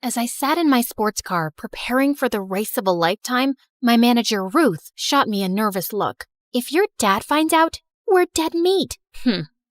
As I sat in my sports car preparing for the race of a lifetime, my manager Ruth shot me a nervous look. If your dad finds out, we're dead meat.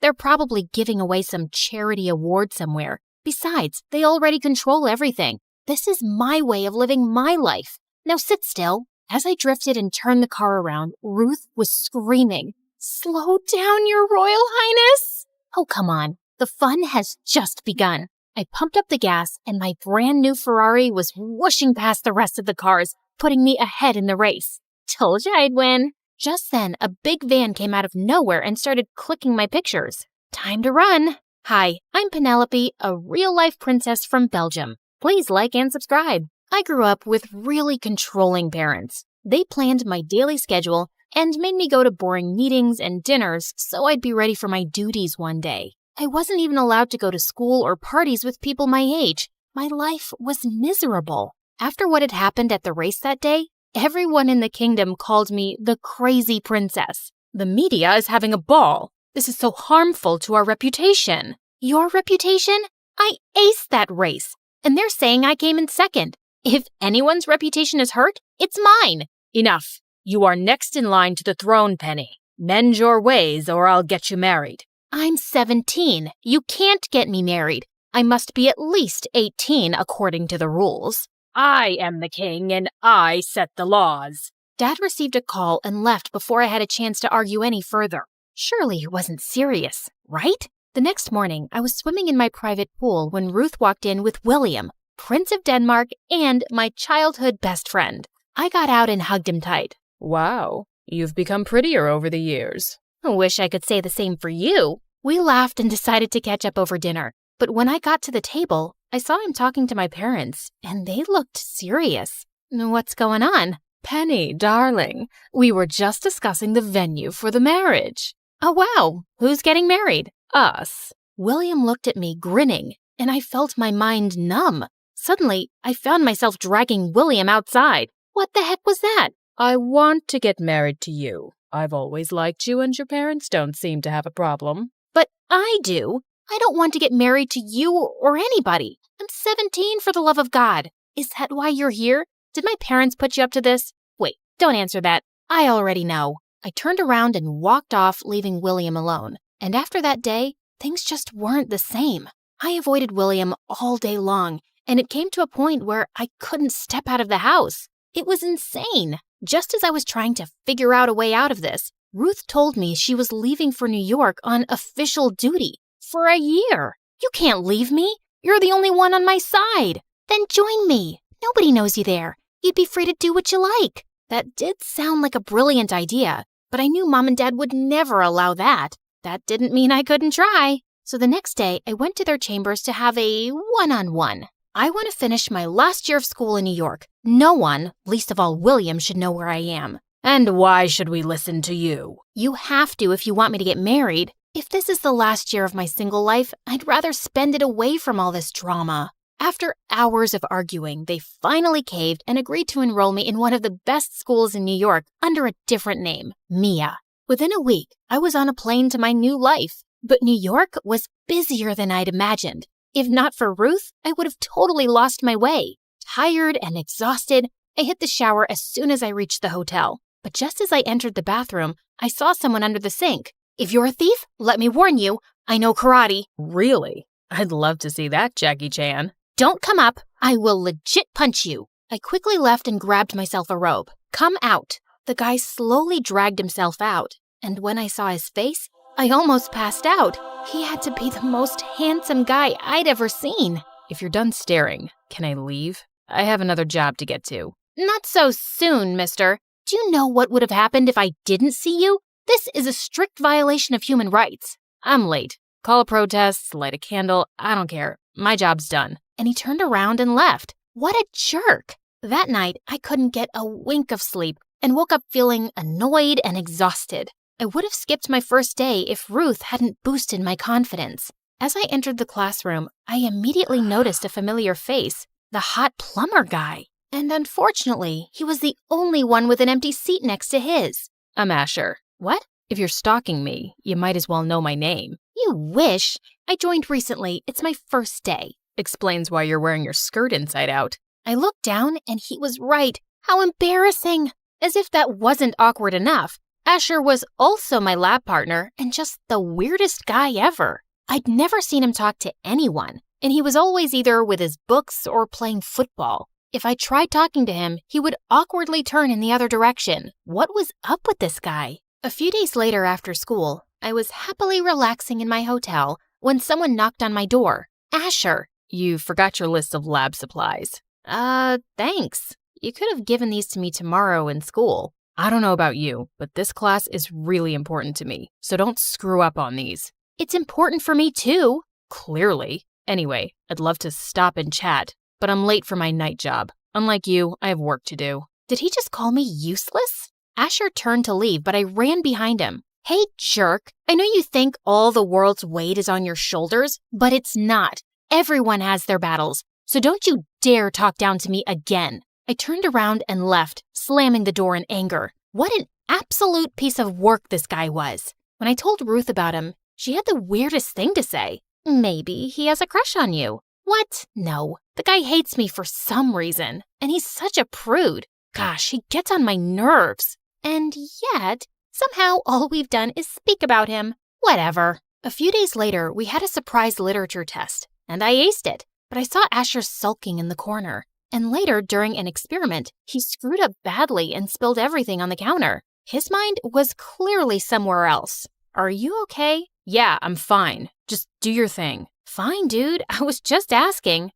They're probably giving away some charity award somewhere. Besides, they already control everything. This is my way of living my life. Now sit still. As I drifted and turned the car around, Ruth was screaming, "Slow down, Your Royal Highness!" Oh, come on. The fun has just begun. I pumped up the gas, and my brand new Ferrari was whooshing past the rest of the cars, putting me ahead in the race. Told you I'd win. Just then, a big van came out of nowhere and started clicking my pictures. Time to run. Hi, I'm Penelope, a real-life princess from Belgium. Please like and subscribe. I grew up with really controlling parents. They planned my daily schedule and made me go to boring meetings and dinners so I'd be ready for my duties one day. I wasn't even allowed to go to school or parties with people my age. My life was miserable. After what had happened at the race that day, everyone in the kingdom called me the crazy princess. The media is having a ball. This is so harmful to our reputation. Your reputation? I aced that race, and they're saying I came in second. If anyone's reputation is hurt, it's mine. Enough. You are next in line to the throne, Penny. Mend your ways or I'll get you married. I'm 17. You can't get me married. I must be at least 18 according to the rules. I am the king and I set the laws. Dad received a call and left before I had a chance to argue any further. Surely it wasn't serious, right? The next morning, I was swimming in my private pool when Ruth walked in with William, Prince of Denmark, and my childhood best friend. I got out and hugged him tight. Wow, you've become prettier over the years. I wish I could say the same for you. We laughed and decided to catch up over dinner. But when I got to the table, I saw him talking to my parents, and they looked serious. What's going on? Penny, darling, we were just discussing the venue for the marriage. Oh, wow. Who's getting married? Us. William looked at me, grinning, and I felt my mind numb. Suddenly, I found myself dragging William outside. What the heck was that? I want to get married to you. I've always liked you, and your parents don't seem to have a problem. But I do. I don't want to get married to you or anybody. I'm 17, for the love of God. Is that why you're here? Did my parents put you up to this? Wait, don't answer that. I already know. I turned around and walked off, leaving William alone. And after that day, things just weren't the same. I avoided William all day long, and it came to a point where I couldn't step out of the house. It was insane. Just as I was trying to figure out a way out of this, Ruth told me she was leaving for New York on official duty for a year. You can't leave me. You're the only one on my side. Then join me. Nobody knows you there. You'd be free to do what you like. That did sound like a brilliant idea, but I knew Mom and Dad would never allow that. That didn't mean I couldn't try. So the next day, I went to their chambers to have a one-on-one. I want to finish my last year of school in New York. No one, least of all William, should know where I am. And why should we listen to you? You have to if you want me to get married. If this is the last year of my single life, I'd rather spend it away from all this drama. After hours of arguing, they finally caved and agreed to enroll me in one of the best schools in New York under a different name, Mia. Within a week, I was on a plane to my new life. But New York was busier than I'd imagined. If not for Ruth, I would have totally lost my way. Tired and exhausted, I hit the shower as soon as I reached the hotel. But just as I entered the bathroom, I saw someone under the sink. If you're a thief, let me warn you, I know karate. Really? I'd love to see that, Jackie Chan. Don't come up. I will legit punch you. I quickly left and grabbed myself a robe. Come out. The guy slowly dragged himself out, and when I saw his face, I almost passed out. He had to be the most handsome guy I'd ever seen. If you're done staring, can I leave? I have another job to get to. Not so soon, mister. Do you know what would have happened if I didn't see you? This is a strict violation of human rights. I'm late. Call a protest, light a candle, I don't care. My job's done. And he turned around and left. What a jerk. That night, I couldn't get a wink of sleep and woke up feeling annoyed and exhausted. I would have skipped my first day if Ruth hadn't boosted my confidence. As I entered the classroom, I immediately noticed a familiar face, the hot plumber guy. And unfortunately, he was the only one with an empty seat next to his. I'm Asher. What? If you're stalking me, you might as well know my name. You wish. I joined recently. It's my first day. Explains why you're wearing your skirt inside out. I looked down and he was right. How embarrassing! As if that wasn't awkward enough, Asher was also my lab partner and just the weirdest guy ever. I'd never seen him talk to anyone, and he was always either with his books or playing football. If I tried talking to him, he would awkwardly turn in the other direction. What was up with this guy? A few days later after school, I was happily relaxing in my hotel when someone knocked on my door. Asher. You forgot your list of lab supplies. Thanks. You could have given these to me tomorrow in school. I don't know about you, but this class is really important to me, so don't screw up on these. It's important for me too. Clearly. Anyway, I'd love to stop and chat, but I'm late for my night job. Unlike you, I have work to do. Did he just call me useless? Asher turned to leave, but I ran behind him. Hey, jerk. I know you think all the world's weight is on your shoulders, but it's not. Everyone has their battles, so don't you dare talk down to me again. I turned around and left, slamming the door in anger. What an absolute piece of work this guy was. When I told Ruth about him, she had the weirdest thing to say. Maybe he has a crush on you. What? No. The guy hates me for some reason, and he's such a prude. Gosh, he gets on my nerves. And yet, somehow all we've done is speak about him. Whatever. A few days later, we had a surprise literature test, and I aced it. But I saw Asher sulking in the corner. And later, during an experiment, he screwed up badly and spilled everything on the counter. His mind was clearly somewhere else. Are you okay? Yeah, I'm fine. Just do your thing. Fine, dude. I was just asking.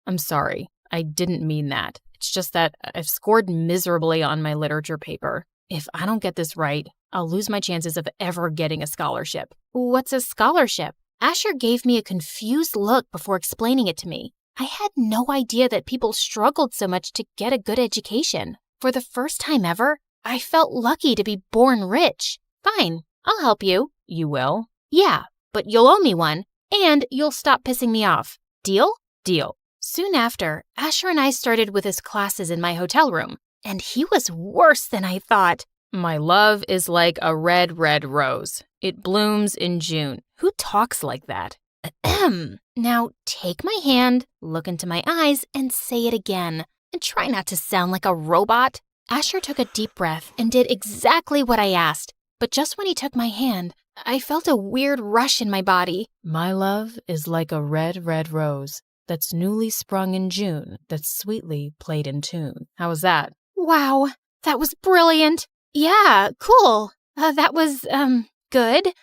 I'm sorry. I didn't mean that. It's just that I've scored miserably on my literature paper. If I don't get this right, I'll lose my chances of ever getting a scholarship. What's a scholarship? Asher gave me a confused look before explaining it to me. I had no idea that people struggled so much to get a good education. For the first time ever, I felt lucky to be born rich. Fine, I'll help you. You will? Yeah, but you'll owe me one, and you'll stop pissing me off. Deal? Deal. Soon after, Asher and I started with his classes in my hotel room, and he was worse than I thought. My love is like a red, red rose. It blooms in June. Who talks like that? Ahem. Now take my hand, look into my eyes, and say it again. And try not to sound like a robot. Asher took a deep breath and did exactly what I asked. But just when he took my hand, I felt a weird rush in my body. My love is like a red, red rose that's newly sprung in June, that's sweetly played in tune. How was that? Wow, that was brilliant. Yeah, cool. That was, good.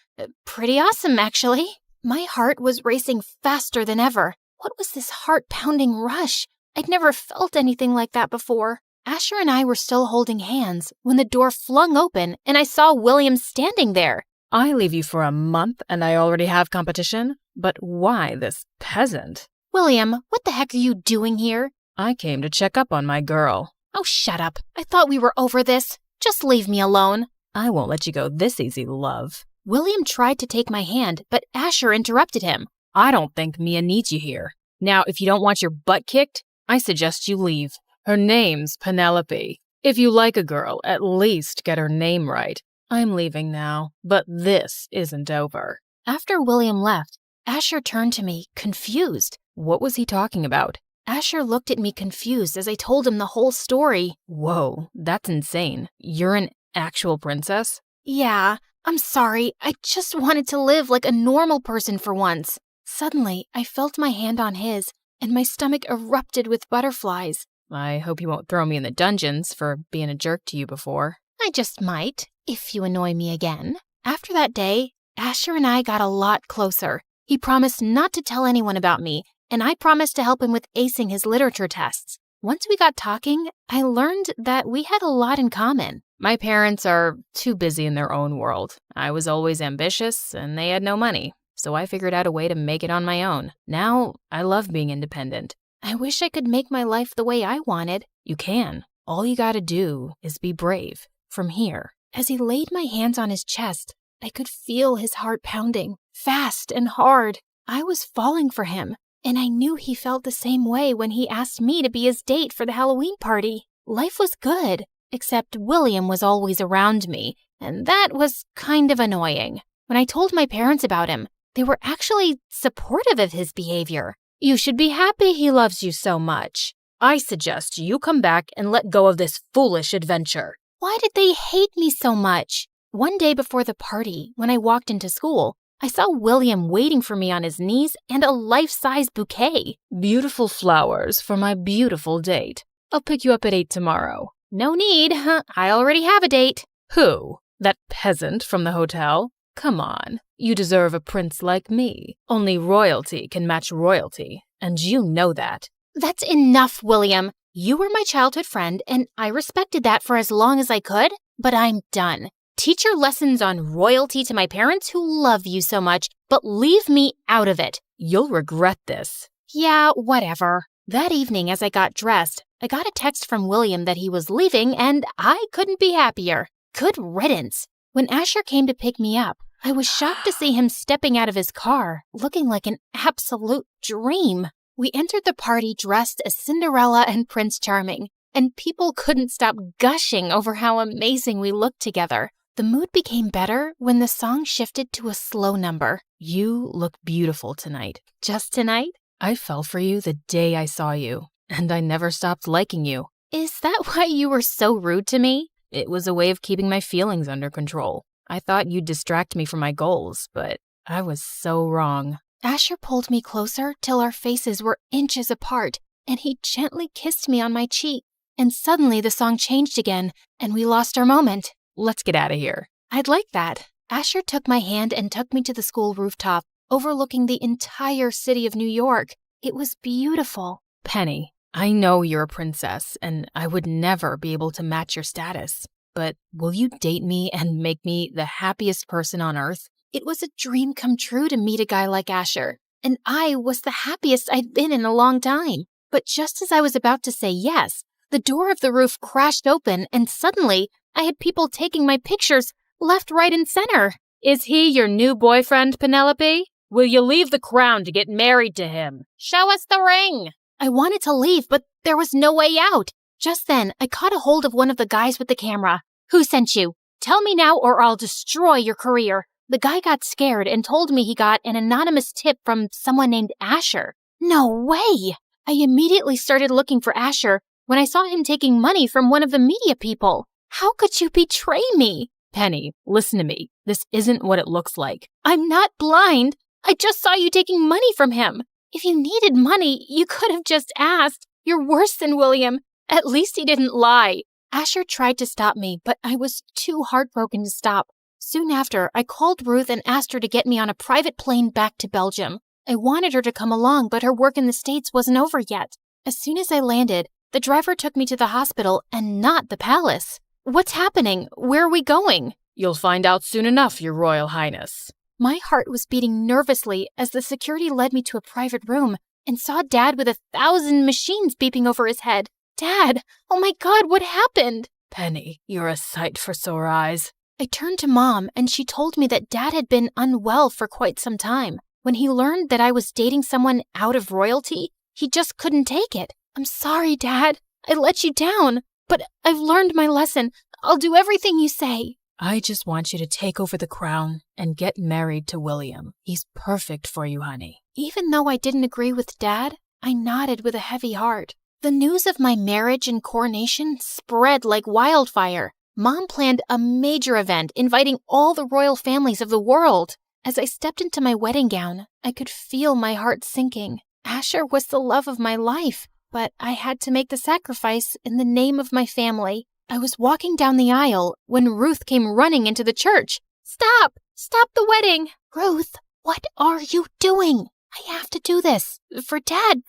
Pretty awesome, actually. My heart was racing faster than ever. What was this heart-pounding rush? I'd never felt anything like that before. Asher and I were still holding hands when the door flung open and I saw William standing there. I leave you for a month and I already have competition? But why this peasant? William, what the heck are you doing here? I came to check up on my girl. Oh, shut up. I thought we were over this. Just leave me alone. I won't let you go this easy, love. William tried to take my hand, but Asher interrupted him. I don't think Mia needs you here. Now, if you don't want your butt kicked, I suggest you leave. Her name's Penelope. If you like a girl, at least get her name right. I'm leaving now, but this isn't over. After William left, Asher turned to me, confused. What was he talking about? Asher looked at me confused as I told him the whole story. Whoa, that's insane. You're an actual princess? Yeah, I'm sorry. I just wanted to live like a normal person for once. Suddenly, I felt my hand on his, and my stomach erupted with butterflies. I hope you won't throw me in the dungeons for being a jerk to you before. I just might, if you annoy me again. After that day, Asher and I got a lot closer. He promised not to tell anyone about me, and I promised to help him with acing his literature tests. Once we got talking, I learned that we had a lot in common. My parents are too busy in their own world. I was always ambitious, and they had no money, so I figured out a way to make it on my own. Now, I love being independent. I wish I could make my life the way I wanted. You can. All you gotta do is be brave. From here. As he laid my hands on his chest, I could feel his heart pounding, fast and hard. I was falling for him, and I knew he felt the same way when he asked me to be his date for the Halloween party. Life was good, except William was always around me, and that was kind of annoying. When I told my parents about him, they were actually supportive of his behavior. You should be happy he loves you so much. I suggest you come back and let go of this foolish adventure. Why did they hate me so much? One day before the party, when I walked into school, I saw William waiting for me on his knees and a life-size bouquet. Beautiful flowers for my beautiful date. I'll pick you up at 8 tomorrow. No need. I already have a date. Who? That peasant from the hotel? Come on. You deserve a prince like me. Only royalty can match royalty, and you know that. That's enough, William. You were my childhood friend, and I respected that for as long as I could, but I'm done. Teach your lessons on royalty to my parents who love you so much, but leave me out of it. You'll regret this. Yeah, whatever. That evening, as I got dressed, I got a text from William that he was leaving, and I couldn't be happier. Good riddance. When Asher came to pick me up, I was shocked to see him stepping out of his car, looking like an absolute dream. We entered the party dressed as Cinderella and Prince Charming, and people couldn't stop gushing over how amazing we looked together. The mood became better when the song shifted to a slow number. You look beautiful tonight. Just tonight? I fell for you the day I saw you, and I never stopped liking you. Is that why you were so rude to me? It was a way of keeping my feelings under control. I thought you'd distract me from my goals, but I was so wrong. Asher pulled me closer till our faces were inches apart, and he gently kissed me on my cheek. And suddenly the song changed again, and we lost our moment. Let's get out of here. I'd like that. Asher took my hand and took me to the school rooftop, overlooking the entire city of New York. It was beautiful. Penny, I know you're a princess, and I would never be able to match your status. But will you date me and make me the happiest person on earth? It was a dream come true to meet a guy like Asher, and I was the happiest I'd been in a long time. But just as I was about to say yes, the door of the roof crashed open, and suddenly I had people taking my pictures left, right, and center. Is he your new boyfriend, Penelope? Will you leave the crown to get married to him? Show us the ring. I wanted to leave, but there was no way out. Just then, I caught a hold of one of the guys with the camera. Who sent you? Tell me now or I'll destroy your career. The guy got scared and told me he got an anonymous tip from someone named Asher. No way! I immediately started looking for Asher when I saw him taking money from one of the media people. How could you betray me? Penny, listen to me. This isn't what it looks like. I'm not blind. I just saw you taking money from him. If you needed money, you could have just asked. You're worse than William. At least he didn't lie. Asher tried to stop me, but I was too heartbroken to stop. Soon after, I called Ruth and asked her to get me on a private plane back to Belgium. I wanted her to come along, but her work in the States wasn't over yet. As soon as I landed, the driver took me to the hospital and not the palace. What's happening? Where are we going? You'll find out soon enough, Your Royal Highness. My heart was beating nervously as the security led me to a private room and saw Dad with 1,000 machines beeping over his head. Dad! Oh my God, what happened? Penny, you're a sight for sore eyes. I turned to Mom, and she told me that Dad had been unwell for quite some time. When he learned that I was dating someone out of royalty, he just couldn't take it. I'm sorry, Dad. I let you down, but I've learned my lesson. I'll do everything you say. I just want you to take over the crown and get married to William. He's perfect for you, honey. Even though I didn't agree with Dad, I nodded with a heavy heart. The news of my marriage and coronation spread like wildfire. Mom planned a major event inviting all the royal families of the world. As I stepped into my wedding gown, I could feel my heart sinking. Asher was the love of my life, but I had to make the sacrifice in the name of my family. I was walking down the aisle when Ruth came running into the church. Stop! Stop the wedding! Ruth, what are you doing? I have to do this. For Dad,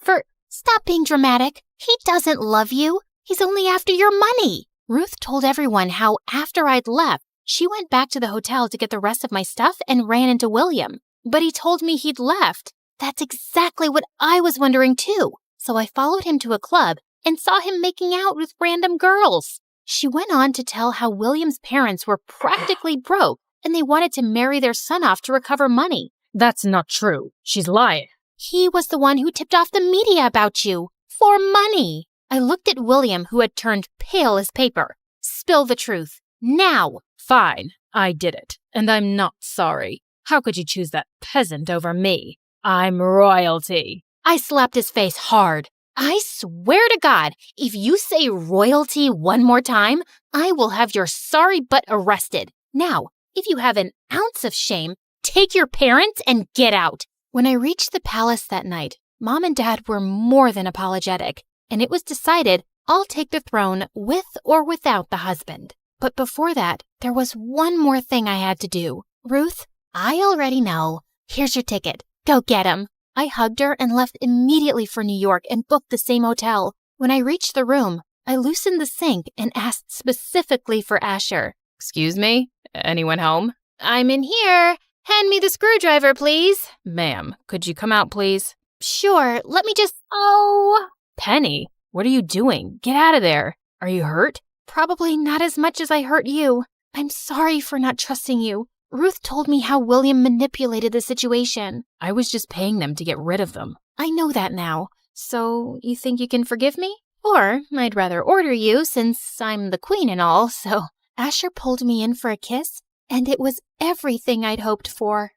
Stop being dramatic. He doesn't love you. He's only after your money. Ruth told everyone how after I'd left, she went back to the hotel to get the rest of my stuff and ran into William. But he told me he'd left. That's exactly what I was wondering too. So I followed him to a club and saw him making out with random girls. She went on to tell how William's parents were practically broke and they wanted to marry their son off to recover money. That's not true. She's lying. He was the one who tipped off the media about you. For money. I looked at William, who had turned pale as paper. Spill the truth. Now. Fine. I did it. And I'm not sorry. How could you choose that peasant over me? I'm royalty. I slapped his face hard. I swear to God, if you say royalty one more time, I will have your sorry butt arrested. Now, if you have an ounce of shame, take your parents and get out. When I reached the palace that night, Mom and Dad were more than apologetic, and it was decided I'll take the throne with or without the husband. But before that, there was one more thing I had to do. Ruth, I already know. Here's your ticket. Go get him. I hugged her and left immediately for New York and booked the same hotel. When I reached the room, I loosened the sink and asked specifically for Asher. Excuse me? Anyone home? I'm in here. Hand me the screwdriver, please. Ma'am, could you come out, please? Sure, let me just... Oh... Penny, what are you doing? Get out of there. Are you hurt? Probably not as much as I hurt you. I'm sorry for not trusting you. Ruth told me how William manipulated the situation. I was just paying them to get rid of them. I know that now. So, you think you can forgive me? Or, I'd rather order you since I'm the queen and all, so... Asher pulled me in for a kiss, and it was everything I'd hoped for.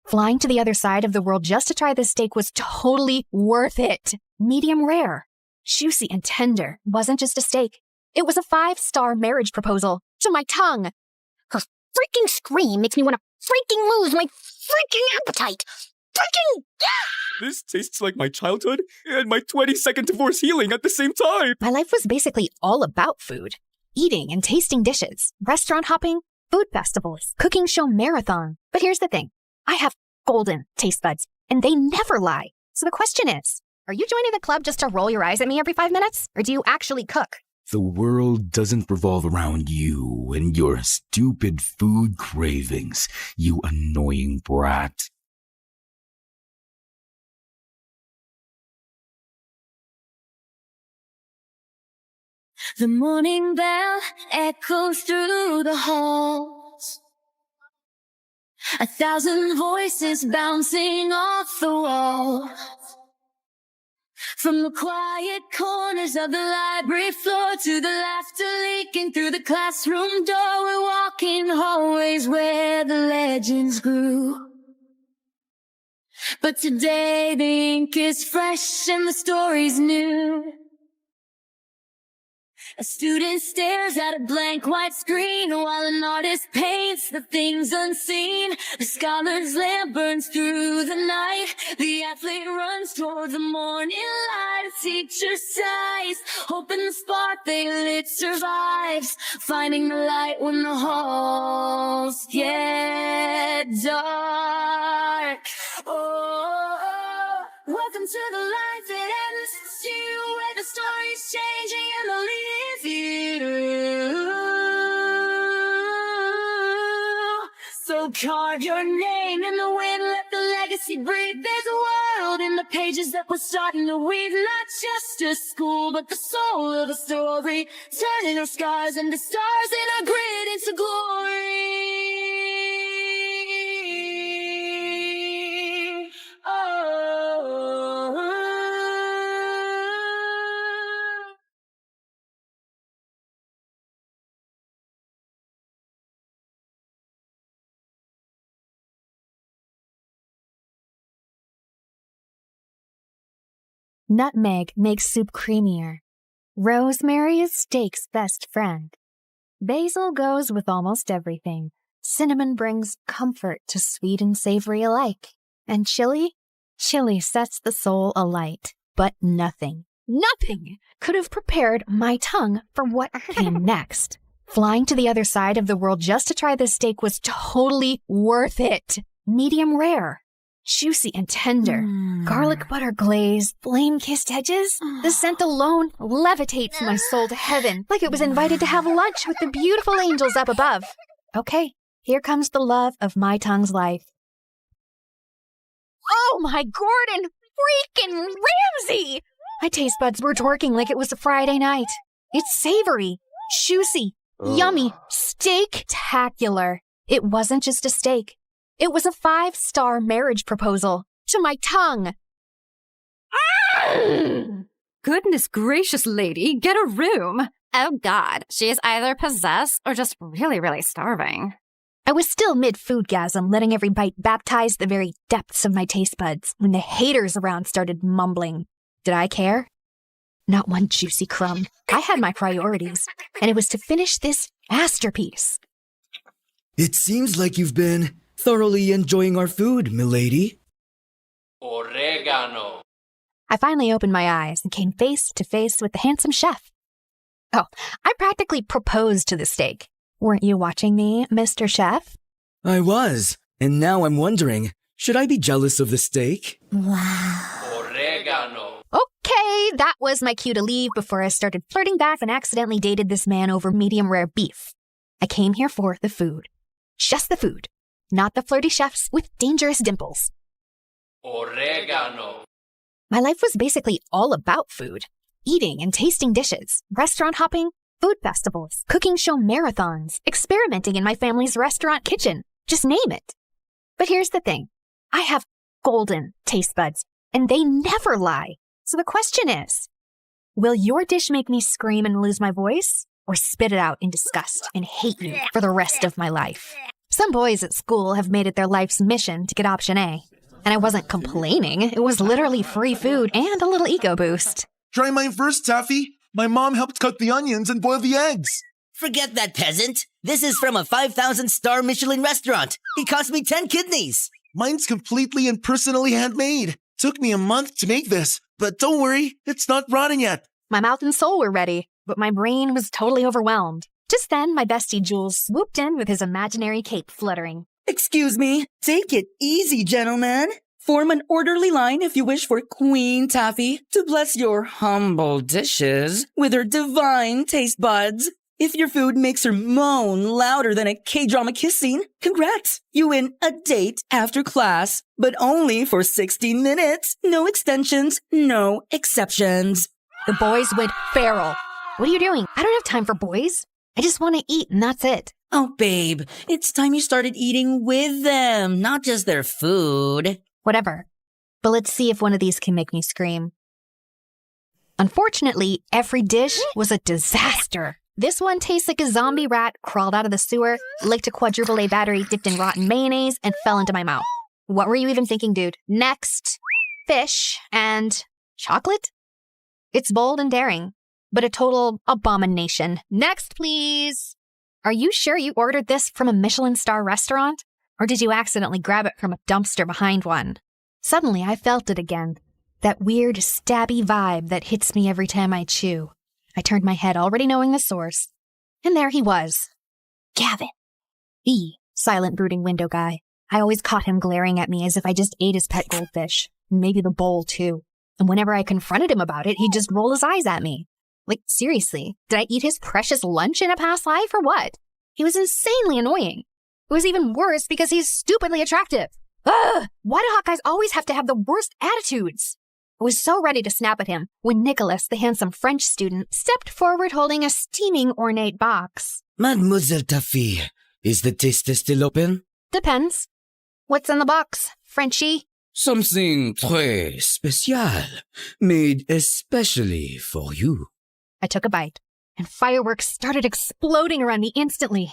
Flying to the other side of the world just to try this steak was totally worth it. Medium rare, juicy and tender. Wasn't just a steak. It was a 5-star marriage proposal to my tongue. Her freaking scream makes me want to freaking lose my freaking appetite. Freaking... This tastes like my childhood and my 22nd divorce healing at the same time. My life was basically all about food. Eating and tasting dishes, restaurant hopping, food festivals, cooking show marathon. But here's the thing. I have golden taste buds, and they never lie. So the question is, are you joining the club just to roll your eyes at me every 5 minutes? Or do you actually cook? The world doesn't revolve around you and your stupid food cravings, you annoying brat. The morning bell echoes through the halls. 1,000 voices bouncing off the wall. From the quiet corners of the library floor to the laughter leaking through the classroom door, we're walking hallways where the legends grew. But today the ink is fresh and the story's new. A student stares at a blank white screen while an artist paints the things unseen. The scholar's lamp burns through the night. The athlete runs toward the morning light. A teacher sighs, hoping the spark they lit survives. Finding the light when the halls get dark. Oh, welcome to the light that ends you, where the story's changing and the leave you. So carve your name in the wind, let the legacy breathe. There's a world in the pages that we're starting to weave. Not just a school, but the soul of the story. Turning our scars into stars and our grit into glory. Nutmeg makes soup creamier. Rosemary is steak's best friend. Basil goes with almost everything. Cinnamon brings comfort to sweet and savory alike. And chili? Chili sets the soul alight. But nothing could have prepared my tongue for what came next. Flying to the other side of the world just to try this steak was totally worth it. Medium rare. Juicy and tender. Garlic butter glaze, flame-kissed edges. The scent alone levitates my soul to heaven, like it was invited to have lunch with the beautiful angels up above. Okay, here comes the love of my tongue's life. Oh my Gordon freaking Ramsay! My taste buds were twerking like it was a Friday night. It's savory, juicy, yummy, steak-tacular. It wasn't just a steak. It was a 5-star marriage proposal to my tongue. Goodness gracious, lady, get a room. Oh God, she is either possessed or just really, really starving. I was still mid-foodgasm, letting every bite baptize the very depths of my taste buds when the haters around started mumbling. Did I care? Not one juicy crumb. I had my priorities, and it was to finish this masterpiece. It seems like you've been thoroughly enjoying our food, milady. Oregano. I finally opened my eyes and came face to face with the handsome chef. Oh, I practically proposed to the steak. Weren't you watching me, Mr. Chef? I was, and now I'm wondering, should I be jealous of the steak? Oregano. Okay, that was my cue to leave before I started flirting back and accidentally dated this man over medium rare beef. I came here for the food. Just the food, not the flirty chefs with dangerous dimples. Oregano. My life was basically all about food. Eating and tasting dishes, restaurant hopping, food festivals, cooking show marathons, experimenting in my family's restaurant kitchen. Just name it. But here's the thing. I have golden taste buds, and they never lie. So the question is, will your dish make me scream and lose my voice, or spit it out in disgust and hate you for the rest of my life? Some boys at school have made it their life's mission to get option A. And I wasn't complaining. It was literally free food and a little ego boost. Try mine first, Taffy. My mom helped cut the onions and boil the eggs. Forget that, peasant. This is from a 5,000-star Michelin restaurant. It cost me 10 kidneys. Mine's completely and personally handmade. Took me a month to make this, but don't worry, it's not rotten yet. My mouth and soul were ready, but my brain was totally overwhelmed. Just then, my bestie Jules swooped in with his imaginary cape fluttering. Excuse me. Take it easy, gentlemen. Form an orderly line if you wish for Queen Taffy to bless your humble dishes with her divine taste buds. If your food makes her moan louder than a K-drama kiss scene, congrats! You win a date after class, but only for 60 minutes. No extensions, no exceptions. The boys went feral. What are you doing? I don't have time for boys. I just want to eat and that's it. Oh, babe, it's time you started eating with them, not just their food. Whatever. But let's see if one of these can make me scream. Unfortunately, every dish was a disaster. This one tastes like a zombie rat crawled out of the sewer, licked a quadruple A battery dipped in rotten mayonnaise, and fell into my mouth. What were you even thinking, dude? Next, fish and chocolate? It's bold and daring, but a total abomination. Next, please. Are you sure you ordered this from a Michelin star restaurant? Or did you accidentally grab it from a dumpster behind one? Suddenly, I felt it again. That weird, stabby vibe that hits me every time I chew. I turned my head, already knowing the source. And there he was. Gavin. The silent, brooding window guy. I always caught him glaring at me as if I just ate his pet goldfish. Maybe the bowl, too. And whenever I confronted him about it, he'd just roll his eyes at me. Like, seriously, did I eat his precious lunch in a past life or what? He was insanely annoying. It was even worse because he's stupidly attractive. Ugh! Why do hot guys always have to have the worst attitudes? I was so ready to snap at him when Nicholas, the handsome French student, stepped forward holding a steaming ornate box. Mademoiselle Taffy, is the taster still open? Depends. What's in the box, Frenchie? Something très spécial, made especially for you. I took a bite, and fireworks started exploding around me instantly.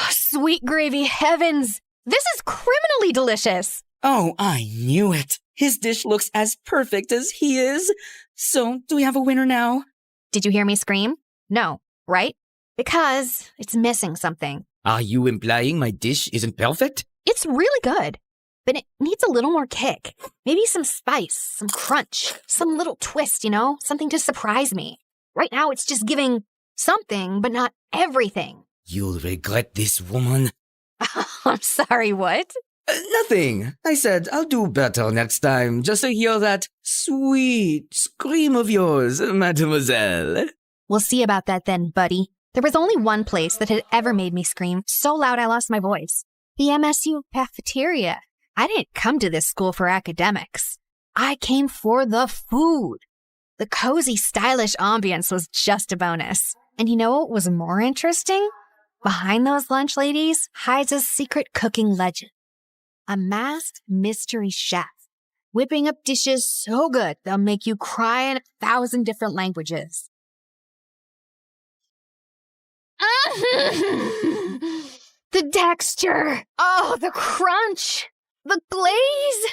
Sweet gravy heavens! This is criminally delicious! Oh, I knew it. His dish looks as perfect as he is. So, do we have a winner now? Did you hear me scream? No, right? Because it's missing something. Are you implying my dish isn't perfect? It's really good, but it needs a little more kick. Maybe some spice, some crunch, some little twist, you know? Something to surprise me. Right now, it's just giving something, but not everything. You'll regret this, woman. I'm sorry, what? Nothing. I said I'll do better next time, just to hear that sweet scream of yours, mademoiselle. We'll see about that then, buddy. There was only one place that had ever made me scream so loud I lost my voice. The MSU cafeteria. I didn't come to this school for academics. I came for the food. The cozy, stylish ambience was just a bonus. And you know what was more interesting? Behind those lunch ladies hides a secret cooking legend. A masked mystery chef whipping up dishes so good they'll make you cry in 1,000 different languages. The texture. Oh, the crunch. The glaze.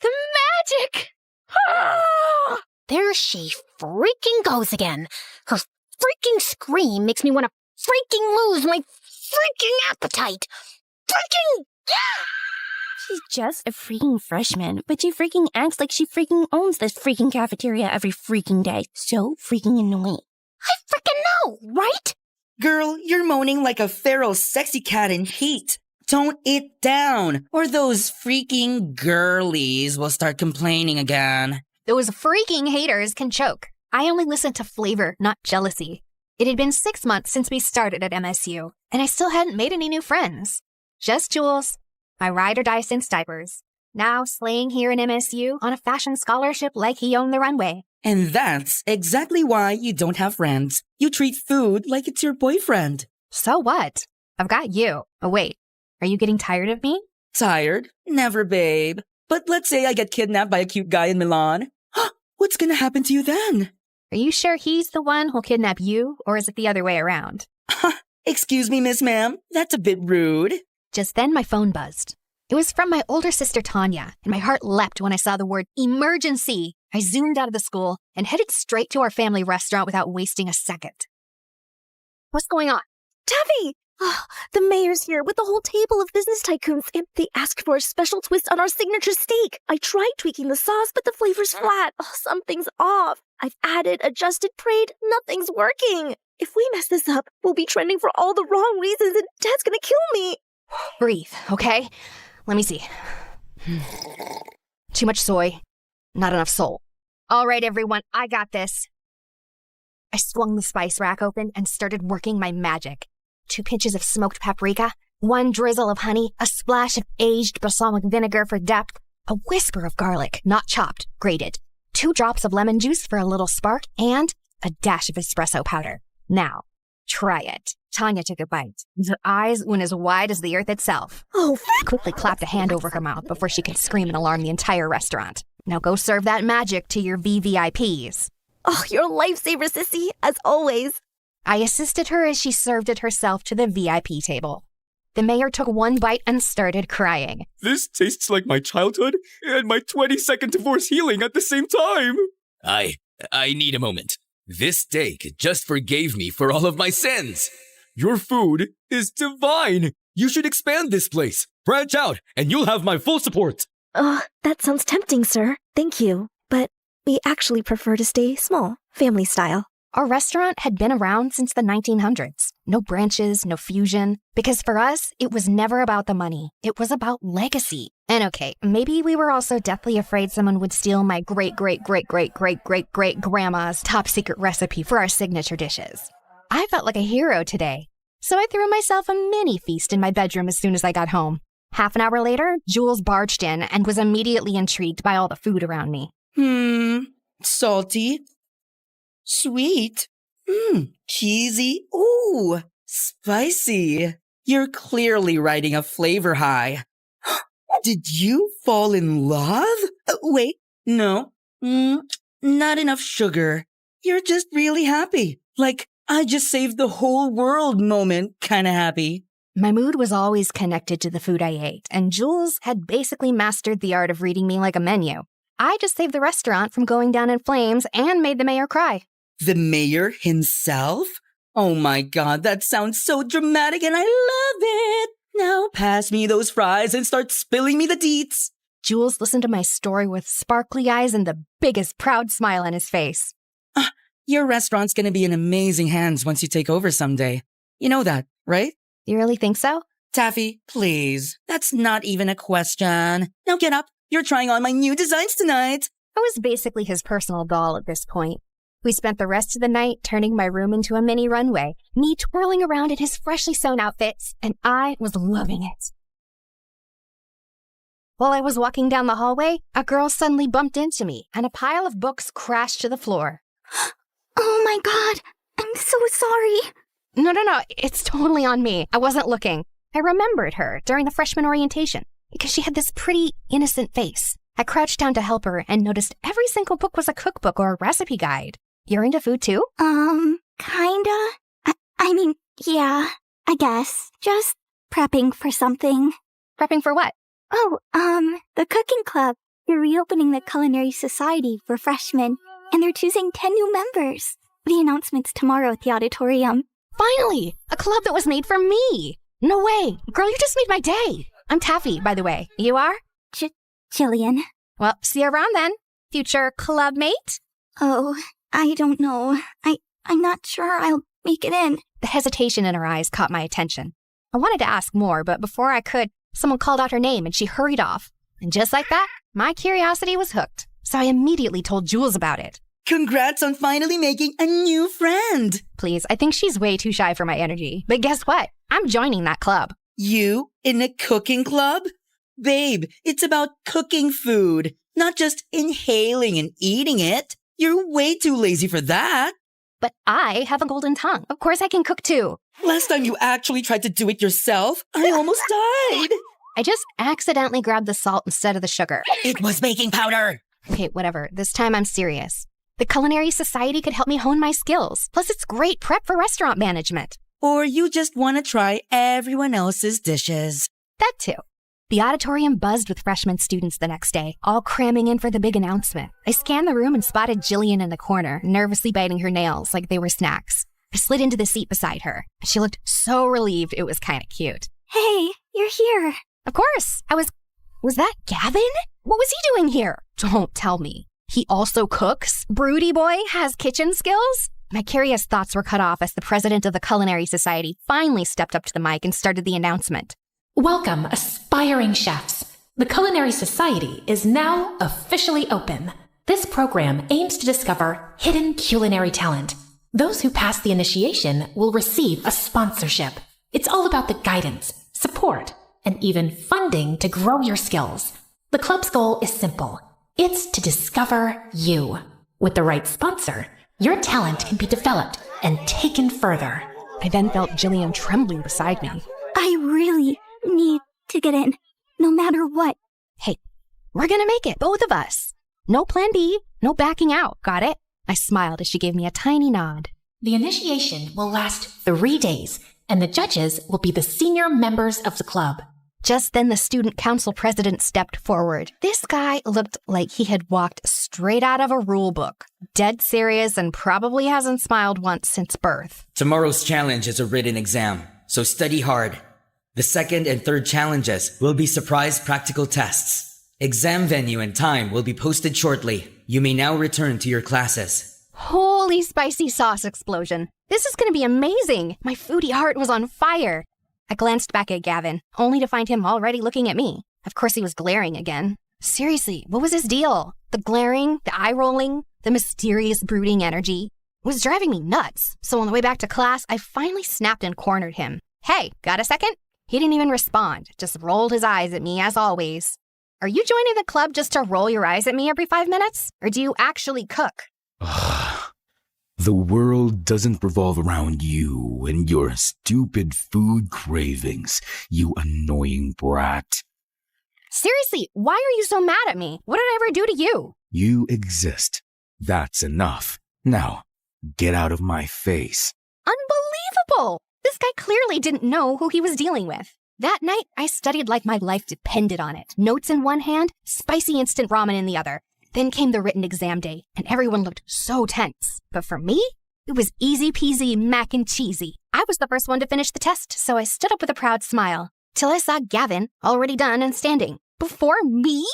The magic. Ah! There she freaking goes again. Her freaking scream makes me want to freaking lose my freaking appetite. Freaking... She's just a freaking freshman, but she freaking acts like she freaking owns this freaking cafeteria every freaking day. So freaking annoying. I freaking know, right? Girl, you're moaning like a feral sexy cat in heat. Tone it down, or those freaking girlies will start complaining again. Those freaking haters can choke. I only listen to flavor, not jealousy. It had been 6 months since we started at MSU, and I still hadn't made any new friends. Just Jules, my ride or die since diapers, now slaying here in MSU on a fashion scholarship like he owned the runway. And that's exactly why you don't have friends. You treat food like it's your boyfriend. So what? I've got you. Oh, wait. Are you getting tired of me? Tired? Never, babe. But let's say I get kidnapped by a cute guy in Milan. What's gonna happen to you then? Are you sure he's the one who'll kidnap you, or is it the other way around? Excuse me, Miss Ma'am. That's a bit rude. Just then my phone buzzed. It was from my older sister Tanya, and my heart leapt when I saw the word emergency. I zoomed out of the school and headed straight to our family restaurant without wasting a second. What's going on? Taffy! Oh, the mayor's here with the whole table of business tycoons, and they asked for a special twist on our signature steak. I tried tweaking the sauce, but the flavor's flat. Oh, something's off. I've added, adjusted, prayed. Nothing's working. If we mess this up, we'll be trending for all the wrong reasons, and Dad's gonna kill me. Breathe, okay? Let me see. Too much soy, not enough soul. All right, everyone, I got this. I swung the spice rack open and started working my magic. 2 pinches of smoked paprika, 1 drizzle of honey, a splash of aged balsamic vinegar for depth, a whisper of garlic, not chopped, grated, 2 drops of lemon juice for a little spark, and a dash of espresso powder. Now, try it. Tanya took a bite. Her eyes went as wide as the earth itself. Oh, Quickly clapped a hand over her mouth before she could scream and alarm the entire restaurant. Now go serve that magic to your VVIPs. Oh, you're a lifesaver, sissy, as always. I assisted her as she served it herself to the VIP table. The mayor took 1 bite and started crying. This tastes like my childhood and my 22nd divorce healing at the same time. I need a moment. This steak just forgave me for all of my sins. Your food is divine. You should expand this place. Branch out, and you'll have my full support. That sounds tempting, sir. Thank you. But we actually prefer to stay small, family style. Our restaurant had been around since the 1900s. No branches, no fusion. Because for us, it was never about the money. It was about legacy. And okay, maybe we were also deathly afraid someone would steal my great-great-great-great-great-great-grandma's top secret recipe for our signature dishes. I felt like a hero today. So I threw myself a mini feast in my bedroom as soon as I got home. Half an hour later, Jules barged in and was immediately intrigued by all the food around me. Salty. Sweet. Cheesy. Ooh, spicy. You're clearly riding a flavor high. Did you fall in love? Wait, no. Not enough sugar. You're just really happy. Like, I just saved the whole world moment kinda happy. My mood was always connected to the food I ate, and Jules had basically mastered the art of reading me like a menu. I just saved the restaurant from going down in flames and made the mayor cry. The mayor himself? Oh my god, that sounds so dramatic and I love it! Now pass me those fries and start spilling me the deets. Jules listened to my story with sparkly eyes and the biggest proud smile on his face. Your restaurant's gonna be in amazing hands once you take over someday. You know that, right? You really think so? Taffy, please. That's not even a question. Now get up. You're trying on my new designs tonight. I was basically his personal doll at this point. We spent the rest of the night turning my room into a mini runway, me twirling around in his freshly sewn outfits, and I was loving it. While I was walking down the hallway, a girl suddenly bumped into me, and a pile of books crashed to the floor. Oh my god, I'm so sorry. No, it's totally on me. I wasn't looking. I remembered her during the freshman orientation because she had this pretty, innocent face. I crouched down to help her and noticed every single book was a cookbook or a recipe guide. You're into food too? Kinda. I mean, yeah, I guess. Just prepping for something. Prepping for what? Oh, the cooking club. They're reopening the Culinary Society for freshmen, and they're choosing 10 new members. The announcement's tomorrow at the auditorium. Finally! A club that was made for me! No way! Girl, you just made my day! I'm Taffy, by the way. You are? Jillian. Well, see you around then. Future club mate? Oh, I don't know. I'm not sure I'll make it in. The hesitation in her eyes caught my attention. I wanted to ask more, but before I could, someone called out her name and she hurried off. And just like that, my curiosity was hooked. So I immediately told Jules about it. Congrats on finally making a new friend. Please, I think she's way too shy for my energy. But guess what? I'm joining that club. You in a cooking club? Babe, it's about cooking food, not just inhaling and eating it. You're way too lazy for that. But I have a golden tongue. Of course I can cook too. Last time you actually tried to do it yourself, I almost died. I just accidentally grabbed the salt instead of the sugar. It was baking powder. Okay, whatever. This time I'm serious. The Culinary Society could help me hone my skills. Plus, it's great prep for restaurant management. Or you just want to try everyone else's dishes. That too. The auditorium buzzed with freshman students the next day, all cramming in for the big announcement. I scanned the room and spotted Jillian in the corner, nervously biting her nails like they were snacks. I slid into the seat beside her. She looked so relieved it was kind of cute. Hey, you're here. Of course. Was that Gavin? What was he doing here? Don't tell me. He also cooks? Broody boy has kitchen skills? My curious thoughts were cut off as the president of the Culinary Society finally stepped up to the mic and started the announcement. Welcome, aspiring chefs. The Culinary Society is now officially open. This program aims to discover hidden culinary talent. Those who pass the initiation will receive a sponsorship. It's all about the guidance, support, and even funding to grow your skills. The club's goal is simple. It's to discover you. With the right sponsor, your talent can be developed and taken further. I then felt Jillian trembling beside me. I really need to get in, no matter what. Hey, we're gonna make it, both of us. No plan B, no backing out, got it? I smiled as she gave me a tiny nod. The initiation will last 3 days, and the judges will be the senior members of the club. Just then the student council president stepped forward. This guy looked like he had walked straight out of a rule book. Dead serious and probably hasn't smiled once since birth. Tomorrow's challenge is a written exam, so study hard. The second and third challenges will be surprise practical tests. Exam venue and time will be posted shortly. You may now return to your classes. Holy spicy sauce explosion. This is gonna be amazing. My foodie heart was on fire. I glanced back at Gavin, only to find him already looking at me. Of course he was glaring again. Seriously, what was his deal? The glaring, the eye-rolling, the mysterious brooding energy. It was driving me nuts. So on the way back to class, I finally snapped and cornered him. Hey, got a second? He didn't even respond, just rolled his eyes at me as always. Are you joining the club just to roll your eyes at me every 5 minutes? Or do you actually cook? The world doesn't revolve around you and your stupid food cravings, you annoying brat. Seriously, why are you so mad at me? What did I ever do to you? You exist. That's enough. Now, get out of my face. Unbelievable! This guy clearly didn't know who he was dealing with. That night, I studied like my life depended on it. Notes in one hand, spicy instant ramen in the other. Then came the written exam day, and everyone looked so tense. But for me, it was easy peasy mac and cheesy. I was the first one to finish the test, so I stood up with a proud smile. Till I saw Gavin, already done and standing. Before me?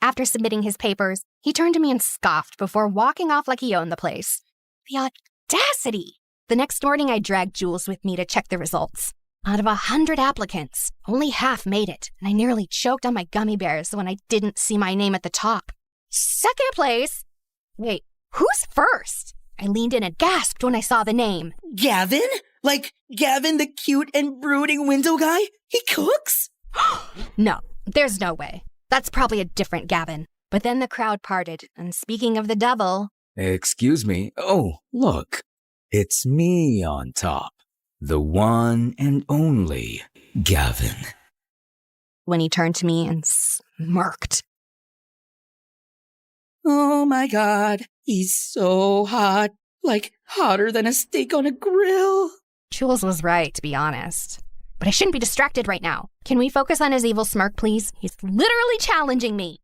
After submitting his papers, he turned to me and scoffed before walking off like he owned the place. The audacity! The next morning, I dragged Jules with me to check the results. Out of 100 applicants, only half made it, and I nearly choked on my gummy bears when I didn't see my name at the top. Second place? Wait, who's first? I leaned in and gasped when I saw the name. Gavin? Like Gavin, the cute and brooding window guy? He cooks? No, there's no way. That's probably a different Gavin. But then the crowd parted, and speaking of the devil... Excuse me. Oh, look. It's me on top. The one and only Gavin. When he turned to me and smirked. Oh my god, he's so hot. Like hotter than a steak on a grill. Jules was right, to be honest. But I shouldn't be distracted right now. Can we focus on his evil smirk, please? He's literally challenging me.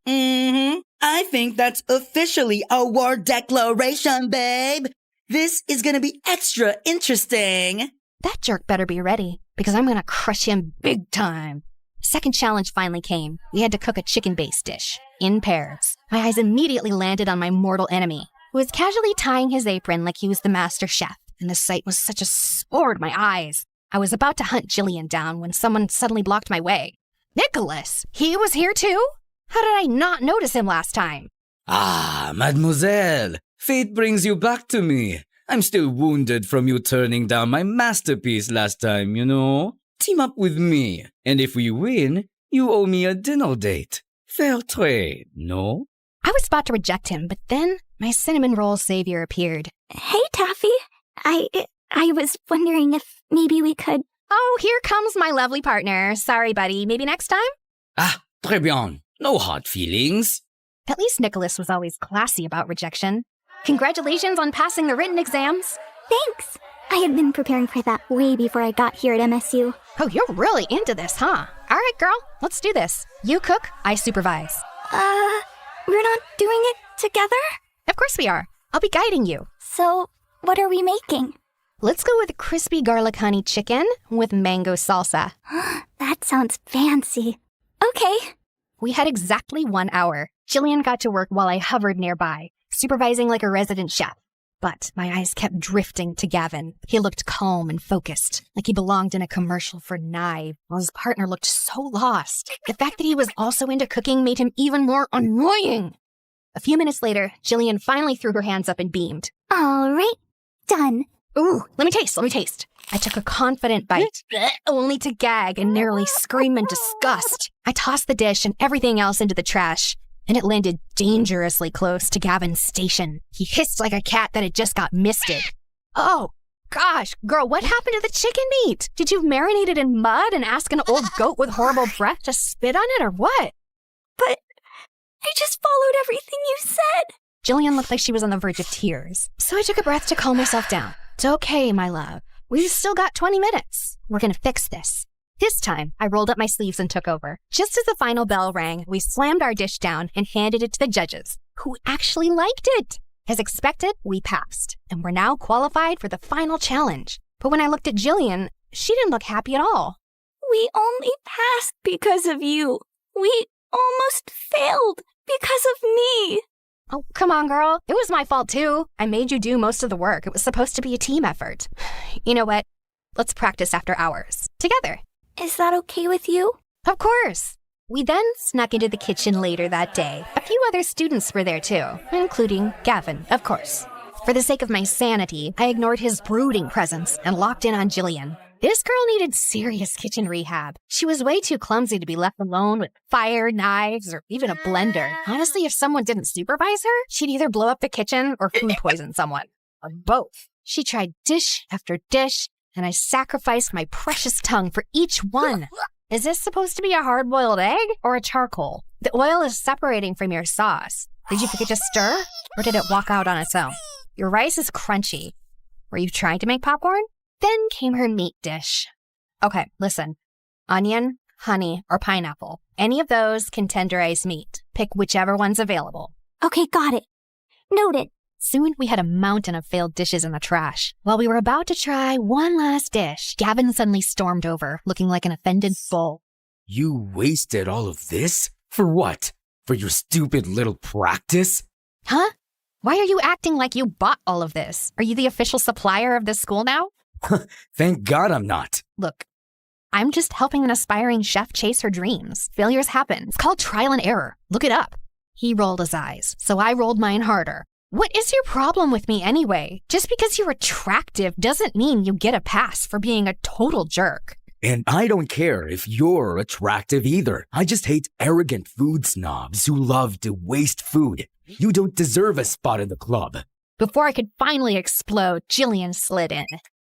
I think that's officially a war declaration, babe. This is gonna be extra interesting. That jerk better be ready, because I'm gonna crush him big time. Second challenge finally came. We had to cook a chicken-based dish, in pairs. My eyes immediately landed on my mortal enemy, who was casually tying his apron like he was the master chef, and the sight was such a spore to my eyes. I was about to hunt Jillian down when someone suddenly blocked my way. Nicholas! He was here too? How did I not notice him last time? Ah, mademoiselle, fate brings you back to me. I'm still wounded from you turning down my masterpiece last time, you know? Team up with me, and if we win, you owe me a dinner date. Fair trade, no? I was about to reject him, but then my cinnamon roll savior appeared. Hey, Taffy. I was wondering if maybe we could... Oh, here comes my lovely partner. Sorry, buddy. Maybe next time? Ah, très bien. No hard feelings. At least Nicholas was always classy about rejection. Congratulations on passing the written exams. Thanks. I had been preparing for that way before I got here at MSU. Oh, you're really into this, huh? All right, girl. Let's do this. You cook, I supervise. We're not doing it together? Of course we are. I'll be guiding you. So, what are we making? Let's go with crispy garlic honey chicken with mango salsa. That sounds fancy. Okay. We had exactly 1 hour. Jillian got to work while I hovered nearby, supervising like a resident chef. But my eyes kept drifting to Gavin. He looked calm and focused, like he belonged in a commercial for knives, while his partner looked so lost. The fact that he was also into cooking made him even more annoying. A few minutes later, Jillian finally threw her hands up and beamed. All right. Done. Ooh, let me taste. I took a confident bite, only to gag and nearly scream in disgust. I tossed the dish and everything else into the trash, and it landed dangerously close to Gavin's station. He hissed like a cat that had just got misted. Oh, gosh, girl, what happened to the chicken meat? Did you marinate it in mud and ask an old goat with horrible breath to spit on it or what? But I just followed everything you said. Jillian looked like she was on the verge of tears, so I took a breath to calm myself down. It's okay, my love. We've still got 20 minutes. We're gonna fix this. This time, I rolled up my sleeves and took over. Just as the final bell rang, we slammed our dish down and handed it to the judges, who actually liked it. As expected, we passed, and we're now qualified for the final challenge. But when I looked at Jillian, she didn't look happy at all. We only passed because of you. We almost failed because of me. Oh, come on, girl. It was my fault, too. I made you do most of the work. It was supposed to be a team effort. You know what? Let's practice after hours. Together. Is that okay with you? Of course. We then snuck into the kitchen later that day. A few other students were there, too, including Gavin, of course. For the sake of my sanity, I ignored his brooding presence and locked in on Jillian. This girl needed serious kitchen rehab. She was way too clumsy to be left alone with fire, knives, or even a blender. Honestly, if someone didn't supervise her, she'd either blow up the kitchen or food poison someone. Or both. She tried dish after dish, and I sacrificed my precious tongue for each one. Is this supposed to be a hard-boiled egg or a charcoal? The oil is separating from your sauce. Did you forget to stir, or did it walk out on its own? Your rice is crunchy. Were you trying to make popcorn? Then came her meat dish. Okay, listen. Onion, honey, or pineapple. Any of those can tenderize meat. Pick whichever one's available. Okay, got it. Noted. Soon we had a mountain of failed dishes in the trash. While we were about to try one last dish, Gavin suddenly stormed over, looking like an offended bull. You wasted all of this? For what? For your stupid little practice? Huh? Why are you acting like you bought all of this? Are you the official supplier of this school now? Thank God I'm not. Look, I'm just helping an aspiring chef chase her dreams. Failures happen. It's called trial and error. Look it up. He rolled his eyes, so I rolled mine harder. What is your problem with me anyway? Just because you're attractive doesn't mean you get a pass for being a total jerk. And I don't care if you're attractive either. I just hate arrogant food snobs who love to waste food. You don't deserve a spot in the club. Before I could finally explode, Jillian slid in.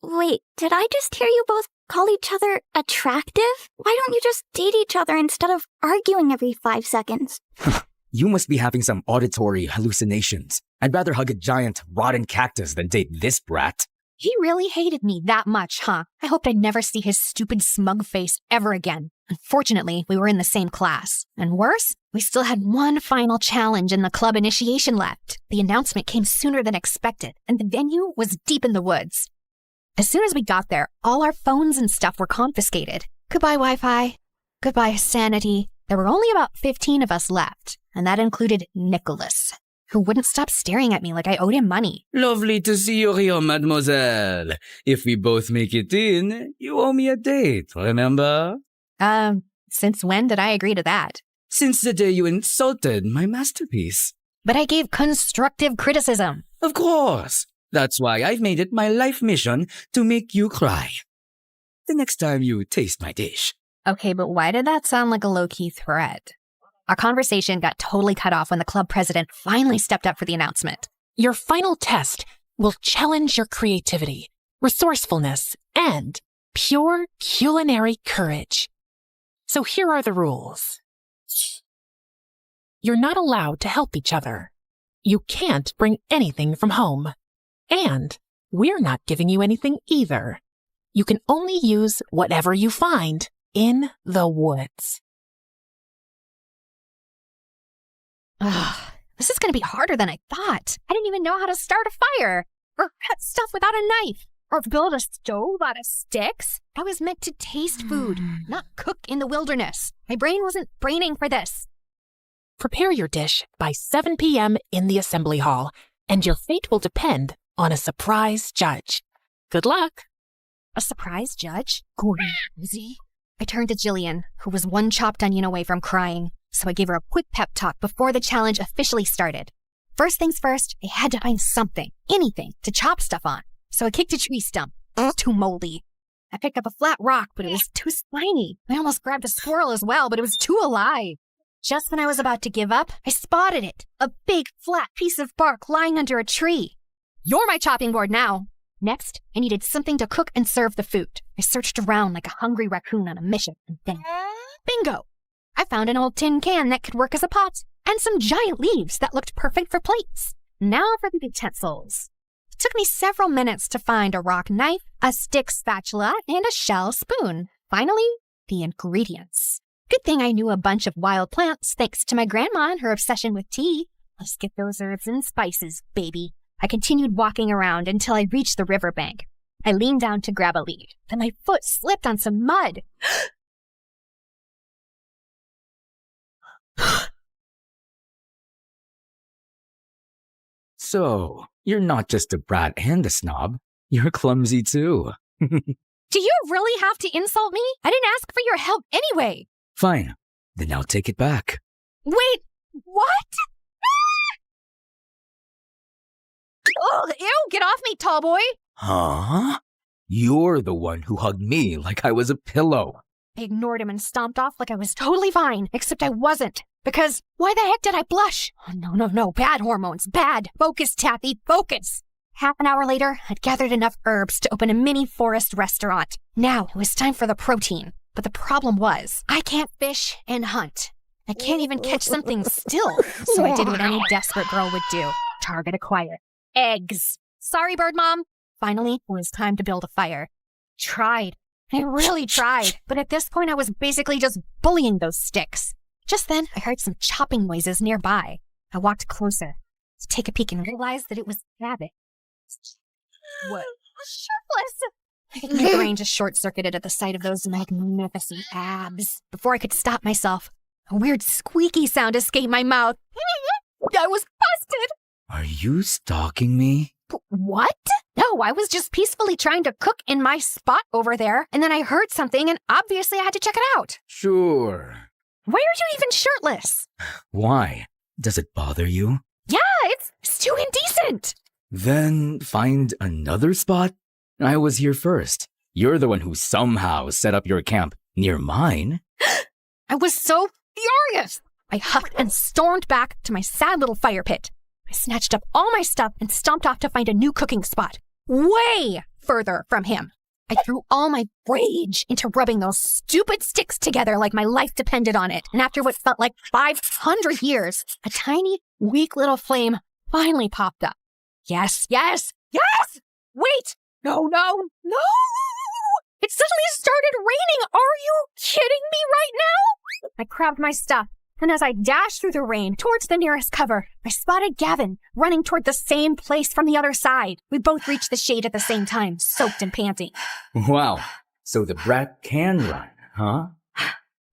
Wait, did I just hear you both call each other attractive? Why don't you just date each other instead of arguing every 5 seconds? You must be having some auditory hallucinations. I'd rather hug a giant, rotten cactus than date this brat. He really hated me that much, huh? I hoped I'd never see his stupid smug face ever again. Unfortunately, we were in the same class. And worse, we still had one final challenge in the club initiation left. The announcement came sooner than expected, and the venue was deep in the woods. As soon as we got there, all our phones and stuff were confiscated. Goodbye, Wi-Fi. Goodbye, sanity. There were only about 15 of us left, and that included Nicholas, who wouldn't stop staring at me like I owed him money. Lovely to see you here, mademoiselle. If we both make it in, you owe me a date, remember? Since when did I agree to that? Since the day you insulted my masterpiece. But I gave constructive criticism. Of course. That's why I've made it my life mission to make you cry. The next time you taste my dish. Okay, but why did that sound like a low-key threat? Our conversation got totally cut off when the club president finally stepped up for the announcement. Your final test will challenge your creativity, resourcefulness, and pure culinary courage. So here are the rules. You're not allowed to help each other. You can't bring anything from home. And we're not giving you anything either. You can only use whatever you find in the woods. Ugh, this is going to be harder than I thought. I didn't even know how to start a fire, or cut stuff without a knife, or build a stove out of sticks. I was meant to taste food, not cook in the wilderness. My brain wasn't braining for this. Prepare your dish by 7 p.m. in the assembly hall, and your fate will depend on a surprise judge. Good luck. A surprise judge? Crazy. I turned to Jillian, who was one chopped onion away from crying, so I gave her a quick pep talk before the challenge officially started. First things first, I had to find something, anything, to chop stuff on. So I kicked a tree stump. It was too moldy. I picked up a flat rock, but it was too spiny. I almost grabbed a squirrel as well, but it was too alive. Just when I was about to give up, I spotted it. A big, flat piece of bark lying under a tree. You're my chopping board now. Next, I needed something to cook and serve the food. I searched around like a hungry raccoon on a mission, and then, bingo! I found an old tin can that could work as a pot, and some giant leaves that looked perfect for plates. Now for the utensils. It took me several minutes to find a rock knife, a stick spatula, and a shell spoon. Finally, the ingredients. Good thing I knew a bunch of wild plants thanks to my grandma and her obsession with tea. Let's get those herbs and spices, baby. I continued walking around until I reached the riverbank. I leaned down to grab a leaf, then my foot slipped on some mud. So, you're not just a brat and a snob. You're clumsy too. Do you really have to insult me? I didn't ask for your help anyway. Fine. Then I'll take it back. Wait, what? Ugh, ew, get off me, tall boy. Huh? You're the one who hugged me like I was a pillow. I ignored him and stomped off like I was totally fine, except I wasn't. Because why the heck did I blush? Oh, no, bad hormones, bad. Focus, Taffy, focus. Half an hour later, I'd gathered enough herbs to open a mini forest restaurant. Now it was time for the protein. But the problem was, I can't fish and hunt. I can't even catch something still. So I did what any desperate girl would do. Target acquired. Eggs. Sorry, Bird Mom. Finally, it was time to build a fire. Tried. I really tried. But at this point, I was basically just bullying those sticks. Just then, I heard some chopping noises nearby. I walked closer to take a peek and realized that it was Rabbit. What? Shirtless! My brain just short-circuited at the sight of those magnificent abs. Before I could stop myself, a weird squeaky sound escaped my mouth. I was busted! Are you stalking me? What? No, I was just peacefully trying to cook in my spot over there, and then I heard something, and obviously I had to check it out. Sure. Why are you even shirtless? Why? Does it bother you? Yeah, it's too indecent. Then find another spot? I was here first. You're the one who somehow set up your camp near mine. I was so furious. I huffed and stormed back to my sad little fire pit. I snatched up all my stuff and stomped off to find a new cooking spot, way further from him. I threw all my rage into rubbing those stupid sticks together like my life depended on it. And after what felt like 500 years, a tiny, weak little flame finally popped up. Yes! Wait! No! It suddenly started raining! Are you kidding me right now? I grabbed my stuff, and as I dashed through the rain towards the nearest cover, I spotted Gavin running toward the same place from the other side. We both reached the shade at the same time, soaked and panting. Wow. So the brat can run, huh?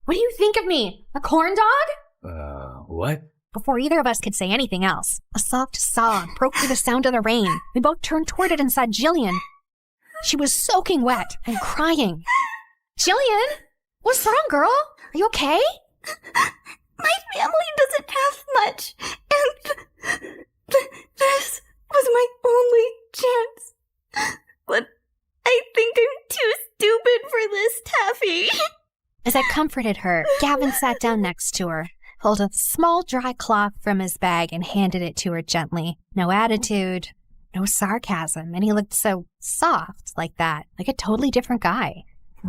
What do you think of me? A corn dog? What? Before either of us could say anything else, a soft sob broke through the sound of the rain. We both turned toward it and saw Jillian. She was soaking wet and crying. Jillian? What's wrong, girl? Are you okay? My family doesn't have much, and this was my only chance. But I think I'm too stupid for this, Taffy. As I comforted her, Gavin sat down next to her, pulled a small dry cloth from his bag and handed it to her gently. No attitude, no sarcasm, and he looked so soft like that, like a totally different guy.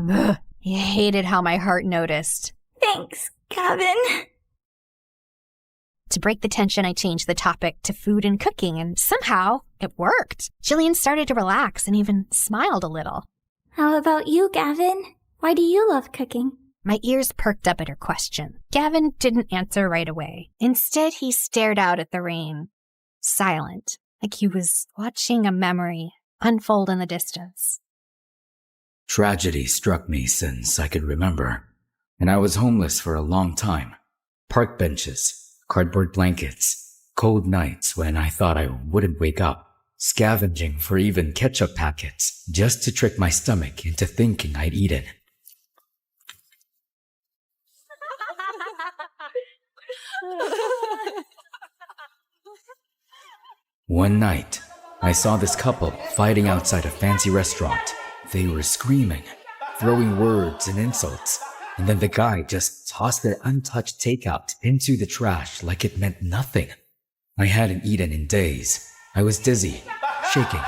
Ugh. He hated how my heart noticed. Thanks, Gavin. To break the tension, I changed the topic to food and cooking, and somehow it worked. Jillian started to relax and even smiled a little. How about you, Gavin? Why do you love cooking? My ears perked up at her question. Gavin didn't answer right away. Instead, he stared out at the rain, silent, like he was watching a memory unfold in the distance. Tragedy struck me since I could remember, and I was homeless for a long time. Park benches, cardboard blankets, cold nights when I thought I wouldn't wake up, scavenging for even ketchup packets just to trick my stomach into thinking I'd eaten. One night, I saw this couple fighting outside a fancy restaurant. They were screaming, throwing words and insults, and then the guy just tossed their untouched takeout into the trash like it meant nothing. I hadn't eaten in days. I was dizzy, shaking.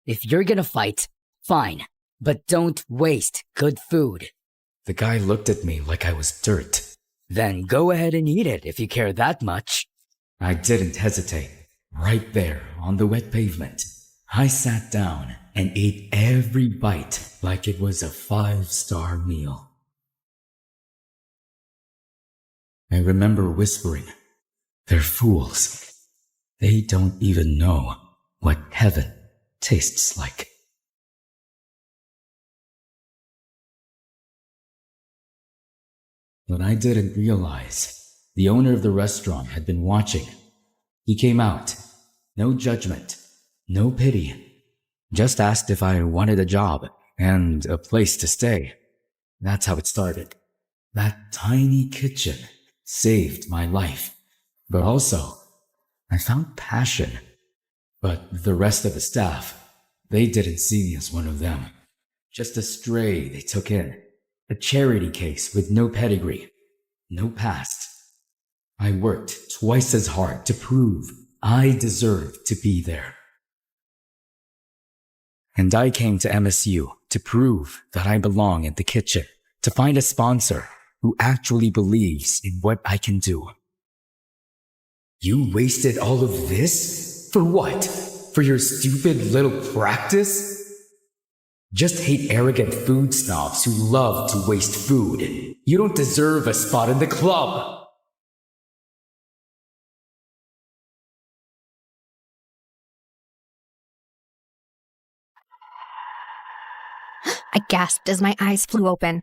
If you're gonna fight, fine, but don't waste good food. The guy looked at me like I was dirt. Then go ahead and eat it if you care that much. I didn't hesitate. Right there on the wet pavement, I sat down and ate every bite like it was a 5-star meal. I remember whispering, "They're fools. They don't even know what heaven tastes like." But I didn't realize the owner of the restaurant had been watching. He came out. No judgment, no pity. Just asked if I wanted a job and a place to stay. That's how it started. That tiny kitchen saved my life. But also, I found passion. But the rest of the staff, they didn't see me as one of them. Just a stray they took in. A charity case with no pedigree, no past. I worked twice as hard to prove I deserved to be there. And I came to MSU to prove that I belong in the kitchen, to find a sponsor who actually believes in what I can do. You wasted all of this? For what? For your stupid little practice? Just hate arrogant food snobs who love to waste food. You don't deserve a spot in the club. I gasped as my eyes flew open.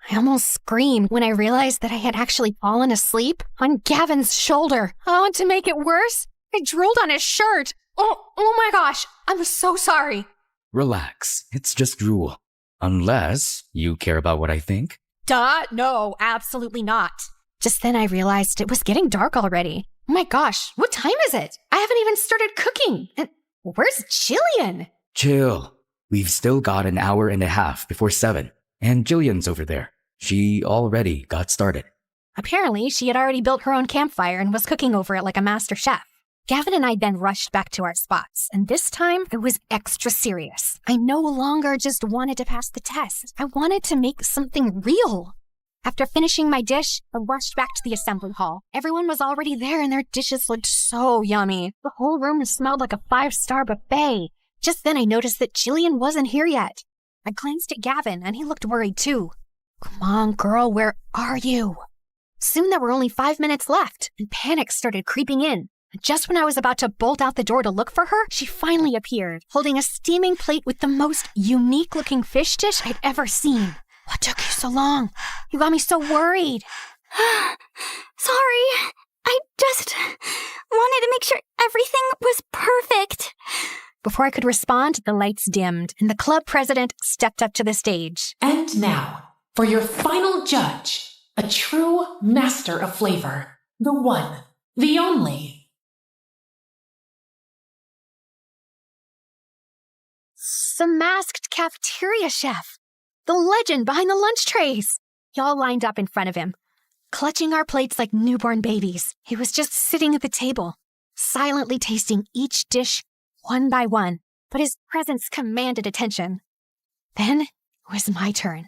I almost screamed when I realized that I had actually fallen asleep on Gavin's shoulder. Oh, and to make it worse, I drooled on his shirt. Oh my gosh, I'm so sorry. Relax, it's just drool. Unless you care about what I think. Duh, no, absolutely not. Just then I realized it was getting dark already. Oh my gosh, what time is it? I haven't even started cooking. And where's Jillian? Chill. We've still got an hour and a half before 7. And Jillian's over there. She already got started. Apparently, she had already built her own campfire and was cooking over it like a master chef. Gavin and I then rushed back to our spots, and this time it was extra serious. I no longer just wanted to pass the test. I wanted to make something real. After finishing my dish, I rushed back to the assembly hall. Everyone was already there and their dishes looked so yummy. The whole room smelled like a 5-star buffet. Just then I noticed that Jillian wasn't here yet. I glanced at Gavin and he looked worried too. Come on, girl, where are you? Soon there were only 5 minutes left and panic started creeping in. Just when I was about to bolt out the door to look for her, she finally appeared, holding a steaming plate with the most unique-looking fish dish I'd ever seen. What took you so long? You got me so worried. Sorry. I just wanted to make sure everything was perfect. Before I could respond, the lights dimmed, and the club president stepped up to the stage. And now, for your final judge, a true master of flavor, the one, the only. The masked cafeteria chef. The legend behind the lunch trays. Y'all lined up in front of him, clutching our plates like newborn babies. He was just sitting at the table, silently tasting each dish one by one, but his presence commanded attention. Then it was my turn.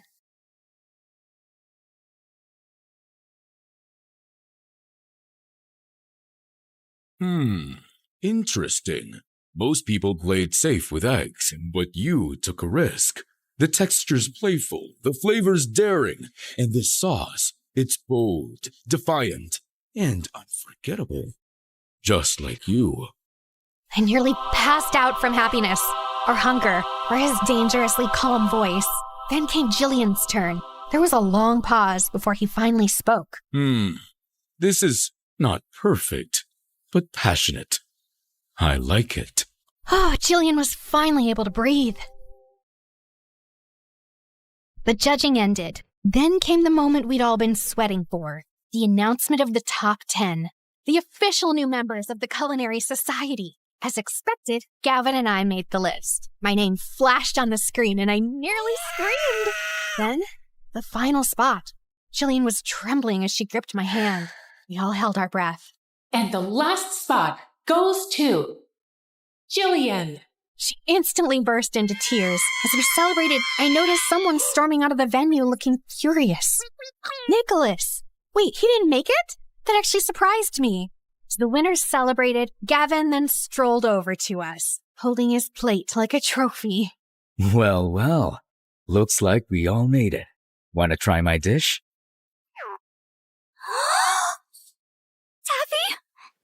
Interesting. Most people played safe with eggs, but you took a risk. The texture's playful, the flavor's daring, and the sauce, it's bold, defiant, and unforgettable. Just like you. I nearly passed out from happiness, or hunger, or his dangerously calm voice. Then came Jillian's turn. There was a long pause before he finally spoke. This is not perfect, but passionate. I like it. Oh, Jillian was finally able to breathe. The judging ended. Then came the moment we'd all been sweating for. The announcement of the top 10. The official new members of the Culinary Society. As expected, Gavin and I made the list. My name flashed on the screen and I nearly screamed. Then, the final spot. Jillian was trembling as she gripped my hand. We all held our breath. And the last spot goes to Jillian. She instantly burst into tears. As we celebrated, I noticed someone storming out of the venue looking furious. Nicholas! Wait, he didn't make it? That actually surprised me. As the winners celebrated, Gavin then strolled over to us, holding his plate like a trophy. Well, well. Looks like we all made it. Want to try my dish? Taffy,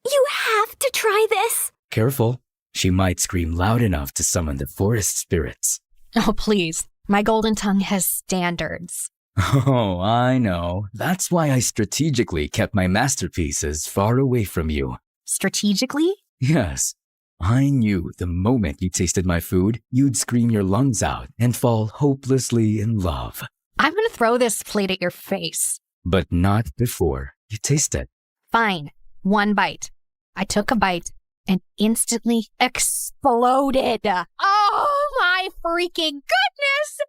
you have to try this. Careful. She might scream loud enough to summon the forest spirits. Oh, please. My golden tongue has standards. Oh, I know. That's why I strategically kept my masterpieces far away from you. Strategically? Yes. I knew the moment you tasted my food, you'd scream your lungs out and fall hopelessly in love. I'm gonna throw this plate at your face. But not before you taste it. Fine. One bite. I took a bite and instantly exploded. Oh my freaking goodness!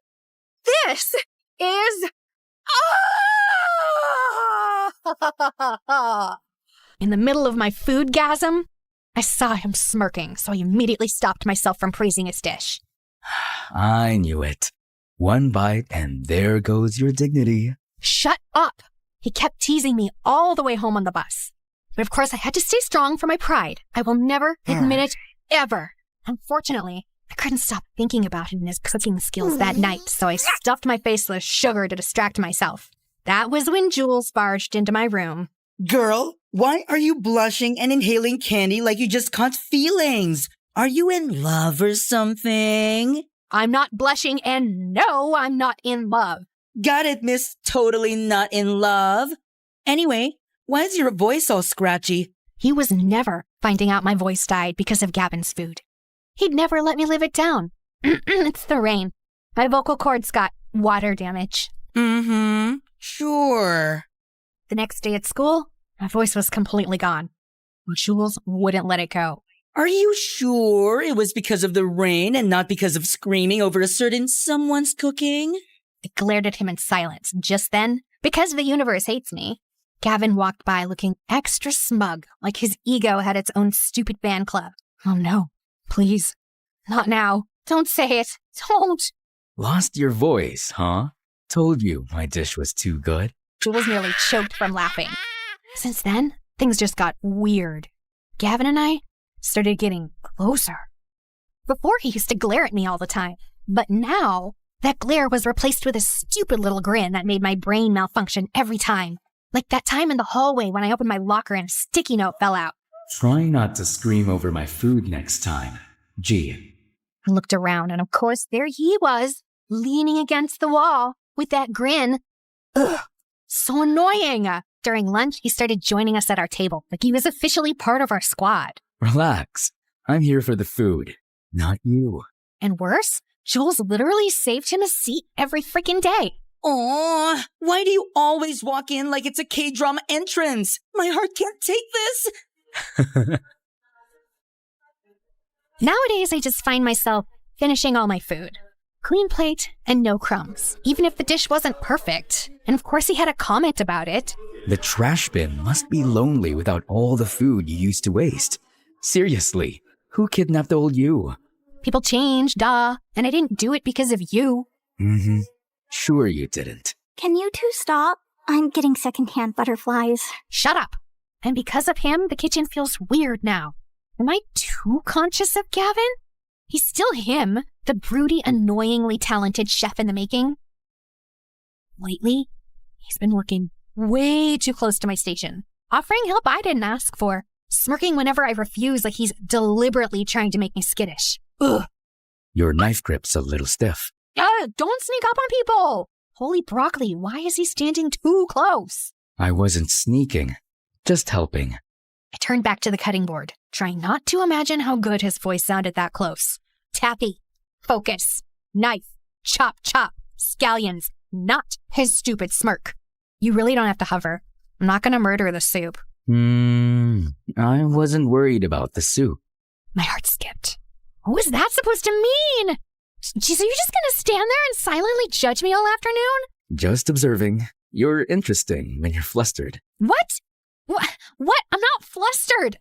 This is... In the middle of my foodgasm, I saw him smirking, so I immediately stopped myself from praising his dish. I knew it. One bite and there goes your dignity. Shut up! He kept teasing me all the way home on the bus. But of course I had to stay strong for my pride. I will never admit it, ever. Unfortunately, I couldn't stop thinking about him and his cooking skills that night, so I stuffed my face with sugar to distract myself. That was when Jules barged into my room. Girl, why are you blushing and inhaling candy like you just caught feelings? Are you in love or something? I'm not blushing, and no, I'm not in love. Got it, miss. Totally not in love. Anyway, why is your voice all scratchy? He was never finding out my voice died because of Gavin's food. He'd never let me live it down. It's the rain. My vocal cords got water damage. Sure. The next day at school, my voice was completely gone. Jules wouldn't let it go. Are you sure it was because of the rain and not because of screaming over a certain someone's cooking? I glared at him in silence. Just then, because the universe hates me, Gavin walked by looking extra smug, like his ego had its own stupid fan club. Oh no, please. Not now. Don't say it. Don't. Lost your voice, huh? Told you my dish was too good. Jules nearly choked from laughing. Since then, things just got weird. Gavin and I started getting closer. Before, he used to glare at me all the time, but now that glare was replaced with a stupid little grin that made my brain malfunction every time. Like that time in the hallway when I opened my locker and a sticky note fell out. Try not to scream over my food next time. Gee. I looked around, and of course, there he was, leaning against the wall with that grin. Ugh, so annoying. During lunch, he started joining us at our table, like he was officially part of our squad. Relax. I'm here for the food, not you. And worse, Jules literally saved him a seat every freaking day. Aw, why do you always walk in like it's a K-drama entrance? My heart can't take this. Nowadays, I just find myself finishing all my food. Clean plate and no crumbs, even if the dish wasn't perfect. And of course, he had a comment about it. The trash bin must be lonely without all the food you used to waste. Seriously, who kidnapped old you? People change, duh. And I didn't do it because of you. Mm-hmm. Sure you didn't. Can you two stop? I'm getting secondhand butterflies. Shut up. And because of him, the kitchen feels weird now. Am I too conscious of Gavin? He's still him, the broody, annoyingly talented chef in the making. Lately, he's been working way too close to my station, offering help I didn't ask for, smirking whenever I refuse like he's deliberately trying to make me skittish. Ugh. Your knife grip's a little stiff. Don't sneak up on people! Holy broccoli, why is he standing too close? I wasn't sneaking, just helping. I turned back to the cutting board, trying not to imagine how good his voice sounded that close. Taffy, focus, knife, chop, chop, scallions, not his stupid smirk. You really don't have to hover. I'm not gonna murder the soup. I wasn't worried about the soup. My heart skipped. What was that supposed to mean? Jeez, are you just gonna stand there and silently judge me all afternoon? Just observing. You're interesting when you're flustered. What? What? I'm not flustered.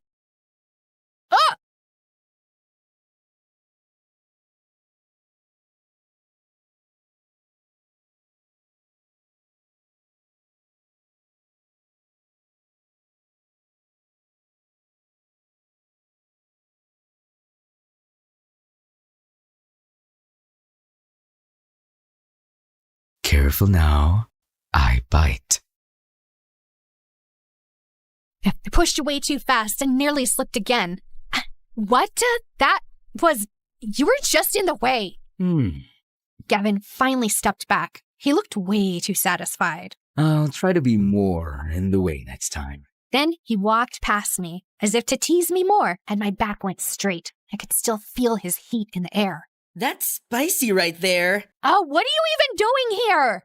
Ugh! Careful now. I bite. I pushed away too fast and nearly slipped again. What? That was... You were just in the way. Gavin finally stepped back. He looked way too satisfied. I'll try to be more in the way next time. Then he walked past me, as if to tease me more, and my back went straight. I could still feel his heat in the air. That's spicy right there. Oh, what are you even doing here?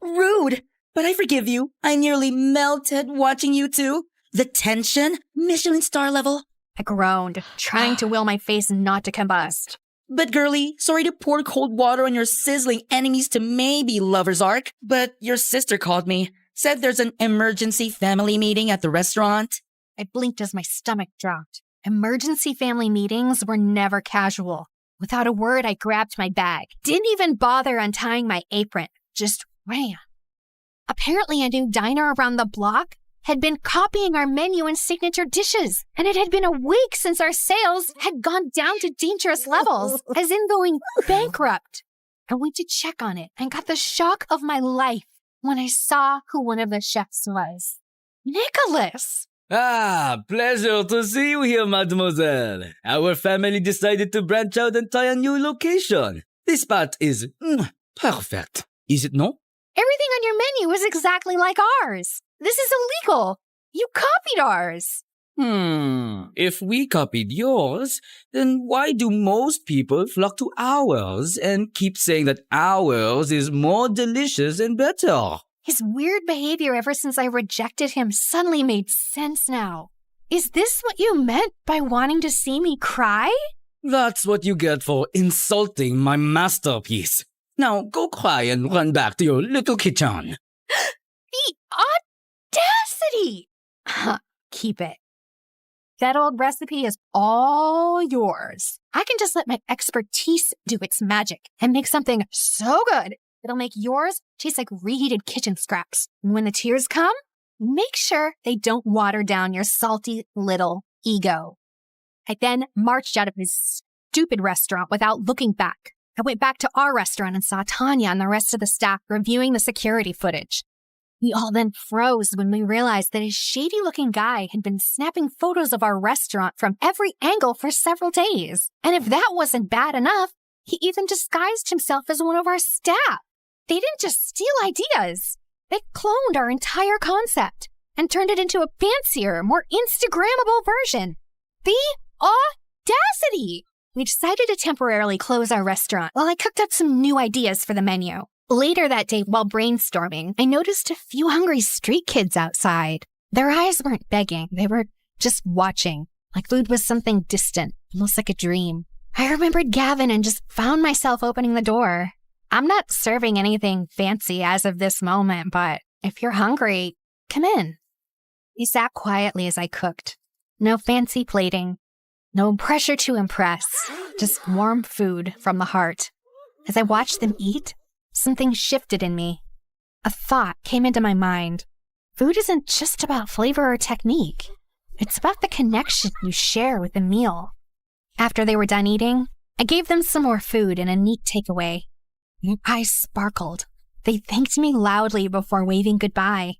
Rude, but I forgive you. I nearly melted watching you two. The tension, Michelin star level. I groaned, trying to will my face not to combust. But girlie, sorry to pour cold water on your sizzling enemies to maybe lover's arc, but your sister called me, said there's an emergency family meeting at the restaurant. I blinked as my stomach dropped. Emergency family meetings were never casual. Without a word, I grabbed my bag. Didn't even bother untying my apron. Just ran. Apparently, a new diner around the block had been copying our menu and signature dishes. And it had been a week since our sales had gone down to dangerous levels, as in going bankrupt. I went to check on it and got the shock of my life when I saw who one of the chefs was. Nicholas! Ah, pleasure to see you here, mademoiselle. Our family decided to branch out and try a new location. This spot is perfect. Is it no? Everything on your menu is exactly like ours. This is illegal. You copied ours. If we copied yours, then why do most people flock to ours and keep saying that ours is more delicious and better? His weird behavior ever since I rejected him suddenly made sense now. Is this what you meant by wanting to see me cry? That's what you get for insulting my masterpiece. Now go cry and run back to your little kitchen. The audacity! audacity! Keep it. That old recipe is all yours. I can just let my expertise do its magic and make something so good it'll make yours taste like reheated kitchen scraps. And when the tears come, make sure they don't water down your salty little ego. I then marched out of his stupid restaurant without looking back. I went back to our restaurant and saw Tanya and the rest of the staff reviewing the security footage. We all then froze when we realized that a shady-looking guy had been snapping photos of our restaurant from every angle for several days. And if that wasn't bad enough, he even disguised himself as one of our staff. They didn't just steal ideas. They cloned our entire concept and turned it into a fancier, more Instagrammable version. The audacity! We decided to temporarily close our restaurant while I cooked up some new ideas for the menu. Later that day, while brainstorming, I noticed a few hungry street kids outside. Their eyes weren't begging. They were just watching, like food was something distant, almost like a dream. I remembered Gavin and just found myself opening the door. I'm not serving anything fancy as of this moment, but if you're hungry, come in. He sat quietly as I cooked. No fancy plating, no pressure to impress, just warm food from the heart. As I watched them eat, something shifted in me. A thought came into my mind. Food isn't just about flavor or technique. It's about the connection you share with the meal. After they were done eating, I gave them some more food and a neat takeaway. Their eyes sparkled. They thanked me loudly before waving goodbye.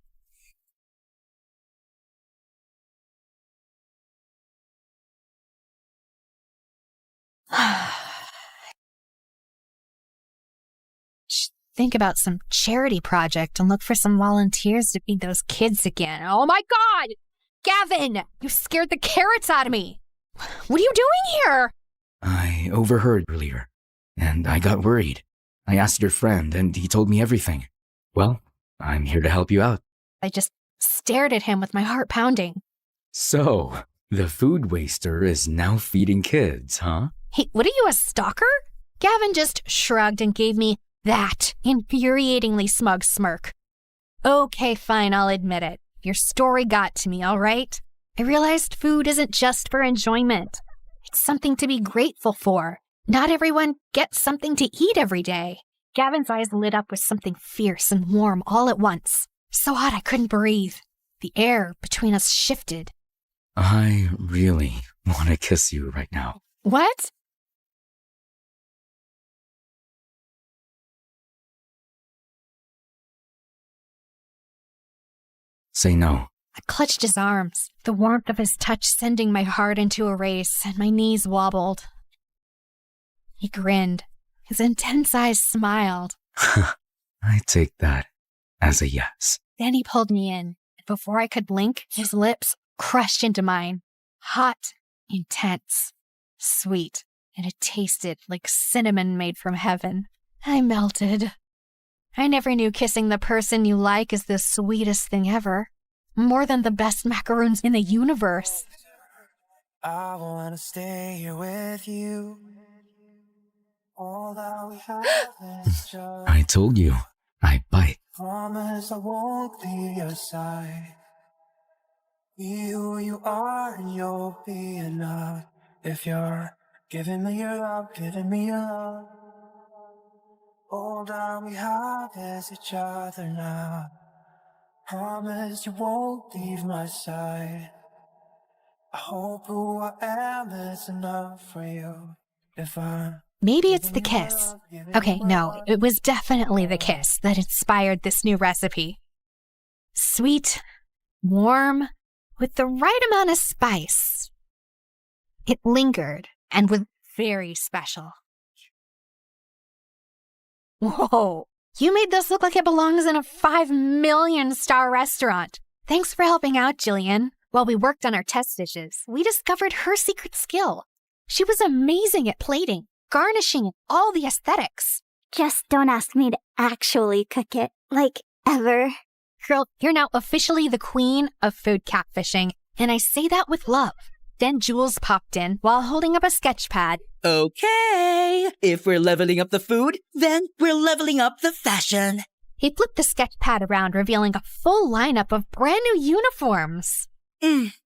Think about some charity project and look for some volunteers to feed those kids again. Oh my God! Gavin! You scared the carrots out of me! What are you doing here? I overheard earlier, and I got worried. I asked your friend, and he told me everything. Well, I'm here to help you out. I just stared at him with my heart pounding. So, the food waster is now feeding kids, huh? Hey, what are you, a stalker? Gavin just shrugged and gave me that infuriatingly smug smirk. Okay, fine, I'll admit it. Your story got to me, all right? I realized food isn't just for enjoyment. It's something to be grateful for. Not everyone gets something to eat every day. Gavin's eyes lit up with something fierce and warm all at once. So hot I couldn't breathe. The air between us shifted. I really want to kiss you right now. What? Say no. I clutched his arms, the warmth of his touch sending my heart into a race, and my knees wobbled. He grinned. His intense eyes smiled. I take that as a yes. Then he pulled me in, and before I could blink, his lips crushed into mine. Hot, intense, sweet, and it tasted like cinnamon made from heaven. I melted. I never knew kissing the person you like is the sweetest thing ever. More than the best macaroons in the universe. I wanna stay here with you. All that we have is just I told you, I bite. promise I won't leave your side. Be who you are and you'll be enough. If you're giving me your love, giving me your love. All that we have is each other now. Promise you won't leave my side. I hope who I am is enough for you. If I'm Maybe it's the kiss. Okay, no, it was definitely the kiss that inspired this new recipe. Sweet, warm, with the right amount of spice. It lingered and was very special. Whoa, you made this look like it belongs in a 5 million star restaurant. Thanks for helping out, Jillian. While we worked on our test dishes, we discovered her secret skill. She was amazing at plating, garnishing, and all the aesthetics. Just don't ask me to actually cook it, like, ever. Girl, you're now officially the queen of food catfishing, and I say that with love. Then Jules popped in while holding up a sketch pad. Okay, if we're leveling up the food, then we're leveling up the fashion. He flipped the sketch pad around, revealing a full lineup of brand new uniforms.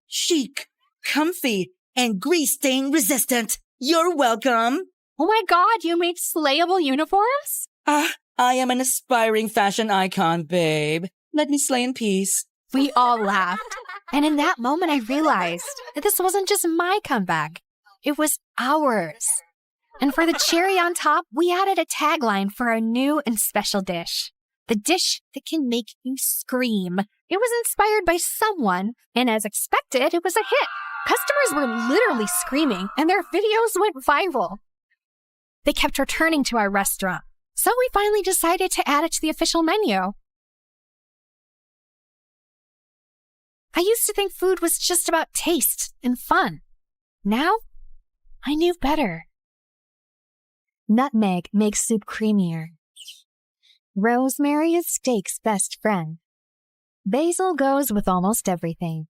Chic, comfy, and grease stain resistant. You're welcome. Oh my god, you made slayable uniforms? I am an aspiring fashion icon, babe. Let me slay in peace. We all laughed. And in that moment, I realized that this wasn't just my comeback. It was ours. And for the cherry on top, we added a tagline for our new and special dish. The dish that can make you scream. It was inspired by someone, and as expected, it was a hit. Customers were literally screaming, and their videos went viral. They kept returning to our restaurant, so we finally decided to add it to the official menu. I used to think food was just about taste and fun. Now, I knew better. Nutmeg makes soup creamier. Rosemary is steak's best friend. Basil goes with almost everything.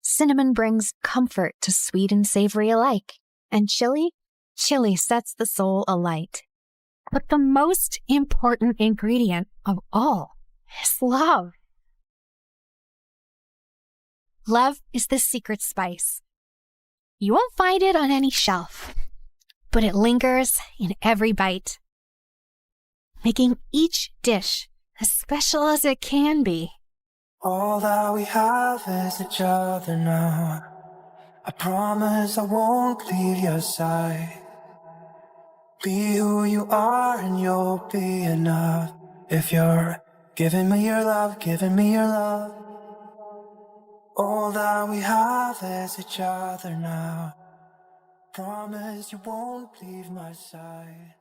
Cinnamon brings comfort to sweet and savory alike. And chili sets the soul alight. But the most important ingredient of all is love. Love is the secret spice. You won't find it on any shelf, but it lingers in every bite, making each dish as special as it can be. All that we have is each other now. I promise I won't leave your side. Be who you are and you'll be enough. If you're giving me your love, giving me your love. All that we have is each other now. Promise you won't leave my side.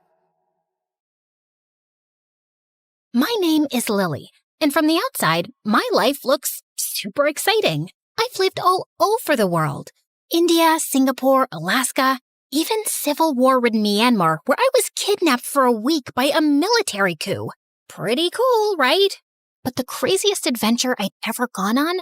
My name is Lily, and from the outside, my life looks super exciting. I've lived all over the world. India, Singapore, Alaska, even civil war-ridden Myanmar, where I was kidnapped for a week by a military coup. Pretty cool, right? But the craziest adventure I'd ever gone on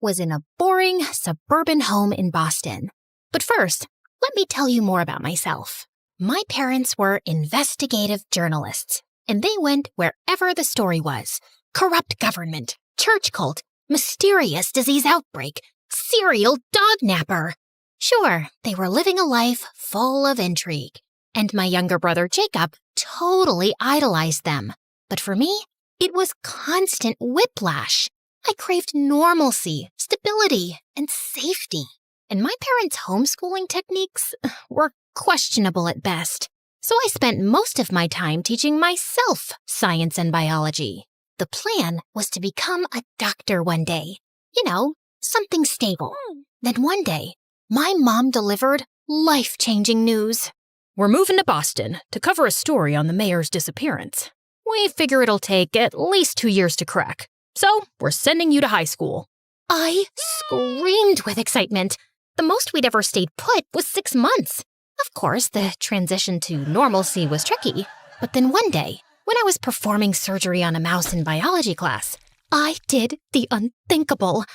was in a boring suburban home in Boston. But first, let me tell you more about myself. My parents were investigative journalists, and they went wherever the story was. Corrupt government, church cult, mysterious disease outbreak, serial dog napper. Sure, they were living a life full of intrigue, and my younger brother Jacob totally idolized them. But for me, it was constant whiplash. I craved normalcy, stability, and safety. And my parents' homeschooling techniques were questionable at best. So I spent most of my time teaching myself science and biology. The plan was to become a doctor one day. You know, something stable. Then one day, my mom delivered life-changing news. We're moving to Boston to cover a story on the mayor's disappearance. We figure it'll take at least 2 years to crack. So, we're sending you to high school. I screamed with excitement. The most we'd ever stayed put was 6 months. Of course, the transition to normalcy was tricky. But then one day, when I was performing surgery on a mouse in biology class, I did the unthinkable.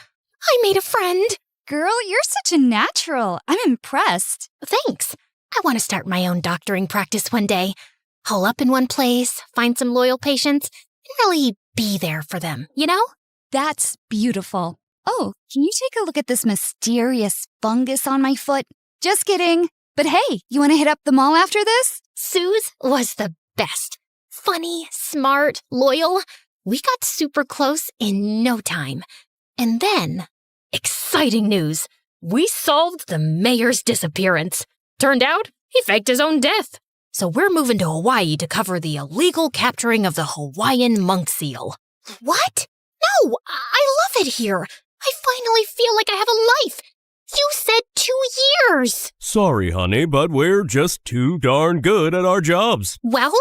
I made a friend. Girl, you're such a natural. I'm impressed. Thanks. I want to start my own doctoring practice one day. Hole up in one place, find some loyal patients, and really be there for them, you know? That's beautiful. Oh, can you take a look at this mysterious fungus on my foot? Just kidding. But hey, you want to hit up the mall after this? Suze was the best. Funny, smart, loyal. We got super close in no time. And then, exciting news. We solved the mayor's disappearance. Turned out, he faked his own death. So we're moving to Hawaii to cover the illegal capturing of the Hawaiian monk seal. What? No, I love it here. I finally feel like I have a life. You said 2 years. Sorry, honey, but we're just too darn good at our jobs. Well,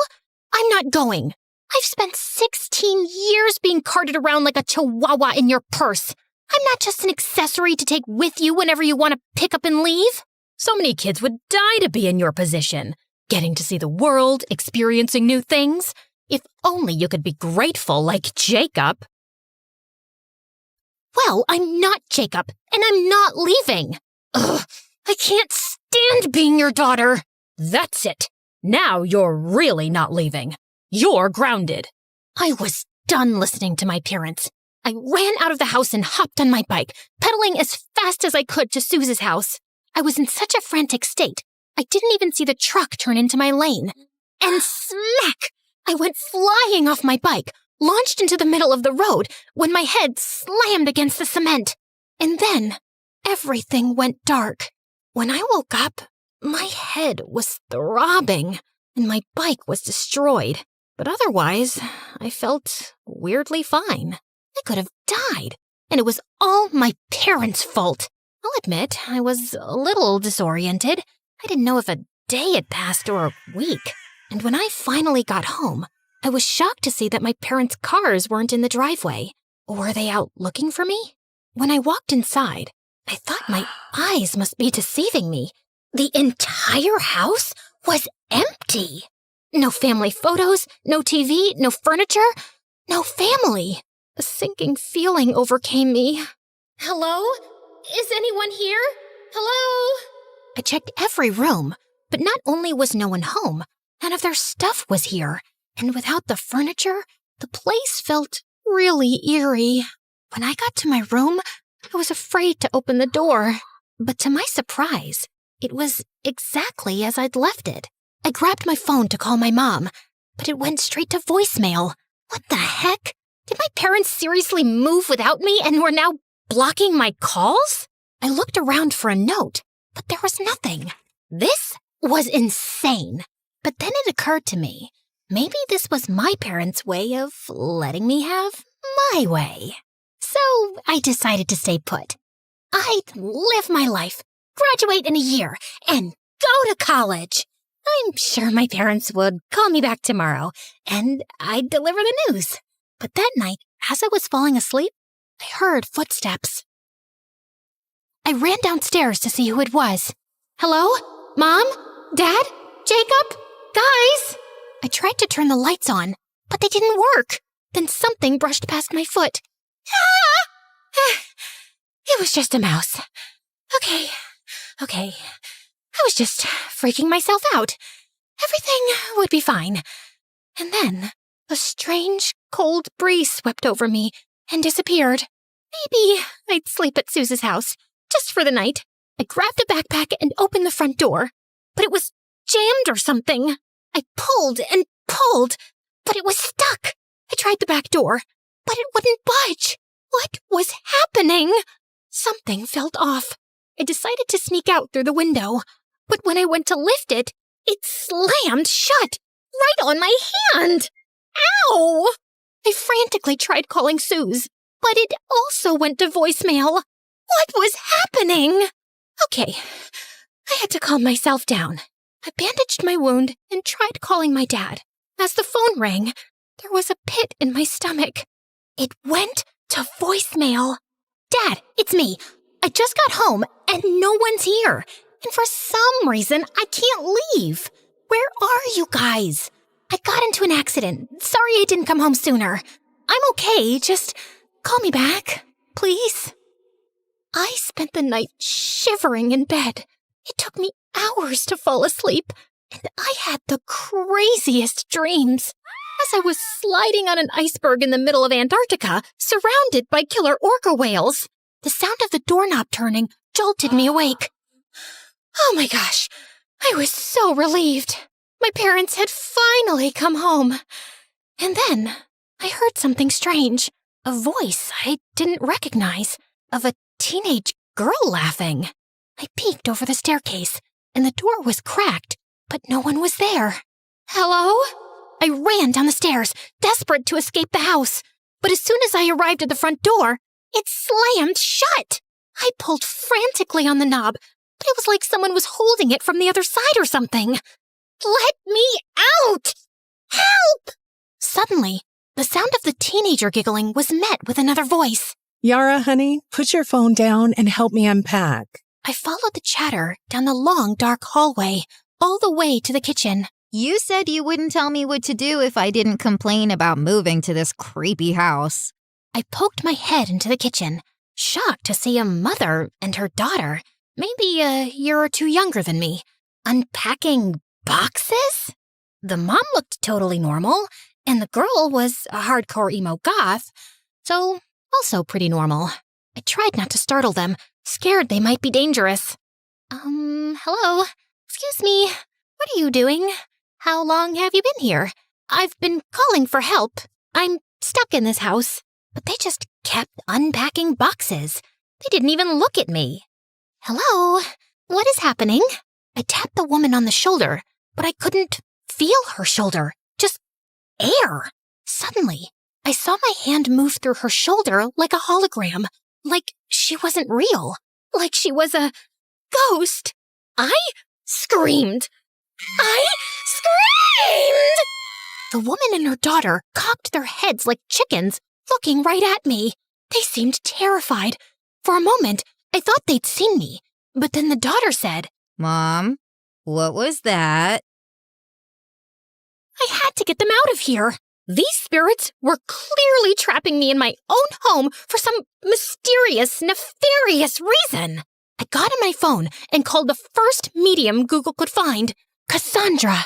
I'm not going. I've spent 16 years being carted around like a chihuahua in your purse. I'm not just an accessory to take with you whenever you want to pick up and leave. So many kids would die to be in your position. Getting to see the world, experiencing new things. If only you could be grateful like Jacob. Well, I'm not Jacob, and I'm not leaving. Ugh, I can't stand being your daughter. That's it. Now you're really not leaving. You're grounded. I was done listening to my parents. I ran out of the house and hopped on my bike, pedaling as fast as I could to Suze's house. I was in such a frantic state, I didn't even see the truck turn into my lane. And smack! I went flying off my bike, launched into the middle of the road when my head slammed against the cement. And then everything went dark. When I woke up, my head was throbbing and my bike was destroyed. But otherwise, I felt weirdly fine. I could have died, and it was all my parents' fault. I'll admit, I was a little disoriented. I didn't know if a day had passed or a week. And when I finally got home, I was shocked to see that my parents' cars weren't in the driveway. Were they out looking for me? When I walked inside, I thought my eyes must be deceiving me. The entire house was empty. No family photos, no TV, no furniture, no family. A sinking feeling overcame me. Hello? Is anyone here? Hello? I checked every room, but not only was no one home, none of their stuff was here. And without the furniture, the place felt really eerie. When I got to my room, I was afraid to open the door. But to my surprise, it was exactly as I'd left it. I grabbed my phone to call my mom, but it went straight to voicemail. What the heck? Did my parents seriously move without me and were now blocking my calls? I looked around for a note, but there was nothing. This was insane. But then it occurred to me, maybe this was my parents' way of letting me have my way. So I decided to stay put. I'd live my life, graduate in a year, and go to college. I'm sure my parents would call me back tomorrow, and I'd deliver the news. But that night, as I was falling asleep, I heard footsteps. I ran downstairs to see who it was. Hello? Mom? Dad? Jacob? Guys? I tried to turn the lights on, but they didn't work. Then something brushed past my foot. Ah! It was just a mouse. Okay. I was just freaking myself out. Everything would be fine. And then a strange, cold breeze swept over me and disappeared. Maybe I'd sleep at Suze's house, just for the night. I grabbed a backpack and opened the front door, but it was jammed or something. I pulled and pulled, but it was stuck. I tried the back door, but it wouldn't budge. What was happening? Something felt off. I decided to sneak out through the window, but when I went to lift it, it slammed shut, right on my hand. Ow! I frantically tried calling Suze, but it also went to voicemail. What was happening? Okay, I had to calm myself down. I bandaged my wound and tried calling my dad. As the phone rang, there was a pit in my stomach. It went to voicemail. Dad, it's me. I just got home and no one's here. And for some reason, I can't leave. Where are you guys? I got into an accident. Sorry I didn't come home sooner. I'm okay. Just call me back, please. I spent the night shivering in bed. It took me hours to fall asleep, and I had the craziest dreams. As I was sliding on an iceberg in the middle of Antarctica, surrounded by killer orca whales, the sound of the doorknob turning jolted me awake. Oh my gosh, I was so relieved. My parents had finally come home. And then I heard something strange, a voice I didn't recognize, of a teenage girl laughing. I peeked over the staircase, and the door was cracked, but no one was there. Hello? I ran down the stairs, desperate to escape the house. But as soon as I arrived at the front door, it slammed shut. I pulled frantically on the knob, but it was like someone was holding it from the other side or something. Let me out! Help! Suddenly, the sound of the teenager giggling was met with another voice. Yara, honey, put your phone down and help me unpack. I followed the chatter down the long, dark hallway, all the way to the kitchen. You said you wouldn't tell me what to do if I didn't complain about moving to this creepy house. I poked my head into the kitchen, shocked to see a mother and her daughter, maybe a year or two younger than me, unpacking boxes? The mom looked totally normal, And the girl was a hardcore emo goth, so also pretty normal. I tried not to startle them, scared they might be dangerous. Hello? Excuse me, what are you doing? How long have you been here? I've been calling for help. I'm stuck in this house. But they just kept unpacking boxes. They didn't even look at me. Hello? What is happening? I tapped the woman on the shoulder, but I couldn't feel her shoulder. Just air. Suddenly, I saw my hand move through her shoulder like a hologram. Like she wasn't real. Like she was a ghost. I screamed. I screamed! The woman and her daughter cocked their heads like chickens, looking right at me. They seemed terrified. For a moment, I thought they'd seen me. But then the daughter said, Mom, what was that? I had to get them out of here. These spirits were clearly trapping me in my own home for some mysterious, nefarious reason. I got on my phone and called the first medium Google could find, Cassandra.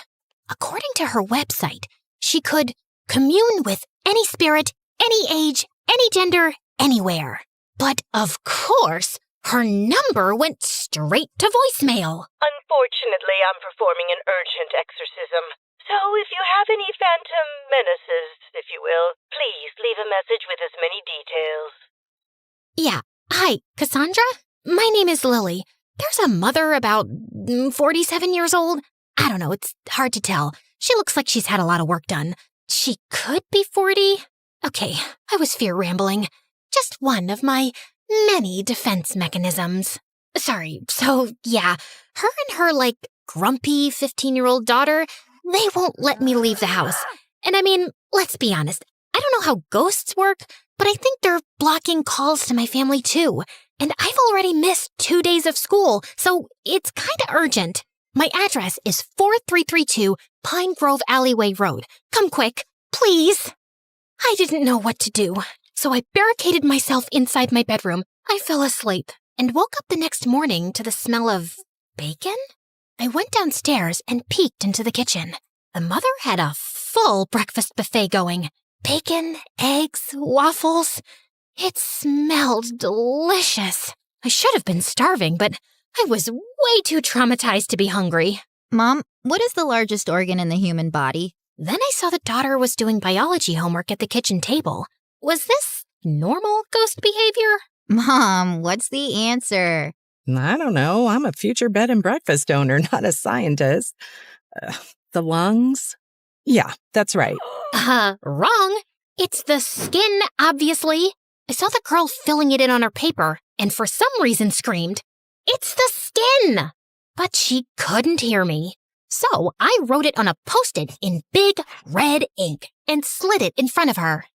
According to her website, she could commune with any spirit, any age, any gender, anywhere. But of course, her number went straight to voicemail. Unfortunately, I'm performing an urgent exorcism. So if you have any phantom menaces, if you will, please leave a message with as many details. Yeah. Hi, Cassandra? My name is Lily. There's a mother about 47 years old. I don't know, it's hard to tell. She looks like she's had a lot of work done. She could be 40. Okay, I was fear rambling. Just one of my many defense mechanisms. Sorry, so yeah, her and her, grumpy 15-year-old daughter, they won't let me leave the house. And I mean, let's be honest, I don't know how ghosts work, but I think they're blocking calls to my family too. And I've already missed 2 days of school, so it's kinda urgent. My address is 4332 Pine Grove Alleyway Road. Come quick, please. I didn't know what to do, so I barricaded myself inside my bedroom. I fell asleep and woke up the next morning to the smell of bacon? I went downstairs and peeked into the kitchen. The mother had a full breakfast buffet going. Bacon, eggs, waffles. It smelled delicious. I should have been starving, but I was way too traumatized to be hungry. Mom, what is the largest organ in the human body? Then I saw the daughter was doing biology homework at the kitchen table. Was this normal ghost behavior? Mom, what's the answer? I don't know. I'm a future bed and breakfast owner, not a scientist. The lungs? Yeah, that's right. Wrong. It's the skin, obviously. I saw the girl filling it in on her paper, and for some reason screamed, "It's the skin!" But she couldn't hear me. So I wrote it on a Post-it in big red ink and slid it in front of her.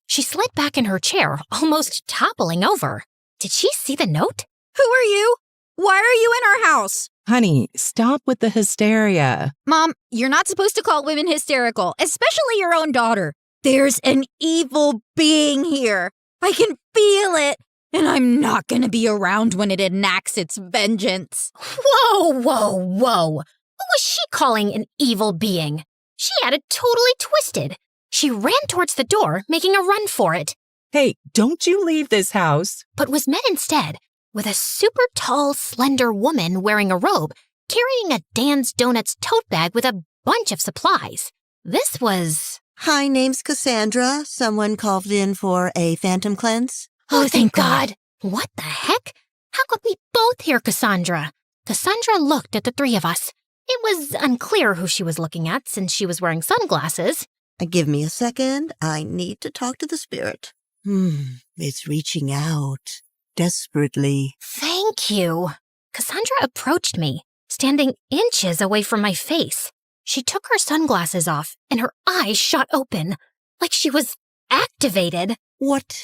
She slid back in her chair, almost toppling over. Did she see the note? Who are you? Why are you in our house? Honey, stop with the hysteria. Mom, you're not supposed to call women hysterical, especially your own daughter. There's an evil being here. I can feel it, and I'm not going to be around when it enacts its vengeance. Whoa. Who was she calling an evil being? She had it totally twisted. She ran towards the door, making a run for it. Hey, don't you leave this house. But was met instead with a super tall, slender woman wearing a robe, carrying a Dan's Donuts tote bag with a bunch of supplies. This was... Hi, name's Cassandra. Someone called in for a phantom cleanse. Oh, thank God. What the heck? How could we both hear Cassandra? Cassandra looked at the three of us. It was unclear who she was looking at since she was wearing sunglasses. Give me a second. I need to talk to the spirit. It's reaching out. Desperately. Thank you. Cassandra approached me, standing inches away from my face. She took her sunglasses off, and her eyes shot open, like she was activated. What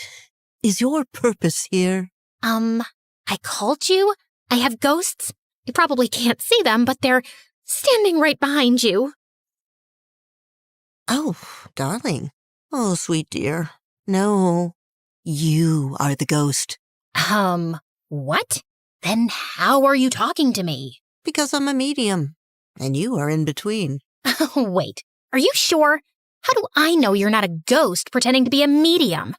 is your purpose here? I called you. I have ghosts. You probably can't see them, but they're standing right behind you. Oh, darling. Oh, sweet dear. No, you are the ghost. What? Then how are you talking to me? Because I'm a medium, and you are in between. Wait, are you sure? How do I know you're not a ghost pretending to be a medium?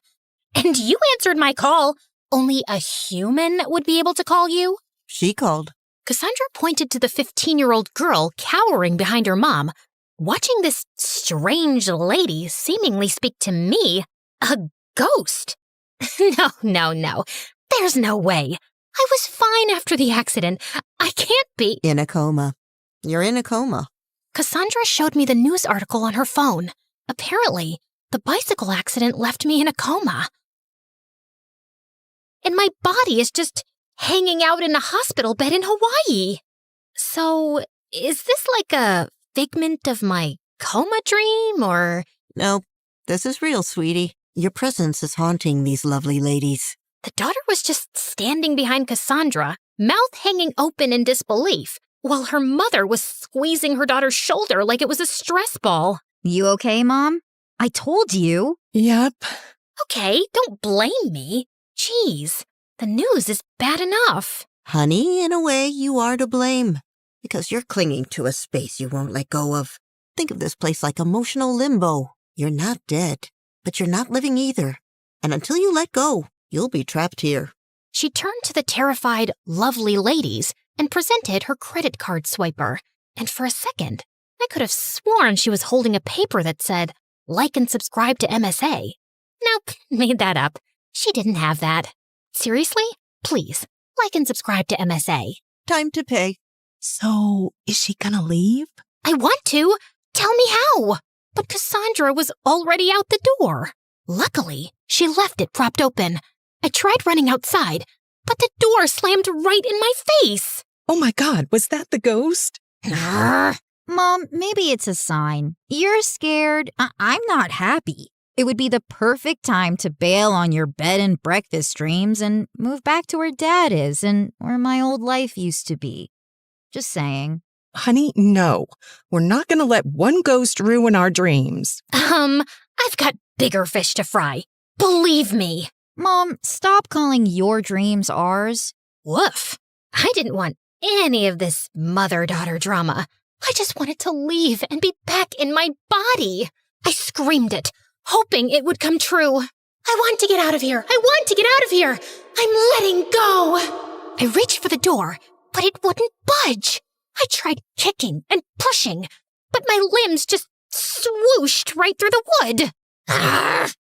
And you answered my call. Only a human would be able to call you? She called. Cassandra pointed to the 15-year-old girl cowering behind her mom, watching this strange lady seemingly speak to me, a ghost. No. There's no way. I was fine after the accident. I can't be. In a coma. You're in a coma. Cassandra showed me the news article on her phone. Apparently, the bicycle accident left me in a coma. And my body is just hanging out in a hospital bed in Hawaii. So, is this like a figment of my coma dream, or? No, this is real, sweetie. Your presence is haunting these lovely ladies. The daughter was just standing behind Cassandra, mouth hanging open in disbelief, while her mother was squeezing her daughter's shoulder like it was a stress ball. You okay, Mom? I told you. Yep. Okay, don't blame me. Jeez, the news is bad enough. Honey, in a way, you are to blame. Because you're clinging to a space you won't let go of. Think of this place like emotional limbo. You're not dead, but you're not living either. And until you let go, you'll be trapped here. She turned to the terrified, lovely ladies and presented her credit card swiper. And for a second, I could have sworn she was holding a paper that said, "Like and subscribe to MSA." Nope, made that up. She didn't have that. Seriously? Please, like and subscribe to MSA. Time to pay. So, is she gonna leave? I want to. Tell me how. But Cassandra was already out the door. Luckily, she left it propped open. I tried running outside, but the door slammed right in my face. Oh my God, was that the ghost? Mom, maybe it's a sign. You're scared. I'm not happy. It would be the perfect time to bail on your bed and breakfast dreams and move back to where Dad is and where my old life used to be. Just saying. Honey, no. We're not gonna let one ghost ruin our dreams. I've got bigger fish to fry. Believe me. Mom, stop calling your dreams ours. Woof. I didn't want any of this mother-daughter drama. I just wanted to leave and be back in my body. I screamed it, hoping it would come true. I want to get out of here. I want to get out of here. I'm letting go. I reached for the door, but it wouldn't budge. I tried kicking and pushing, but my limbs just swooshed right through the wood. Arrgh.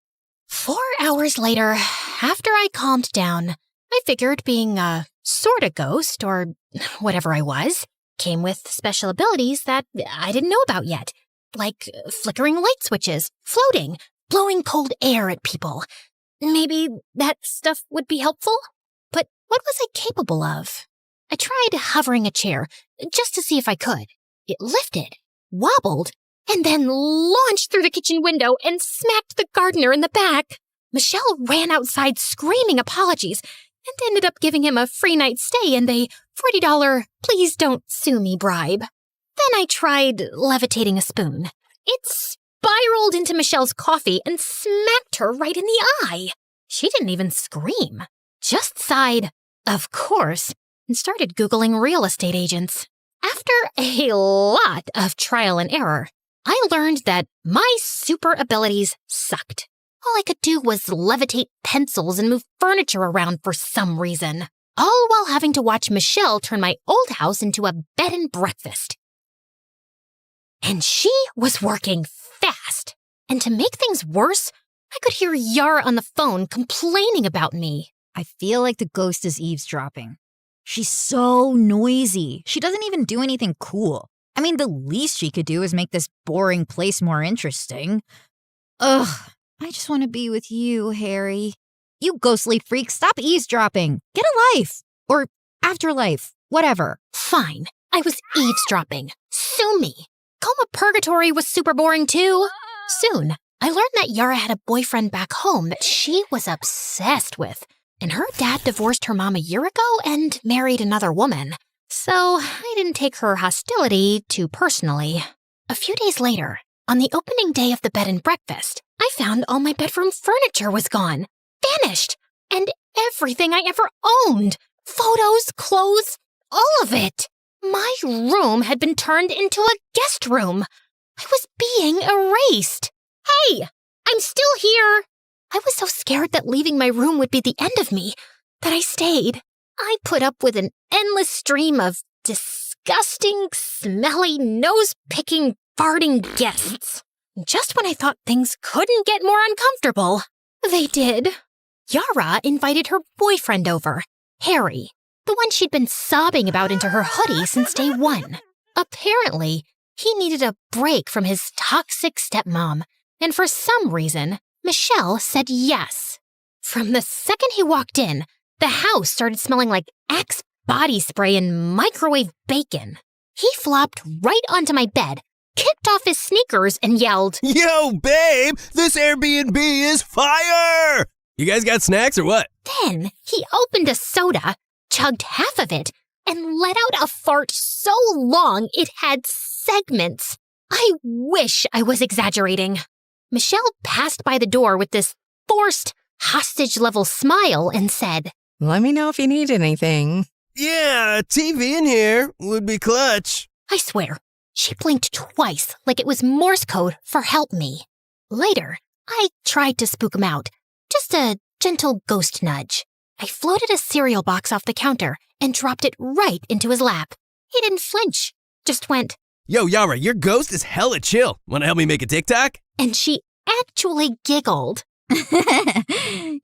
4 hours later, after I calmed down, I figured being a sorta ghost, or whatever I was, came with special abilities that I didn't know about yet, like flickering light switches, floating, blowing cold air at people. Maybe that stuff would be helpful? But what was I capable of? I tried hovering a chair, just to see if I could. It lifted, wobbled, and then launched through the kitchen window and smacked the gardener in the back. Michelle ran outside screaming apologies and ended up giving him a free night stay and a $40 please don't sue me bribe. Then I tried levitating a spoon. It spiraled into Michelle's coffee and smacked her right in the eye. She didn't even scream, just sighed, of course, and started Googling real estate agents. After a lot of trial and error, I learned that my super abilities sucked. All I could do was levitate pencils and move furniture around for some reason, all while having to watch Michelle turn my old house into a bed and breakfast. And she was working fast. And to make things worse, I could hear Yara on the phone complaining about me. I feel like the ghost is eavesdropping. She's so noisy. She doesn't even do anything cool. I mean, the least she could do is make this boring place more interesting. Ugh, I just want to be with you, Harry. You ghostly freak, stop eavesdropping. Get a life. Or afterlife. Whatever. Fine. I was eavesdropping. Sue me. Coma Purgatory was super boring too. Soon, I learned that Yara had a boyfriend back home that she was obsessed with. And her dad divorced her mom a year ago and married another woman. So I didn't take her hostility too personally. A few days later, on the opening day of the bed and breakfast, I found all my bedroom furniture was gone, vanished, and everything I ever owned. Photos, clothes, all of it. My room had been turned into a guest room. I was being erased. Hey, I'm still here. I was so scared that leaving my room would be the end of me that I stayed. I put up with an endless stream of disgusting, smelly, nose-picking, farting guests. Just when I thought things couldn't get more uncomfortable, they did. Yara invited her boyfriend over, Harry, the one she'd been sobbing about into her hoodie since day one. Apparently, he needed a break from his toxic stepmom, and for some reason, Michelle said yes. From the second he walked in, the house started smelling like Axe body spray and microwave bacon. He flopped right onto my bed, kicked off his sneakers, and yelled, Yo, babe, this Airbnb is fire! You guys got snacks or what? Then he opened a soda, chugged half of it, and let out a fart so long it had segments. I wish I was exaggerating. Michelle passed by the door with this forced, hostage-level smile and said, Let me know if you need anything. Yeah, a TV in here would be clutch. I swear, she blinked twice like it was Morse code for help me. Later, I tried to spook him out. Just a gentle ghost nudge. I floated a cereal box off the counter and dropped it right into his lap. He didn't flinch, just went, Yo, Yara, your ghost is hella chill. Wanna help me make a TikTok? And she actually giggled.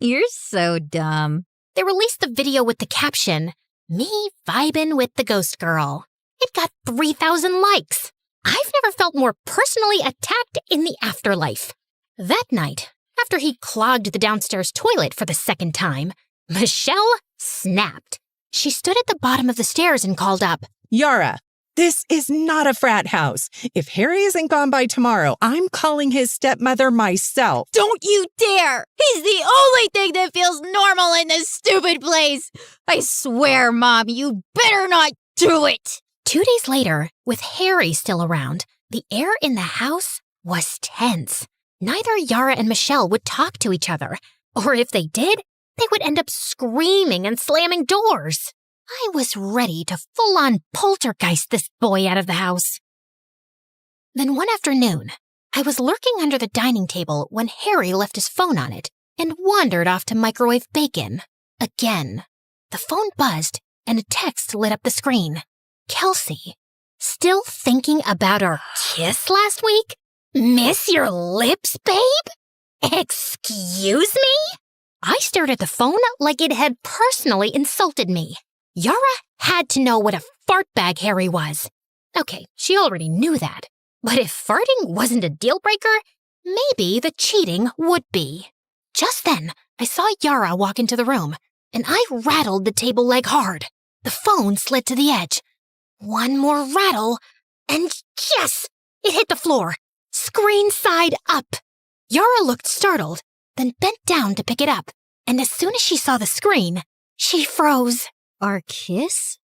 You're so dumb. They released the video with the caption, Me vibin' with the ghost girl. It got 3,000 likes. I've never felt more personally attacked in the afterlife. That night, after he clogged the downstairs toilet for the second time, Michelle snapped. She stood at the bottom of the stairs and called up, Yara, this is not a frat house. If Harry isn't gone by tomorrow, I'm calling his stepmother myself. Don't you dare! He's the only thing that feels normal in this stupid place. I swear, Mom, you better not do it. 2 days later, with Harry still around, the air in the house was tense. Neither Yara and Michelle would talk to each other, or if they did, they would end up screaming and slamming doors. I was ready to full-on poltergeist this boy out of the house. Then one afternoon, I was lurking under the dining table when Harry left his phone on it and wandered off to microwave bacon. Again, the phone buzzed and a text lit up the screen. Kelsey, still thinking about our kiss last week? Miss your lips, babe? Excuse me? I stared at the phone like it had personally insulted me. Yara had to know what a fart bag Harry was. Okay, she already knew that. But if farting wasn't a deal breaker, maybe the cheating would be. Just then, I saw Yara walk into the room, and I rattled the table leg hard. The phone slid to the edge. One more rattle, and yes! It hit the floor, screen side up. Yara looked startled, then bent down to pick it up, and as soon as she saw the screen, she froze. Our kiss?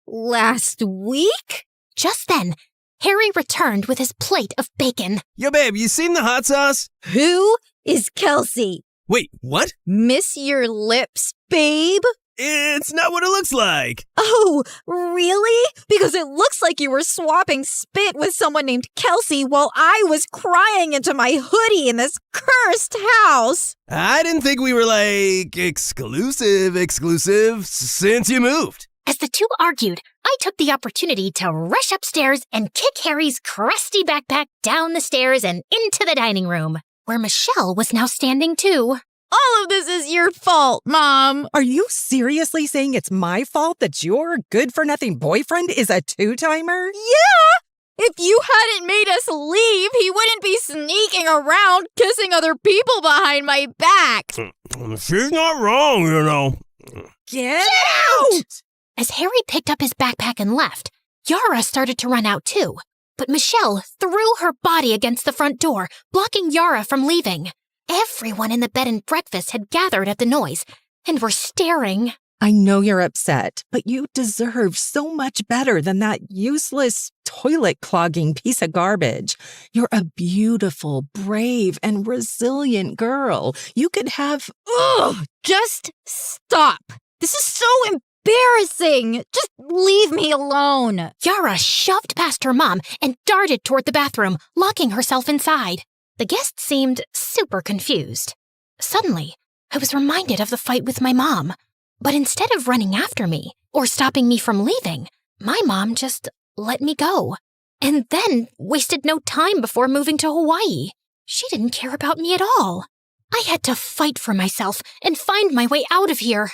Last week? Just then, Harry returned with his plate of bacon. Yo, babe, you seen the hot sauce? Who is Kelsey? Wait, what? Miss your lips, babe? It's not what it looks like. Oh, really? Because it looks like you were swapping spit with someone named Kelsey while I was crying into my hoodie in this cursed house. I didn't think we were exclusive since you moved. As the two argued, I took the opportunity to rush upstairs and kick Harry's crusty backpack down the stairs and into the dining room, where Michelle was now standing too. All of this is your fault, Mom. Are you seriously saying it's my fault that your good-for-nothing boyfriend is a two-timer? Yeah! If you hadn't made us leave, he wouldn't be sneaking around kissing other people behind my back. She's not wrong, you know. Get out! As Harry picked up his backpack and left, Yara started to run out too. But Michelle threw her body against the front door, blocking Yara from leaving. Everyone in the bed and breakfast had gathered at the noise and were staring. I know you're upset, but you deserve so much better than that useless, toilet-clogging piece of garbage. You're a beautiful, brave, and resilient girl. You could have... Ugh! Just stop. This is so embarrassing. Just leave me alone. Yara shoved past her mom and darted toward the bathroom, locking herself inside. The guests seemed super confused. Suddenly, I was reminded of the fight with my mom. But instead of running after me or stopping me from leaving, my mom just let me go. And then wasted no time before moving to Hawaii. She didn't care about me at all. I had to fight for myself and find my way out of here.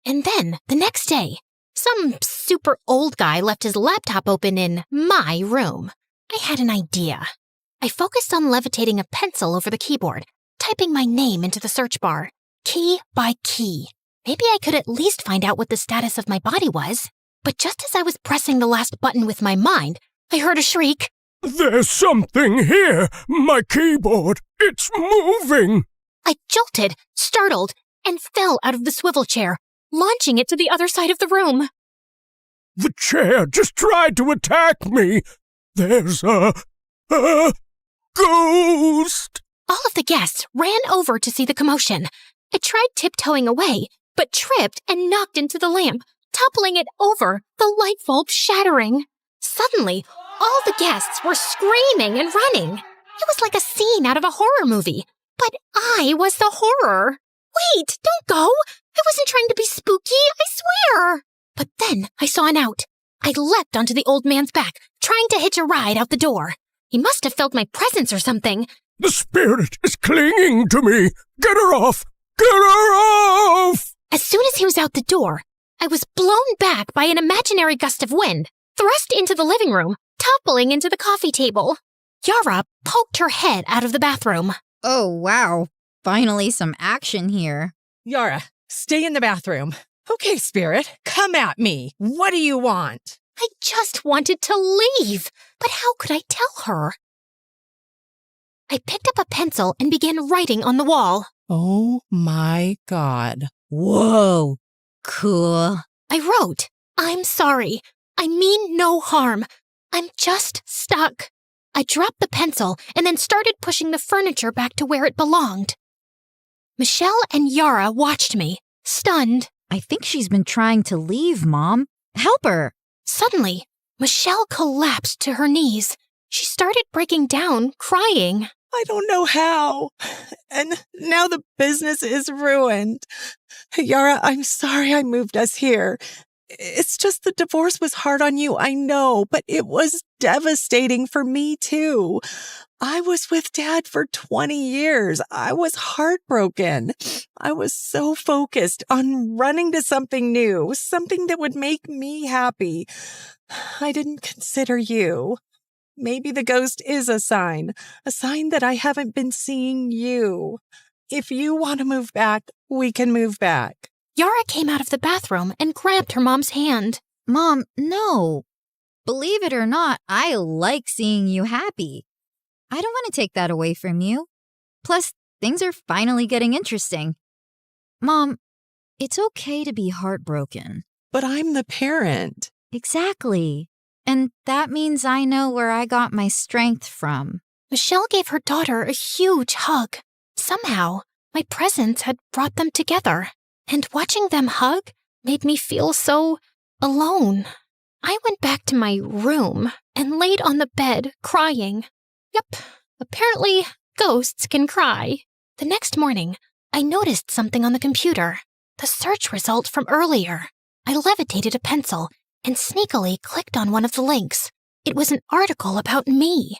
And then, the next day, some super old guy left his laptop open in my room. I had an idea. I focused on levitating a pencil over the keyboard, typing my name into the search bar, key by key. Maybe I could at least find out what the status of my body was. But just as I was pressing the last button with my mind, I heard a shriek. There's something here! My keyboard! It's moving! I jolted, startled, and fell out of the swivel chair, launching it to the other side of the room. The chair just tried to attack me! There's a ghost! All of the guests ran over to see the commotion. I tried tiptoeing away, but tripped and knocked into the lamp, toppling it over, the light bulb shattering. Suddenly, all the guests were screaming and running. It was like a scene out of a horror movie, but I was the horror. Wait, don't go! I wasn't trying to be spooky, I swear! But then I saw an out. I leapt onto the old man's back, trying to hitch a ride out the door. He must have felt my presence or something. The spirit is clinging to me! Get her off! Get her off! As soon as he was out the door, I was blown back by an imaginary gust of wind, thrust into the living room, toppling into the coffee table. Yara poked her head out of the bathroom. Oh, wow. Finally some action here. Yara, stay in the bathroom. Okay, Spirit, come at me. What do you want? I just wanted to leave, but how could I tell her? I picked up a pencil and began writing on the wall. Oh my God. Whoa. Cool. I wrote, I'm sorry. I mean no harm. I'm just stuck. I dropped the pencil and then started pushing the furniture back to where it belonged. Michelle and Yara watched me, stunned. I think she's been trying to leave, Mom. Help her. Suddenly, Michelle collapsed to her knees. She started breaking down, crying. I don't know how. And now the business is ruined. Yara, I'm sorry I moved us here. It's just the divorce was hard on you, I know, but it was devastating for me too. I was with Dad for 20 years. I was heartbroken. I was so focused on running to something new, something that would make me happy. I didn't consider you. Maybe the ghost is a sign that I haven't been seeing you. If you want to move back, we can move back. Yara came out of the bathroom and grabbed her mom's hand. Mom, no. Believe it or not, I like seeing you happy. I don't want to take that away from you. Plus, things are finally getting interesting. Mom, it's okay to be heartbroken. But I'm the parent. Exactly. And that means I know where I got my strength from. Michelle gave her daughter a huge hug. Somehow, my presence had brought them together. And watching them hug made me feel so alone. I went back to my room and laid on the bed crying. Yep, apparently ghosts can cry. The next morning, I noticed something on the computer. The search result from earlier. I levitated a pencil and sneakily clicked on one of the links. It was an article about me,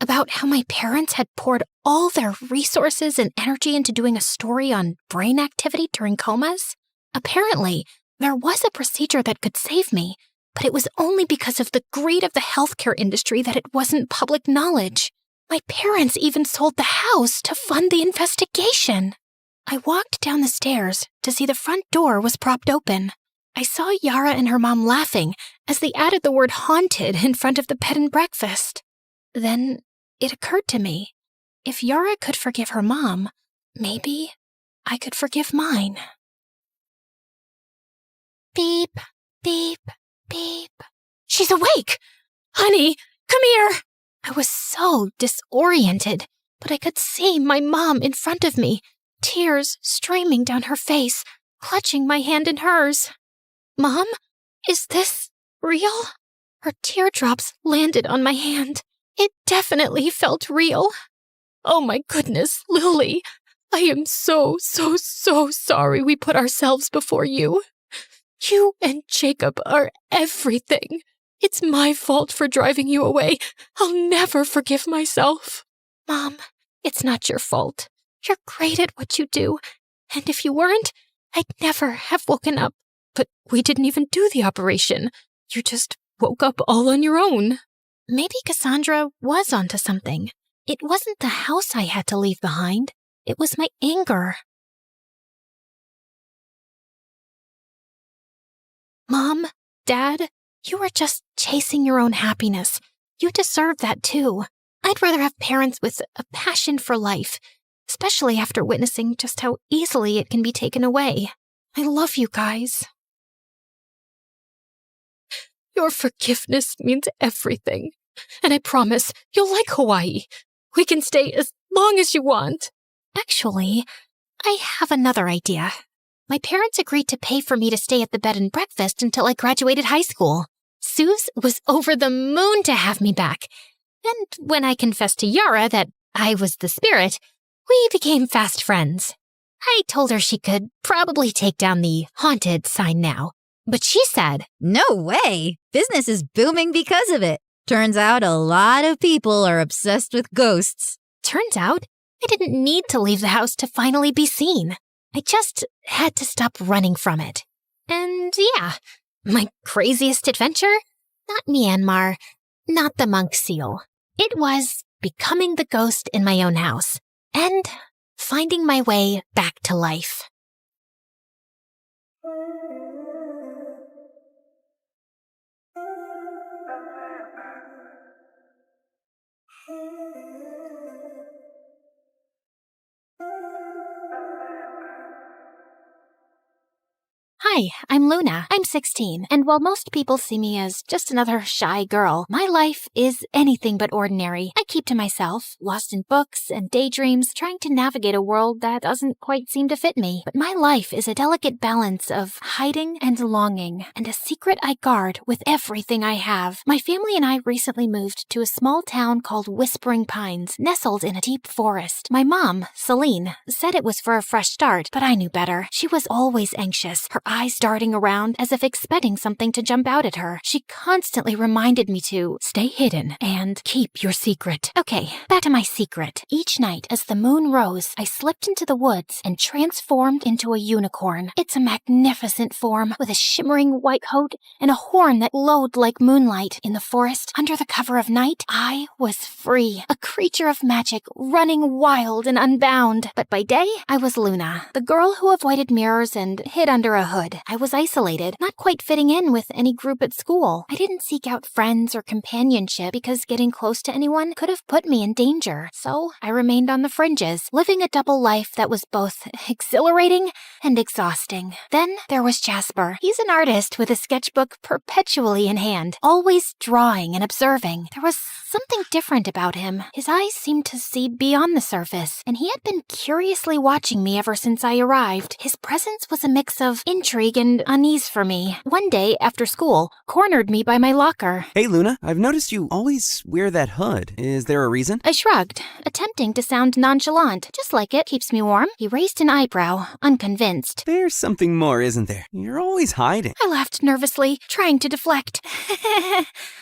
about how my parents had poured all their resources and energy into doing a story on brain activity during comas. Apparently, there was a procedure that could save me, but it was only because of the greed of the healthcare industry that it wasn't public knowledge. My parents even sold the house to fund the investigation. I walked down the stairs to see the front door was propped open. I saw Yara and her mom laughing as they added the word haunted in front of the bed and breakfast. Then it occurred to me, if Yara could forgive her mom, maybe I could forgive mine. Beep, beep, beep. She's awake! Honey, come here! I was so disoriented, but I could see my mom in front of me, tears streaming down her face, clutching my hand in hers. Mom, is this real? Her teardrops landed on my hand. It definitely felt real. Oh my goodness, Lily. I am so sorry we put ourselves before you. You and Jacob are everything. It's my fault for driving you away. I'll never forgive myself. Mom, it's not your fault. You're great at what you do. And if you weren't, I'd never have woken up. But we didn't even do the operation. You just woke up all on your own. Maybe Cassandra was onto something. It wasn't the house I had to leave behind. It was my anger. Mom, Dad, you were just chasing your own happiness. You deserve that too. I'd rather have parents with a passion for life, especially after witnessing just how easily it can be taken away. I love you guys. Your forgiveness means everything. And I promise you'll like Hawaii. We can stay as long as you want. Actually, I have another idea. My parents agreed to pay for me to stay at the bed and breakfast until I graduated high school. Suze was over the moon to have me back. And when I confessed to Yara that I was the spirit, we became fast friends. I told her she could probably take down the haunted sign now. But she said, "No way! Business is booming because of it. Turns out a lot of people are obsessed with ghosts." Turns out I didn't need to leave the house to finally be seen. I just had to stop running from it. And yeah, my craziest adventure? Not Myanmar, not the monk seal. It was becoming the ghost in my own house and finding my way back to life. Hi, I'm Luna. I'm 16, and while most people see me as just another shy girl, my life is anything but ordinary. I keep to myself, lost in books and daydreams, trying to navigate a world that doesn't quite seem to fit me. But my life is a delicate balance of hiding and longing, and a secret I guard with everything I have. My family and I recently moved to a small town called Whispering Pines, nestled in a deep forest. My mom, Celine, said it was for a fresh start, but I knew better. She was always anxious, her eyes darting around as if expecting something to jump out at her. She constantly reminded me to stay hidden and keep your secret. Okay, back to my secret. Each night as the moon rose, I slipped into the woods and transformed into a unicorn. It's a magnificent form with a shimmering white coat and a horn that glowed like moonlight. In the forest, under the cover of night, I was free, a creature of magic, running wild and unbound. But by day, I was Luna, the girl who avoided mirrors and hid under a hood. I was isolated, not quite fitting in with any group at school. I didn't seek out friends or companionship because getting close to anyone could have put me in danger. So I remained on the fringes, living a double life that was both exhilarating and exhausting. Then there was Jasper. He's an artist with a sketchbook perpetually in hand, always drawing and observing. There was something different about him. His eyes seemed to see beyond the surface, and he had been curiously watching me ever since I arrived. His presence was a mix of intrigue and unease for me. One day, after school, cornered me by my locker. Hey, Luna, I've noticed you always wear that hood. Is there a reason? I shrugged, attempting to sound nonchalant. Just like it keeps me warm. He raised an eyebrow, unconvinced. There's something more, isn't there? You're always hiding. I laughed nervously, trying to deflect.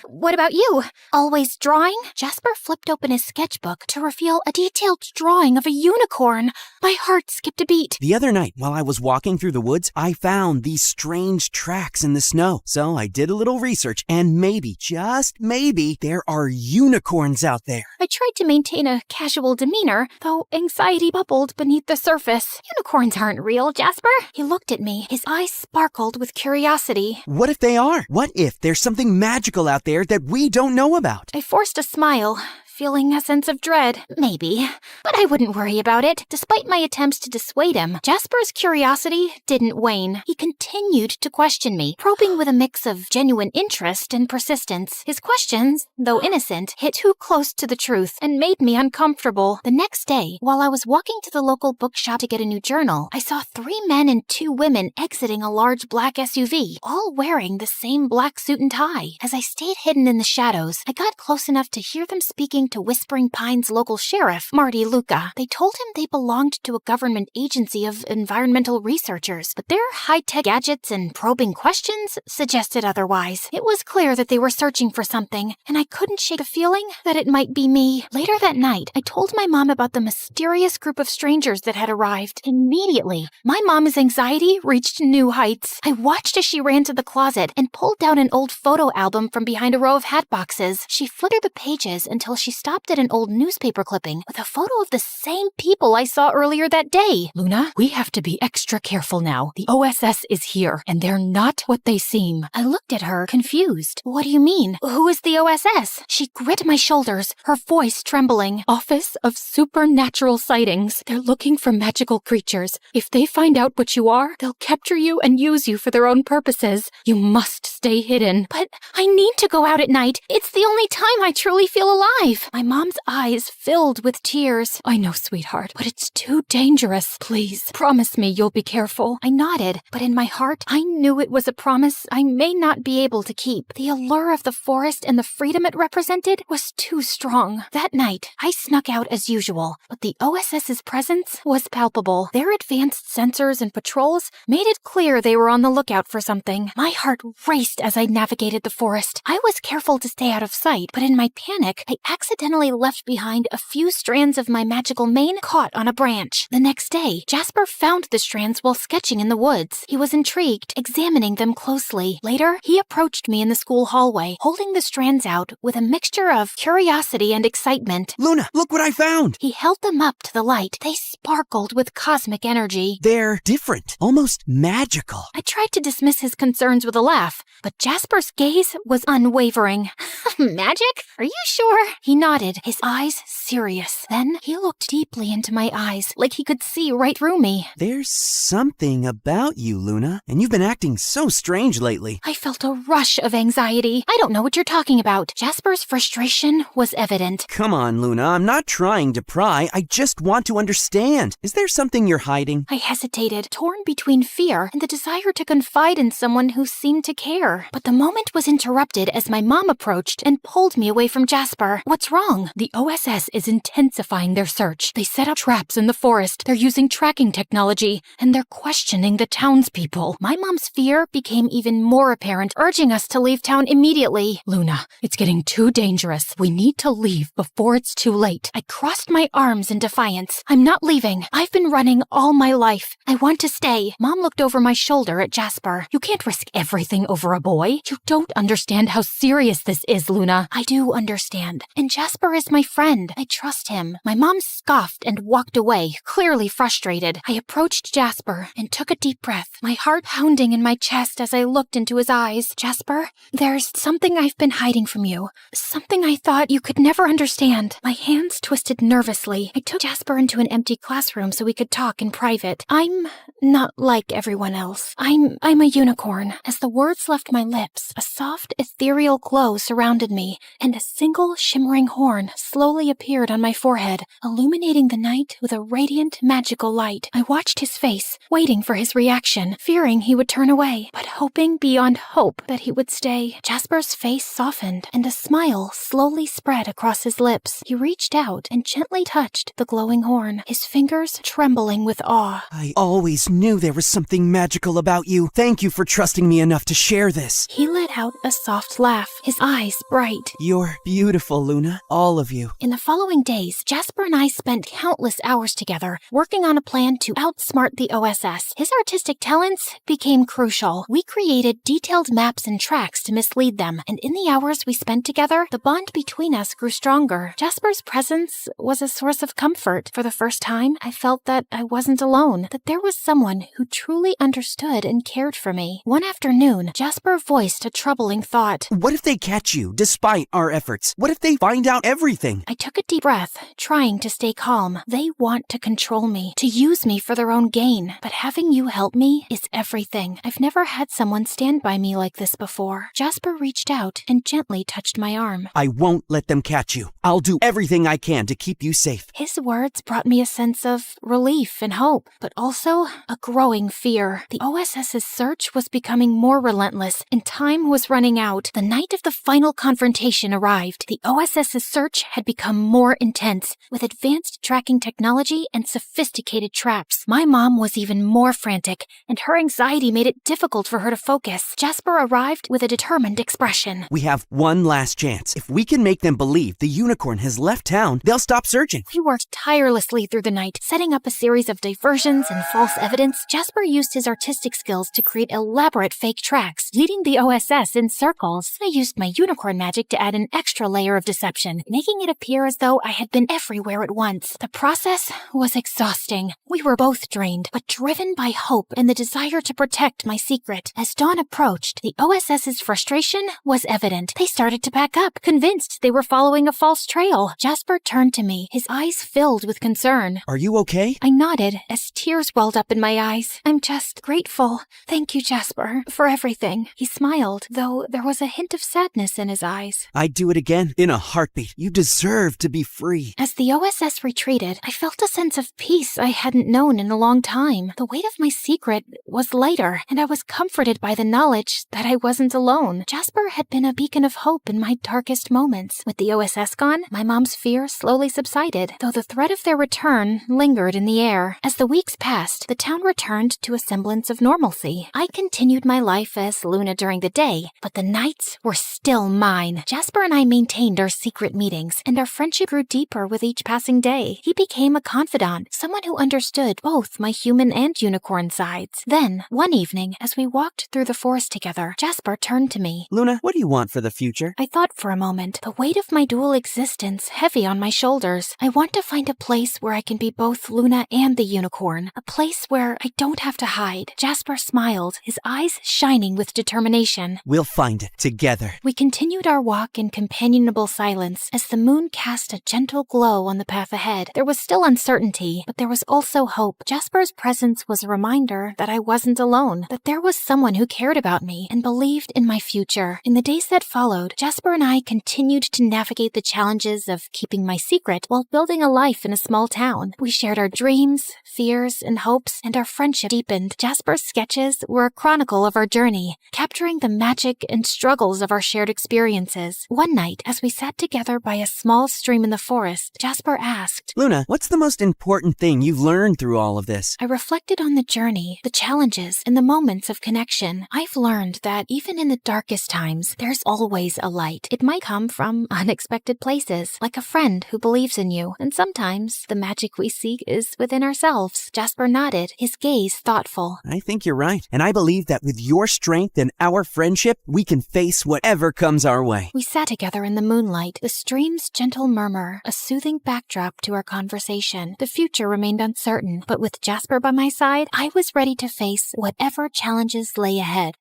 What about you? Always drawing? Jasper flipped open his sketchbook to reveal a detailed drawing of a unicorn. My heart skipped a beat. The other night, while I was walking through the woods, I found these strange tracks in the snow. So I did a little research, and maybe, just maybe, there are unicorns out there. I tried to maintain a casual demeanor, though anxiety bubbled beneath the surface. Unicorns aren't real, Jasper. He looked at me. His eyes sparkled with curiosity. What if they are? What if there's something magical out there that we don't know about? I forced a smile, feeling a sense of dread. Maybe. But I wouldn't worry about it. Despite my attempts to dissuade him, Jasper's curiosity didn't wane. He continued to question me, probing with a mix of genuine interest and persistence. His questions, though innocent, hit too close to the truth and made me uncomfortable. The next day, while I was walking to the local bookshop to get a new journal, I saw 3 men and 2 women exiting a large black SUV, all wearing the same black suit and tie. As I stayed hidden in the shadows, I got close enough to hear them speaking information to Whispering Pines local sheriff, Marty Luca. They told him they belonged to a government agency of environmental researchers, but their high-tech gadgets and probing questions suggested otherwise. It was clear that they were searching for something, and I couldn't shake the feeling that it might be me. Later that night, I told my mom about the mysterious group of strangers that had arrived. Immediately, my mom's anxiety reached new heights. I watched as she ran to the closet and pulled down an old photo album from behind a row of hat boxes. She flittered the pages until she stopped at an old newspaper clipping with a photo of the same people I saw earlier that day. Luna, we have to be extra careful now. The OSS is here, and they're not what they seem. I looked at her, confused. What do you mean? Who is the OSS? She gripped my shoulders, her voice trembling. Office of Supernatural Sightings. They're looking for magical creatures. If they find out what you are, they'll capture you and use you for their own purposes. You must stay hidden. But I need to go out at night. It's the only time I truly feel alive. My mom's eyes filled with tears. I know, sweetheart, but it's too dangerous. Please, promise me you'll be careful. I nodded, but in my heart, I knew it was a promise I may not be able to keep. The allure of the forest and the freedom it represented was too strong. That night, I snuck out as usual, but the OSS's presence was palpable. Their advanced sensors and patrols made it clear they were on the lookout for something. My heart raced as I navigated the forest. I was careful to stay out of sight, but in my panic, I accidentally left behind a few strands of my magical mane caught on a branch. The next day, Jasper found the strands while sketching in the woods. He was intrigued, examining them closely. Later, he approached me in the school hallway, holding the strands out with a mixture of curiosity and excitement. Luna, look what I found! He held them up to the light. They sparkled with cosmic energy. They're different, almost magical. I tried to dismiss his concerns with a laugh, but Jasper's gaze was unwavering. Magic? Are you sure? He nodded, his eyes serious. Then he looked deeply into my eyes, like he could see right through me. There's something about you, Luna, and you've been acting so strange lately. I felt a rush of anxiety. I don't know what you're talking about. Jasper's frustration was evident. Come on, Luna, I'm not trying to pry. I just want to understand. Is there something you're hiding? I hesitated, torn between fear and the desire to confide in someone who seemed to care. But the moment was interrupted as my mom approached and pulled me away from Jasper. What's wrong? The OSS is intensifying their search. They set up traps in the forest. They're using tracking technology, and they're questioning the townspeople. My mom's fear became even more apparent, urging us to leave town immediately. Luna, it's getting too dangerous. We need to leave before it's too late. I crossed my arms in defiance. I'm not leaving. I've been running all my life. I want to stay. Mom looked over my shoulder at Jasper. You can't risk everything over a boy. You don't understand how serious this is, Luna. I do understand. And Jasper is my friend. I trust him. My mom scoffed and walked away, clearly frustrated. I approached Jasper and took a deep breath, my heart pounding in my chest as I looked into his eyes. Jasper, there's something I've been hiding from you. Something I thought you could never understand. My hands twisted nervously. I took Jasper into an empty classroom so we could talk in private. I'm not like everyone else. I'm a unicorn. As the words left my lips, a soft, ethereal glow surrounded me, and a single shimmering horn slowly appeared on my forehead, illuminating the night with a radiant, magical light. I watched his face, waiting for his reaction, fearing he would turn away, but hoping beyond hope that he would stay. Jasper's face softened, and a smile slowly spread across his lips. He reached out and gently touched the glowing horn, his fingers trembling with awe. I always knew there was something magical about you. Thank you for trusting me enough to share this. He let out a soft laugh, his eyes bright. You're beautiful, Luna. All of you. In the following days, Jasper and I spent countless hours together, working on a plan to outsmart the OSS. His artistic talents became crucial. We created detailed maps and tracks to mislead them, and in the hours we spent together, the bond between us grew stronger. Jasper's presence was a source of comfort. For the first time, I felt that I wasn't alone, that there was someone who truly understood and cared for me. One afternoon, Jasper voiced a troubling thought. What if they catch you, despite our efforts? What if they find out everything? I took a deep breath, trying to stay calm. They want to control me, to use me for their own gain. But having you help me is everything. I've never had someone stand by me like this before. Jasper reached out and gently touched my arm. I won't let them catch you. I'll do everything I can to keep you safe. His words brought me a sense of relief and hope, but also a growing fear. The OSS's search was becoming more relentless, and time was running out. The night of the final confrontation arrived. The OSS's The search had become more intense, with advanced tracking technology and sophisticated traps. My mom was even more frantic, and her anxiety made it difficult for her to focus. Jasper arrived with a determined expression. We have one last chance. If we can make them believe the unicorn has left town, they'll stop searching. We worked tirelessly through the night, setting up a series of diversions and false evidence. Jasper used his artistic skills to create elaborate fake tracks, leading the OSS in circles. I used my unicorn magic to add an extra layer of deception, making it appear as though I had been everywhere at once. The process was exhausting. We were both drained, but driven by hope and the desire to protect my secret. As dawn approached, the OSS's frustration was evident. They started to pack up, convinced they were following a false trail. Jasper turned to me, his eyes filled with concern. Are you okay? I nodded as tears welled up in my eyes. I'm just grateful. Thank you, Jasper, for everything. He smiled, though there was a hint of sadness in his eyes. I'd do it again, in a heartbeat. You deserve to be free. As the OSS retreated, I felt a sense of peace I hadn't known in a long time. The weight of my secret was lighter, and I was comforted by the knowledge that I wasn't alone. Jasper had been a beacon of hope in my darkest moments. With the OSS gone, my mom's fear slowly subsided, though the threat of their return lingered in the air. As the weeks passed, the town returned to a semblance of normalcy. I continued my life as Luna during the day, but the nights were still mine. Jasper and I maintained our secret meetings, and our friendship grew deeper with each passing day. He became a confidant, someone who understood both my human and unicorn sides. Then, one evening, as we walked through the forest together, Jasper turned to me. Luna, what do you want for the future? I thought for a moment, the weight of my dual existence heavy on my shoulders. I want to find a place where I can be both Luna and the unicorn, a place where I don't have to hide. Jasper smiled, his eyes shining with determination. We'll find it together. We continued our walk in companionable silence as the moon cast a gentle glow on the path ahead. There was still uncertainty, but there was also hope. Jasper's presence was a reminder that I wasn't alone, that there was someone who cared about me and believed in my future. In the days that followed, Jasper and I continued to navigate the challenges of keeping my secret while building a life in a small town. We shared our dreams, fears, and hopes, and our friendship deepened. Jasper's sketches were a chronicle of our journey, capturing the magic and struggles of our shared experiences. One night, as we sat together by a small stream in the forest, Jasper asked, Luna, what's the most important thing you've learned through all of this? I reflected on the journey, the challenges, and the moments of connection. I've learned that even in the darkest times, there's always a light. It might come from unexpected places, like a friend who believes in you, and sometimes the magic we seek is within ourselves. Jasper nodded, his gaze thoughtful. I think you're right, and I believe that with your strength and our friendship, we can face whatever comes our way. We sat together in the moonlight, the stream's gentle murmur, a soothing backdrop to our conversation. The future remained uncertain, but with Jasper by my side, I was ready to face whatever challenges lay ahead.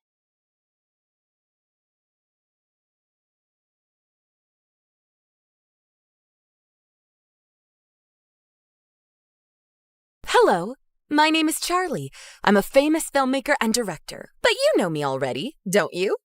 Hello, my name is Charlie. I'm a famous filmmaker and director, but you know me already, don't you?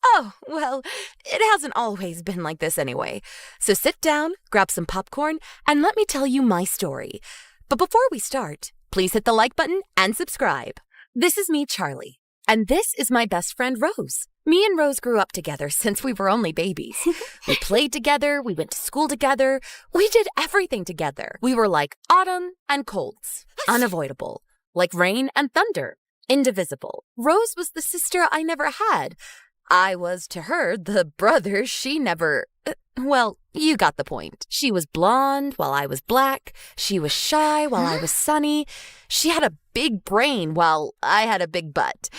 Oh, well, it hasn't always been like this anyway. So sit down, grab some popcorn, and let me tell you my story. But before we start, please hit the like button and subscribe. This is me, Charlie, and this is my best friend, Rose. Me and Rose grew up together since we were only babies. We played together, we went to school together, we did everything together. We were like autumn and colds, unavoidable, like rain and thunder, indivisible. Rose was the sister I never had. I was to her the brother she never... Well, you got the point. She was blonde while I was black. She was shy while I was sunny. She had a big brain while I had a big butt.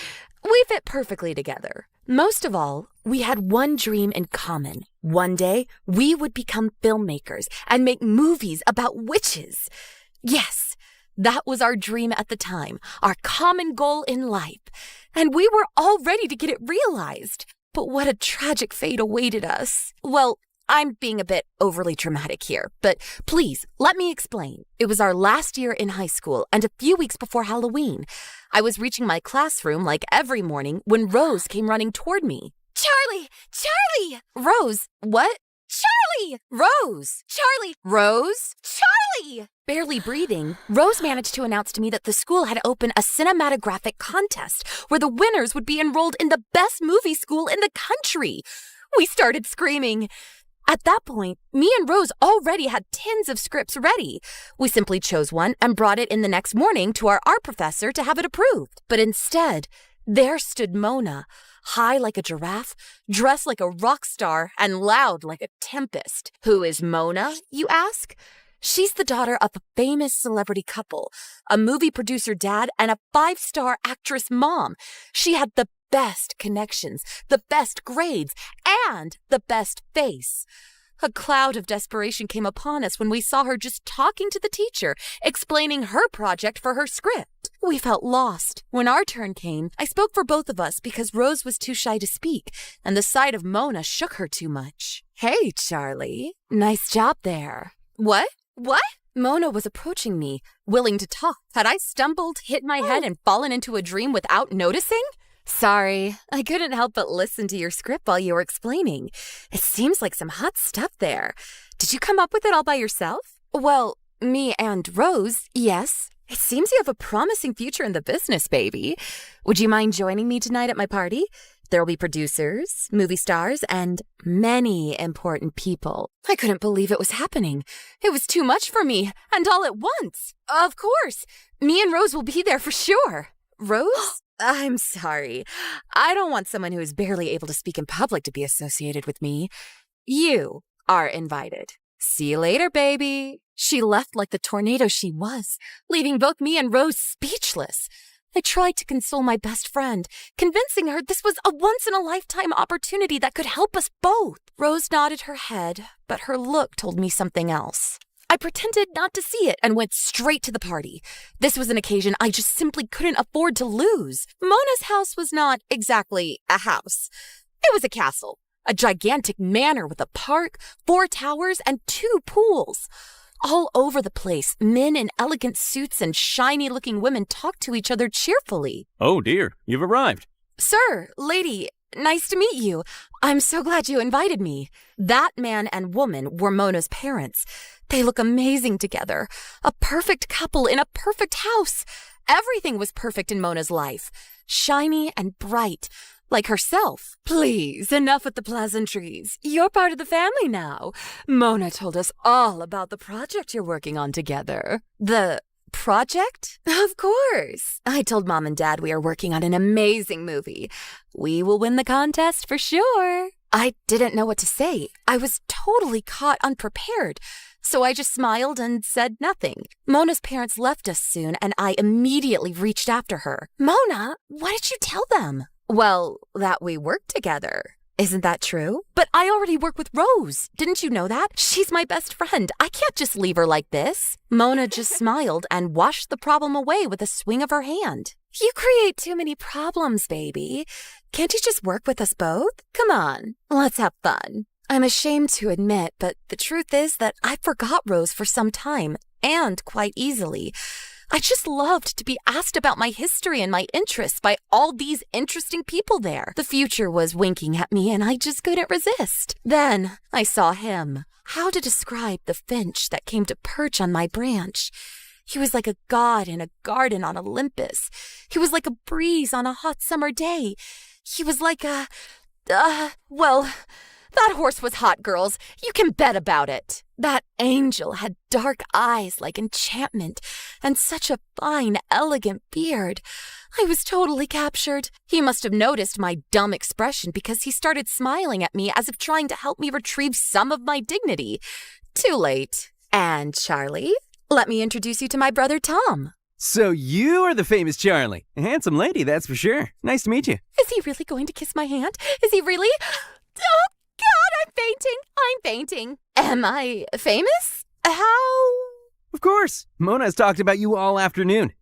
We fit perfectly together. Most of all, we had one dream in common. One day, we would become filmmakers and make movies about witches. Yes, that was our dream at the time, our common goal in life. And we were all ready to get it realized. But what a tragic fate awaited us. Well, I'm being a bit overly dramatic here, but please, let me explain. It was our last year in high school and a few weeks before Halloween. I was reaching my classroom like every morning when Rose came running toward me. Charlie! Charlie! Rose, what? Charlie! Rose! Charlie! Rose! Charlie! Barely breathing, Rose managed to announce to me that the school had opened a cinematographic contest where the winners would be enrolled in the best movie school in the country. We started screaming, At that point, me and Rose already had tins of scripts ready. We simply chose one and brought it in the next morning to our art professor to have it approved. But instead, there stood Mona, high like a giraffe, dressed like a rock star, and loud like a tempest. Who is Mona, you ask? She's the daughter of a famous celebrity couple, a movie producer dad, and a 5-star actress mom. She had the best connections, the best grades, and the best face. A cloud of desperation came upon us when we saw her just talking to the teacher, explaining her project for her script. We felt lost. When our turn came, I spoke for both of us because Rose was too shy to speak, and the sight of Mona shook her too much. Hey, Charlie. Nice job there. What? Mona was approaching me, willing to talk. Had I stumbled, hit my head, and fallen into a dream without noticing? Sorry, I couldn't help but listen to your script while you were explaining. It seems like some hot stuff there. Did you come up with it all by yourself? Well, me and Rose, yes. It seems you have a promising future in the business, baby. Would you mind joining me tonight at my party? There'll be producers, movie stars, and many important people. I couldn't believe it was happening. It was too much for me, and all at once. Of course, me and Rose will be there for sure. Rose? I'm sorry. I don't want someone who is barely able to speak in public to be associated with me. You are invited. See you later, baby. She left like the tornado she was, leaving both me and Rose speechless. I tried to console my best friend, convincing her this was a once-in-a-lifetime opportunity that could help us both. Rose nodded her head, but her look told me something else. I pretended not to see it and went straight to the party. This was an occasion I just simply couldn't afford to lose. Mona's house was not exactly a house. It was a castle, a gigantic manor with a park, 4 towers, and 2 pools. All over the place, men in elegant suits and shiny-looking women talked to each other cheerfully. Oh dear, you've arrived. Sir, lady, nice to meet you. I'm so glad you invited me. That man and woman were Mona's parents. They look amazing together. A perfect couple in a perfect house. Everything was perfect in Mona's life. Shiny and bright, like herself. Please, enough with the pleasantries. You're part of the family now. Mona told us all about the project you're working on together. The project? Of course. I told Mom and Dad we are working on an amazing movie. We will win the contest for sure. I didn't know what to say. I was totally caught unprepared. So I just smiled and said nothing. Mona's parents left us soon, and I immediately reached after her. Mona, what did you tell them? Well, that we work together. Isn't that true? But I already work with Rose. Didn't you know that? She's my best friend. I can't just leave her like this. Mona just smiled and washed the problem away with a swing of her hand. You create too many problems, baby. Can't you just work with us both? Come on, let's have fun. I'm ashamed to admit, but the truth is that I forgot Rose for some time, and quite easily. I just loved to be asked about my history and my interests by all these interesting people there. The future was winking at me and I just couldn't resist. Then I saw him. How to describe the finch that came to perch on my branch? He was like a god in a garden on Olympus. He was like a breeze on a hot summer day. He was like a... well... That horse was hot, girls. You can bet about it. That angel had dark eyes like enchantment and such a fine, elegant beard. I was totally captured. He must have noticed my dumb expression because he started smiling at me as if trying to help me retrieve some of my dignity. Too late. And Charlie, let me introduce you to my brother Tom. So you are the famous Charlie. A handsome lady, that's for sure. Nice to meet you. Is he really going to kiss my hand? Is he really? Oh, God, I'm fainting. Am I famous? How? Of course. Mona has talked about you all afternoon.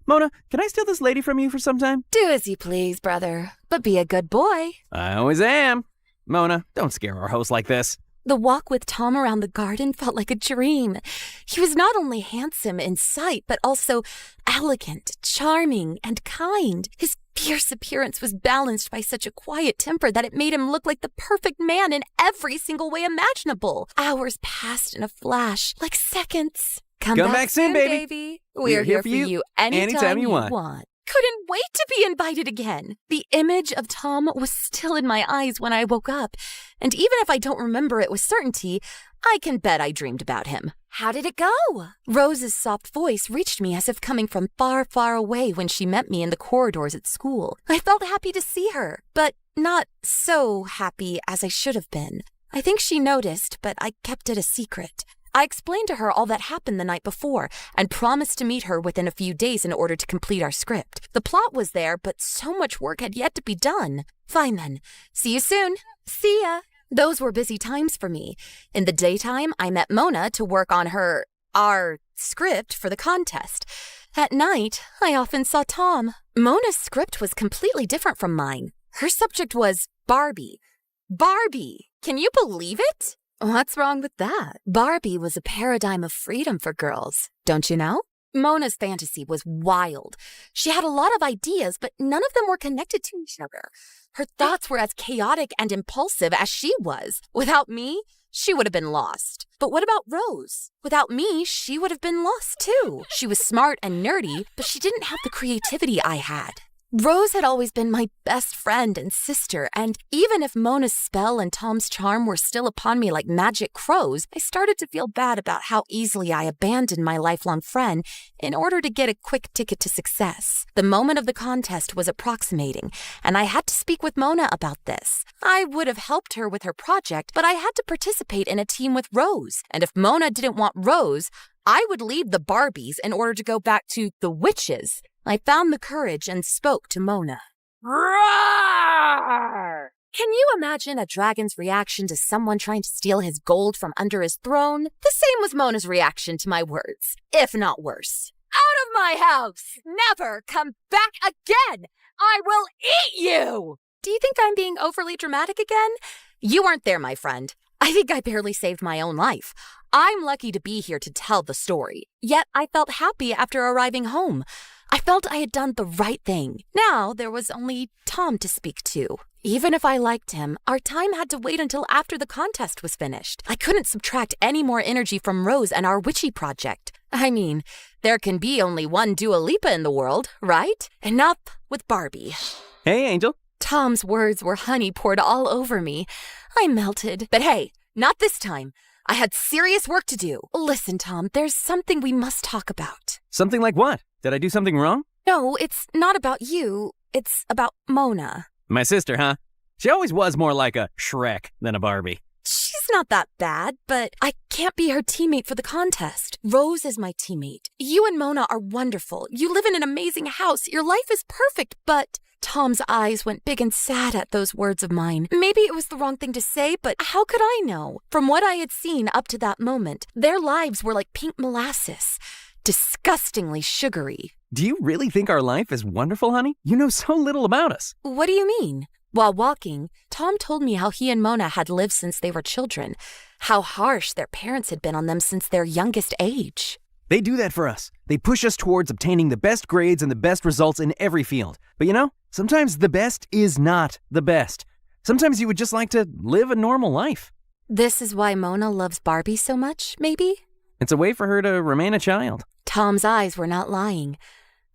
Mona, can I steal this lady from you for some time? Do as you please, brother, but be a good boy. I always am. Mona, don't scare our host like this. The walk with Tom around the garden felt like a dream. He was not only handsome in sight, but also elegant, charming, and kind. His fierce appearance was balanced by such a quiet temper that it made him look like the perfect man in every single way imaginable. Hours passed in a flash, like seconds. Come back soon, baby. We're here for you anytime you want. couldn't wait to be invited again. The image of Tom was still in my eyes when I woke up, and even if I don't remember it with certainty, I can bet I dreamed about him. How did it go? Rose's soft voice reached me as if coming from far, far away when she met me in the corridors at school. I felt happy to see her, but not so happy as I should have been. I think she noticed, but I kept it a secret. I explained to her all that happened the night before and promised to meet her within a few days in order to complete our script. The plot was there, but so much work had yet to be done. Fine then. See you soon. See ya. Those were busy times for me. In the daytime, I met Mona to work on our script for the contest. At night, I often saw Tom. Mona's script was completely different from mine. Her subject was Barbie. Barbie! Can you believe it? What's wrong with that? Barbie was a paradigm of freedom for girls, don't you know? Mona's fantasy was wild. She had a lot of ideas, but none of them were connected to each other. Her thoughts were as chaotic and impulsive as she was. Without me, she would have been lost. But what about Rose? Without me, she would have been lost too. She was smart and nerdy, but she didn't have the creativity I had. Rose had always been my best friend and sister, and even if Mona's spell and Tom's charm were still upon me like magic crows, I started to feel bad about how easily I abandoned my lifelong friend in order to get a quick ticket to success. The moment of the contest was approximating, and I had to speak with Mona about this. I would have helped her with her project, but I had to participate in a team with Rose, and if Mona didn't want Rose, I would leave the Barbies in order to go back to the witches. I found the courage and spoke to Mona. Roar! Can you imagine a dragon's reaction to someone trying to steal his gold from under his throne? The same was Mona's reaction to my words, if not worse. Out of my house! Never come back again! I will eat you! Do you think I'm being overly dramatic again? You weren't there, my friend. I think I barely saved my own life. I'm lucky to be here to tell the story. Yet I felt happy after arriving home. I felt I had done the right thing. Now there was only Tom to speak to. Even if I liked him, our time had to wait until after the contest was finished. I couldn't subtract any more energy from Rose and our witchy project. I mean, there can be only one Dua Lipa in the world, right? Enough with Barbie. Hey, Angel. Tom's words were honey poured all over me. I melted. But hey, not this time. I had serious work to do. Listen, Tom, there's something we must talk about. Something like what? Did I do something wrong? No, it's not about you. It's about Mona. My sister, huh? She always was more like a Shrek than a Barbie. She's not that bad, but I can't be her teammate for the contest. Rose is my teammate. You and Mona are wonderful. You live in an amazing house. Your life is perfect, but... Tom's eyes went big and sad at those words of mine. Maybe it was the wrong thing to say, but how could I know? From what I had seen up to that moment, their lives were like pink molasses. Disgustingly sugary. Do you really think our life is wonderful, honey? You know so little about us. What do you mean? While walking, Tom told me how he and Mona had lived since they were children, how harsh their parents had been on them since their youngest age. They do that for us. They push us towards obtaining the best grades and the best results in every field. But you know, sometimes the best is not the best. Sometimes you would just like to live a normal life. This is why Mona loves Barbie so much, maybe? It's a way for her to remain a child. Tom's eyes were not lying.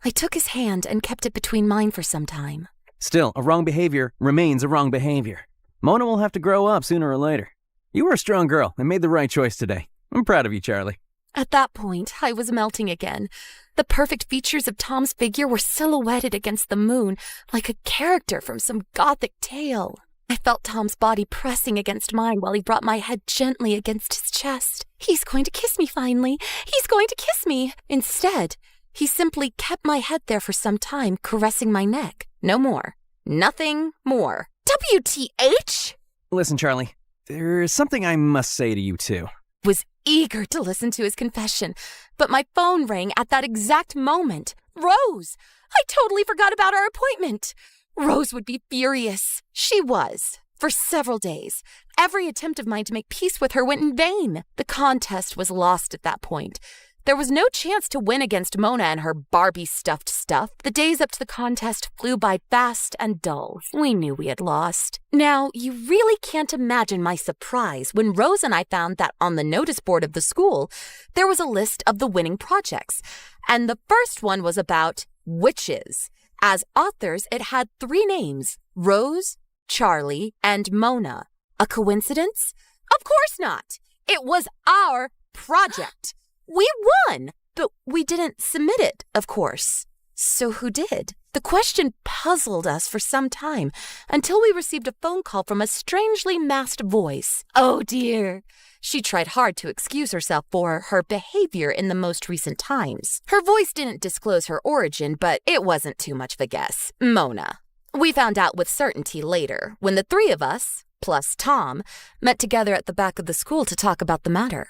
I took his hand and kept it between mine for some time. Still, a wrong behavior remains a wrong behavior. Mona will have to grow up sooner or later. You were a strong girl and made the right choice today. I'm proud of you, Charlie. At that point, I was melting again. The perfect features of Tom's figure were silhouetted against the moon, like a character from some gothic tale. I felt Tom's body pressing against mine while he brought my head gently against his chest. He's going to kiss me finally. He's going to kiss me. Instead, he simply kept my head there for some time, caressing my neck. No more. Nothing more. WTH? Listen, Charlie, there's something I must say to you, too. Was eager to listen to his confession, but my phone rang at that exact moment. Rose! I totally forgot about our appointment. Rose would be furious. She was. For several days. Every attempt of mine to make peace with her went in vain. The contest was lost at that point. There was no chance to win against Mona and her Barbie-stuffed stuff. The days up to the contest flew by fast and dull. We knew we had lost. Now, you really can't imagine my surprise when Rose and I found that on the notice board of the school, there was a list of the winning projects. And the first one was about witches. As authors, it had 3 names: Rose, Charlie, and Mona. A coincidence? Of course not. It was our project. We won, but we didn't submit it, of course. So who did? The question puzzled us for some time until we received a phone call from a strangely masked voice. Oh dear. She tried hard to excuse herself for her behavior in the most recent times. Her voice didn't disclose her origin, but it wasn't too much of a guess. Mona. We found out with certainty later, when the 3 of us, plus Tom, met together at the back of the school to talk about the matter.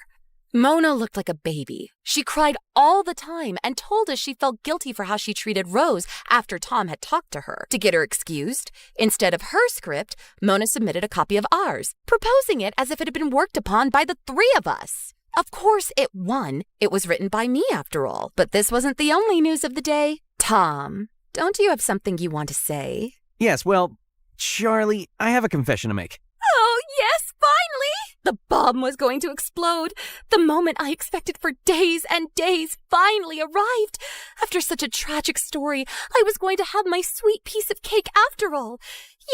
Mona looked like a baby. She cried all the time and told us she felt guilty for how she treated Rose after Tom had talked to her. To get her excused, instead of her script, Mona submitted a copy of ours, proposing it as if it had been worked upon by the 3 of us. Of course, it won. It was written by me, after all. But this wasn't the only news of the day. Tom, don't you have something you want to say? Yes, well, Charlie, I have a confession to make. Oh, yes, finally! The bomb was going to explode. The moment I expected for days and days finally arrived. After such a tragic story, I was going to have my sweet piece of cake after all.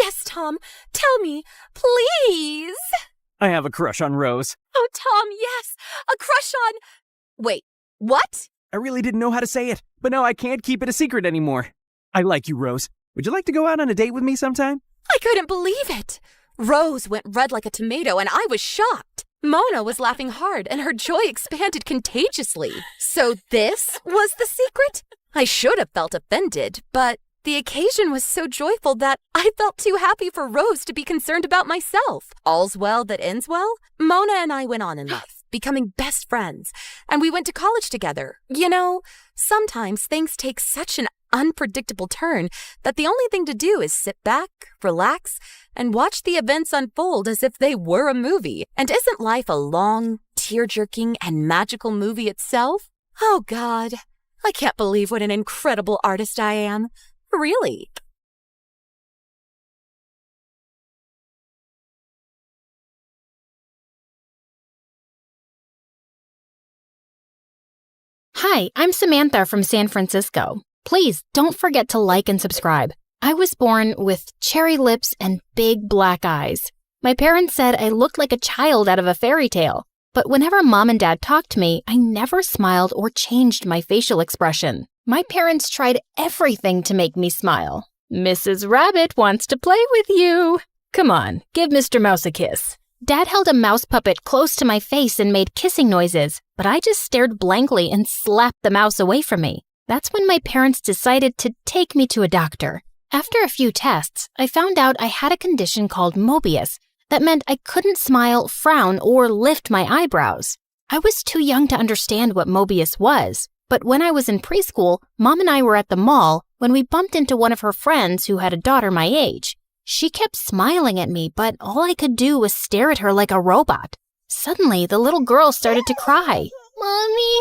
Yes, Tom, tell me, please. I have a crush on Rose. Oh, Tom, yes, a crush on... Wait, what? I really didn't know how to say it, but now I can't keep it a secret anymore. I like you, Rose. Would you like to go out on a date with me sometime? I couldn't believe it. Rose went red like a tomato, and I was shocked. Mona was laughing hard, and her joy expanded contagiously. So this was the secret? I should have felt offended, but the occasion was so joyful that I felt too happy for Rose to be concerned about myself. All's well that ends well. Mona and I went on in life, becoming best friends, and we went to college together. You know, sometimes things take such an unpredictable turn that the only thing to do is sit back, relax, and watch the events unfold as if they were a movie. And isn't life a long, tear-jerking, and magical movie itself? Oh, God. I can't believe what an incredible artist I am. Really. Hi, I'm Samantha from San Francisco. Please don't forget to like and subscribe. I was born with cherry lips and big black eyes. My parents said I looked like a child out of a fairy tale. But whenever Mom and Dad talked to me, I never smiled or changed my facial expression. My parents tried everything to make me smile. Mrs. Rabbit wants to play with you. Come on, give Mr. Mouse a kiss. Dad held a mouse puppet close to my face and made kissing noises, but I just stared blankly and slapped the mouse away from me. That's when my parents decided to take me to a doctor. After a few tests, I found out I had a condition called Mobius that meant I couldn't smile, frown, or lift my eyebrows. I was too young to understand what Mobius was, but when I was in preschool, Mom and I were at the mall when we bumped into one of her friends who had a daughter my age. She kept smiling at me, but all I could do was stare at her like a robot. Suddenly, the little girl started to cry. Mommy,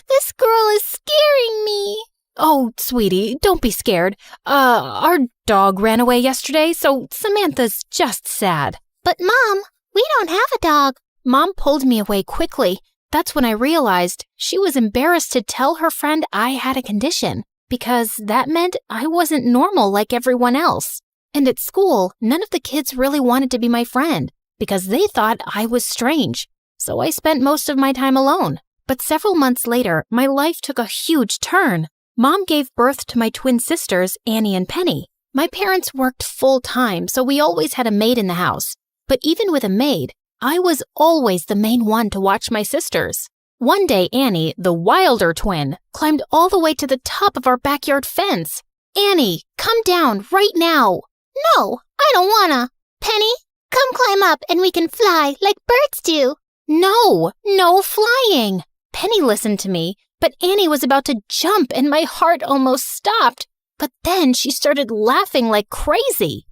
this girl is scaring me. Oh, sweetie, don't be scared. Our dog ran away yesterday, so Samantha's just sad. But Mom, we don't have a dog. Mom pulled me away quickly. That's when I realized she was embarrassed to tell her friend I had a condition, because that meant I wasn't normal like everyone else. And at school, none of the kids really wanted to be my friend, because they thought I was strange. So I spent most of my time alone. But several months later, my life took a huge turn. Mom gave birth to my twin sisters, Annie and Penny. My parents worked full-time, so we always had a maid in the house. But even with a maid, I was always the main one to watch my sisters. One day, Annie, the wilder twin, climbed all the way to the top of our backyard fence. Annie, come down right now. No, I don't wanna. Penny, come climb up and we can fly like birds do. No flying. Penny listened to me, but Annie was about to jump and my heart almost stopped. But then she started laughing like crazy.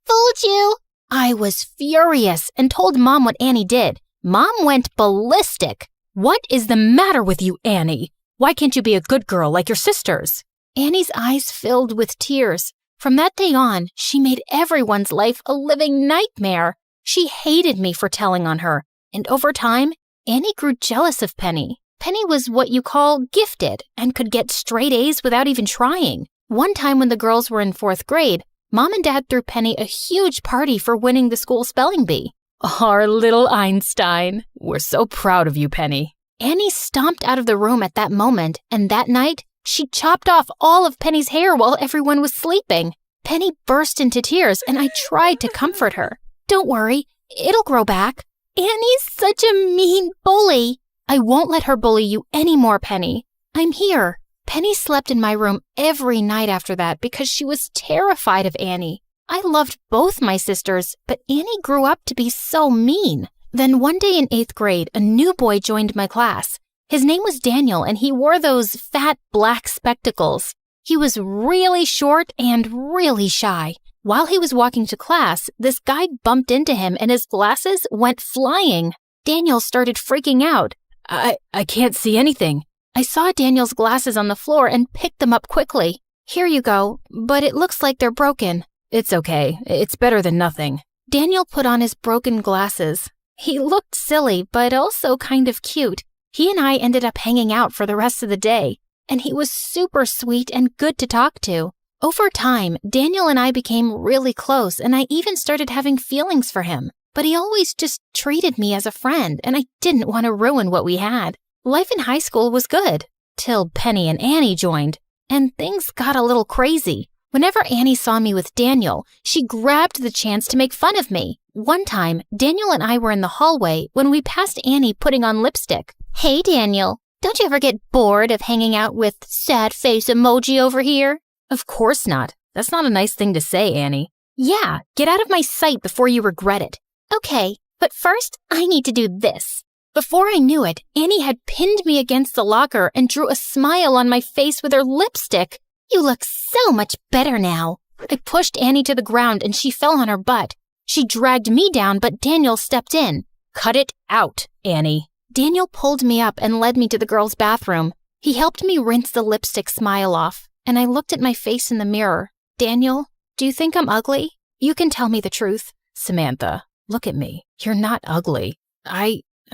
Fooled you. I was furious and told Mom what Annie did. Mom went ballistic. What is the matter with you, Annie? Why can't you be a good girl like your sisters? Annie's eyes filled with tears. From that day on, she made everyone's life a living nightmare. She hated me for telling on her. And over time, Annie grew jealous of Penny. Penny was what you call gifted and could get straight A's without even trying. One time when the girls were in 4th grade, Mom and Dad threw Penny a huge party for winning the school spelling bee. Our little Einstein. We're so proud of you, Penny. Annie stomped out of the room at that moment, and that night, she chopped off all of Penny's hair while everyone was sleeping. Penny burst into tears, and I tried to comfort her. Don't worry, it'll grow back. Annie's such a mean bully. I won't let her bully you anymore, Penny. I'm here. Penny slept in my room every night after that because she was terrified of Annie. I loved both my sisters, but Annie grew up to be so mean. Then one day in 8th grade, a new boy joined my class. His name was Daniel, and he wore those fat black spectacles. He was really short and really shy. While he was walking to class, this guy bumped into him and his glasses went flying. Daniel started freaking out. I can't see anything. I saw Daniel's glasses on the floor and picked them up quickly. Here you go, but it looks like they're broken. It's okay. It's better than nothing. Daniel put on his broken glasses. He looked silly, but also kind of cute. He and I ended up hanging out for the rest of the day, and he was super sweet and good to talk to. Over time, Daniel and I became really close, and I even started having feelings for him. But he always just treated me as a friend, and I didn't want to ruin what we had. Life in high school was good, till Penny and Annie joined, and things got a little crazy. Whenever Annie saw me with Daniel, she grabbed the chance to make fun of me. One time, Daniel and I were in the hallway when we passed Annie putting on lipstick. Hey, Daniel, don't you ever get bored of hanging out with sad face emoji over here? Of course not. That's not a nice thing to say, Annie. Yeah, get out of my sight before you regret it. Okay, but first, I need to do this. Before I knew it, Annie had pinned me against the locker and drew a smile on my face with her lipstick. You look so much better now. I pushed Annie to the ground and she fell on her butt. She dragged me down, but Daniel stepped in. Cut it out, Annie. Daniel pulled me up and led me to the girls' bathroom. He helped me rinse the lipstick smile off, and I looked at my face in the mirror. Daniel, do you think I'm ugly? You can tell me the truth. Samantha, look at me. You're not ugly.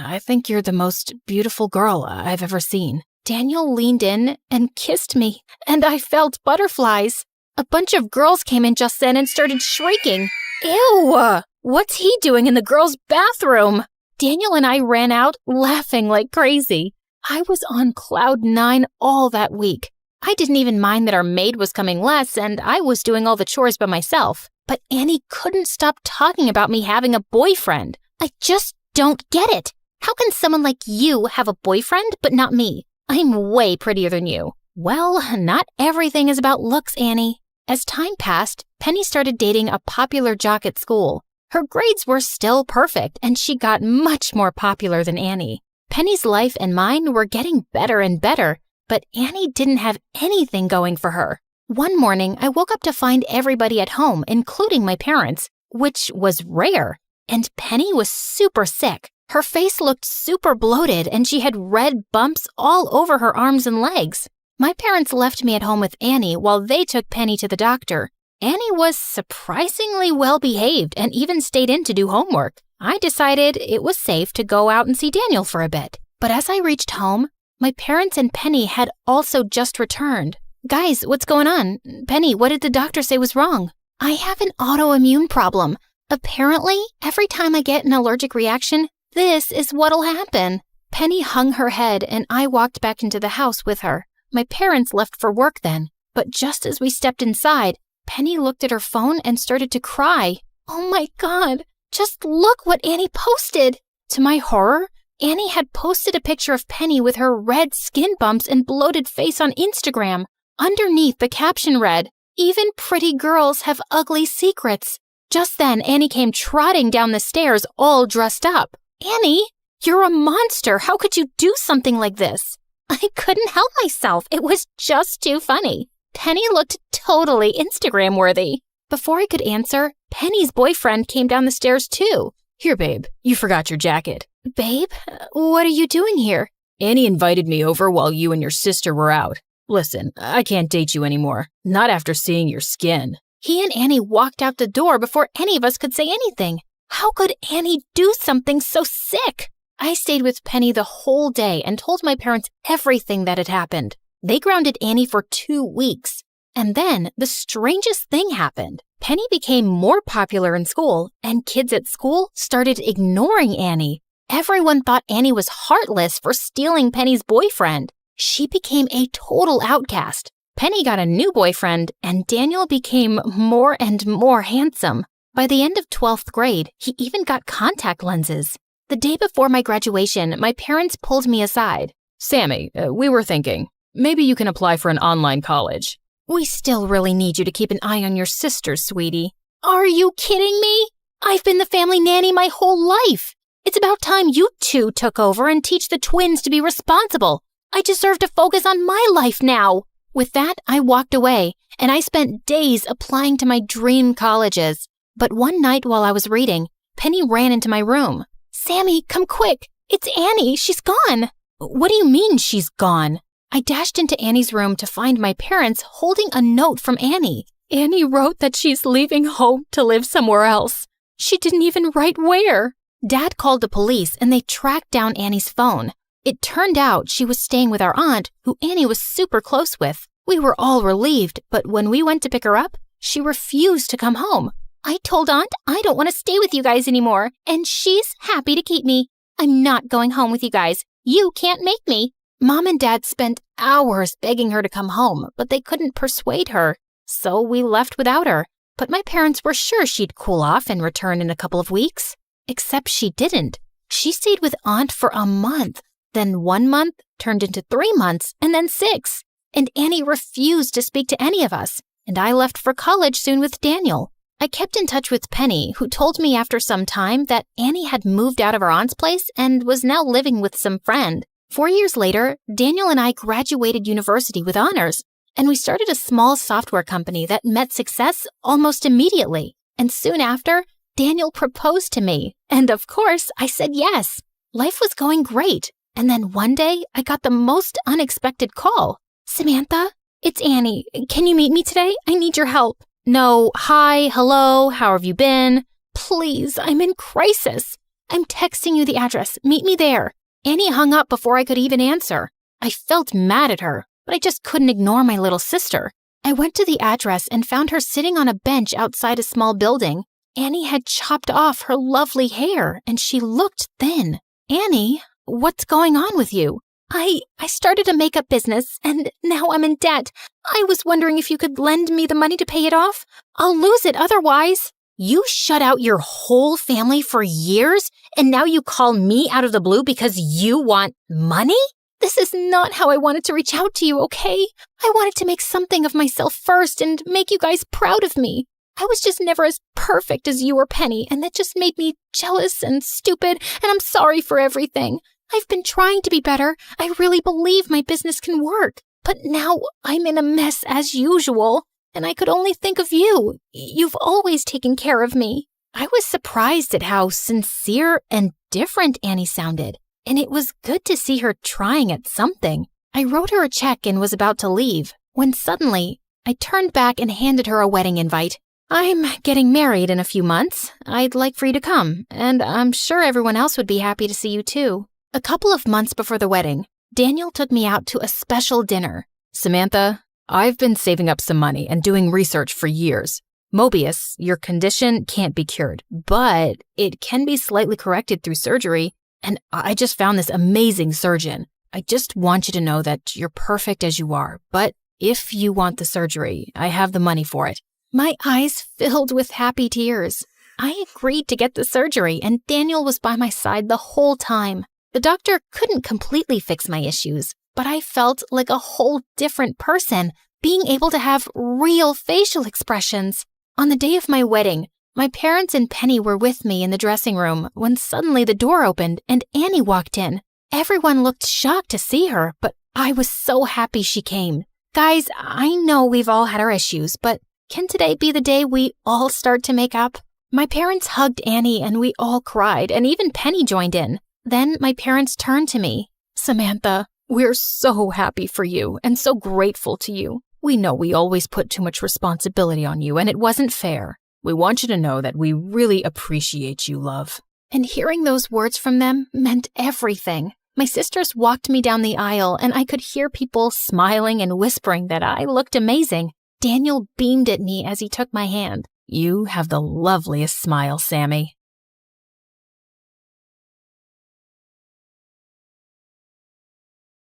I think you're the most beautiful girl I've ever seen. Daniel leaned in and kissed me, and I felt butterflies. A bunch of girls came in just then and started shrieking. Ew! What's he doing in the girls' bathroom? Daniel and I ran out, laughing like crazy. I was on cloud 9 all that week. I didn't even mind that our maid was coming less, and I was doing all the chores by myself. But Annie couldn't stop talking about me having a boyfriend. I just don't get it. How can someone like you have a boyfriend, but not me? I'm way prettier than you. Well, not everything is about looks, Annie. As time passed, Penny started dating a popular jock at school. Her grades were still perfect, and she got much more popular than Annie. Penny's life and mine were getting better and better, but Annie didn't have anything going for her. One morning, I woke up to find everybody at home, including my parents, which was rare. And Penny was super sick. Her face looked super bloated, and she had red bumps all over her arms and legs. My parents left me at home with Annie while they took Penny to the doctor. Annie was surprisingly well behaved and even stayed in to do homework. I decided it was safe to go out and see Daniel for a bit. But as I reached home, my parents and Penny had also just returned. Guys, what's going on? Penny, what did the doctor say was wrong? I have an autoimmune problem. Apparently, every time I get an allergic reaction, this is what'll happen. Penny hung her head and I walked back into the house with her. My parents left for work then, but just as we stepped inside, Penny looked at her phone and started to cry. Oh my God, just look what Annie posted. To my horror, Annie had posted a picture of Penny with her red skin bumps and bloated face on Instagram. Underneath, the caption read, "Even pretty girls have ugly secrets." Just then, Annie came trotting down the stairs all dressed up. Annie, you're a monster. How could you do something like this? I couldn't help myself. It was just too funny. Penny looked totally Instagram worthy. Before I could answer, Penny's boyfriend came down the stairs too. Here, babe, you forgot your jacket. Babe, what are you doing here? Annie invited me over while you and your sister were out. Listen, I can't date you anymore. Not after seeing your skin. He and Annie walked out the door before any of us could say anything. How could Annie do something so sick? I stayed with Penny the whole day and told my parents everything that had happened. They grounded Annie for 2 weeks. And then the strangest thing happened. Penny became more popular in school, and kids at school started ignoring Annie. Everyone thought Annie was heartless for stealing Penny's boyfriend. She became a total outcast. Penny got a new boyfriend, and Daniel became more and more handsome. By the end of 12th grade, he even got contact lenses. The day before my graduation, my parents pulled me aside. Sammy, we were thinking, maybe you can apply for an online college. We still really need you to keep an eye on your sister, sweetie. Are you kidding me? I've been the family nanny my whole life. It's about time you two took over and teach the twins to be responsible. I deserve to focus on my life now. With that, I walked away, and I spent days applying to my dream colleges. But one night while I was reading, Penny ran into my room. Sammy, come quick. It's Annie. She's gone. What do you mean she's gone? I dashed into Annie's room to find my parents holding a note from Annie. Annie wrote that she's leaving home to live somewhere else. She didn't even write where. Dad called the police and they tracked down Annie's phone. It turned out she was staying with our aunt, who Annie was super close with. We were all relieved, but when we went to pick her up, she refused to come home. I told Aunt I don't want to stay with you guys anymore, and she's happy to keep me. I'm not going home with you guys. You can't make me. Mom and Dad spent hours begging her to come home, but they couldn't persuade her. So we left without her. But my parents were sure she'd cool off and return in a couple of weeks. Except she didn't. She stayed with Aunt for a month. Then 1 month turned into 3 months, and then 6. And Annie refused to speak to any of us. And I left for college soon with Daniel. I kept in touch with Penny, who told me after some time that Annie had moved out of her aunt's place and was now living with some friend. 4 years later, Daniel and I graduated university with honors, and we started a small software company that met success almost immediately. And soon after, Daniel proposed to me, and of course, I said yes. Life was going great, and then one day, I got the most unexpected call. Samantha, it's Annie. Can you meet me today? I need your help. No, hi, hello, how have you been? Please, I'm in crisis. I'm texting you the address. Meet me there. Annie hung up before I could even answer. I felt mad at her, but I just couldn't ignore my little sister. I went to the address and found her sitting on a bench outside a small building. Annie had chopped off her lovely hair, and she looked thin. Annie, what's going on with you? I started a makeup business, and now I'm in debt. I was wondering if you could lend me the money to pay it off. I'll lose it otherwise. You shut out your whole family for years, and now you call me out of the blue because you want money? This is not how I wanted to reach out to you, okay? I wanted to make something of myself first and make you guys proud of me. I was just never as perfect as you or Penny, and that just made me jealous and stupid, and I'm sorry for everything. I've been trying to be better. I really believe my business can work. But now I'm in a mess as usual, and I could only think of you. You've always taken care of me. I was surprised at how sincere and different Annie sounded, and it was good to see her trying at something. I wrote her a check and was about to leave, when suddenly I turned back and handed her a wedding invite. I'm getting married in a few months. I'd like for you to come, and I'm sure everyone else would be happy to see you too. A couple of months before the wedding, Daniel took me out to a special dinner. Samantha, I've been saving up some money and doing research for years. Mobius, your condition can't be cured, but it can be slightly corrected through surgery, and I just found this amazing surgeon. I just want you to know that you're perfect as you are, but if you want the surgery, I have the money for it. My eyes filled with happy tears. I agreed to get the surgery, and Daniel was by my side the whole time. The doctor couldn't completely fix my issues, but I felt like a whole different person, being able to have real facial expressions. On the day of my wedding, my parents and Penny were with me in the dressing room when suddenly the door opened and Annie walked in. Everyone looked shocked to see her, but I was so happy she came. Guys, I know we've all had our issues, but can today be the day we all start to make up? My parents hugged Annie and we all cried, and even Penny joined in. Then my parents turned to me. Samantha, we're so happy for you and so grateful to you. We know we always put too much responsibility on you and it wasn't fair. We want you to know that we really appreciate you, love. And hearing those words from them meant everything. My sisters walked me down the aisle and I could hear people smiling and whispering that I looked amazing. Daniel beamed at me as he took my hand. You have the loveliest smile, Sammy.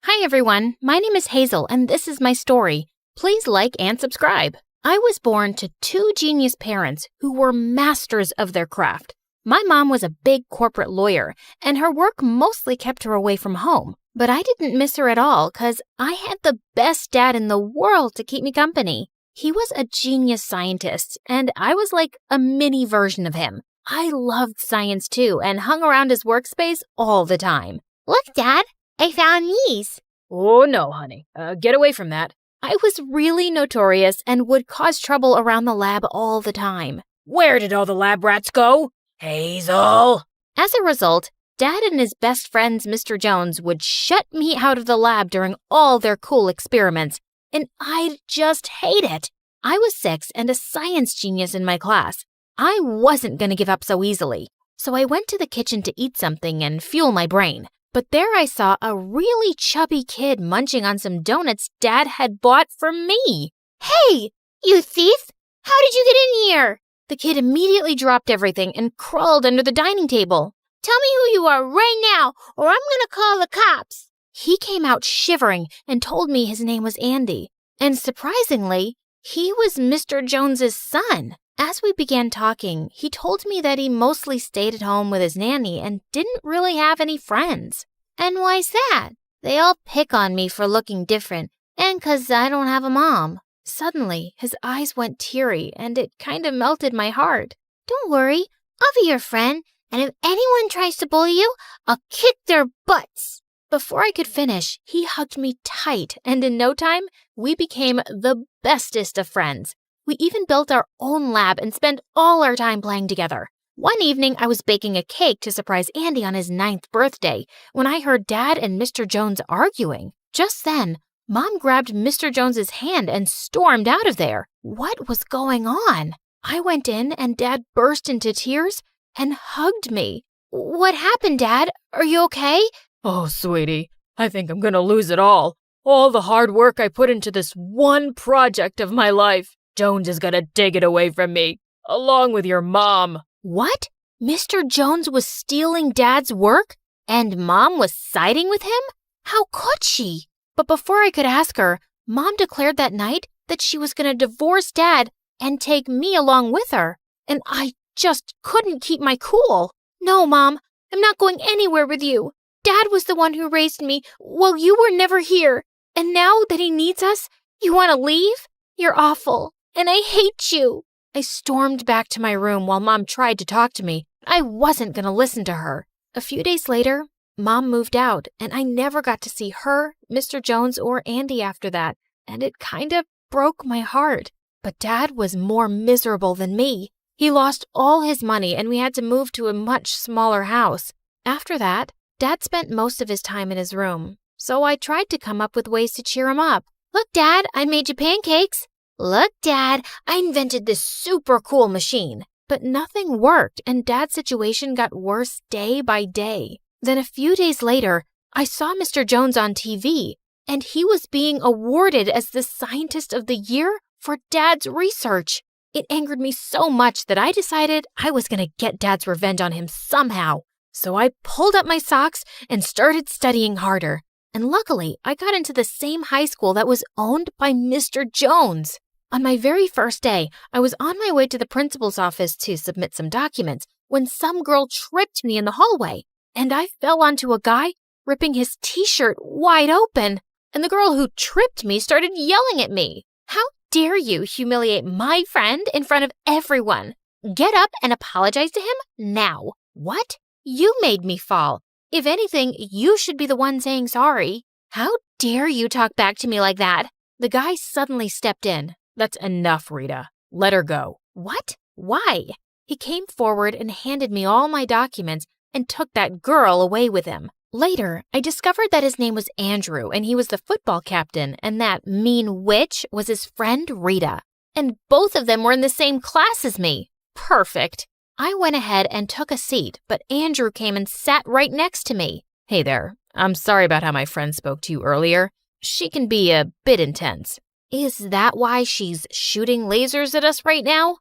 Hi everyone, my name is Hazel and this is my story. Please like and subscribe. I was born to two genius parents who were masters of their craft. My mom was a big corporate lawyer, and her work mostly kept her away from home. But I didn't miss her at all because I had the best dad in the world to keep me company. He was a genius scientist, and I was like a mini version of him. I loved science too and hung around his workspace all the time. Look, Dad, I found these. Oh no, honey. Get away from that. I was really notorious and would cause trouble around the lab all the time. Where did all the lab rats go? Hazel! As a result, Dad and his best friends, Mr. Jones, would shut me out of the lab during all their cool experiments, and I'd just hate it. I was 6 and a science genius in my class. I wasn't going to give up so easily, so I went to the kitchen to eat something and fuel my brain. But there I saw a really chubby kid munching on some donuts Dad had bought for me. Hey, you thief! How did you get in here? The kid immediately dropped everything and crawled under the dining table. Tell me who you are right now, or I'm gonna call the cops. He came out shivering and told me his name was Andy. And surprisingly, he was Mr. Jones's son. As we began talking, he told me that he mostly stayed at home with his nanny and didn't really have any friends. And why's that? They all pick on me for looking different, and 'cause I don't have a mom. Suddenly, his eyes went teary, and it kind of melted my heart. Don't worry, I'll be your friend, and if anyone tries to bully you, I'll kick their butts. Before I could finish, he hugged me tight, and in no time, we became the bestest of friends. We even built our own lab and spent all our time playing together. One evening, I was baking a cake to surprise Andy on his 9th birthday when I heard Dad and Mr. Jones arguing. Just then, Mom grabbed Mr. Jones's hand and stormed out of there. What was going on? I went in and Dad burst into tears and hugged me. What happened, Dad? Are you okay? Oh, sweetie, I think I'm gonna lose it all. All the hard work I put into this one project of my life. Jones is gonna take it away from me, along with your mom. What? Mr. Jones was stealing Dad's work? And Mom was siding with him? How could she? But before I could ask her, Mom declared that night that she was going to divorce Dad and take me along with her. And I just couldn't keep my cool. No, Mom, I'm not going anywhere with you. Dad was the one who raised me while you were never here. And now that he needs us, you want to leave? You're awful, and I hate you. I stormed back to my room while Mom tried to talk to me. I wasn't going to listen to her. A few days later, Mom moved out, and I never got to see her, Mr. Jones, or Andy after that, and it kind of broke my heart. But Dad was more miserable than me. He lost all his money, and we had to move to a much smaller house. After that, Dad spent most of his time in his room, so I tried to come up with ways to cheer him up. Look, Dad, I made you pancakes. Look, Dad, I invented this super cool machine. But nothing worked, and Dad's situation got worse day by day. Then a few days later, I saw Mr. Jones on TV, and he was being awarded as the Scientist of the Year for Dad's research. It angered me so much that I decided I was going to get Dad's revenge on him somehow. So I pulled up my socks and started studying harder. And luckily, I got into the same high school that was owned by Mr. Jones. On my very first day, I was on my way to the principal's office to submit some documents when some girl tripped me in the hallway, and I fell onto a guy ripping his t-shirt wide open, and the girl who tripped me started yelling at me. How dare you humiliate my friend in front of everyone? Get up and apologize to him now. What? You made me fall. If anything, you should be the one saying sorry. How dare you talk back to me like that? The guy suddenly stepped in. That's enough, Rita. Let her go. What? Why? He came forward and handed me all my documents and took that girl away with him. Later, I discovered that his name was Andrew and he was the football captain and that mean witch was his friend Rita. And both of them were in the same class as me. Perfect. I went ahead and took a seat, but Andrew came and sat right next to me. Hey there. I'm sorry about how my friend spoke to you earlier. She can be a bit intense. Is that why she's shooting lasers at us right now?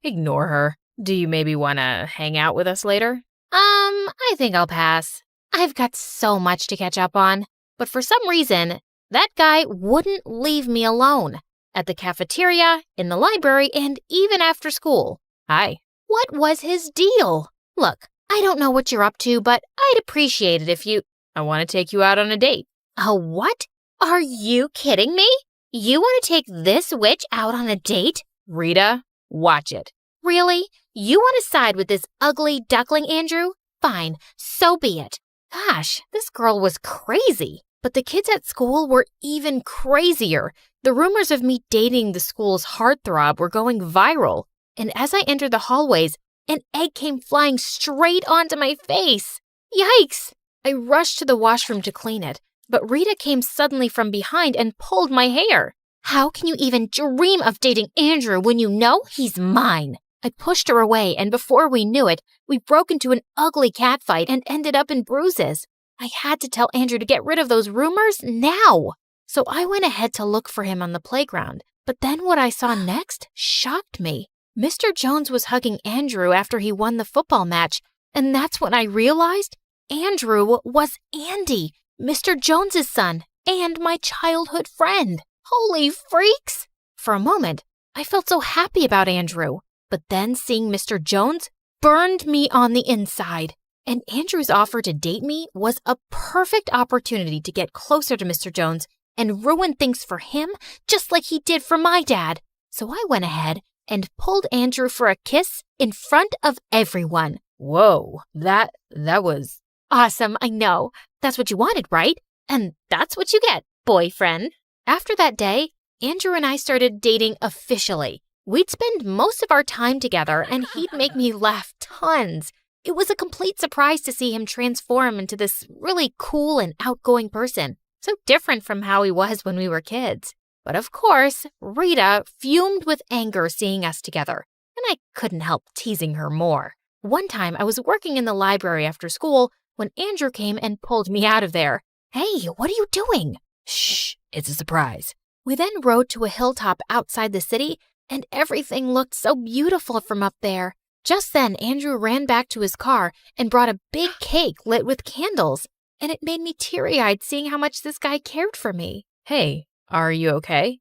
Ignore her. Do you maybe want to hang out with us later? I think I'll pass. I've got so much to catch up on. But for some reason, that guy wouldn't leave me alone. At the cafeteria, in the library, and even after school. Hi. What was his deal? Look, I don't know what you're up to, but I'd appreciate it if you... I want to take you out on a date. A what? Are you kidding me? You want to take this witch out on a date? Rita, watch it. Really? You want to side with this ugly duckling, Andrew? Fine, so be it. Gosh, this girl was crazy. But the kids at school were even crazier. The rumors of me dating the school's heartthrob were going viral. And as I entered the hallways, an egg came flying straight onto my face. Yikes! I rushed to the washroom to clean it, but Rita came suddenly from behind and pulled my hair. How can you even dream of dating Andrew when you know he's mine? I pushed her away, and before we knew it, we broke into an ugly catfight and ended up in bruises. I had to tell Andrew to get rid of those rumors now. So I went ahead to look for him on the playground. But then what I saw next shocked me. Mr. Jones was hugging Andrew after he won the football match, and that's when I realized Andrew was Andy, Mr. Jones's son, and my childhood friend. Holy freaks! For a moment, I felt so happy about Andrew, but then seeing Mr. Jones burned me on the inside. And Andrew's offer to date me was a perfect opportunity to get closer to Mr. Jones and ruin things for him just like he did for my dad. So I went ahead and pulled Andrew for a kiss in front of everyone. Whoa, that was... Awesome, I know. That's what you wanted, right? And that's what you get, boyfriend. After that day, Andrew and I started dating officially. We'd spend most of our time together and he'd make me laugh tons. It was a complete surprise to see him transform into this really cool and outgoing person, so different from how he was when we were kids. But of course, Rita fumed with anger seeing us together, and I couldn't help teasing her more. One time, I was working in the library after school when Andrew came and pulled me out of there. Hey, what are you doing? Shh, it's a surprise. We then rode to a hilltop outside the city, and everything looked so beautiful from up there. Just then, Andrew ran back to his car and brought a big cake lit with candles, and it made me teary-eyed seeing how much this guy cared for me. Hey, are you okay?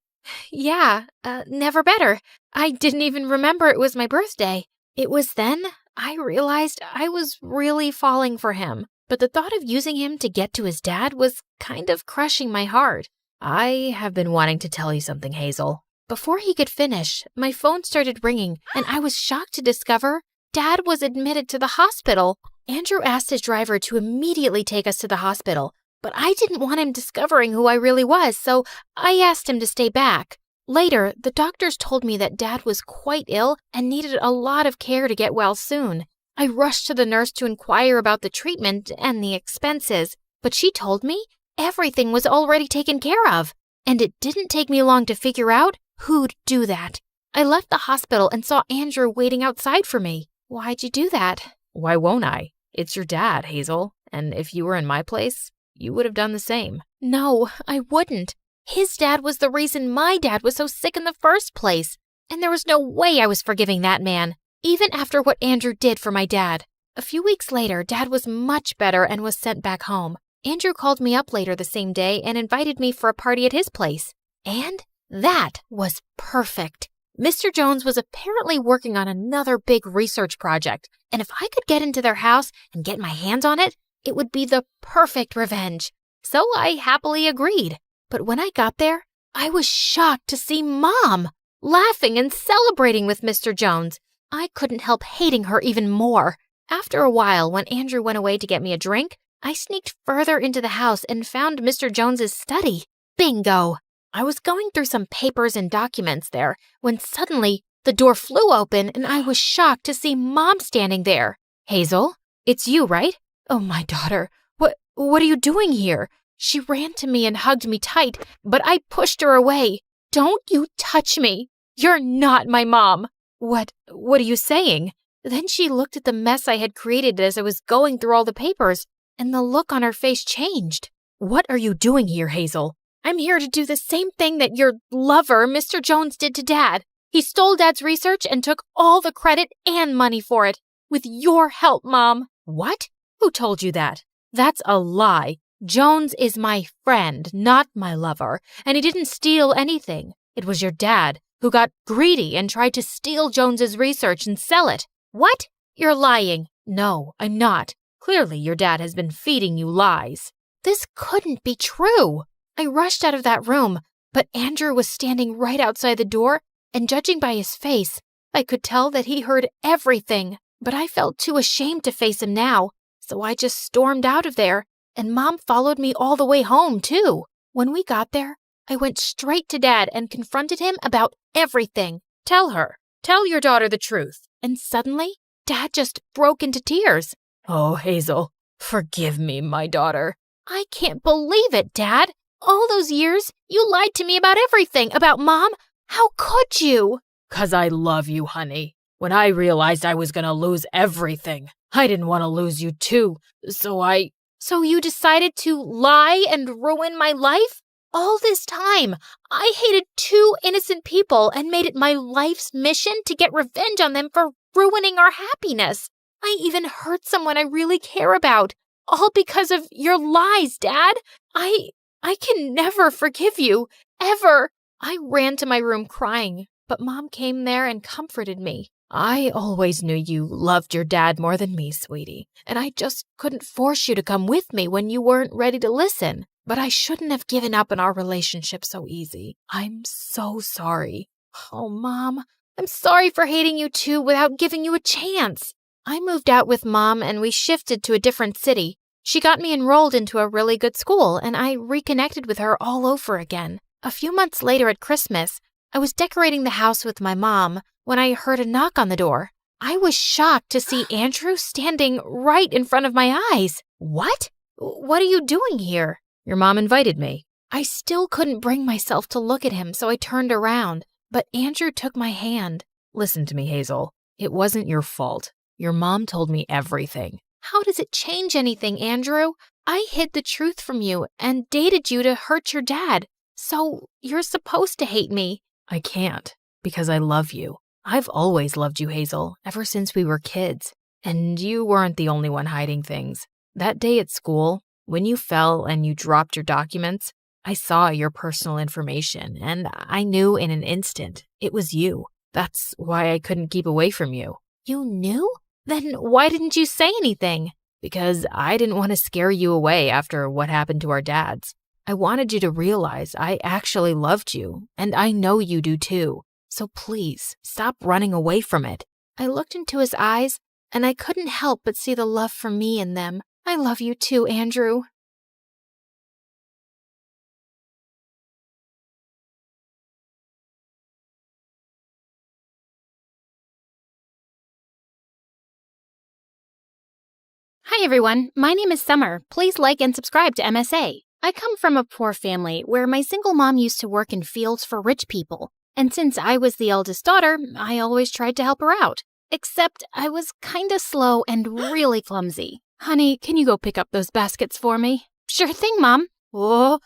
Yeah, never better. I didn't even remember it was my birthday. It was then I realized I was really falling for him, but the thought of using him to get to his dad was kind of crushing my heart. I have been wanting to tell you something, Hazel. Before he could finish, my phone started ringing, and I was shocked to discover Dad was admitted to the hospital. Andrew asked his driver to immediately take us to the hospital, but I didn't want him discovering who I really was, so I asked him to stay back. Later, the doctors told me that Dad was quite ill and needed a lot of care to get well soon. I rushed to the nurse to inquire about the treatment and the expenses, but she told me everything was already taken care of, and it didn't take me long to figure out who'd do that. I left the hospital and saw Andrew waiting outside for me. Why'd you do that? Why won't I? It's your dad, Hazel, and if you were in my place, you would have done the same. No, I wouldn't. His dad was the reason my dad was so sick in the first place, and there was no way I was forgiving that man, even after what Andrew did for my dad. A few weeks later, Dad was much better and was sent back home. Andrew called me up later the same day and invited me for a party at his place. And that was perfect. Mr. Jones was apparently working on another big research project, and if I could get into their house and get my hands on it, it would be the perfect revenge. So I happily agreed. But when I got there, I was shocked to see Mom laughing and celebrating with Mr. Jones. I couldn't help hating her even more. After a while, when Andrew went away to get me a drink, I sneaked further into the house and found Mr. Jones's study. Bingo! I was going through some papers and documents there when suddenly the door flew open and I was shocked to see Mom standing there. Hazel, it's you, right? Oh, my daughter, what are you doing here? She ran to me and hugged me tight, but I pushed her away. Don't you touch me. You're not my mom. What are you saying? Then she looked at the mess I had created as I was going through all the papers, and the look on her face changed. What are you doing here, Hazel? I'm here to do the same thing that your lover, Mr. Jones, did to Dad. He stole Dad's research and took all the credit and money for it. With your help, Mom. What? Who told you that? That's a lie. Jones is my friend, not my lover, and he didn't steal anything. It was your dad who got greedy and tried to steal Jones's research and sell it. What? You're lying. No, I'm not. Clearly, your dad has been feeding you lies. This couldn't be true. I rushed out of that room, but Andrew was standing right outside the door, and judging by his face, I could tell that he heard everything. But I felt too ashamed to face him now, so I just stormed out of there, and Mom followed me all the way home, too. When we got there, I went straight to Dad and confronted him about everything. Tell her. Tell your daughter the truth. And suddenly, Dad just broke into tears. Oh, Hazel, forgive me, my daughter. I can't believe it, Dad. All those years, you lied to me about everything, about Mom. How could you? 'Cause I love you, honey. When I realized I was gonna lose everything, I didn't want to lose you too, So you decided to lie and ruin my life? All this time, I hated two innocent people and made it my life's mission to get revenge on them for ruining our happiness. I even hurt someone I really care about, all because of your lies, Dad. I can never forgive you, ever. I ran to my room crying, but Mom came there and comforted me. I always knew you loved your dad more than me, sweetie, and I just couldn't force you to come with me when you weren't ready to listen. But I shouldn't have given up on our relationship so easy. I'm so sorry. Oh, Mom, I'm sorry for hating you too without giving you a chance. I moved out with Mom and we shifted to a different city. She got me enrolled into a really good school and I reconnected with her all over again. A few months later at Christmas, I was decorating the house with my mom when I heard a knock on the door. I was shocked to see Andrew standing right in front of my eyes. What? What are you doing here? Your mom invited me. I still couldn't bring myself to look at him, so I turned around. But Andrew took my hand. Listen to me, Hazel. It wasn't your fault. Your mom told me everything. How does it change anything, Andrew? I hid the truth from you and dated you to hurt your dad. So you're supposed to hate me. I can't, because I love you. I've always loved you, Hazel, ever since we were kids. And you weren't the only one hiding things. That day at school, when you fell and you dropped your documents, I saw your personal information, and I knew in an instant it was you. That's why I couldn't keep away from you. You knew? Then why didn't you say anything? Because I didn't want to scare you away after what happened to our dads. I wanted you to realize I actually loved you, and I know you do too. So please, stop running away from it. I looked into his eyes, and I couldn't help but see the love for me in them. I love you too, Andrew. Hi everyone, my name is Summer. Please like and subscribe to MSA. I come from a poor family where my single mom used to work in fields for rich people. And since I was the eldest daughter, I always tried to help her out. Except I was kinda slow and really clumsy. Honey, can you go pick up those baskets for me? Sure thing, Mom. Oh,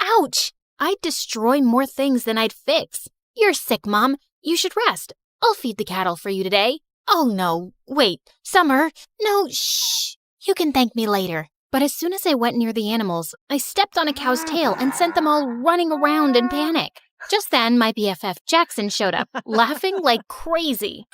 ouch! I'd destroy more things than I'd fix. You're sick, Mom. You should rest. I'll feed the cattle for you today. Oh no, wait, Summer. No, shh. You can thank me later. But as soon as I went near the animals, I stepped on a cow's tail and sent them all running around in panic. Just then, my BFF Jackson showed up, laughing like crazy.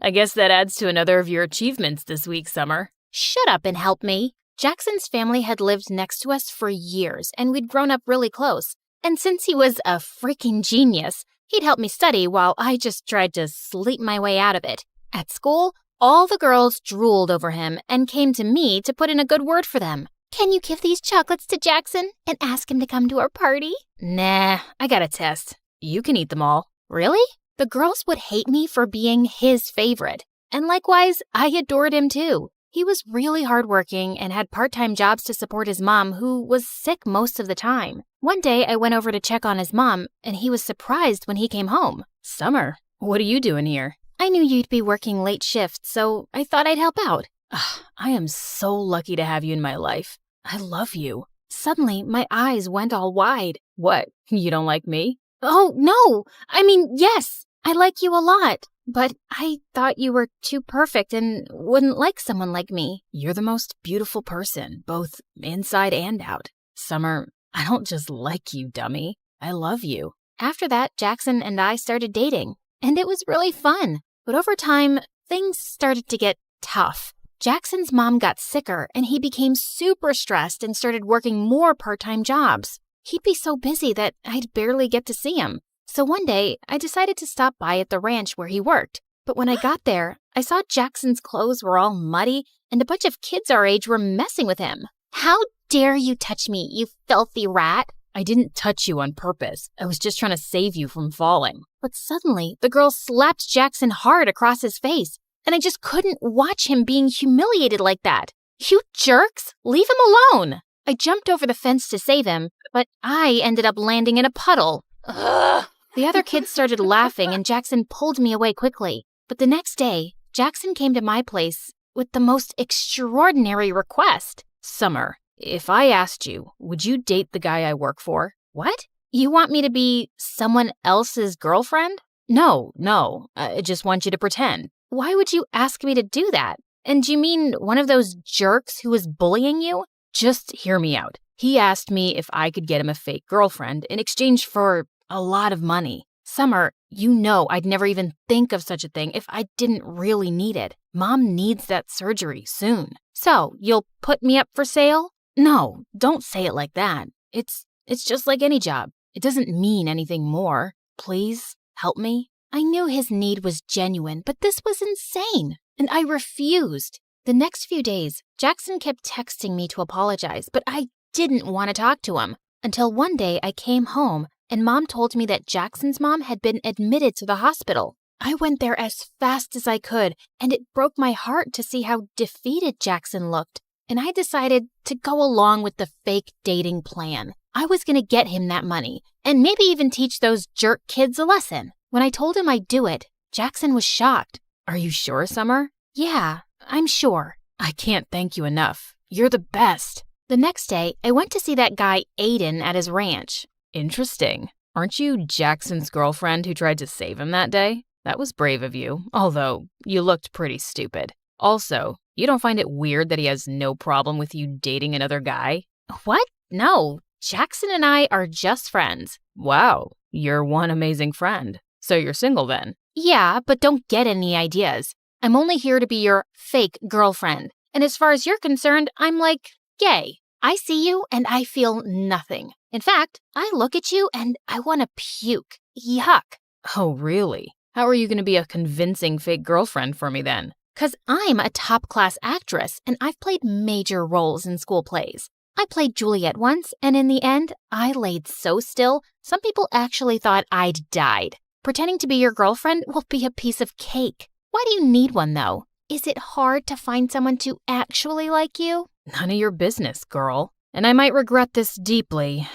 I guess that adds to another of your achievements this week, Summer. Shut up and help me. Jackson's family had lived next to us for years, and we'd grown up really close. And since he was a freaking genius, he'd help me study while I just tried to sleep my way out of it. At school, all the girls drooled over him and came to me to put in a good word for them. Can you give these chocolates to Jackson and ask him to come to our party? Nah, I got a test. You can eat them all. Really? The girls would hate me for being his favorite. And likewise, I adored him too. He was really hardworking and had part-time jobs to support his mom, who was sick most of the time. One day, I went over to check on his mom, and he was surprised when he came home. Summer, what are you doing here? I knew you'd be working late shifts, so I thought I'd help out. I am so lucky to have you in my life. I love you. Suddenly, my eyes went all wide. What, you don't like me? Oh, no! I mean, yes, I like you a lot. But I thought you were too perfect and wouldn't like someone like me. You're the most beautiful person, both inside and out. Summer, I don't just like you, dummy. I love you. After that, Jackson and I started dating, and it was really fun. But over time, things started to get tough. Jackson's mom got sicker, and he became super stressed and started working more part-time jobs. He'd be so busy that I'd barely get to see him. So one day, I decided to stop by at the ranch where he worked. But when I got there, I saw Jackson's clothes were all muddy, and a bunch of kids our age were messing with him. How dare you touch me, you filthy rat? I didn't touch you on purpose. I was just trying to save you from falling. But suddenly, the girl slapped Jackson hard across his face, and I just couldn't watch him being humiliated like that. You jerks! Leave him alone! I jumped over the fence to save him, but I ended up landing in a puddle. Ugh! The other kids started laughing, and Jackson pulled me away quickly. But the next day, Jackson came to my place with the most extraordinary request. Summer, if I asked you, would you date the guy I work for? What? You want me to be someone else's girlfriend? No, I just want you to pretend. Why would you ask me to do that? And do you mean one of those jerks who was bullying you? Just hear me out. He asked me if I could get him a fake girlfriend in exchange for a lot of money. Summer, you know I'd never even think of such a thing if I didn't really need it. Mom needs that surgery soon. So, you'll put me up for sale? No, don't say it like that. It's just like any job. It doesn't mean anything more. Please, help me. I knew his need was genuine, but this was insane, and I refused. The next few days, Jackson kept texting me to apologize, but I didn't want to talk to him. Until one day I came home, and Mom told me that Jackson's mom had been admitted to the hospital. I went there as fast as I could, and it broke my heart to see how defeated Jackson looked. And I decided to go along with the fake dating plan. I was going to get him that money, and maybe even teach those jerk kids a lesson. When I told him I'd do it, Jackson was shocked. Are you sure, Summer? Yeah, I'm sure. I can't thank you enough. You're the best. The next day, I went to see that guy Aiden at his ranch. Interesting. Aren't you Jackson's girlfriend who tried to save him that day? That was brave of you, although you looked pretty stupid. Also, you don't find it weird that he has no problem with you dating another guy? What? No. Jackson and I are just friends. Wow, you're one amazing friend. So you're single then? Yeah, but don't get any ideas. I'm only here to be your fake girlfriend. And as far as you're concerned, I'm like gay. I see you and I feel nothing. In fact, I look at you and I want to puke. Yuck. Oh, really? How are you going to be a convincing fake girlfriend for me then? 'Cause I'm a top-class actress and I've played major roles in school plays. I played Juliet once, and in the end, I laid so still, some people actually thought I'd died. Pretending to be your girlfriend will be a piece of cake. Why do you need one, though? Is it hard to find someone to actually like you? None of your business, girl. And I might regret this deeply,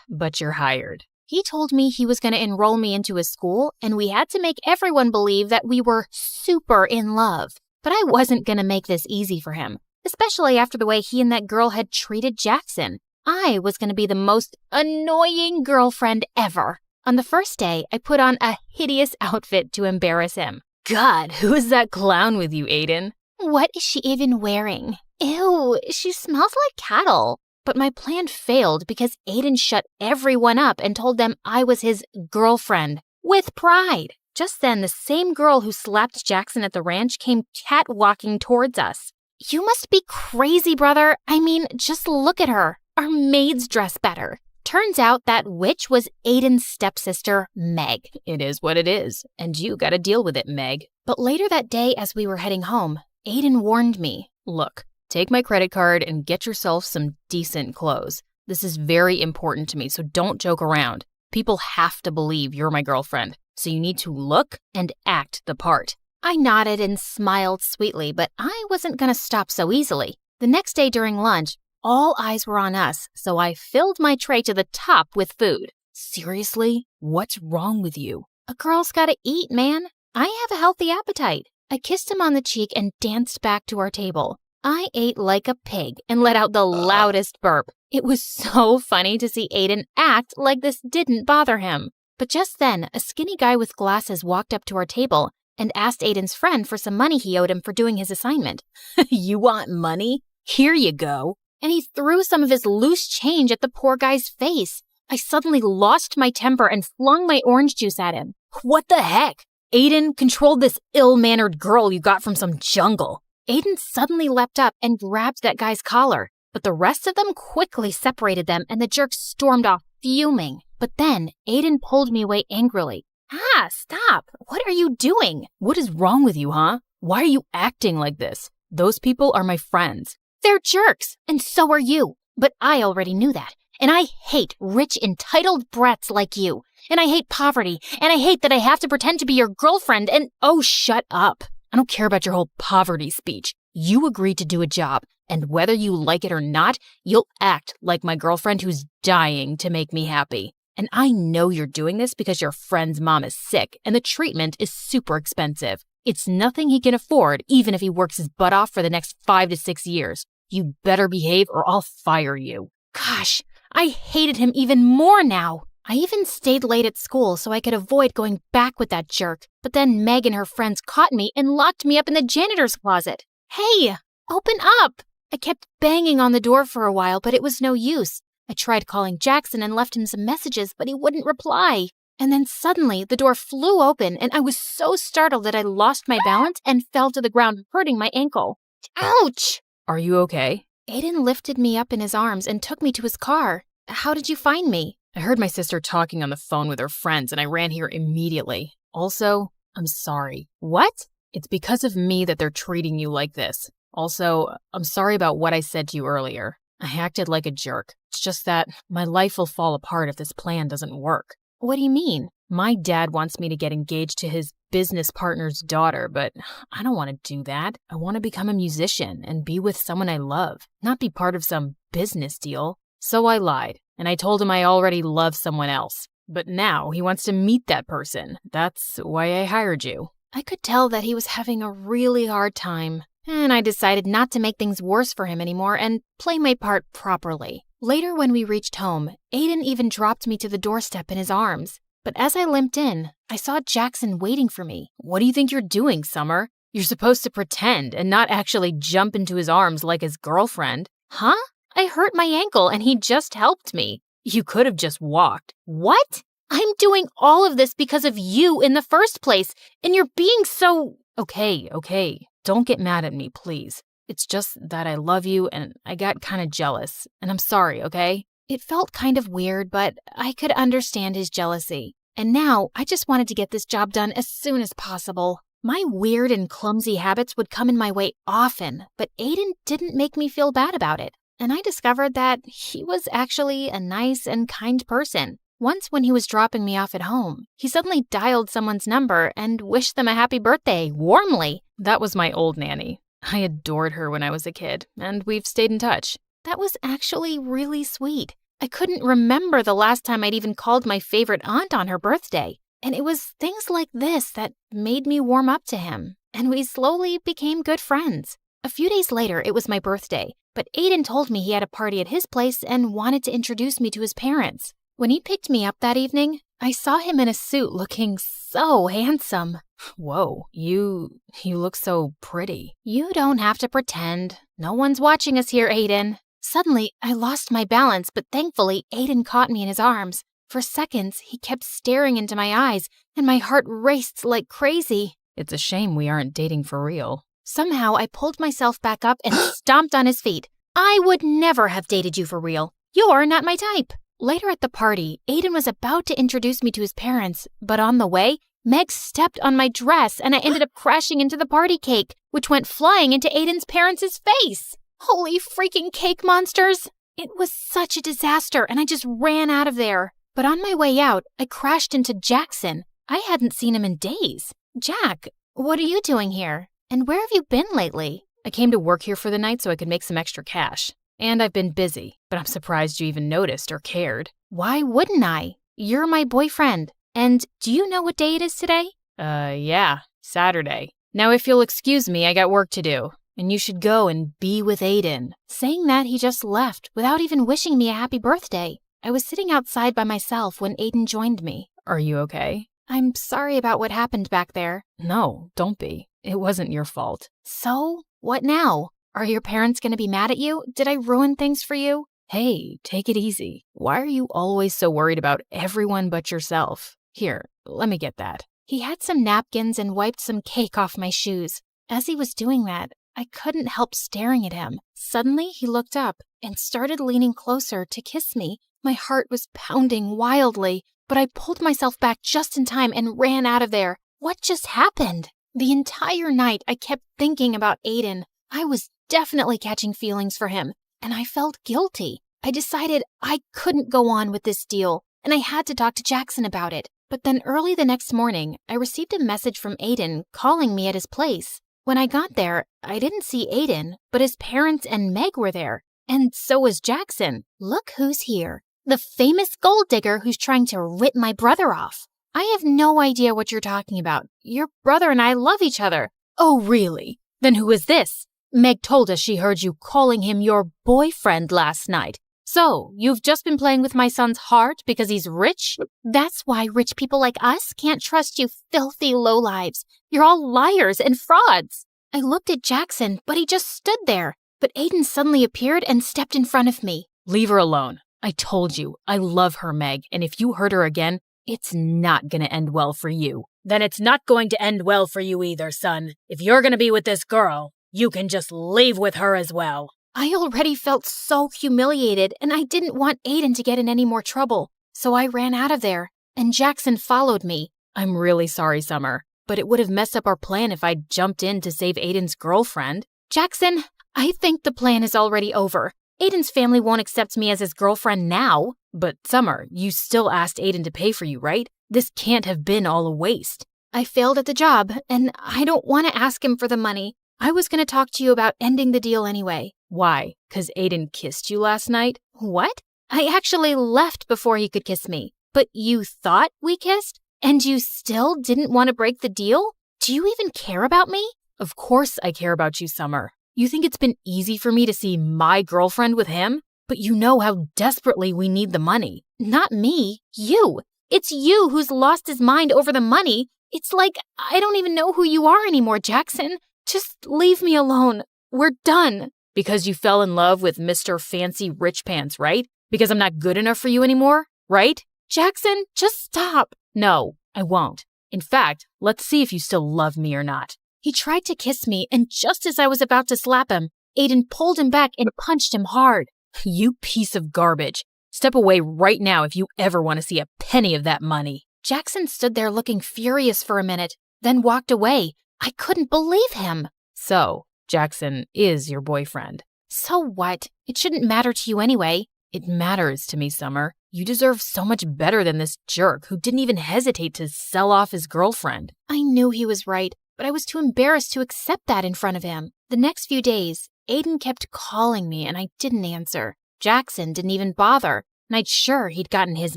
but you're hired. He told me he was going to enroll me into his school, and we had to make everyone believe that we were super in love. But I wasn't going to make this easy for him, especially after the way he and that girl had treated Jackson. I was going to be the most annoying girlfriend ever. On the first day, I put on a hideous outfit to embarrass him. God, who is that clown with you, Aiden? What is she even wearing? Ew, she smells like cattle. But my plan failed because Aiden shut everyone up and told them I was his girlfriend, with pride. Just then, the same girl who slapped Jackson at the ranch came catwalking towards us. You must be crazy, brother. I mean, just look at her. Our maids dress better. Turns out that witch was Aiden's stepsister, Meg. It is what it is, and you gotta deal with it, Meg. But later that day, as we were heading home, Aiden warned me. Look, take my credit card and get yourself some decent clothes. This is very important to me, so don't joke around. People have to believe you're my girlfriend, so you need to look and act the part. I nodded and smiled sweetly, but I wasn't going to stop so easily. The next day during lunch, all eyes were on us, so I filled my tray to the top with food. Seriously? What's wrong with you? A girl's gotta eat, man. I have a healthy appetite. I kissed him on the cheek and danced back to our table. I ate like a pig and let out the loudest burp. It was so funny to see Aiden act like this didn't bother him. But just then, a skinny guy with glasses walked up to our table and asked Aiden's friend for some money he owed him for doing his assignment. You want money? Here you go. And he threw some of his loose change at the poor guy's face. I suddenly lost my temper and flung my orange juice at him. What the heck? Aiden, control this ill-mannered girl you got from some jungle. Aiden suddenly leapt up and grabbed that guy's collar, but the rest of them quickly separated them and the jerk stormed off, fuming. But then Aiden pulled me away angrily. Ah, stop! What are you doing? What is wrong with you, huh? Why are you acting like this? Those people are my friends. They're jerks, and so are you. But I already knew that. And I hate rich, entitled brats like you. And I hate poverty. And I hate that I have to pretend to be your girlfriend and— Oh, shut up. I don't care about your whole poverty speech. You agreed to do a job, and whether you like it or not, you'll act like my girlfriend who's dying to make me happy. And I know you're doing this because your friend's mom is sick, and the treatment is super expensive. It's nothing he can afford, even if he works his butt off for the next 5 to 6 years. You better behave or I'll fire you. Gosh, I hated him even more now. I even stayed late at school so I could avoid going back with that jerk. But then Meg and her friends caught me and locked me up in the janitor's closet. Hey, open up! I kept banging on the door for a while, but it was no use. I tried calling Jackson and left him some messages, but he wouldn't reply. And then suddenly, the door flew open, and I was so startled that I lost my balance and fell to the ground, hurting my ankle. Ouch! Are you okay? Aiden lifted me up in his arms and took me to his car. How did you find me? I heard my sister talking on the phone with her friends, and I ran here immediately. Also, I'm sorry. What? It's because of me that they're treating you like this. Also, I'm sorry about what I said to you earlier. I acted like a jerk. It's just that my life will fall apart if this plan doesn't work. What do you mean? My dad wants me to get engaged to his business partner's daughter, but I don't want to do that. I want to become a musician and be with someone I love, not be part of some business deal. So I lied, and I told him I already love someone else. But now he wants to meet that person. That's why I hired you. I could tell that he was having a really hard time, and I decided not to make things worse for him anymore and play my part properly. Later, when we reached home, Aiden even dropped me to the doorstep in his arms. But as I limped in, I saw Jackson waiting for me. What do you think you're doing, Summer? You're supposed to pretend and not actually jump into his arms like his girlfriend. Huh? I hurt my ankle and he just helped me. You could have just walked. What? I'm doing all of this because of you in the first place, and you're being so— Okay. Don't get mad at me, please. It's just that I love you and I got kind of jealous, and I'm sorry, okay? It felt kind of weird, but I could understand his jealousy. And now I just wanted to get this job done as soon as possible. My weird and clumsy habits would come in my way often, but Aiden didn't make me feel bad about it. And I discovered that he was actually a nice and kind person. Once when he was dropping me off at home, he suddenly dialed someone's number and wished them a happy birthday, warmly. That was my old nanny. I adored her when I was a kid, and we've stayed in touch. That was actually really sweet. I couldn't remember the last time I'd even called my favorite aunt on her birthday. And it was things like this that made me warm up to him. And we slowly became good friends. A few days later, it was my birthday, but Aiden told me he had a party at his place and wanted to introduce me to his parents. When he picked me up that evening, I saw him in a suit looking so handsome. Whoa, you look so pretty. You don't have to pretend. No one's watching us here, Aiden. Suddenly, I lost my balance, but thankfully, Aiden caught me in his arms. For seconds, he kept staring into my eyes, and my heart raced like crazy. It's a shame we aren't dating for real. Somehow, I pulled myself back up and stomped on his feet. I would never have dated you for real. You're not my type. Later at the party, Aiden was about to introduce me to his parents, but on the way, Meg stepped on my dress and I ended up crashing into the party cake, which went flying into Aiden's parents' face. Holy freaking cake monsters! It was such a disaster and I just ran out of there. But on my way out, I crashed into Jackson. I hadn't seen him in days. Jack, what are you doing here? And where have you been lately? I came to work here for the night so I could make some extra cash. And I've been busy, but I'm surprised you even noticed or cared. Why wouldn't I? You're my boyfriend. And do you know what day it is today? Yeah, Saturday. Now if you'll excuse me, I got work to do. and you should go and be with Aiden. Saying that, he just left without even wishing me a happy birthday. I was sitting outside by myself when Aiden joined me. Are you okay? I'm sorry about what happened back there. No, don't be. It wasn't your fault. So, what now? Are your parents going to be mad at you? Did I ruin things for you? Hey, take it easy. Why are you always so worried about everyone but yourself? Here, let me get that. He had some napkins and wiped some cake off my shoes. As he was doing that, I couldn't help staring at him. Suddenly, he looked up and started leaning closer to kiss me. My heart was pounding wildly, but I pulled myself back just in time and ran out of there. What just happened? The entire night, I kept thinking about Aiden. I was definitely catching feelings for him, and I felt guilty. I decided I couldn't go on with this deal, and I had to talk to Jackson about it. But then early the next morning, I received a message from Aiden calling me at his place. When I got there, I didn't see Aiden, but his parents and Meg were there. And so was Jackson. Look who's here. The famous gold digger who's trying to rip my brother off. I have no idea what you're talking about. Your brother and I love each other. Oh, really? Then who is this? Meg told us she heard you calling him your boyfriend last night. So, you've just been playing with my son's heart because he's rich? That's why rich people like us can't trust you filthy lowlives. You're all liars and frauds. I looked at Jackson, but he just stood there. But Aiden suddenly appeared and stepped in front of me. Leave her alone. I told you, I love her, Meg, and if you hurt her again, it's not gonna end well for you. Then it's not going to end well for you either, son. If you're gonna be with this girl, you can just leave with her as well. I already felt so humiliated, and I didn't want Aiden to get in any more trouble. So I ran out of there, and Jackson followed me. I'm really sorry, Summer, but it would have messed up our plan if I'd jumped in to save Aiden's girlfriend. Jackson, I think the plan is already over. Aiden's family won't accept me as his girlfriend now. But Summer, you still asked Aiden to pay for you, right? This can't have been all a waste. I failed at the job, and I don't want to ask him for the money. I was going to talk to you about ending the deal anyway. Why? 'Cause Aiden kissed you last night? What? I actually left before he could kiss me. But you thought we kissed? And you still didn't want to break the deal? Do you even care about me? Of course I care about you, Summer. You think it's been easy for me to see my girlfriend with him? But you know how desperately we need the money. Not me. You. It's you who's lost his mind over the money. It's like I don't even know who you are anymore, Jackson. Just leave me alone. We're done. Because you fell in love with Mr. Fancy Rich Pants, right? Because I'm not good enough for you anymore, right? Jackson, just stop. No, I won't. In fact, let's see if you still love me or not. He tried to kiss me, and just as I was about to slap him, Aiden pulled him back and punched him hard. You piece of garbage. Step away right now if you ever want to see a penny of that money. Jackson stood there looking furious for a minute, then walked away. I couldn't believe him. So, Jackson is your boyfriend. So what? It shouldn't matter to you anyway. It matters to me, Summer. You deserve so much better than this jerk who didn't even hesitate to sell off his girlfriend. I knew he was right, but I was too embarrassed to accept that in front of him. The next few days, Aiden kept calling me and I didn't answer. Jackson didn't even bother, and I'd sure he'd gotten his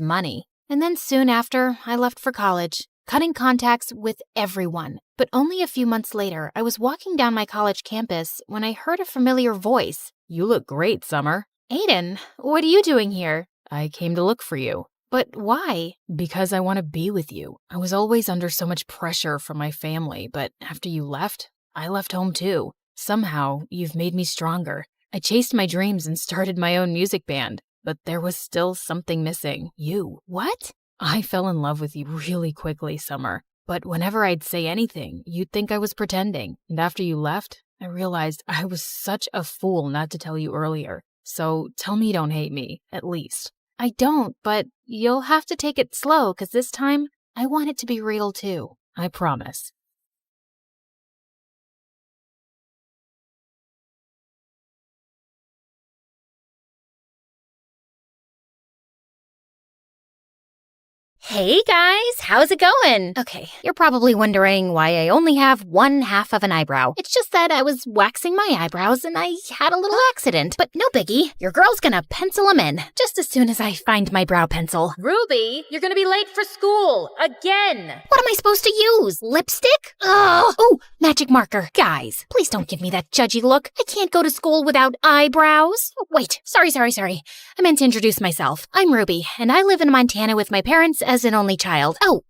money. And then soon after, I left for college, cutting contacts with everyone. But only a few months later, I was walking down my college campus when I heard a familiar voice. You look great, Summer. Aiden, what are you doing here? I came to look for you. But why? Because I want to be with you. I was always under so much pressure from my family, but after you left, I left home too. Somehow, you've made me stronger. I chased my dreams and started my own music band, but there was still something missing. You. What? I fell in love with you really quickly, Summer. But whenever I'd say anything, you'd think I was pretending. And after you left, I realized I was such a fool not to tell you earlier. So tell me you don't hate me, at least. I don't, but you'll have to take it slow, 'cause this time, I want it to be real too. I promise. Hey guys, how's it going? Okay, you're probably wondering why I only have one half of an eyebrow. It's just that I was waxing my eyebrows and I had a little accident. But no biggie, your girl's gonna pencil them in just as soon as I find my brow pencil. Ruby, you're gonna be late for school. Again. What am I supposed to use? Lipstick? Ugh! Oh, magic marker. Guys, please don't give me that judgy look. I can't go to school without eyebrows. Oh, wait, sorry. I meant to introduce myself. I'm Ruby, and I live in Montana with my parents as an only child. Oh,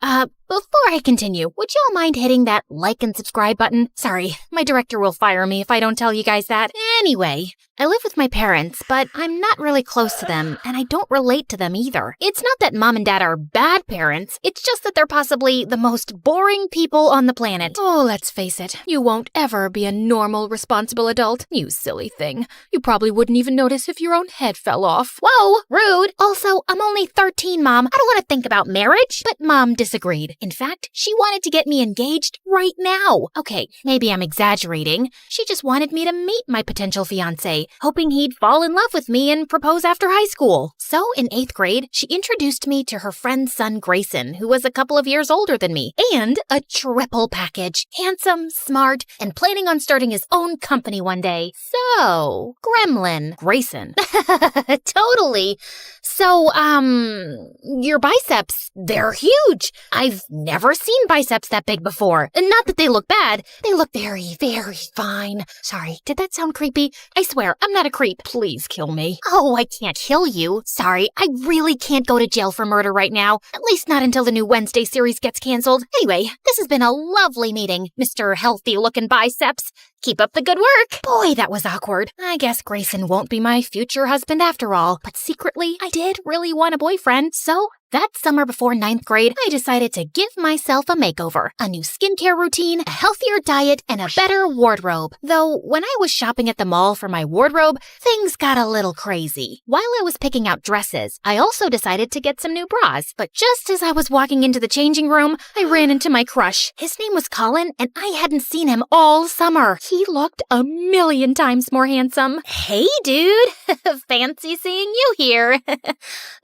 before I continue, would y'all mind hitting that like and subscribe button? Sorry, my director will fire me if I don't tell you guys that. Anyway, I live with my parents, but I'm not really close to them, and I don't relate to them either. It's not that mom and dad are bad parents, it's just that they're possibly the most boring people on the planet. Oh, let's face it, you won't ever be a normal, responsible adult, you silly thing. You probably wouldn't even notice if your own head fell off. Whoa, rude! Also, I'm only 13, Mom. I don't want to think about marriage. But Mom disagreed. In fact, she wanted to get me engaged right now. Okay, maybe I'm exaggerating. She just wanted me to meet my potential fiancé, hoping he'd fall in love with me and propose after high school. So, in 8th grade, she introduced me to her friend's son, Grayson, who was a couple of years older than me, and a triple package. Handsome, smart, and planning on starting his own company one day. So, Gremlin. Grayson. Totally. So, your biceps, they're huge. I've never seen biceps that big before. And not that they look bad. They look very, very fine. Sorry, did that sound creepy? I swear, I'm not a creep. Please kill me. Oh, I can't kill you. Sorry, I really can't go to jail for murder right now. At least not until the new Wednesday series gets canceled. Anyway, this has been a lovely meeting, Mr. Healthy-Looking Biceps. Keep up the good work. Boy, that was awkward. I guess Grayson won't be my future husband after all. But secretly, I did really want a boyfriend. So that summer before 9th grade, I decided to give myself a makeover. A new skincare routine, a healthier diet, and a better wardrobe. Though, when I was shopping at the mall for my wardrobe, things got a little crazy. While I was picking out dresses, I also decided to get some new bras. But just as I was walking into the changing room, I ran into my crush. His name was Colin, and I hadn't seen him all summer. He looked a million times more handsome. Hey, dude. Fancy seeing you here.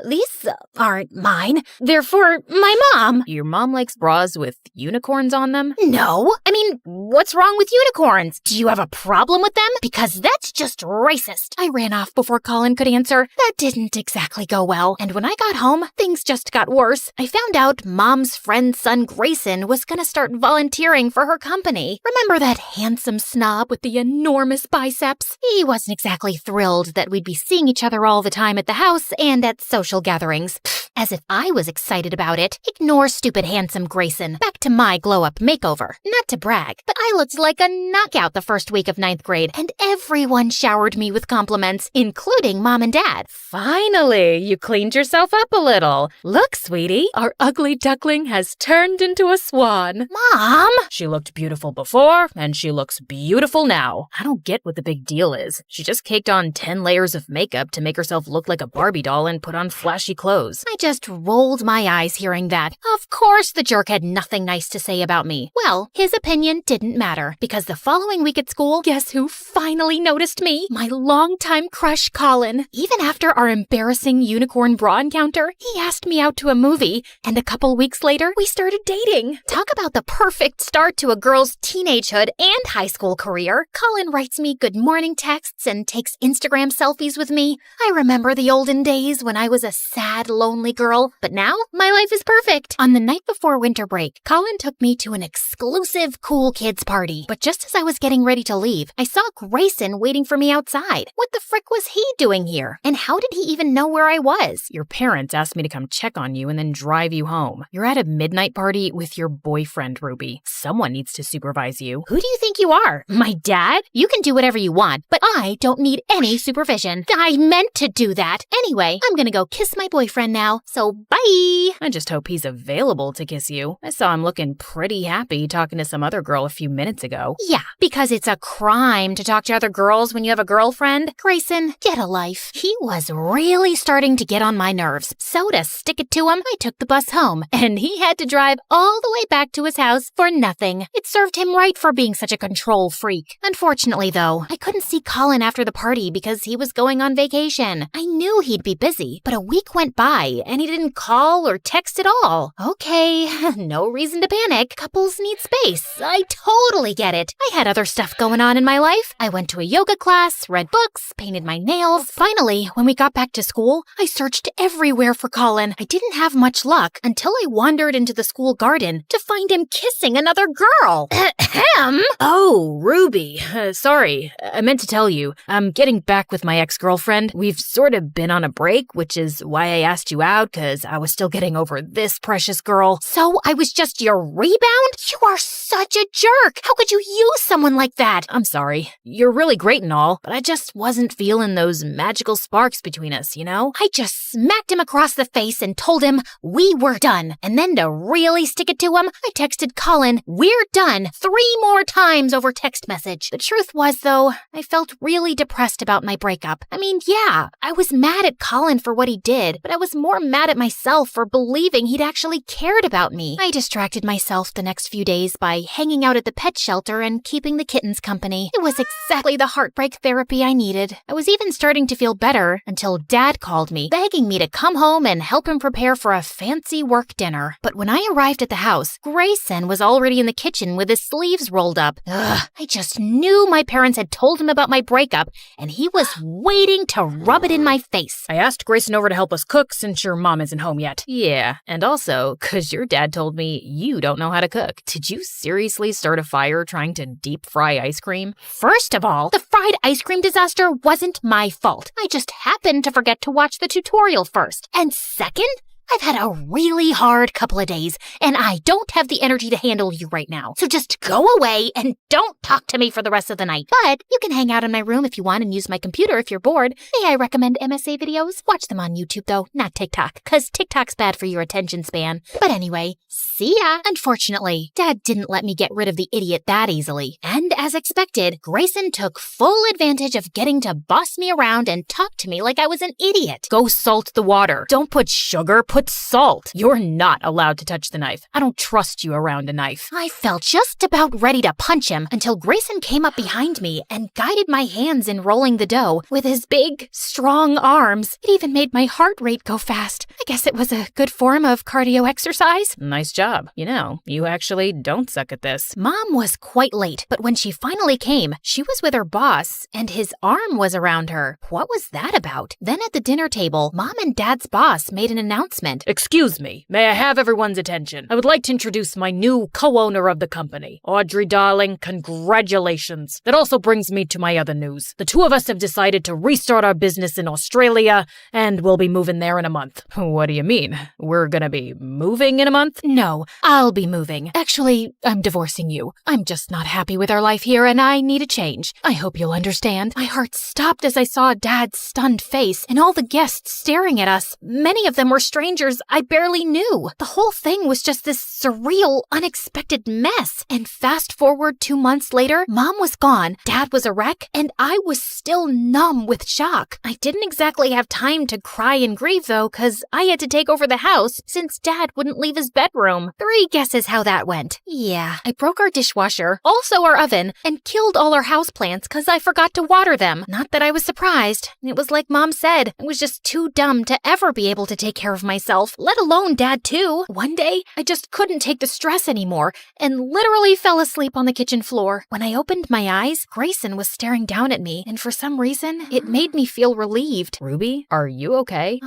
These aren't mine. They're for my mom. Your mom likes bras with unicorns on them? No. I mean, what's wrong with unicorns? Do you have a problem with them? Because that's just racist. I ran off before Colin could answer. That didn't exactly go well. And when I got home, things just got worse. I found out Mom's friend's son Grayson was gonna start volunteering for her company. Remember that handsome snob with the enormous biceps? He wasn't exactly thrilled that we'd be seeing each other all the time at the house and at social gatherings. As if I was excited about it. Ignore stupid handsome Grayson. Back to my glow-up makeover. Not to brag, but I looked like a knockout the first week of 9th grade, and everyone showered me with compliments, including Mom and Dad. Finally, you cleaned yourself up a little. Look, sweetie, our ugly duckling has turned into a swan. Mom! She looked beautiful before, and she looks beautiful now. I don't get what the big deal is. She just caked on 10 layers of makeup to make herself look like a Barbie doll and put on flashy clothes. I just rolled my eyes hearing that. Of course the jerk had nothing nice to say about me. Well, his opinion didn't matter, because the following week at school, guess who finally noticed me? My longtime crush, Colin. Even after our embarrassing unicorn bra encounter, he asked me out to a movie, and a couple weeks later, we started dating. Talk about the perfect start to a girl's teenagehood and high school career. Colin writes me good morning texts and takes Instagram selfies with me. I remember the olden days when I was a sad, lonely girl, but now my life is perfect. On the night before winter break, Colin took me to an exclusive cool kids party. But just as I was getting ready to leave, I saw Grayson waiting for me outside. What the frick was he doing here? And how did he even know where I was? Your parents asked me to come check on you and then drive you home. You're at a midnight party with your boyfriend, Ruby. Someone needs to supervise you. Who do you think you are? My dad? You can do whatever you want, but I don't need any supervision. I meant to do that. Anyway, I'm gonna go kiss my boyfriend now, so bye! I just hope he's available to kiss you. I saw him looking pretty happy talking to some other girl a few minutes ago. Yeah, because it's a crime to talk to other girls when you have a girlfriend. Grayson, get a life. He was really starting to get on my nerves. So to stick it to him, I took the bus home, and he had to drive all the way back to his house for nothing. It served him right for being such a control freak. Unfortunately, though, I couldn't see Colin after the party because he was going on vacation. I knew he'd be busy, but a week went by, and he didn't call or text at all. Okay, no reason to panic. Couples need space. I totally get it. I had other stuff going on in my life. I went to a yoga class, read books, painted my nails. Finally, when we got back to school, I searched everywhere for Colin. I didn't have much luck until I wandered into the school garden to find him kissing another girl. Ahem! Oh, Ruby. Sorry. I meant to tell you. I'm getting back with my ex-girlfriend. We've sort of been on a break, which is why I asked you out, because I was still getting over this precious girl. So I was just your rebound? You are such a jerk. How could you use someone like that? I'm sorry. You're really great and all, but I just wasn't feeling those magical sparks between us, you know? I just smacked him across the face and told him we were done. And then to really stick it to him, I texted Colin, "We're done," 3 more times over text message. The truth was, though, I felt really depressed about my breakup. I mean, yeah, I was mad at Colin for what he did, but I was more mad at myself for believing he'd actually cared about me. I distracted myself the next few days by hanging out at the pet shelter and keeping the kittens company. It was exactly the heartbreak therapy I needed. I was even starting to feel better until Dad called me, begging me to come home and help him prepare for a fancy work dinner. But when I arrived at the house, Grayson was already in the kitchen with his sleeves rolled up. Ugh, I just knew my parents had told him about my breakup, and he was waiting to rub it in my face. I asked Grayson over to help us cook since your mom isn't home yet. Yeah, and also, because your dad told me you don't know how to cook. Did you seriously start a fire trying to deep fry ice cream? First of all, the fried ice cream disaster wasn't my fault. I just happened to forget to watch the tutorial first. And second, I've had a really hard couple of days, and I don't have the energy to handle you right now. So just go away and don't talk to me for the rest of the night. But you can hang out in my room if you want and use my computer if you're bored. May I recommend MSA videos? Watch them on YouTube, though, not TikTok, because TikTok's bad for your attention span. But anyway, see ya. Unfortunately, Dad didn't let me get rid of the idiot that easily. And as expected, Grayson took full advantage of getting to boss me around and talk to me like I was an idiot. Go salt the water. Don't put sugar, put salt. You're not allowed to touch the knife. I don't trust you around a knife. I felt just about ready to punch him until Grayson came up behind me and guided my hands in rolling the dough with his big, strong arms. It even made my heart rate go fast. I guess it was a good form of cardio exercise. Nice job. You know, you actually don't suck at this. Mom was quite late, but when she finally came, she was with her boss, and his arm was around her. What was that about? Then at the dinner table, Mom and Dad's boss made an announcement. Excuse me, may I have everyone's attention? I would like to introduce my new co-owner of the company. Audrey, darling, congratulations. That also brings me to my other news. The two of us have decided to restart our business in Australia, and we'll be moving there in a month. What do you mean? We're gonna be moving in a month? No, I'll be moving. Actually, I'm divorcing you. I'm just not happy with our life here, and I need a change. I hope you'll understand. My heart stopped as I saw Dad's stunned face and all the guests staring at us. Many of them were strangers I barely knew. The whole thing was just this surreal, unexpected mess. And fast forward 2 months later, Mom was gone, Dad was a wreck, and I was still numb with shock. I didn't exactly have time to cry and grieve, though, because I had to take over the house since Dad wouldn't leave his bedroom. 3 guesses how that went. Yeah, I broke our dishwasher, also our oven, and killed all our houseplants because I forgot to water them. Not that I was surprised. It was like Mom said, I was just too dumb to ever be able to take care of myself, let alone Dad too. One day, I just couldn't take the stress anymore and literally fell asleep on the kitchen floor. When I opened my eyes, Grayson was staring down at me, and for some reason, it made me feel relieved. Ruby, are you okay?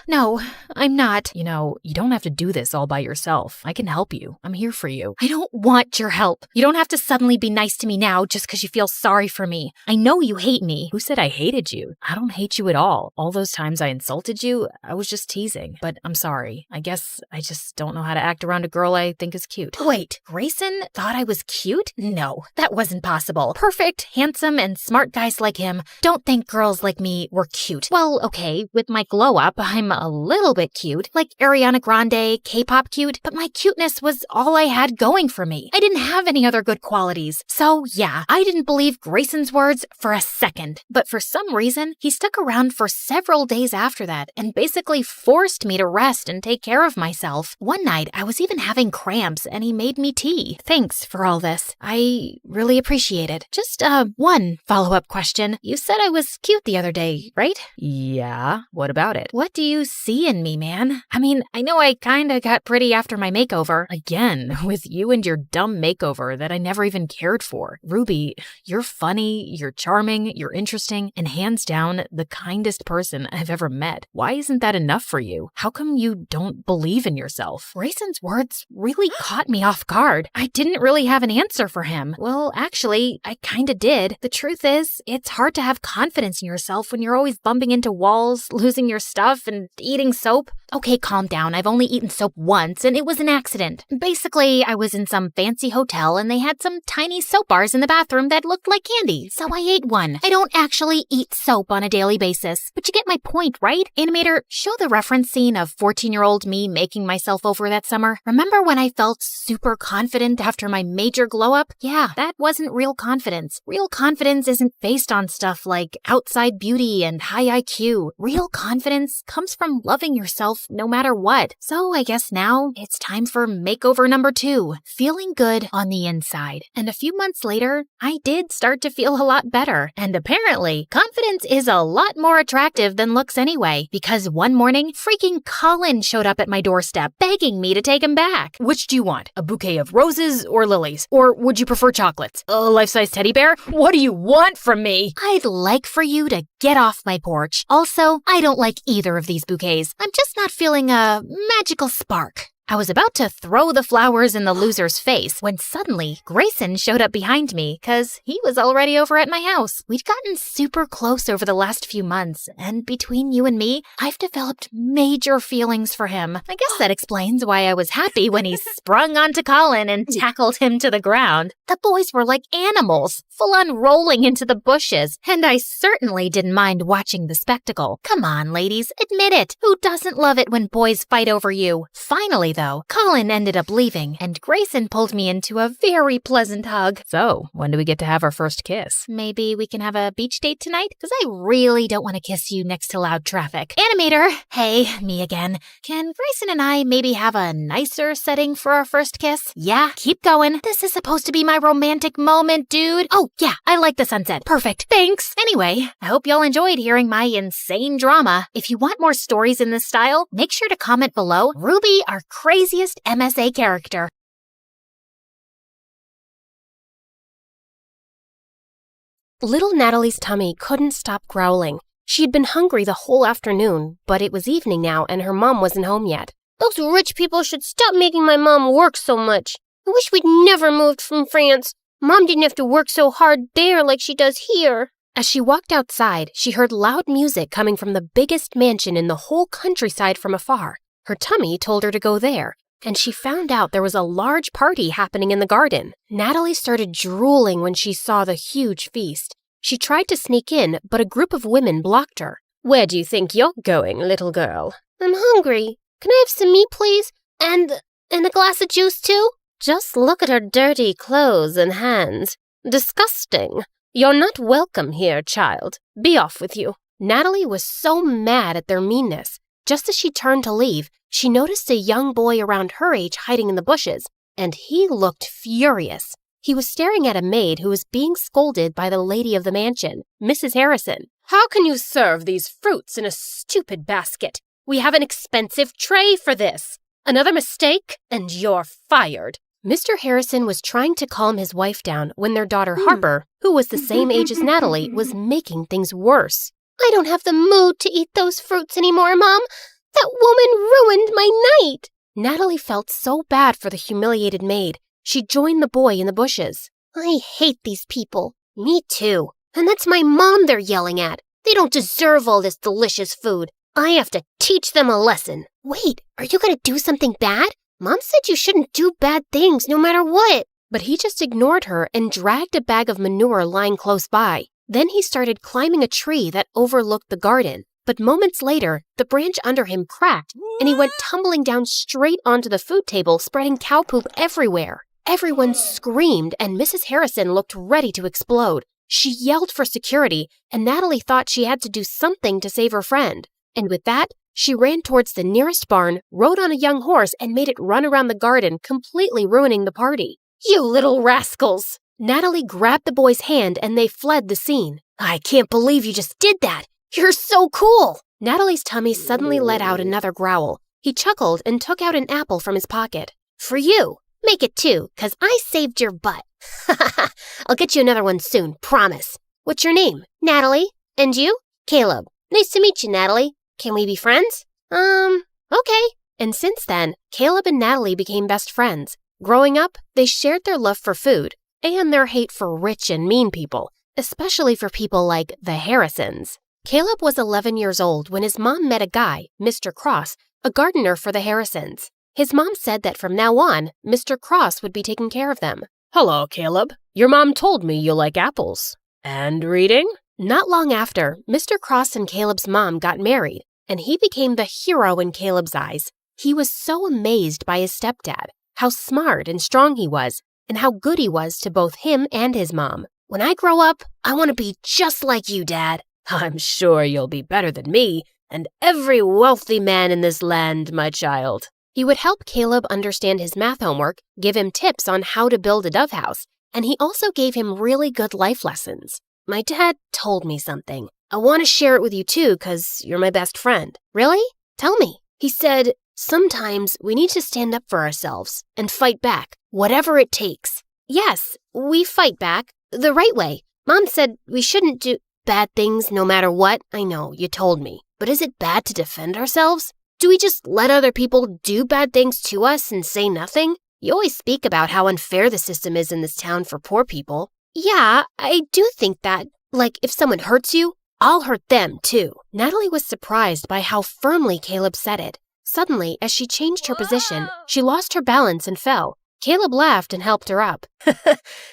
No, I'm not. You know, you don't have to do this all by yourself. I can help you. I'm here for you. I don't want your help. You don't have to suddenly be nice to me now just because you feel sorry for me. I know you hate me. Who said I hated you? I don't hate you at all. All those times I insulted you, I was just teasing. But I'm sorry. I guess I just don't know how to act around a girl I think is cute. Wait, Grayson thought I was cute? No, that wasn't possible. Perfect, handsome, and smart guys like him don't think girls like me were cute. Well, okay, with my glow up, I'm a little bit cute, like Ariana Grande, K-pop cute, but my cuteness was all I had going for me. I didn't have any other good qualities. So yeah, I didn't believe Grayson's words for a second. But for some reason, he stuck around for several days after that and basically forced me to to rest and take care of myself. One night, I was even having cramps, and he made me tea. Thanks for all this. I really appreciate it. Just, one follow-up question. You said I was cute the other day, right? Yeah, what about it? What do you see in me, man? I mean, I know I kinda got pretty after my makeover. Again, with you and your dumb makeover that I never even cared for. Ruby, you're funny, you're charming, you're interesting, and hands down, the kindest person I've ever met. Why isn't that enough for you? How come you don't believe in yourself? Grayson's words really caught me off guard. I didn't really have an answer for him. Well, actually, I kinda did. The truth is, it's hard to have confidence in yourself when you're always bumping into walls, losing your stuff, and eating soap. Okay, calm down. I've only eaten soap once, and it was an accident. Basically, I was in some fancy hotel, and they had some tiny soap bars in the bathroom that looked like candy, so I ate one. I don't actually eat soap on a daily basis, but you get my point, right? Animator, show the reference scene of 14-year-old me making myself over that summer. Remember when I felt super confident after my major glow-up? Yeah, that wasn't real confidence. Real confidence isn't based on stuff like outside beauty and high IQ. Real confidence comes from loving yourself no matter what. So I guess now it's time for makeover number 2, feeling good on the inside. And a few months later, I did start to feel a lot better. And apparently, confidence is a lot more attractive than looks anyway, because one morning, freaking Colin showed up at my doorstep begging me to take him back. Which do you want? A bouquet of roses or lilies? Or would you prefer chocolates? A life-size teddy bear? What do you want from me? I'd like for you to get off my porch. Also, I don't like either of these bouquets. I'm just not feeling a magical spark. I was about to throw the flowers in the loser's face when suddenly Grayson showed up behind me because he was already over at my house. We'd gotten super close over the last few months, and between you and me, I've developed major feelings for him. I guess that explains why I was happy when he sprung onto Colin and tackled him to the ground. The boys were like animals, full-on rolling into the bushes, and I certainly didn't mind watching the spectacle. Come on, ladies, admit it. Who doesn't love it when boys fight over you? Finally, though, Colin ended up leaving, and Grayson pulled me into a very pleasant hug. So, when do we get to have our first kiss? Maybe we can have a beach date tonight? Because I really don't want to kiss you next to loud traffic. Animator! Hey, me again. Can Grayson and I maybe have a nicer setting for our first kiss? Yeah, keep going. This is supposed to be my romantic moment, dude. Oh, yeah, I like the sunset. Perfect. Thanks. Anyway, I hope y'all enjoyed hearing my insane drama. If you want more stories in this style, make sure to comment below. Ruby, our craziest MSA character. Little Natalie's tummy couldn't stop growling. She had been hungry the whole afternoon, but it was evening now and her mom wasn't home yet. Those rich people should stop making my mom work so much. I wish we'd never moved from France. Mom didn't have to work so hard there like she does here. As she walked outside, she heard loud music coming from the biggest mansion in the whole countryside from afar. Her tummy told her to go there, and she found out there was a large party happening in the garden. Natalie started drooling when she saw the huge feast. She tried to sneak in, but a group of women blocked her. Where do you think you're going, little girl? I'm hungry. Can I have some meat, please? And a glass of juice, too? Just look at her dirty clothes and hands. Disgusting. You're not welcome here, child. Be off with you. Natalie was so mad at their meanness. Just as she turned to leave, she noticed a young boy around her age hiding in the bushes, and he looked furious. He was staring at a maid who was being scolded by the lady of the mansion, Mrs. Harrison. How can you serve these fruits in a stupid basket? We have an expensive tray for this. Another mistake, and you're fired. Mr. Harrison was trying to calm his wife down when their daughter Harper, who was the same age as Natalie, was making things worse. I don't have the mood to eat those fruits anymore, Mom. That woman ruined my night. Natalie felt so bad for the humiliated maid. She joined the boy in the bushes. I hate these people. Me too. And that's my mom they're yelling at. They don't deserve all this delicious food. I have to teach them a lesson. Wait, are you going to do something bad? Mom said you shouldn't do bad things no matter what. But he just ignored her and dragged a bag of manure lying close by. Then he started climbing a tree that overlooked the garden. But moments later, the branch under him cracked, and he went tumbling down straight onto the food table, spreading cow poop everywhere. Everyone screamed, and Mrs. Harrison looked ready to explode. She yelled for security, and Natalie thought she had to do something to save her friend. And with that, She ran towards the nearest barn, rode on a young horse, and made it run around the garden, completely ruining the party. You little rascals! Natalie grabbed the boy's hand and they fled the scene. I can't believe you just did that! You're so cool! Natalie's tummy suddenly let out another growl. He chuckled and took out an apple from his pocket. For you! Make it 2, 'cause I saved your butt. I'll get you another one soon, promise. What's your name? Natalie. And you? Caleb. Nice to meet you, Natalie. Can we be friends? Okay. And since then, Caleb and Natalie became best friends. Growing up, they shared their love for food and their hate for rich and mean people, especially for people like the Harrisons. Caleb was 11 years old when his mom met a guy, Mr. Cross, a gardener for the Harrisons. His mom said that from now on, Mr. Cross would be taking care of them. Hello, Caleb. Your mom told me you like apples. And reading? Not long after, Mr. Cross and Caleb's mom got married, and he became the hero in Caleb's eyes. He was so amazed by his stepdad, how smart and strong he was, and how good he was to both him and his mom. When I grow up, I want to be just like you, Dad. I'm sure you'll be better than me and every wealthy man in this land, my child. He would help Caleb understand his math homework, give him tips on how to build a dove house, and he also gave him really good life lessons. My dad told me something. I want to share it with you too, 'cause you're my best friend. Really? Tell me. He said, sometimes we need to stand up for ourselves and fight back, whatever it takes. Yes, we fight back, the right way. Mom said we shouldn't do bad things no matter what. I know, you told me. But is it bad to defend ourselves? Do we just let other people do bad things to us and say nothing? You always speak about how unfair the system is in this town for poor people. Yeah, I do think that. Like, if someone hurts you, I'll hurt them too. Natalie was surprised by how firmly Caleb said it. Suddenly, as she changed her position, she lost her balance and fell. Caleb laughed and helped her up.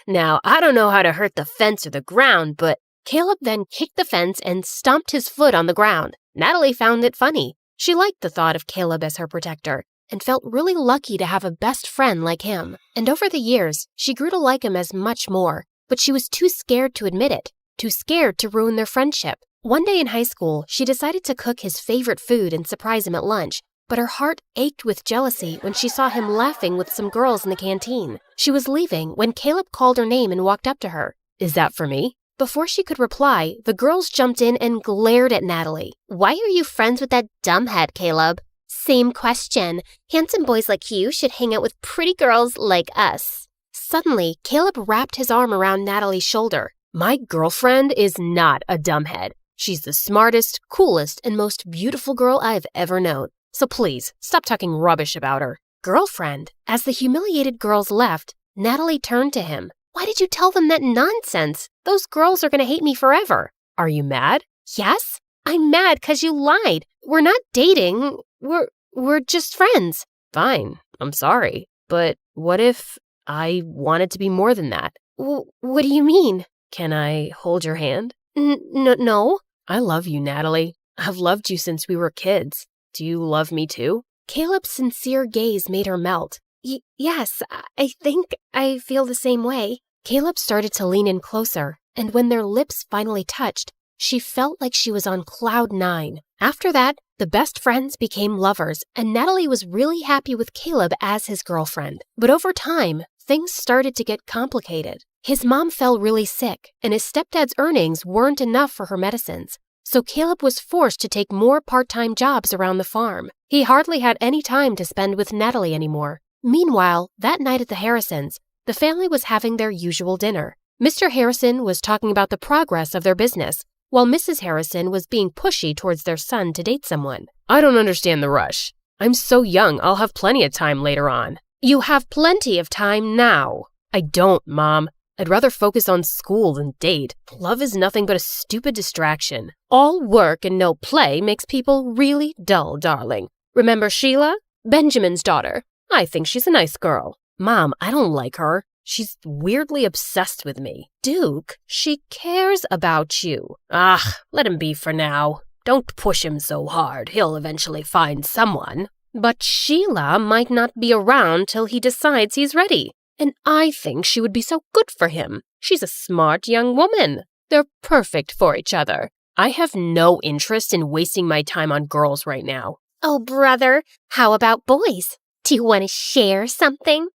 Now, I don't know how to hurt the fence or the ground, but... Caleb then kicked the fence and stomped his foot on the ground. Natalie found it funny. She liked the thought of Caleb as her protector and felt really lucky to have a best friend like him. And over the years, she grew to like him as much more, but she was too scared to admit it, too scared to ruin their friendship. One day in high school, she decided to cook his favorite food and surprise him at lunch, but her heart ached with jealousy when she saw him laughing with some girls in the canteen. She was leaving when Caleb called her name and walked up to her. Is that for me? Before she could reply, the girls jumped in and glared at Natalie. Why are you friends with that dumbhead, Caleb? Same question. Handsome boys like you should hang out with pretty girls like us. Suddenly, Caleb wrapped his arm around Natalie's shoulder. My girlfriend is not a dumbhead. She's the smartest, coolest, and most beautiful girl I've ever known. So please, stop talking rubbish about her. Girlfriend? As the humiliated girls left, Natalie turned to him. Why did you tell them that nonsense? Those girls are going to hate me forever. Are you mad? Yes, I'm mad 'cause you lied. We're not dating. We're just friends. Fine, I'm sorry. But what if I wanted to be more than that? What do you mean? Can I hold your hand? No. I love you, Natalie. I've loved you since we were kids. Do you love me too? Caleb's sincere gaze made her melt. Yes, I think I feel the same way. Caleb started to lean in closer, and when their lips finally touched, she felt like she was on cloud 9. After that, the best friends became lovers, and Natalie was really happy with Caleb as his girlfriend. But over time, things started to get complicated. His mom fell really sick, and his stepdad's earnings weren't enough for her medicines. So Caleb was forced to take more part-time jobs around the farm. He hardly had any time to spend with Natalie anymore. Meanwhile, that night at the Harrisons, the family was having their usual dinner. Mr. Harrison was talking about the progress of their business, while Mrs. Harrison was being pushy towards their son to date someone. I don't understand the rush. I'm so young, I'll have plenty of time later on. You have plenty of time now. I don't, Mom. I'd rather focus on school than date. Love is nothing but a stupid distraction. All work and no play makes people really dull, darling. Remember Sheila? Benjamin's daughter. I think she's a nice girl. Mom, I don't like her. She's weirdly obsessed with me. Duke, she cares about you. Let him be for now. Don't push him so hard. He'll eventually find someone. But Sheila might not be around till he decides he's ready. And I think she would be so good for him. She's a smart young woman. They're perfect for each other. I have no interest in wasting my time on girls right now. Oh, brother, how about boys? Do you want to share something?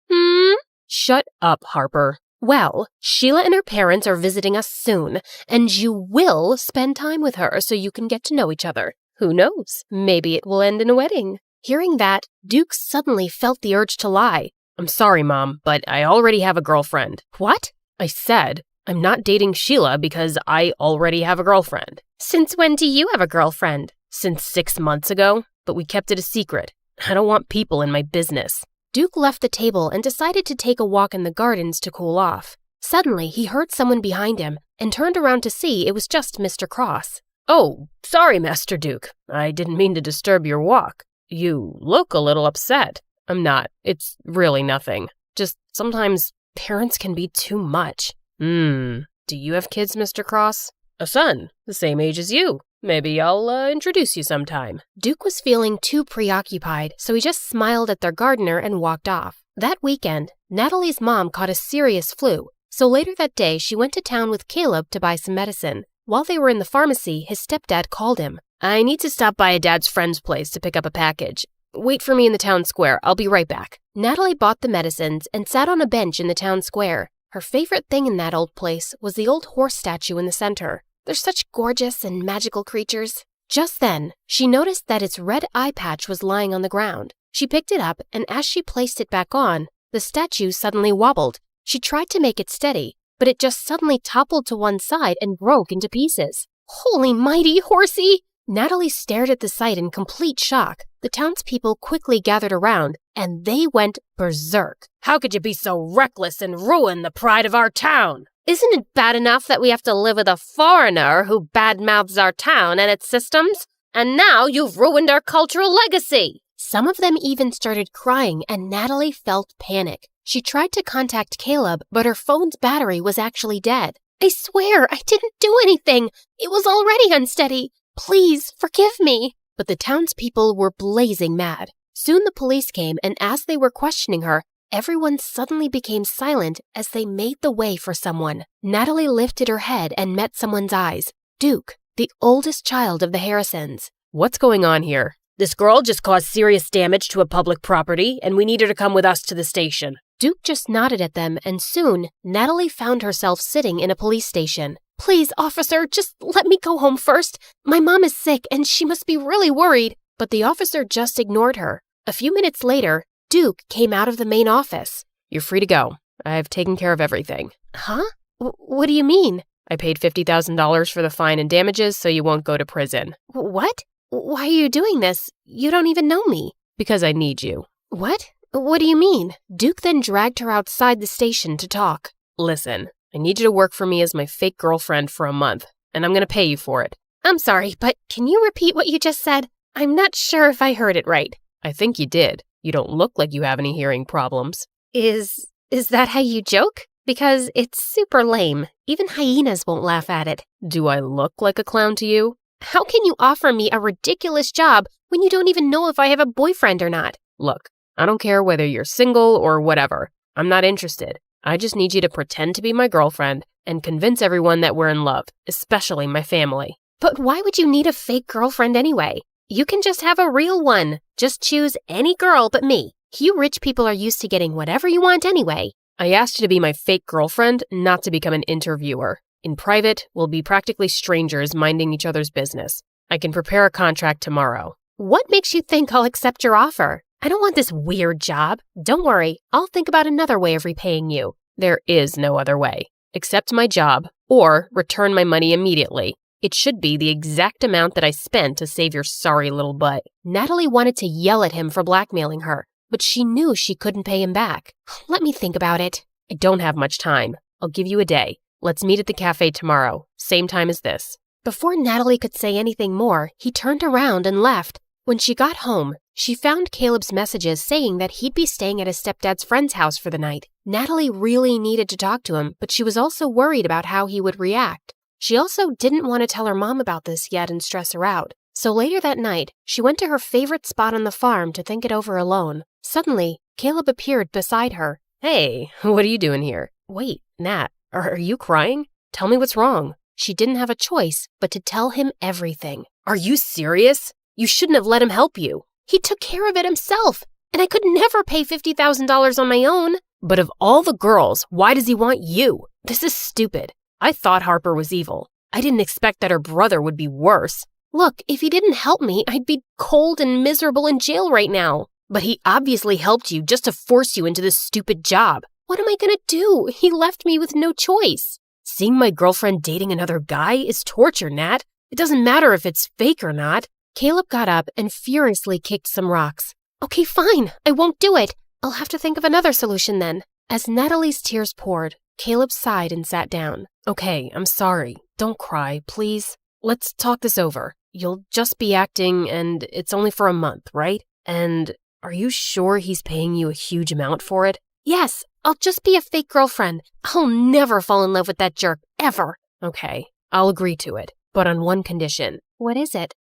Shut up, Harper. Well, Sheila and her parents are visiting us soon, and you will spend time with her so you can get to know each other. Who knows? Maybe it will end in a wedding. Hearing that, Duke suddenly felt the urge to lie. I'm sorry, Mom, but I already have a girlfriend. What? I said, I'm not dating Sheila because I already have a girlfriend. Since when do you have a girlfriend? Since 6 months ago, but we kept it a secret. I don't want people in my business. Duke left the table and decided to take a walk in the gardens to cool off. Suddenly, he heard someone behind him and turned around to see it was just Mr. Cross. Oh, sorry, Master Duke. I didn't mean to disturb your walk. You look a little upset. I'm not. It's really nothing. Just sometimes parents can be too much. Do you have kids, Mr. Cross? A son, the same age as you. Maybe I'll introduce you sometime. Duke was feeling too preoccupied, so he just smiled at their gardener and walked off. That weekend, Natalie's mom caught a serious flu, so later that day she went to town with Caleb to buy some medicine. While they were in the pharmacy, his stepdad called him. I need to stop by a dad's friend's place to pick up a package. Wait for me in the town square. I'll be right back. Natalie bought the medicines and sat on a bench in the town square. Her favorite thing in that old place was the old horse statue in the center. They're such gorgeous and magical creatures. Just then, she noticed that its red eye patch was lying on the ground. She picked it up, and as she placed it back on, the statue suddenly wobbled. She tried to make it steady, but it just suddenly toppled to one side and broke into pieces. Holy mighty horsey! Natalie stared at the sight in complete shock. The townspeople quickly gathered around, and they went berserk. How could you be so reckless and ruin the pride of our town? Isn't it bad enough that we have to live with a foreigner who badmouths our town and its systems? And now you've ruined our cultural legacy. Some of them even started crying, and Natalie felt panic. She tried to contact Caleb, but her phone's battery was actually dead. I swear, I didn't do anything. It was already unsteady. Please, forgive me. But the townspeople were blazing mad. Soon the police came, and as they were questioning her, everyone suddenly became silent as they made the way for someone. Natalie lifted her head and met someone's eyes. Duke, the oldest child of the Harrisons. What's going on here? This girl just caused serious damage to a public property, and we need her to come with us to the station. Duke just nodded at them, and soon, Natalie found herself sitting in a police station. Please, officer, just let me go home first. My mom is sick, and she must be really worried. But the officer just ignored her. A few minutes later, Duke came out of the main office. You're free to go. I've taken care of everything. Huh? What do you mean? I paid $50,000 for the fine and damages so you won't go to prison. What? Why are you doing this? You don't even know me. Because I need you. What? What do you mean? Duke then dragged her outside the station to talk. Listen, I need you to work for me as my fake girlfriend for a month, and I'm going to pay you for it. I'm sorry, but can you repeat what you just said? I'm not sure if I heard it right. I think you did. You don't look like you have any hearing problems. Is that how you joke? Because it's super lame. Even hyenas won't laugh at it. Do I look like a clown to you? How can you offer me a ridiculous job when you don't even know if I have a boyfriend or not? Look, I don't care whether you're single or whatever. I'm not interested. I just need you to pretend to be my girlfriend and convince everyone that we're in love, especially my family. But why would you need a fake girlfriend anyway? You can just have a real one. Just choose any girl but me. You rich people are used to getting whatever you want anyway. I asked you to be my fake girlfriend, not to become an interviewer. In private, we'll be practically strangers minding each other's business. I can prepare a contract tomorrow. What makes you think I'll accept your offer? I don't want this weird job. Don't worry, I'll think about another way of repaying you. There is no other way. Accept my job, or return my money immediately. It should be the exact amount that I spent to save your sorry little butt. Natalie wanted to yell at him for blackmailing her, but she knew she couldn't pay him back. Let me think about it. I don't have much time. I'll give you a day. Let's meet at the cafe tomorrow, same time as this. Before Natalie could say anything more, he turned around and left. When she got home, she found Caleb's messages saying that he'd be staying at his stepdad's friend's house for the night. Natalie really needed to talk to him, but she was also worried about how he would react. She also didn't want to tell her mom about this yet and stress her out. So later that night, she went to her favorite spot on the farm to think it over alone. Suddenly, Caleb appeared beside her. Hey, what are you doing here? Wait, Nat, are you crying? Tell me what's wrong. She didn't have a choice but to tell him everything. Are you serious? You shouldn't have let him help you. He took care of it himself, and I could never pay $50,000 on my own. But of all the girls, why does he want you? This is stupid. I thought Harper was evil. I didn't expect that her brother would be worse. Look, if he didn't help me, I'd be cold and miserable in jail right now. But he obviously helped you just to force you into this stupid job. What am I gonna do? He left me with no choice. Seeing my girlfriend dating another guy is torture, Nat. It doesn't matter if it's fake or not. Caleb got up and furiously kicked some rocks. Okay, fine. I won't do it. I'll have to think of another solution then. As Natalie's tears poured, Caleb sighed and sat down. Okay, I'm sorry. Don't cry, please. Let's talk this over. You'll just be acting, and it's only for a month, right? And are you sure he's paying you a huge amount for it? Yes, I'll just be a fake girlfriend. I'll never fall in love with that jerk, ever. Okay, I'll agree to it, but on one condition. What is it?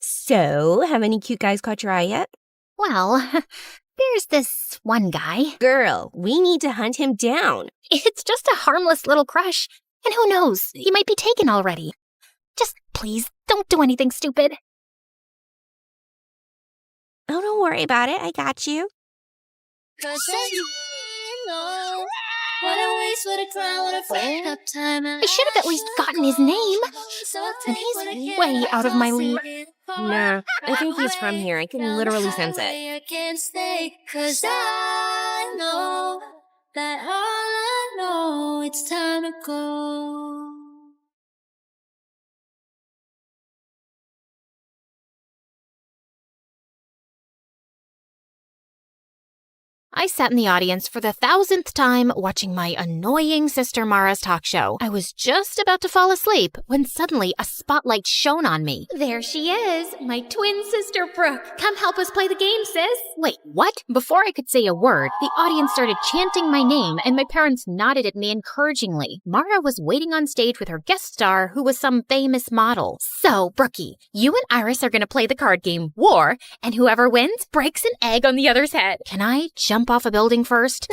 So, have any cute guys caught your eye yet? Well, there's this one guy. Girl, we need to hunt him down. It's just a harmless little crush. And who knows, he might be taken already. Just please, don't do anything stupid. Oh, don't worry about it. I got you. I should have at least gotten his name. And he's way out of my league. Nah, I think he's from here. I can literally sense it. It's time to go. I sat in the audience for the 1,000th time watching my annoying sister Mara's talk show. I was just about to fall asleep when suddenly a spotlight shone on me. There she is, my twin sister Brooke. Come help us play the game, sis. Wait, what? Before I could say a word, the audience started chanting my name and my parents nodded at me encouragingly. Mara was waiting on stage with her guest star, who was some famous model. So, Brookie, you and Iris are going to play the card game War, and whoever wins breaks an egg on the other's head. Can I jump off a building first?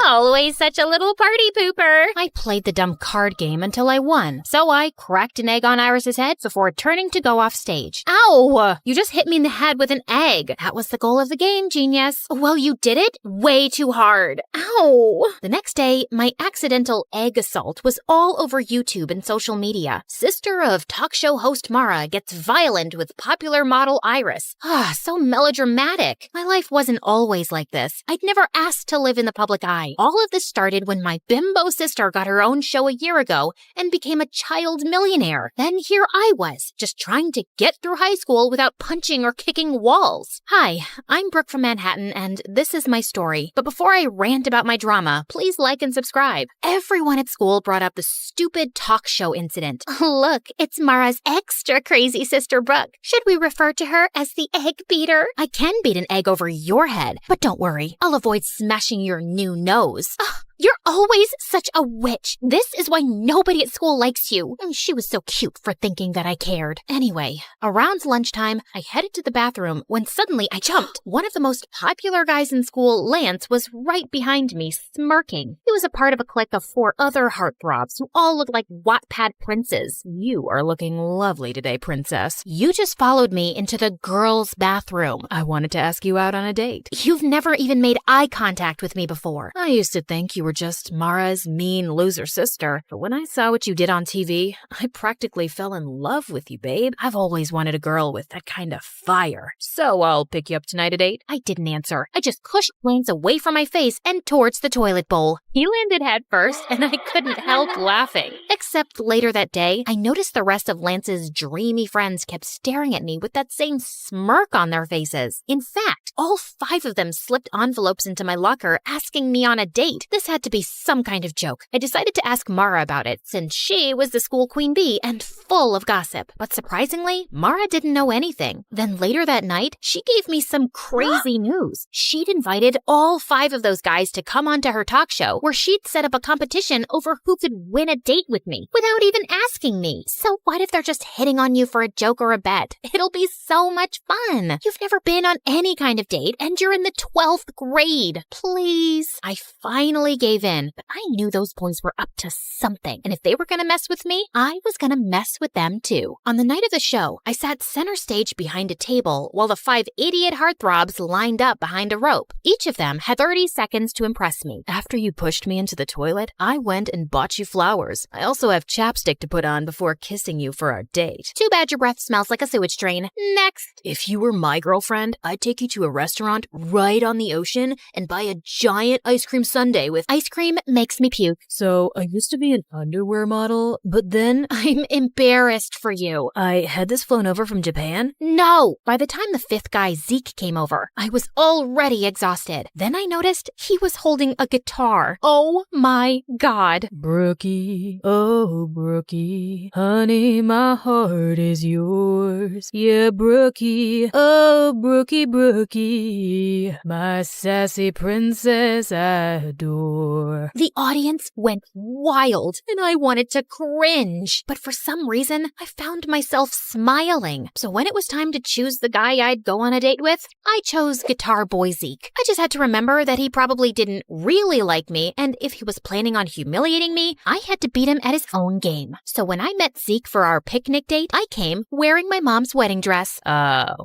Always such a little party pooper. I played the dumb card game until I won, so I cracked an egg on Iris's head before turning to go off stage. Ow! You just hit me in the head with an egg. That was the goal of the game, genius. Well, you did it way too hard. Ow! The next day, my accidental egg assault was all over YouTube and social media. Sister of talk show host Mara gets violent with popular model Iris. So melodramatic. My life wasn't always like this. I'd never asked to live in the public eye. All of this started when my bimbo sister got her own show a year ago and became a child millionaire. Then here I was, just trying to get through high school without punching or kicking walls. Hi, I'm Brooke from Manhattan, and this is my story. But before I rant about my drama, please like and subscribe. Everyone at school brought up the stupid talk show incident. Look, it's Mara's extra crazy sister Brooke. Should we refer to her as the egg beater? I can beat an egg over your head, but don't worry. I'll avoid smashing your new nose. You're always such a witch. This is why nobody at school likes you. She was so cute for thinking that I cared. Anyway, around lunchtime, I headed to the bathroom when suddenly I jumped. One of the most popular guys in school, Lance, was right behind me, smirking. He was a part of a clique of 4 other heartthrobs who all looked like Wattpad princes. You are looking lovely today, princess. You just followed me into the girls' bathroom. I wanted to ask you out on a date. You've never even made eye contact with me before. I used to think you were just Mara's mean loser sister, but when I saw what you did on TV, I practically fell in love with you, babe. I've always wanted a girl with that kind of fire. So I'll pick you up tonight at 8. I didn't answer. I just pushed Lance away from my face and towards the toilet bowl. He landed head first, and I couldn't help laughing. Except later that day, I noticed the rest of Lance's dreamy friends kept staring at me with that same smirk on their faces. In fact, all 5 of them slipped envelopes into my locker asking me on a date. This had had to be some kind of joke. I decided to ask Mara about it, since she was the school queen bee and full of gossip. But surprisingly, Mara didn't know anything. Then later that night, she gave me some crazy news. She'd invited all 5 of those guys to come onto her talk show, where she'd set up a competition over who could win a date with me, without even asking me. So what if they're just hitting on you for a joke or a bet? It'll be so much fun. You've never been on any kind of date, and you're in the 12th grade. Please. I finally gave in, but I knew those boys were up to something, and if they were gonna mess with me, I was gonna mess with them too. On the night of the show, I sat center stage behind a table while the 5 idiot heartthrobs lined up behind a rope. Each of them had 30 seconds to impress me. After you pushed me into the toilet, I went and bought you flowers. I also have chapstick to put on before kissing you for our date. Too bad your breath smells like a sewage drain. Next. If you were my girlfriend, I'd take you to a restaurant right on the ocean and buy a giant ice cream sundae with ice cream makes me puke. So I used to be an underwear model, but then I'm embarrassed for you. I had this flown over from Japan. No! By the time the 5th guy, Zeke, came over, I was already exhausted. Then I noticed he was holding a guitar. Oh my God. Brookie, oh Brookie, honey, my heart is yours. Yeah, Brookie, oh Brookie, Brookie, my sassy princess I adore. The audience went wild, and I wanted to cringe. But for some reason, I found myself smiling. So when it was time to choose the guy I'd go on a date with, I chose Guitar Boy Zeke. I just had to remember that he probably didn't really like me, and if he was planning on humiliating me, I had to beat him at his own game. So when I met Zeke for our picnic date, I came wearing my mom's wedding dress.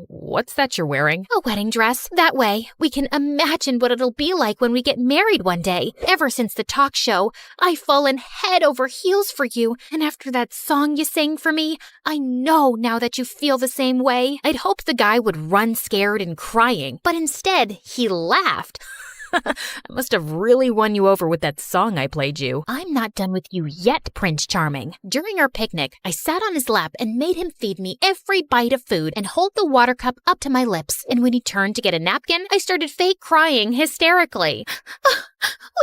What's that you're wearing? A wedding dress. That way, we can imagine what it'll be like when we get married one day. Ever since the talk show, I've fallen head over heels for you, and after that song you sang for me, I know now that you feel the same way. I'd hoped the guy would run scared and crying, but instead, he laughed. I must have really won you over with that song I played you. I'm not done with you yet, Prince Charming. During our picnic, I sat on his lap and made him feed me every bite of food and hold the water cup up to my lips. And when he turned to get a napkin, I started fake crying hysterically.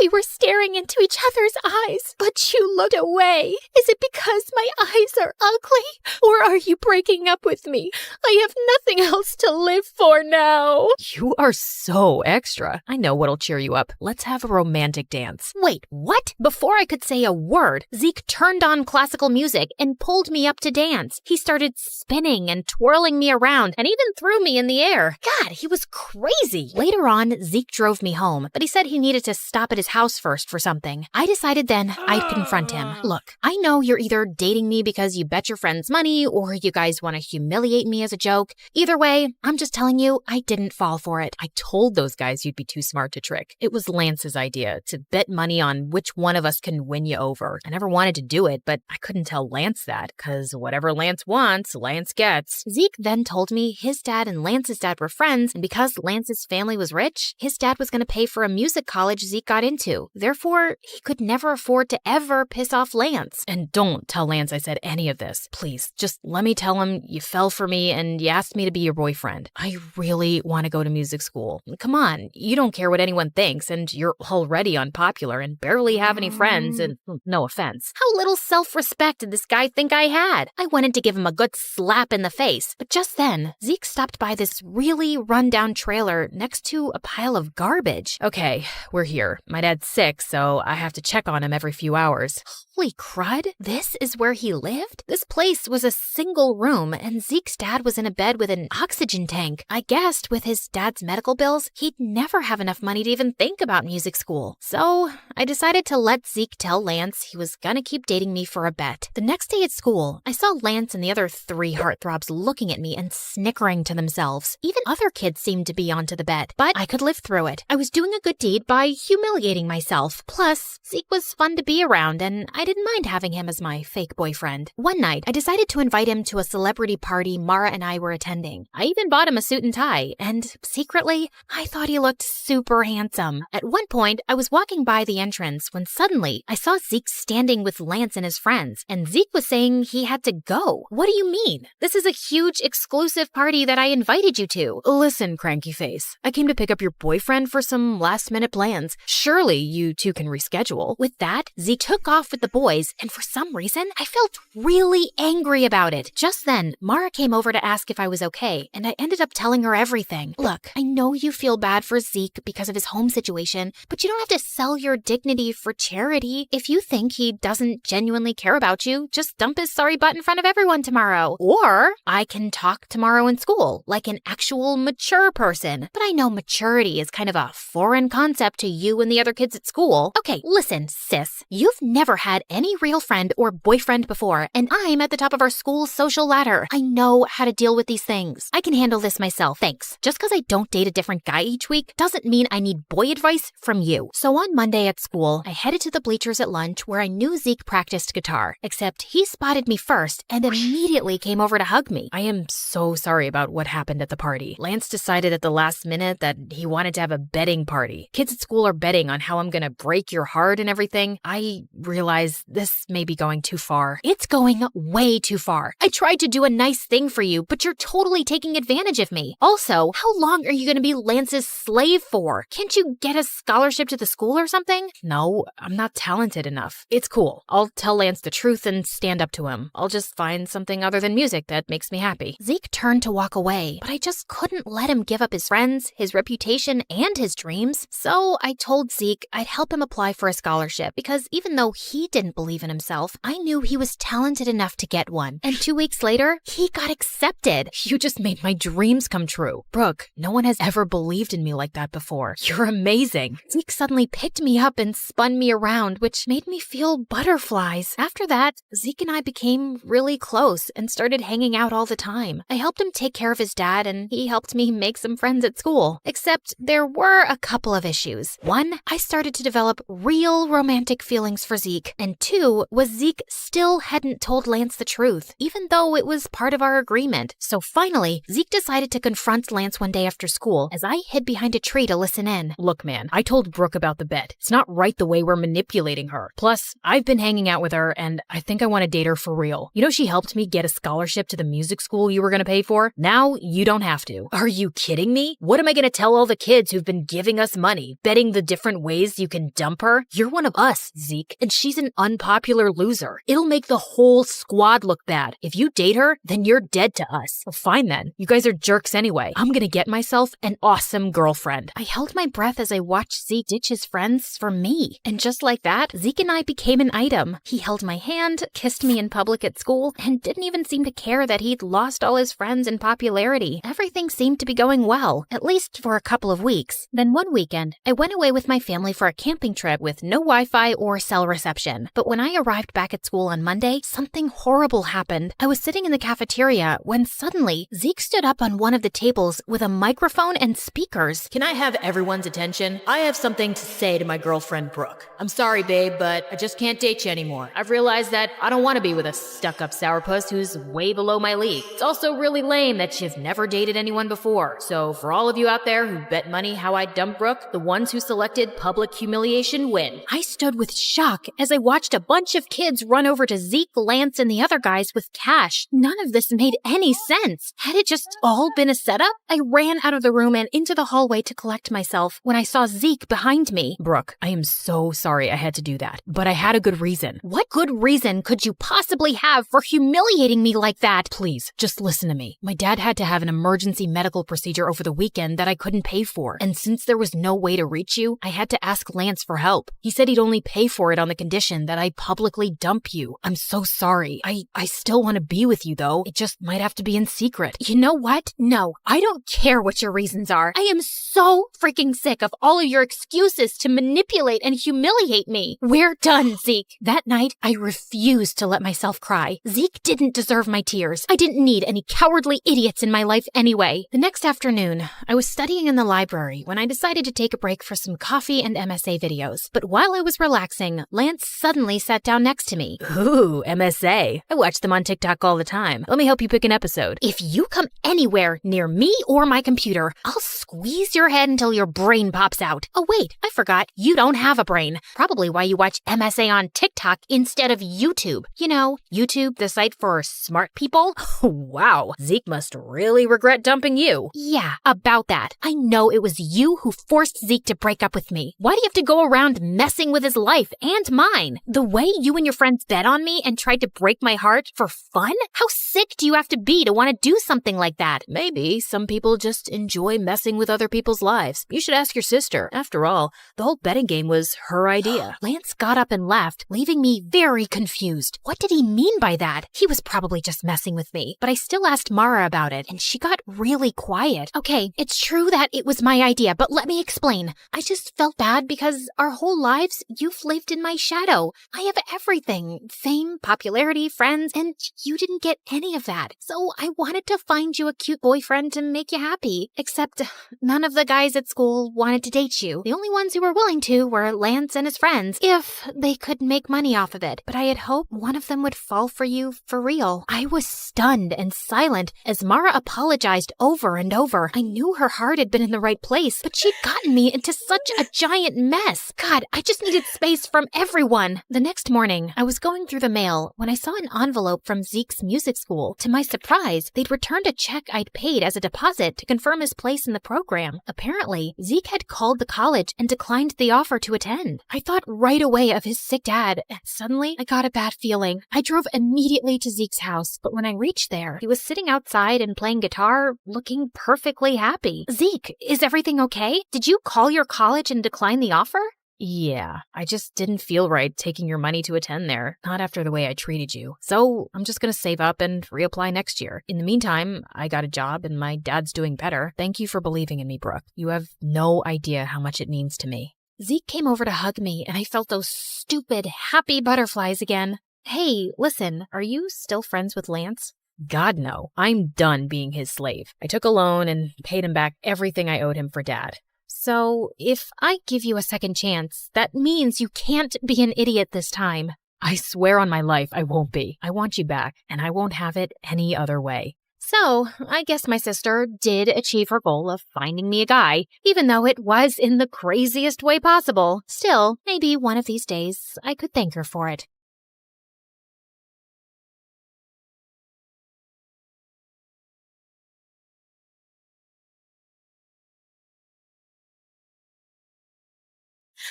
We were staring into each other's eyes, but you looked away. Is it because my eyes are ugly? Or are you breaking up with me? I have nothing else to live for now. You are so extra. I know what'll cheer you up. Let's have a romantic dance. Wait, what? Before I could say a word, Zeke turned on classical music and pulled me up to dance. He started spinning and twirling me around and even threw me in the air. God, he was crazy. Later on, Zeke drove me home, but he said he needed to stop at his house first for something. I decided then I'd confront him. Look, I know you're either dating me because you bet your friends money or you guys want to humiliate me as a joke. Either way, I'm just telling you, I didn't fall for it. I told those guys you'd be too smart to trick. It was Lance's idea to bet money on which one of us can win you over. I never wanted to do it, but I couldn't tell Lance that, because whatever Lance wants, Lance gets. Zeke then told me his dad and Lance's dad were friends, and because Lance's family was rich, his dad was going to pay for a music college Zeke got into. Therefore, he could never afford to ever piss off Lance. And don't tell Lance I said any of this. Please, just let me tell him you fell for me and you asked me to be your boyfriend. I really want to go to music school. Come on, you don't care what anyone thinks, and you're already unpopular and barely have any friends, and no offense. How little self-respect did this guy think I had? I wanted to give him a good slap in the face, but just then, Zeke stopped by this really run-down trailer next to a pile of garbage. Okay, we're here. My dad's sick, so I have to check on him every few hours. Holy crud, this is where he lived? This place was a single room, and Zeke's dad was in a bed with an oxygen tank. I guessed with his dad's medical bills, he'd never have enough money to even think about music school. So I decided to let Zeke tell Lance he was gonna keep dating me for a bet. The next day at school, I saw Lance and the other 3 heartthrobs looking at me and snickering to themselves. Even other kids seemed to be onto the bet, but I could live through it. I was doing a good deed by humiliating myself. Plus, Zeke was fun to be around, and I didn't mind having him as my fake boyfriend. One night, I decided to invite him to a celebrity party Mara and I were attending. I even bought him a suit and tie, and secretly, I thought he looked super handsome. handsome. At one point, I was walking by the entrance when suddenly I saw Zeke standing with Lance and his friends, and Zeke was saying he had to go. What do you mean? This is a huge exclusive party that I invited you to. Listen, cranky face. I came to pick up your boyfriend for some last-minute plans. Surely you two can reschedule. With that, Zeke took off with the boys, and for some reason, I felt really angry about it. Just then, Mara came over to ask if I was okay, and I ended up telling her everything. Look, I know you feel bad for Zeke because of his home situation, but you don't have to sell your dignity for charity. If you think he doesn't genuinely care about you, just dump his sorry butt in front of everyone tomorrow. Or I can talk tomorrow in school, like an actual mature person. But I know maturity is kind of a foreign concept to you and the other kids at school. Okay, listen, sis. You've never had any real friend or boyfriend before, and I'm at the top of our school's social ladder. I know how to deal with these things. I can handle this myself, thanks. Just because I don't date a different guy each week doesn't mean I need boy advice from you. So on Monday at school, I headed to the bleachers at lunch where I knew Zeke practiced guitar, except he spotted me first and immediately came over to hug me. I am so sorry about what happened at the party. Lance decided at the last minute that he wanted to have a betting party. Kids at school are betting on how I'm gonna break your heart and everything. I realize this may be going too far. It's going way too far. I tried to do a nice thing for you, but you're totally taking advantage of me. Also, how long are you going to be Lance's slave for? Can't you get a scholarship to the school or something? No, I'm not talented enough. It's cool. I'll tell Lance the truth and stand up to him. I'll just find something other than music that makes me happy. Zeke turned to walk away, but I just couldn't let him give up his friends, his reputation, and his dreams. So I told Zeke I'd help him apply for a scholarship because even though he didn't believe in himself, I knew he was talented enough to get one. And 2 weeks later, he got accepted. You just made my dreams come true. Brooke, no one has ever believed in me like that before. You're amazing. Zeke suddenly picked me up and spun me around, which made me feel butterflies. After that, Zeke and I became really close and started hanging out all the time. I helped him take care of his dad, and he helped me make some friends at school. Except there were a couple of issues. One, I started to develop real romantic feelings for Zeke. And two, was Zeke still hadn't told Lance the truth, even though it was part of our agreement. So finally, Zeke decided to confront Lance one day after school as I hid behind a tree to listen in. Look, man, I told Brooke about the bet. It's not right the way we're manipulating her. Plus, I've been hanging out with her, and I think I want to date her for real. You know, she helped me get a scholarship to the music school you were going to pay for. Now, you don't have to. Are you kidding me? What am I going to tell all the kids who've been giving us money, betting the different ways you can dump her? You're one of us, Zeke, and she's an unpopular loser. It'll make the whole squad look bad. If you date her, then you're dead to us. Well, fine then. You guys are jerks anyway. I'm gonna get myself an awesome girlfriend. I held my breath as I watched Zeke ditch his friends for me. And just like that, Zeke and I became an item. He held my hand, kissed me in public at school, and didn't even seem to care that he'd lost all his friends and popularity. Everything seemed to be going well, at least for a couple of weeks. Then one weekend, I went away with my family for a camping trip with no Wi-Fi or cell reception. But when I arrived back at school on Monday, something horrible happened. I was sitting in the cafeteria when suddenly Zeke stood up on one of the tables with a microphone and speakers. Can I have everyone's attention? I have something to say to my girlfriend, Brooke. I'm sorry, babe, but I just can't date you anymore. I've realized that I don't want to be with a stuck-up sourpuss who's way below my league. It's also really lame that you've never dated anyone before. So for all of you out there who bet money how I dump Brooke, the ones who selected public humiliation win. I stood with shock as I watched a bunch of kids run over to Zeke, Lance, and the other guys with cash. None of this made any sense. Had it just all been a setup? I ran out of the room and into the hallway to collect myself when I saw Zeke behind me. Brooke, I am so sorry I had to do that, but I had a good reason. What good reason could you possibly have for humiliating me like that? Please, just listen to me. My dad had to have an emergency medical procedure over the weekend that I couldn't pay for, and since there was no way to reach you, I had to ask Lance for help. He said he'd only pay for it on the condition that I publicly dump you. I'm so sorry. I still want to be with you, though. It just might have to be in secret. You know what? No, I don't care what your reasons are. I am so freaking sick of all of your excuses to manipulate and humiliate me. We're done, Zeke. That night, I refused to let myself cry. Zeke didn't deserve my tears. I didn't need any cowardly idiots in my life anyway. The next afternoon, I was studying in the library when I decided to take a break for some coffee and MSA videos. But while I was relaxing, Lance suddenly sat down next to me. Ooh, MSA. I watch them on TikTok all the time. Let me help you pick an episode. If you come anywhere near me or my computer, I'll squeeze your head until your brain brain pops out. Oh wait, I forgot, you don't have a brain. Probably why you watch MSA on TikTok instead of YouTube. You know, YouTube, the site for smart people. Wow, Zeke must really regret dumping you. Yeah, about that. I know it was you who forced Zeke to break up with me. Why do you have to go around messing with his life and mine? The way you and your friends bet on me and tried to break my heart for fun? How sick do you have to be to want to do something like that? Maybe some people just enjoy messing with other people's lives. You should ask your sister. After all, the whole betting game was her idea. Lance got up and left, leaving me very confused. What did he mean by that? He was probably just messing with me, but I still asked Mara about it, and she got really quiet. Okay, it's true that it was my idea, but let me explain. I just felt bad because our whole lives, you've lived in my shadow. I have everything. Fame, popularity, friends, and you didn't get any of that. So I wanted to find you a cute boyfriend to make you happy. Except none of the guys at school wanted to date you. The only ones who were willing to were Lance and his friends, if they could make money off of it. But I had hoped one of them would fall for you for real. I was stunned and silent as Mara apologized over and over. I knew her heart had been in the right place, but she'd gotten me into such a giant mess. God, I just needed space from everyone. The next morning, I was going through the mail when I saw an envelope from Zeke's music school. To my surprise, they'd returned a check I'd paid as a deposit to confirm his place in the program. Apparently, Zeke had called the college and declined the offer to attend. I thought right away of his sick dad. Suddenly, I got a bad feeling. I drove immediately to Zeke's house, but when I reached there, he was sitting outside and playing guitar, looking perfectly happy. Zeke, is everything okay? Did you call your college and decline the offer? Yeah, I just didn't feel right taking your money to attend there, not after the way I treated you. So I'm just gonna save up and reapply next year. In the meantime, I got a job and my dad's doing better. Thank you for believing in me, Brooke. You have no idea how much it means to me. Zeke came over to hug me, and I felt those stupid, happy butterflies again. Hey, listen, are you still friends with Lance? God, no. I'm done being his slave. I took a loan and paid him back everything I owed him for Dad. So, if I give you a second chance, that means you can't be an idiot this time. I swear on my life I won't be. I want you back, and I won't have it any other way. So, I guess my sister did achieve her goal of finding me a guy, even though it was in the craziest way possible. Still, maybe one of these days I could thank her for it.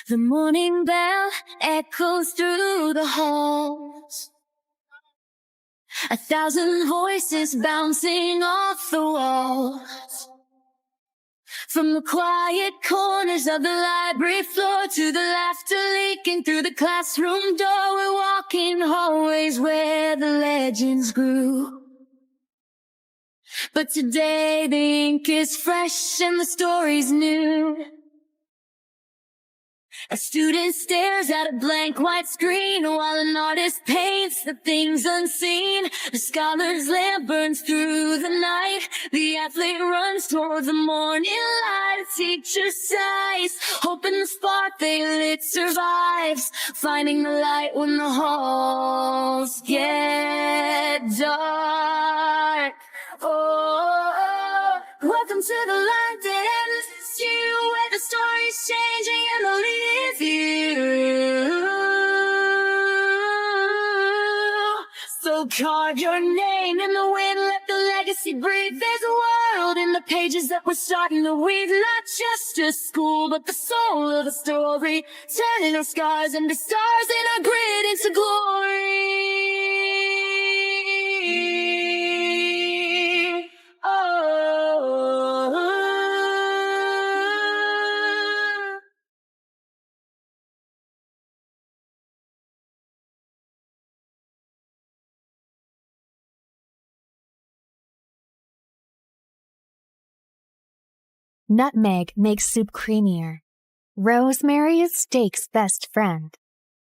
The morning bell echoes through the halls. 1,000 voices bouncing off the walls. From the quiet corners of the library floor to the laughter leaking through the classroom door, we're walking hallways where the legends grew. But today the ink is fresh and the story's new. A student stares at a blank white screen while an artist paints the things unseen. The scholar's lamp burns through the night. The athlete runs toward the morning light. A teacher sighs, hoping the spark they lit survives. Finding the light when the halls get dark. Oh, welcome to the light that ends you, where the story's changing and the lead you. So carve your name in the wind, let the legacy breathe. There's a world in the pages that we're starting to weave. Not just a school, but the soul of the story. Turning our scars into stars and our grit into glory. Nutmeg makes soup creamier. Rosemary is steak's best friend.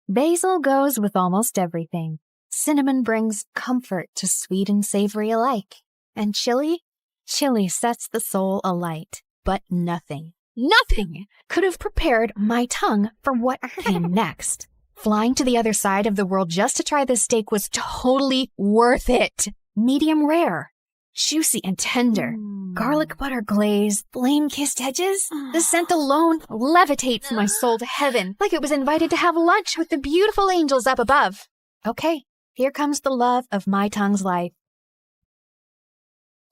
Basil goes with almost everything. Cinnamon brings comfort to sweet and savory alike. And chili? Chili sets the soul alight. But nothing could have prepared my tongue for what came next. Flying to the other side of the world just to try this steak was totally worth it. Medium rare, juicy and tender. Garlic butter glaze, flame-kissed edges. The scent alone levitates my soul to heaven, like it was invited to have lunch with the beautiful angels up above. Okay, here comes the love of my tongue's life.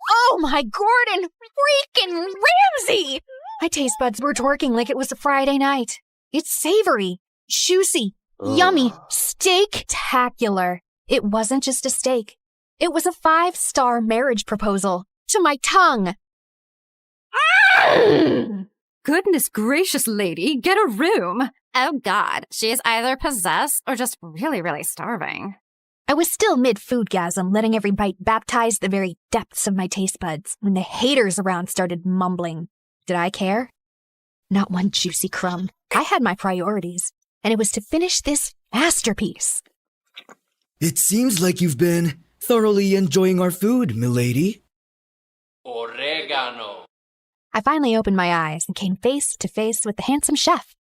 Oh my Gordon freaking Ramsay! My taste buds were twerking like it was a Friday night. It's savory, juicy, yummy, steak-tacular. It wasn't just a steak. It was a 5-star marriage proposal to my tongue. Goodness gracious, lady, get a room. Oh God, she is either possessed or just really, really starving. I was still mid-foodgasm, letting every bite baptize the very depths of my taste buds when the haters around started mumbling. Did I care? Not one juicy crumb. I had my priorities, and it was to finish this masterpiece. It seems like you've been thoroughly enjoying our food, milady. Oregano. I finally opened my eyes and came face to face with the handsome chef.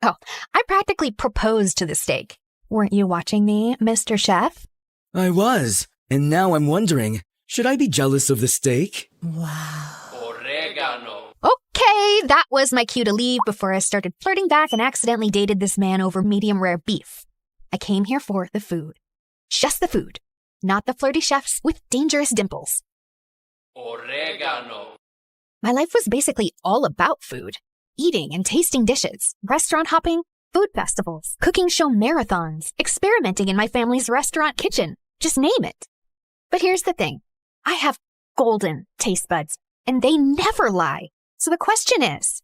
Oh, I practically proposed to the steak. Weren't you watching me, Mr. Chef? I was, and now I'm wondering, should I be jealous of the steak? Oregano. Okay, that was my cue to leave before I started flirting back and accidentally dated this man over medium rare beef. I came here for the food. Just the food, not the flirty chefs with dangerous dimples. Oregano. My life was basically all about food. Eating and tasting dishes, restaurant hopping, food festivals, cooking show marathons, experimenting in my family's restaurant kitchen. Just name it. But here's the thing. I have golden taste buds, and they never lie. So the question is,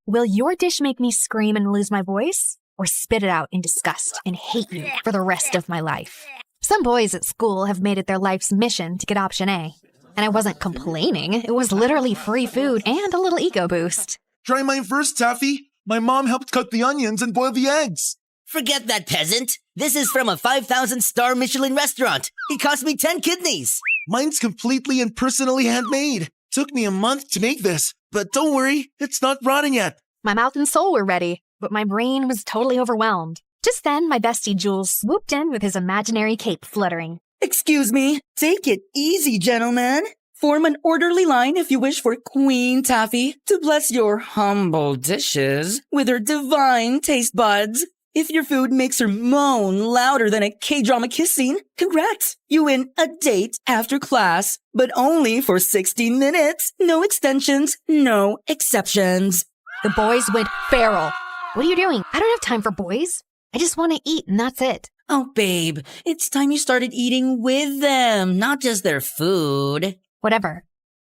will your dish make me scream and lose my voice, or spit it out in disgust and hate you for the rest of my life? Some boys at school have made it their life's mission to get option A. And I wasn't complaining. It was literally free food and a little ego boost. Try mine first, Taffy. My mom helped cut the onions and boil the eggs. Forget that, peasant. This is from a 5,000-star Michelin restaurant. It cost me 10 kidneys. Mine's completely and personally handmade. Took me a month to make this, but don't worry, it's not rotting yet. My mouth and soul were ready, but my brain was totally overwhelmed. Just then, my bestie Jules swooped in with his imaginary cape fluttering. Excuse me, take it easy, gentlemen. Form an orderly line if you wish for Queen Taffy to bless your humble dishes with her divine taste buds. If your food makes her moan louder than a K-drama kiss scene, congrats! You win a date after class, but only for 60 minutes. No extensions, no exceptions. The boys went feral. What are you doing? I don't have time for boys. I just want to eat and that's it. Oh, babe, it's time you started eating with them, not just their food. Whatever.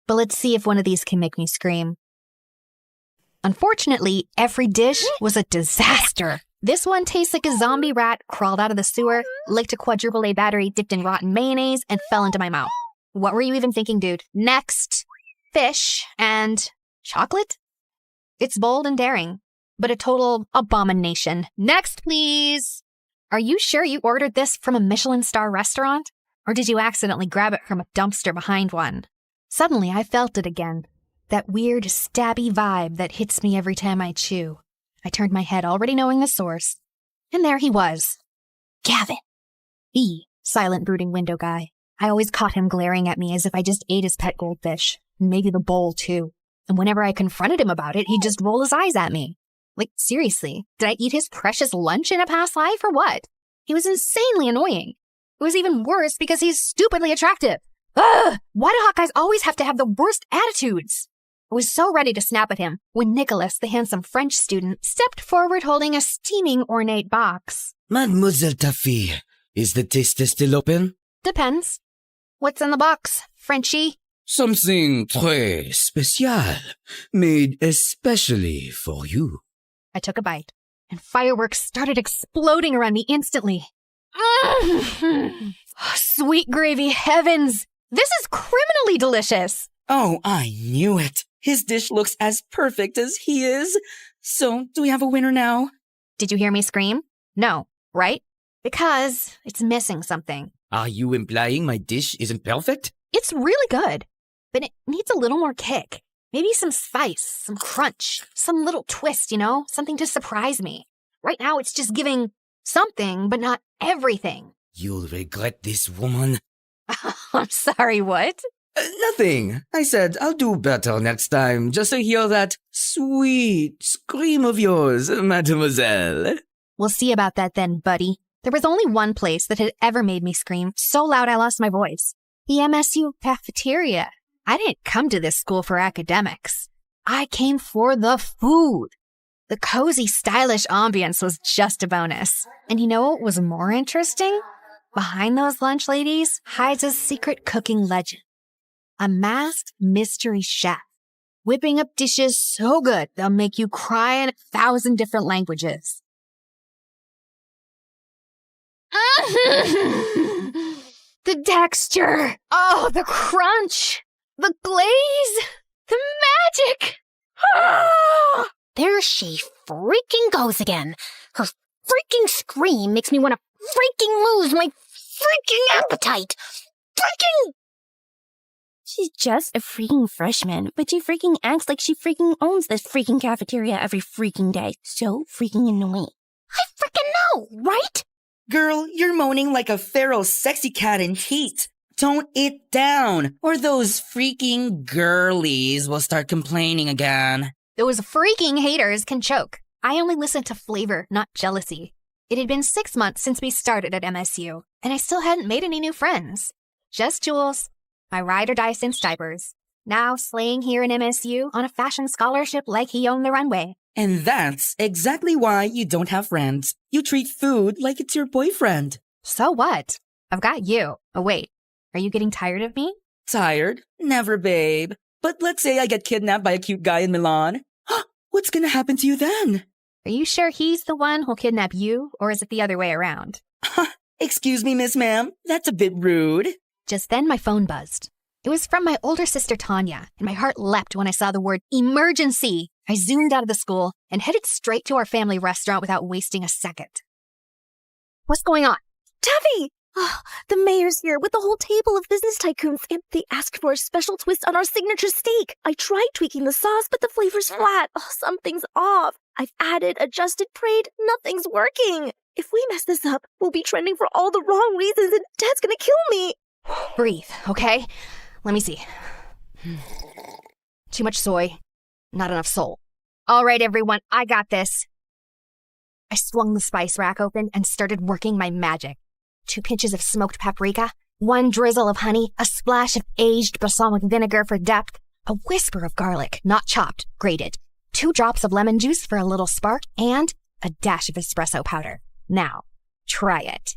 But let's see if one of these can make me scream. Unfortunately, every dish was a disaster. This one tastes like a zombie rat crawled out of the sewer, licked a quadruple A battery dipped in rotten mayonnaise, and fell into my mouth. What were you even thinking, dude? Next, fish and chocolate? It's bold and daring, but a total abomination. Next, please. Are you sure you ordered this from a Michelin star restaurant? Or did you accidentally grab it from a dumpster behind one? Suddenly, I felt it again. That weird, stabby vibe that hits me every time I chew. I turned my head, already knowing the source. And there he was. Gavin. The silent, brooding window guy. I always caught him glaring at me as if I just ate his pet goldfish. Maybe the bowl, too. And whenever I confronted him about it, he'd just roll his eyes at me. Like, seriously, did I eat his precious lunch in a past life or what? He was insanely annoying. It was even worse because he's stupidly attractive. Ugh! Why do Hawkeyes always have to have the worst attitudes? I was so ready to snap at him when Nicholas, the handsome French student, stepped forward holding a steaming ornate box. Mademoiselle Taffy, is the taster still open? Depends. What's in the box, Frenchie? Something très spécial, made especially for you. I took a bite, and fireworks started exploding around me instantly. Sweet gravy heavens! This is criminally delicious! Oh, I knew it. His dish looks as perfect as he is. So, do we have a winner now? Did you hear me scream? No, right? Because it's missing something. Are you implying my dish isn't perfect? It's really good, but it needs a little more kick. Maybe some spice, some crunch, some little twist, something to surprise me. Right now, it's just giving something, but not everything. You'll regret this, woman. I'm sorry, what? Nothing. I said I'll do better next time just to hear that sweet scream of yours, mademoiselle. We'll see about that then, buddy. There was only one place that had ever made me scream so loud I lost my voice. The MSU cafeteria. I didn't come to this school for academics. I came for the food. The cozy, stylish ambience was just a bonus. And you know what was more interesting? Behind those lunch ladies hides a secret cooking legend. A masked mystery chef, whipping up dishes so good they'll make you cry in 1,000 different languages. The texture, oh, the crunch, the glaze, the magic. Ah! There she freaking goes again. Her freaking scream makes me want to freaking lose my freaking appetite. Freaking... She's just a freaking freshman, but she freaking acts like she freaking owns this freaking cafeteria every freaking day. So freaking annoying. I freaking know, right? Girl, you're moaning like a feral sexy cat in heat. Tone it down, or those freaking girlies will start complaining again. Those freaking haters can choke. I only listen to flavor, not jealousy. It had been 6 months since we started at MSU, and I still hadn't made any new friends. Just Jules, my ride or die since diapers, now slaying here in MSU on a fashion scholarship like he owned the runway. And that's exactly why you don't have friends. You treat food like it's your boyfriend. So what? I've got you. Oh, wait. Are you getting tired of me? Tired? Never, babe. But let's say I get kidnapped by a cute guy in Milan. What's gonna happen to you then? Are you sure he's the one who'll kidnap you, or is it the other way around? Excuse me, Miss Ma'am. That's a bit rude. Just then my phone buzzed. It was from my older sister Tanya, and my heart leapt when I saw the word emergency. I zoomed out of the school and headed straight to our family restaurant without wasting a second. What's going on? Taffy! Oh, the mayor's here with the whole table of business tycoons, and they asked for a special twist on our signature steak. I tried tweaking the sauce, but the flavor's flat. Oh, something's off. I've added, adjusted, prayed. Nothing's working. If we mess this up, we'll be trending for all the wrong reasons, and Dad's gonna kill me. Breathe, okay? Let me see. Too much soy, not enough soul. All right, everyone, I got this. I swung the spice rack open and started working my magic. 2 pinches of smoked paprika, 1 drizzle of honey, a splash of aged balsamic vinegar for depth, a whisper of garlic, not chopped, grated, 2 drops of lemon juice for a little spark, and a dash of espresso powder. Now, try it.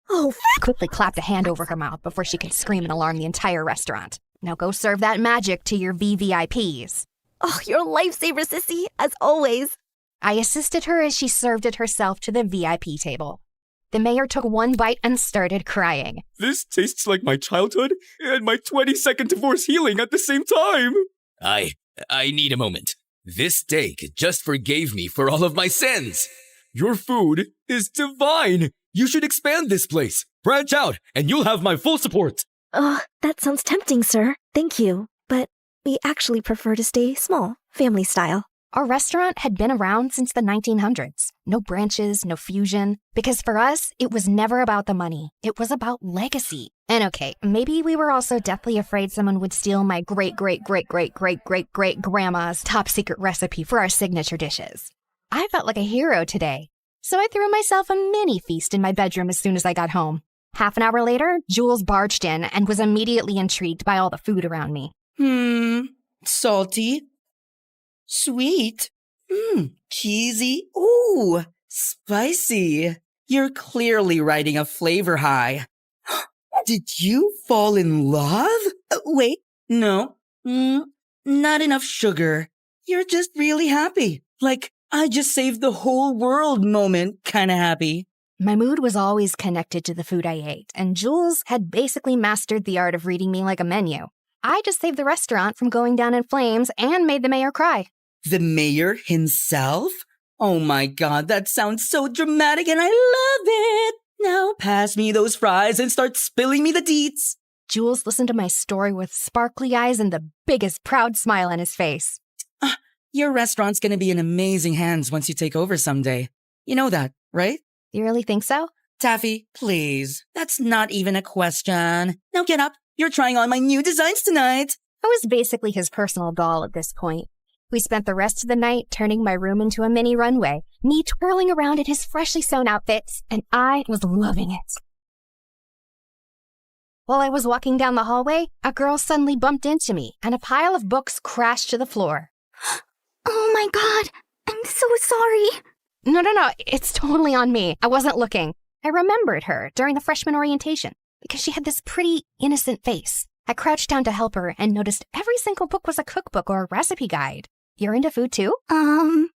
Oh, quickly clapped a hand over her mouth before she could scream and alarm the entire restaurant. Now go serve that magic to your VVIPs. Oh, you're a lifesaver, sissy, as always. I assisted her as she served it herself to the VIP table. The mayor took 1 bite and started crying. This tastes like my childhood and my 22nd divorce healing at the same time. I need a moment. This steak just forgave me for all of my sins. Your food is divine. You should expand this place. Branch out, and you'll have my full support. That sounds tempting, sir. Thank you. But we actually prefer to stay small, family style. Our restaurant had been around since the 1900s. No branches, no fusion. Because for us, it was never about the money. It was about legacy. And okay, maybe we were also deathly afraid someone would steal my great-great-great-great-great-great-grandma's top secret recipe for our signature dishes. I felt like a hero today. So I threw myself a mini feast in my bedroom as soon as I got home. Half an hour later, Jules barged in and was immediately intrigued by all the food around me. Salty. Sweet. Cheesy. Ooh, spicy. You're clearly riding a flavor high. Did you fall in love? Wait, no. Not enough sugar. You're just really happy. Like, I just saved the whole world moment kinda happy. My mood was always connected to the food I ate, and Jules had basically mastered the art of reading me like a menu. I just saved the restaurant from going down in flames and made the mayor cry. The mayor himself? Oh my god, that sounds so dramatic and I love it! Now pass me those fries and start spilling me the deets. Jules listened to my story with sparkly eyes and the biggest proud smile on his face. Your restaurant's gonna be in amazing hands once you take over someday. You know that, right? You really think so? Taffy, please. That's not even a question. Now get up. You're trying on my new designs tonight. I was basically his personal doll at this point. We spent the rest of the night turning my room into a mini runway, me twirling around in his freshly sewn outfits, and I was loving it. While I was walking down the hallway, a girl suddenly bumped into me, and a pile of books crashed to the floor. Oh my god, I'm so sorry. No, it's totally on me. I wasn't looking. I remembered her during the freshman orientation because she had this pretty, innocent face. I crouched down to help her and noticed every single book was a cookbook or a recipe guide. You're into food too? Kinda.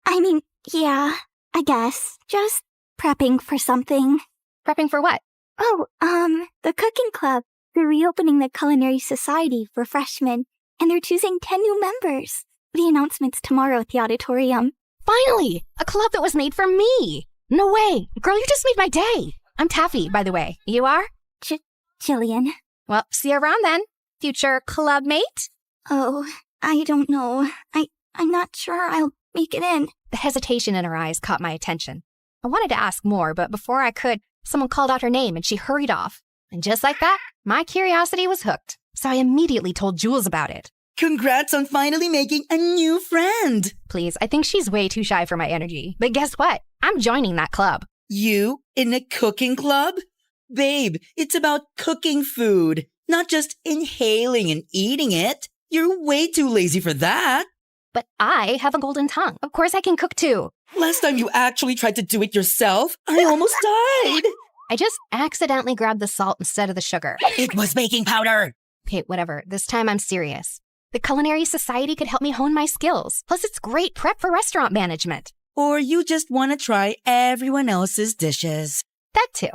I mean, yeah, I guess. Just prepping for something. Prepping for what? Oh, the cooking club. They're reopening the Culinary Society for freshmen, and they're choosing 10 new members. The announcement's tomorrow at the auditorium. Finally! A club that was made for me! No way! Girl, you just made my day! I'm Taffy, by the way. You are? Jillian. Well, see you around then. Future club mate? Oh, I don't know. I'm not sure I'll make it in. The hesitation in her eyes caught my attention. I wanted to ask more, but before I could, someone called out her name and she hurried off. And just like that, my curiosity was hooked. So I immediately told Jules about it. Congrats on finally making a new friend. Please, I think she's way too shy for my energy. But guess what? I'm joining that club. You in a cooking club? Babe, it's about cooking food, not just inhaling and eating it. You're way too lazy for that. But I have a golden tongue. Of course I can cook too. Last time you actually tried to do it yourself, I almost died. I just accidentally grabbed the salt instead of the sugar. It was baking powder. Okay, whatever. This time I'm serious. The Culinary Society could help me hone my skills. Plus, it's great prep for restaurant management. Or you just want to try everyone else's dishes. That too.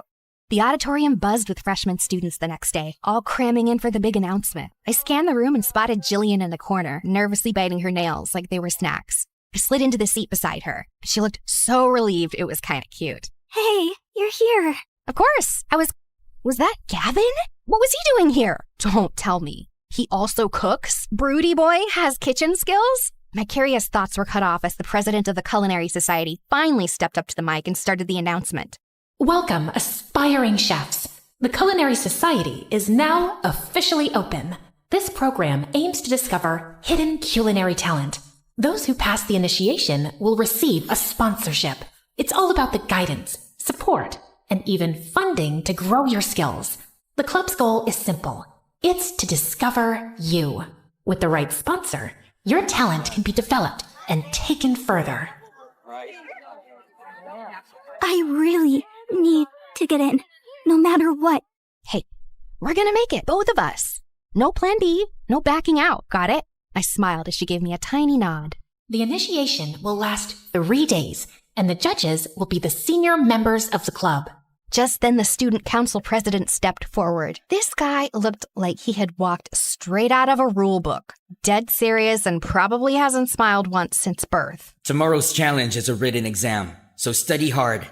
The auditorium buzzed with freshman students the next day, all cramming in for the big announcement. I scanned the room and spotted Jillian in the corner, nervously biting her nails like they were snacks. I slid into the seat beside her. She looked so relieved it was kind of cute. Hey, you're here. Of course. Was that Gavin? What was he doing here? Don't tell me. He also cooks? Broody boy has kitchen skills? My curious thoughts were cut off as the president of the Culinary Society finally stepped up to the mic and started the announcement. Welcome, aspiring chefs. The Culinary Society is now officially open. This program aims to discover hidden culinary talent. Those who pass the initiation will receive a sponsorship. It's all about the guidance, support, and even funding to grow your skills. The club's goal is simple. It's to discover you. With the right sponsor, your talent can be developed and taken further. I really need to get in, no matter what. Hey, we're gonna make it, both of us. No plan B, no backing out, got it? I smiled as she gave me a tiny nod. The initiation will last 3 days, and the judges will be the senior members of the club. Just then the student council president stepped forward. This guy looked like he had walked straight out of a rule book. Dead serious and probably hasn't smiled once since birth. Tomorrow's challenge is a written exam, so study hard.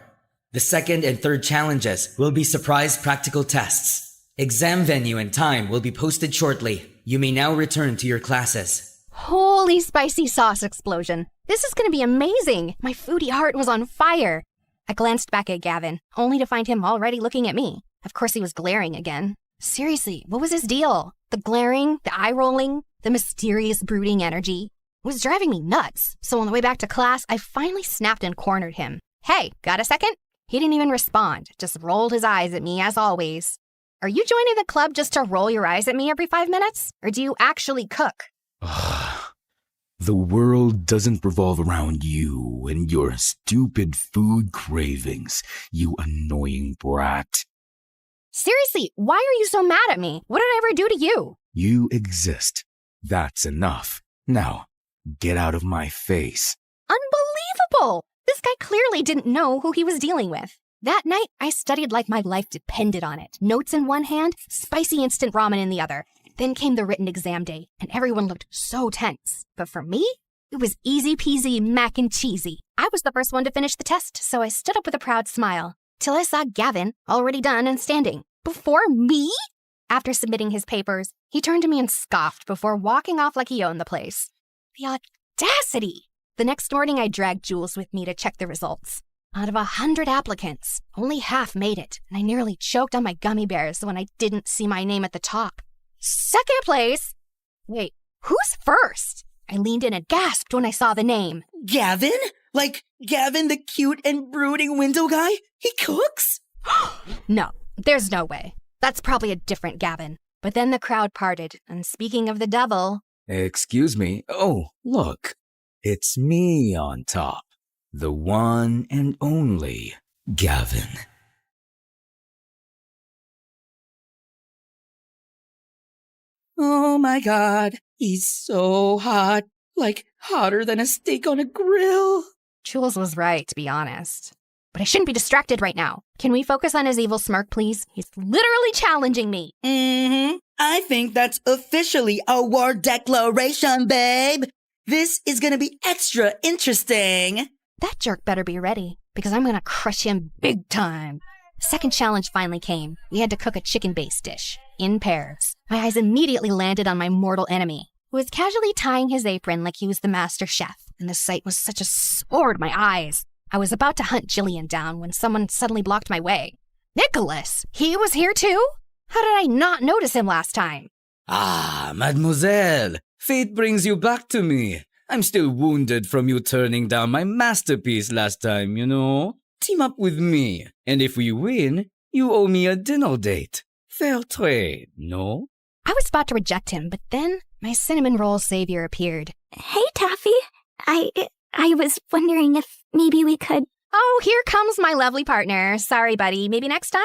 The second and third challenges will be surprise practical tests. Exam venue and time will be posted shortly. You may now return to your classes. Holy spicy sauce explosion. This is going to be amazing. My foodie heart was on fire. I glanced back at Gavin, only to find him already looking at me. Of course he was glaring again. Seriously, what was his deal? The glaring, the eye-rolling, the mysterious brooding energy. It was driving me nuts. So on the way back to class, I finally snapped and cornered him. Hey, got a second? He didn't even respond, just rolled his eyes at me as always. Are you joining the club just to roll your eyes at me every 5 minutes? Or do you actually cook? The world doesn't revolve around you and your stupid food cravings, you annoying brat. Seriously, why are you so mad at me? What did I ever do to you? You exist. That's enough. Now, get out of my face. Unbelievable! This guy clearly didn't know who he was dealing with. That night, I studied like my life depended on it. Notes in one hand, spicy instant ramen in the other. Then came the written exam day, and everyone looked so tense. But for me, it was easy peasy mac and cheesy. I was the first one to finish the test, so I stood up with a proud smile. Till I saw Gavin, already done and standing. Before me? After submitting his papers, he turned to me and scoffed before walking off like he owned the place. The audacity! The next morning, I dragged Jules with me to check the results. Out of 100 applicants, only half made it, and I nearly choked on my gummy bears when I didn't see my name at the top. Second place? Wait, who's first? I leaned in and gasped when I saw the name. Gavin? Like Gavin, the cute and brooding window guy? He cooks? No, there's no way. That's probably a different Gavin. But then the crowd parted, and speaking of the devil... Excuse me. Oh, look. It's me on top. The one and only Gavin. Oh my god, he's so hot. Like hotter than a steak on a grill. Jules was right, to be honest. But I shouldn't be distracted right now. Can we focus on his evil smirk, please? He's literally challenging me. Mm-hmm. I think that's officially a war declaration, babe. This is gonna be extra interesting. That jerk better be ready, because I'm gonna crush him big time. Second challenge finally came. We had to cook a chicken-based dish, in pairs. My eyes immediately landed on my mortal enemy, who was casually tying his apron like he was the master chef, and the sight was such a sore to my eyes. I was about to hunt Jillian down when someone suddenly blocked my way. Nicholas! He was here too? How did I not notice him last time? Ah, mademoiselle, fate brings you back to me. I'm still wounded from you turning down my masterpiece last time, you know? Team up with me, and if we win, you owe me a dinner date. Fair trade, no? I was about to reject him, but then my cinnamon roll savior appeared. Hey, Taffy. I was wondering if maybe we could... Oh, here comes my lovely partner. Sorry, buddy. Maybe next time?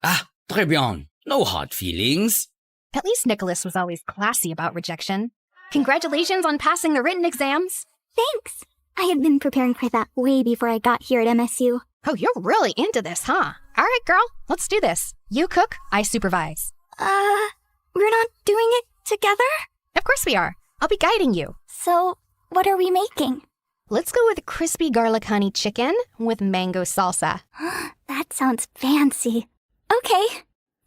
Ah, très bien. No hard feelings. At least Nicholas was always classy about rejection. Congratulations on passing the written exams. Thanks. I had been preparing for that way before I got here at MSU. Oh, you're really into this, huh? All right, girl. Let's do this. You cook, I supervise. We're not doing it together? Of course we are. I'll be guiding you. So, what are we making? Let's go with crispy garlic honey chicken with mango salsa. That sounds fancy. Okay.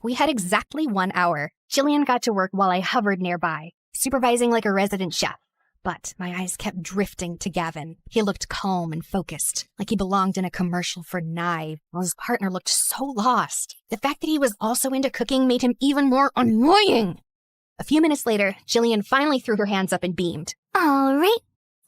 We had exactly 1 hour. Jillian got to work while I hovered nearby, supervising like a resident chef. But my eyes kept drifting to Gavin. He looked calm and focused, like he belonged in a commercial for knives, while his partner looked so lost. The fact that he was also into cooking made him even more annoying. A few minutes later, Jillian finally threw her hands up and beamed. All right,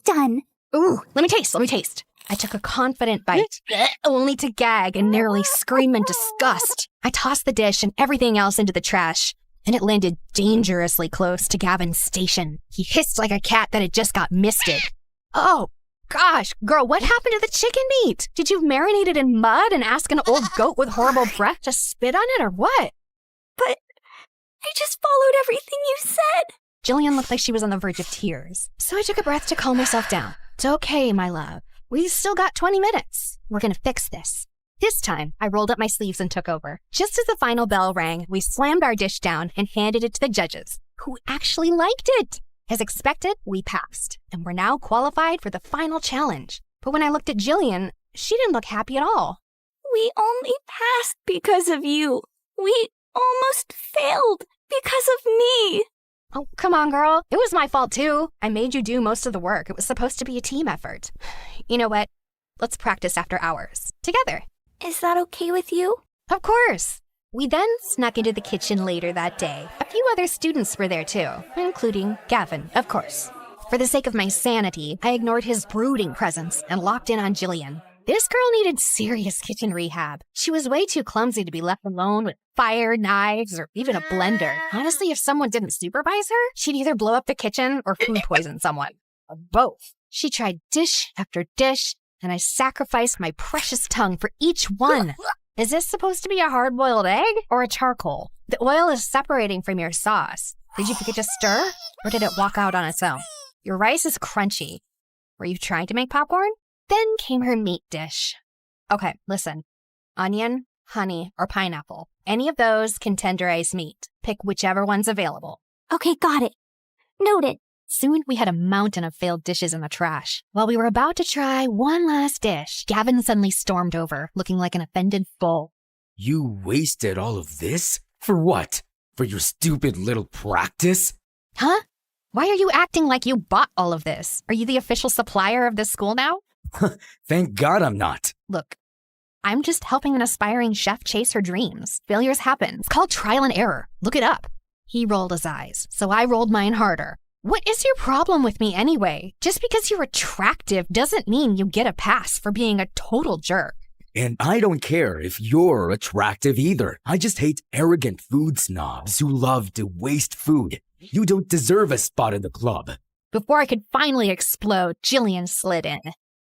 done. Ooh, let me taste. I took a confident bite, only to gag and nearly scream in disgust. I tossed the dish and everything else into the trash, and it landed dangerously close to Gavin's station. He hissed like a cat that had just got misted. Oh, gosh, girl, what happened to the chicken meat? Did you marinate it in mud and ask an old goat with horrible breath to spit on it or what? But I just followed everything you said. Jillian looked like she was on the verge of tears, so I took a breath to calm myself down. It's okay, my love. We still got 20 minutes. We're gonna fix this. This time, I rolled up my sleeves and took over. Just as the final bell rang, we slammed our dish down and handed it to the judges, who actually liked it. As expected, we passed, and we're now qualified for the final challenge. But when I looked at Jillian, she didn't look happy at all. We only passed because of you. We almost failed because of me. Oh, come on, girl. It was my fault, too. I made you do most of the work. It was supposed to be a team effort. You know what? Let's practice after hours. Together. Is that okay with you? Of course. We then snuck into the kitchen later that day. A few other students were there, too, including Gavin, of course. For the sake of my sanity, I ignored his brooding presence and locked in on Jillian. This girl needed serious kitchen rehab. She was way too clumsy to be left alone with fire, knives, or even a blender. Honestly, if someone didn't supervise her, she'd either blow up the kitchen or food poison someone. Or both. She tried dish after dish, and I sacrificed my precious tongue for each one. Is this supposed to be a hard-boiled egg or a charcoal? The oil is separating from your sauce. Did you forget to stir, or did it walk out on its own? Your rice is crunchy. Were you trying to make popcorn? Then came her meat dish. Okay, listen. Onion, honey, or pineapple. Any of those can tenderize meat. Pick whichever one's available. Okay, got it. Noted. Soon we had a mountain of failed dishes in the trash. While we were about to try one last dish, Gavin suddenly stormed over, looking like an offended bull. You wasted all of this? For what? For your stupid little practice? Huh? Why are you acting like you bought all of this? Are you the official supplier of this school now? Thank God I'm not. Look, I'm just helping an aspiring chef chase her dreams. Failures happen. It's called trial and error. Look it up. He rolled his eyes, so I rolled mine harder. What is your problem with me anyway? Just because you're attractive doesn't mean you get a pass for being a total jerk. And I don't care if you're attractive either. I just hate arrogant food snobs who love to waste food. You don't deserve a spot in the club. Before I could finally explode, Jillian slid in.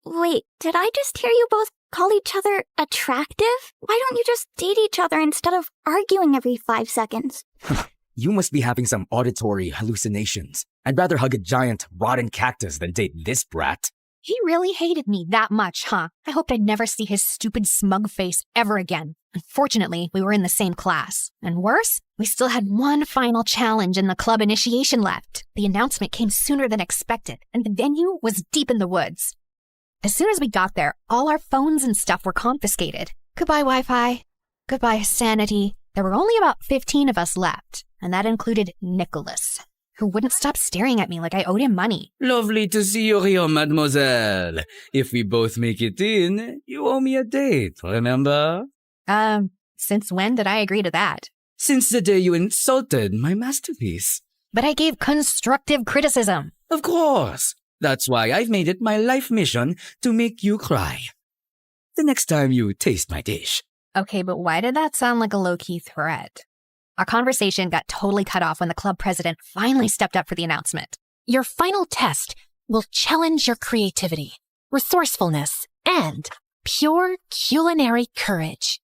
Wait, did I just hear you both call each other attractive? Why don't you just date each other instead of arguing every 5 seconds? You must be having some auditory hallucinations. I'd rather hug a giant, rotten cactus than date this brat. He really hated me that much, huh? I hoped I'd never see his stupid smug face ever again. Unfortunately, we were in the same class. And worse, we still had one final challenge in the club initiation left. The announcement came sooner than expected, and the venue was deep in the woods. As soon as we got there, all our phones and stuff were confiscated. Goodbye, Wi-Fi. Goodbye, sanity. There were only about 15 of us left, and that included Nicholas, who wouldn't stop staring at me like I owed him money. Lovely to see you here, mademoiselle. If we both make it in, you owe me a date, remember? Since when did I agree to that? Since the day you insulted my masterpiece. But I gave constructive criticism. Of course. That's why I've made it my life mission to make you cry. The next time you taste my dish. Okay, but why did that sound like a low-key threat? Our conversation got totally cut off when the club president finally stepped up for the announcement. Your final test will challenge your creativity, resourcefulness, and pure culinary courage.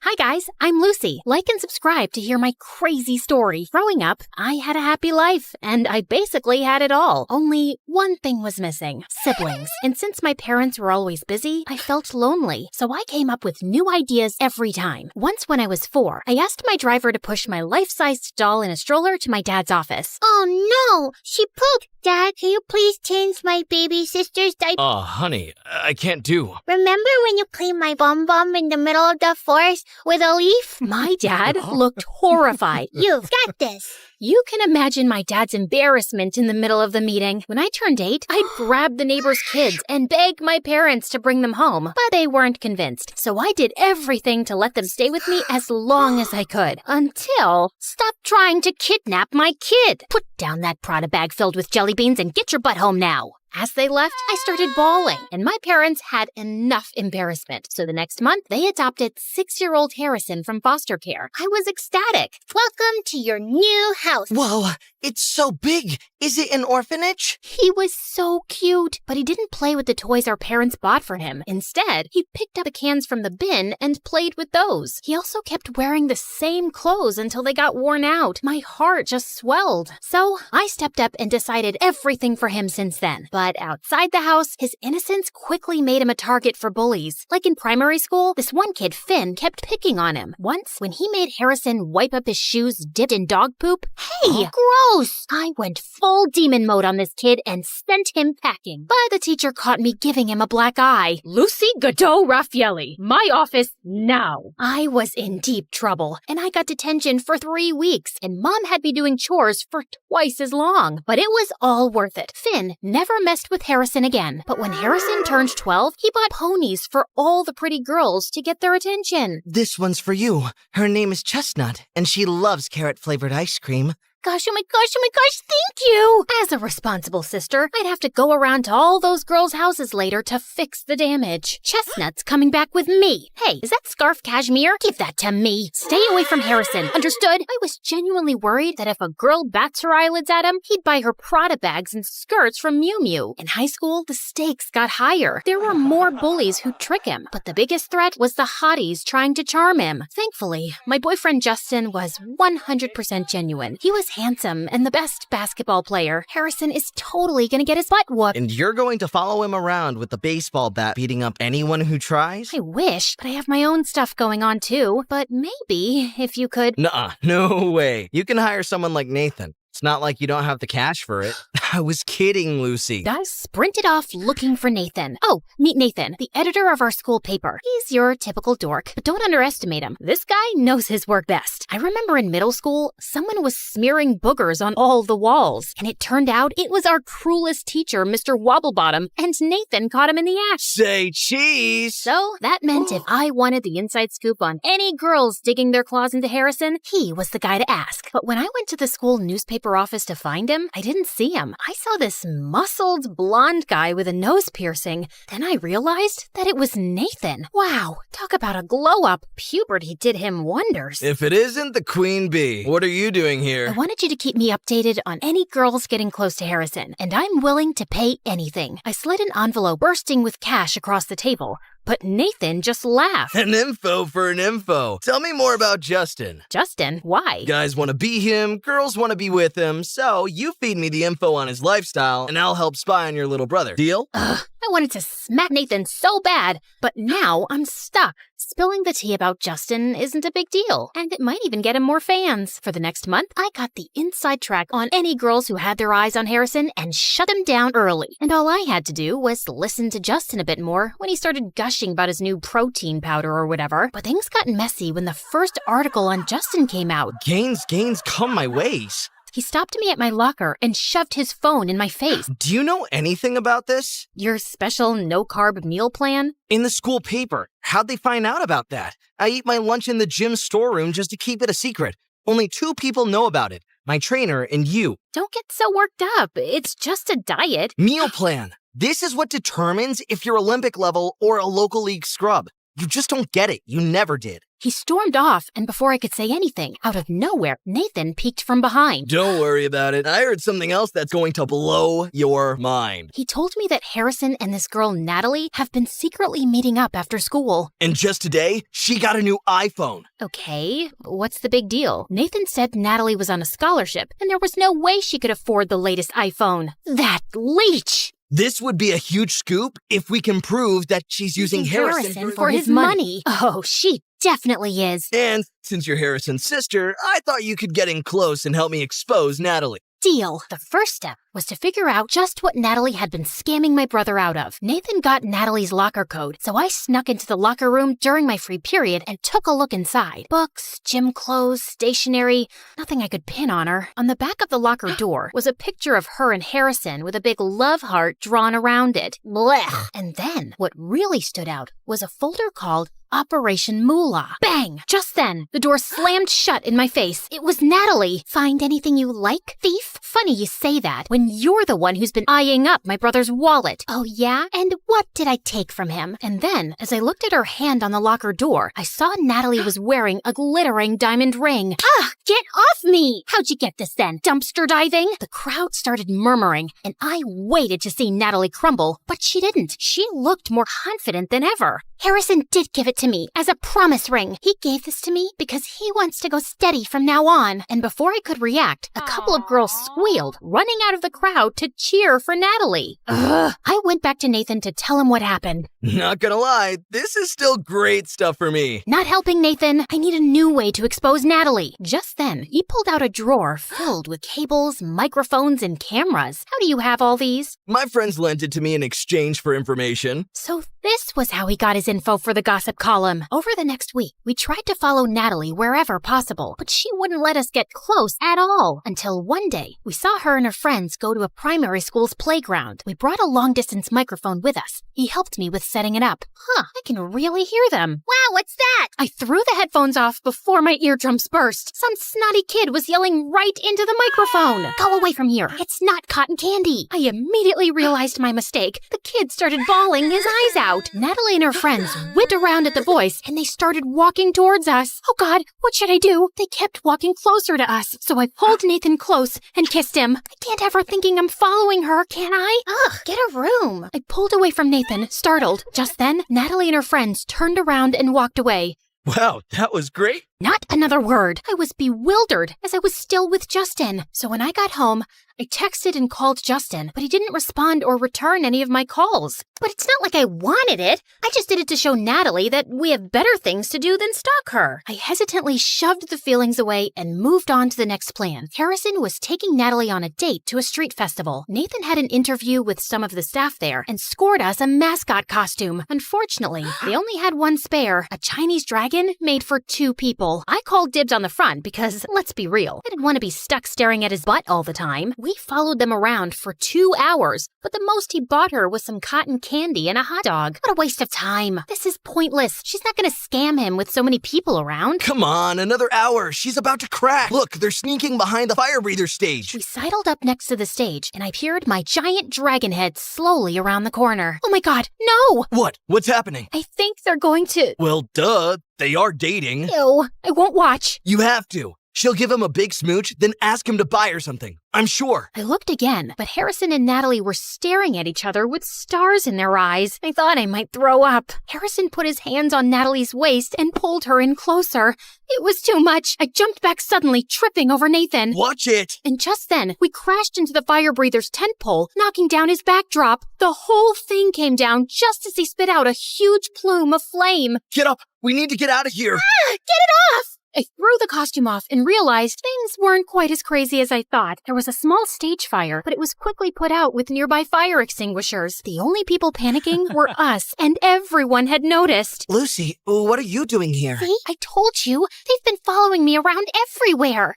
Hi guys, I'm Lucy. Like and subscribe to hear my crazy story. Growing up, I had a happy life, and I basically had it all. Only one thing was missing: siblings. And since my parents were always busy, I felt lonely. So I came up with new ideas every time. Once when I was 4, I asked my driver to push my life-sized doll in a stroller to my dad's office. Oh no, she pooped. Dad, can you please change my baby sister's diaper? Oh, honey, I can't do. Remember when you cleaned my bum in the middle of the forest with a leaf? My dad looked horrified. You've got this. You can imagine my dad's embarrassment in the middle of the meeting. When I turned 8, I'd grab the neighbor's kids and beg my parents to bring them home, but they weren't convinced. So I did everything to let them stay with me as long as I could. Until, stop trying to kidnap my kid. Put down that Prada bag filled with jelly beans and get your butt home now. As they left, I started bawling, and my parents had enough embarrassment. So the next month, they adopted 6-year-old Harrison from foster care. I was ecstatic. Welcome to your new house. Whoa, it's so big. Is it an orphanage? He was so cute, but he didn't play with the toys our parents bought for him. Instead, he picked up the cans from the bin and played with those. He also kept wearing the same clothes until they got worn out. My heart just swelled. So I stepped up and decided everything for him since then. But outside the house, his innocence quickly made him a target for bullies. Like in primary school, this one kid, Finn, kept picking on him. Once, when he made Harrison wipe up his shoes dipped in dog poop, hey, gross! I went full demon mode on this kid and sent him packing. But the teacher caught me giving him a black eye. Lucy Godot Raffaelli, my office now. I was in deep trouble, and I got detention for 3 weeks, and Mom had me doing chores for twice as long. But it was all worth it. Finn never messed with Harrison again. But when Harrison turned 12, he bought ponies for all the pretty girls to get their attention. This one's for you. Her name is Chestnut, and she loves carrot-flavored ice cream. Gosh, oh my gosh, thank you! As a responsible sister, I'd have to go around to all those girls' houses later to fix the damage. Chestnut's coming back with me. Hey, is that scarf cashmere? Give that to me. Stay away from Harrison, understood? I was genuinely worried that if a girl bats her eyelids at him, he'd buy her Prada bags and skirts from Miu Miu. In high school, the stakes got higher. There were more bullies who'd trick him, but the biggest threat was the hotties trying to charm him. Thankfully, my boyfriend Justin was 100% genuine. He was handsome and the best basketball player. Harrison is totally gonna get his butt whooped. And you're going to follow him around with the baseball bat beating up anyone who tries? I wish, but I have my own stuff going on too. But maybe if you could... Nuh-uh, no way. You can hire someone like Nathan. It's not like you don't have the cash for it. I was kidding, Lucy. I sprinted off looking for Nathan. Oh, meet Nathan, the editor of our school paper. He's your typical dork, but don't underestimate him. This guy knows his work best. I remember in middle school, someone was smearing boogers on all the walls, and it turned out it was our cruelest teacher, Mr. Wobblebottom, and Nathan caught him in the act. Say cheese! So that meant if I wanted the inside scoop on any girls digging their claws into Harrison, he was the guy to ask. But when I went to the school newspaper office to find him, I didn't see him. I saw this muscled blonde guy with a nose piercing. Then I realized that it was Nathan. Wow, talk about a glow up. Puberty did him wonders. If it isn't the Queen Bee, what are you doing here? I wanted you to keep me updated on any girls getting close to Harrison, and I'm willing to pay anything. I slid an envelope bursting with cash across the table, but Nathan just laughed. An info for an info. Tell me more about Justin. Justin? Why? Guys want to be him, girls want to be with him, so you feed me the info on his lifestyle, and I'll help spy on your little brother. Deal? Ugh, I wanted to smack Nathan so bad, but now I'm stuck. Spilling the tea about Justin isn't a big deal, and it might even get him more fans. For the next month, I got the inside track on any girls who had their eyes on Harrison and shut him down early. And all I had to do was listen to Justin a bit more when he started gushing about his new protein powder or whatever. But things got messy when the first article on Justin came out. Gains come my ways. He stopped me at my locker and shoved his phone in my face. Do you know anything about this? Your special no-carb meal plan? In the school paper. How'd they find out about that? I eat my lunch in the gym storeroom just to keep it a secret. Only 2 people know about it. My trainer and you. Don't get so worked up. It's just a diet. Meal plan. This is what determines if you're Olympic level or a local league scrub. You just don't get it. You never did. He stormed off, and before I could say anything, out of nowhere, Nathan peeked from behind. Don't worry about it. I heard something else that's going to blow your mind. He told me that Harrison and this girl, Natalie, have been secretly meeting up after school. And just today, she got a new iPhone. Okay, what's the big deal? Nathan said Natalie was on a scholarship, and there was no way she could afford the latest iPhone. That leech! This would be a huge scoop if we can prove that she's using Harrison for his money. Oh, she definitely is. And since you're Harrison's sister, I thought you could get in close and help me expose Natalie. Deal. The first step was to figure out just what Natalie had been scamming my brother out of. Nathan got Natalie's locker code, so I snuck into the locker room during my free period and took a look inside. Books, gym clothes, stationery, nothing I could pin on her. On the back of the locker door was a picture of her and Harrison with a big love heart drawn around it. Blech. And then, what really stood out was a folder called Operation Moolah. Bang! Just then, the door slammed shut in my face. It was Natalie. Find anything you like, thief? Funny you say that, when you're the one who's been eyeing up my brother's wallet. Oh yeah? And what did I take from him? And then, as I looked at her hand on the locker door, I saw Natalie was wearing a glittering diamond ring. Ah! Get off me! How'd you get this then? Dumpster diving? The crowd started murmuring, and I waited to see Natalie crumble, but she didn't. She looked more confident than ever. Harrison did give it to me as a promise ring. He gave this to me because he wants to go steady from now on. And before I could react, a couple of girls squealed, running out of the crowd to cheer for Natalie. Ugh. I went back to Nathan to tell him what happened. Not gonna lie, this is still great stuff for me. Not helping, Nathan. I need a new way to expose Natalie. Just then, he pulled out a drawer filled with cables, microphones, and cameras. How do you have all these? My friends lent it to me in exchange for information. So this was how he got his info for the gossip column. Over the next week, we tried to follow Natalie wherever possible, but she wouldn't let us get close at all. Until one day, we saw her and her friends go to a primary school's playground. We brought a long-distance microphone with us. He helped me with setting it up. Huh, I can really hear them. Wow, what's that? I threw the headphones off before my eardrums burst. Some snotty kid was yelling right into the microphone. Go away from here. It's not cotton candy. I immediately realized my mistake. The kid started bawling his eyes out. Natalie and her friends whipped around at the voice, and they started walking towards us. Oh God, what should I do? They kept walking closer to us, so I pulled Nathan close and kissed him. I can't have her thinking I'm following her, can I? Ugh, get a room. I pulled away from Nathan, startled. Just then, Natalie and her friends turned around and walked away. Wow, that was great. Not another word. I was bewildered as I was still with Justin. So when I got home, I texted and called Justin, but he didn't respond or return any of my calls. But it's not like I wanted it. I just did it to show Natalie that we have better things to do than stalk her. I hesitantly shoved the feelings away and moved on to the next plan. Harrison was taking Natalie on a date to a street festival. Nathan had an interview with some of the staff there and scored us a mascot costume. Unfortunately, they only had one spare, a Chinese dragon made for 2 people. I called dibs on the front because, let's be real, I didn't want to be stuck staring at his butt all the time. We followed them around for 2 hours, but the most he bought her was some cotton candy and a hot dog. What a waste of time. This is pointless. She's not going to scam him with so many people around. Come on, another hour. She's about to crack. Look, they're sneaking behind the fire breather stage. We sidled up next to the stage, and I peered my giant dragon head slowly around the corner. Oh my god, no! What? What's happening? I think they're going to... Well, duh. They are dating. Ew, I won't watch. You have to. She'll give him a big smooch, then ask him to buy her something. I'm sure. I looked again, but Harrison and Natalie were staring at each other with stars in their eyes. I thought I might throw up. Harrison put his hands on Natalie's waist and pulled her in closer. It was too much. I jumped back suddenly, tripping over Nathan. Watch it! And just then, we crashed into the fire breather's tent pole, knocking down his backdrop. The whole thing came down just as he spit out a huge plume of flame. Get up! We need to get out of here! Ah, get it off! I threw the costume off and realized things weren't quite as crazy as I thought. There was a small stage fire, but it was quickly put out with nearby fire extinguishers. The only people panicking were us, and everyone had noticed. Lucy, what are you doing here? See? I told you. They've been following me around everywhere.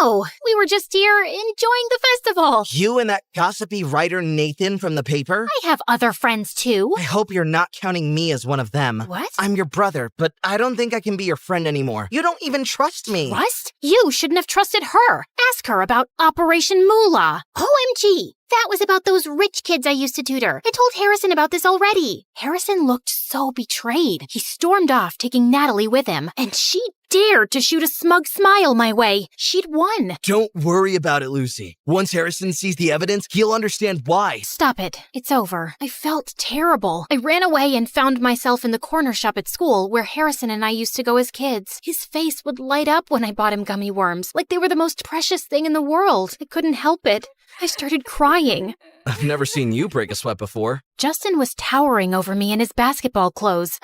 No, we were just here enjoying the festival. You and that gossipy writer Nathan from the paper? I have other friends too. I hope you're not counting me as one of them. What? I'm your brother, but I don't think I can be your friend anymore. You don't even trust me. Trust? You shouldn't have trusted her. Ask her about Operation Moolah. OMG! That was about those rich kids I used to tutor. I told Harrison about this already. Harrison looked so betrayed. He stormed off, taking Natalie with him, and she dared to shoot a smug smile my way. She'd won. Don't worry about it, Lucy. Once Harrison sees the evidence, he'll understand why. Stop it. It's over. I felt terrible. I ran away and found myself in the corner shop at school where Harrison and I used to go as kids. His face would light up when I bought him gummy worms, like they were the most precious thing in the world. I couldn't help it. I started crying. I've never seen you break a sweat before. Justin was towering over me in his basketball clothes.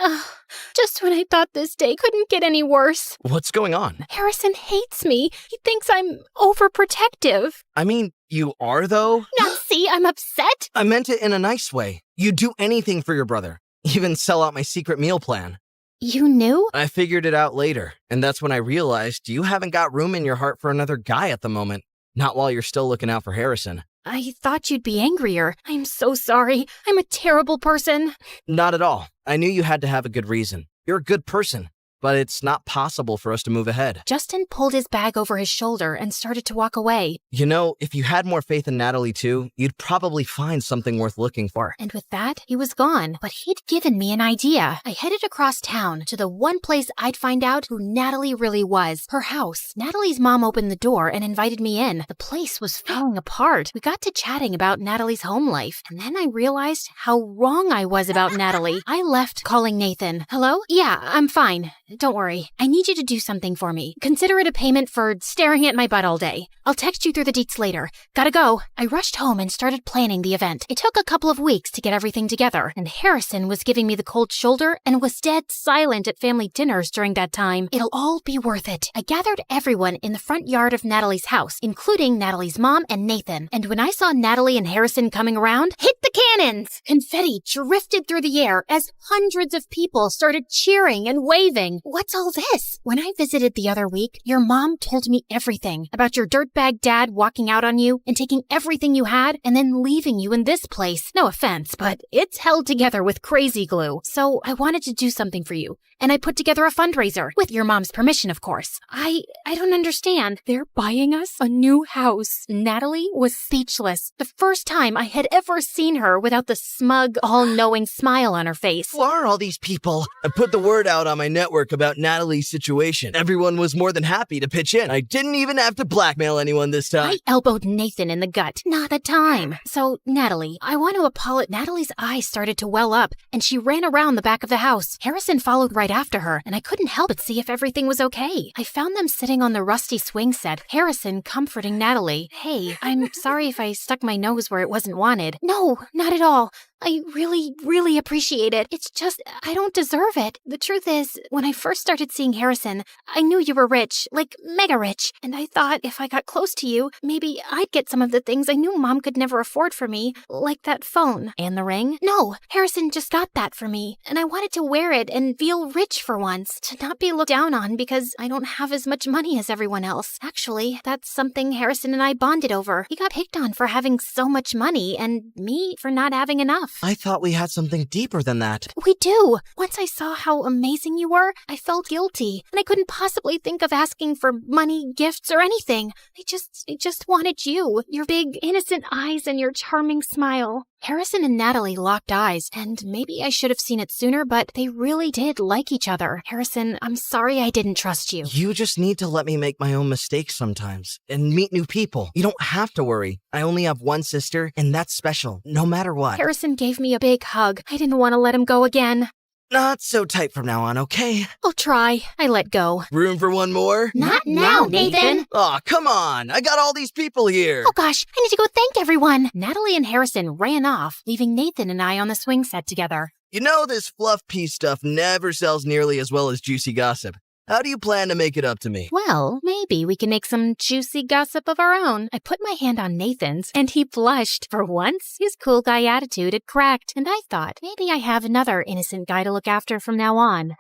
Just when I thought this day couldn't get any worse. What's going on? Harrison hates me. He thinks I'm overprotective. I mean, you are, though? Now see, I'm upset. I meant it in a nice way. You'd do anything for your brother. Even sell out my secret meal plan. You knew? I figured it out later, and that's when I realized you haven't got room in your heart for another guy at the moment. Not while you're still looking out for Harrison. I thought you'd be angrier. I'm so sorry. I'm a terrible person. Not at all. I knew you had to have a good reason. You're a good person. But it's not possible for us to move ahead. Justin pulled his bag over his shoulder and started to walk away. You know, if you had more faith in Natalie too, you'd probably find something worth looking for. And with that, he was gone. But he'd given me an idea. I headed across town to the one place I'd find out who Natalie really was. Her house. Natalie's mom opened the door and invited me in. The place was falling apart. We got to chatting about Natalie's home life. And then I realized how wrong I was about Natalie. I left calling Nathan. Hello? Yeah, I'm fine. Don't worry. I need you to do something for me. Consider it a payment for staring at my butt all day. I'll text you through the deets later. Gotta go. I rushed home and started planning the event. It took a couple of weeks to get everything together, and Harrison was giving me the cold shoulder and was dead silent at family dinners during that time. It'll all be worth it. I gathered everyone in the front yard of Natalie's house, including Natalie's mom and Nathan. And when I saw Natalie and Harrison coming around, hit the cannons! Confetti drifted through the air as hundreds of people started cheering and waving. What's all this? When I visited the other week, your mom told me everything about your dirtbag dad walking out on you and taking everything you had and then leaving you in this place. No offense, but it's held together with crazy glue. So I wanted to do something for you, and I put together a fundraiser, with your mom's permission, of course. I don't understand. They're buying us a new house. Natalie was speechless. The first time I had ever seen her without the smug, all-knowing smile on her face. Who are all these people? I put the word out on my network jerk about Natalie's situation. Everyone was more than happy to pitch in. I didn't even have to blackmail anyone this time. I elbowed Nathan in the gut. Not a time. So, Natalie, I want to apologize. Natalie's eyes started to well up, and she ran around the back of the house. Harrison followed right after her, and I couldn't help but see if everything was okay. I found them sitting on the rusty swing set, Harrison comforting Natalie. Hey, I'm sorry if I stuck my nose where it wasn't wanted. No, not at all. I really appreciate it. It's just, I don't deserve it. The truth is, when I first started seeing Harrison, I knew you were rich, like mega rich, and I thought if I got close to you, maybe I'd get some of the things I knew Mom could never afford for me, like that phone. And the ring? No, Harrison just got that for me, and I wanted to wear it and feel rich for once, to not be looked down on because I don't have as much money as everyone else. Actually, that's something Harrison and I bonded over. He got picked on for having so much money, and me for not having enough. I thought we had something deeper than that. We do. Once I saw how amazing you were, I felt guilty, and I couldn't possibly think of asking for money, gifts, or anything. I just wanted you, your big, innocent eyes and your charming smile. Harrison and Natalie locked eyes, and maybe I should have seen it sooner, but they really did like each other. Harrison, I'm sorry I didn't trust you. You just need to let me make my own mistakes sometimes and meet new people. You don't have to worry. I only have one sister, and that's special, no matter what. Harrison gave me a big hug. I didn't want to let him go again. Not so tight from now on, okay? I'll try. I let go. Room for one more? Not now, Nathan. Aw, come on. I got all these people here. Oh gosh, I need to go thank everyone. Natalie and Harrison ran off, leaving Nathan and I on the swing set together. You know, this fluff piece stuff never sells nearly as well as juicy gossip. How do you plan to make it up to me? Well, maybe we can make some juicy gossip of our own. I put my hand on Nathan's, and he blushed. For once, his cool guy attitude had cracked, and I thought, maybe I have another innocent guy to look after from now on.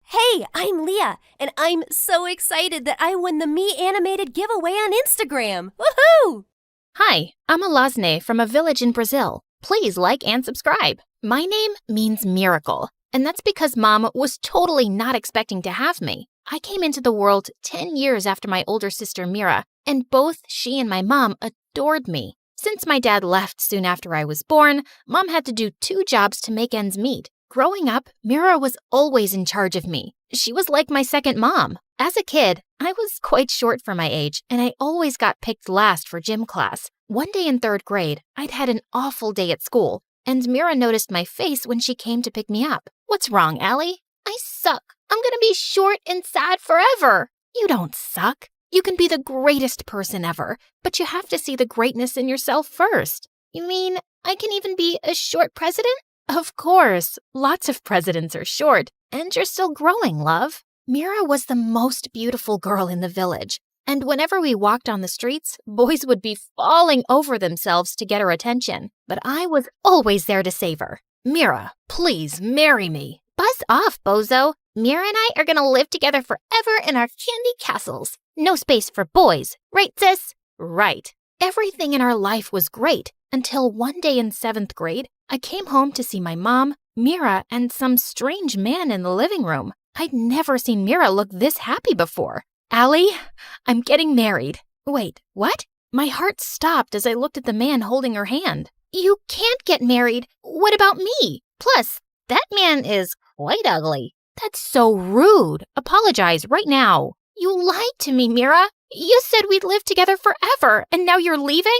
Hey, I'm Leah, and I'm so excited that I won the Me Animated giveaway on Instagram. Woohoo! Hi, I'm Alasne from a village in Brazil. Please like and subscribe. My name means miracle, and that's because Mom was totally not expecting to have me. I came into the world 10 years after my older sister Mira, and both she and my mom adored me. Since my dad left soon after I was born, Mom had to do 2 jobs to make ends meet. Growing up, Mira was always in charge of me. She was like my second mom. As a kid, I was quite short for my age, and I always got picked last for gym class. One day in 3rd grade, I'd had an awful day at school, and Mira noticed my face when she came to pick me up. What's wrong, Allie? I suck. I'm gonna be short and sad forever. You don't suck. You can be the greatest person ever, but you have to see the greatness in yourself first. You mean I can even be a short president? Of course. Lots of presidents are short, and you're still growing, love. Mira was the most beautiful girl in the village, and whenever we walked on the streets, boys would be falling over themselves to get her attention. But I was always there to save her. Mira, please marry me. Buzz off, bozo. Mira and I are gonna live together forever in our candy castles. No space for boys, right, sis? Right. Everything in our life was great until one day in 7th grade, I came home to see my mom, Mira, and some strange man in the living room. I'd never seen Mira look this happy before. Allie, I'm getting married. Wait, what? My heart stopped as I looked at the man holding her hand. You can't get married. What about me? Plus, that man is quite ugly. That's so rude. Apologize right now. You lied to me, Mira. You said we'd live together forever, and now you're leaving?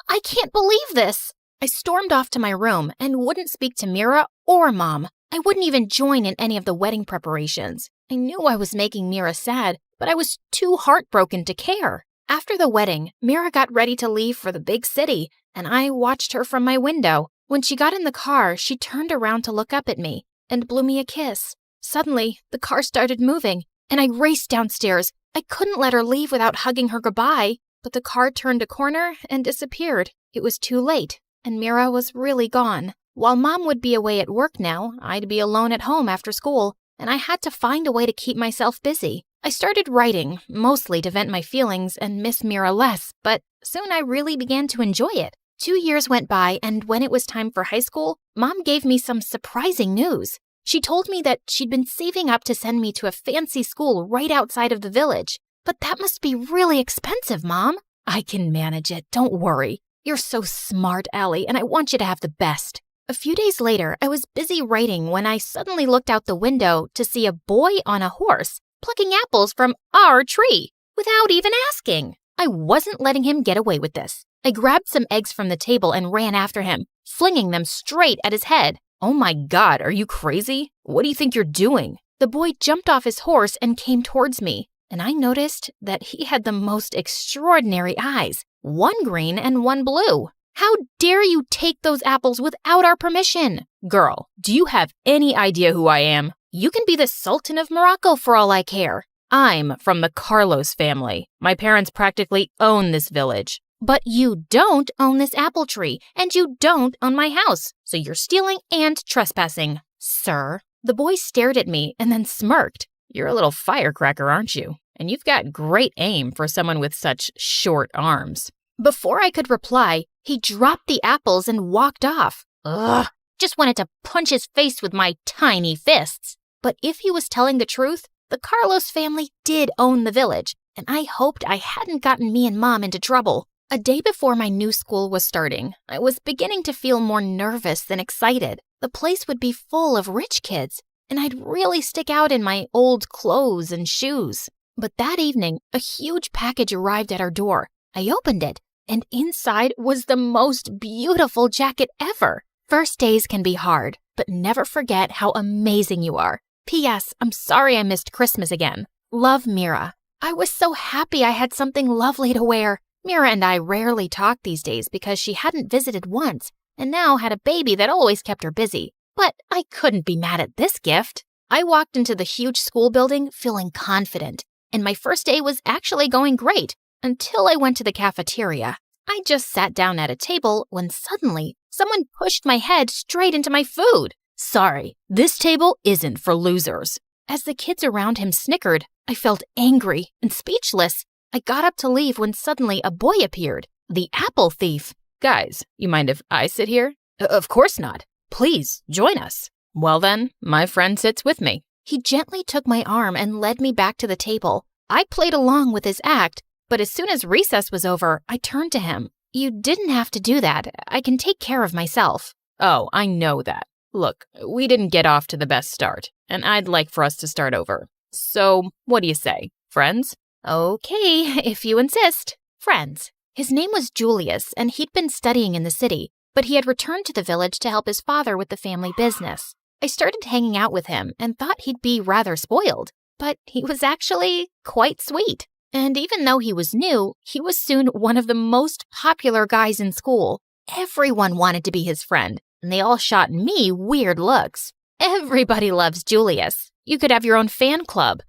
I can't believe this. I stormed off to my room and wouldn't speak to Mira or Mom. I wouldn't even join in any of the wedding preparations. I knew I was making Mira sad, but I was too heartbroken to care. After the wedding, Mira got ready to leave for the big city, and I watched her from my window. When she got in the car, she turned around to look up at me and blew me a kiss. Suddenly, the car started moving, and I raced downstairs. I couldn't let her leave without hugging her goodbye, but the car turned a corner and disappeared. It was too late, and Mira was really gone. While Mom would be away at work now, I'd be alone at home after school, and I had to find a way to keep myself busy. I started writing, mostly to vent my feelings and miss Mira less, but soon I really began to enjoy it. 2 years went by, and when it was time for high school, Mom gave me some surprising news. She told me that she'd been saving up to send me to a fancy school right outside of the village. But that must be really expensive, Mom. I can manage it, don't worry. You're so smart, Allie, and I want you to have the best. A few days later, I was busy writing when I suddenly looked out the window to see a boy on a horse plucking apples from our tree without even asking. I wasn't letting him get away with this. I grabbed some eggs from the table and ran after him, flinging them straight at his head. Oh my God, are you crazy? What do you think you're doing? The boy jumped off his horse and came towards me, and I noticed that he had the most extraordinary eyes, one green and one blue. How dare you take those apples without our permission? Girl, do you have any idea who I am? You can be the Sultan of Morocco for all I care. I'm from the Carlos family. My parents practically own this village. But you don't own this apple tree, and you don't own my house, so you're stealing and trespassing, sir. The boy stared at me and then smirked. You're a little firecracker, aren't you? And you've got great aim for someone with such short arms. Before I could reply, he dropped the apples and walked off. Ugh, just wanted to punch his face with my tiny fists. But if he was telling the truth, the Carlos family did own the village, and I hoped I hadn't gotten me and Mom into trouble. A day before my new school was starting, I was beginning to feel more nervous than excited. The place would be full of rich kids, and I'd really stick out in my old clothes and shoes. But that evening, a huge package arrived at our door. I opened it, and inside was the most beautiful jacket ever. First days can be hard, but never forget how amazing you are. P.S. I'm sorry I missed Christmas again. Love, Mira. I was so happy I had something lovely to wear. Mira and I rarely talk these days because she hadn't visited once and now had a baby that always kept her busy. But I couldn't be mad at this gift. I walked into the huge school building feeling confident, and my first day was actually going great until I went to the cafeteria. I just sat down at a table when suddenly someone pushed my head straight into my food. Sorry, this table isn't for losers. As the kids around him snickered, I felt angry and speechless. I got up to leave when suddenly a boy appeared, the apple thief. Guys, you mind if I sit here? Of course not. Please, join us. Well then, my friend sits with me. He gently took my arm and led me back to the table. I played along with his act, but as soon as recess was over, I turned to him. You didn't have to do that. I can take care of myself. Oh, I know that. Look, we didn't get off to the best start, and I'd like for us to start over. So, what do you say? Friends? Okay, if you insist. Friends. His name was Julius, and he'd been studying in the city, but he had returned to the village to help his father with the family business. I started hanging out with him and thought he'd be rather spoiled, but he was actually quite sweet. And even though he was new, he was soon one of the most popular guys in school. Everyone wanted to be his friend, and they all shot me weird looks. Everybody loves Julius. You could have your own fan club.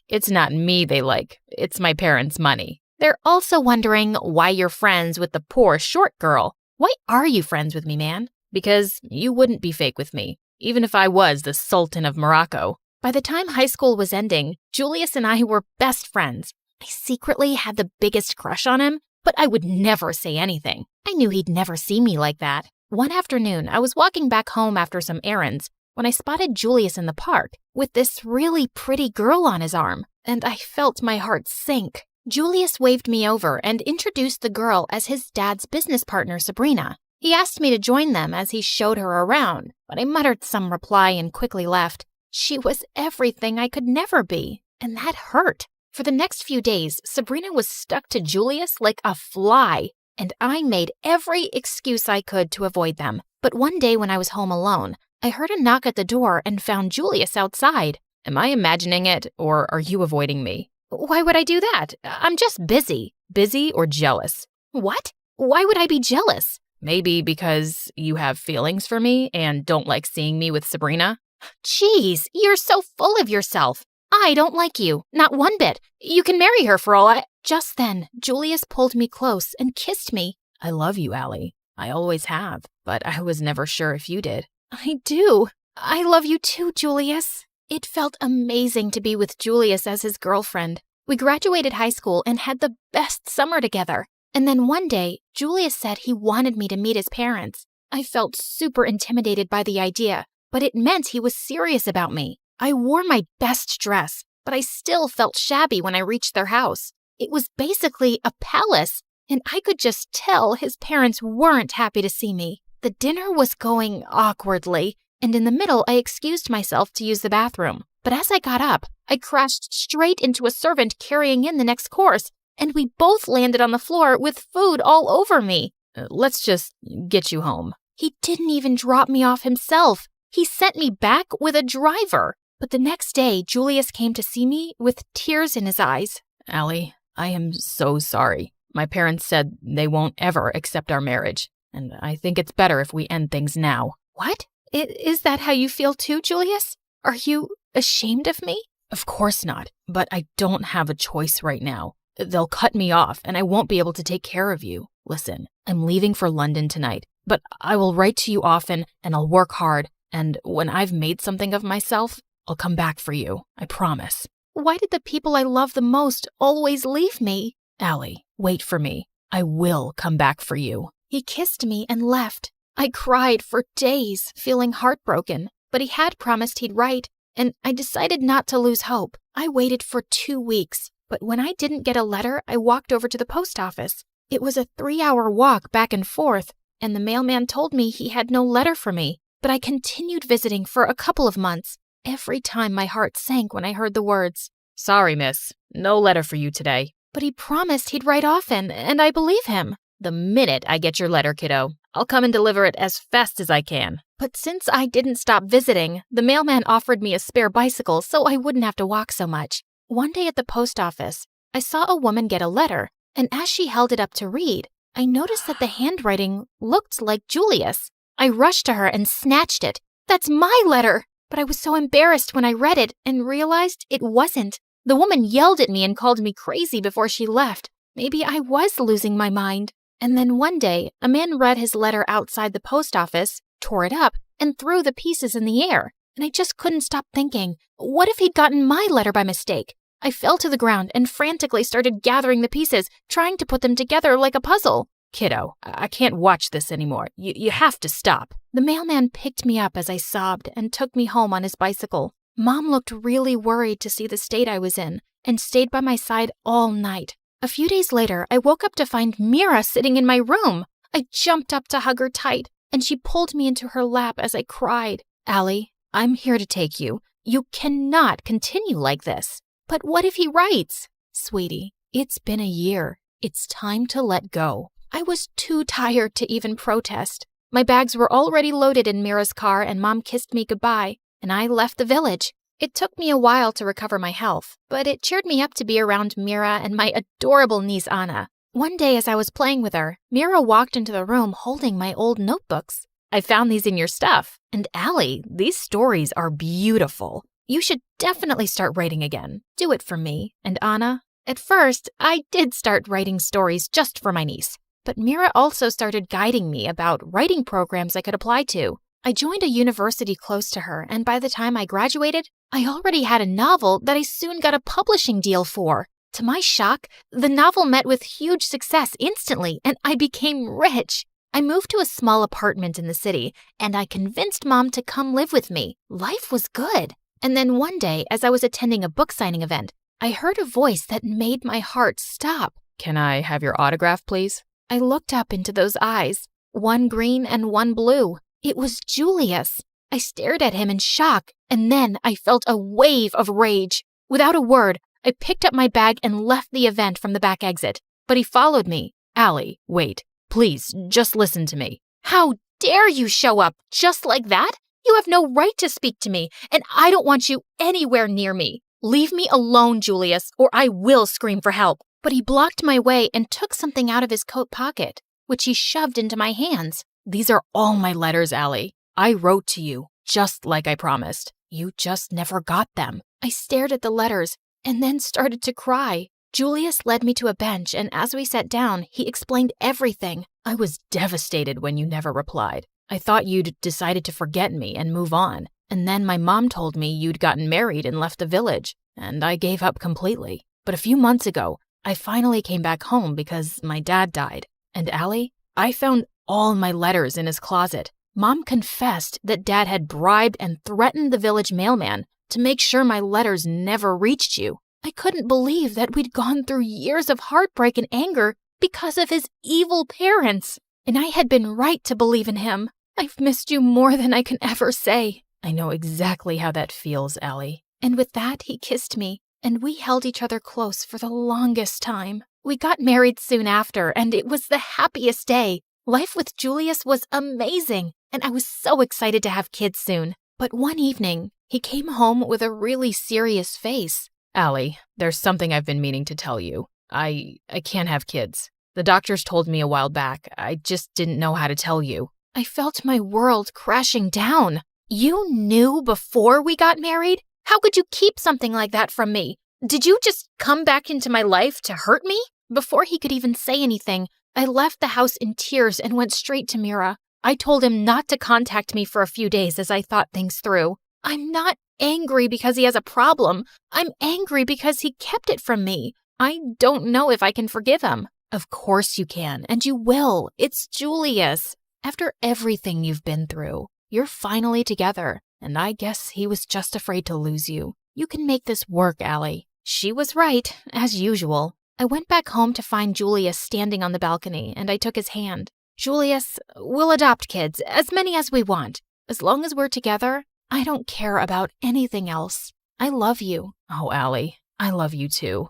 It's not me they like. It's my parents' money. They're also wondering why you're friends with the poor short girl. Why are you friends with me, man? Because you wouldn't be fake with me, even if I was the Sultan of Morocco. By the time high school was ending, Julius and I were best friends. I secretly had the biggest crush on him, but I would never say anything. I knew he'd never see me like that. One afternoon, I was walking back home after some errands when I spotted Julius in the park with this really pretty girl on his arm, and I felt my heart sink. Julius waved me over and introduced the girl as his dad's business partner, Sabrina. He asked me to join them as he showed her around, but I muttered some reply and quickly left. She was everything I could never be, and that hurt. For the next few days, Sabrina was stuck to Julius like a fly, and I made every excuse I could to avoid them. But one day when I was home alone, I heard a knock at the door and found Julius outside. Am I imagining it, or are you avoiding me? Why would I do that? I'm just busy. Busy or jealous? What? Why would I be jealous? Maybe because you have feelings for me and don't like seeing me with Sabrina? Jeez, you're so full of yourself. I don't like you, not one bit. You can marry her for all I... Just then, Julius pulled me close and kissed me. I love you, Allie. I always have, but I was never sure if you did. I do. I love you too, Julius. It felt amazing to be with Julius as his girlfriend. We graduated high school and had the best summer together. And then one day, Julius said he wanted me to meet his parents. I felt super intimidated by the idea, but it meant he was serious about me. I wore my best dress, but I still felt shabby when I reached their house. It was basically a palace, and I could just tell his parents weren't happy to see me. The dinner was going awkwardly, and in the middle I excused myself to use the bathroom. But as I got up, I crashed straight into a servant carrying in the next course, and we both landed on the floor with food all over me. Let's just get you home. He didn't even drop me off himself. He sent me back with a driver. But the next day, Julius came to see me with tears in his eyes. Allie, I am so sorry. My parents said they won't ever accept our marriage, and I think it's better if we end things now. What? Is that how you feel too, Julius? Are you ashamed of me? Of course not, but I don't have a choice right now. They'll cut me off, and I won't be able to take care of you. Listen, I'm leaving for London tonight, but I will write to you often, and I'll work hard, and when I've made something of myself, I'll come back for you, I promise. Why did the people I love the most always leave me? Allie, wait for me. I will come back for you. He kissed me and left. I cried for days, feeling heartbroken, but he had promised he'd write, and I decided not to lose hope. I waited for 2 weeks, but when I didn't get a letter, I walked over to the post office. It was a 3-hour walk back and forth, and the mailman told me he had no letter for me, but I continued visiting for a couple of months. Every time my heart sank when I heard the words, "Sorry, miss. No letter for you today." But he promised he'd write often, and I believe him. The minute I get your letter, kiddo, I'll come and deliver it as fast as I can. But since I didn't stop visiting, the mailman offered me a spare bicycle so I wouldn't have to walk so much. One day at the post office, I saw a woman get a letter, and as she held it up to read, I noticed that the handwriting looked like Julius. I rushed to her and snatched it. That's my letter! But I was so embarrassed when I read it and realized it wasn't. The woman yelled at me and called me crazy before she left. Maybe I was losing my mind. And then one day, a man read his letter outside the post office, tore it up, and threw the pieces in the air. And I just couldn't stop thinking, what if he'd gotten my letter by mistake? I fell to the ground and frantically started gathering the pieces, trying to put them together like a puzzle. Kiddo, I can't watch this anymore. You have to stop. The mailman picked me up as I sobbed and took me home on his bicycle. Mom looked really worried to see the state I was in and stayed by my side all night. A few days later, I woke up to find Mira sitting in my room. I jumped up to hug her tight, and she pulled me into her lap as I cried. Allie, I'm here to take you. You cannot continue like this. But what if he writes? Sweetie, it's been a year. It's time to let go. I was too tired to even protest. My bags were already loaded in Mira's car, and Mom kissed me goodbye, and I left the village. It took me a while to recover my health, but it cheered me up to be around Mira and my adorable niece Anna. One day as I was playing with her, Mira walked into the room holding my old notebooks. I found these in your stuff. And Allie, these stories are beautiful. You should definitely start writing again. Do it for me. And Anna? At first, I did start writing stories just for my niece. But Mira also started guiding me about writing programs I could apply to. I joined a university close to her, and by the time I graduated, I already had a novel that I soon got a publishing deal for. To my shock, the novel met with huge success instantly, and I became rich. I moved to a small apartment in the city, and I convinced Mom to come live with me. Life was good. And then one day, as I was attending a book signing event, I heard a voice that made my heart stop. Can I have your autograph, please? I looked up into those eyes, one green and one blue. It was Julius. I stared at him in shock, and then I felt a wave of rage. Without a word, I picked up my bag and left the event from the back exit. But he followed me. Allie, wait. Please, just listen to me. How dare you show up just like that? You have no right to speak to me, and I don't want you anywhere near me. Leave me alone, Julius, or I will scream for help. But he blocked my way and took something out of his coat pocket, which he shoved into my hands. These are all my letters, Allie. I wrote to you, just like I promised. You just never got them. I stared at the letters and then started to cry. Julius led me to a bench, and as we sat down, he explained everything. I was devastated when you never replied. I thought you'd decided to forget me and move on. And then my mom told me you'd gotten married and left the village, and I gave up completely. But a few months ago, I finally came back home because my dad died. And Allie, I found all my letters in his closet. Mom confessed that Dad had bribed and threatened the village mailman to make sure my letters never reached you. I couldn't believe that we'd gone through years of heartbreak and anger because of his evil parents. and I had been right to believe in him. I've missed you more than I can ever say. I know exactly how that feels, Allie. And with that, he kissed me, and we held each other close for the longest time. We got married soon after, and it was the happiest day. Life with Julius was amazing, and I was so excited to have kids soon. But one evening, he came home with a really serious face. Allie, there's something I've been meaning to tell you. I can't have kids. The doctors told me a while back. I just didn't know how to tell you. I felt my world crashing down. You knew before we got married? How could you keep something like that from me? Did you just come back into my life to hurt me? Before he could even say anything, I left the house in tears and went straight to Mira. I told him not to contact me for a few days as I thought things through. I'm not angry because he has a problem. I'm angry because he kept it from me. I don't know if I can forgive him. Of course you can, and you will. It's Julius. After everything you've been through, you're finally together, and I guess he was just afraid to lose you. You can make this work, Allie. She was right, as usual. I went back home to find Julius standing on the balcony, and I took his hand. Julius, we'll adopt kids, as many as we want. As long as we're together, I don't care about anything else. I love you. Oh, Allie, I love you too.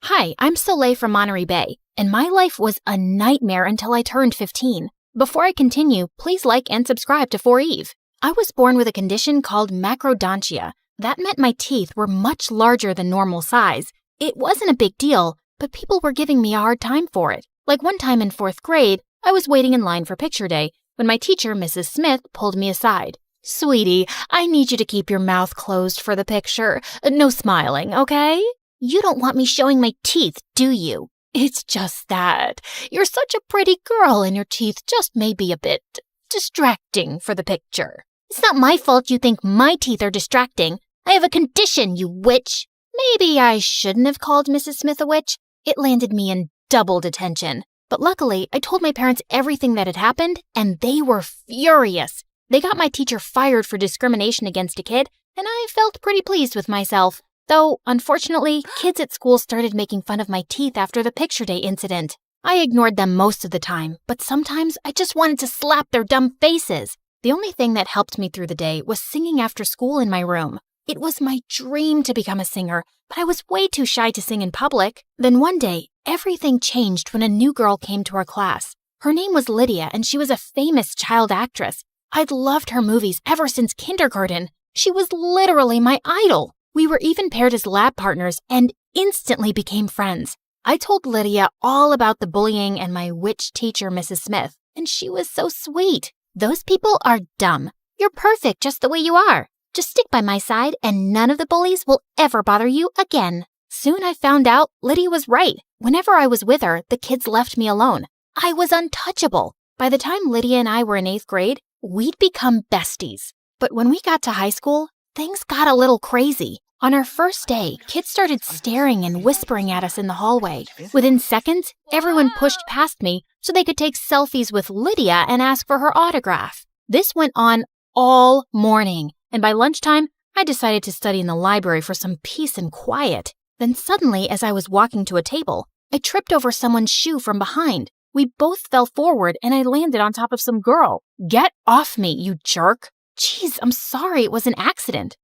Hi, I'm Soleil from Monterey Bay, and my life was a nightmare until I turned 15. Before I continue, please like and subscribe to For Eve. I was born with a condition called macrodontia. That meant my teeth were much larger than normal size. It wasn't a big deal, but people were giving me a hard time for it. Like one time in 4th grade, I was waiting in line for picture day when my teacher, Mrs. Smith, pulled me aside. Sweetie, I need you to keep your mouth closed for the picture. No smiling, okay? You don't want me showing my teeth, do you? It's just that. You're such a pretty girl and your teeth just may be a bit distracting for the picture. It's not my fault you think my teeth are distracting. I have a condition, you witch. Maybe I shouldn't have called Mrs. Smith a witch. It landed me in double detention. But luckily, I told my parents everything that had happened, and they were furious. They got my teacher fired for discrimination against a kid, and I felt pretty pleased with myself. Though, unfortunately, kids at school started making fun of my teeth after the picture day incident. I ignored them most of the time, but sometimes I just wanted to slap their dumb faces. The only thing that helped me through the day was singing after school in my room. It was my dream to become a singer, but I was way too shy to sing in public. Then one day, everything changed when a new girl came to our class. Her name was Lydia, and she was a famous child actress. I'd loved her movies ever since kindergarten. She was literally my idol. We were even paired as lab partners and instantly became friends. I told Lydia all about the bullying and my witch teacher, Mrs. Smith, and she was so sweet. Those people are dumb. You're perfect just the way you are. Just stick by my side and none of the bullies will ever bother you again. Soon I found out Lydia was right. Whenever I was with her, the kids left me alone. I was untouchable. By the time Lydia and I were in 8th grade, we'd become besties. But when we got to high school, things got a little crazy. On our first day, kids started staring and whispering at us in the hallway. Within seconds, everyone pushed past me so they could take selfies with Lydia and ask for her autograph. This went on all morning, and by lunchtime, I decided to study in the library for some peace and quiet. Then suddenly, as I was walking to a table, I tripped over someone's shoe from behind. We both fell forward and I landed on top of some girl. Get off me, you jerk! Jeez, I'm sorry, it was an accident.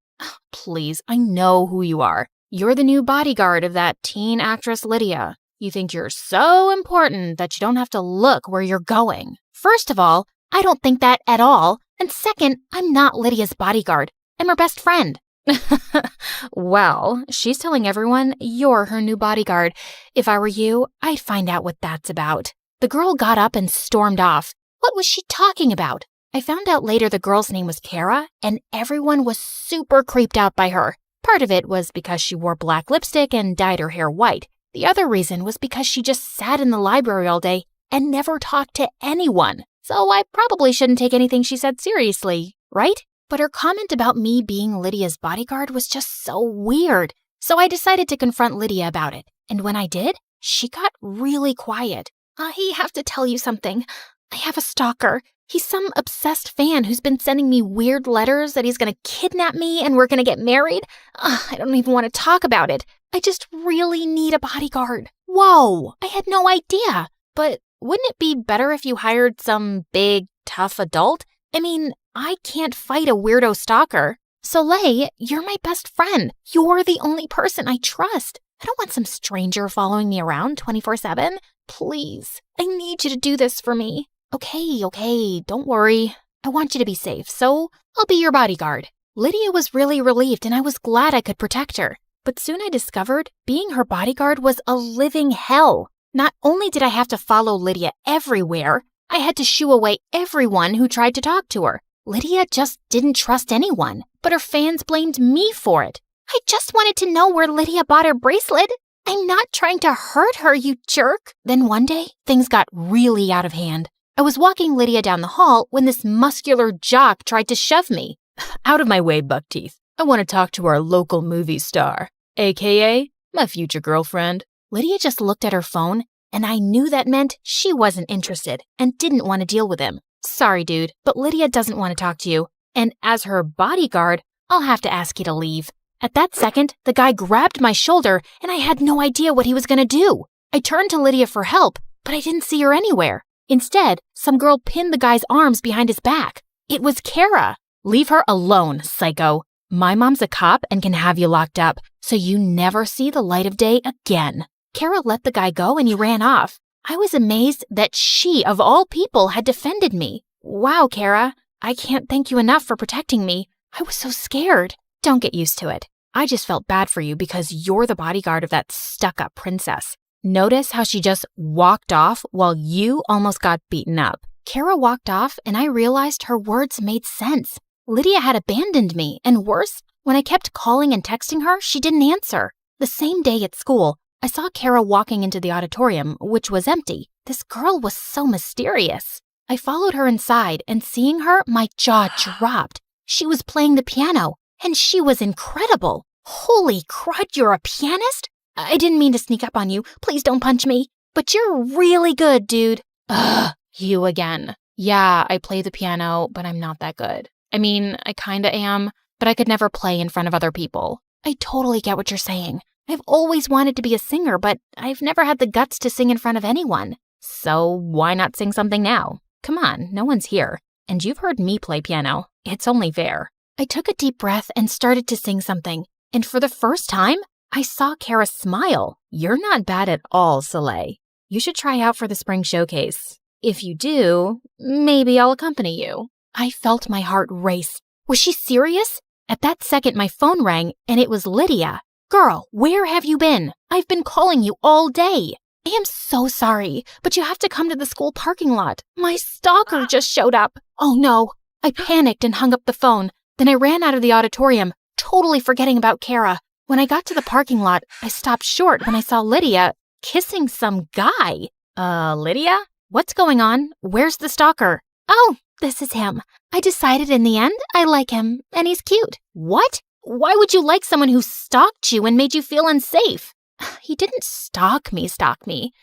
Please, I know who you are. You're the new bodyguard of that teen actress Lydia. You think you're so important that you don't have to look where you're going. First of all, I don't think that at all. And second, I'm not Lydia's bodyguard. I'm her best friend. Well, she's telling everyone you're her new bodyguard. If I were you, I'd find out what that's about. The girl got up and stormed off. What was she talking about? I found out later the girl's name was Kara, and everyone was super creeped out by her. Part of it was because she wore black lipstick and dyed her hair white. The other reason was because she just sat in the library all day and never talked to anyone. So I probably shouldn't take anything she said seriously, right? But her comment about me being Lydia's bodyguard was just so weird. So I decided to confront Lydia about it. And when I did, she got really quiet. I have to tell you something. I have a stalker. He's some obsessed fan who's been sending me weird letters that he's going to kidnap me and we're going to get married. I don't even want to talk about it. I just really need a bodyguard. Whoa, I had no idea. But wouldn't it be better if you hired some big, tough adult? I mean, I can't fight a weirdo stalker. Soleil, you're my best friend. You're the only person I trust. I don't want some stranger following me around 24/7. Please, I need you to do this for me. Okay, don't worry. I want you to be safe, so I'll be your bodyguard. Lydia was really relieved and I was glad I could protect her. But soon I discovered being her bodyguard was a living hell. Not only did I have to follow Lydia everywhere, I had to shoo away everyone who tried to talk to her. Lydia just didn't trust anyone, but her fans blamed me for it. I just wanted to know where Lydia bought her bracelet. I'm not trying to hurt her, you jerk. Then one day, things got really out of hand. I was walking Lydia down the hall when this muscular jock tried to shove me. Out of my way, Buckteeth. I want to talk to our local movie star, a.k.a. my future girlfriend. Lydia just looked at her phone, and I knew that meant she wasn't interested and didn't want to deal with him. Sorry, dude, but Lydia doesn't want to talk to you. And as her bodyguard, I'll have to ask you to leave. At that second, the guy grabbed my shoulder, and I had no idea what he was going to do. I turned to Lydia for help, but I didn't see her anywhere. Instead, some girl pinned the guy's arms behind his back. It was Kara. Leave her alone, psycho. My mom's a cop and can have you locked up, so you never see the light of day again. Kara let the guy go and he ran off. I was amazed that she, of all people, had defended me. Wow, Kara, I can't thank you enough for protecting me. I was so scared. Don't get used to it. I just felt bad for you because you're the bodyguard of that stuck-up princess. Notice how she just walked off while you almost got beaten up. Kara walked off and I realized her words made sense. Lydia had abandoned me, and worse, when I kept calling and texting her, she didn't answer. The same day at school, I saw Kara walking into the auditorium, which was empty. This girl was so mysterious. I followed her inside, and seeing her, my jaw dropped. She was playing the piano, and she was incredible. Holy crud, you're a pianist? I didn't mean to sneak up on you. Please don't punch me. But you're really good, dude. Ugh, you again. Yeah, I play the piano, but I'm not that good. I mean, I kinda am, but I could never play in front of other people. I totally get what you're saying. I've always wanted to be a singer, but I've never had the guts to sing in front of anyone. So why not sing something now? Come on, no one's here. And you've heard me play piano. It's only fair. I took a deep breath and started to sing something. And for the first time, I saw Kara smile. You're not bad at all, Soleil. You should try out for the spring showcase. If you do, maybe I'll accompany you. I felt my heart race. Was she serious? At that second, my phone rang, and it was Lydia. Girl, where have you been? I've been calling you all day. I am so sorry, but you have to come to the school parking lot. My stalker just showed up. Oh no. I panicked and hung up the phone. Then I ran out of the auditorium, totally forgetting about Kara. When I got to the parking lot, I stopped short when I saw Lydia kissing some guy. Lydia? What's going on? Where's the stalker? Oh, this is him. I decided in the end I like him, and he's cute. What? Why would you like someone who stalked you and made you feel unsafe? He didn't stalk me.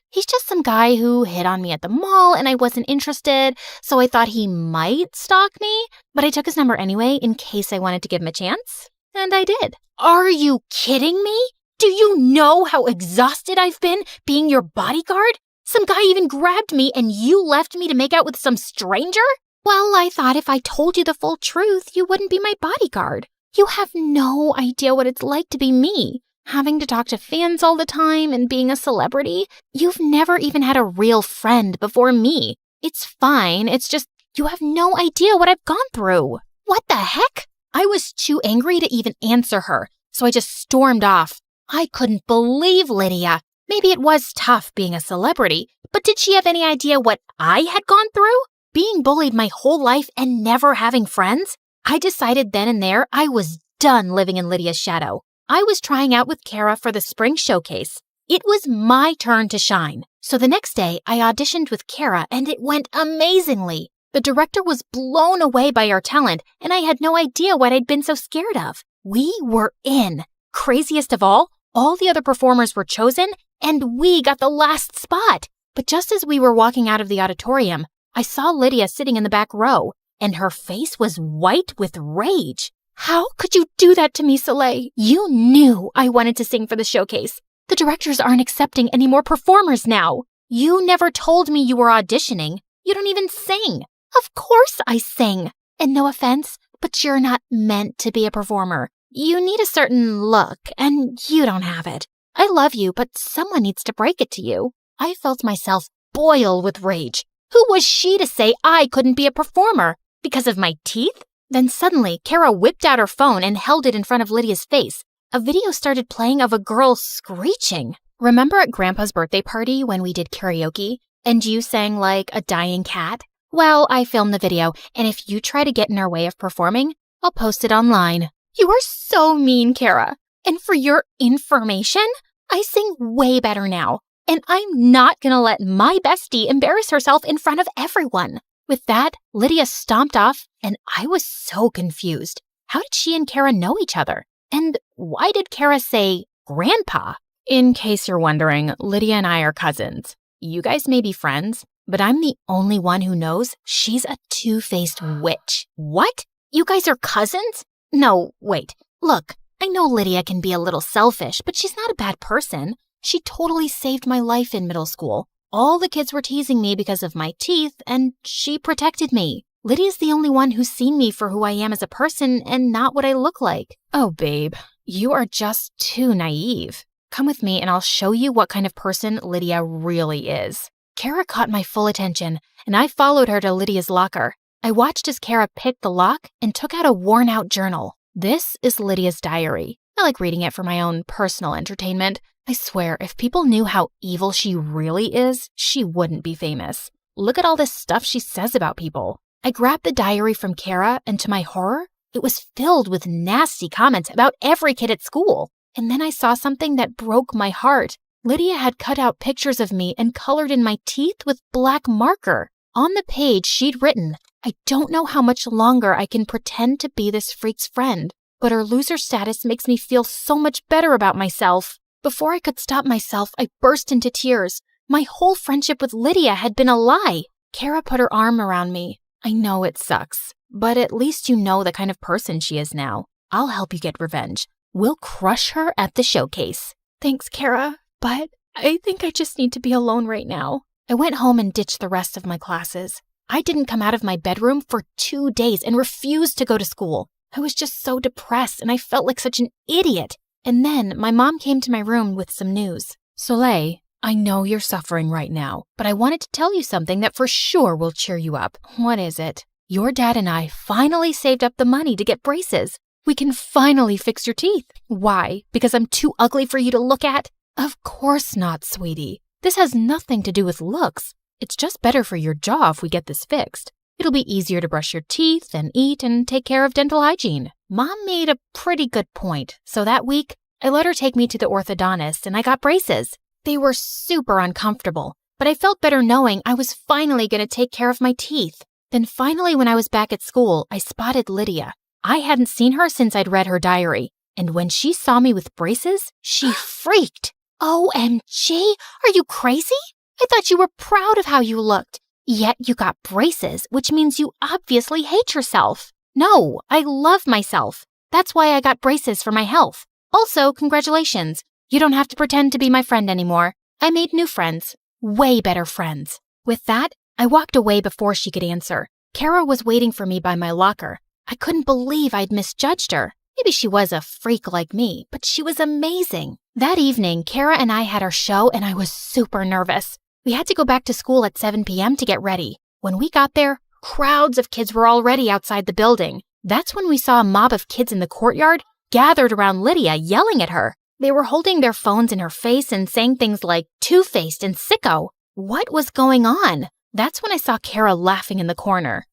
He's just some guy who hit on me at the mall and I wasn't interested, so I thought he might stalk me, but I took his number anyway in case I wanted to give him a chance, and I did. Are you kidding me? Do you know how exhausted I've been being your bodyguard? Some guy even grabbed me and you left me to make out with some stranger? Well, I thought if I told you the full truth, you wouldn't be my bodyguard. You have no idea what it's like to be me. Having to talk to fans all the time and being a celebrity. You've never even had a real friend before me. It's fine, it's just you have no idea what I've gone through. What the heck? I was too angry to even answer her, so I just stormed off. I couldn't believe Lydia. Maybe it was tough being a celebrity, but did she have any idea what I had gone through? Being bullied my whole life and never having friends? I decided then and there I was done living in Lydia's shadow. I was trying out with Kara for the spring showcase. It was my turn to shine. So the next day, I auditioned with Kara and it went amazingly. The director was blown away by our talent and I had no idea what I'd been so scared of. We were in. Craziest of all the other performers were chosen, and we got the last spot. But just as we were walking out of the auditorium, I saw Lydia sitting in the back row, and her face was white with rage. How could you do that to me, Soleil? You knew I wanted to sing for the showcase. The directors aren't accepting any more performers now. You never told me you were auditioning. You don't even sing. Of course I sing. And no offense, but you're not meant to be a performer. You need a certain look, and you don't have it. I love you, but someone needs to break it to you. I felt myself boil with rage. Who was she to say I couldn't be a performer? Because of my teeth? Then suddenly, Kara whipped out her phone and held it in front of Lydia's face. A video started playing of a girl screeching. Remember at Grandpa's birthday party when we did karaoke and you sang like a dying cat? Well, I filmed the video, and if you try to get in our way of performing, I'll post it online. You are so mean, Kara. And for your information, I sing way better now. And I'm not gonna let my bestie embarrass herself in front of everyone. With that, Lydia stomped off, and I was so confused. How did she and Kara know each other? And why did Kara say Grandpa? In case you're wondering, Lydia and I are cousins. You guys may be friends, but I'm the only one who knows she's a two-faced witch. What? You guys are cousins? No, wait. Look, I know Lydia can be a little selfish, but she's not a bad person. She totally saved my life in middle school. All the kids were teasing me because of my teeth, and she protected me. Lydia's the only one who's seen me for who I am as a person and not what I look like. Oh, babe, you are just too naive. Come with me and I'll show you what kind of person Lydia really is. Kara caught my full attention, and I followed her to Lydia's locker. I watched as Kara picked the lock and took out a worn-out journal. This is Lydia's diary. I like reading it for my own personal entertainment. I swear, if people knew how evil she really is, she wouldn't be famous. Look at all this stuff she says about people. I grabbed the diary from Kara, and to my horror, it was filled with nasty comments about every kid at school. And then I saw something that broke my heart. Lydia had cut out pictures of me and colored in my teeth with black marker. On the page, she'd written, "I don't know how much longer I can pretend to be this freak's friend, but her loser status makes me feel so much better about myself." Before I could stop myself, I burst into tears. My whole friendship with Lydia had been a lie. Kara put her arm around me. I know it sucks, but at least you know the kind of person she is now. I'll help you get revenge. We'll crush her at the showcase. Thanks, Kara, but I think I just need to be alone right now. I went home and ditched the rest of my classes. I didn't come out of my bedroom for 2 days and refused to go to school. I was just so depressed and I felt like such an idiot. And then my mom came to my room with some news. Soleil, I know you're suffering right now, but I wanted to tell you something that for sure will cheer you up. What is it? Your dad and I finally saved up the money to get braces. We can finally fix your teeth. Why? Because I'm too ugly for you to look at? Of course not, sweetie. This has nothing to do with looks. It's just better for your jaw if we get this fixed. It'll be easier to brush your teeth and eat and take care of dental hygiene. Mom made a pretty good point, so that week, I let her take me to the orthodontist and I got braces. They were super uncomfortable, but I felt better knowing I was finally going to take care of my teeth. Then finally, when I was back at school, I spotted Lydia. I hadn't seen her since I'd read her diary, and when she saw me with braces, she freaked. OMG, are you crazy? I thought you were proud of how you looked. Yet you got braces, which means you obviously hate yourself. No, I love myself. That's why I got braces for my health. Also, congratulations. You don't have to pretend to be my friend anymore. I made new friends. Way better friends. With that, I walked away before she could answer. Kara was waiting for me by my locker. I couldn't believe I'd misjudged her. Maybe she was a freak like me, but she was amazing. That evening, Kara and I had our show and I was super nervous. We had to go back to school at 7 p.m. to get ready. When we got there, crowds of kids were already outside the building. That's when we saw a mob of kids in the courtyard gathered around Lydia yelling at her. They were holding their phones in her face and saying things like two-faced and sicko. What was going on? That's when I saw Kara laughing in the corner.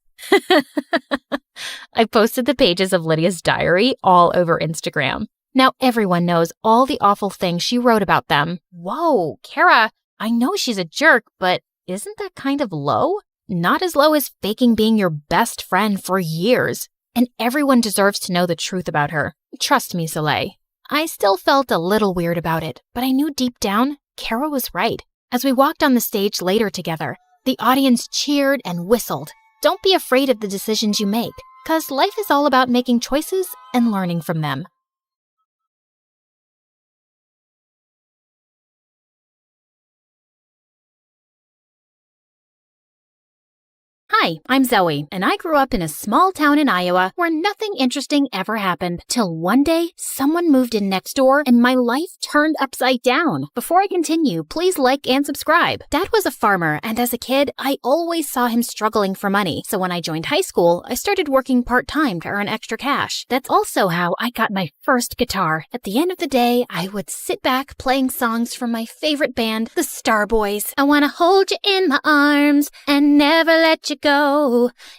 I posted the pages of Lydia's diary all over Instagram. Now everyone knows all the awful things she wrote about them. Whoa, Kara, I know she's a jerk, but isn't that kind of low? Not as low as faking being your best friend for years. And everyone deserves to know the truth about her. Trust me, Soleil. I still felt a little weird about it, but I knew deep down, Kara was right. As we walked on the stage later together, the audience cheered and whistled. Don't be afraid of the decisions you make, 'cause life is all about making choices and learning from them. Hi, I'm Zoe, and I grew up in a small town in Iowa where nothing interesting ever happened till one day someone moved in next door and my life turned upside down. Before I continue, please like and subscribe. Dad was a farmer, and as a kid, I always saw him struggling for money. So when I joined high school, I started working part-time to earn extra cash. That's also how I got my first guitar. At the end of the day, I would sit back playing songs from my favorite band, the Starboys. I wanna hold you in my arms and never let you go.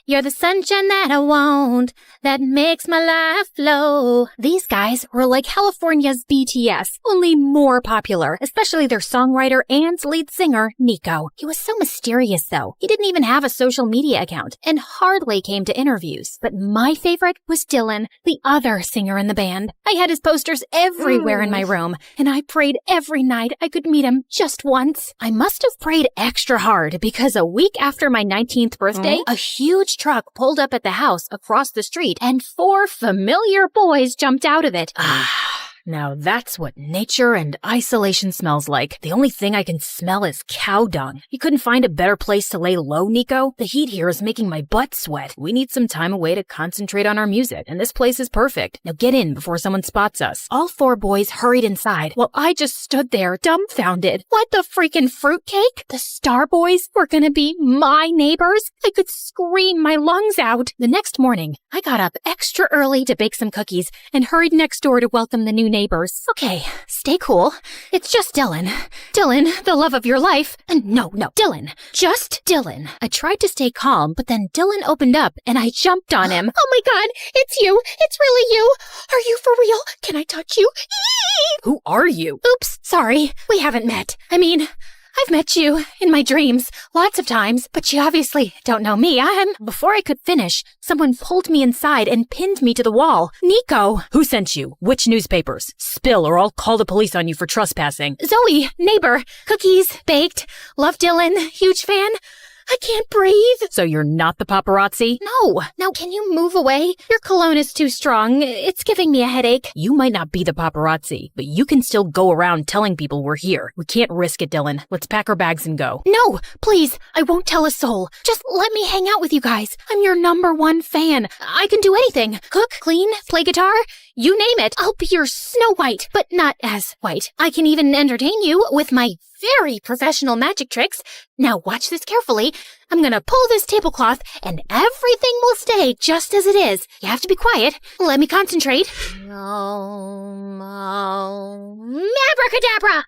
You're the sunshine that I want, that makes my life flow. These guys were like California's BTS, only more popular, especially their songwriter and lead singer, Nico. He was so mysterious though. He didn't even have a social media account and hardly came to interviews. But my favorite was Dylan, the other singer in the band. I had his posters everywhere in my room, and I prayed every night I could meet him just once. I must have prayed extra hard because a week after my 19th birthday, a huge truck pulled up at the house across the street and 4 familiar boys jumped out of it. Now that's what nature and isolation smells like. The only thing I can smell is cow dung. You couldn't find a better place to lay low, Nico? The heat here is making my butt sweat. We need some time away to concentrate on our music, and this place is perfect. Now get in before someone spots us. All 4 boys hurried inside while I just stood there dumbfounded. What the freaking fruitcake? The Starboys were gonna be my neighbors? I could scream my lungs out. The next morning, I got up extra early to bake some cookies and hurried next door to welcome the new neighbors. Okay, stay cool. It's just Dylan. Dylan, the love of your life. And no, Dylan. Just Dylan. I tried to stay calm, but then Dylan opened up and I jumped on him. Oh my god, it's you. It's really you. Are you for real? Can I touch you? Who are you? Oops, sorry. We haven't met. I mean, I've met you in my dreams lots of times, but you obviously don't know me. Before I could finish, someone pulled me inside and pinned me to the wall. Nico! Who sent you? Which newspapers? Spill or I'll call the police on you for trespassing. Zoe, neighbor, cookies, baked, love Dylan, huge fan. I can't breathe. So you're not the paparazzi? No. Now, can you move away? Your cologne is too strong. It's giving me a headache. You might not be the paparazzi, but you can still go around telling people we're here. We can't risk it, Dylan. Let's pack our bags and go. No, please. I won't tell a soul. Just let me hang out with you guys. I'm your #1 fan. I can do anything. Cook, clean, play guitar. You name it. I'll be your Snow White, but not as white. I can even entertain you with my very professional magic tricks. Now watch this carefully. I'm gonna pull this tablecloth and everything will stay just as it is. You have to be quiet. Let me concentrate. Abracadabra!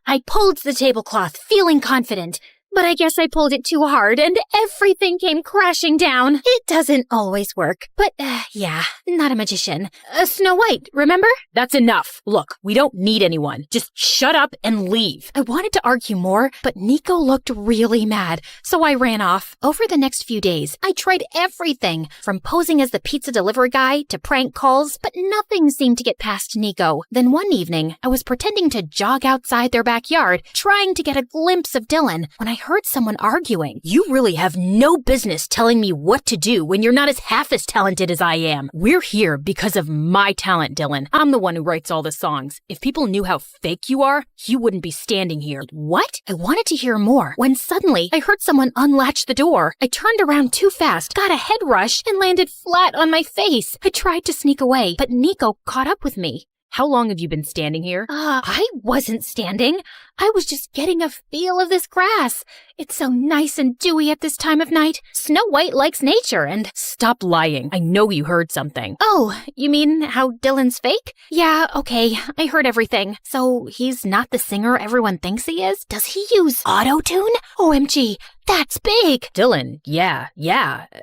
I pulled the tablecloth, feeling confident. But I guess I pulled it too hard and everything came crashing down. It doesn't always work. But, yeah, not a magician. Snow White, remember? That's enough. Look, we don't need anyone. Just shut up and leave. I wanted to argue more, but Nico looked really mad, so I ran off. Over the next few days, I tried everything, from posing as the pizza delivery guy to prank calls, but nothing seemed to get past Nico. Then one evening, I was pretending to jog outside their backyard, trying to get a glimpse of Dylan, when I heard someone arguing. You really have no business telling me what to do when you're not as half as talented as I am. We're here because of my talent, Dylan. I'm the one who writes all the songs. If people knew how fake you are, you wouldn't be standing here. What? I wanted to hear more when suddenly I heard someone unlatch the door. I turned around too fast, got a head rush, and landed flat on my face. I tried to sneak away, but Nico caught up with me. How long have you been standing here? I wasn't standing. I was just getting a feel of this grass. It's so nice and dewy at this time of night. Snow White likes nature and... Stop lying. I know you heard something. Oh, you mean how Dylan's fake? Yeah, okay. I heard everything. So he's not the singer everyone thinks he is? Does he use auto-tune? OMG, that's big. Dylan, yeah.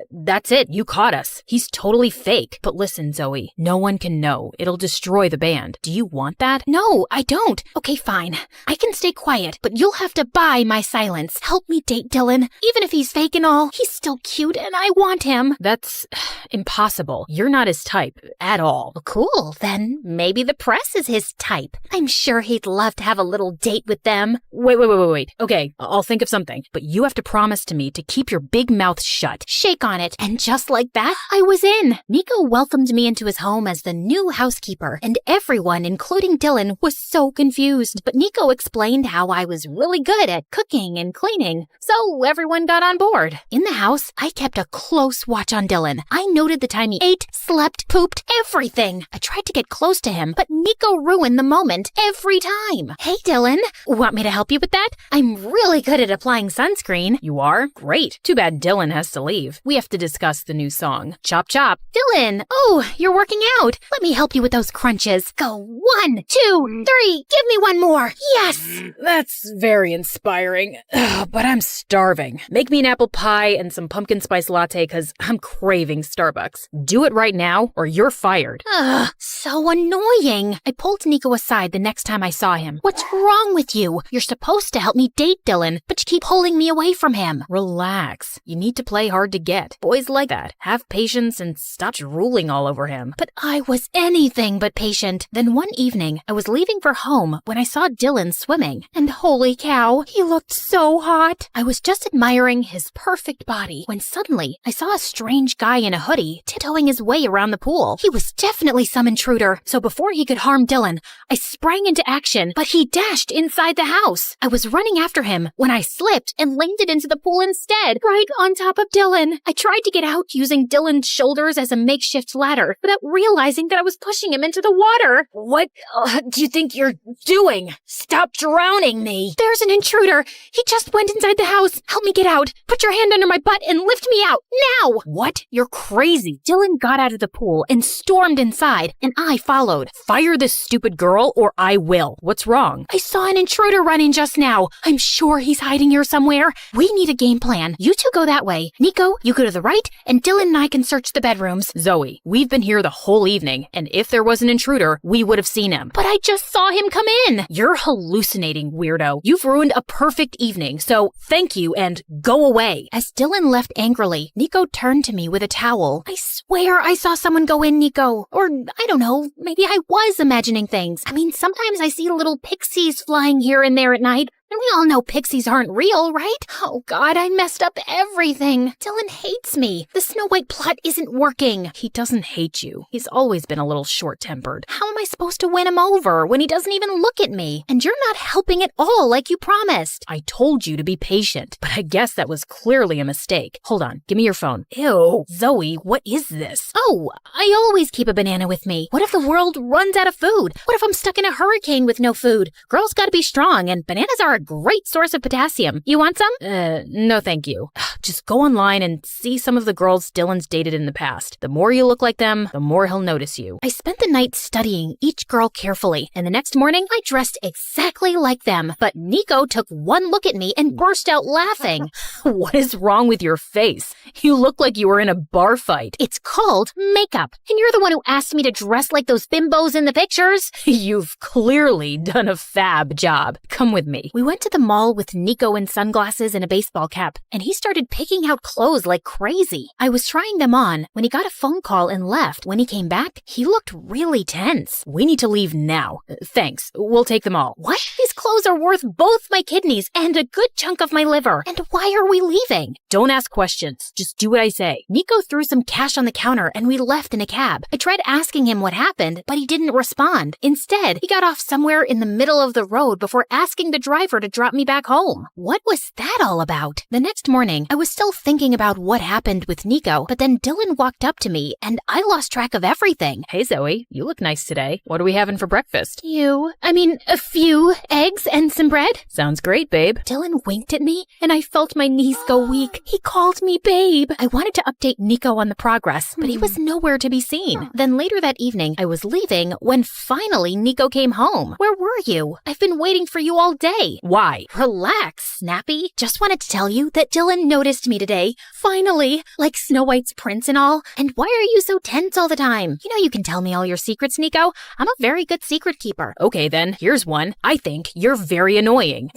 That's it. You caught us. He's totally fake. But listen, Zoe, no one can know. It'll destroy the band. Do you want that? No, I don't. Okay, fine. I can stay quiet, but you'll have to buy my silence. Help me date Dylan. Even if he's fake and all, he's still cute and I want him. That's impossible. You're not his type at all. Cool, then maybe the press is his type. I'm sure he'd love to have a little date with them. Wait. Okay, I'll think of something. But you have to promise to me to keep your big mouth shut. Shake on it. And just like that, I was in. Nico welcomed me into his home as the new housekeeper, and everyone, including Dylan, was so confused. But Nico explained how I was really good at cooking and cleaning, so everyone got on board. In the house, I kept a close watch on Dylan. I noted the time he ate, slept, pooped, everything. I tried to get close to him, but Nico ruined the moment every time. Hey, Dylan, want me to help you with that? I'm really good at applying sunscreen. You are? Great. Too bad Dylan has to leave. We have to discuss the new song. Chop chop. Dylan, oh, you're working out. Let me help you with those crunches. Go 1, 2, 3. Give me one more. Yes. That's very inspiring. But I'm starving. Make me an apple pie and some pumpkin spice latte because I'm craving Starbucks. Do it right now or you're fired. So annoying. I pulled Nico aside the next time I saw him. What's wrong with you? You're supposed to help me date Dylan, but you keep pulling me away from him. Relax. You need to play hard to get. Boys like that. Have patience and stop drooling all over him. But I was anything but patient. Then one evening, I was leaving for home when I saw Dylan swimming. And holy cow, he looked so hot. I was just admiring his perfect body when suddenly I saw a strange guy in a hoodie tiptoeing his way around the pool. He was definitely some intruder, so before he could harm Dylan, I sprang into action, but he dashed inside the house. I was running after him when I slipped and landed into the pool instead, right on top of Dylan. I tried to get out using Dylan's shoulders as a makeshift ladder, without realizing that I was pushing him into the water. What do you think you're doing? Stop drowning me. There's an intruder. He just went inside the house. Help me get out. Put your hand under my butt and lift me out, now! What? You're crazy. Dylan got out of the pool and stormed inside, and I followed. Fire this stupid girl or I will. What's wrong? I saw an intruder running just now. I'm sure he's hiding here somewhere. We need a game plan. You two go that way. Nico, you go to the right, and Dylan and I can search the bedrooms. Zoe, we've been here the whole evening, and if there was an intruder, we would have seen him. But I just saw him come in. You're hallucinating, weirdo. You've ruined a perfect evening, so thank you and go away. As Dylan left angrily, Nico turned to me with a towel. I swear I saw someone go in, Nico. Or, I don't know, maybe I was imagining things. I mean, sometimes I see little pixies flying here and there at night. And we all know pixies aren't real, right? Oh God, I messed up everything. Dylan hates me. The Snow White plot isn't working. He doesn't hate you. He's always been a little short-tempered. How am I supposed to win him over when he doesn't even look at me? And you're not helping at all like you promised. I told you to be patient, but I guess that was clearly a mistake. Hold on, give me your phone. Ew, Zoe, what is this? Oh, I always keep a banana with me. What if the world runs out of food? What if I'm stuck in a hurricane with no food? Girls gotta be strong, and bananas are a great source of potassium. You want some? No thank you. Just go online and see some of the girls Dylan's dated in the past. The more you look like them, the more he'll notice you. I spent the night studying each girl carefully, and the next morning I dressed exactly like them. But Nico took one look at me and burst out laughing. What is wrong with your face? You look like you were in a bar fight. It's called makeup, and you're the one who asked me to dress like those bimbos in the pictures. You've clearly done a fab job. Come with me. We went to the mall with Nico in sunglasses and a baseball cap, and he started picking out clothes like crazy. I was trying them on when he got a phone call and left. When he came back, he looked really tense. We need to leave now. Thanks. We'll take them all. What? These clothes are worth both my kidneys and a good chunk of my liver. And why are we leaving? Don't ask questions. Just do what I say. Nico threw some cash on the counter and we left in a cab. I tried asking him what happened, but he didn't respond. Instead, he got off somewhere in the middle of the road before asking the driver to drop me back home. What was that all about? The next morning, I was still thinking about what happened with Nico, but then Dylan walked up to me and I lost track of everything. Hey Zoe, you look nice today. What are we having for breakfast? A few eggs and some bread. Sounds great, babe. Dylan winked at me and I felt my knees go weak. He called me babe. I wanted to update Nico on the progress, but he was nowhere to be seen. Then later that evening, I was leaving when finally Nico came home. Where were you? I've been waiting for you all day. Why? Relax, Snappy. Just wanted to tell you that Dylan noticed me today. Finally, like Snow White's prince and all. And why are you so tense all the time? You know you can tell me all your secrets, Nico. I'm a very good secret keeper. Okay then, here's one. I think you're very annoying.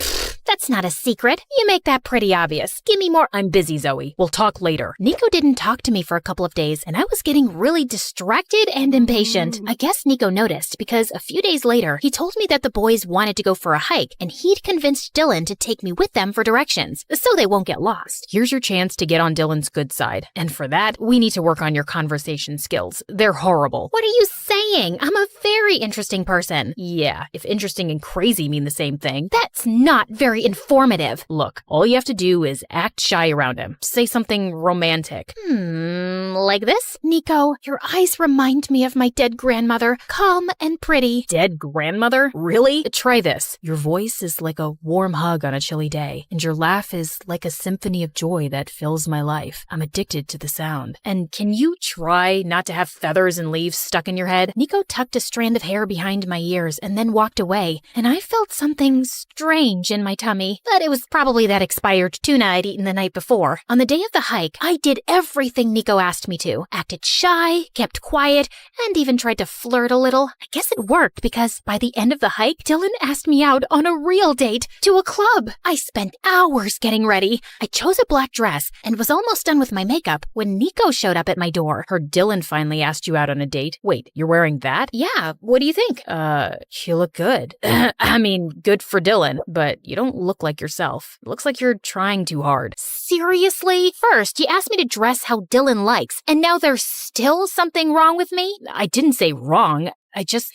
That's not a secret. You make that pretty obvious. Give me more. I'm busy, Zoe. We'll talk later. Nico didn't talk to me for a couple of days, and I was getting really distracted and impatient. I guess Nico noticed because a few days later, he told me that the boys wanted to go for a hike, and he'd convinced Dylan to take me with them for directions, so they won't get lost. Here's your chance to get on Dylan's good side. And for that, we need to work on your conversation skills. They're horrible. What are you saying? I'm a very interesting person. Yeah, if interesting and crazy mean the same thing. That's not very informative. Look, all you have to do is act shy around him. Say something romantic. Like this? Nico, your eyes remind me of my dead grandmother. Calm and pretty. Dead grandmother? Really? Try this. Your voice is like a warm hug on a chilly day, and your laugh is like a symphony of joy that fills my life. I'm addicted to the sound. And can you try not to have feathers and leaves stuck in your head? Nico tucked a strand of hair behind my ears and then walked away, and I felt something strange in my tummy, but it was probably that expired tuna I'd eaten the night before. On the day of the hike, I did everything Nico asked me to. Acted shy, kept quiet, and even tried to flirt a little. I guess it worked because by the end of the hike, Dylan asked me out on a real date to a club. I spent hours getting ready. I chose a black dress and was almost done with my makeup when Nico showed up at my door. Heard Dylan finally asked you out on a date. Wait, you're wearing that? Yeah, what do you think? You look good. I mean, good for Dylan, but you don't look like yourself. Looks like you're trying too hard. Seriously? First, you asked me to dress how Dylan likes, and now there's still something wrong with me? I didn't say wrong.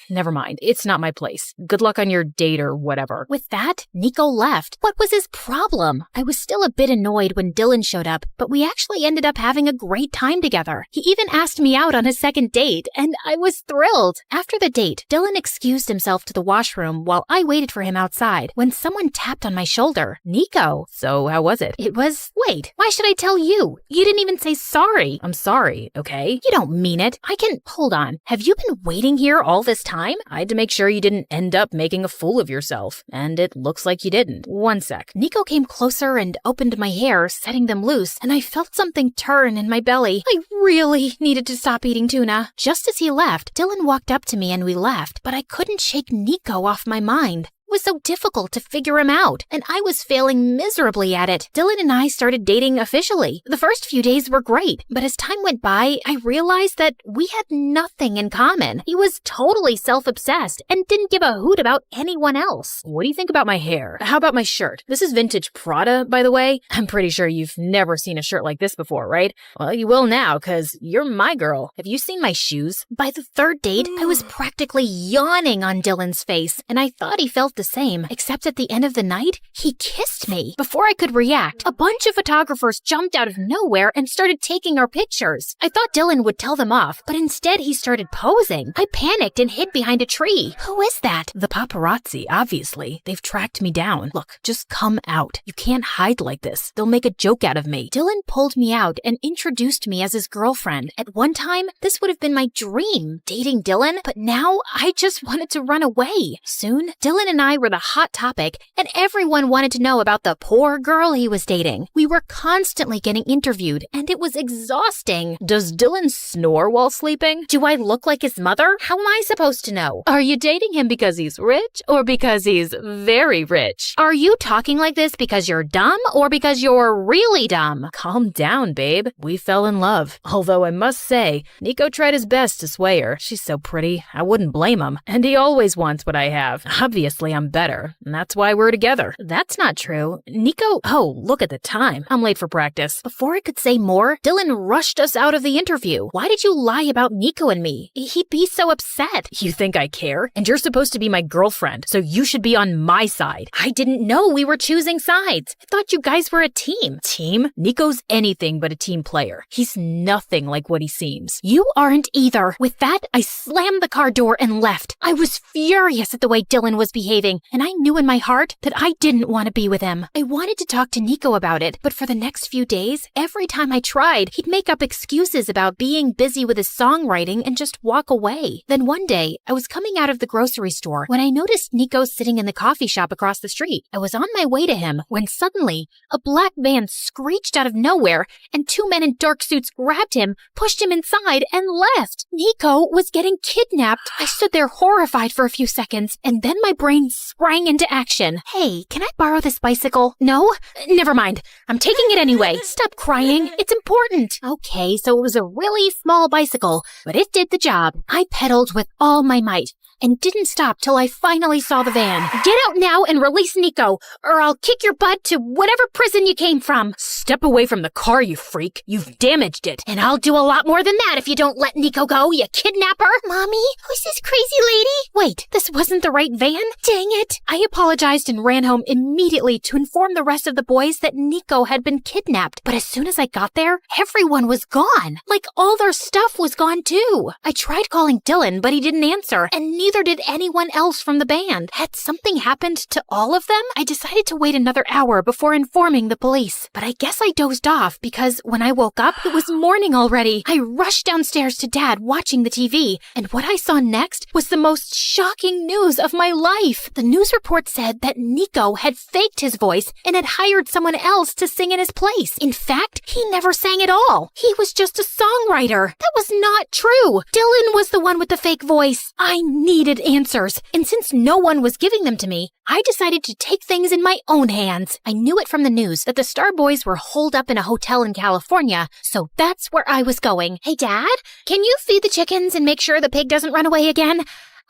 Never mind. It's not my place. Good luck on your date or whatever. With that, Nico left. What was his problem? I was still a bit annoyed when Dylan showed up, but we actually ended up having a great time together. He even asked me out on a second date, and I was thrilled. After the date, Dylan excused himself to the washroom while I waited for him outside when someone tapped on my shoulder. Nico. So how was it? Wait, why should I tell you? You didn't even say sorry. I'm sorry, okay? You don't mean it. Hold on. Have you been waiting here all this time? I had to make sure you didn't end up making a fool of yourself, and it looks like you didn't. One sec. Nico came closer and opened my hair, setting them loose, and I felt something turn in my belly. I really needed to stop eating tuna. Just as he left, Dylan walked up to me and we left, but I couldn't shake Nico off my mind. It was so difficult to figure him out, and I was failing miserably at it. Dylan and I started dating officially. The first few days were great, but as time went by, I realized that we had nothing in common. He was totally self-obsessed and didn't give a hoot about anyone else. What do you think about my hair? How about my shirt? This is vintage Prada, by the way. I'm pretty sure you've never seen a shirt like this before, right? Well, you will now, because you're my girl. Have you seen my shoes? By the third date, I was practically yawning on Dylan's face, and I thought he felt the same, except at the end of the night, he kissed me. Before I could react, a bunch of photographers jumped out of nowhere and started taking our pictures. I thought Dylan would tell them off, but instead he started posing. I panicked and hid behind a tree. Who is that? The paparazzi, obviously. They've tracked me down. Look, just come out. You can't hide like this. They'll make a joke out of me. Dylan pulled me out and introduced me as his girlfriend. At one time, this would have been my dream, dating Dylan, but now I just wanted to run away. Soon, Dylan and I were the hot topic, and everyone wanted to know about the poor girl he was dating. We were constantly getting interviewed, and it was exhausting. Does Dylan snore while sleeping? Do I look like his mother? How am I supposed to know? Are you dating him because he's rich or because he's very rich? Are you talking like this because you're dumb or because you're really dumb? Calm down, babe. We fell in love. Although I must say, Nico tried his best to sway her. She's so pretty, I wouldn't blame him. And he always wants what I have. Obviously, I'm better, and that's why we're together. That's not true. Nico... Oh, look at the time. I'm late for practice. Before I could say more, Dylan rushed us out of the interview. Why did you lie about Nico and me? He'd be so upset. You think I care? And you're supposed to be my girlfriend, so you should be on my side. I didn't know we were choosing sides. I thought you guys were a team. Team? Nico's anything but a team player. He's nothing like what he seems. You aren't either. With that, I slammed the car door and left. I was furious at the way Dylan was behaving, and I knew in my heart that I didn't want to be with him. I wanted to talk to Nico about it, but for the next few days, every time I tried, he'd make up excuses about being busy with his songwriting and just walk away. Then one day, I was coming out of the grocery store when I noticed Nico sitting in the coffee shop across the street. I was on my way to him when suddenly, a black van screeched out of nowhere and two men in dark suits grabbed him, pushed him inside, and left. Nico was getting kidnapped. I stood there horrified for a few seconds, and then my brain sprang into action. Hey, can I borrow this bicycle? No? Never mind. I'm taking it anyway. Stop crying. It's important. Okay, so it was a really small bicycle, but it did the job. I pedaled with all my might and didn't stop till I finally saw the van. Get out now and release Nico, or I'll kick your butt to whatever prison you came from. Step away from the car, you freak. You've damaged it. And I'll do a lot more than that if you don't let Nico go, you kidnapper. Mommy, who's this crazy lady? Wait, this wasn't the right van? Dang it. I apologized and ran home immediately to inform the rest of the boys that Nico had been kidnapped. But as soon as I got there, everyone was gone. Like all their stuff was gone too. I tried calling Dylan, but he didn't answer, and neither did anyone else from the band. Had something happened to all of them? I decided to wait another hour before informing the police. But I guess I dozed off because when I woke up, it was morning already. I rushed downstairs to Dad watching the TV, and what I saw next was the most shocking news of my life. The news report said that Nico had faked his voice and had hired someone else to sing in his place. In fact, he never sang at all. He was just a songwriter. That was not true. Dylan was the one with the fake voice. I needed answers, and since no one was giving them to me, I decided to take things in my own hands. I knew it from the news that the Star Boys were holed up in a hotel in California, so that's where I was going. Hey, Dad, can you feed the chickens and make sure the pig doesn't run away again?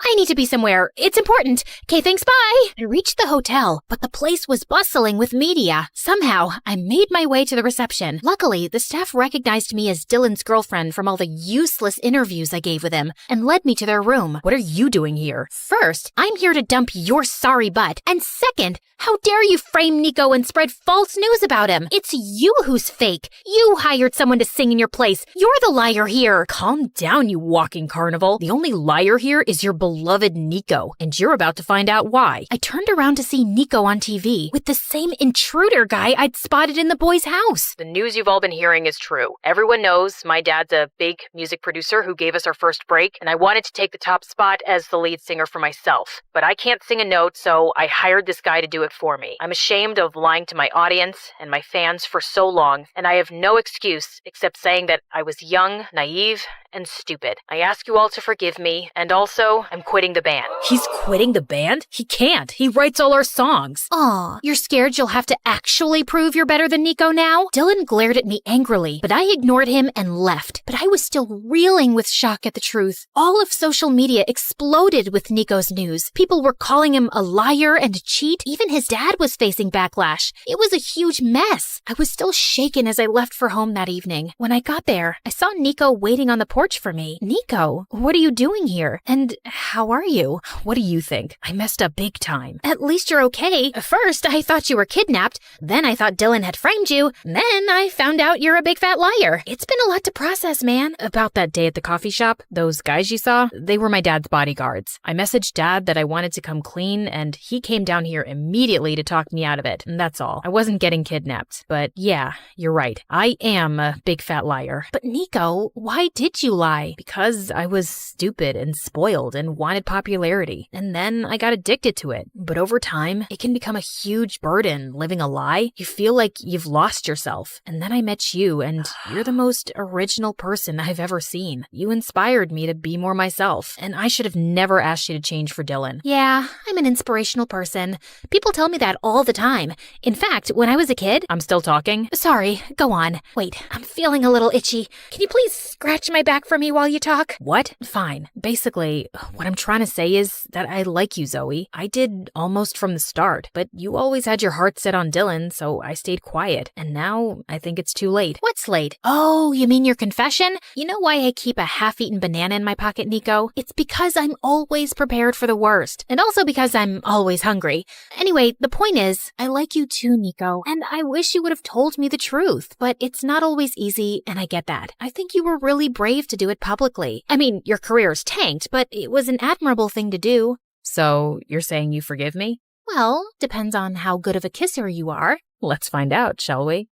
I need to be somewhere. It's important. Okay, thanks, bye. I reached the hotel, but the place was bustling with media. Somehow, I made my way to the reception. Luckily, the staff recognized me as Dylan's girlfriend from all the useless interviews I gave with him and led me to their room. What are you doing here? First, I'm here to dump your sorry butt. And second, how dare you frame Nico and spread false news about him? It's you who's fake. You hired someone to sing in your place. You're the liar here. Calm down, you walking carnival. The only liar here is your beloved Nico, and you're about to find out why. I turned around to see Nico on TV with the same intruder guy I'd spotted in the boys' house. The news you've all been hearing is true. Everyone knows my dad's a big music producer who gave us our first break, and I wanted to take the top spot as the lead singer for myself. But I can't sing a note, so I hired this guy to do it for me. I'm ashamed of lying to my audience and my fans for so long, and I have no excuse except saying that I was young, naive, and stupid. I ask you all to forgive me, and also, I'm quitting the band. He's quitting the band? He can't. He writes all our songs. Aw, you're scared you'll have to actually prove you're better than Nico now? Dylan glared at me angrily, but I ignored him and left. But I was still reeling with shock at the truth. All of social media exploded with Nico's news. People were calling him a liar and a cheat. Even his dad was facing backlash. It was a huge mess. I was still shaken as I left for home that evening. When I got there, I saw Nico waiting on the porch for me. Nico, what are you doing here? And how are you? What do you think? I messed up big time. At least you're okay. First, I thought you were kidnapped. Then I thought Dylan had framed you. Then I found out you're a big fat liar. It's been a lot to process, man. About that day at the coffee shop, those guys you saw, they were my dad's bodyguards. I messaged Dad that I wanted to come clean, and he came down here immediately to talk me out of it. And that's all. I wasn't getting kidnapped. But yeah, you're right. I am a big fat liar. But Nico, why did you lie? Because I was stupid and spoiled and wanted popularity. And then I got addicted to it. But over time, it can become a huge burden living a lie. You feel like you've lost yourself. And then I met you, and you're the most original person I've ever seen. You inspired me to be more myself. And I should have never asked you to change for Dylan. Yeah, I'm an inspirational person. People tell me that all the time. In fact, when I was a kid... I'm still talking? Sorry, go on. Wait, I'm feeling a little itchy. Can you please scratch my back for me while you talk? What? Fine. Basically, what I'm trying to say is that I like you, Zoe. I did almost from the start, but you always had your heart set on Dylan, so I stayed quiet. And now I think it's too late. What's late? Oh, you mean your confession? You know why I keep a half-eaten banana in my pocket, Nico? It's because I'm always prepared for the worst. And also because I'm always hungry. Anyway, the point is, I like you too, Nico. And I wish you would have told me the truth. But it's not always easy, and I get that. I think you were really brave to do it publicly. I mean, your career's tanked, but it was an admirable thing to do. So, you're saying you forgive me? Well, depends on how good of a kisser you are. Let's find out, shall we?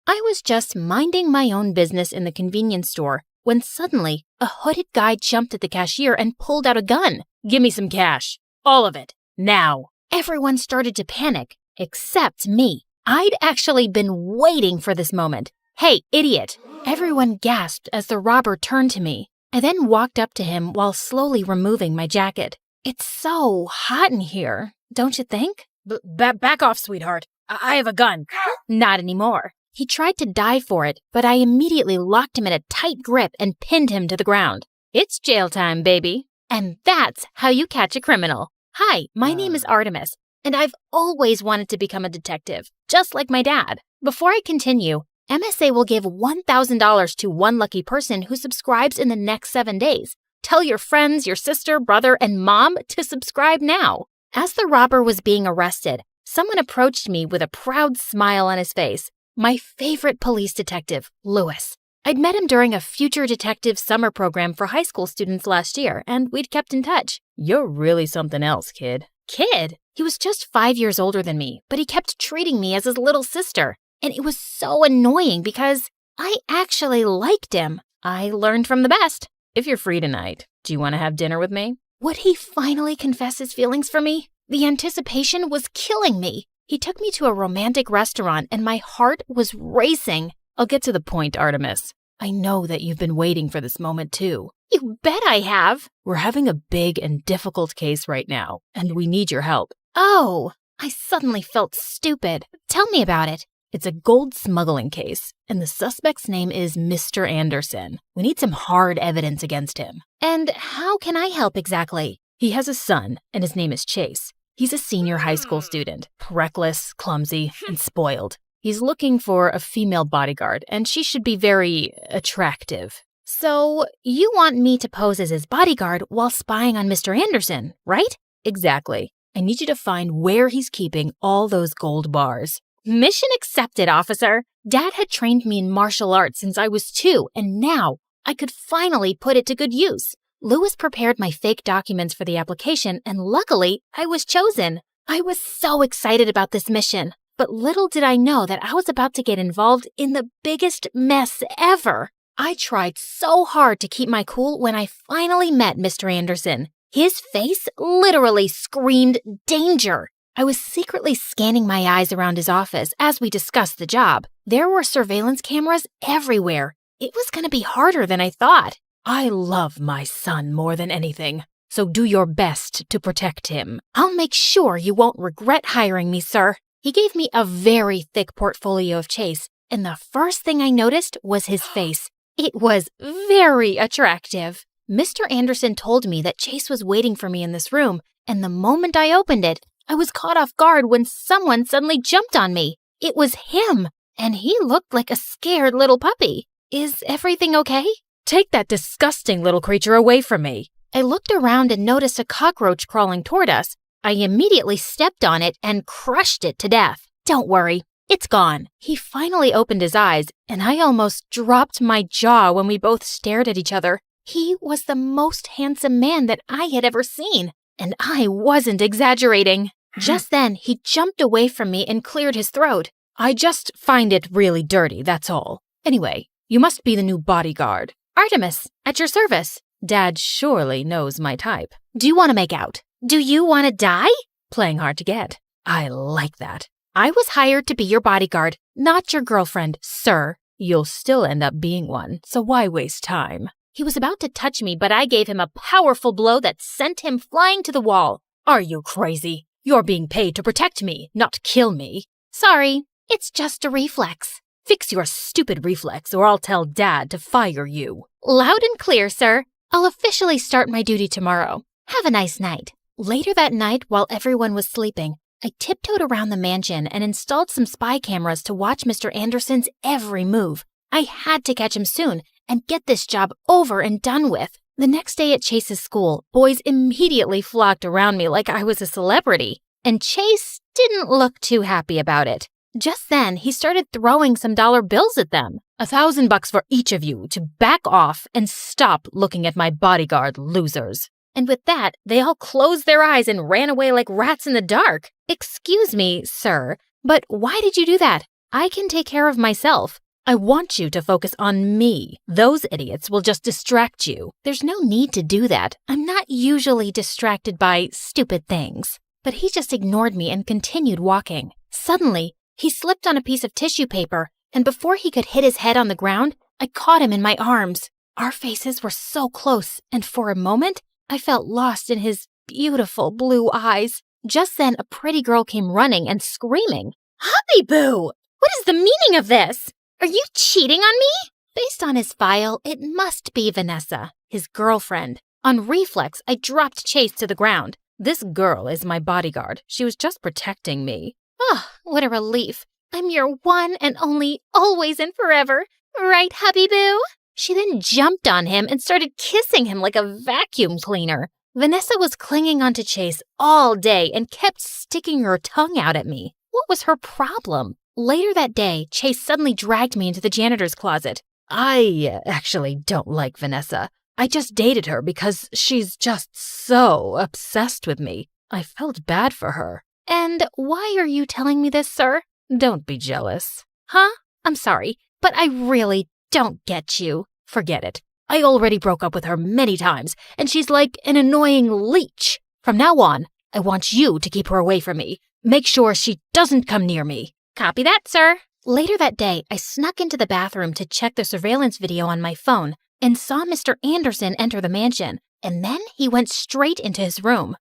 I was just minding my own business in the convenience store when suddenly a hooded guy jumped at the cashier and pulled out a gun. Give me some cash. All of it. Now. Everyone started to panic, except me. I'd actually been waiting for this moment. Hey, idiot! Everyone gasped as the robber turned to me. I then walked up to him while slowly removing my jacket. It's so hot in here, don't you think? Back off, sweetheart. I have a gun. Not anymore. He tried to dive for it, but I immediately locked him in a tight grip and pinned him to the ground. It's jail time, baby. And that's how you catch a criminal. Hi, my name is Artemis, and I've always wanted to become a detective, just like my dad. Before I continue, MSA will give $1,000 to one lucky person who subscribes in the next 7 days. Tell your friends, your sister, brother, and mom to subscribe now. As the robber was being arrested, someone approached me with a proud smile on his face. My favorite police detective, Lewis. I'd met him during a Future Detective summer program for high school students last year, and we'd kept in touch. You're really something else, kid. Kid? He was just 5 years older than me, but he kept treating me as his little sister. And it was so annoying because I actually liked him. I learned from the best. If you're free tonight, do you want to have dinner with me? Would he finally confess his feelings for me? The anticipation was killing me. He took me to a romantic restaurant and my heart was racing. I'll get to the point, Artemis. I know that you've been waiting for this moment too. You bet I have. We're having a big and difficult case right now, and we need your help. Oh, I suddenly felt stupid. Tell me about it. It's a gold smuggling case, and the suspect's name is Mr. Anderson. We need some hard evidence against him. And how can I help exactly? He has a son, and his name is Chase. He's a senior high school student, reckless, clumsy, and spoiled. He's looking for a female bodyguard, and she should be very attractive. So, you want me to pose as his bodyguard while spying on Mr. Anderson, right? Exactly. I need you to find where he's keeping all those gold bars. Mission accepted, officer. Dad had trained me in martial arts since I was 2, and now I could finally put it to good use. Lewis prepared my fake documents for the application, and luckily, I was chosen. I was so excited about this mission, but little did I know that I was about to get involved in the biggest mess ever. I tried so hard to keep my cool when I finally met Mr. Anderson. His face literally screamed danger. I was secretly scanning my eyes around his office as we discussed the job. There were surveillance cameras everywhere. It was going to be harder than I thought. I love my son more than anything, so do your best to protect him. I'll make sure you won't regret hiring me, sir. He gave me a very thick portfolio of Chase, and the first thing I noticed was his face. It was very attractive. Mr. Anderson told me that Chase was waiting for me in this room, and the moment I opened it, I was caught off guard when someone suddenly jumped on me. It was him, and he looked like a scared little puppy. Is everything okay? Take that disgusting little creature away from me. I looked around and noticed a cockroach crawling toward us. I immediately stepped on it and crushed it to death. Don't worry, it's gone. He finally opened his eyes, and I almost dropped my jaw when we both stared at each other. He was the most handsome man that I had ever seen, and I wasn't exaggerating. Just then, he jumped away from me and cleared his throat. I just find it really dirty, that's all. Anyway, you must be the new bodyguard. Artemis, at your service. Dad surely knows my type. Do you want to make out? Do you want to die? Playing hard to get. I like that. I was hired to be your bodyguard, not your girlfriend, sir. You'll still end up being one, so why waste time? He was about to touch me, but I gave him a powerful blow that sent him flying to the wall. Are you crazy? You're being paid to protect me, not kill me. Sorry, it's just a reflex. Fix your stupid reflex, or I'll tell Dad to fire you. Loud and clear, sir. I'll officially start my duty tomorrow. Have a nice night. Later that night, while everyone was sleeping, I tiptoed around the mansion and installed some spy cameras to watch Mr. Anderson's every move. I had to catch him soon and get this job over and done with. The next day at Chase's school, boys immediately flocked around me like I was a celebrity, and Chase didn't look too happy about it. Just then, he started throwing some dollar bills at them. $1,000 for each of you to back off and stop looking at my bodyguard, losers. And with that, they all closed their eyes and ran away like rats in the dark. Excuse me, sir, but why did you do that? I can take care of myself. I want you to focus on me. Those idiots will just distract you. There's no need to do that. I'm not usually distracted by stupid things. But he just ignored me and continued walking. Suddenly, He slipped on a piece of tissue paper, and before he could hit his head on the ground, I caught him in my arms. Our faces were so close, and for a moment, I felt lost in his beautiful blue eyes. Just then, a pretty girl came running and screaming, "Hubby Boo! What is the meaning of this? Are you cheating on me?" Based on his file, it must be Vanessa, his girlfriend. On reflex, I dropped Chase to the ground. This girl is my bodyguard. She was just protecting me. Oh, what a relief. I'm your one and only, always and forever. Right, Hubby Boo? She then jumped on him and started kissing him like a vacuum cleaner. Vanessa was clinging onto Chase all day and kept sticking her tongue out at me. What was her problem? Later that day, Chase suddenly dragged me into the janitor's closet. I actually don't like Vanessa. I just dated her because she's just so obsessed with me. I felt bad for her. And why are you telling me this, sir? Don't be jealous. Huh? I'm sorry, but I really don't get you. Forget it. I already broke up with her many times, and she's like an annoying leech. From now on, I want you to keep her away from me. Make sure she doesn't come near me. Copy that, sir. Later that day, I snuck into the bathroom to check the surveillance video on my phone and saw Mr. Anderson enter the mansion, and then he went straight into his room.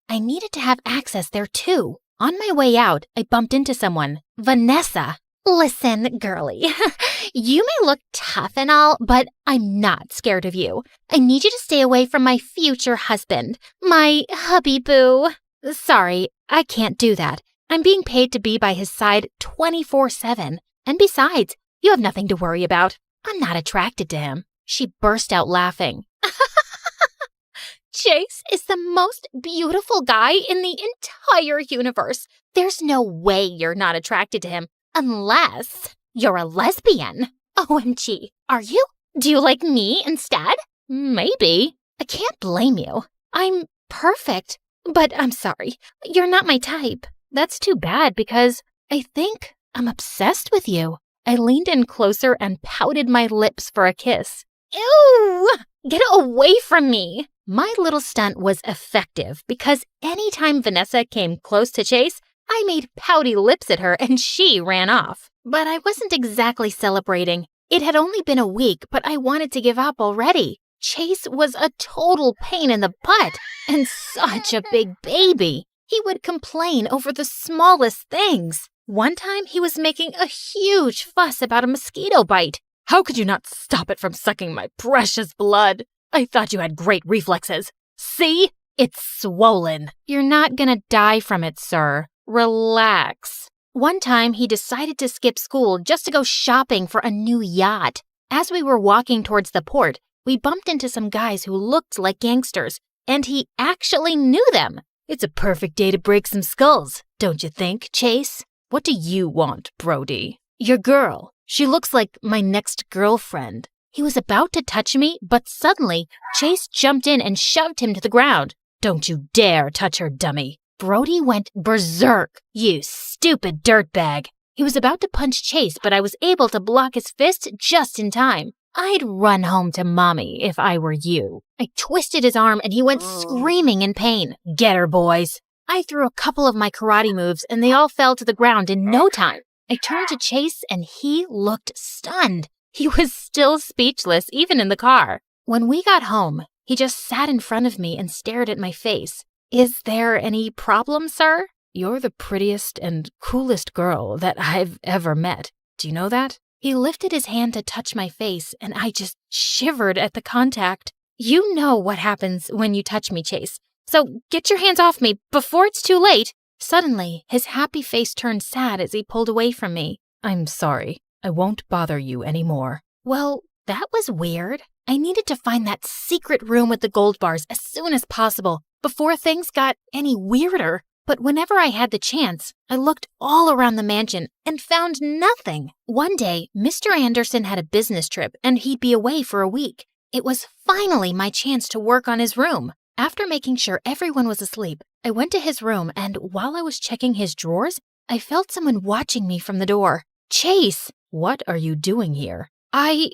I needed to have access there too. On my way out, I bumped into someone, Vanessa. Listen, girlie, you may look tough and all, but I'm not scared of you. I need you to stay away from my future husband, my hubby boo. Sorry, I can't do that. I'm being paid to be by his side 24/7. And besides, you have nothing to worry about. I'm not attracted to him. She burst out laughing. Chase is the most beautiful guy in the entire universe. There's no way you're not attracted to him unless you're a lesbian. OMG, are you? Do you like me instead? Maybe. I can't blame you. I'm perfect, but I'm sorry. You're not my type. That's too bad because I think I'm obsessed with you. I leaned in closer and pouted my lips for a kiss. Ew! Get away from me! My little stunt was effective because anytime Vanessa came close to Chase, I made pouty lips at her and she ran off. But I wasn't exactly celebrating. It had only been a week, but I wanted to give up already. Chase was a total pain in the butt and such a big baby. He would complain over the smallest things. One time, he was making a huge fuss about a mosquito bite. How could you not stop it from sucking my precious blood? I thought you had great reflexes. See? It's swollen. You're not gonna die from it, sir. Relax. One time, he decided to skip school just to go shopping for a new yacht. As we were walking towards the port, we bumped into some guys who looked like gangsters, and he actually knew them. It's a perfect day to break some skulls, don't you think, Chase? What do you want, Brody? Your girl. She looks like my next girlfriend. He was about to touch me, but suddenly, Chase jumped in and shoved him to the ground. Don't you dare touch her, dummy. Brody went berserk. You stupid dirtbag. He was about to punch Chase, but I was able to block his fist just in time. I'd run home to mommy if I were you. I twisted his arm and he went screaming in pain. Get her, boys. I threw a couple of my karate moves and they all fell to the ground in no time. I turned to Chase and he looked stunned. He was still speechless, even in the car. When we got home, he just sat in front of me and stared at my face. Is there any problem, sir? You're the prettiest and coolest girl that I've ever met. Do you know that? He lifted his hand to touch my face, and I just shivered at the contact. You know what happens when you touch me, Chase. So get your hands off me before it's too late. Suddenly, his happy face turned sad as he pulled away from me. I'm sorry. I won't bother you anymore. Well, that was weird. I needed to find that secret room with the gold bars as soon as possible before things got any weirder. But whenever I had the chance, I looked all around the mansion and found nothing. One day, Mr. Anderson had a business trip and he'd be away for a week. It was finally my chance to work on his room. After making sure everyone was asleep, I went to his room and while I was checking his drawers, I felt someone watching me from the door. Chase! What are you doing here? I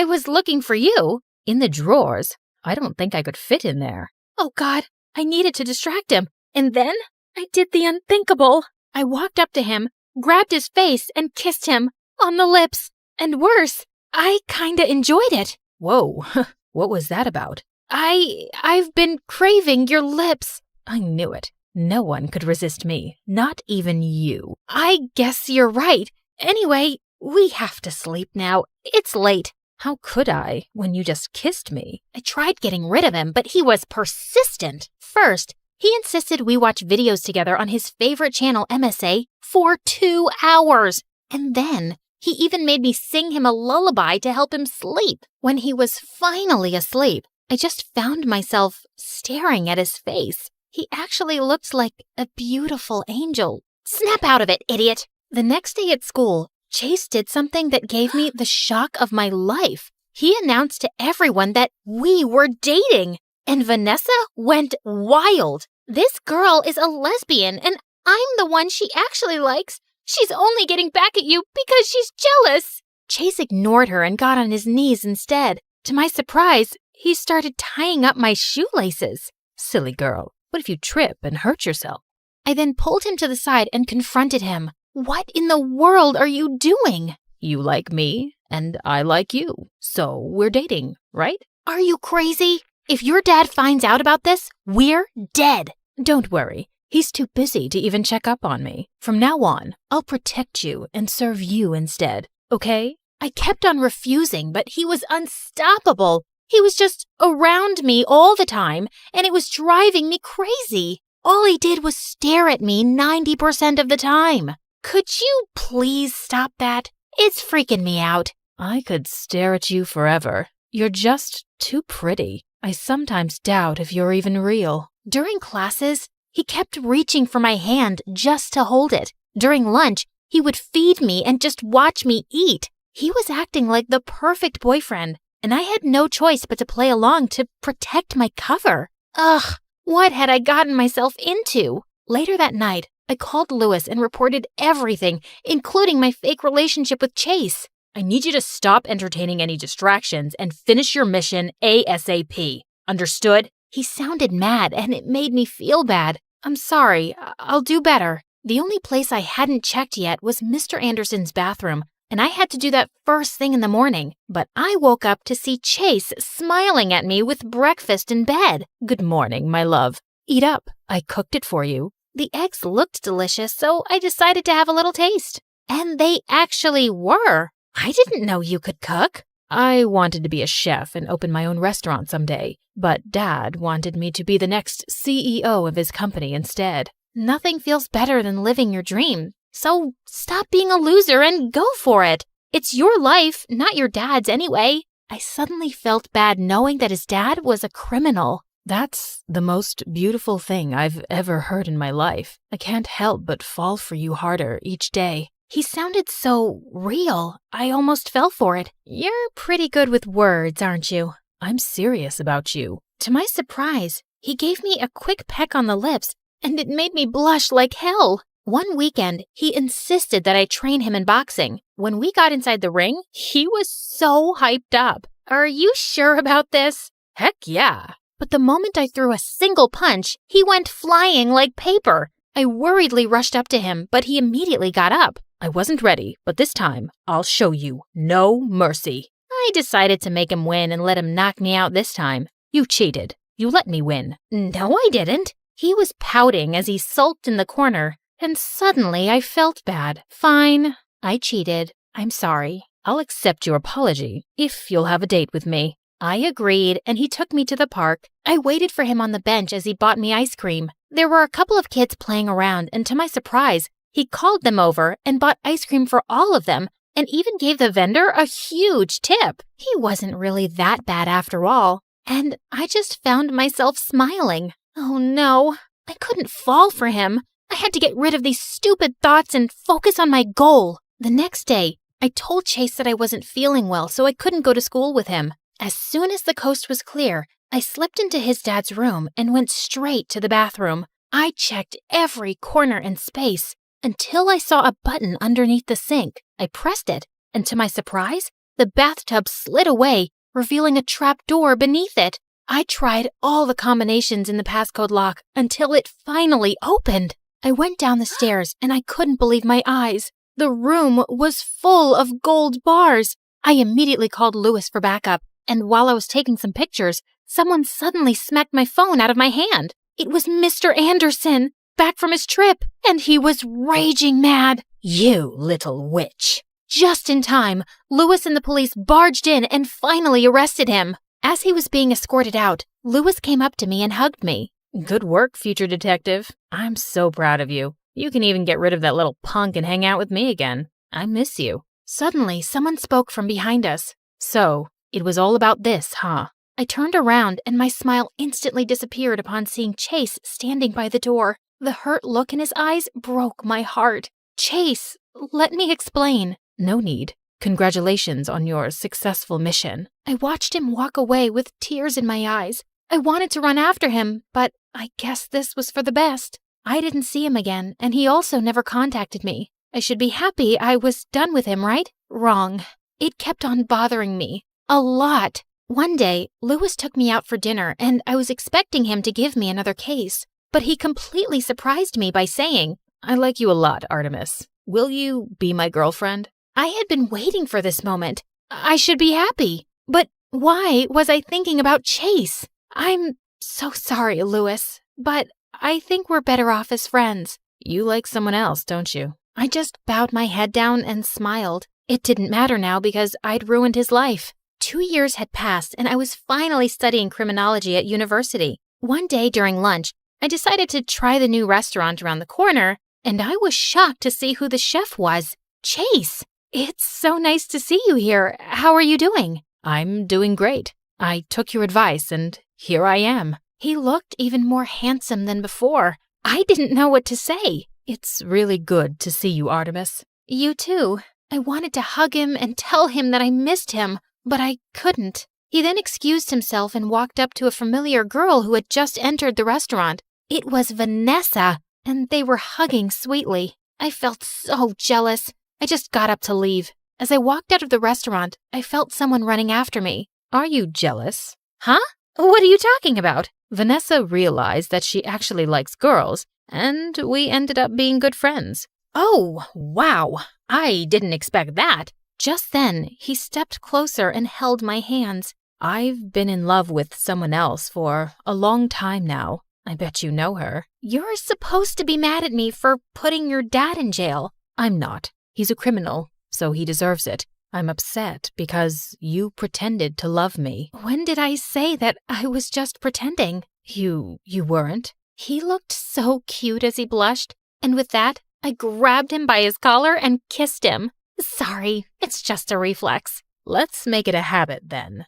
was looking for you. In the drawers? I don't think I could fit in there. Oh God, I needed to distract him. And then I did the unthinkable. I walked up to him, grabbed his face, and kissed him on the lips. And worse, I kinda enjoyed it. Whoa, what was that about? I've been craving your lips. I knew it. No one could resist me, not even you. I guess you're right. Anyway, we have to sleep now. It's late. How could I, when you just kissed me? I tried getting rid of him, but he was persistent. First, he insisted we watch videos together on his favorite channel, MSA, for 2 hours. And then he even made me sing him a lullaby to help him sleep. When he was finally asleep, I just found myself staring at his face. He actually looked like a beautiful angel. Snap out of it, idiot! The next day at school, Chase did something that gave me the shock of my life. He announced to everyone that we were dating, and Vanessa went wild. This girl is a lesbian, and I'm the one she actually likes. She's only getting back at you because she's jealous. Chase ignored her and got on his knees instead. To my surprise, he started tying up my shoelaces. Silly girl, what if you trip and hurt yourself? I then pulled him to the side and confronted him. What in the world are you doing? You like me, and I like you. So we're dating, right? Are you crazy? If your dad finds out about this, we're dead. Don't worry. He's too busy to even check up on me. From now on, I'll protect you and serve you instead, okay? I kept on refusing, but he was unstoppable. He was just around me all the time, and it was driving me crazy. All he did was stare at me 90% of the time. Could you please stop that? It's freaking me out. I could stare at you forever. You're just too pretty. I sometimes doubt if you're even real. During classes, he kept reaching for my hand just to hold it. During lunch, he would feed me and just watch me eat. He was acting like the perfect boyfriend, and I had no choice but to play along to protect my cover. Ugh, what had I gotten myself into? Later that night, I called Lewis and reported everything, including my fake relationship with Chase. I need you to stop entertaining any distractions and finish your mission ASAP. Understood? He sounded mad, and it made me feel bad. I'm sorry. I'll do better. The only place I hadn't checked yet was Mr. Anderson's bathroom, and I had to do that first thing in the morning. But I woke up to see Chase smiling at me with breakfast in bed. Good morning, my love. Eat up. I cooked it for you. The eggs looked delicious, so I decided to have a little taste. And they actually were. I didn't know you could cook. I wanted to be a chef and open my own restaurant someday, but Dad wanted me to be the next CEO of his company instead. Nothing feels better than living your dream, so stop being a loser and go for it. It's your life, not your dad's anyway. I suddenly felt bad knowing that his dad was a criminal. That's the most beautiful thing I've ever heard in my life. I can't help but fall for you harder each day. He sounded so real, I almost fell for it. You're pretty good with words, aren't you? I'm serious about you. To my surprise, he gave me a quick peck on the lips, and it made me blush like hell. One weekend, he insisted that I train him in boxing. When we got inside the ring, he was so hyped up. Are you sure about this? Heck yeah. But the moment I threw a single punch, he went flying like paper. I worriedly rushed up to him, but he immediately got up. I wasn't ready, but this time, I'll show you. No mercy. I decided to make him win and let him knock me out this time. You cheated. You let me win. No, I didn't. He was pouting as he sulked in the corner, and suddenly I felt bad. Fine, I cheated. I'm sorry. I'll accept your apology if you'll have a date with me. I agreed, and he took me to the park. I waited for him on the bench as he bought me ice cream. There were a couple of kids playing around, and to my surprise, he called them over and bought ice cream for all of them, and even gave the vendor a huge tip. He wasn't really that bad after all, and I just found myself smiling. Oh no, I couldn't fall for him. I had to get rid of these stupid thoughts and focus on my goal. The next day, I told Chase that I wasn't feeling well, so I couldn't go to school with him. As soon as the coast was clear, I slipped into his dad's room and went straight to the bathroom. I checked every corner and space until I saw a button underneath the sink. I pressed it, and to my surprise, the bathtub slid away, revealing a trap door beneath it. I tried all the combinations in the passcode lock until it finally opened. I went down the stairs and I couldn't believe my eyes. The room was full of gold bars. I immediately called Lewis for backup, and while I was taking some pictures, someone suddenly smacked my phone out of my hand. It was Mr. Anderson, back from his trip, and he was raging mad. "You little witch." Just in time, Lewis and the police barged in and finally arrested him. As he was being escorted out, Lewis came up to me and hugged me. Good work, future detective. I'm so proud of you. You can even get rid of that little punk and hang out with me again. I miss you. Suddenly, someone spoke from behind us. So, it was all about this, huh? I turned around and my smile instantly disappeared upon seeing Chase standing by the door. The hurt look in his eyes broke my heart. "Chase, let me explain." No need. Congratulations on your successful mission. I watched him walk away with tears in my eyes. I wanted to run after him, but I guess this was for the best. I didn't see him again, and he also never contacted me. I should be happy I was done with him, right? Wrong. It kept on bothering me. A lot. One day, Lewis took me out for dinner, and I was expecting him to give me another case. But he completely surprised me by saying, "I like you a lot, Artemis. Will you be my girlfriend?" I had been waiting for this moment. I should be happy. But why was I thinking about Chase? I'm so sorry, Lewis, but I think we're better off as friends. You like someone else, don't you? I just bowed my head down and smiled. It didn't matter now because I'd ruined his life. 2 years had passed and I was finally studying criminology at university. One day during lunch, I decided to try the new restaurant around the corner, and I was shocked to see who the chef was. Chase! It's so nice to see you here. How are you doing? I'm doing great. I took your advice, and here I am. He looked even more handsome than before. I didn't know what to say. It's really good to see you, Artemis. You too. I wanted to hug him and tell him that I missed him, but I couldn't. He then excused himself and walked up to a familiar girl who had just entered the restaurant. It was Vanessa, and they were hugging sweetly. I felt so jealous. I just got up to leave. As I walked out of the restaurant, I felt someone running after me. Are you jealous? Huh? What are you talking about? Vanessa realized that she actually likes girls, and we ended up being good friends. Oh, wow. I didn't expect that. Just then, he stepped closer and held my hands. I've been in love with someone else for a long time now. I bet you know her. You're supposed to be mad at me for putting your dad in jail. I'm not. He's a criminal, so he deserves it. I'm upset because you pretended to love me. When did I say that I was just pretending? You weren't. He looked so cute as he blushed, and with that, I grabbed him by his collar and kissed him. Sorry, it's just a reflex. Let's make it a habit then.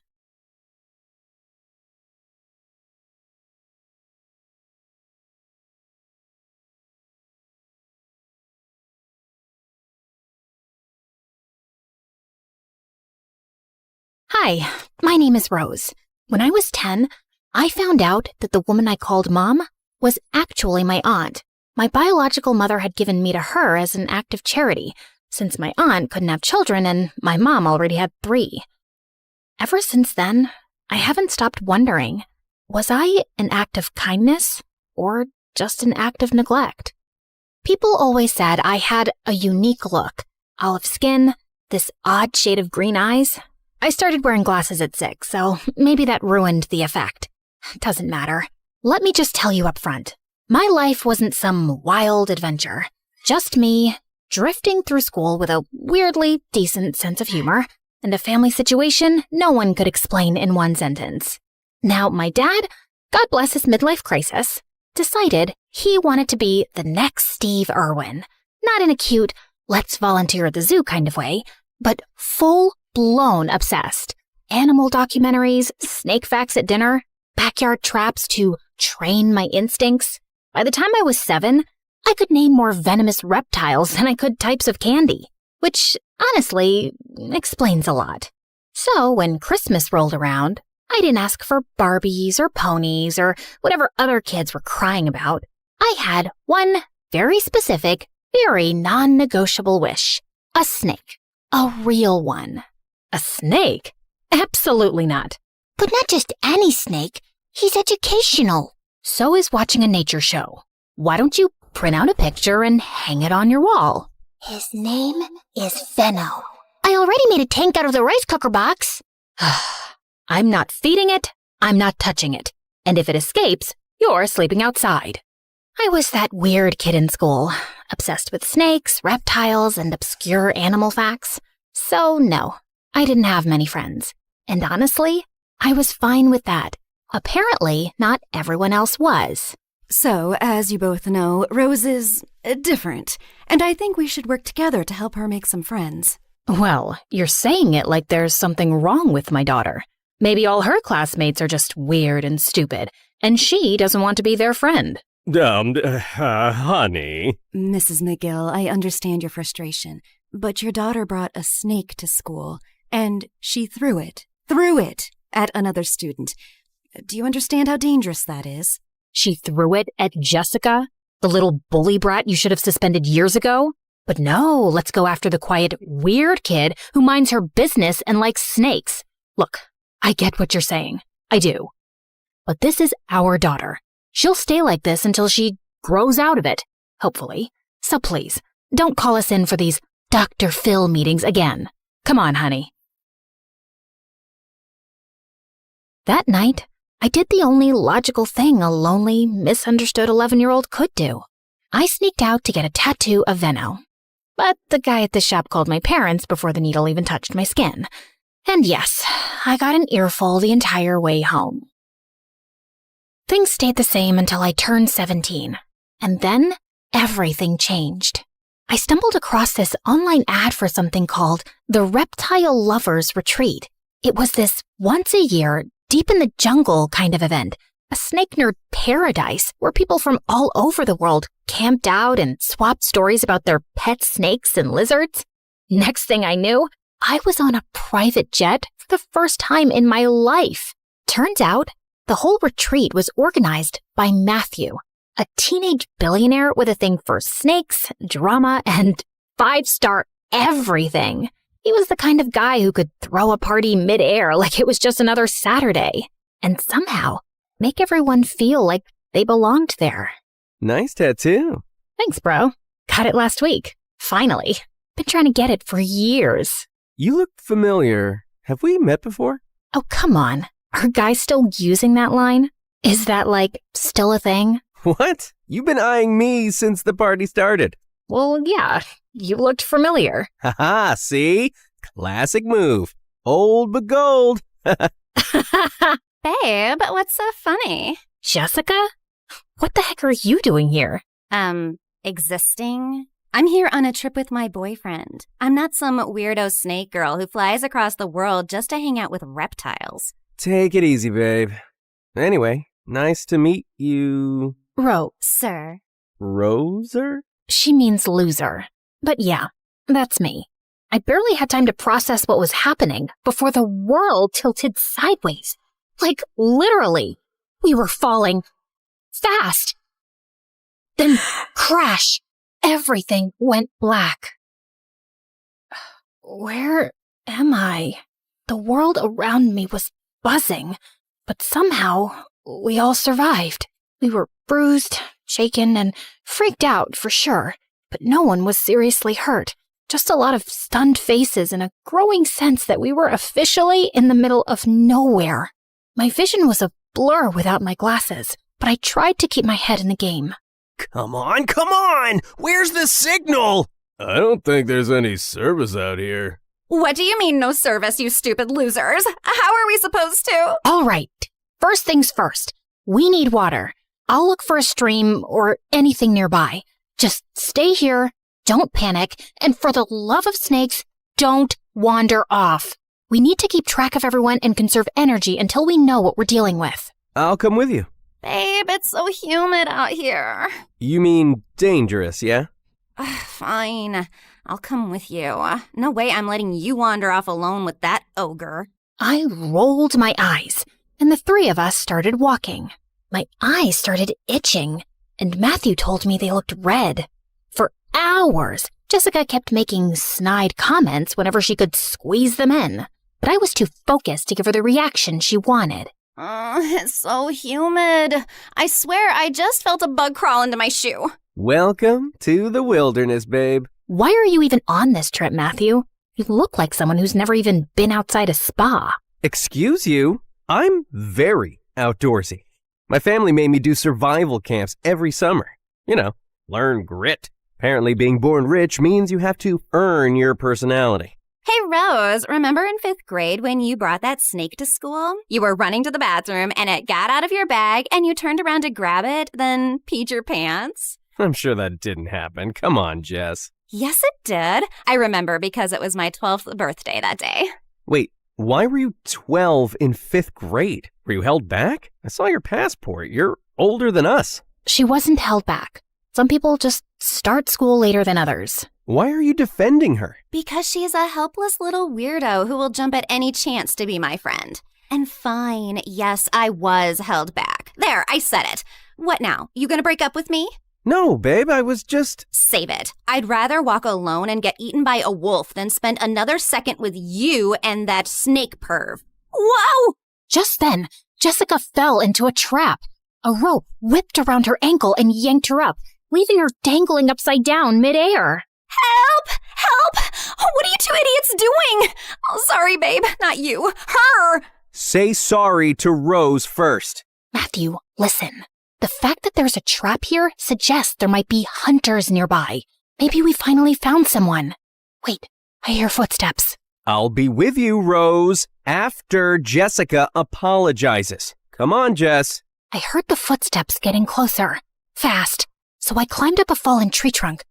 Hi, my name is Rose. When I was 10, I found out that the woman I called Mom was actually my aunt. My biological mother had given me to her as an act of charity, since my aunt couldn't have children and my mom already had 3. Ever since then, I haven't stopped wondering, was I an act of kindness or just an act of neglect? People always said I had a unique look, olive skin, this odd shade of green eyes. I started wearing glasses at 6, so maybe that ruined the effect. Doesn't matter. Let me just tell you up front. My life wasn't some wild adventure. Just me, drifting through school with a weirdly decent sense of humor, and a family situation no one could explain in one sentence. Now, my dad, God bless his midlife crisis, decided he wanted to be the next Steve Irwin. Not in a cute, let's volunteer at the zoo kind of way, but full-blown obsessed. Animal documentaries, snake facts at dinner, backyard traps to train my instincts. By the time I was 7, I could name more venomous reptiles than I could types of candy, which, honestly, explains a lot. So when Christmas rolled around, I didn't ask for Barbies or ponies or whatever other kids were crying about. I had one very specific, very non-negotiable wish. A snake. A real one. A snake? Absolutely not. But not just any snake. He's educational. So is watching a nature show. Why don't you print out a picture and hang it on your wall. His name is Venno. I already made a tank out of the rice cooker box. I'm not feeding it, I'm not touching it. And if it escapes, you're sleeping outside. I was that weird kid in school, obsessed with snakes, reptiles, and obscure animal facts. So no, I didn't have many friends. And honestly, I was fine with that. Apparently, not everyone else was. So, as you both know, Rose is different, and I think we should work together to help her make some friends. Well, you're saying it like there's something wrong with my daughter. Maybe all her classmates are just weird and stupid, and she doesn't want to be their friend. Honey. Mrs. McGill, I understand your frustration, but your daughter brought a snake to school, and she threw it at another student. Do you understand how dangerous that is? She threw it at Jessica, the little bully brat you should have suspended years ago? But no, let's go after the quiet, weird kid who minds her business and likes snakes. Look, I get what you're saying. I do. But this is our daughter. She'll stay like this until she grows out of it, hopefully. So please, don't call us in for these Dr. Phil meetings again. Come on, honey. That night, I did the only logical thing a lonely, misunderstood 11-year-old could do. I sneaked out to get a tattoo of Venno. But the guy at the shop called my parents before the needle even touched my skin. And yes, I got an earful the entire way home. Things stayed the same until I turned 17. And then, everything changed. I stumbled across this online ad for something called the Reptile Lovers Retreat. It was this once-a-year, deep in the jungle kind of event, a snake nerd paradise where people from all over the world camped out and swapped stories about their pet snakes and lizards. Next thing I knew, I was on a private jet for the first time in my life. Turns out, the whole retreat was organized by Matthew, a teenage billionaire with a thing for snakes, drama, and 5-star everything. He was the kind of guy who could throw a party midair like it was just another Saturday, and somehow make everyone feel like they belonged there. Nice tattoo. Thanks, bro. Got it last week. Finally. Been trying to get it for years. You look familiar. Have we met before? Oh, come on. Are guys still using that line? Is that, still a thing? What? You've been eyeing me since the party started. Well, yeah. You looked familiar. Haha, see? Classic move. Old but gold. Babe, what's so funny? Jessica? What the heck are you doing here? Existing? I'm here on a trip with my boyfriend. I'm not some weirdo snake girl who flies across the world just to hang out with reptiles. Take it easy, babe. Anyway, nice to meet you. Sir. Roser? She means loser. But yeah, that's me. I barely had time to process what was happening before the world tilted sideways. Literally. We were falling fast. Then crash. Everything went black. Where am I? The world around me was buzzing, but somehow we all survived. We were bruised, shaken, and freaked out for sure, but no one was seriously hurt. Just a lot of stunned faces and a growing sense that we were officially in the middle of nowhere. My vision was a blur without my glasses, but I tried to keep my head in the game. Come on! Where's the signal? I don't think there's any service out here. What do you mean no service, you stupid losers? How are we supposed to? All right. First things first. We need water. I'll look for a stream or anything nearby. Just stay here, don't panic, and for the love of snakes, don't wander off. We need to keep track of everyone and conserve energy until we know what we're dealing with. I'll come with you. Babe, it's so humid out here. You mean dangerous, yeah? Fine. I'll come with you. No way I'm letting you wander off alone with that ogre. I rolled my eyes, and the three of us started walking. My eyes started itching, and Matthew told me they looked red. For hours, Jessica kept making snide comments whenever she could squeeze them in, but I was too focused to give her the reaction she wanted. It's so humid. I swear I just felt a bug crawl into my shoe. Welcome to the wilderness, babe. Why are you even on this trip, Matthew? You look like someone who's never even been outside a spa. Excuse you? I'm very outdoorsy. My family made me do survival camps every summer. You know, learn grit. Apparently being born rich means you have to earn your personality. Hey, Rose, remember in 5th grade when you brought that snake to school? You were running to the bathroom and it got out of your bag and you turned around to grab it, then peed your pants? I'm sure that didn't happen. Come on, Jess. Yes, it did. I remember because it was my 12th birthday that day. Wait, why were you 12 in 5th grade? Were you held back? I saw your passport. You're older than us. She wasn't held back. Some people just start school later than others. Why are you defending her? Because she's a helpless little weirdo who will jump at any chance to be my friend. And fine, yes, I was held back. There, I said it. What now? You gonna break up with me? No, babe, I was just... Save it. I'd rather walk alone and get eaten by a wolf than spend another second with you and that snake perv. Whoa! Just then, Jessica fell into a trap. A rope whipped around her ankle and yanked her up, leaving her dangling upside down midair. Help! Help! Oh, what are you two idiots doing? Oh, sorry, babe. Not you. Her! Say sorry to Rose first. Matthew, listen. The fact that there's a trap here suggests there might be hunters nearby. Maybe we finally found someone. Wait, I hear footsteps. I'll be with you, Rose, after Jessica apologizes. Come on, Jess. I heard the footsteps getting closer, fast, so I climbed up a fallen tree trunk,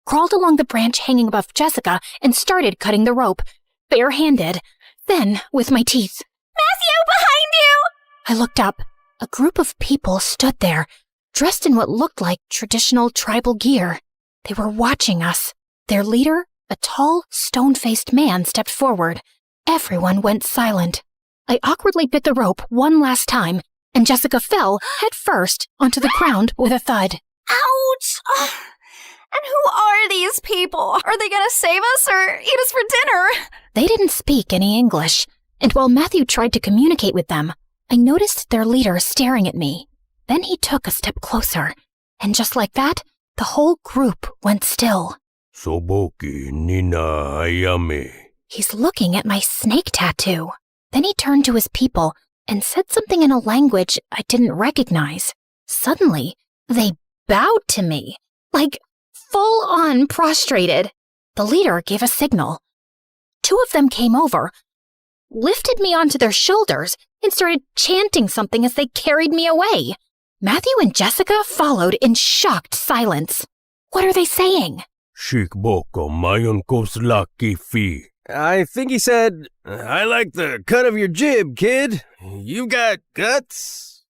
crawled along the branch hanging above Jessica, and started cutting the rope, barehanded, then with my teeth. Matthew, behind you! I looked up. A group of people stood there, dressed in what looked like traditional tribal gear. They were watching us. Their leader, a tall, stone-faced man, stepped forward. Everyone went silent. I awkwardly bit the rope one last time, and Jessica fell, head first, onto the ground with a thud. Ouch! And who are these people? Are they gonna save us or eat us for dinner? They didn't speak any English, and while Matthew tried to communicate with them, I noticed their leader staring at me. Then he took a step closer, and just like that, the whole group went still. Soboki Nina Ayame. He's looking at my snake tattoo. Then he turned to his people and said something in a language I didn't recognize. Suddenly, they bowed to me, like full-on prostrated. The leader gave a signal. 2 of them came over, lifted me onto their shoulders, and started chanting something as they carried me away. Matthew and Jessica followed in shocked silence. What are they saying? Shikboko mayon koslaki fi. I think he said, I like the cut of your jib, kid. You got guts.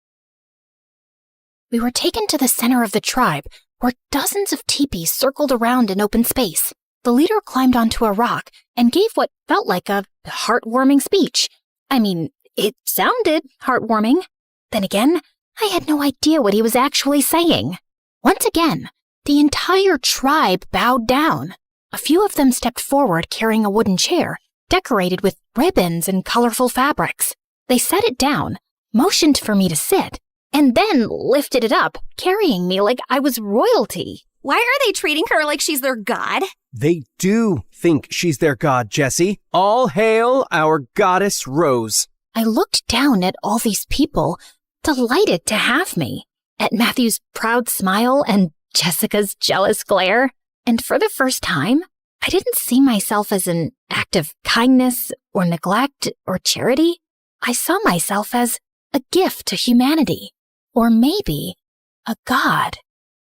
We were taken to the center of the tribe, where dozens of teepees circled around in open space. The leader climbed onto a rock and gave what felt like a heartwarming speech. I mean, it sounded heartwarming. Then again, I had no idea what he was actually saying. Once again, the entire tribe bowed down. A few of them stepped forward carrying a wooden chair, decorated with ribbons and colorful fabrics. They set it down, motioned for me to sit, and then lifted it up, carrying me like I was royalty. Why are they treating her like she's their god? They do think she's their god, Jessie. All hail our goddess Rose. I looked down at all these people, delighted to have me, at Matthew's proud smile and Jessica's jealous glare. And for the first time, I didn't see myself as an act of kindness or neglect or charity. I saw myself as a gift to humanity, or maybe a god.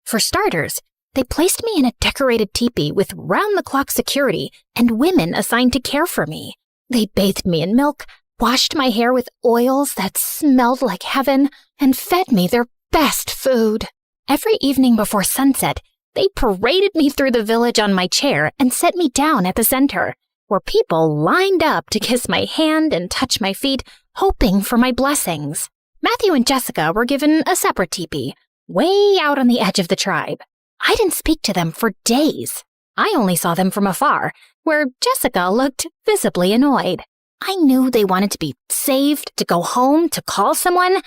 For starters, they placed me in a decorated teepee with round-the-clock security and women assigned to care for me. They bathed me in milk, washed my hair with oils that smelled like heaven, and fed me their best food. Every evening before sunset, they paraded me through the village on my chair and set me down at the center, where people lined up to kiss my hand and touch my feet, hoping for my blessings. Matthew and Jessica were given a separate teepee, way out on the edge of the tribe. I didn't speak to them for days. I only saw them from afar, where Jessica looked visibly annoyed. I knew they wanted to be saved, to go home, to call someone,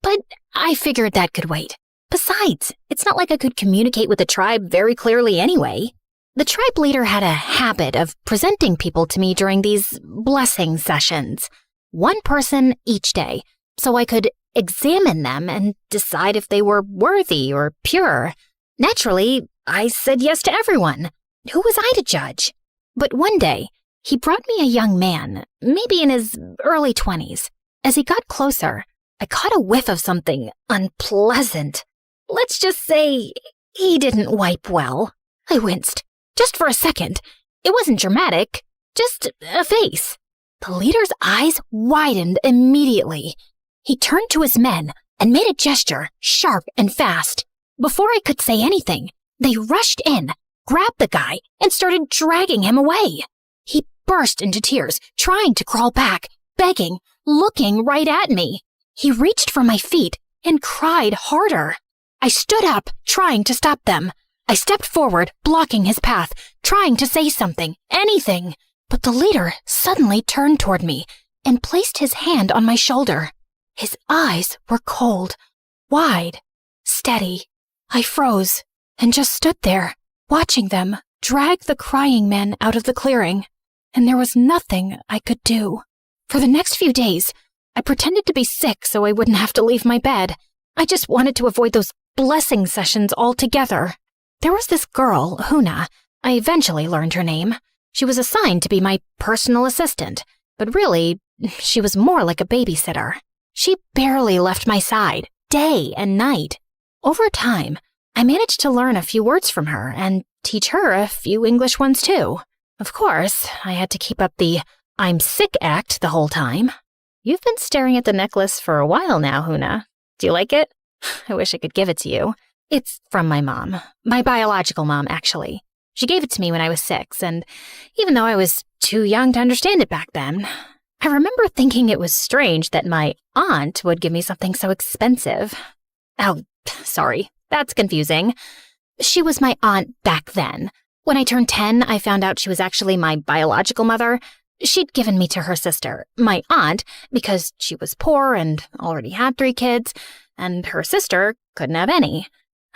but I figured that could wait. Besides, it's not like I could communicate with the tribe very clearly anyway. The tribe leader had a habit of presenting people to me during these blessing sessions. One person each day, so I could examine them and decide if they were worthy or pure. Naturally, I said yes to everyone. Who was I to judge? But one day, he brought me a young man, maybe in his early 20s. As he got closer, I caught a whiff of something unpleasant. Let's just say he didn't wipe well. I winced. Just for a second. It wasn't dramatic, just a face. The leader's eyes widened immediately. He turned to his men and made a gesture, sharp and fast. Before I could say anything, they rushed in, grabbed the guy, and started dragging him away. He burst into tears, trying to crawl back, begging, looking right at me. He reached for my feet and cried harder. I stood up, trying to stop them. I stepped forward, blocking his path, trying to say something, anything. But the leader suddenly turned toward me and placed his hand on my shoulder. His eyes were cold, wide, steady. I froze and just stood there, watching them drag the crying men out of the clearing. And there was nothing I could do. For the next few days, I pretended to be sick so I wouldn't have to leave my bed. I just wanted to avoid those blessing sessions altogether. There was this girl, Huna. I eventually learned her name. She was assigned to be my personal assistant, but really, she was more like a babysitter. She barely left my side, day and night. Over time, I managed to learn a few words from her and teach her a few English ones too. Of course, I had to keep up the I'm sick act the whole time. You've been staring at the necklace for a while now, Huna. Do you like it? I wish I could give it to you. It's from my mom. My biological mom, actually. She gave it to me when I was 6, and even though I was too young to understand it back then, I remember thinking it was strange that my aunt would give me something so expensive. Oh, sorry, that's confusing. She was my aunt back then. When I turned 10, I found out she was actually my biological mother. She'd given me to her sister, my aunt, because she was poor and already had 3 kids, and her sister couldn't have any.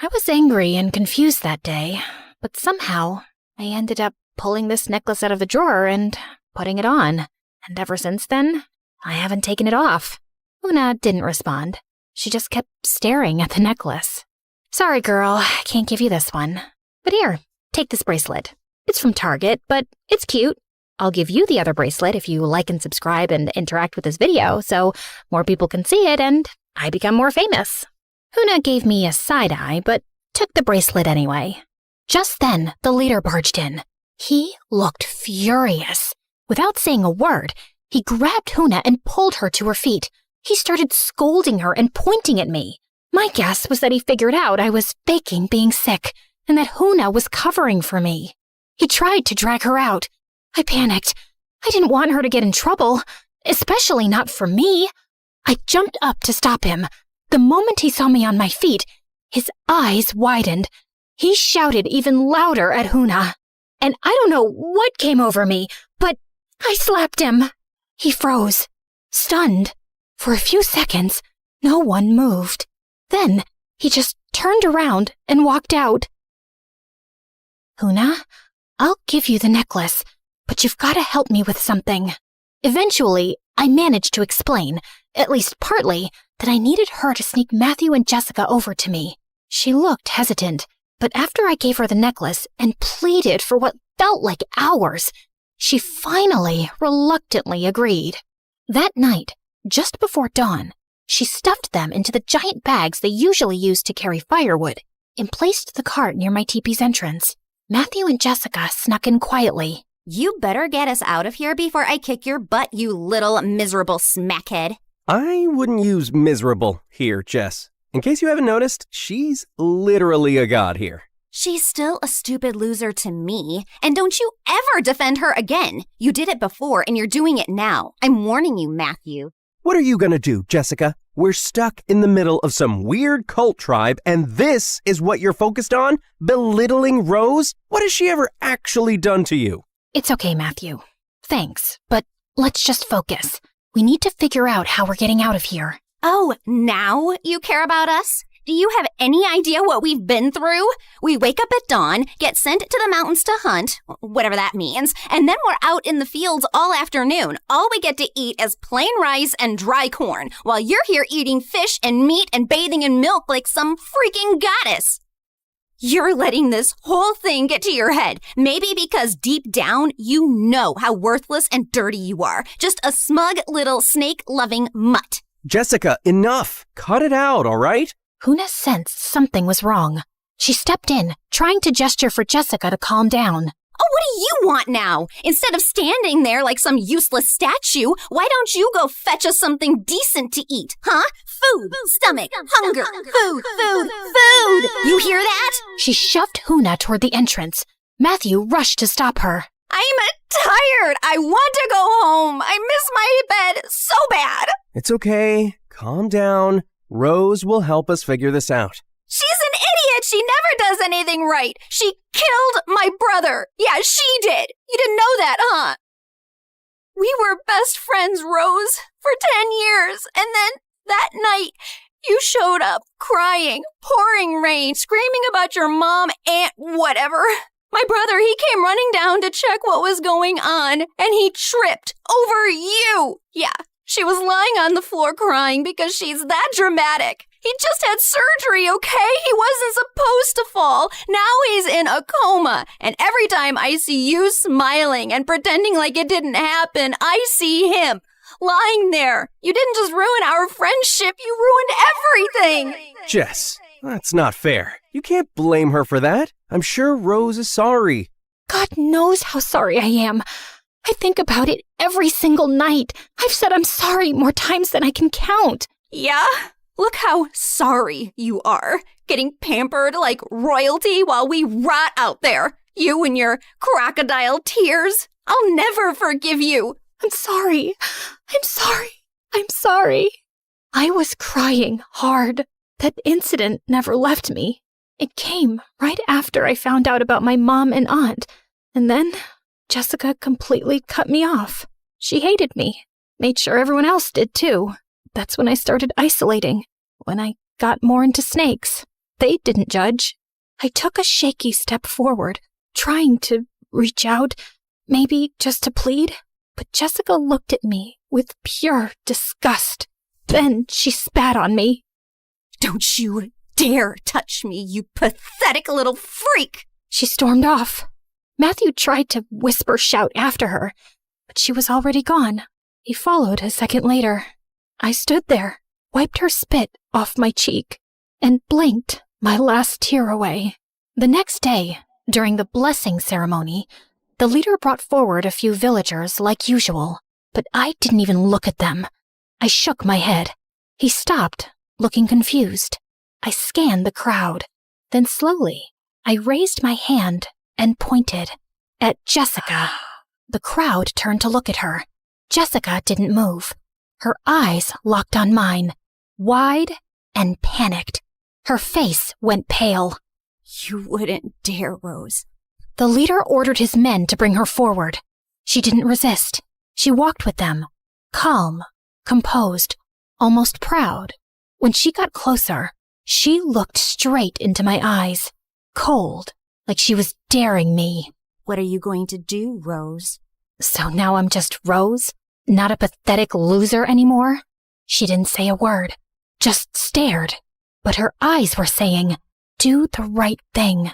I was angry and confused that day, but somehow I ended up pulling this necklace out of the drawer and putting it on. And ever since then, I haven't taken it off. Una didn't respond. She just kept staring at the necklace. Sorry, girl, I can't give you this one. But here, take this bracelet. It's from Target, but it's cute. I'll give you the other bracelet if you like and subscribe and interact with this video so more people can see it and I become more famous. Huna gave me a side eye, but took the bracelet anyway. Just then, the leader barged in. He looked furious. Without saying a word, he grabbed Huna and pulled her to her feet. He started scolding her and pointing at me. My guess was that he figured out I was faking being sick and that Huna was covering for me. He tried to drag her out. I panicked. I didn't want her to get in trouble, especially not for me. I jumped up to stop him. The moment he saw me on my feet, his eyes widened. He shouted even louder at Huna. And I don't know what came over me, but I slapped him. He froze, stunned. For a few seconds, no one moved. Then he just turned around and walked out. Huna, I'll give you the necklace, but you've got to help me with something. Eventually, I managed to explain, at least partly, that I needed her to sneak Matthew and Jessica over to me. She looked hesitant, but after I gave her the necklace and pleaded for what felt like hours, she finally reluctantly agreed. That night, just before dawn, she stuffed them into the giant bags they usually use to carry firewood and placed the cart near my teepee's entrance. Matthew and Jessica snuck in quietly. You better get us out of here before I kick your butt, you little miserable smackhead. I wouldn't use miserable here, Jess. In case you haven't noticed, she's literally a god here. She's still a stupid loser to me, and don't you ever defend her again. You did it before, and you're doing it now. I'm warning you, Matthew. What are you gonna do, Jessica? We're stuck in the middle of some weird cult tribe, and this is what you're focused on? Belittling Rose? What has she ever actually done to you? It's okay, Matthew. Thanks, but let's just focus. We need to figure out how we're getting out of here. Oh, now you care about us? Do you have any idea what we've been through? We wake up at dawn, get sent to the mountains to hunt, whatever that means, and then we're out in the fields all afternoon. All we get to eat is plain rice and dry corn, while you're here eating fish and meat and bathing in milk like some freaking goddess. You're letting this whole thing get to your head. Maybe because deep down, you know how worthless and dirty you are. Just a smug little snake-loving mutt. Jessica, enough! Cut it out, all right? Huna sensed something was wrong. She stepped in, trying to gesture for Jessica to calm down. Oh, what do you want now? Instead of standing there like some useless statue, why don't you go fetch us something decent to eat, huh? Food, stomach, hunger, food. You hear that? She shoved Huna toward the entrance. Matthew rushed to stop her. I'm tired. I want to go home. I miss my bed so bad. It's okay. Calm down. Rose will help us figure this out. She's an idiot. She never does anything right. She killed my brother. Yeah, she did. You didn't know that, huh? We were best friends, Rose, for 10 years. And then that night, you showed up crying, pouring rain, screaming about your mom, aunt, whatever. My brother, he came running down to check what was going on, and he tripped over you. Yeah, she was lying on the floor crying because she's that dramatic. He just had surgery, okay? He wasn't supposed to fall. Now he's in a coma. And every time I see you smiling and pretending like it didn't happen, I see him lying there. You didn't just ruin our friendship, you ruined everything. Jess, that's not fair. You can't blame her for that. I'm sure Rose is sorry. God knows how sorry I am. I think about it every single night. I've said I'm sorry more times than I can count. Yeah? Look how sorry you are. Getting pampered like royalty while we rot out there. You and your crocodile tears. I'll never forgive you. I'm sorry. I'm sorry. I was crying hard. That incident never left me. It came right after I found out about my mom and aunt. And then Jessica completely cut me off. She hated me. Made sure everyone else did too. That's when I started isolating. When I got more into snakes. They didn't judge. I took a shaky step forward, trying to reach out, maybe just to plead. But Jessica looked at me with pure disgust. Then she spat on me. Don't you dare touch me, you pathetic little freak! She stormed off. Matthew tried to shout after her, but she was already gone. He followed a second later. I stood there, wiped her spit off my cheek, and blinked my last tear away. The next day, during the blessing ceremony, the leader brought forward a few villagers like usual, but I didn't even look at them. I shook my head. He stopped, looking confused. I scanned the crowd. Then slowly, I raised my hand and pointed at Jessica. The crowd turned to look at her. Jessica didn't move. Her eyes locked on mine, wide and panicked. Her face went pale. You wouldn't dare, Rose. The leader ordered his men to bring her forward. She didn't resist. She walked with them, calm, composed, almost proud. When she got closer, she looked straight into my eyes, cold, like she was daring me. What are you going to do, Rose? So now I'm just Rose? Not a pathetic loser anymore? She didn't say a word, just stared. But her eyes were saying, do the right thing.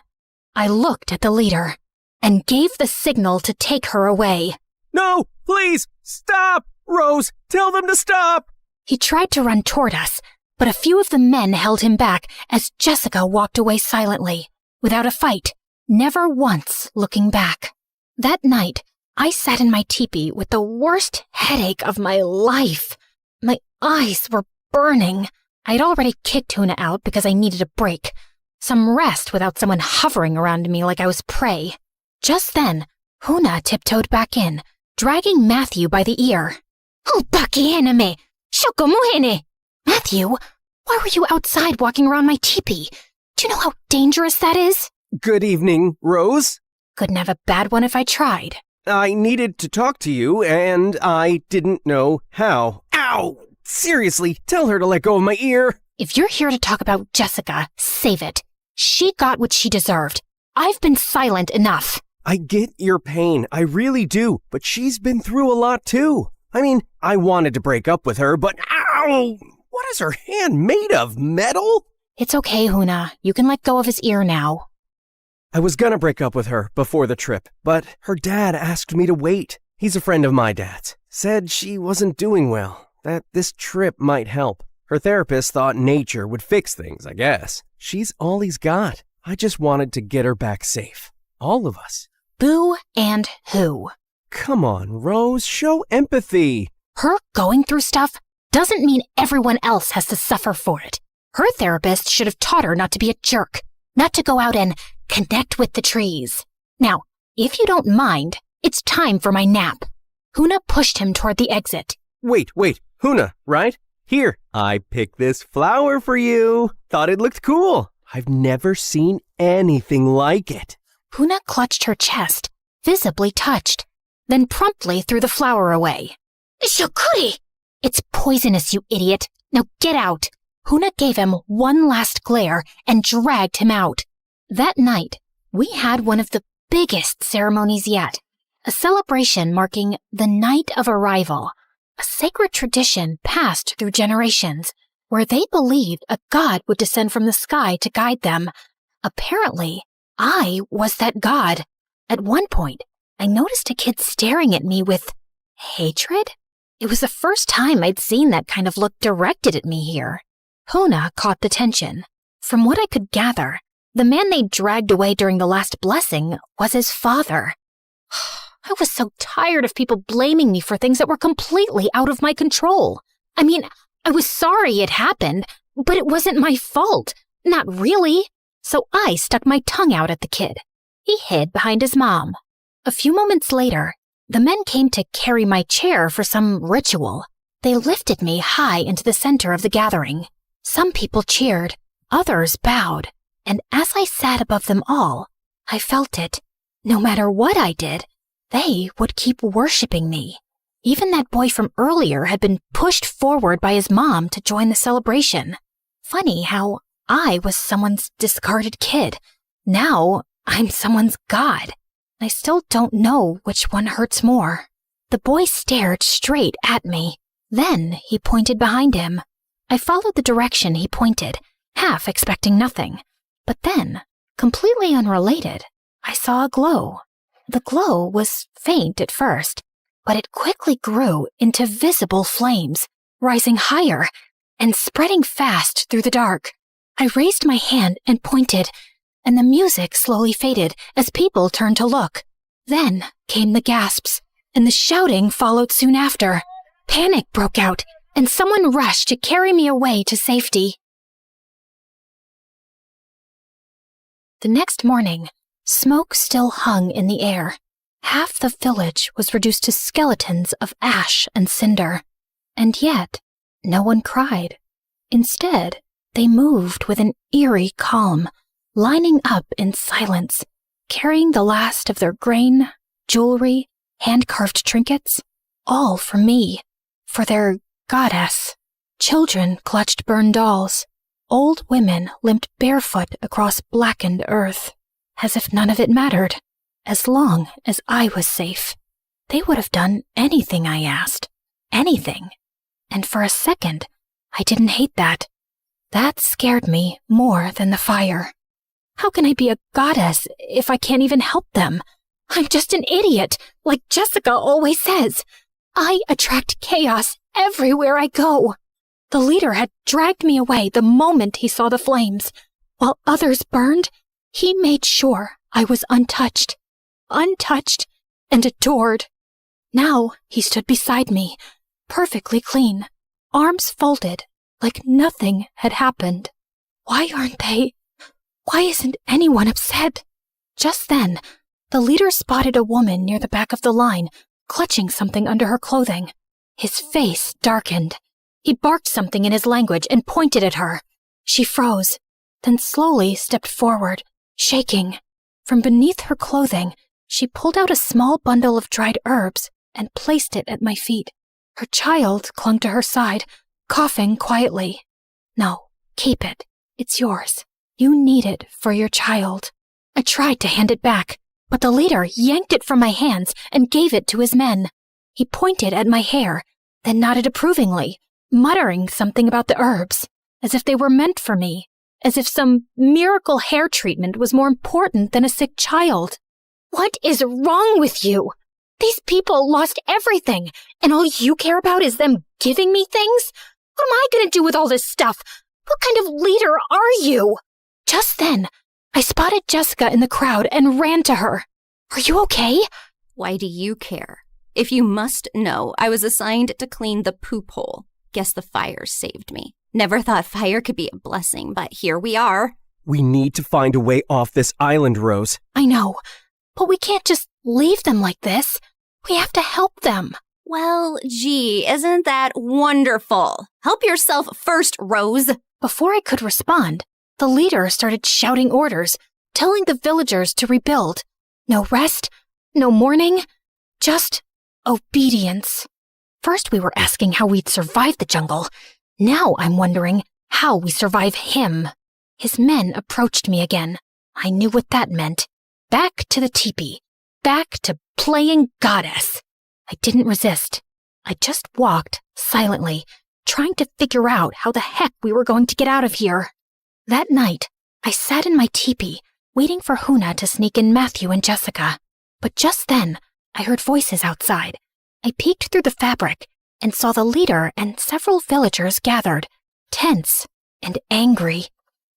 I looked at the leader and gave the signal to take her away. No, please, stop! Rose, tell them to stop! He tried to run toward us, but a few of the men held him back as Jessica walked away silently, without a fight, never once looking back. That night, I sat in my teepee with the worst headache of my life. My eyes were burning. I'd already kicked Huna out because I needed a break. Some rest without someone hovering around me like I was prey. Just then, Huna tiptoed back in, dragging Matthew by the ear. Matthew, why were you outside walking around my teepee? Do you know how dangerous that is? Good evening, Rose. Couldn't have a bad one if I tried. I needed to talk to you, and I didn't know how. Ow! Seriously, tell her to let go of my ear. If you're here to talk about Jessica, save it. She got what she deserved. I've been silent enough. I get your pain, I really do, but she's been through a lot too. I mean, I wanted to break up with her, but ow! What is her hand made of, metal? It's okay, Huna. You can let go of his ear now. I was gonna break up with her before the trip, but her dad asked me to wait. He's a friend of my dad's. Said she wasn't doing well, that this trip might help. Her therapist thought nature would fix things, I guess. She's all he's got. I just wanted to get her back safe. All of us. Boo and who? Come on, Rose, show empathy. Her going through stuff doesn't mean everyone else has to suffer for it. Her therapist should have taught her not to be a jerk, not to go out and connect with the trees. Now, if you don't mind, it's time for my nap. Huna pushed him toward the exit. Wait, Huna, right? Here, I picked this flower for you. Thought it looked cool. I've never seen anything like it. Huna clutched her chest, visibly touched, then promptly threw the flower away. Shokuri! It's poisonous, you idiot. Now get out. Huna gave him one last glare and dragged him out. That night, we had one of the biggest ceremonies yet. A celebration marking the night of arrival. A sacred tradition passed through generations, where they believed a god would descend from the sky to guide them. Apparently, I was that god. At one point, I noticed a kid staring at me with hatred. It was the first time I'd seen that kind of look directed at me here. Huna caught the tension. From what I could gather, the man they dragged away during the last blessing was his father. I was so tired of people blaming me for things that were completely out of my control. I mean, I was sorry it happened, but it wasn't my fault. Not really. So I stuck my tongue out at the kid. He hid behind his mom. A few moments later, the men came to carry my chair for some ritual. They lifted me high into the center of the gathering. Some people cheered, others bowed, and as I sat above them all, I felt it. No matter what I did, they would keep worshiping me. Even that boy from earlier had been pushed forward by his mom to join the celebration. Funny how I was someone's discarded kid. Now I'm someone's god. I still don't know which one hurts more. The boy stared straight at me. Then he pointed behind him. I followed the direction he pointed, half expecting nothing. But then, completely unrelated, I saw a glow. The glow was faint at first, but it quickly grew into visible flames, rising higher and spreading fast through the dark. I raised my hand and pointed, and the music slowly faded as people turned to look. Then came the gasps, and the shouting followed soon after. Panic broke out, and someone rushed to carry me away to safety. The next morning, smoke still hung in the air. Half the village was reduced to skeletons of ash and cinder. And yet, no one cried. Instead, they moved with an eerie calm, lining up in silence, carrying the last of their grain, jewelry, hand-carved trinkets, all for me, for their goddess. Children clutched burned dolls. Old women limped barefoot across blackened earth, as if none of it mattered, as long as I was safe. They would have done anything I asked, anything. And for a second, I didn't hate that. That scared me more than the fire. How can I be a goddess if I can't even help them? I'm just an idiot, like Jessica always says. I attract chaos everywhere I go. The leader had dragged me away the moment he saw the flames. While others burned, he made sure I was untouched and adored. Now he stood beside me, perfectly clean, arms folded, like nothing had happened. Why isn't anyone upset? Just then, the leader spotted a woman near the back of the line, clutching something under her clothing. His face darkened. He barked something in his language and pointed at her. She froze, then slowly stepped forward, shaking. From beneath her clothing, she pulled out a small bundle of dried herbs and placed it at my feet. Her child clung to her side, coughing quietly. No, Keep it. It's yours. You need it for your child. I tried to hand it back, but the leader yanked it from my hands and gave it to his men. He pointed at my hair, then nodded approvingly, muttering something about the herbs, as if they were meant for me, as if some miracle hair treatment was more important than a sick child. What is wrong with you? These people lost everything, and all you care about is them giving me things? What am I going to do with all this stuff? What kind of leader are you? Just then, I spotted Jessica in the crowd and ran to her. Are you okay? Why do you care? If you must know, I was assigned to clean the poop hole. Guess the fire saved me. Never thought fire could be a blessing, but here we are. We need to find a way off this island, Rose. I know, but we can't just leave them like this. We have to help them. Well, gee, isn't that wonderful? Help yourself first, Rose. Before I could respond, the leader started shouting orders, telling the villagers to rebuild. No rest, no mourning, just obedience. First we were asking how we'd survive the jungle. Now I'm wondering how we survive him. His men approached me again. I knew what that meant. Back to the teepee. Back to playing goddess. I didn't resist. I just walked silently, trying to figure out how the heck we were going to get out of here. That night, I sat in my teepee, waiting for Huna to sneak in Matthew and Jessica. But just then, I heard voices outside. I peeked through the fabric and saw the leader and several villagers gathered, tense and angry.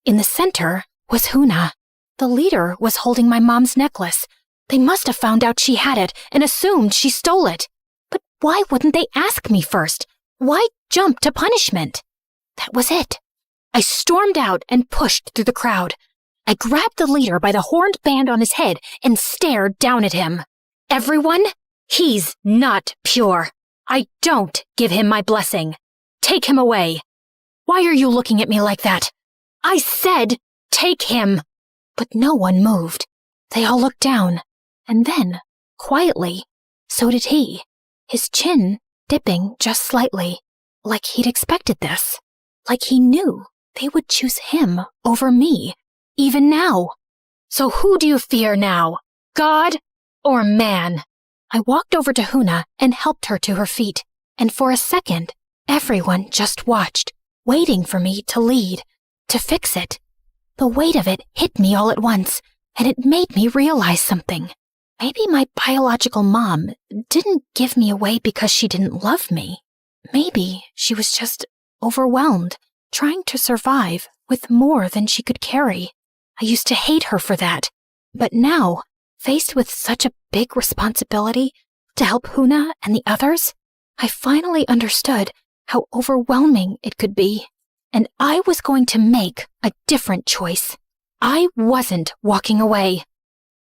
In the center was Huna. The leader was holding my mom's necklace. They must have found out she had it and assumed she stole it. But why wouldn't they ask me first? Why jump to punishment? That was it. I stormed out and pushed through the crowd. I grabbed the leader by the horned band on his head and stared down at him. Everyone, he's not pure. I don't give him my blessing. Take him away. Why are you looking at me like that? I said, take him. But no one moved. They all looked down. And then, quietly, so did he. His chin dipping just slightly, like he'd expected this. Like he knew they would choose him over me, even now. So who do you fear now? God or man? I walked over to Huna and helped her to her feet, and for a second, everyone just watched, waiting for me to lead, to fix it. The weight of it hit me all at once, and it made me realize something. Maybe my biological mom didn't give me away because she didn't love me. Maybe she was just overwhelmed, trying to survive with more than she could carry. I used to hate her for that, but now, faced with such a big responsibility to help Huna and the others, I finally understood how overwhelming it could be. And I was going to make a different choice. I wasn't walking away.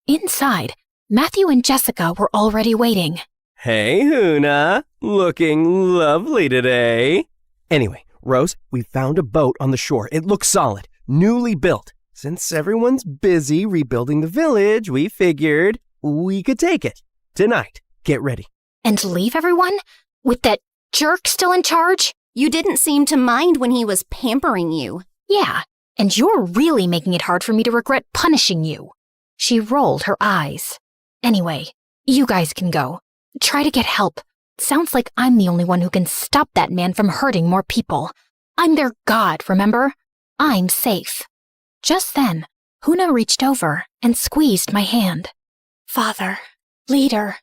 Inside, Matthew and Jessica were already waiting. Hey, Huna. Looking lovely today. Anyway, Rose, we found a boat on the shore. It looks solid, newly built. Since everyone's busy rebuilding the village, we figured we could take it. Tonight. Get ready. And leave everyone? With that jerk still in charge? You didn't seem to mind when he was pampering you. Yeah, and you're really making it hard for me to regret punishing you. She rolled her eyes. Anyway, you guys can go. Try to get help. Sounds like I'm the only one who can stop that man from hurting more people. I'm their god, remember? I'm safe. Just then, Huna reached over and squeezed my hand. Father, leader.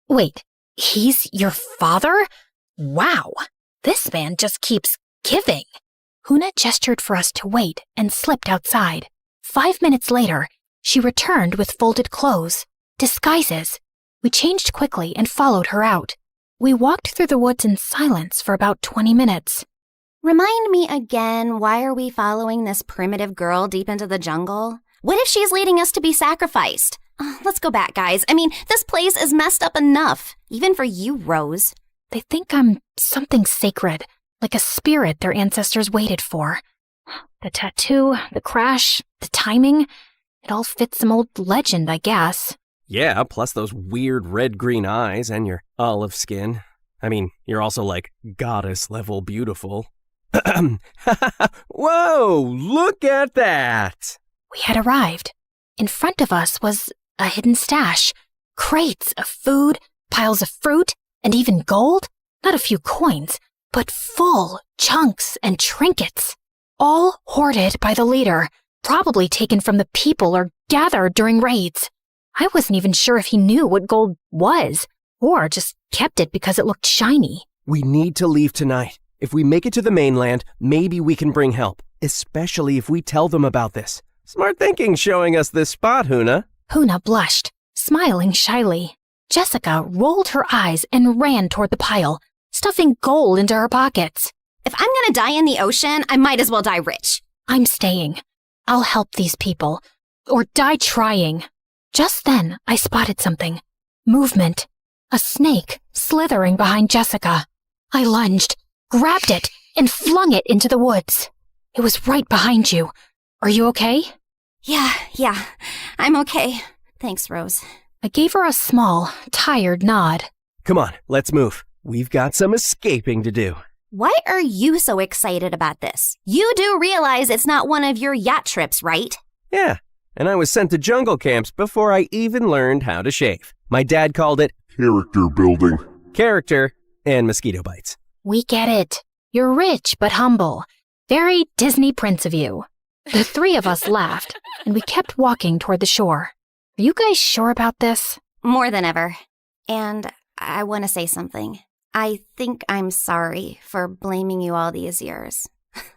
Wait, he's your father? Wow, this man just keeps giving. Huna gestured for us to wait and slipped outside. 5 minutes later, she returned with folded clothes, disguises. We changed quickly and followed her out. We walked through the woods in silence for about 20 minutes. Remind me again, why are we following this primitive girl deep into the jungle? What if she's leading us to be sacrificed? Let's go back, guys. I mean, this place is messed up enough, even for you, Rose. They think I'm something sacred, like a spirit their ancestors waited for. The tattoo, the crash, the timing, it all fits some old legend, I guess. Yeah, plus those weird red-green eyes and your olive skin. I mean, you're also like goddess-level beautiful. Whoa, look at that! We had arrived. In front of us was a hidden stash. Crates of food, piles of fruit, and even gold. Not a few coins, but full chunks and trinkets. All hoarded by the leader, probably taken from the people or gathered during raids. I wasn't even sure if he knew what gold was, or just kept it because it looked shiny. We need to leave tonight. If we make it to the mainland, maybe we can bring help, especially if we tell them about this. Smart thinking showing us this spot, Huna. Huna blushed, smiling shyly. Jessica rolled her eyes and ran toward the pile, stuffing gold into her pockets. If I'm gonna die in the ocean, I might as well die rich. I'm staying. I'll help these people. Or die trying. Just then, I spotted something. Movement. A snake slithering behind Jessica. I lunged, grabbed it, and flung it into the woods. It was right behind you. Are you okay? Yeah, I'm okay. Thanks, Rose. I gave her a small, tired nod. Come on, let's move. We've got some escaping to do. Why are you so excited about this? You do realize it's not one of your yacht trips, right? Yeah, and I was sent to jungle camps before I even learned how to shave. My dad called it character building. Character and mosquito bites. We get it. You're rich but humble. Very Disney Prince of you. The three of us laughed, and we kept walking toward the shore. Are you guys sure about this? More than ever. And I want to say something. I think I'm sorry for blaming you all these years.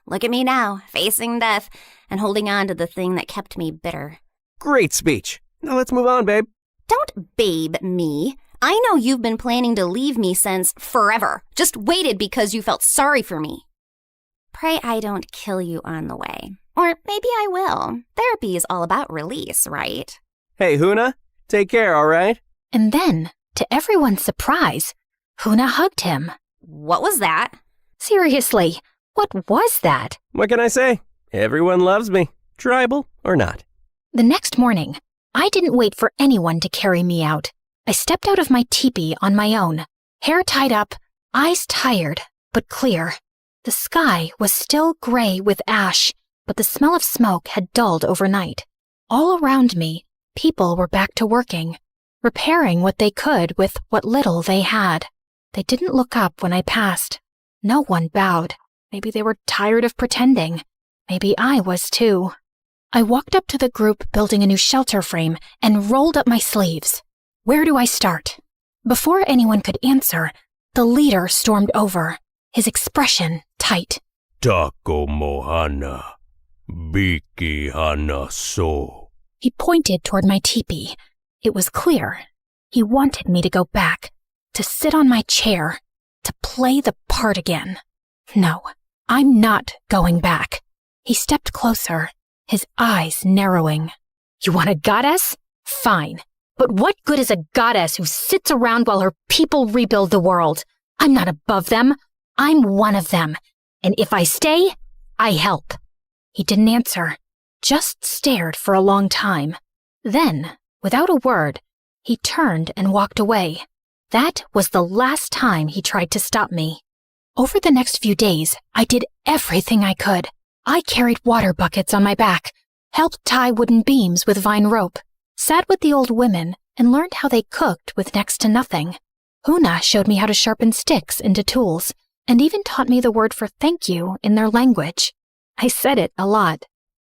Look at me now, facing death and holding on to the thing that kept me bitter. Great speech. Now let's move on, babe. Don't babe me. I know you've been planning to leave me since forever. Just waited because you felt sorry for me. Pray I don't kill you on the way. Or maybe I will. Therapy is all about release, right? Hey, Huna, take care, all right? And then, to everyone's surprise, Huna hugged him. What was that? Seriously, what was that? What can I say? Everyone loves me, tribal or not. The next morning, I didn't wait for anyone to carry me out. I stepped out of my teepee on my own, hair tied up, eyes tired, but clear. The sky was still gray with ash, but the smell of smoke had dulled overnight. All around me, people were back to working, repairing what they could with what little they had. They didn't look up when I passed. No one bowed. Maybe they were tired of pretending. Maybe I was too. I walked up to the group building a new shelter frame and rolled up my sleeves. Where do I start? Before anyone could answer, the leader stormed over, his expression tight. Tako mohana, biki hana so. He pointed toward my teepee. It was clear. He wanted me to go back, to sit on my chair, to play the part again. No, I'm not going back. He stepped closer, his eyes narrowing. You want a goddess? Fine. But what good is a goddess who sits around while her people rebuild the world? I'm not above them. I'm one of them. And if I stay, I help. He didn't answer, just stared for a long time. Then, without a word, he turned and walked away. That was the last time he tried to stop me. Over the next few days, I did everything I could. I carried water buckets on my back, helped tie wooden beams with vine rope, sat with the old women, and learned how they cooked with next to nothing. Huna showed me how to sharpen sticks into tools, and even taught me the word for thank you in their language. I said it a lot.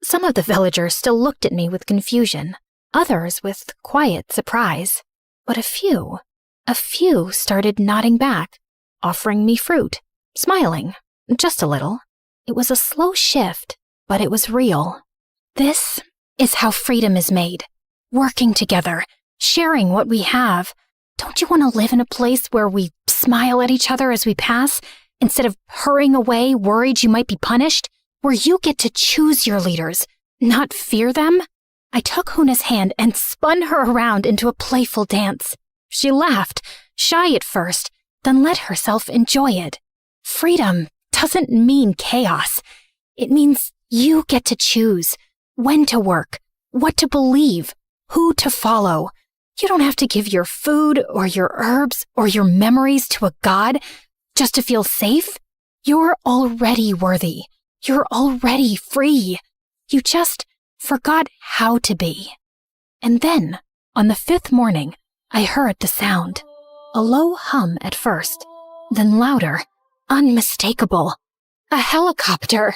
Some of the villagers still looked at me with confusion, others with quiet surprise. But a few started nodding back, offering me fruit, smiling, just a little. It was a slow shift, but it was real. This is how freedom is made. Working together, sharing what we have. Don't you want to live in a place where we smile at each other as we pass, instead of hurrying away worried you might be punished? Where you get to choose your leaders, not fear them? I took Huna's hand and spun her around into a playful dance. She laughed, shy at first, then let herself enjoy it. Freedom doesn't mean chaos. It means you get to choose when to work, what to believe, who to follow. You don't have to give your food or your herbs or your memories to a god just to feel safe. You're already worthy. You're already free. You just forgot how to be. And then, on the 5th morning, I heard the sound. A low hum at first, then louder, unmistakable. A helicopter.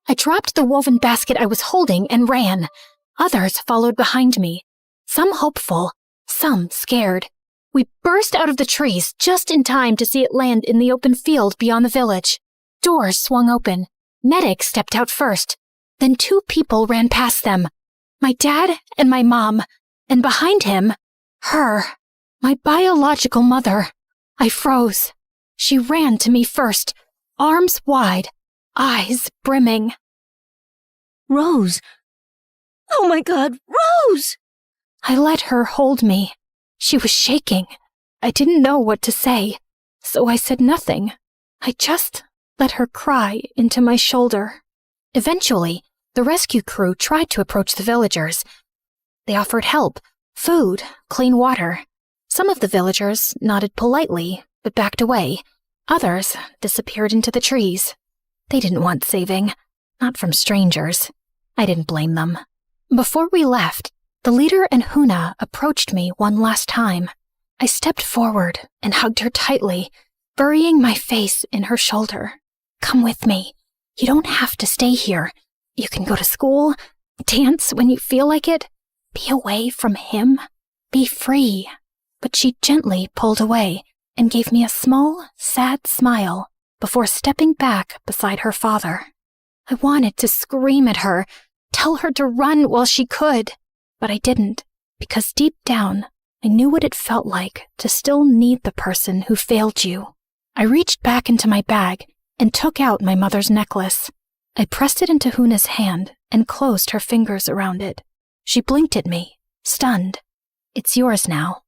I dropped the woven basket I was holding and ran. Others followed behind me, some hopeful, some scared. We burst out of the trees just in time to see it land in the open field beyond the village. Doors swung open. Medic stepped out first. Then 2 people ran past them. My dad and my mom. And behind him, her, my biological mother. I froze. She ran to me first, arms wide, eyes brimming. Rose! Oh my God, Rose! I let her hold me. She was shaking. I didn't know what to say, so I said nothing. I just let her cry into my shoulder. Eventually, the rescue crew tried to approach the villagers. They offered help, food, clean water. Some of the villagers nodded politely, but backed away. Others disappeared into the trees. They didn't want saving, not from strangers. I didn't blame them. Before we left, the leader and Huna approached me one last time. I stepped forward and hugged her tightly, burying my face in her shoulder. Come with me. You don't have to stay here. You can go to school, dance when you feel like it, be away from him, be free. But she gently pulled away and gave me a small, sad smile before stepping back beside her father. I wanted to scream at her, tell her to run while she could, but I didn't, because deep down, I knew what it felt like to still need the person who failed you. I reached back into my bag and took out my mother's necklace. I pressed it into Huna's hand and closed her fingers around it. She blinked at me, stunned. It's yours now.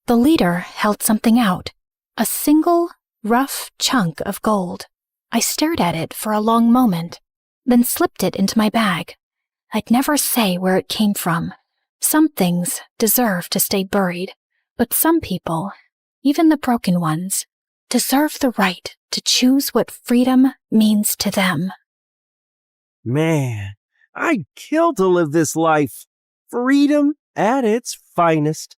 The leader held something out, a single, rough chunk of gold. I stared at it for a long moment, then slipped it into my bag. I'd never say where it came from. Some things deserve to stay buried, but some people, even the broken ones, deserve the right to choose what freedom means to them. Man, I'd kill to live this life. Freedom at its finest.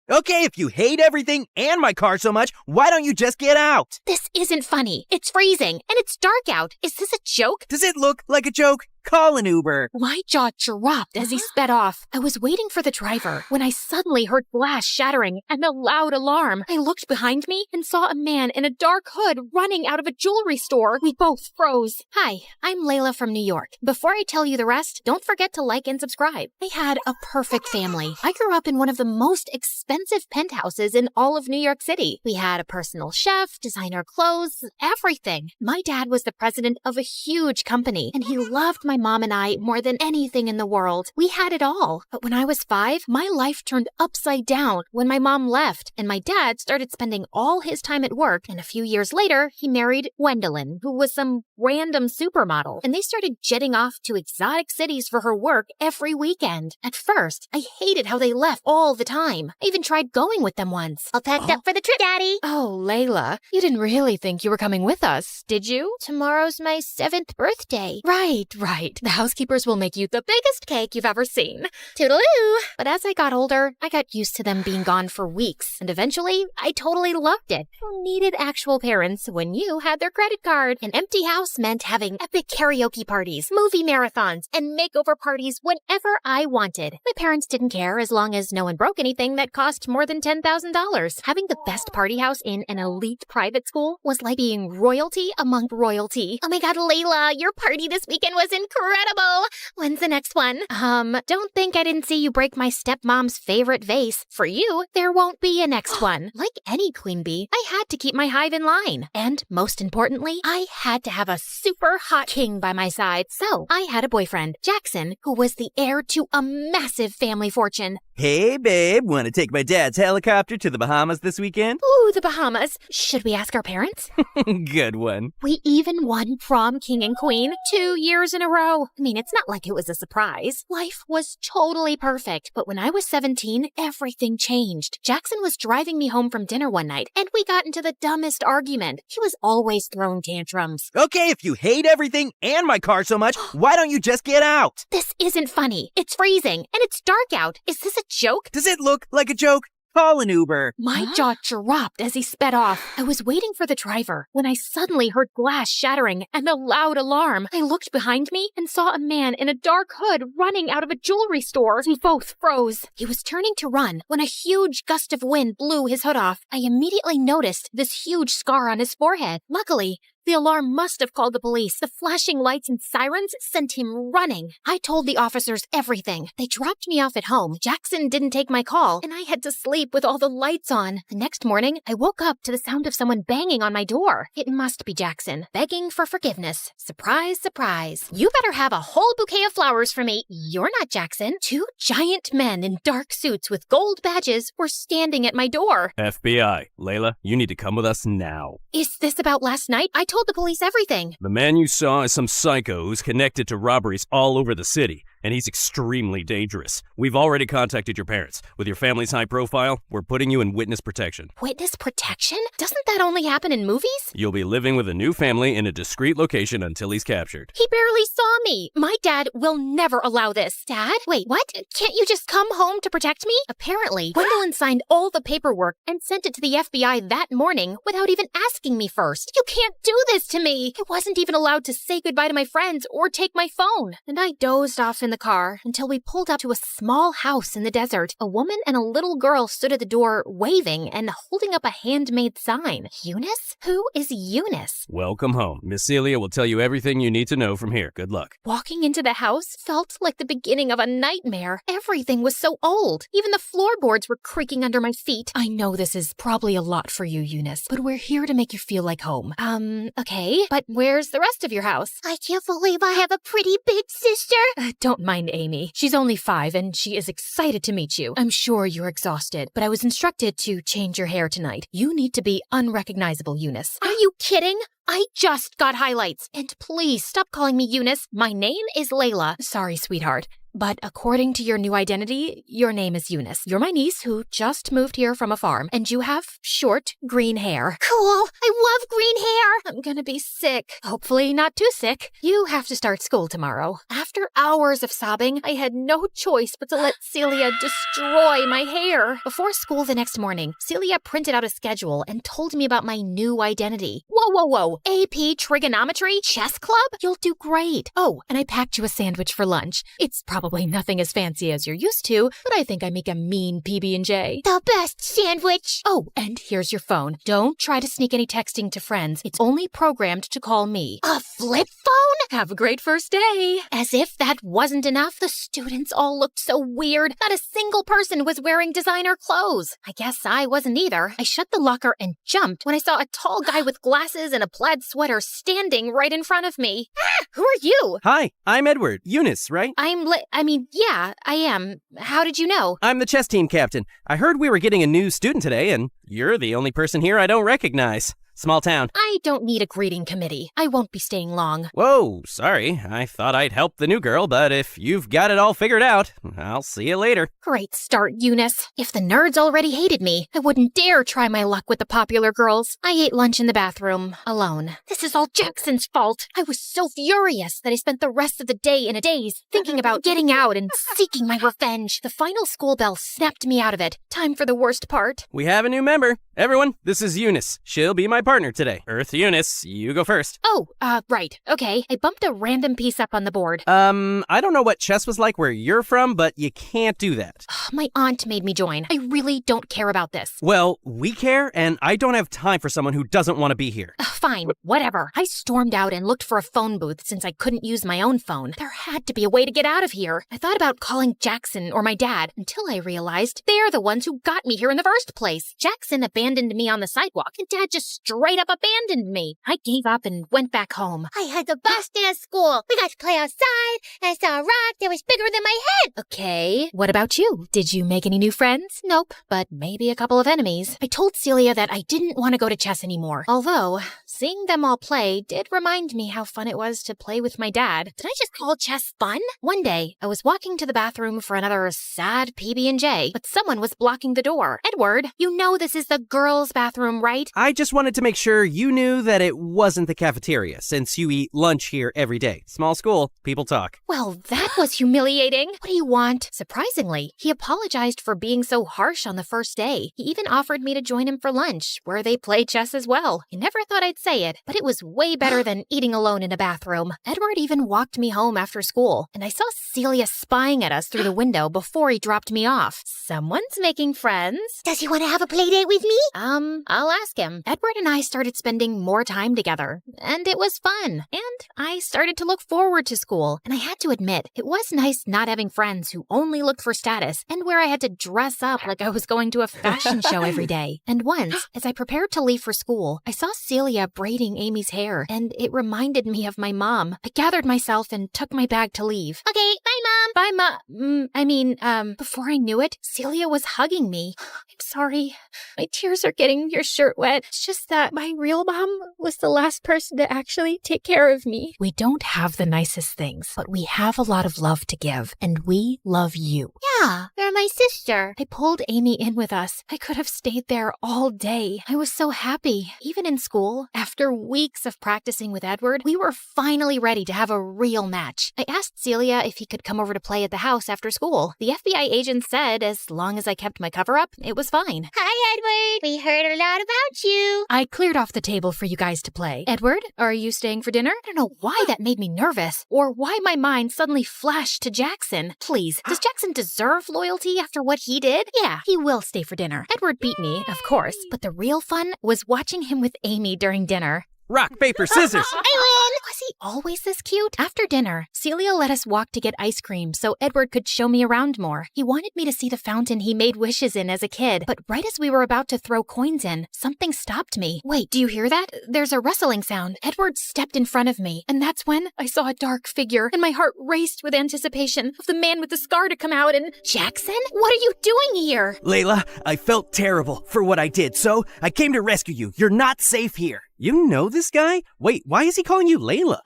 Okay, if you hate everything and my car so much, why don't you just get out? This isn't funny. It's freezing, and it's dark out. Is this a joke? Does it look like a joke? Call an Uber. My jaw dropped as he sped off. I was waiting for the driver when I suddenly heard glass shattering and a loud alarm. I looked behind me and saw a man in a dark hood running out of a jewelry store. We both froze. Hi, I'm Layla from New York. Before I tell you the rest, don't forget to like and subscribe. I had a perfect family. I grew up in one of the most expensive penthouses in all of New York City. We had a personal chef, designer clothes, everything. My dad was the president of a huge company, and he loved my mom and I more than anything in the world. We had it all. But when I was 5, my life turned upside down when my mom left, and my dad started spending all his time at work, and a few years later, he married Gwendolyn, who was some random supermodel, and they started jetting off to exotic cities for her work every weekend. At first, I hated how they left all the time. I even tried going with them once. All packed up for the trip, Daddy. Oh, Layla, you didn't really think you were coming with us, did you? Tomorrow's my 7th birthday. Right. The housekeepers will make you the biggest cake you've ever seen. Toodaloo! But as I got older, I got used to them being gone for weeks, and eventually, I totally loved it. Who needed actual parents when you had their credit card? An empty house meant having epic karaoke parties, movie marathons, and makeover parties whenever I wanted. My parents didn't care as long as no one broke anything that cost more than $10,000. Having the best party house in an elite private school was like being royalty among royalty. Oh my God, Layla, your party this weekend was incredible. When's the next one? Don't think I didn't see you break my stepmom's favorite vase. For you, there won't be a next one. Like any queen bee, I had to keep my hive in line. And most importantly, I had to have a super hot king by my side. So I had a boyfriend, Jackson, who was the heir to a massive family fortune. Hey, babe, want to take my dad's helicopter to the Bahamas this weekend? Ooh, the Bahamas. Should we ask our parents? Good one. We even won prom king and queen 2 years in a row. I mean, it's not like it was a surprise. Life was totally perfect. But when I was 17, everything changed. Jackson was driving me home from dinner one night, and we got into the dumbest argument. He was always throwing tantrums. Okay, if you hate everything and my car so much, why don't you just get out? This isn't funny. It's freezing, and it's dark out. Is this a joke? Does it look like a joke? Call an Uber. My jaw dropped as he sped off. I was waiting for the driver when I suddenly heard glass shattering and a loud alarm. I looked behind me and saw a man in a dark hood running out of a jewelry store. We both froze. He was turning to run when a huge gust of wind blew his hood off. I immediately noticed this huge scar on his forehead. Luckily, the alarm must have called the police. The flashing lights and sirens sent him running. I told the officers everything. They dropped me off at home. Jackson didn't take my call, and I had to sleep with all the lights on. The next morning, I woke up to the sound of someone banging on my door. It must be Jackson, begging for forgiveness. Surprise, surprise. You better have a whole bouquet of flowers for me. You're not Jackson. 2 giant men in dark suits with gold badges were standing at my door. FBI, Layla, you need to come with us now. Is this about last night? I told the police everything. The man you saw is some psycho who's connected to robberies all over the city, and he's extremely dangerous. We've already contacted your parents. With your family's high profile, we're putting you in witness protection. Witness protection? Doesn't that only happen in movies? You'll be living with a new family in a discreet location until he's captured. He barely saw me. My dad will never allow this. Dad? Wait, what? Can't you just come home to protect me? Apparently, Gwendolyn signed all the paperwork and sent it to the FBI that morning without even asking me first. You can't do this to me. I wasn't even allowed to say goodbye to my friends or take my phone. And I dozed off in the car until we pulled up to a small house in the desert. A woman and a little girl stood at the door waving and holding up a handmade sign. Eunice? Who is Eunice? Welcome home. Miss Celia will tell you everything you need to know from here. Good luck. Walking into the house felt like the beginning of a nightmare. Everything was so old. Even the floorboards were creaking under my feet. I know this is probably a lot for you, Eunice, but we're here to make you feel like home. Okay, but where's the rest of your house? I can't believe I have a pretty big sister. Don't mind Amy. She's only 5 and she is excited to meet you. I'm sure you're exhausted, but I was instructed to change your hair tonight. You need to be unrecognizable, Eunice. Are you kidding? I just got highlights. And please stop calling me Eunice. My name is Layla. Sorry, sweetheart. But according to your new identity, your name is Eunice. You're my niece who just moved here from a farm, and you have short green hair. Cool. I love green hair. I'm gonna be sick. Hopefully not too sick. You have to start school tomorrow. After hours of sobbing, I had no choice but to let Celia destroy my hair. Before school the next morning, Celia printed out a schedule and told me about my new identity. Whoa. AP Trigonometry Chess Club? You'll do great. Oh, and I packed you a sandwich for lunch. It's probably nothing as fancy as you're used to, but I think I make a mean PB&J. The best sandwich. Oh, and here's your phone. Don't try to sneak any texting to friends. It's only programmed to call me. A flip phone? Have a great first day. As if that wasn't enough, the students all looked so weird. Not a single person was wearing designer clothes. I guess I wasn't either. I shut the locker and jumped when I saw a tall guy with glasses and a plaid sweater standing right in front of me. Who are you? Hi, I'm Edward. Eunice, right? Yeah, I am. How did you know? I'm the chess team captain. I heard we were getting a new student today, and you're the only person here I don't recognize. Small town. I don't need a greeting committee. I won't be staying long. Whoa, sorry. I thought I'd help the new girl, but if you've got it all figured out, I'll see you later. Great start, Eunice. If the nerds already hated me, I wouldn't dare try my luck with the popular girls. I ate lunch in the bathroom, alone. This is all Jackson's fault. I was so furious that I spent the rest of the day in a daze, thinking about getting out and seeking my revenge. The final school bell snapped me out of it. Time for the worst part. We have a new member. Everyone, this is Eunice. She'll be my partner today. Earth Eunice, you go first. Oh, right. Okay. I bumped a random piece up on the board. I don't know what chess was like where you're from, but you can't do that. My aunt made me join. I really don't care about this. Well, we care, and I don't have time for someone who doesn't want to be here. Fine, whatever. I stormed out and looked for a phone booth since I couldn't use my own phone. There had to be a way to get out of here. I thought about calling Jackson or my dad until I realized they're the ones who got me here in the first place. Jackson abandoned me on the sidewalk, and Dad just straight up abandoned me. I gave up and went back home. I had the best day of school. We got to play outside I saw a rock that was bigger than my head. Okay, what about you? Did you make any new friends? Nope, but maybe a couple of enemies. I told Celia that I didn't want to go to chess anymore. Although, seeing them all play did remind me how fun it was to play with my dad. Did I just call chess fun? One day, I was walking to the bathroom for another sad PB&J, but someone was blocking the door. Edward, you know this is the girls' bathroom, right? I just wanted to make sure you knew that it wasn't the cafeteria, since you eat lunch here every day. Small school, people talk. Well, that was humiliating. What do you want? Surprisingly, he apologized for being so harsh on the first day. He even offered me to join him for lunch, where they play chess as well. I never thought I'd say it, but it was way better than eating alone in a bathroom. Edward even walked me home after school, and I saw Celia spying at us through the window before he dropped me off. Someone's making friends. Does he want to have a play date with me? I'll ask him. Edward and I started spending more time together, and it was fun. And I started to look forward to school, and I had to admit, it was nice not having friends who only looked for status and where I had to dress up like I was going to a fashion show every day. And once, as I prepared to leave for school, I saw Celia braiding Amy's hair, and it reminded me of my mom. I gathered myself and took my bag to leave. Okay, bye, Mom. Bye, before I knew it, Celia was hugging me. I'm sorry. My tears are getting your shirt wet. It's just that my real mom was the last person to actually take care of me. We don't have the nicest things, but we have a lot of love to give, and we love you. Yeah, you're my sister. I pulled Amy in with us. I could have stayed there all day. I was so happy. Even in school, after weeks of practicing with Edward, we were finally ready to have a real match. I asked Celia if he could come over to play at the house after school. The FBI agent said as long as I kept my cover up, it was fine. Hi, Edward. We heard a lot about you. I cleared off the table for you guys to play. Edward, are you staying for dinner? I don't know why that made me nervous, or why my mind suddenly flashed to Jackson. Please, does Jackson deserve loyalty after what he did? Yeah, he will stay for dinner. Edward beat me, of course, but the real fun was watching him with Amy during dinner. Rock, paper, scissors! I win! Was he always this cute? After dinner, Celia let us walk to get ice cream so Edward could show me around more. He wanted me to see the fountain he made wishes in as a kid, but right as we were about to throw coins in, something stopped me. Wait, do you hear that? There's a rustling sound. Edward stepped in front of me, and that's when I saw a dark figure, and my heart raced with anticipation of the man with the scar to come out and... Jackson? What are you doing here? Layla, I felt terrible for what I did, so I came to rescue you. You're not safe here. You know this guy? Wait, why is he calling you Layla?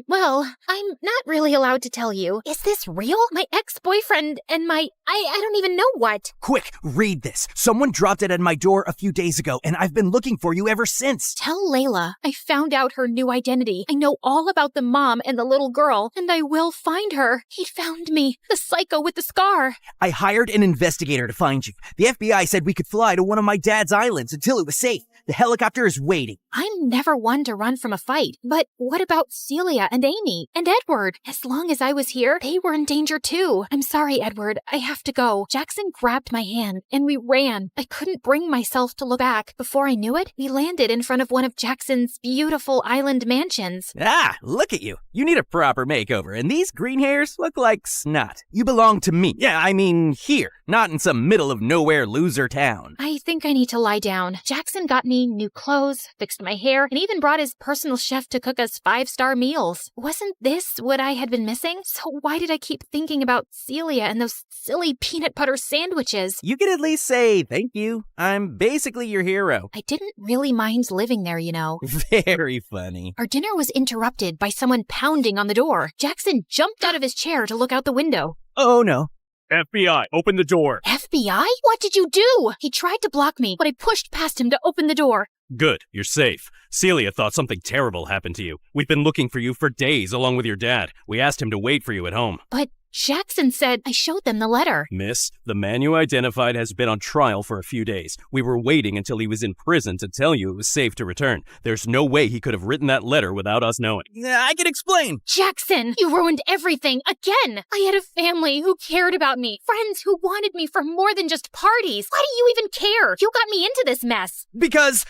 Well, I'm not really allowed to tell you. Is this real? My ex-boyfriend and I don't even know what. Quick, read this. Someone dropped it at my door a few days ago, and I've been looking for you ever since. Tell Layla I found out her new identity. I know all about the mom and the little girl, and I will find her. He found me, the psycho with the scar. I hired an investigator to find you. The FBI said we could fly to one of my dad's islands until it was safe. The helicopter is waiting. I'm never one to run from a fight. But what about Celia and Amy and Edward? As long as I was here, they were in danger too. I'm sorry, Edward. I have to go. Jackson grabbed my hand and we ran. I couldn't bring myself to look back. Before I knew it, we landed in front of one of Jackson's beautiful island mansions. Ah, look at you. You need a proper makeover, and these green hairs look like snot. You belong to me. Yeah, I mean here, not in some middle of nowhere loser town. I think I need to lie down. Jackson got me new clothes, fixed my hair, and even brought his personal chef to cook us 5-star meals. Wasn't this what I had been missing? So why did I keep thinking about Celia and those silly peanut butter sandwiches? You could at least say thank you. I'm basically your hero. I didn't really mind living there, you know. Very funny. Our dinner was interrupted by someone pounding on the door. Jackson jumped out of his chair to look out the window. Oh no. FBI, open the door. FBI? What did you do? He tried to block me, but I pushed past him to open the door. Good, you're safe. Celia thought something terrible happened to you. We've been looking for you for days along with your dad. We asked him to wait for you at home. But Jackson said I showed them the letter. Miss, the man you identified has been on trial for a few days. We were waiting until he was in prison to tell you it was safe to return. There's no way he could have written that letter without us knowing. I can explain. Jackson, you ruined everything again. I had a family who cared about me, friends who wanted me for more than just parties. Why do you even care? You got me into this mess. Because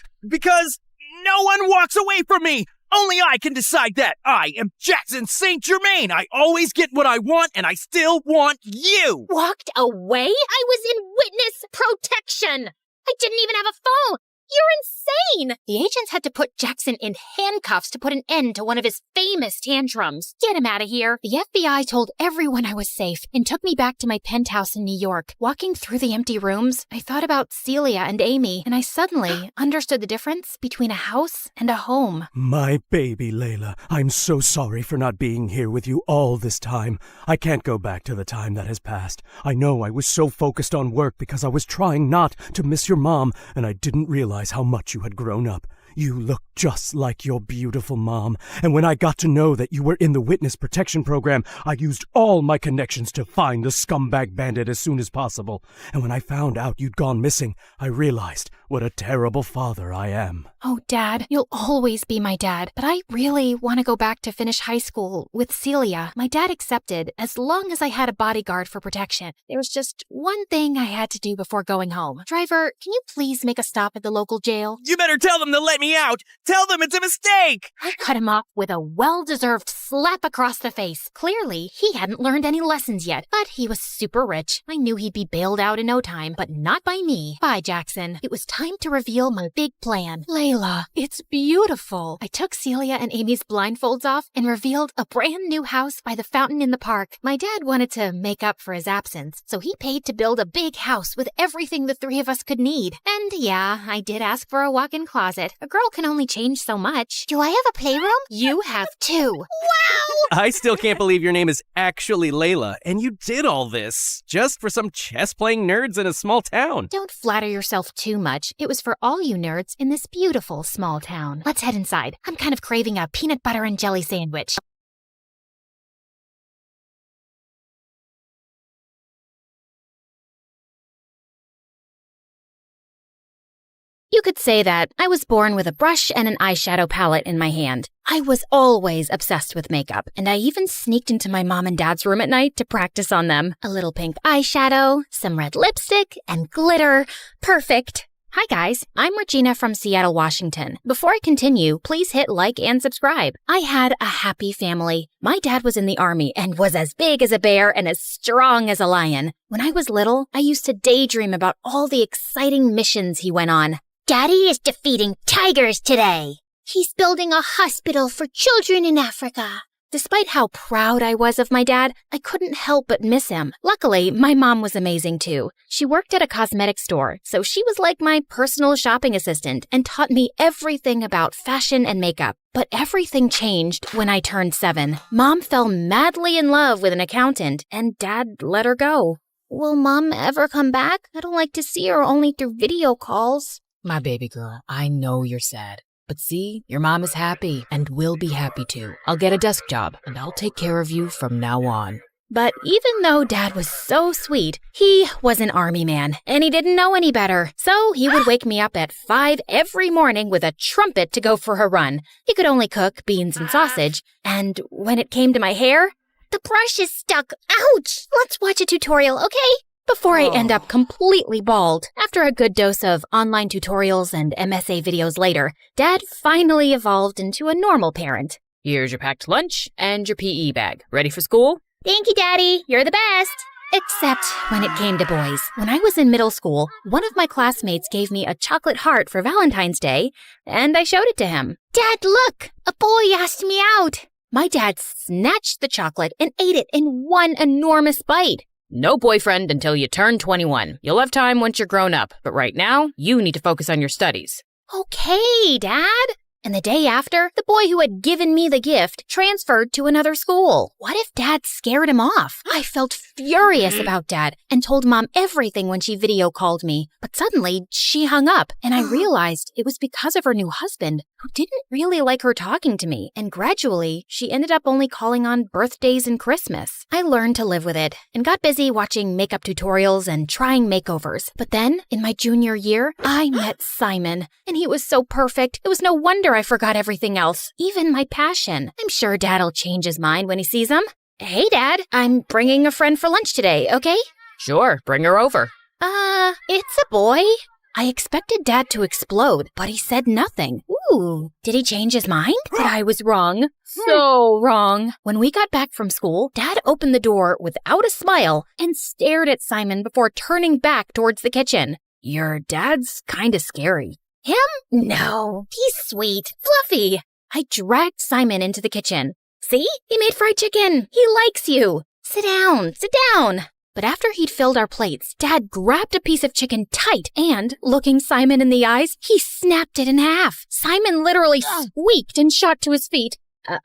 no one walks away from me. Only I can decide that. I am Jackson St. Germain. I always get what I want, and I still want you. Walked away? I was in witness protection. I didn't even have a phone. You're insane! The agents had to put Jackson in handcuffs to put an end to one of his famous tantrums. Get him out of here. The FBI told everyone I was safe and took me back to my penthouse in New York. Walking through the empty rooms, I thought about Celia and Amy, and I suddenly understood the difference between a house and a home. My baby, Layla. I'm so sorry for not being here with you all this time. I can't go back to the time that has passed. I know I was so focused on work because I was trying not to miss your mom, and I didn't realize how much you had grown up. You look just like your beautiful mom, and when I got to know that you were in the witness protection program, I used all my connections to find the scumbag bandit as soon as possible. And when I found out you'd gone missing, I realized what a terrible father I am. Oh, Dad, you'll always be my dad, but I really want to go back to finish high school with Celia. My dad accepted as long as I had a bodyguard for protection. There was just one thing I had to do before going home. Driver, can you please make a stop at the local jail? You better tell them to let me out. Tell them it's a mistake. I cut him off with a well-deserved slap across the face. Clearly, he hadn't learned any lessons yet, but he was super rich. I knew he'd be bailed out in no time, but not by me. Bye, Jackson. It was time to reveal my big plan. Layla, it's beautiful. I took Celia and Amy's blindfolds off and revealed a brand new house by the fountain in the park. My dad wanted to make up for his absence, so he paid to build a big house with everything the three of us could need. And yeah, I did ask for a walk-in closet. A girl can only change so much. Do I have a playroom? You have two. Wow! I still can't believe your name is actually Layla, and you did all this just for some chess-playing nerds in a small town. Don't flatter yourself too much. It was for all you nerds in this beautiful small town. Let's head inside. I'm kind of craving a peanut butter and jelly sandwich. You could say that I was born with a brush and an eyeshadow palette in my hand. I was always obsessed with makeup, and I even sneaked into my mom and dad's room at night to practice on them. A little pink eyeshadow, some red lipstick, and glitter. Perfect. Hi guys, I'm Regina from Seattle, Washington. Before I continue, please hit like and subscribe. I had a happy family. My dad was in the army and was as big as a bear and as strong as a lion. When I was little, I used to daydream about all the exciting missions he went on. Daddy is defeating tigers today. He's building a hospital for children in Africa. Despite how proud I was of my dad, I couldn't help but miss him. Luckily, my mom was amazing too. She worked at a cosmetic store, so she was like my personal shopping assistant and taught me everything about fashion and makeup. But everything changed when I turned 7. Mom fell madly in love with an accountant, and Dad let her go. Will Mom ever come back? I don't like to see her only through video calls. My baby girl, I know you're sad. But see, your mom is happy and will be happy too. I'll get a desk job and I'll take care of you from now on. But even though Dad was so sweet, he was an army man and he didn't know any better. So he would wake me up at 5 every morning with a trumpet to go for a run. He could only cook beans and sausage. And when it came to my hair, the brush is stuck. Ouch! Let's watch a tutorial, okay? Before I end up completely bald. After a good dose of online tutorials and MSA videos later, Dad finally evolved into a normal parent. Here's your packed lunch and your PE bag. Ready for school? Thank you, Daddy. You're the best. Except when it came to boys. When I was in middle school, one of my classmates gave me a chocolate heart for Valentine's Day, and I showed it to him. Dad, look! A boy asked me out. My dad snatched the chocolate and ate it in one enormous bite. No boyfriend until you turn 21. You'll have time once you're grown up, but right now, you need to focus on your studies. Okay, Dad. And the day after, the boy who had given me the gift transferred to another school. What if Dad scared him off? I felt furious about Dad and told Mom everything when she video called me. But suddenly, she hung up, and I realized it was because of her new husband, who didn't really like her talking to me. And gradually, she ended up only calling on birthdays and Christmas. I learned to live with it and got busy watching makeup tutorials and trying makeovers. But then, in my junior year, I met Simon, and he was so perfect. It was no wonder I forgot everything else, even my passion. I'm sure Dad'll change his mind when he sees him. Hey, Dad, I'm bringing a friend for lunch today, okay? Sure, bring her over. It's a boy. I expected Dad to explode, but he said nothing. Ooh, did he change his mind? But I was wrong. So wrong. When we got back from school, Dad opened the door without a smile and stared at Simon before turning back towards the kitchen. Your dad's kinda scary. Him? No, he's sweet, fluffy. I dragged Simon into the kitchen. See? He made fried chicken. He likes you. Sit down, sit down. But after he'd filled our plates, Dad grabbed a piece of chicken tight and, looking Simon in the eyes, he snapped it in half. Simon literally squeaked and shot to his feet.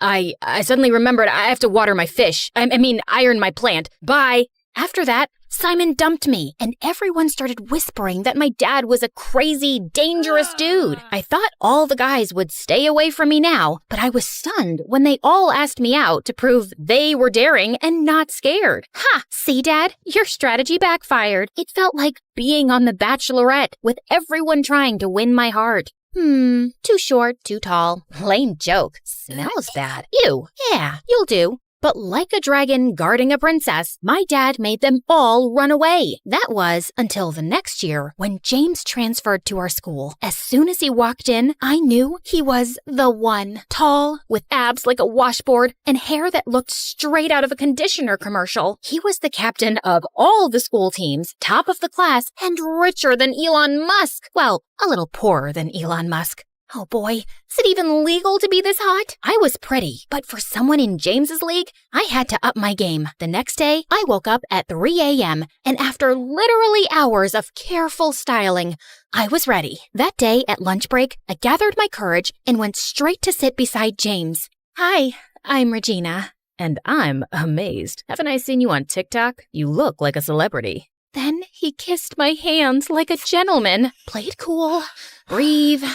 I suddenly remembered I have to water my fish. I mean, iron my plant. Bye. After that, Simon dumped me, and everyone started whispering that my dad was a crazy, dangerous dude. I thought all the guys would stay away from me now, but I was stunned when they all asked me out to prove they were daring and not scared. Ha! See, Dad? Your strategy backfired. It felt like being on The Bachelorette, with everyone trying to win my heart. Too short, too tall. Lame joke. Smells bad. Ew. Yeah, you'll do. But like a dragon guarding a princess, my dad made them all run away. That was until the next year when James transferred to our school. As soon as he walked in, I knew he was the one. Tall, with abs like a washboard, and hair that looked straight out of a conditioner commercial. He was the captain of all the school teams, top of the class, and richer than Elon Musk. Well, a little poorer than Elon Musk. Oh boy, is it even legal to be this hot? I was pretty, but for someone in James's league, I had to up my game. The next day, I woke up at 3 a.m., and after literally hours of careful styling, I was ready. That day at lunch break, I gathered my courage and went straight to sit beside James. Hi, I'm Regina. And I'm amazed. Haven't I seen you on TikTok? You look like a celebrity. Then he kissed my hands like a gentleman. Play it cool. Breathe.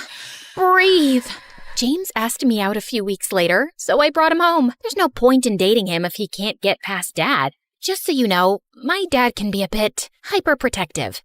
James asked me out a few weeks later, so I brought him home. There's no point in dating him if he can't get past Dad. Just so you know, my dad can be a bit hyperprotective.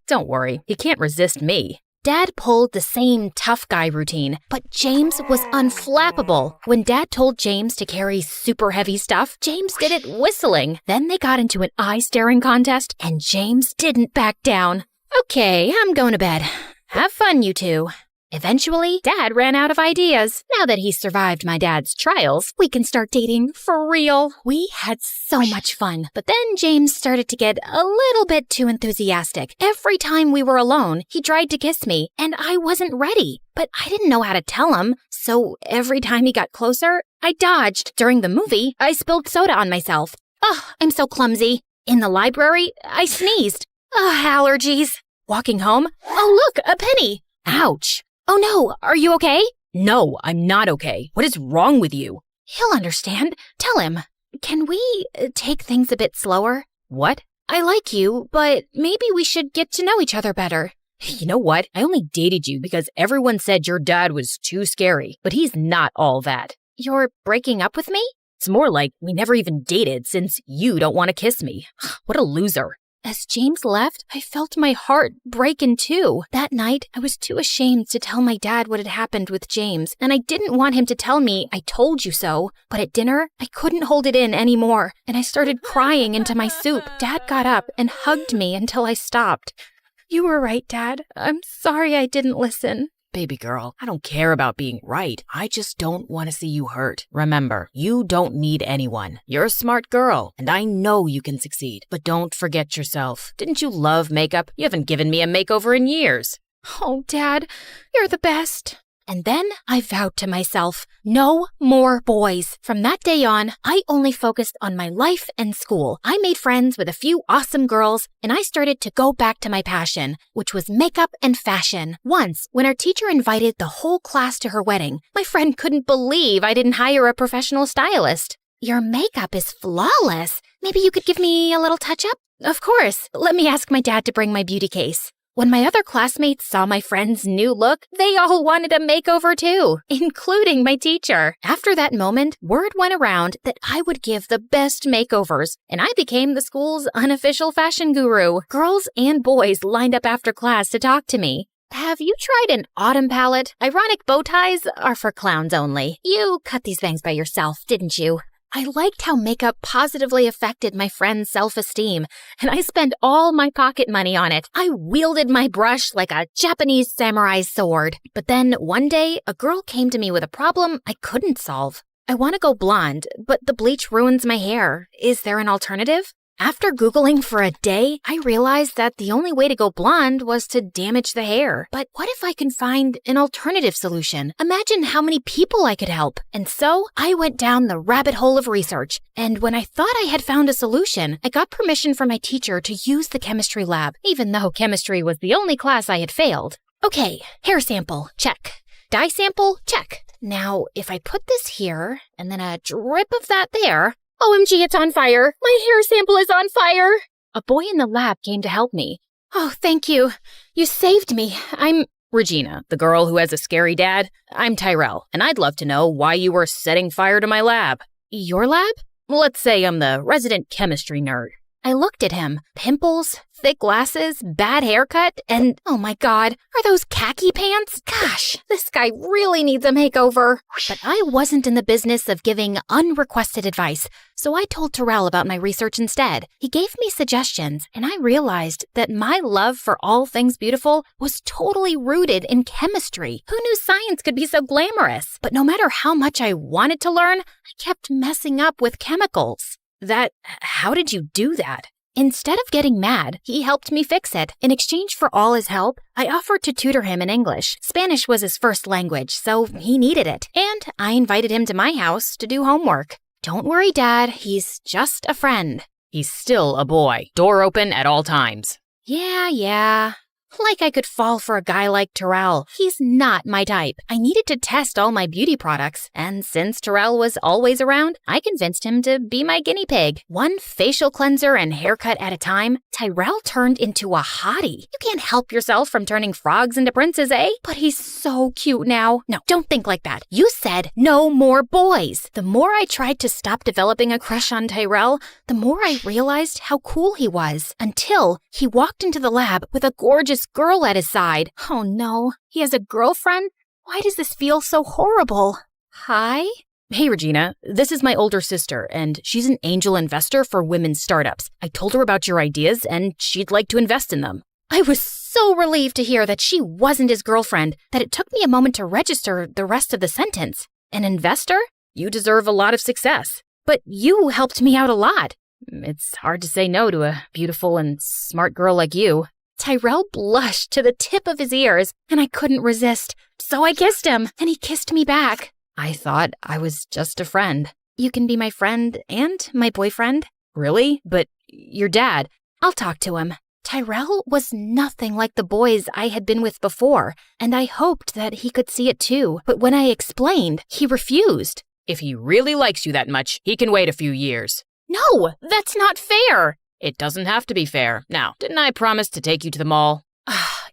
Don't worry, he can't resist me. Dad pulled the same tough guy routine, but James was unflappable. When Dad told James to carry super heavy stuff, James did it whistling. Then they got into an eye-staring contest, and James didn't back down. Okay, I'm going to bed. Have fun, you two. Eventually, Dad ran out of ideas. Now that he's survived my dad's trials, we can start dating for real. We had so much fun. But then James started to get a little bit too enthusiastic. Every time we were alone, he tried to kiss me, and I wasn't ready. But I didn't know how to tell him, so every time he got closer, I dodged. During the movie, I spilled soda on myself. Oh, I'm so clumsy. In the library, I sneezed. Oh, allergies. Walking home, oh look, a penny. Ouch. Oh no, are you okay? No, I'm not okay. What is wrong with you? He'll understand. Tell him. Can we take things a bit slower? What? I like you, but maybe we should get to know each other better. You know what? I only dated you because everyone said your dad was too scary, but he's not all that. You're breaking up with me? It's more like we never even dated since you don't want to kiss me. What a loser. As James left, I felt my heart break in two. That night, I was too ashamed to tell my dad what had happened with James, and I didn't want him to tell me I told you so. But at dinner, I couldn't hold it in anymore, and I started crying into my soup. Dad got up and hugged me until I stopped. You were right, Dad. I'm sorry I didn't listen. Baby girl, I don't care about being right. I just don't want to see you hurt. Remember, you don't need anyone. You're a smart girl, and I know you can succeed. But don't forget yourself. Didn't you love makeup? You haven't given me a makeover in years. Oh, Dad, you're the best. And then I vowed to myself, no more boys. From that day on, I only focused on my life and school. I made friends with a few awesome girls, and I started to go back to my passion, which was makeup and fashion. Once, when our teacher invited the whole class to her wedding, my friend couldn't believe I didn't hire a professional stylist. Your makeup is flawless. Maybe you could give me a little touch-up? Of course. Let me ask my dad to bring my beauty case. When my other classmates saw my friend's new look, they all wanted a makeover too, including my teacher. After that moment, word went around that I would give the best makeovers, and I became the school's unofficial fashion guru. Girls and boys lined up after class to talk to me. Have you tried an autumn palette? Ironic bow ties are for clowns only. You cut these bangs by yourself, didn't you? I liked how makeup positively affected my friend's self-esteem, and I spent all my pocket money on it. I wielded my brush like a Japanese samurai's sword. But then one day, a girl came to me with a problem I couldn't solve. I want to go blonde, but the bleach ruins my hair. Is there an alternative? After Googling for a day, I realized that the only way to go blonde was to damage the hair. But what if I can find an alternative solution? Imagine how many people I could help. And so I went down the rabbit hole of research. And when I thought I had found a solution, I got permission from my teacher to use the chemistry lab, even though chemistry was the only class I had failed. Okay, hair sample, check. Dye sample, check. Now, if I put this here, and then a drip of that there, OMG, it's on fire! My hair sample is on fire! A boy in the lab came to help me. Oh, thank you. You saved me. I'm Regina, the girl who has a scary dad. I'm Tyrell, and I'd love to know why you were setting fire to my lab. Your lab? Let's say I'm the resident chemistry nerd. I looked at him. Pimples, thick glasses, bad haircut, and oh my god, are those khaki pants? Gosh, this guy really needs a makeover. But I wasn't in the business of giving unrequested advice, so I told Tyrell about my research instead. He gave me suggestions, and I realized that my love for all things beautiful was totally rooted in chemistry. Who knew science could be so glamorous? But no matter how much I wanted to learn, I kept messing up with chemicals. How did you do that? Instead of getting mad, he helped me fix it. In exchange for all his help, I offered to tutor him in English. Spanish was his first language, so he needed it. And I invited him to my house to do homework. Don't worry, Dad, he's just a friend. He's still a boy. Door open at all times. Yeah. Like I could fall for a guy like Tyrell. He's not my type. I needed to test all my beauty products, and since Tyrell was always around, I convinced him to be my guinea pig. One facial cleanser and haircut at a time, Tyrell turned into a hottie. You can't help yourself from turning frogs into princes, eh? But he's so cute now. No, don't think like that. You said no more boys. The more I tried to stop developing a crush on Tyrell, the more I realized how cool he was, until he walked into the lab with a gorgeous girl at his side. Oh no, he has a girlfriend? Why does this feel so horrible? Hi? Hey, Regina, this is my older sister, and she's an angel investor for women's startups. I told her about your ideas, and she'd like to invest in them. I was so relieved to hear that she wasn't his girlfriend that it took me a moment to register the rest of the sentence. An investor? You deserve a lot of success. But you helped me out a lot. It's hard to say no to a beautiful and smart girl like you. Tyrell blushed to the tip of his ears, and I couldn't resist. So I kissed him, and he kissed me back. I thought I was just a friend. You can be my friend and my boyfriend. Really? But your dad. I'll talk to him. Tyrell was nothing like the boys I had been with before, and I hoped that he could see it too. But when I explained, he refused. If he really likes you that much, he can wait a few years. No, that's not fair. It doesn't have to be fair. Now, didn't I promise to take you to the mall?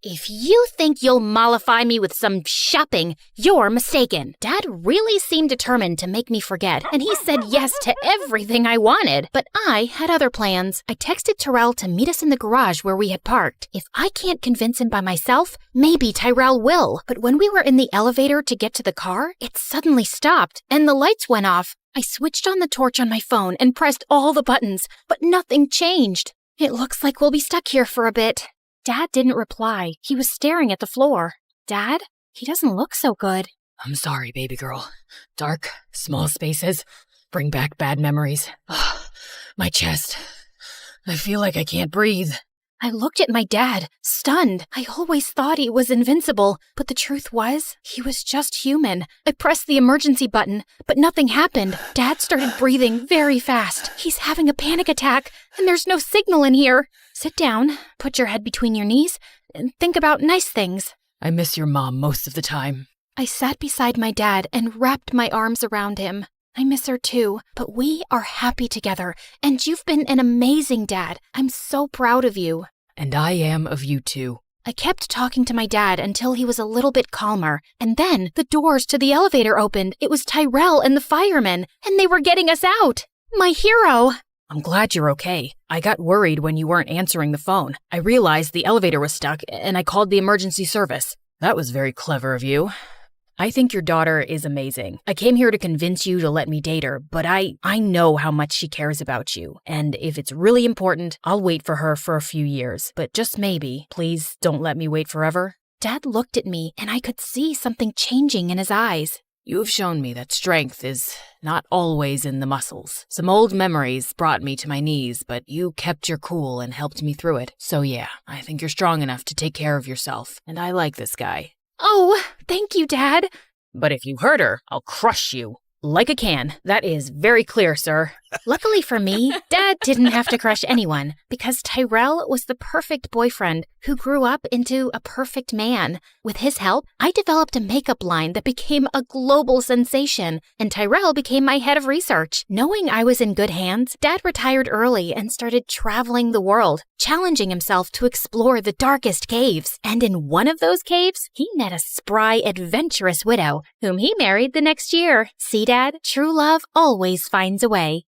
If you think you'll mollify me with some shopping, you're mistaken. Dad really seemed determined to make me forget, and he said yes to everything I wanted. But I had other plans. I texted Tyrell to meet us in the garage where we had parked. If I can't convince him by myself, maybe Tyrell will. But when we were in the elevator to get to the car, it suddenly stopped, and the lights went off. I switched on the torch on my phone and pressed all the buttons, but nothing changed. It looks like we'll be stuck here for a bit. Dad didn't reply. He was staring at the floor. Dad? He doesn't look so good. I'm sorry, baby girl. Dark, small spaces bring back bad memories. My chest. I feel like I can't breathe. I looked at my dad, stunned. I always thought he was invincible, but the truth was, he was just human. I pressed the emergency button, but nothing happened. Dad started breathing very fast. He's having a panic attack, and there's no signal in here. Sit down, put your head between your knees, and think about nice things. I miss your mom most of the time. I sat beside my dad and wrapped my arms around him. I miss her too, but we are happy together, and you've been an amazing dad. I'm so proud of you. And I am of you too. I kept talking to my dad until he was a little bit calmer, and then the doors to the elevator opened. It was Tyrell and the firemen, and they were getting us out. My hero! I'm glad you're okay. I got worried when you weren't answering the phone. I realized the elevator was stuck, and I called the emergency service. That was very clever of you. I think your daughter is amazing. I came here to convince you to let me date her, but I know how much she cares about you. And if it's really important, I'll wait for her for a few years. But just maybe, please don't let me wait forever. Dad looked at me, and I could see something changing in his eyes. You've shown me that strength is not always in the muscles. Some old memories brought me to my knees, but you kept your cool and helped me through it. So yeah, I think you're strong enough to take care of yourself, and I like this guy. Oh, thank you, Dad. But if you hurt her, I'll crush you. Like a can. That is very clear, sir. Luckily for me, Dad didn't have to crush anyone because Tyrell was the perfect boyfriend who grew up into a perfect man. With his help, I developed a makeup line that became a global sensation, and Tyrell became my head of research. Knowing I was in good hands, Dad retired early and started traveling the world, challenging himself to explore the darkest caves. And in one of those caves, he met a spry, adventurous widow, whom he married the next year. See, Dad, true love always finds a way.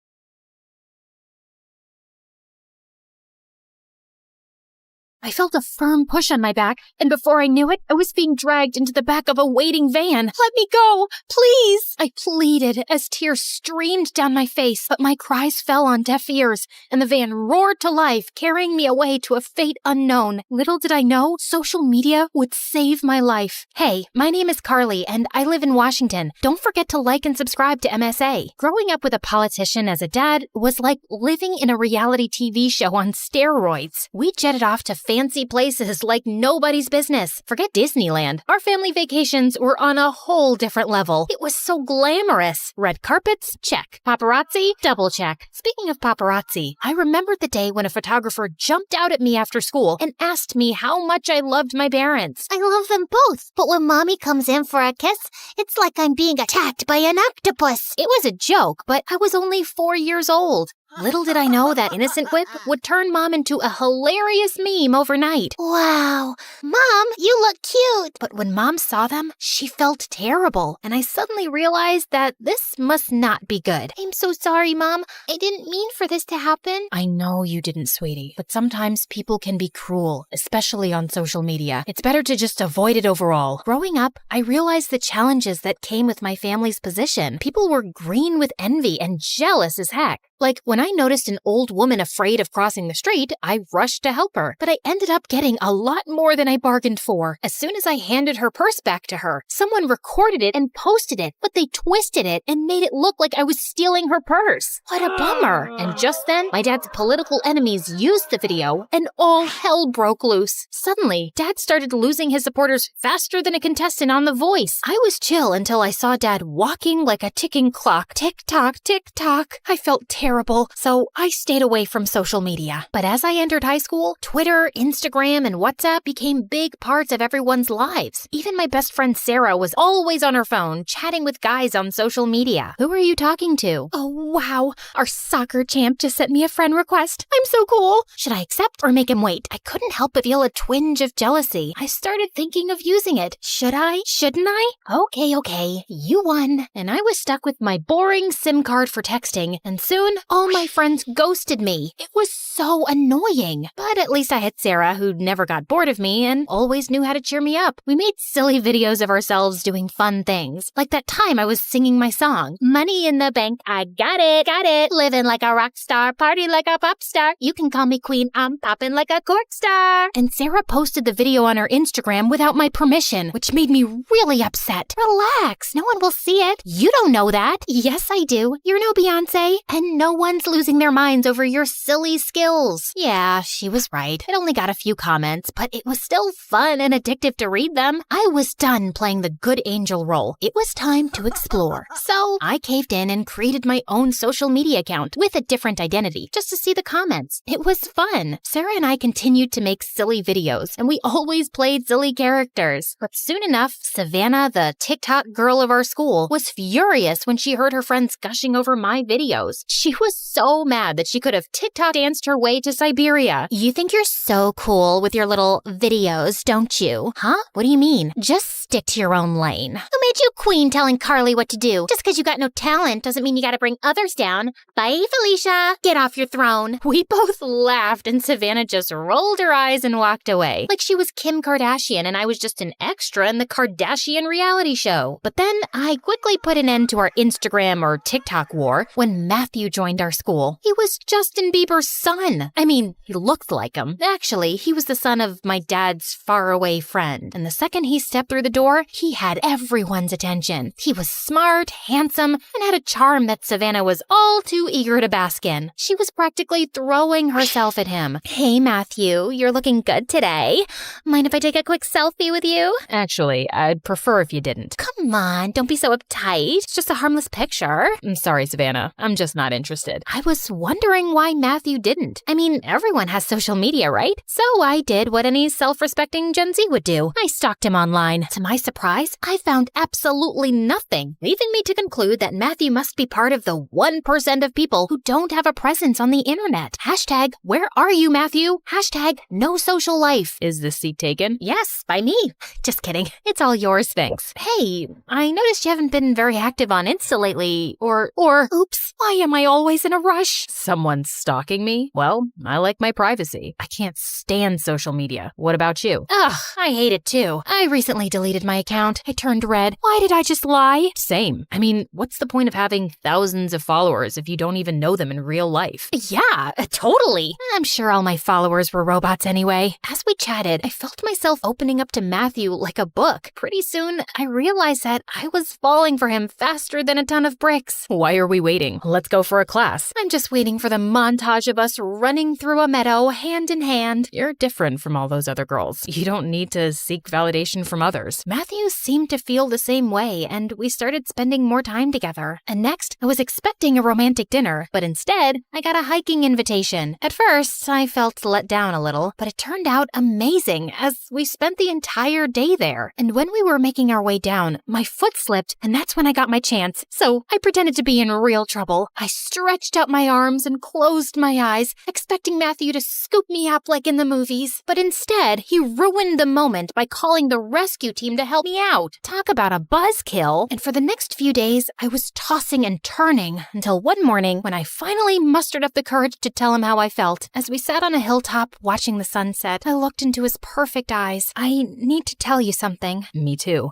I felt a firm push on my back, and before I knew it, I was being dragged into the back of a waiting van. Let me go, please! I pleaded as tears streamed down my face, but my cries fell on deaf ears, and the van roared to life, carrying me away to a fate unknown. Little did I know, social media would save my life. Hey, my name is Carly, and I live in Washington. Don't forget to like and subscribe to MSA. Growing up with a politician as a dad was like living in a reality TV show on steroids. We jetted off to fancy places like nobody's business. Forget Disneyland. Our family vacations were on a whole different level. It was so glamorous. Red carpets? Check. Paparazzi? Double check. Speaking of paparazzi, I remembered the day when a photographer jumped out at me after school and asked me how much I loved my parents. I love them both, but when Mommy comes in for a kiss, it's like I'm being attacked by an octopus. It was a joke, but I was only 4 years old. Little did I know that innocent quip would turn Mom into a hilarious meme overnight. Wow, Mom, you look cute. But when Mom saw them, she felt terrible, and I suddenly realized that this must not be good. I'm so sorry, Mom. I didn't mean for this to happen. I know you didn't, sweetie, but sometimes people can be cruel, especially on social media. It's better to just avoid it overall. Growing up, I realized the challenges that came with my family's position. People were green with envy and jealous as heck. Like, when I noticed an old woman afraid of crossing the street, I rushed to help her, but I ended up getting a lot more than I bargained for. As soon as I handed her purse back to her, someone recorded it and posted it, but they twisted it and made it look like I was stealing her purse. What a bummer. And just then, my dad's political enemies used the video, and all hell broke loose. Suddenly, Dad started losing his supporters faster than a contestant on The Voice. I was chill until I saw Dad walking like a ticking clock. Tick-tock, tick-tock. I felt terrible, so I stayed away from social media. But as I entered high school, Twitter, Instagram, and WhatsApp became big parts of everyone's lives. Even my best friend Sarah was always on her phone, chatting with guys on social media. Who are you talking to? Oh, wow. Our soccer champ just sent me a friend request. I'm so cool. Should I accept or make him wait? I couldn't help but feel a twinge of jealousy. I started thinking of using it. Should I? Shouldn't I? Okay. You won. And I was stuck with my boring SIM card for texting, and soon all my friends ghosted me. It was so annoying. But at least I had Sarah, who never got bored of me and always knew how to cheer me up. We made silly videos of ourselves doing fun things. Like that time I was singing my song, Money in the Bank, I got it. Living like a rock star, party like a pop star. You can call me queen, I'm popping like a cork star. And Sarah posted the video on her Instagram without my permission, which made me really upset. Relax, no one will see it. You don't know that. Yes, I do. You're no Beyonce, and no one's losing their minds over your silly skills. Yeah, she was right. It only got a few comments, but it was still fun and addictive to read them. I was done playing the good angel role. It was time to explore. So I caved in and created my own social media account with a different identity just to see the comments. It was fun. Sarah and I continued to make silly videos, and we always played silly characters. But soon enough, Savannah, the TikTok girl of our school, was furious when she heard her friends gushing over my videos. She was so mad that she could have TikTok danced her way to Siberia. You think you're so cool with your little videos, don't you? Huh? What do you mean? Just stick to your own lane. Who made you queen telling Carly what to do? Just because you got no talent doesn't mean you gotta bring others down. Bye, Felicia. Get off your throne. We both laughed, and Savannah just rolled her eyes and walked away, like she was Kim Kardashian and I was just an extra in the Kardashian reality show. But then I quickly put an end to our Instagram or TikTok war when Matthew joined our school. school. He was Justin Bieber's son. I mean, he looked like him. Actually, he was the son of my dad's faraway friend. And the second he stepped through the door, he had everyone's attention. He was smart, handsome, and had a charm that Savannah was all too eager to bask in. She was practically throwing herself at him. Hey, Matthew, you're looking good today. Mind if I take a quick selfie with you? Actually, I'd prefer if you didn't. Come on, don't be so uptight. It's just a harmless picture. I'm sorry, Savannah. I'm just not interested. I was wondering why Matthew didn't. I mean, everyone has social media, right? So I did what any self-respecting Gen Z would do. I stalked him online. To my surprise, I found absolutely nothing, leaving me to conclude that Matthew must be part of the 1% of people who don't have a presence on the internet. Hashtag, where are you, Matthew? Hashtag, no social life. Is this seat taken? Yes, by me. Just kidding. It's all yours, thanks. Hey, I noticed you haven't been very active on Insta lately, or, oops, why am I always in a rush? Someone's stalking me? Well, I like my privacy. I can't stand social media. What about you? Ugh, I hate it too. I recently deleted my account. I turned red. Why did I just lie? Same. I mean, what's the point of having thousands of followers if you don't even know them in real life? Yeah, totally. I'm sure all my followers were robots anyway. As we chatted, I felt myself opening up to Matthew like a book. Pretty soon, I realized that I was falling for him faster than a ton of bricks. Why are we waiting? Let's go for a class. I'm just waiting for the montage of us running through a meadow hand in hand. You're different from all those other girls. You don't need to seek validation from others. Matthew seemed to feel the same way, and we started spending more time together. And next, I was expecting a romantic dinner, but instead, I got a hiking invitation. At first, I felt let down a little, but it turned out amazing as we spent the entire day there. And when we were making our way down, my foot slipped, and that's when I got my chance. So I pretended to be in real trouble. I stretched out my arms and closed my eyes, expecting Matthew to scoop me up like in the movies. But instead, he ruined the moment by calling the rescue team to help me out. Talk about a buzzkill. And for the next few days, I was tossing and turning until one morning when I finally mustered up the courage to tell him how I felt. As we sat on a hilltop watching the sunset, I looked into his perfect eyes. I need to tell you something. Me too.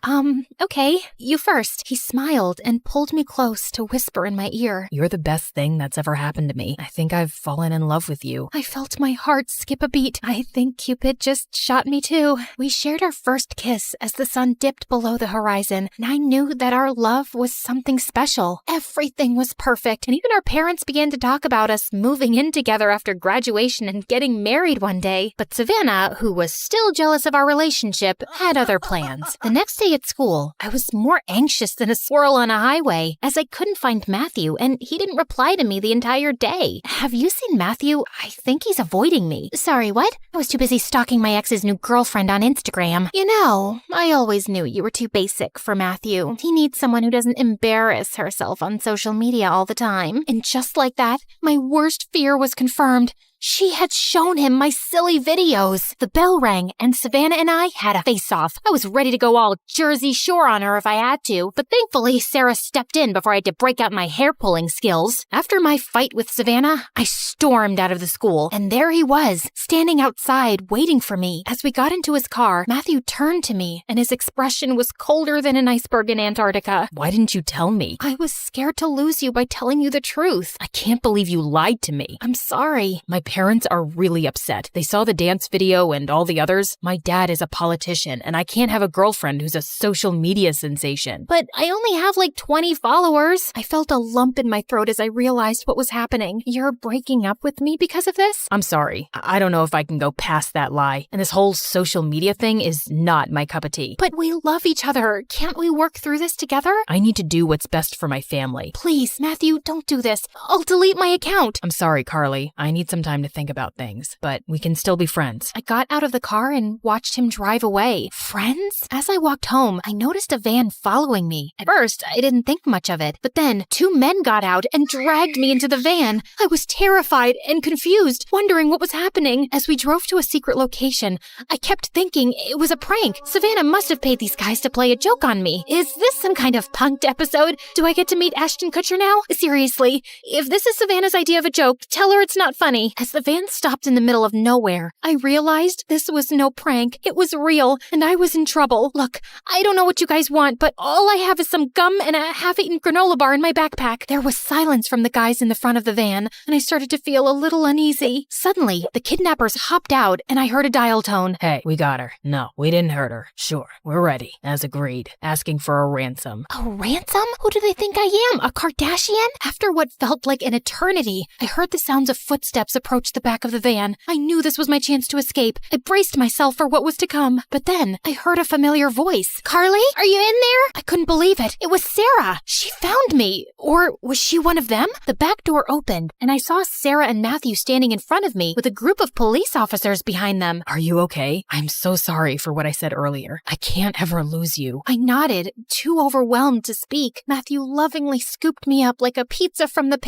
Okay, you first. He smiled and pulled me close to whisper in my ear. You're the best thing that's ever happened to me. I think I've fallen in love with you. I felt my heart skip a beat. I think Cupid just shot me too. We shared our first kiss as the sun dipped below the horizon, and I knew that our love was something special. Everything was perfect, and even our parents began to talk about us moving in together after graduation and getting married one day. But Savannah, who was still jealous of our relationship, had other plans. The next day at school, I was more anxious than a squirrel on a highway, as I couldn't find Matthew, and he didn't reply to me the entire day. Have you seen Matthew? I think he's avoiding me. Sorry, what? I was too busy stalking my ex's new girlfriend on Instagram. You know, I always knew you were too basic for Matthew. He needs someone who doesn't embarrass herself on social media all the time. And just like that, my worst fear was confirmed. She had shown him my silly videos. The bell rang, and Savannah and I had a face-off. I was ready to go all Jersey Shore on her if I had to, but thankfully Sarah stepped in before I had to break out my hair-pulling skills. After my fight with Savannah, I stormed out of the school, and there he was, standing outside, waiting for me. As we got into his car, Matthew turned to me, and his expression was colder than an iceberg in Antarctica. Why didn't you tell me? I was scared to lose you by telling you the truth. I can't believe you lied to me. I'm sorry. My parents are really upset. They saw the dance video and all the others. My dad is a politician, and I can't have a girlfriend who's a social media sensation. But I only have like 20 followers. I felt a lump in my throat as I realized what was happening. You're breaking up with me because of this? I'm sorry. I don't know if I can go past that lie. And this whole social media thing is not my cup of tea. But we love each other. Can't we work through this together? I need to do what's best for my family. Please, Matthew, don't do this. I'll delete my account. I'm sorry, Carly. I need some time to think about things, but we can still be friends. I got out of the car and watched him drive away. Friends? As I walked home, I noticed a van following me. At first, I didn't think much of it, but then 2 men got out and dragged me into the van. I was terrified and confused, wondering what was happening. As we drove to a secret location, I kept thinking it was a prank. Savannah must have paid these guys to play a joke on me. Is this some kind of punked episode? Do I get to meet Ashton Kutcher now? Seriously, if this is Savannah's idea of a joke, tell her it's not funny. As As the van stopped in the middle of nowhere, I realized this was no prank. It was real, and I was in trouble. Look, I don't know what you guys want, but all I have is some gum and a half-eaten granola bar in my backpack. There was silence from the guys in the front of the van, and I started to feel a little uneasy. Suddenly, the kidnappers hopped out, and I heard a dial tone. Hey, we got her. No, we didn't hurt her. Sure, we're ready, as agreed, asking for a ransom. A ransom? Who do they think I am? A Kardashian? After what felt like an eternity, I heard the sounds of footsteps approach the back of the van. I knew this was my chance to escape. I braced myself for what was to come. But then, I heard a familiar voice. Carly, are you in there? I couldn't believe it. It was Sarah. She found me. Or was she one of them? The back door opened, and I saw Sarah and Matthew standing in front of me with a group of police officers behind them. Are you okay? I'm so sorry for what I said earlier. I can't ever lose you. I nodded, too overwhelmed to speak. Matthew lovingly scooped me up like a pizza from the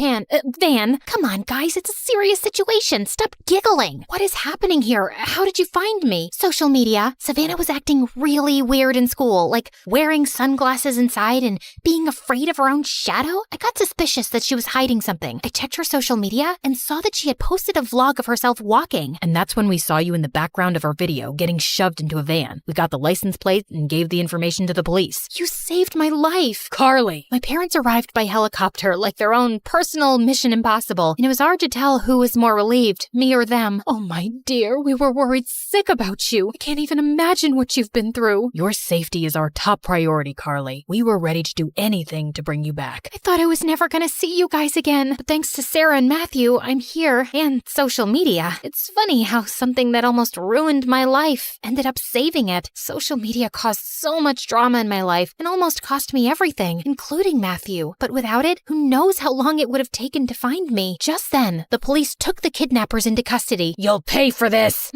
van. Come on, guys, it's a serious situation. Stop giggling. What is happening here? How did you find me? Social media. Savannah was acting really weird in school, like wearing sunglasses inside and being afraid of her own shadow. I got suspicious that she was hiding something. I checked her social media and saw that she had posted a vlog of herself walking. And that's when we saw you in the background of our video getting shoved into a van. We got the license plate and gave the information to the police. You saved my life. Carly! My parents arrived by helicopter like their own personal Mission Impossible, and it was hard to tell who was more relieved, me or them. Oh, my dear, we were worried sick about you. I can't even imagine what you've been through. Your safety is our top priority, Carly. We were ready to do anything to bring you back. I thought I was never going to see you guys again, but thanks to Sarah and Matthew, I'm here, and social media. It's funny how something that almost ruined my life ended up saving it. Social media caused so much drama in my life and almost cost me everything, including Matthew. But without it, who knows how long it would have taken to find me. Just then, the police took the kidnappers into custody. You'll pay for this!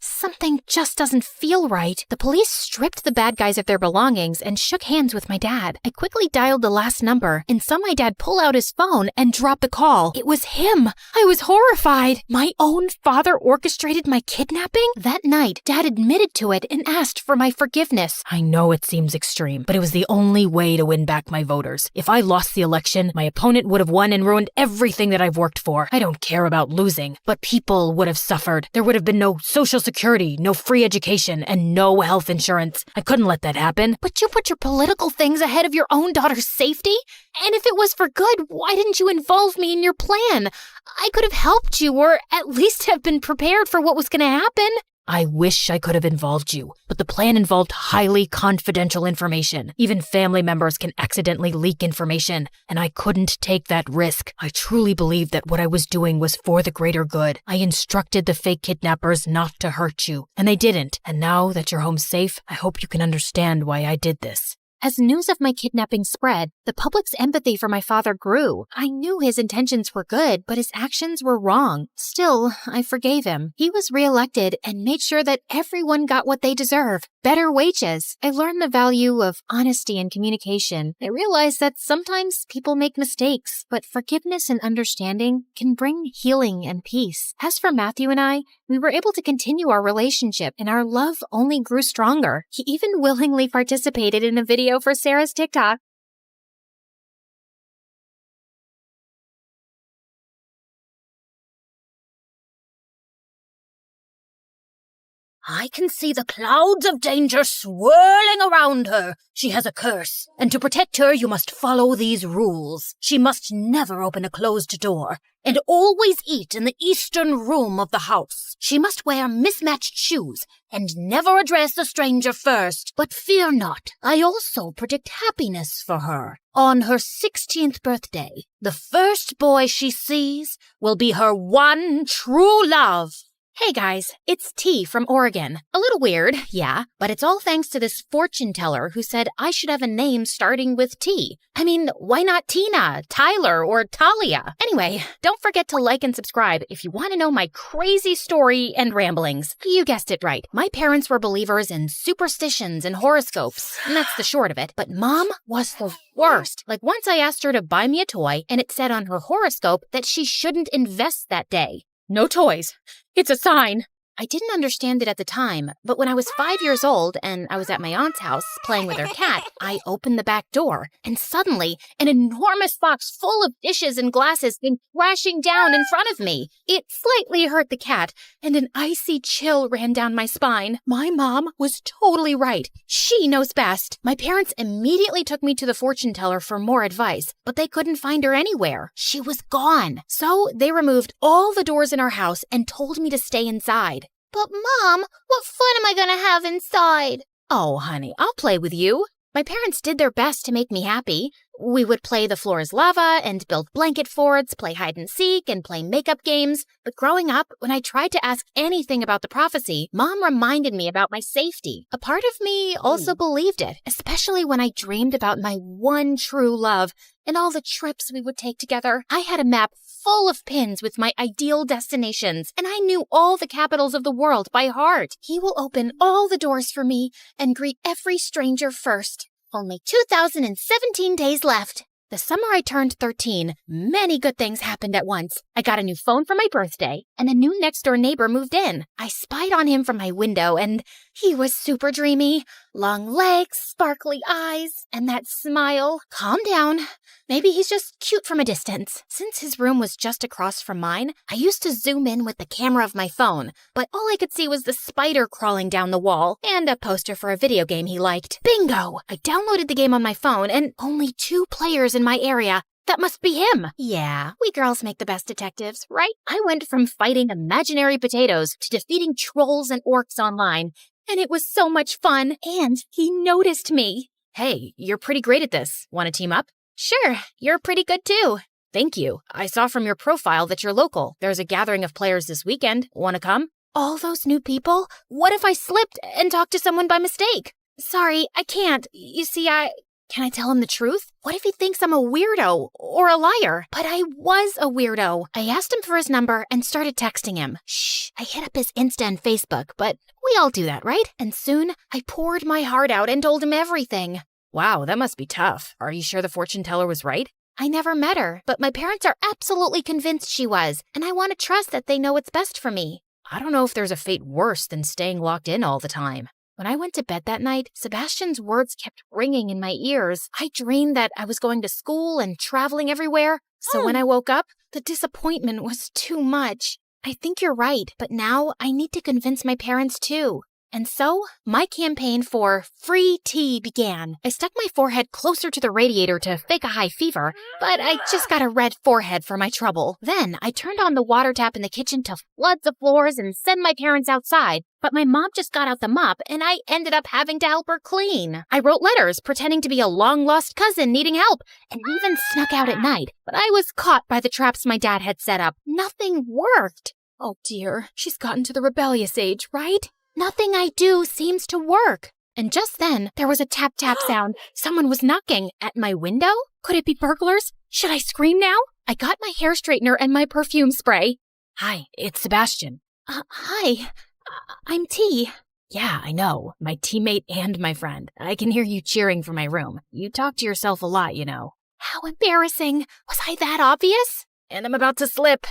Something just doesn't feel right. The police stripped the bad guys of their belongings and shook hands with my dad. I quickly dialed the last number and saw my dad pull out his phone and drop the call. It was him. I was horrified. My own father orchestrated my kidnapping? That night, Dad admitted to it and asked for my forgiveness. I know it seems extreme, but it was the only way to win back my voters. If I lost the election, my opponent would have won and ruined everything that I've worked for. I don't care about losing, but people would have suffered. There would have been no social security, no free education, and no health insurance. I couldn't let that happen. But you put your political things ahead of your own daughter's safety? And if it was for good, why didn't you involve me in your plan? I could have helped you, or at least have been prepared for what was going to happen. I wish I could have involved you, but the plan involved highly confidential information. Even family members can accidentally leak information, and I couldn't take that risk. I truly believed that what I was doing was for the greater good. I instructed the fake kidnappers not to hurt you, and they didn't. And now that you're home safe, I hope you can understand why I did this. As news of my kidnapping spread, the public's empathy for my father grew. I knew his intentions were good, but his actions were wrong. Still, I forgave him. He was reelected and made sure that everyone got what they deserve. Better wages. I learned the value of honesty and communication. I realized that sometimes people make mistakes, but forgiveness and understanding can bring healing and peace. As for Matthew and I, we were able to continue our relationship, and our love only grew stronger. He even willingly participated in a video for Sarah's TikTok. I can see the clouds of danger swirling around her. She has a curse, and to protect her, you must follow these rules. She must never open a closed door, and always eat in the eastern room of the house. She must wear mismatched shoes, and never address a stranger first. But fear not, I also predict happiness for her. On her 16th birthday, the first boy she sees will be her one true love. Hey guys, it's T from Oregon. A little weird, yeah, but it's all thanks to this fortune teller who said I should have a name starting with T. I mean, why not Tina, Tyler, or Talia? Anyway, don't forget to like and subscribe if you want to know my crazy story and ramblings. You guessed it right. My parents were believers in superstitions and horoscopes, and that's the short of it. But Mom was the worst. Like once I asked her to buy me a toy, and it said on her horoscope that she shouldn't invest that day. No toys. It's a sign. I didn't understand it at the time, but when I was 5 years old and I was at my aunt's house playing with her cat, I opened the back door, and suddenly an enormous box full of dishes and glasses came crashing down in front of me. It slightly hurt the cat, and an icy chill ran down my spine. My mom was totally right. She knows best. My parents immediately took me to the fortune teller for more advice, but they couldn't find her anywhere. She was gone. So they removed all the doors in our house and told me to stay inside. But Mom, what fun am I gonna have inside? Oh, honey, I'll play with you. My parents did their best to make me happy. We would play The Floor is Lava and build blanket forts, play hide and seek, and play makeup games. But growing up, when I tried to ask anything about the prophecy, Mom reminded me about my safety. A part of me also believed it, especially when I dreamed about my one true love and all the trips we would take together. I had a map full of pins with my ideal destinations, and I knew all the capitals of the world by heart. He will open all the doors for me and greet every stranger first. Only 2,017 days left. The summer I turned 13, many good things happened at once. I got a new phone for my birthday, and a new next-door neighbor moved in. I spied on him from my window, and he was super dreamy. Long legs, sparkly eyes, and that smile. Calm down. Maybe he's just cute from a distance. Since his room was just across from mine, I used to zoom in with the camera of my phone, but all I could see was the spider crawling down the wall and a poster for a video game he liked. Bingo! I downloaded the game on my phone, and only 2 players in my area. That must be him. Yeah, we girls make the best detectives, right? I went from fighting imaginary potatoes to defeating trolls and orcs online, and it was so much fun, and he noticed me. Hey, you're pretty great at this. Want to team up? Sure, you're pretty good too. Thank you. I saw from your profile that you're local. There's a gathering of players this weekend. Want to come? All those new people? What if I slipped and talked to someone by mistake? Sorry, I can't. You see, Can I tell him the truth? What if he thinks I'm a weirdo or a liar? But I was a weirdo. I asked him for his number and started texting him. Shh, I hit up his Insta and Facebook, but we all do that, right? And soon, I poured my heart out and told him everything. Wow, that must be tough. Are you sure the fortune teller was right? I never met her, but my parents are absolutely convinced she was, and I want to trust that they know what's best for me. I don't know if there's a fate worse than staying locked in all the time. When I went to bed that night, Sebastian's words kept ringing in my ears. I dreamed that I was going to school and traveling everywhere. So when I woke up, the disappointment was too much. I think you're right, but now I need to convince my parents too. And so, my campaign for free tea began. I stuck my forehead closer to the radiator to fake a high fever, but I just got a red forehead for my trouble. Then, I turned on the water tap in the kitchen to flood the floors and send my parents outside. But my mom just got out the mop, and I ended up having to help her clean. I wrote letters pretending to be a long-lost cousin needing help, and even snuck out at night. But I was caught by the traps my dad had set up. Nothing worked. Oh dear, she's gotten to the rebellious age, right? Nothing I do seems to work. And just then, there was a tap-tap sound. Someone was knocking at my window? Could it be burglars? Should I scream now? I got my hair straightener and my perfume spray. Hi, it's Sebastian. Hi, I'm T. Yeah, I know. My teammate and my friend. I can hear you cheering from my room. You talk to yourself a lot, you know. How embarrassing. Was I that obvious? And I'm about to slip.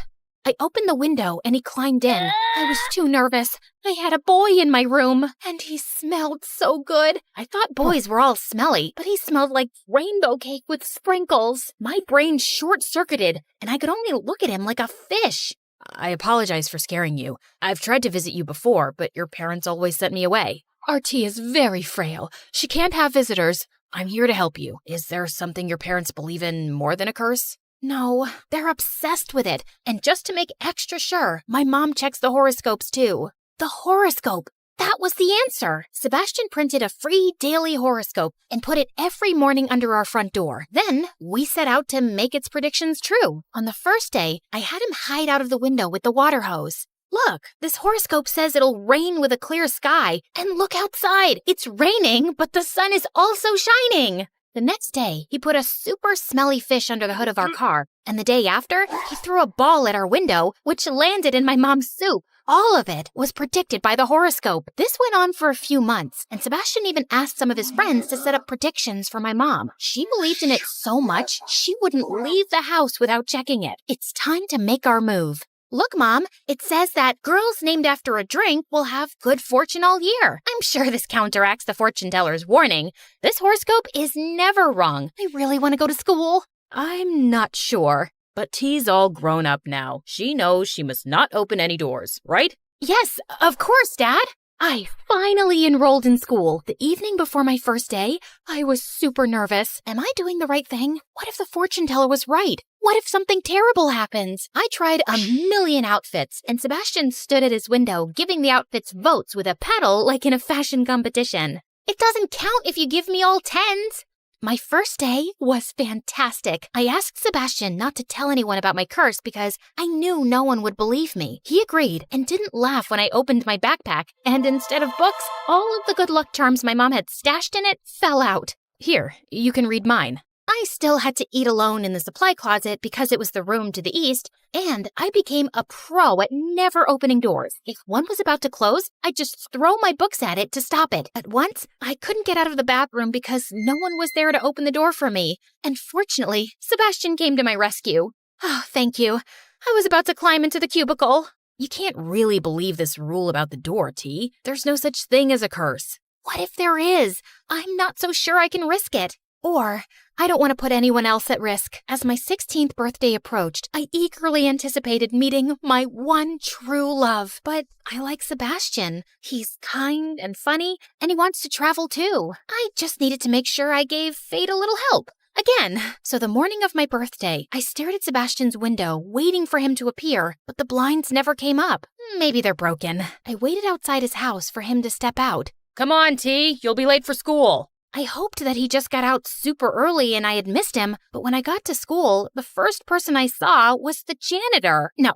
I opened the window and he climbed in. I was too nervous. I had a boy in my room, and he smelled so good. I thought boys were all smelly, but he smelled like rainbow cake with sprinkles. My brain short-circuited, and I could only look at him like a fish. I apologize for scaring you. I've tried to visit you before, but your parents always sent me away. RT is very frail. She can't have visitors. I'm here to help you. Is there something your parents believe in more than a curse? No, they're obsessed with it. And just to make extra sure, my mom checks the horoscopes too. The horoscope! That was the answer. Sebastian printed a free daily horoscope and put it every morning under our front door. Then we set out to make its predictions true. On the first day, I had him hide out of the window with the water hose. Look, this horoscope says it'll rain with a clear sky. And look outside. It's raining, but the sun is also shining. The next day, he put a super smelly fish under the hood of our car. And the day after, he threw a ball at our window, which landed in my mom's soup. All of it was predicted by the horoscope. This went on for a few months, and Sebastian even asked some of his friends to set up predictions for my mom. She believed in it so much, she wouldn't leave the house without checking it. It's time to make our move. Look, Mom, it says that girls named after a drink will have good fortune all year. I'm sure this counteracts the fortune teller's warning. This horoscope is never wrong. I really want to go to school. I'm not sure, but T's all grown up now. She knows she must not open any doors, right? Yes, of course, Dad. I finally enrolled in school. The evening before my first day, I was super nervous. Am I doing the right thing? What if the fortune teller was right? What if something terrible happens? I tried a million outfits, and Sebastian stood at his window giving the outfits votes with a pedal like in a fashion competition. It doesn't count if you give me all 10s. My first day was fantastic. I asked Sebastian not to tell anyone about my curse because I knew no one would believe me. He agreed and didn't laugh when I opened my backpack, and instead of books, all of the good luck charms my mom had stashed in it fell out. Here, you can read mine. I still had to eat alone in the supply closet because it was the room to the east, and I became a pro at never opening doors. If one was about to close, I'd just throw my books at it to stop it. At once, I couldn't get out of the bathroom because no one was there to open the door for me, and fortunately, Sebastian came to my rescue. Oh, thank you. I was about to climb into the cubicle. You can't really believe this rule about the door, T. There's no such thing as a curse. What if there is? I'm not so sure I can risk it. Or, I don't want to put anyone else at risk. As my 16th birthday approached, I eagerly anticipated meeting my one true love. But I like Sebastian. He's kind and funny, and he wants to travel too. I just needed to make sure I gave fate a little help. Again. So the morning of my birthday, I stared at Sebastian's window, waiting for him to appear, but the blinds never came up. Maybe they're broken. I waited outside his house for him to step out. Come on, T. You'll be late for school. I hoped that he just got out super early and I had missed him, but when I got to school, the first person I saw was the janitor. No,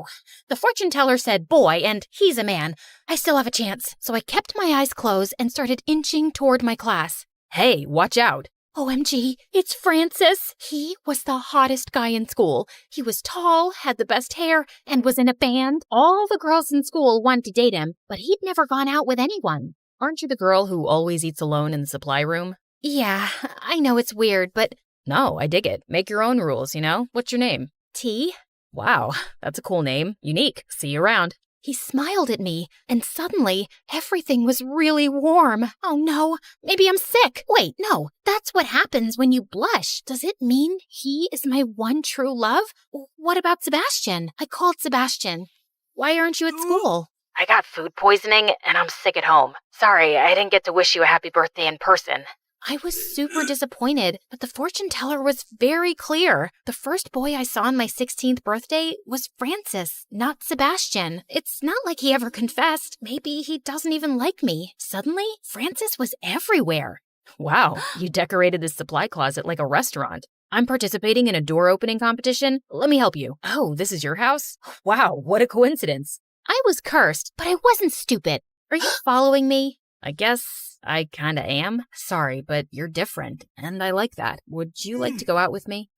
the fortune teller said boy, and he's a man. I still have a chance, so I kept my eyes closed and started inching toward my class. Hey, watch out. OMG, it's Francis. He was the hottest guy in school. He was tall, had the best hair, and was in a band. All the girls in school wanted to date him, but he'd never gone out with anyone. Aren't you the girl who always eats alone in the supply room? Yeah, I know it's weird, but... No, I dig it. Make your own rules, you know? What's your name? T. Wow, that's a cool name. Unique. See you around. He smiled at me, and suddenly, everything was really warm. Oh no, maybe I'm sick. Wait, no, that's what happens when you blush. Does it mean he is my one true love? What about Sebastian? I called Sebastian. Why aren't you at school? I got food poisoning, and I'm sick at home. Sorry, I didn't get to wish you a happy birthday in person. I was super disappointed, but the fortune teller was very clear. The first boy I saw on my 16th birthday was Francis, not Sebastian. It's not like he ever confessed. Maybe he doesn't even like me. Suddenly, Francis was everywhere. Wow, you decorated this supply closet like a restaurant. I'm participating in a door opening competition. Let me help you. Oh, this is your house? Wow, what a coincidence. I was cursed, but I wasn't stupid. Are you following me? I guess I kinda am. Sorry, but you're different, and I like that. Would you like to go out with me?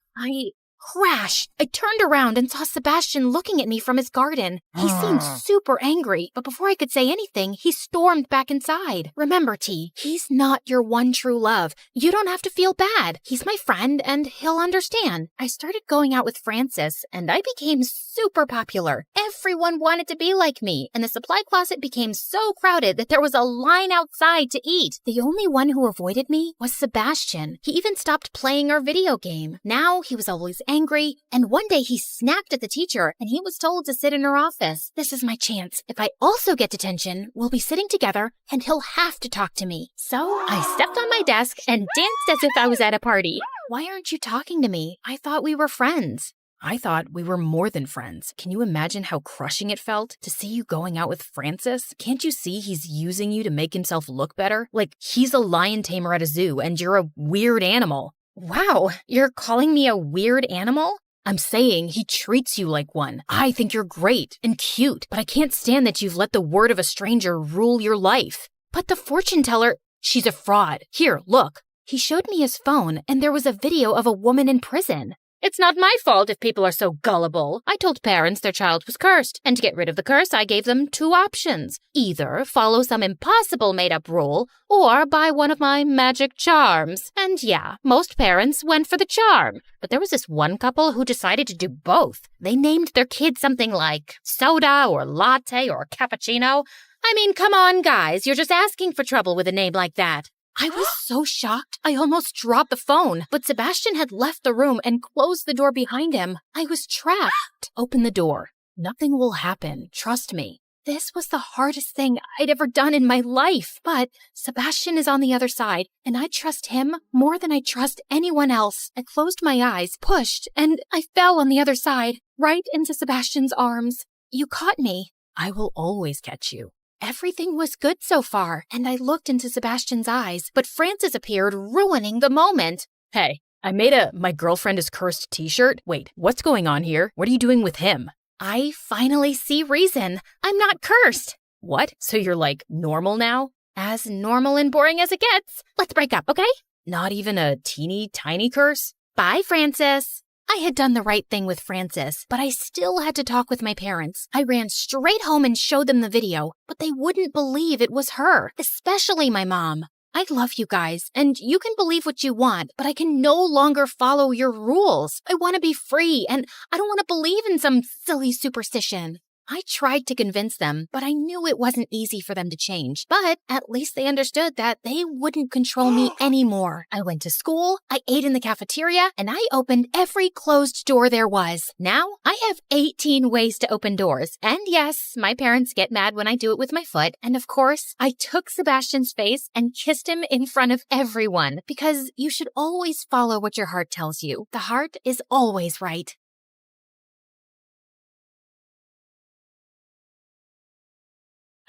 Crash! I turned around and saw Sebastian looking at me from his garden. He seemed super angry, but before I could say anything, he stormed back inside. Remember, T, he's not your one true love. You don't have to feel bad. He's my friend, and he'll understand. I started going out with Francis, and I became super popular. Everyone wanted to be like me, and the supply closet became so crowded that there was a line outside to eat. The only one who avoided me was Sebastian. He even stopped playing our video game. Now he was always angry, and one day he snapped at the teacher and he was told to sit in her office. This is my chance. If I also get detention, we'll be sitting together and he'll have to talk to me. So I stepped on my desk and danced as if I was at a party. Why aren't you talking to me? I thought we were friends. I thought we were more than friends. Can you imagine how crushing it felt to see you going out with Francis? Can't you see he's using you to make himself look better? Like he's a lion tamer at a zoo and you're a weird animal. Wow, you're calling me a weird animal? I'm saying he treats you like one. I think you're great and cute, but I can't stand that you've let the word of a stranger rule your life. But the fortune teller, she's a fraud. Here, look. He showed me his phone, and there was a video of a woman in prison. It's not my fault if people are so gullible. I told parents their child was cursed, and to get rid of the curse, I gave them 2 options. Either follow some impossible made-up rule, or buy one of my magic charms. And yeah, most parents went for the charm. But there was this one couple who decided to do both. They named their kid something like soda or latte or cappuccino. I mean, come on, guys, you're just asking for trouble with a name like that. I was so shocked, I almost dropped the phone, but Sebastian had left the room and closed the door behind him. I was trapped. Open the door. Nothing will happen, trust me. This was the hardest thing I'd ever done in my life, but Sebastian is on the other side, and I trust him more than I trust anyone else. I closed my eyes, pushed, and I fell on the other side, right into Sebastian's arms. You caught me. I will always catch you. Everything was good so far, and I looked into Sebastian's eyes, but Francis appeared, ruining the moment. Hey, I made a "My Girlfriend is Cursed" t-shirt. Wait, what's going on here? What are you doing with him? I finally see reason. I'm not cursed. What? So you're like normal now? As normal and boring as it gets. Let's break up, okay? Not even a teeny tiny curse? Bye, Francis. I had done the right thing with Francis, but I still had to talk with my parents. I ran straight home and showed them the video, but they wouldn't believe it was her, especially my mom. I love you guys, and you can believe what you want, but I can no longer follow your rules. I want to be free, and I don't want to believe in some silly superstition. I tried to convince them, but I knew it wasn't easy for them to change. But at least they understood that they wouldn't control me anymore. I went to school, I ate in the cafeteria, and I opened every closed door there was. Now, I have 18 ways to open doors. And yes, my parents get mad when I do it with my foot. And of course, I took Sebastian's face and kissed him in front of everyone. Because you should always follow what your heart tells you. The heart is always right.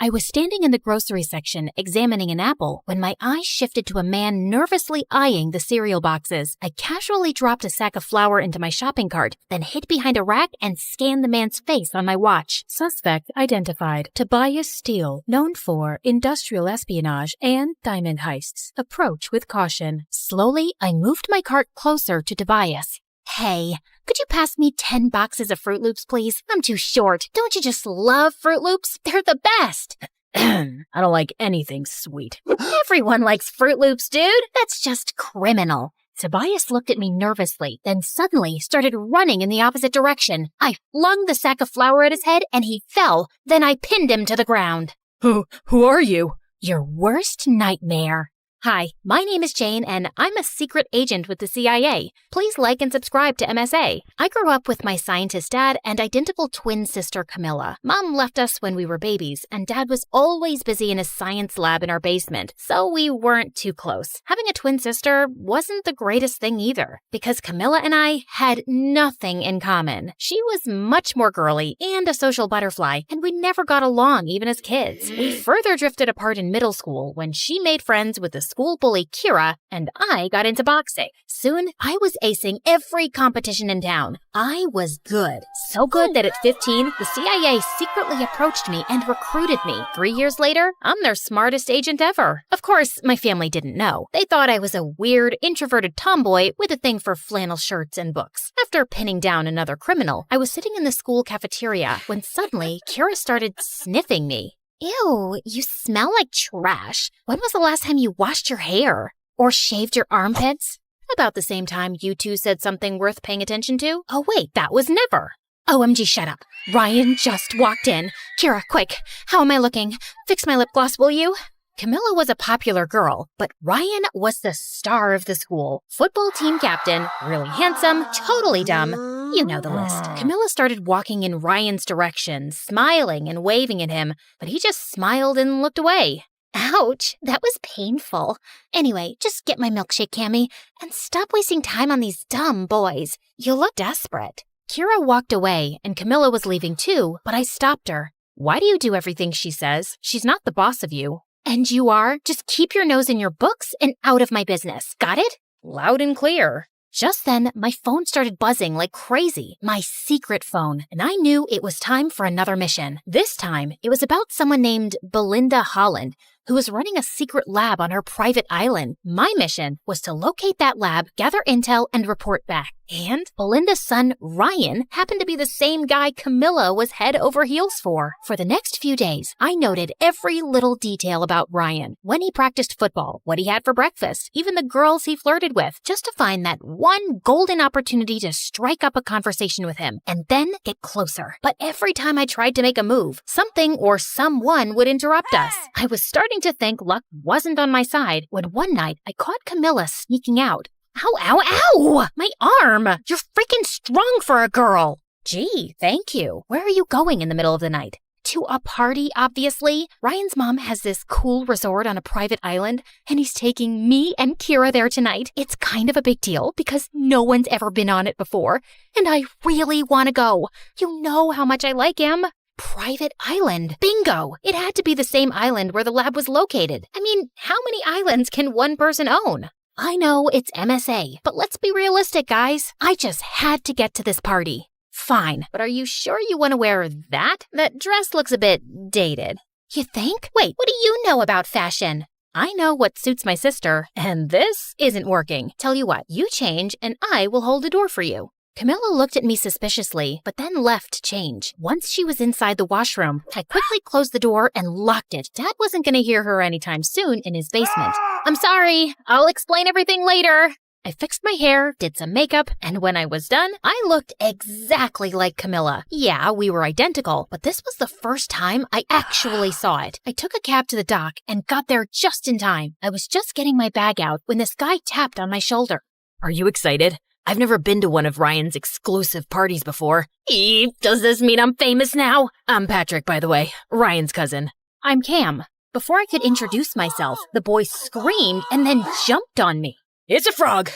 I was standing in the grocery section examining an apple when my eyes shifted to a man nervously eyeing the cereal boxes. I casually dropped a sack of flour into my shopping cart, then hid behind a rack and scanned the man's face on my watch. Suspect identified. Tobias Steele, known for industrial espionage and diamond heists. Approach with caution. Slowly, I moved my cart closer to Tobias. Hey, could you pass me 10 boxes of Fruit Loops, please? I'm too short. Don't you just love Fruit Loops? They're the best. I don't like anything sweet. Everyone likes Fruit Loops, dude. That's just criminal. Tobias looked at me nervously, then suddenly started running in the opposite direction. I flung the sack of flour at his head and he fell. Then I pinned him to the ground. Who are you? Your worst nightmare. Hi, my name is Jane, and I'm a secret agent with the CIA. Please like and subscribe to MSA. I grew up with my scientist dad and identical twin sister Camilla. Mom left us when we were babies, and Dad was always busy in his science lab in our basement, so we weren't too close. Having a twin sister wasn't the greatest thing either, because Camilla and I had nothing in common. She was much more girly and a social butterfly, and we never got along even as kids. We further drifted apart in middle school when she made friends with the school bully Kira, and I got into boxing. Soon, I was acing every competition in town. I was good. So good that at 15, the CIA secretly approached me and recruited me. 3 years later, I'm their smartest agent ever. Of course, my family didn't know. They thought I was a weird, introverted tomboy with a thing for flannel shirts and books. After pinning down another criminal, I was sitting in the school cafeteria when suddenly Kira started sniffing me. Ew, you smell like trash. When was the last time you washed your hair? Or shaved your armpits? About the same time you two said something worth paying attention to? Oh wait, that was never. OMG, shut up. Ryan just walked in. Kira, quick, how am I looking? Fix my lip gloss, will you? Camilla was a popular girl, but Ryan was the star of the school. Football team captain, really handsome, totally dumb. You know the list. Camilla started walking in Ryan's direction, smiling and waving at him, but he just smiled and looked away. Ouch, that was painful. Anyway, just get my milkshake, Cammy, and stop wasting time on these dumb boys. You look desperate. Kira walked away, and Camilla was leaving too, but I stopped her. Why do you do everything she says? She's not the boss of you. And you are? Just keep your nose in your books and out of my business. Got it? Loud and clear. Just then, my phone started buzzing like crazy. My secret phone. And I knew it was time for another mission. This time, it was about someone named Belinda Holland. who was running a secret lab on her private island. My mission was to locate that lab, gather intel, and report back. And Belinda's son, Ryan, happened to be the same guy Camilla was head over heels for. For the next few days, I noted every little detail about Ryan. When he practiced football, what he had for breakfast, even the girls he flirted with, just to find that one golden opportunity to strike up a conversation with him and then get closer. But every time I tried to make a move, something or someone would interrupt us. I was starting to think luck wasn't on my side when one night I caught Camilla sneaking out. Ow, ow, ow! My arm! You're freaking strong for a girl! Gee, thank you. Where are you going in the middle of the night? To a party, obviously. Ryan's mom has this cool resort on a private island, and he's taking me and Kira there tonight. It's kind of a big deal because no one's ever been on it before, and I really want to go. You know how much I like him. Private island. Bingo! It had to be the same island where the lab was located. I mean, how many islands can one person own? I know it's MSA, but let's be realistic, guys. I just had to get to this party. Fine, but are you sure you want to wear that? That dress looks a bit dated. You think? Wait, what do you know about fashion? I know what suits my sister, and this isn't working. Tell you what, you change and I will hold the door for you. Camilla looked at me suspiciously, but then left to change. Once she was inside the washroom, I quickly closed the door and locked it. Dad wasn't going to hear her anytime soon in his basement. I'm sorry. I'll explain everything later. I fixed my hair, did some makeup, and when I was done, I looked exactly like Camilla. Yeah, we were identical, but this was the first time I actually saw it. I took a cab to the dock and got there just in time. I was just getting my bag out when this guy tapped on my shoulder. Are you excited? I've never been to one of Ryan's exclusive parties before. Does this mean I'm famous now? I'm Patrick, by the way, Ryan's cousin. I'm Cam. Before I could introduce myself, the boy screamed and then jumped on me. It's a frog!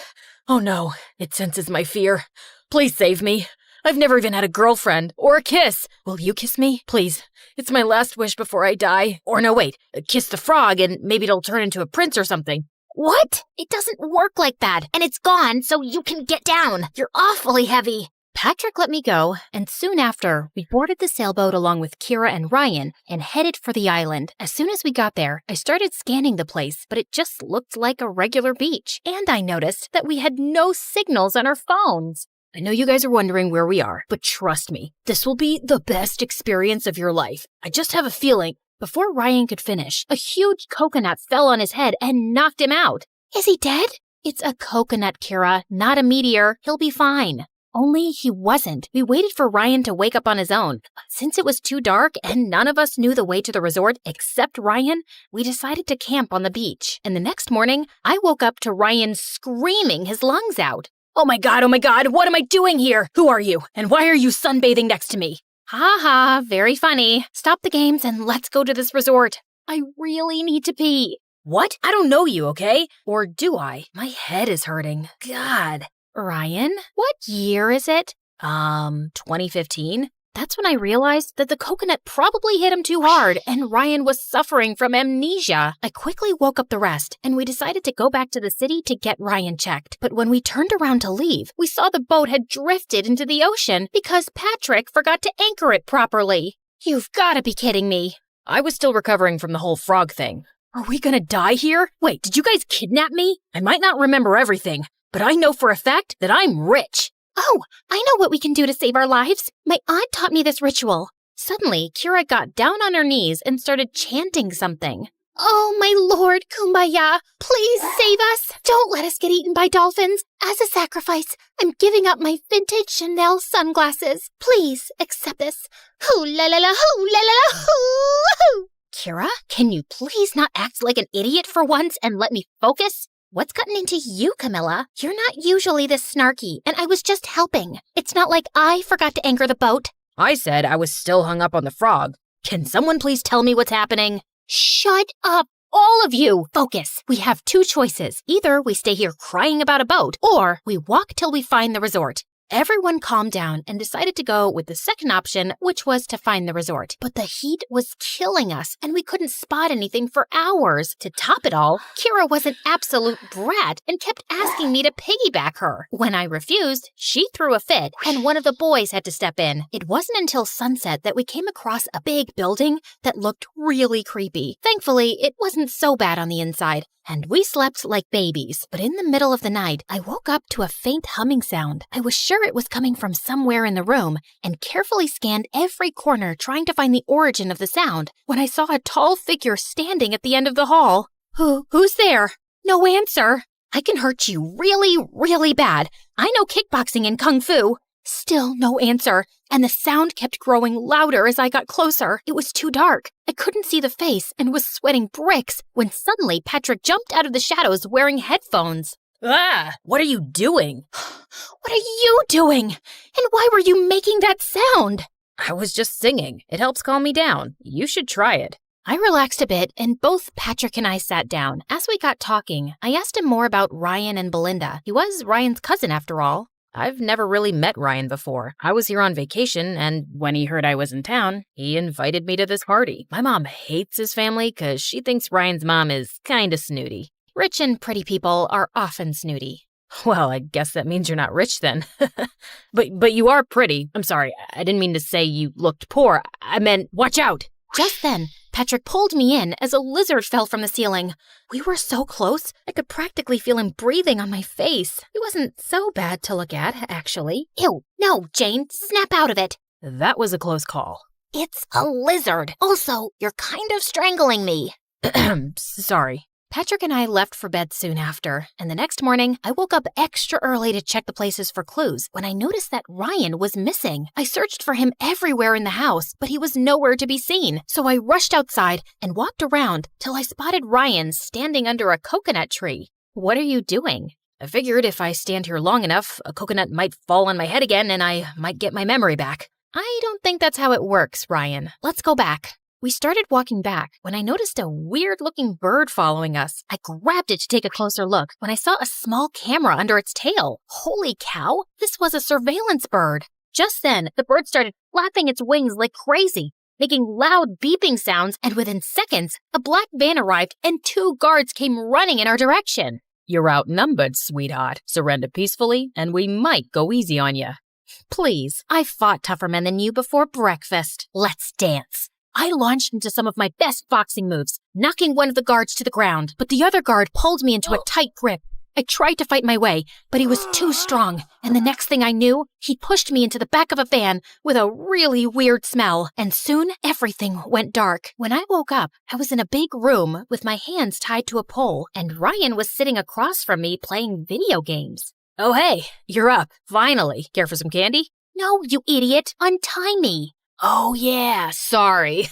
Oh no, it senses my fear. Please save me. I've never even had a girlfriend or a kiss. Will you kiss me? Please. It's my last wish before I die. Or no, wait. Kiss the frog and maybe it'll turn into a prince or something. What? It doesn't work like that, and it's gone so you can get down. You're awfully heavy. Patrick let me go, and soon after, we boarded the sailboat along with Kira and Ryan and headed for the island. As soon as we got there, I started scanning the place, but it just looked like a regular beach. And I noticed that we had no signals on our phones. I know you guys are wondering where we are, but trust me, this will be the best experience of your life. I just have a feeling. Before Ryan could finish, a huge coconut fell on his head and knocked him out. Is he dead? It's a coconut, Kira, not a meteor. He'll be fine. Only he wasn't. We waited for Ryan to wake up on his own. Since it was too dark and none of us knew the way to the resort except Ryan, we decided to camp on the beach. And the next morning, I woke up to Ryan screaming his lungs out. Oh my god, what am I doing here? Who are you? And why are you sunbathing next to me? Ha ha, very funny. Stop the games and let's go to this resort. I really need to pee. What? I don't know you, okay? Or do I? My head is hurting. God. Ryan, what year is it? 2015? That's when I realized that the coconut probably hit him too hard and Ryan was suffering from amnesia. I quickly woke up the rest and we decided to go back to the city to get Ryan checked. But when we turned around to leave, we saw the boat had drifted into the ocean because Patrick forgot to anchor it properly. You've got to be kidding me. I was still recovering from the whole frog thing. Are we gonna die here? Wait, did you guys kidnap me? I might not remember everything, but I know for a fact that I'm rich. Oh, I know what we can do to save our lives. My aunt taught me this ritual. Suddenly, Kira got down on her knees and started chanting something. Oh, my Lord, Kumbaya, please save us. Don't let us get eaten by dolphins. As a sacrifice, I'm giving up my vintage Chanel sunglasses. Please accept this. Hoo la la la, hoo la la la, hoo. Kira, can you please not act like an idiot for once and let me focus? What's gotten into you, Camilla? You're not usually this snarky, and I was just helping. It's not like I forgot to anchor the boat. I said I was still hung up on the frog. Can someone please tell me what's happening? Shut up, all of you! Focus. We have two choices. Either we stay here crying about a boat, or we walk till we find the resort. Everyone calmed down and decided to go with the second option, which was to find the resort. But the heat was killing us, and we couldn't spot anything for hours. To top it all, Kira was an absolute brat and kept asking me to piggyback her. When I refused, she threw a fit, and one of the boys had to step in. It wasn't until sunset that we came across a big building that looked really creepy. Thankfully, it wasn't so bad on the inside, and we slept like babies. But in the middle of the night, I woke up to a faint humming sound. I was sure it was coming from somewhere in the room and carefully scanned every corner trying to find the origin of the sound when I saw a tall figure standing at the end of the hall. Who's there? No answer. I can hurt you really, really bad. I know kickboxing and kung fu. Still no answer, and the sound kept growing louder as I got closer. It was too dark. I couldn't see the face and was sweating bricks when suddenly Patrick jumped out of the shadows wearing headphones. Ah, what are you doing? What are you doing? And why were you making that sound? I was just singing. It helps calm me down. You should try it. I relaxed a bit, and both Patrick and I sat down. As we got talking, I asked him more about Ryan and Belinda. He was Ryan's cousin, after all. I've never really met Ryan before. I was here on vacation, and when he heard I was in town, he invited me to this party. My mom hates his family because she thinks Ryan's mom is kinda snooty. Rich and pretty people are often snooty. Well, I guess that means you're not rich then. But you are pretty. I'm sorry, I didn't mean to say you looked poor. I meant, watch out! Just then, Patrick pulled me in as a lizard fell from the ceiling. We were so close, I could practically feel him breathing on my face. He wasn't so bad to look at, actually. Ew, no, Jane, snap out of it. That was a close call. It's a lizard. Also, you're kind of strangling me. Sorry. Patrick and I left for bed soon after, and the next morning, I woke up extra early to check the places for clues when I noticed that Ryan was missing. I searched for him everywhere in the house, but he was nowhere to be seen. So I rushed outside and walked around till I spotted Ryan standing under a coconut tree. What are you doing? I figured if I stand here long enough, a coconut might fall on my head again and I might get my memory back. I don't think that's how it works, Ryan. Let's go back. We started walking back when I noticed a weird-looking bird following us. I grabbed it to take a closer look when I saw a small camera under its tail. Holy cow, this was a surveillance bird. Just then, the bird started flapping its wings like crazy, making loud beeping sounds, and within seconds, a black van arrived and 2 guards came running in our direction. You're outnumbered, sweetheart. Surrender peacefully, and we might go easy on you. Please, I fought tougher men than you before breakfast. Let's dance. I launched into some of my best boxing moves, knocking one of the guards to the ground, but the other guard pulled me into a tight grip. I tried to fight my way, but he was too strong, and the next thing I knew, he pushed me into the back of a van with a really weird smell, and soon everything went dark. When I woke up, I was in a big room with my hands tied to a pole, and Ryan was sitting across from me playing video games. Oh hey, you're up, finally. Care for some candy? No, you idiot, untie me. Oh yeah, sorry.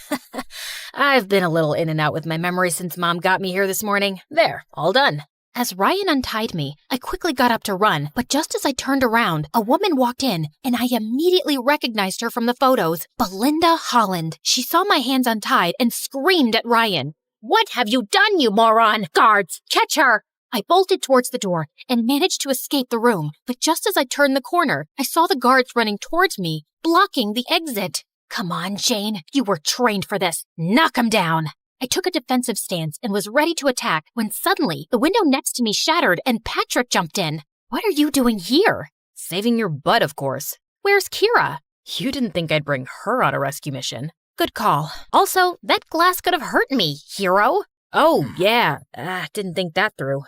I've been a little in and out with my memory since Mom got me here this morning. There, all done. As Ryan untied me, I quickly got up to run, but just as I turned around, a woman walked in, and I immediately recognized her from the photos, Belinda Holland. She saw my hands untied and screamed at Ryan. What have you done, you moron? Guards, catch her! I bolted towards the door and managed to escape the room, but just as I turned the corner, I saw the guards running towards me, blocking the exit. Come on, Jane. You were trained for this. Knock him down. I took a defensive stance and was ready to attack when suddenly the window next to me shattered and Patrick jumped in. What are you doing here? Saving your butt, of course. Where's Kira? You didn't think I'd bring her on a rescue mission. Good call. Also, that glass could have hurt me, hero. Oh, yeah. Didn't think that through.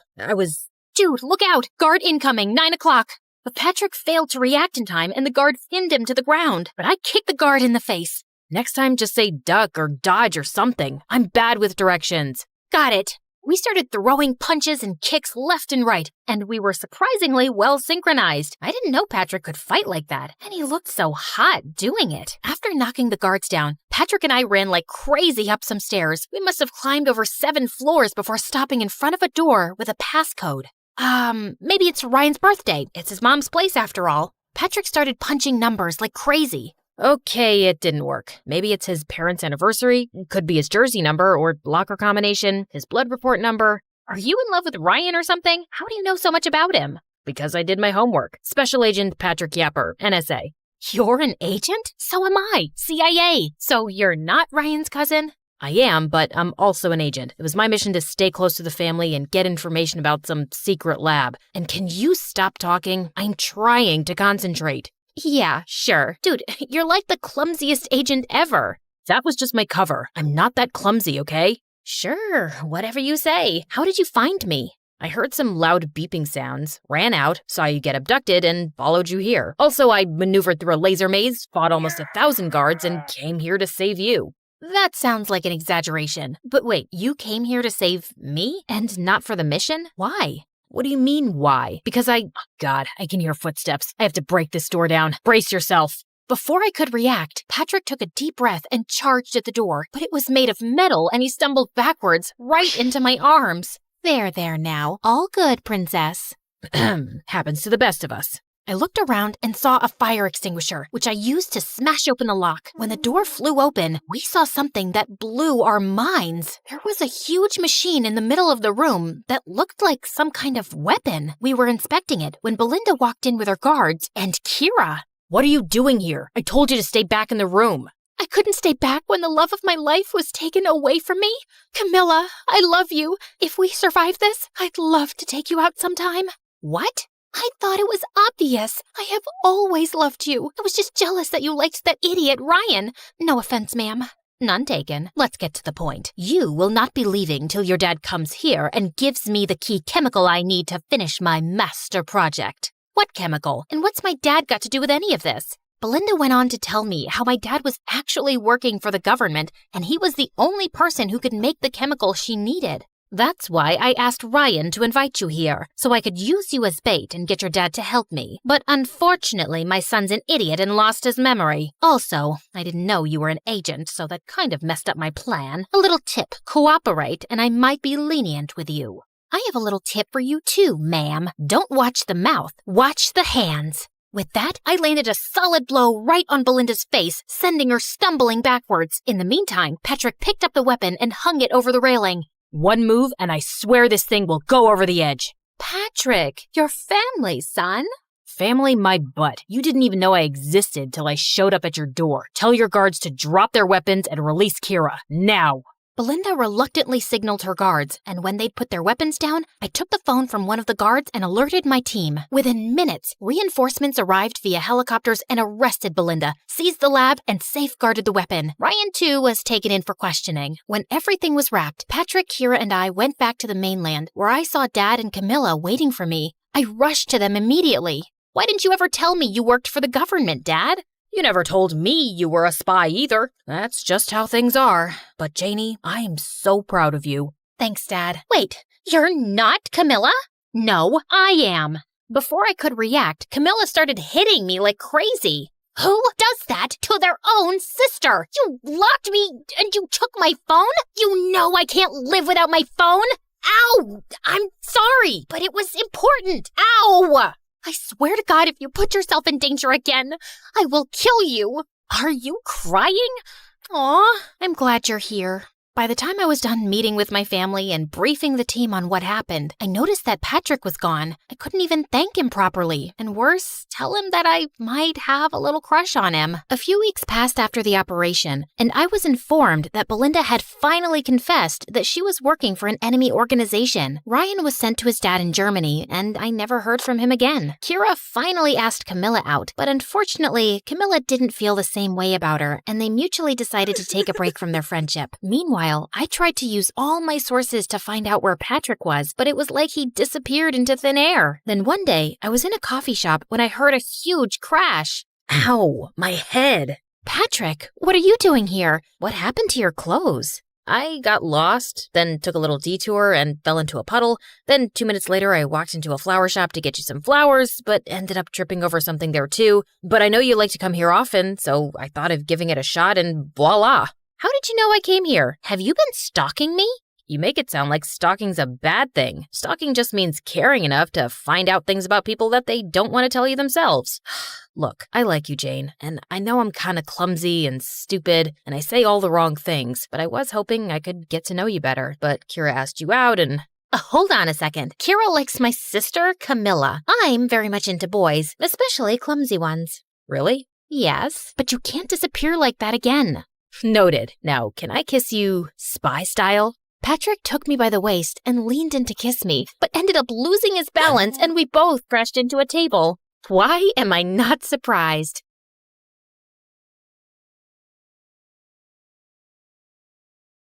Dude, look out. Guard incoming, 9 o'clock. But Patrick failed to react in time and the guard pinned him to the ground. But I kicked the guard in the face. Next time, just say duck or dodge or something. I'm bad with directions. Got it. We started throwing punches and kicks left and right, and we were surprisingly well synchronized. I didn't know Patrick could fight like that, and he looked so hot doing it. After knocking the guards down, Patrick and I ran like crazy up some stairs. We must have climbed over 7 floors before stopping in front of a door with a passcode. Maybe it's Ryan's birthday. It's his mom's place after all. Patrick started punching numbers like crazy. Okay, it didn't work. Maybe it's his parents' anniversary, could be his jersey number or locker combination, his blood report number. Are you in love with Ryan or something? How do you know so much about him? Because I did my homework. Special Agent Patrick Yapper, NSA. You're an agent? So am I. CIA. So you're not Ryan's cousin? I am, but I'm also an agent. It was my mission to stay close to the family and get information about some secret lab. And can you stop talking? I'm trying to concentrate. Yeah, sure. Dude, you're like the clumsiest agent ever. That was just my cover. I'm not that clumsy, okay? Sure, whatever you say. How did you find me? I heard some loud beeping sounds, ran out, saw you get abducted, and followed you here. Also, I maneuvered through a laser maze, fought almost 1,000 guards, and came here to save you. That sounds like an exaggeration. But wait, you came here to save me and not for the mission? Why? What do you mean, why? Because God, I can hear footsteps. I have to break this door down. Brace yourself. Before I could react, Patrick took a deep breath and charged at the door, but it was made of metal and he stumbled backwards right into my arms. There now. All good, princess. Happens to the best of us. I looked around and saw a fire extinguisher, which I used to smash open the lock. When the door flew open, we saw something that blew our minds. There was a huge machine in the middle of the room that looked like some kind of weapon. We were inspecting it when Belinda walked in with her guards and Kira. What are you doing here? I told you to stay back in the room. I couldn't stay back when the love of my life was taken away from me. Camilla, I love you. If we survive this, I'd love to take you out sometime. What? I thought it was obvious. I have always loved you. I was just jealous that you liked that idiot Ryan. No offense, ma'am. None taken. Let's get to the point. You will not be leaving till your dad comes here and gives me the key chemical I need to finish my master project. What chemical? And what's my dad got to do with any of this? Belinda went on to tell me how my dad was actually working for the government and he was the only person who could make the chemical she needed. That's why I asked Ryan to invite you here, so I could use you as bait and get your dad to help me. But unfortunately, my son's an idiot and lost his memory. Also, I didn't know you were an agent, so that kind of messed up my plan. A little tip, cooperate, and I might be lenient with you. I have a little tip for you too, ma'am. Don't watch the mouth, watch the hands. With that, I landed a solid blow right on Belinda's face, sending her stumbling backwards. In the meantime, Patrick picked up the weapon and hung it over the railing. One move, and I swear this thing will go over the edge. Patrick, your family, son. Family my butt. You didn't even know I existed till I showed up at your door. Tell your guards to drop their weapons and release Kira. Now. Belinda reluctantly signaled her guards, and when they'd put their weapons down, I took the phone from one of the guards and alerted my team. Within minutes, reinforcements arrived via helicopters and arrested Belinda, seized the lab, and safeguarded the weapon. Ryan, too, was taken in for questioning. When everything was wrapped, Patrick, Kira, and I went back to the mainland, where I saw Dad and Camilla waiting for me. I rushed to them immediately. Why didn't you ever tell me you worked for the government, Dad? You never told me you were a spy either. That's just how things are. But Janie, I am so proud of you. Thanks, Dad. Wait, you're not Camilla? No, I am. Before I could react, Camilla started hitting me like crazy. Who does that to their own sister? You locked me and you took my phone? You know I can't live without my phone. Ow! I'm sorry, but it was important. Ow! I swear to God, if you put yourself in danger again, I will kill you. Are you crying? Aw, I'm glad you're here. By the time I was done meeting with my family and briefing the team on what happened, I noticed that Patrick was gone. I couldn't even thank him properly. And worse, tell him that I might have a little crush on him. A few weeks passed after the operation, and I was informed that Belinda had finally confessed that she was working for an enemy organization. Ryan was sent to his dad in Germany, and I never heard from him again. Kira finally asked Camilla out, but unfortunately, Camilla didn't feel the same way about her, and they mutually decided to take a break from their friendship. Meanwhile, I tried to use all my sources to find out where Patrick was, but it was like he disappeared into thin air. Then one day, I was in a coffee shop when I heard a huge crash. Ow, my head. Patrick, what are you doing here? What happened to your clothes? I got lost, then took a little detour and fell into a puddle. Then 2 minutes later, I walked into a flower shop to get you some flowers, but ended up tripping over something there too. But I know you like to come here often, so I thought of giving it a shot and voila. How did you know I came here? Have you been stalking me? You make it sound like stalking's a bad thing. Stalking just means caring enough to find out things about people that they don't want to tell you themselves. Look, I like you, Jane, and I know I'm kind of clumsy and stupid, and I say all the wrong things, but I was hoping I could get to know you better. But Kira asked you out, and Hold on a second. Kira likes my sister, Camilla. I'm very much into boys, especially clumsy ones. Really? Yes, but you can't disappear like that again. Noted. Now, can I kiss you spy style? Patrick took me by the waist and leaned in to kiss me, but ended up losing his balance and we both crashed into a table. Why am I not surprised?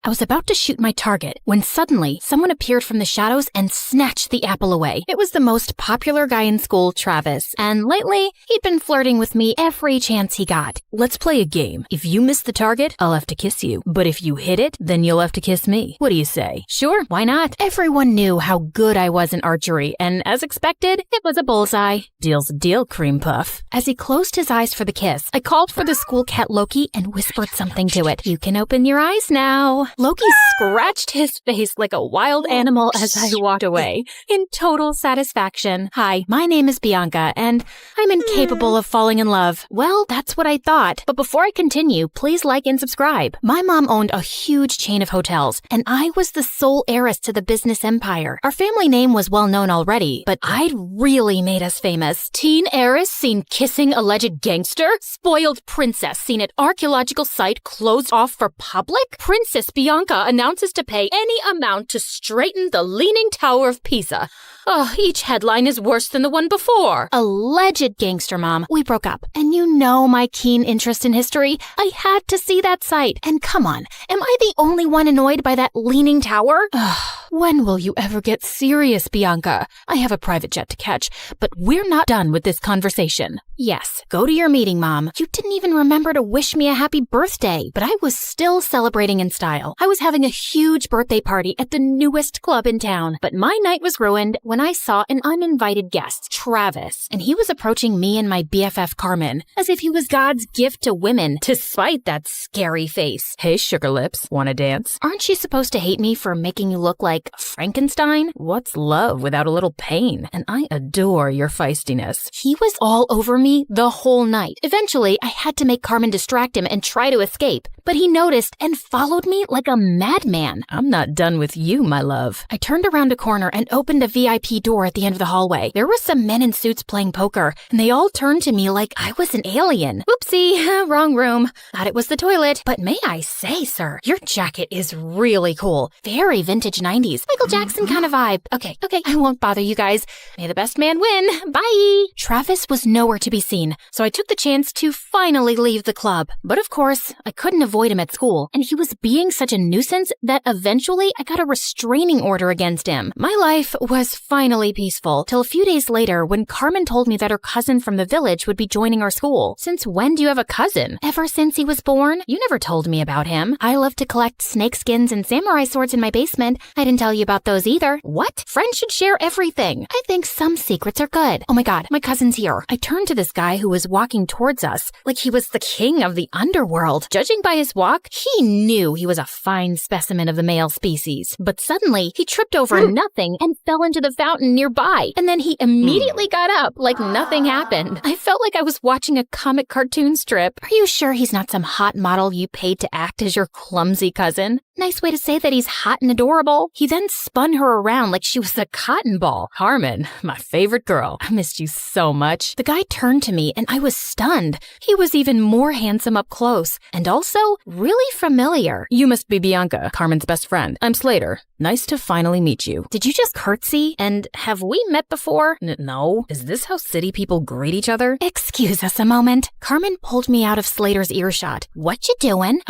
I was about to shoot my target when suddenly someone appeared from the shadows and snatched the apple away. It was the most popular guy in school, Travis, and lately he'd been flirting with me every chance he got. Let's play a game. If you miss the target, I'll have to kiss you. But if you hit it, then you'll have to kiss me. What do you say? Sure, why not? Everyone knew how good I was in archery, and as expected, it was a bullseye. Deal's a deal, cream puff. As he closed his eyes for the kiss, I called for the school cat Loki and whispered something to it. You can open your eyes now. Loki scratched his face like a wild animal as I walked away, in total satisfaction. Hi, my name is Bianca, and I'm incapable of falling in love. Well, that's what I thought. But before I continue, please like and subscribe. My mom owned a huge chain of hotels, and I was the sole heiress to the business empire. Our family name was well known already, but I'd really made us famous. Teen heiress seen kissing alleged gangster? Spoiled princess seen at archaeological site closed off for public? Princess Bianca announces to pay any amount to straighten the Leaning Tower of Pisa. Oh, each headline is worse than the one before. Alleged gangster, Mom. We broke up. And you know my keen interest in history. I had to see that site. And come on, am I the only one annoyed by that Leaning Tower? When will you ever get serious, Bianca? I have a private jet to catch, but we're not done with this conversation. Yes, go to your meeting, Mom. You didn't even remember to wish me a happy birthday, but I was still celebrating in style. I was having a huge birthday party at the newest club in town, but my night was ruined when I saw an uninvited guest, Travis, and he was approaching me and my BFF Carmen as if he was God's gift to women, despite that scary face. Hey, sugar lips, wanna dance? Aren't you supposed to hate me for making you look like Frankenstein? What's love without a little pain? And I adore your feistiness. He was all over me the whole night. Eventually, I had to make Carmen distract him and try to escape, but he noticed and followed me like a madman. I'm not done with you, my love. I turned around a corner and opened a VIP door at the end of the hallway. There were some men in suits playing poker, and they all turned to me like I was an alien. Oopsie, wrong room. Thought it was the toilet. But may I say, sir, your jacket is really cool. Very vintage 90s. Michael Jackson kind of vibe. Okay, I won't bother you guys. May the best man win. Bye. Travis was nowhere to be seen, so I took the chance to finally leave the club. But of course, I couldn't avoid him at school, and he was being such a nuisance that eventually I got a restraining order against him. My life was finally peaceful, till a few days later when Carmen told me that her cousin from the village would be joining our school. Since when do you have a cousin? Ever since he was born. You never told me about him. I love to collect snake skins and samurai swords in my basement. I didn't tell you about those either. What? Friends should share everything. I think some secrets are good. Oh my god, my cousin's here. I turned to this guy who was walking towards us like he was the king of the underworld. Judging by his walk, he knew he was a fine specimen of the male species. But suddenly, he tripped over nothing and fell into the fountain nearby. And then he immediately got up like nothing happened. I felt like I was watching a comic cartoon strip. Are you sure he's not some hot model you paid to act as your clumsy cousin? Nice way to say that he's hot and adorable. He then spun her around like she was a cotton ball. Carmen, my favorite girl. I missed you so much. The guy turned to me and I was stunned. He was even more handsome up close and also really familiar. You must be Bianca, Carmen's best friend. I'm Slater. Nice to finally meet you. Did you just curtsy? And have we met before? No. Is this how city people greet each other? Excuse us a moment. Carmen pulled me out of Slater's earshot. What you doing?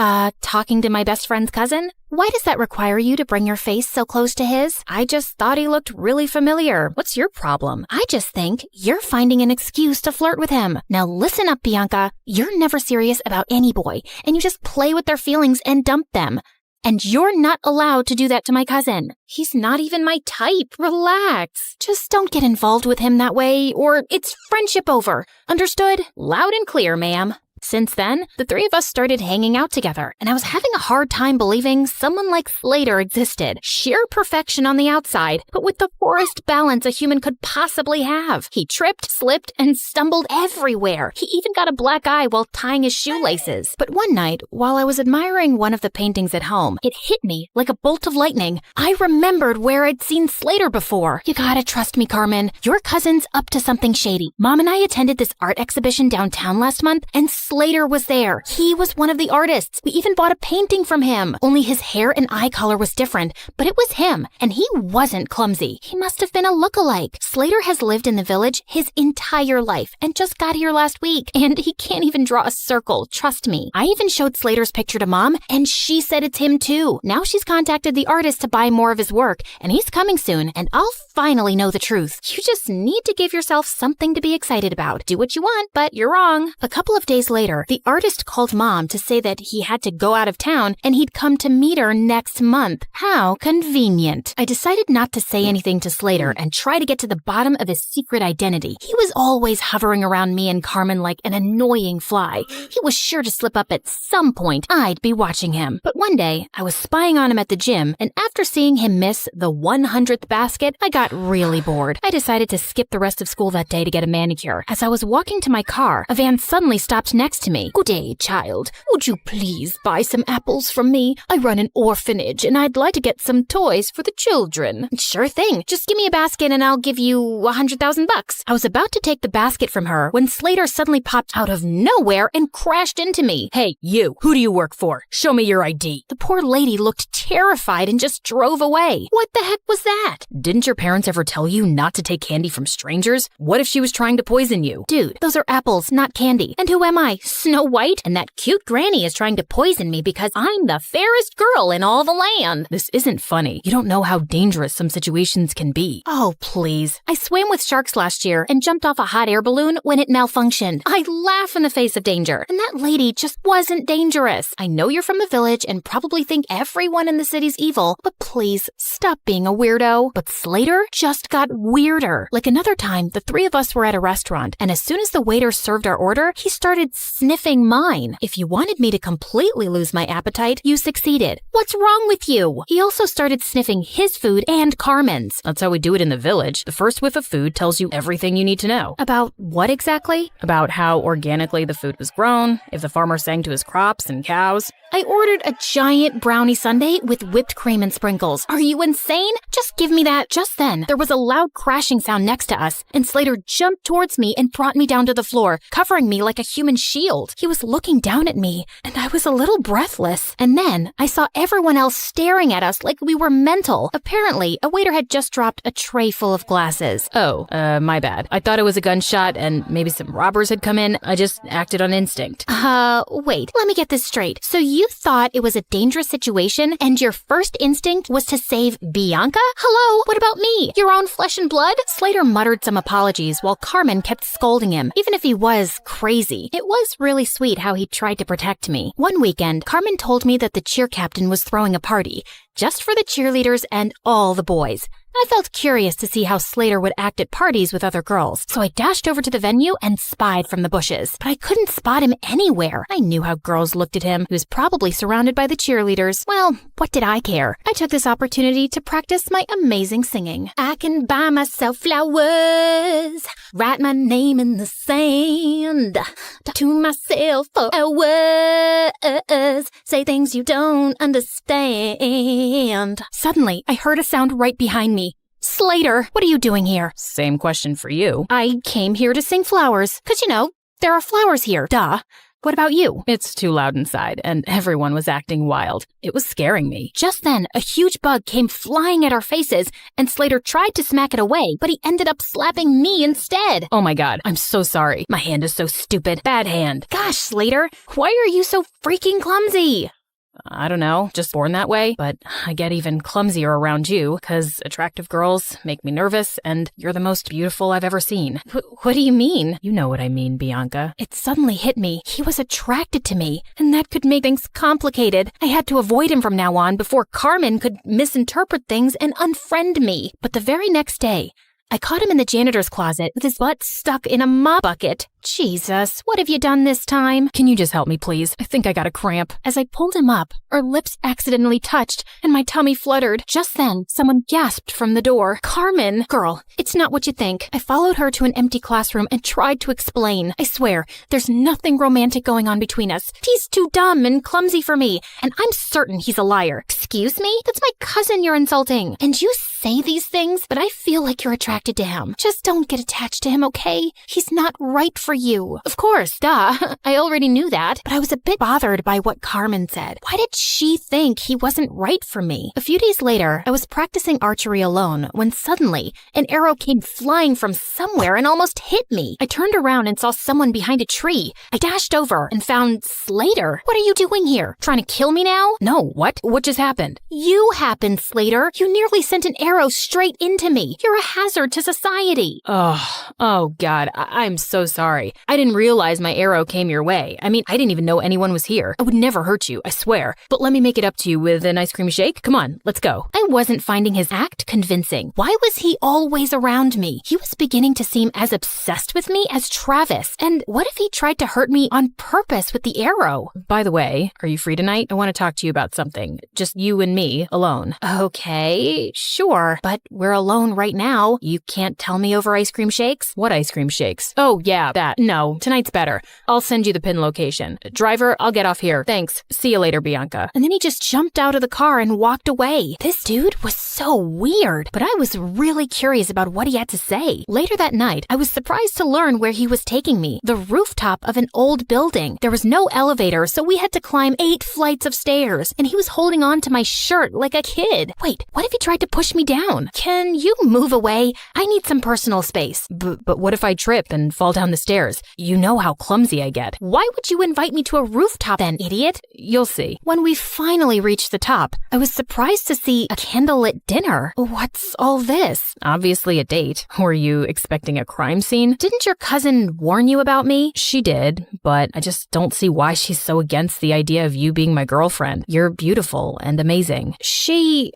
Talking to my best friend's cousin? Why does that require you to bring your face so close to his? I just thought he looked really familiar. What's your problem? I just think you're finding an excuse to flirt with him. Now listen up, Bianca. You're never serious about any boy, and you just play with their feelings and dump them. And you're not allowed to do that to my cousin. He's not even my type. Relax. Just don't get involved with him that way, or it's friendship over. Understood? Loud and clear, ma'am. Since then, the three of us started hanging out together, and I was having a hard time believing someone like Slater existed. Sheer perfection on the outside, but with the poorest balance a human could possibly have. He tripped, slipped, and stumbled everywhere. He even got a black eye while tying his shoelaces. But one night, while I was admiring one of the paintings at home, it hit me like a bolt of lightning. I remembered where I'd seen Slater before. You gotta trust me, Carmen. Your cousin's up to something shady. Mom and I attended this art exhibition downtown last month, and Slater was there. He was one of the artists. We even bought a painting from him. Only his hair and eye color was different, but it was him, and he wasn't clumsy. He must have been a look-alike. Slater has lived in the village his entire life and just got here last week, and he can't even draw a circle, trust me. I even showed Slater's picture to Mom, and she said it's him too. Now she's contacted the artist to buy more of his work, and he's coming soon, and I'll finally know the truth. You just need to give yourself something to be excited about. Do what you want, but you're wrong. A couple of days later, the artist called Mom to say that he had to go out of town and he'd come to meet her next month. How convenient. I decided not to say anything to Slater and try to get to the bottom of his secret identity. He was always hovering around me and Carmen like an annoying fly. He was sure to slip up at some point. I'd be watching him. But one day, I was spying on him at the gym, and after seeing him miss the 100th basket, I got really bored. I decided to skip the rest of school that day to get a manicure. As I was walking to my car, a van suddenly stopped next to me. "Good day, child. Would you please buy some apples from me? I run an orphanage, and I'd like to get some toys for the children." "Sure thing. Just give me a basket and I'll give you $100,000. I was about to take the basket from her when Slater suddenly popped out of nowhere and crashed into me. "Hey, you. Who do you work for? Show me your ID." The poor lady looked terrified and just drove away. What the heck was that? Didn't your parents ever tell you not to take candy from strangers? What if she was trying to poison you? Dude, those are apples, not candy. And who am I? Snow White? And that cute granny is trying to poison me because I'm the fairest girl in all the land. This isn't funny. You don't know how dangerous some situations can be. Oh, please. I swam with sharks last year and jumped off a hot air balloon when it malfunctioned. I laugh in the face of danger. And that lady just wasn't dangerous. I know you're from the village and probably think everyone in the city's evil, but please stop being a weirdo. But Slater just got weirder. Like another time, the three of us were at a restaurant, and as soon as the waiter served our order, he started sniffing mine. If you wanted me to completely lose my appetite, you succeeded. What's wrong with you? He also started sniffing his food and Carmen's. That's how we do it in the village. The first whiff of food tells you everything you need to know. About what exactly? About how organically the food was grown, if the farmer sang to his crops and cows. I ordered a giant brownie sundae with whipped cream and sprinkles. Are you insane? Just give me that. Just then, there was a loud crashing sound next to us, and Slater jumped towards me and brought me down to the floor, covering me like a human shield. He was looking down at me, and I was a little breathless. And then, I saw everyone else staring at us like we were mental. Apparently, a waiter had just dropped a tray full of glasses. Oh, my bad. I thought it was a gunshot and maybe some robbers had come in. I just acted on instinct. Wait, let me get this straight. So you thought it was a dangerous situation and your first instinct was to save Bianca? Hello, what about me? Your own flesh and blood? Slater muttered some apologies while Carmen kept scolding him, even if he was crazy. It was really sweet how he tried to protect me. One weekend, Carmen told me that the cheer captain was throwing a party, just for the cheerleaders and all the boys. I felt curious to see how Slater would act at parties with other girls, so I dashed over to the venue and spied from the bushes. But I couldn't spot him anywhere. I knew how girls looked at him. He was probably surrounded by the cheerleaders. Well, what did I care? I took this opportunity to practice my amazing singing. I can buy myself flowers, write my name in the sand, talk to myself for hours, say things you don't understand. Suddenly, I heard a sound right behind me. Slater, what are you doing here? Same question for you. I came here to sing flowers, 'cause there are flowers here, duh. What about you? It's too loud inside, and everyone was acting wild. It was scaring me. Just then, a huge bug came flying at our faces, and Slater tried to smack it away, but he ended up slapping me instead. Oh my god, I'm so sorry. My hand is so stupid. Bad hand. Gosh, Slater, why are you so freaking clumsy? I don't know, just born that way, but I get even clumsier around you, 'cause attractive girls make me nervous, and you're the most beautiful I've ever seen. What do you mean? You know what I mean, Bianca. It suddenly hit me. He was attracted to me, and that could make things complicated. I had to avoid him from now on before Carmen could misinterpret things and unfriend me. But the very next day, I caught him in the janitor's closet with his butt stuck in a mop bucket. Jesus, what have you done this time? Can you just help me, please? I think I got a cramp. As I pulled him up, our lips accidentally touched and my tummy fluttered. Just then, someone gasped from the door. Carmen! Girl, it's not what you think. I followed her to an empty classroom and tried to explain. I swear, there's nothing romantic going on between us. He's too dumb and clumsy for me, and I'm certain he's a liar. Excuse me? That's my cousin you're insulting. And you say these things, but I feel like you're attracted to him. Just don't get attached to him, okay? He's not right for you. Of course, duh. I already knew that, but I was a bit bothered by what Carmen said. Why did she think he wasn't right for me? A few days later, I was practicing archery alone when suddenly an arrow came flying from somewhere and almost hit me. I turned around and saw someone behind a tree. I dashed over and found Slater. What are you doing here? Trying to kill me now? No, what? What just happened? You happened, Slater. You nearly sent an arrow straight into me. You're a hazard to society. Oh God, I'm so sorry. I didn't realize my arrow came your way. I mean, I didn't even know anyone was here. I would never hurt you, I swear. But let me make it up to you with an ice cream shake. Come on, let's go. I wasn't finding his act convincing. Why was he always around me? He was beginning to seem as obsessed with me as Travis. And what if he tried to hurt me on purpose with the arrow? By the way, are you free tonight? I want to talk to you about something. Just you and me, alone. Okay, sure. But we're alone right now. You can't tell me over ice cream shakes? What ice cream shakes? Oh, yeah, that. No, tonight's better. I'll send you the pin location. Driver, I'll get off here. Thanks. See you later, Bianca. And then he just jumped out of the car and walked away. This dude was so weird, but I was really curious about what he had to say. Later that night, I was surprised to learn where he was taking me. The rooftop of an old building. There was no elevator, so we had to climb 8 flights of stairs, and he was holding on to my shirt like a kid. Wait, what if he tried to push me down? Can you move away? I need some personal space. But what if I trip and fall down the stairs? You know how clumsy I get. Why would you invite me to a rooftop then, idiot? You'll see. When we finally reached the top, I was surprised to see a candlelit dinner. What's all this? Obviously a date. Were you expecting a crime scene? Didn't your cousin warn you about me? She did, but I just don't see why she's so against the idea of you being my girlfriend. You're beautiful and amazing. She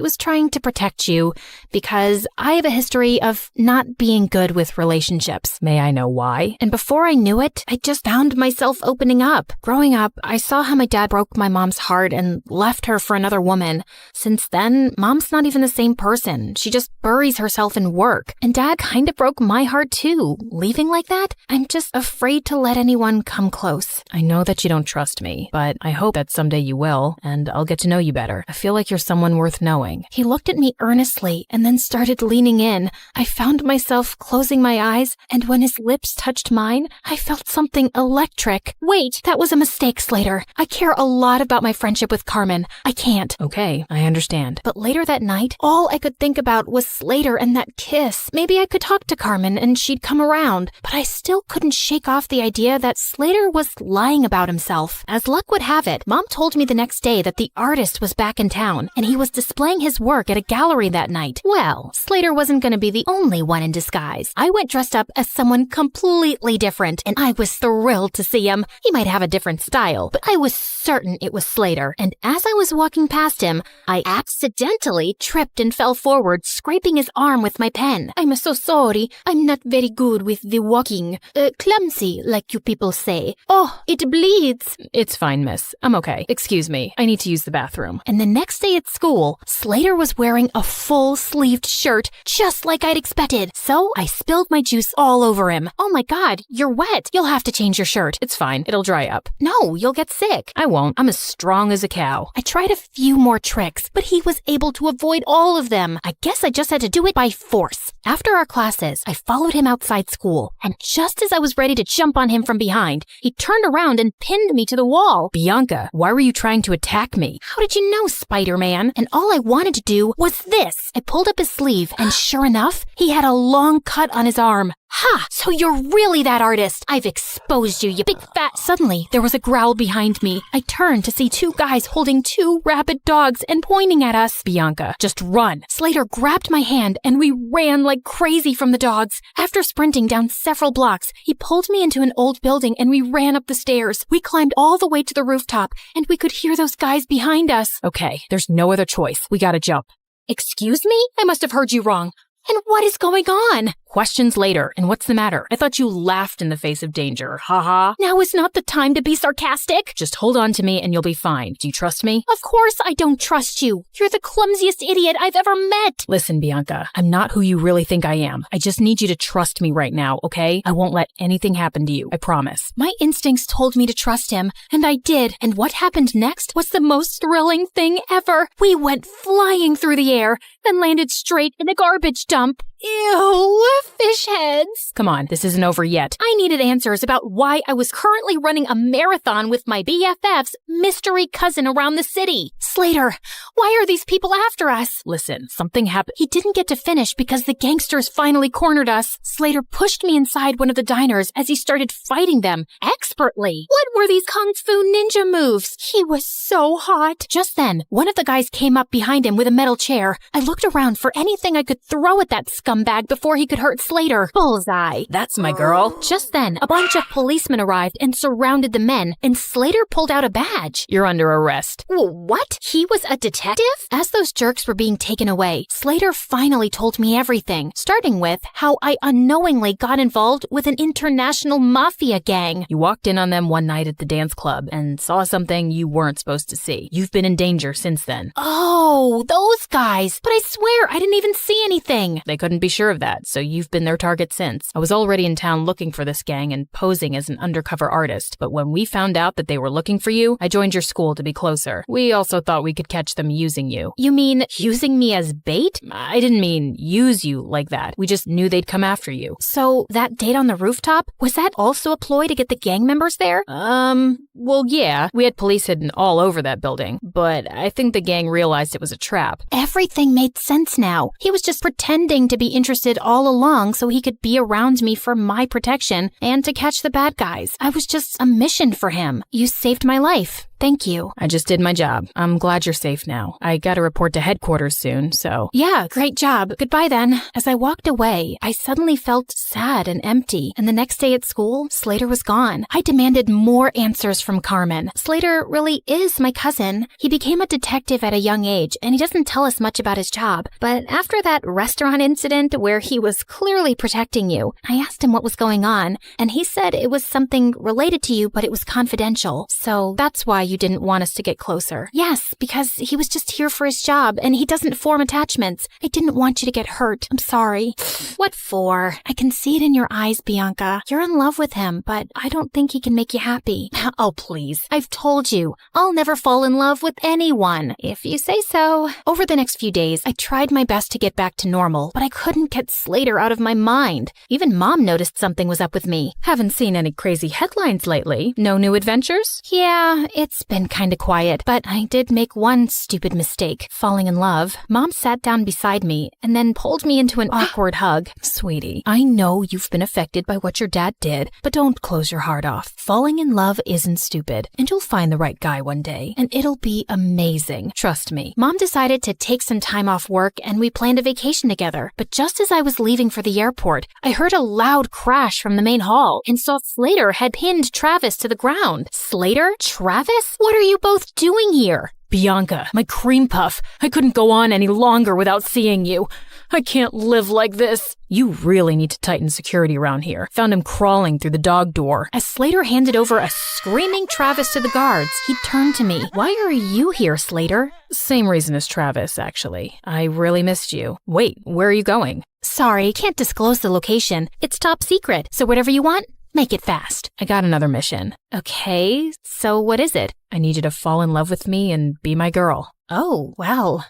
was trying to protect you because I have a history of not being good with relationships. May I know why? And before I knew it, I just found myself opening up. Growing up, I saw how my dad broke my mom's heart and left her for another woman. Since then, mom's not even the same person. She just buries herself in work. And dad kind of broke my heart too. Leaving like that, I'm just afraid to let anyone come close. I know that you don't trust me, but I hope that someday you will, and I'll get to know you better. I feel like you're someone worth knowing. He looked at me earnestly and then started leaning in. I found myself closing my eyes, and when his lips touched mine, I felt something electric. Wait, that was a mistake, Slater. I care a lot about my friendship with Carmen. I can't. Okay, I understand. But later that night, all I could think about was Slater and that kiss. Maybe I could talk to Carmen and she'd come around, but I still couldn't shake off the idea that Slater was lying about himself. As luck would have it, Mom told me the next day that the artist was back in town and he was displaying his work at a gallery that night. Well, Slater wasn't going to be the only one in disguise. I went dressed up as someone completely different, and I was thrilled to see him. He might have a different style, but I was certain it was Slater. And as I was walking past him, I accidentally tripped and fell forward, scraping his arm with my pen. I'm so sorry. I'm not very good with the walking. Clumsy, like you people say. Oh, it bleeds. It's fine, miss. I'm okay. Excuse me. I need to use the bathroom. And the next day at school, Slater was wearing a full-sleeved shirt, just like I'd expected. So I spilled my juice all over him. Oh my God, you're wet. You'll have to change your shirt. It's fine. It'll dry up. No, you'll get sick. I won't. I'm as strong as a cow. I tried a few more tricks, but he was able to avoid all of them. I guess I just had to do it by force. After our classes, I followed him outside school, and just as I was ready to jump on him from behind, he turned around and pinned me to the wall. Bianca, why were you trying to attack me? How did you know, Spider-Man? And all I wanted to do was this. I pulled up his sleeve, and sure enough, he had a long cut on his arm. Ha! So you're really that artist. I've exposed you, you big fat... Suddenly, there was a growl behind me. I turned to see 2 guys holding 2 rabid dogs and pointing at us. Bianca, just run. Slater grabbed my hand and we ran like crazy from the dogs. After sprinting down several blocks, he pulled me into an old building and we ran up the stairs. We climbed all the way to the rooftop and we could hear those guys behind us. Okay, there's no other choice. We gotta jump. Excuse me? I must have heard you wrong. And what is going on? Questions later. And what's the matter? I thought you laughed in the face of danger. Ha. Now is not the time to be sarcastic. Just hold on to me and you'll be fine. Do you trust me? Of course I don't trust you. You're the clumsiest idiot I've ever met. Listen, Bianca, I'm not who you really think I am. I just need you to trust me right now, okay? I won't let anything happen to you. I promise. My instincts told me to trust him, and I did. And what happened next was the most thrilling thing ever. We went flying through the air and landed straight in a garbage dump. Ew, fish heads. Come on, this isn't over yet. I needed answers about why I was currently running a marathon with my BFF's mystery cousin around the city. Slater, why are these people after us? Listen, something happened. He didn't get to finish because the gangsters finally cornered us. Slater pushed me inside one of the diners as he started fighting them expertly. What were these kung fu ninja moves? He was so hot. Just then, one of the guys came up behind him with a metal chair. I looked around for anything I could throw at that scumbag before he could hurt Slater. Bullseye. That's my girl. Just then, a bunch of policemen arrived and surrounded the men, and Slater pulled out a badge. You're under arrest. What? He was a detective? As those jerks were being taken away, Slater finally told me everything, starting with how I unknowingly got involved with an international mafia gang. You walked in on them one night at the dance club and saw something you weren't supposed to see. You've been in danger since then. Oh, those guys. But I swear I didn't even see anything. They couldn't be sure of that, so you've been their target since. I was already in town looking for this gang and posing as an undercover artist, but when we found out that they were looking for you, I joined your school to be closer. We also thought we could catch them using you. You mean using me as bait? I didn't mean use you like that. We just knew they'd come after you. So that date on the rooftop, was that also a ploy to get the gang members there? Well, yeah. We had police hidden all over that building, but I think the gang realized it was a trap. Everything made sense now. He was just pretending to be interested all along so he could be around me for my protection and to catch the bad guys. I was just a mission for him. You saved my life. Thank you. I just did my job. I'm glad you're safe now. I gotta report to headquarters soon, so... Yeah, great job. Goodbye then. As I walked away, I suddenly felt sad and empty, and the next day at school, Slater was gone. I demanded more answers from Carmen. Slater really is my cousin. He became a detective at a young age, and he doesn't tell us much about his job. But after that restaurant incident where he was clearly protecting you, I asked him what was going on, and he said it was something related to you, but it was confidential. So that's why you didn't want us to get closer. Yes, because he was just here for his job and he doesn't form attachments. I didn't want you to get hurt. I'm sorry. What for? I can see it in your eyes, Bianca. You're in love with him, but I don't think he can make you happy. Oh, please. I've told you, I'll never fall in love with anyone, if you say so. Over the next few days, I tried my best to get back to normal, but I couldn't get Slater out of my mind. Even Mom noticed something was up with me. Haven't seen any crazy headlines lately. No new adventures? Yeah, it's been kinda quiet, but I did make one stupid mistake, falling in love. Mom sat down beside me and then pulled me into an awkward hug. Sweetie, I know you've been affected by what your dad did, but don't close your heart off. Falling in love isn't stupid, and you'll find the right guy one day, and it'll be amazing. Trust me. Mom decided to take some time off work and we planned a vacation together, but just as I was leaving for the airport, I heard a loud crash from the main hall and saw Slater had pinned Travis to the ground. Slater? Travis? What are you both doing here? Bianca, my cream puff, I couldn't go on any longer without seeing you. I can't live like this. You really need to tighten security around here. Found him crawling through the dog door. As Slater handed over a screaming Travis to the guards, he turned to me. Why are you here, Slater? Same reason as Travis, actually. I really missed you. Wait, where are you going? Sorry, can't disclose the location. It's top secret, so whatever you want, make it fast. I got another mission. Okay, so what is it? I need you to fall in love with me and be my girl. Oh, well,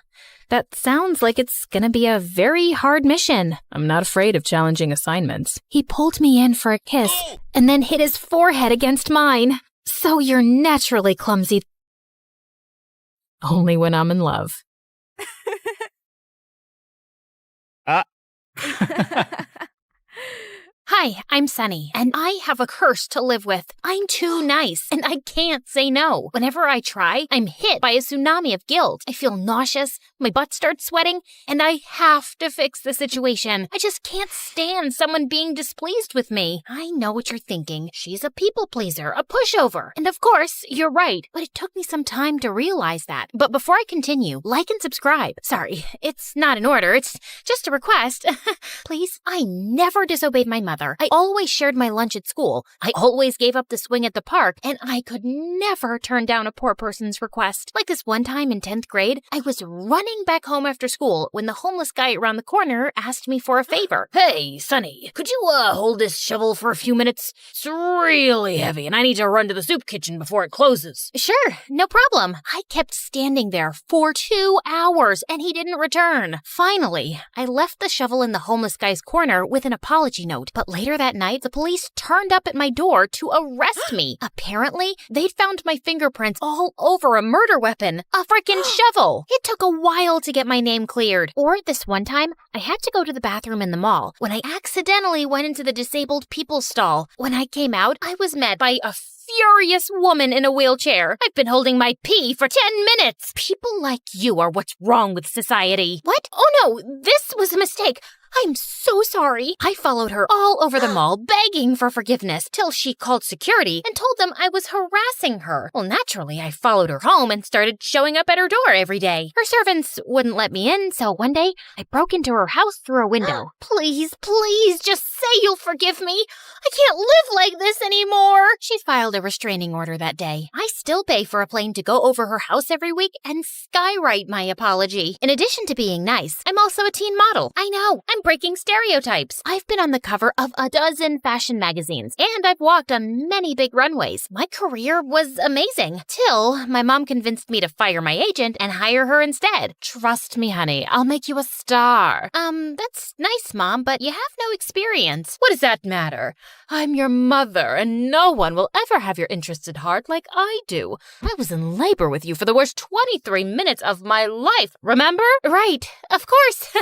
that sounds like it's gonna be a very hard mission. I'm not afraid of challenging assignments. He pulled me in for a kiss and then hit his forehead against mine. So you're naturally clumsy. Only when I'm in love. Hi, I'm Sunny, and I have a curse to live with. I'm too nice, and I can't say no. Whenever I try, I'm hit by a tsunami of guilt. I feel nauseous, my butt starts sweating, and I have to fix the situation. I just can't stand someone being displeased with me. I know what you're thinking. She's a people pleaser, a pushover. And of course, you're right, but it took me some time to realize that. But before I continue, like and subscribe. Sorry, it's not an order, it's just a request. Please, I never disobeyed my mother. I always shared my lunch at school. I always gave up the swing at the park, and I could never turn down a poor person's request. Like this one time in 10th grade, I was running back home after school when the homeless guy around the corner asked me for a favor. Hey, Sonny, could you hold this shovel for a few minutes? It's really heavy, and I need to run to the soup kitchen before it closes. Sure, no problem. I kept standing there for 2 hours, and he didn't return. Finally, I left the shovel in the homeless guy's corner with an apology note, but later that night, the police turned up at my door to arrest me. Apparently, they'd found my fingerprints all over a murder weapon, a frickin' shovel. It took a while to get my name cleared. Or this one time, I had to go to the bathroom in the mall when I accidentally went into the disabled people stall. When I came out, I was met by a furious woman in a wheelchair. I've been holding my pee for 10 minutes. People like you are what's wrong with society. What? Oh no, this was a mistake. I'm so sorry. I followed her all over the mall, begging for forgiveness, till she called security and told them I was harassing her. Well, naturally, I followed her home and started showing up at her door every day. Her servants wouldn't let me in, so one day, I broke into her house through a window. Please, please, just say you'll forgive me. I can't live like this anymore. She filed a restraining order that day. I still pay for a plane to go over her house every week and skywrite my apology. In addition to being nice, I'm also a teen model. I know, I'm breaking stereotypes. I've been on the cover of a dozen fashion magazines, and I've walked on many big runways. My career was amazing, till my mom convinced me to fire my agent and hire her instead. Trust me, honey, I'll make you a star. That's nice, Mom, but you have no experience. What does that matter? I'm your mother, and no one will ever have your interests at heart like I do. I was in labor with you for the worst 23 minutes of my life, remember? Right, of course.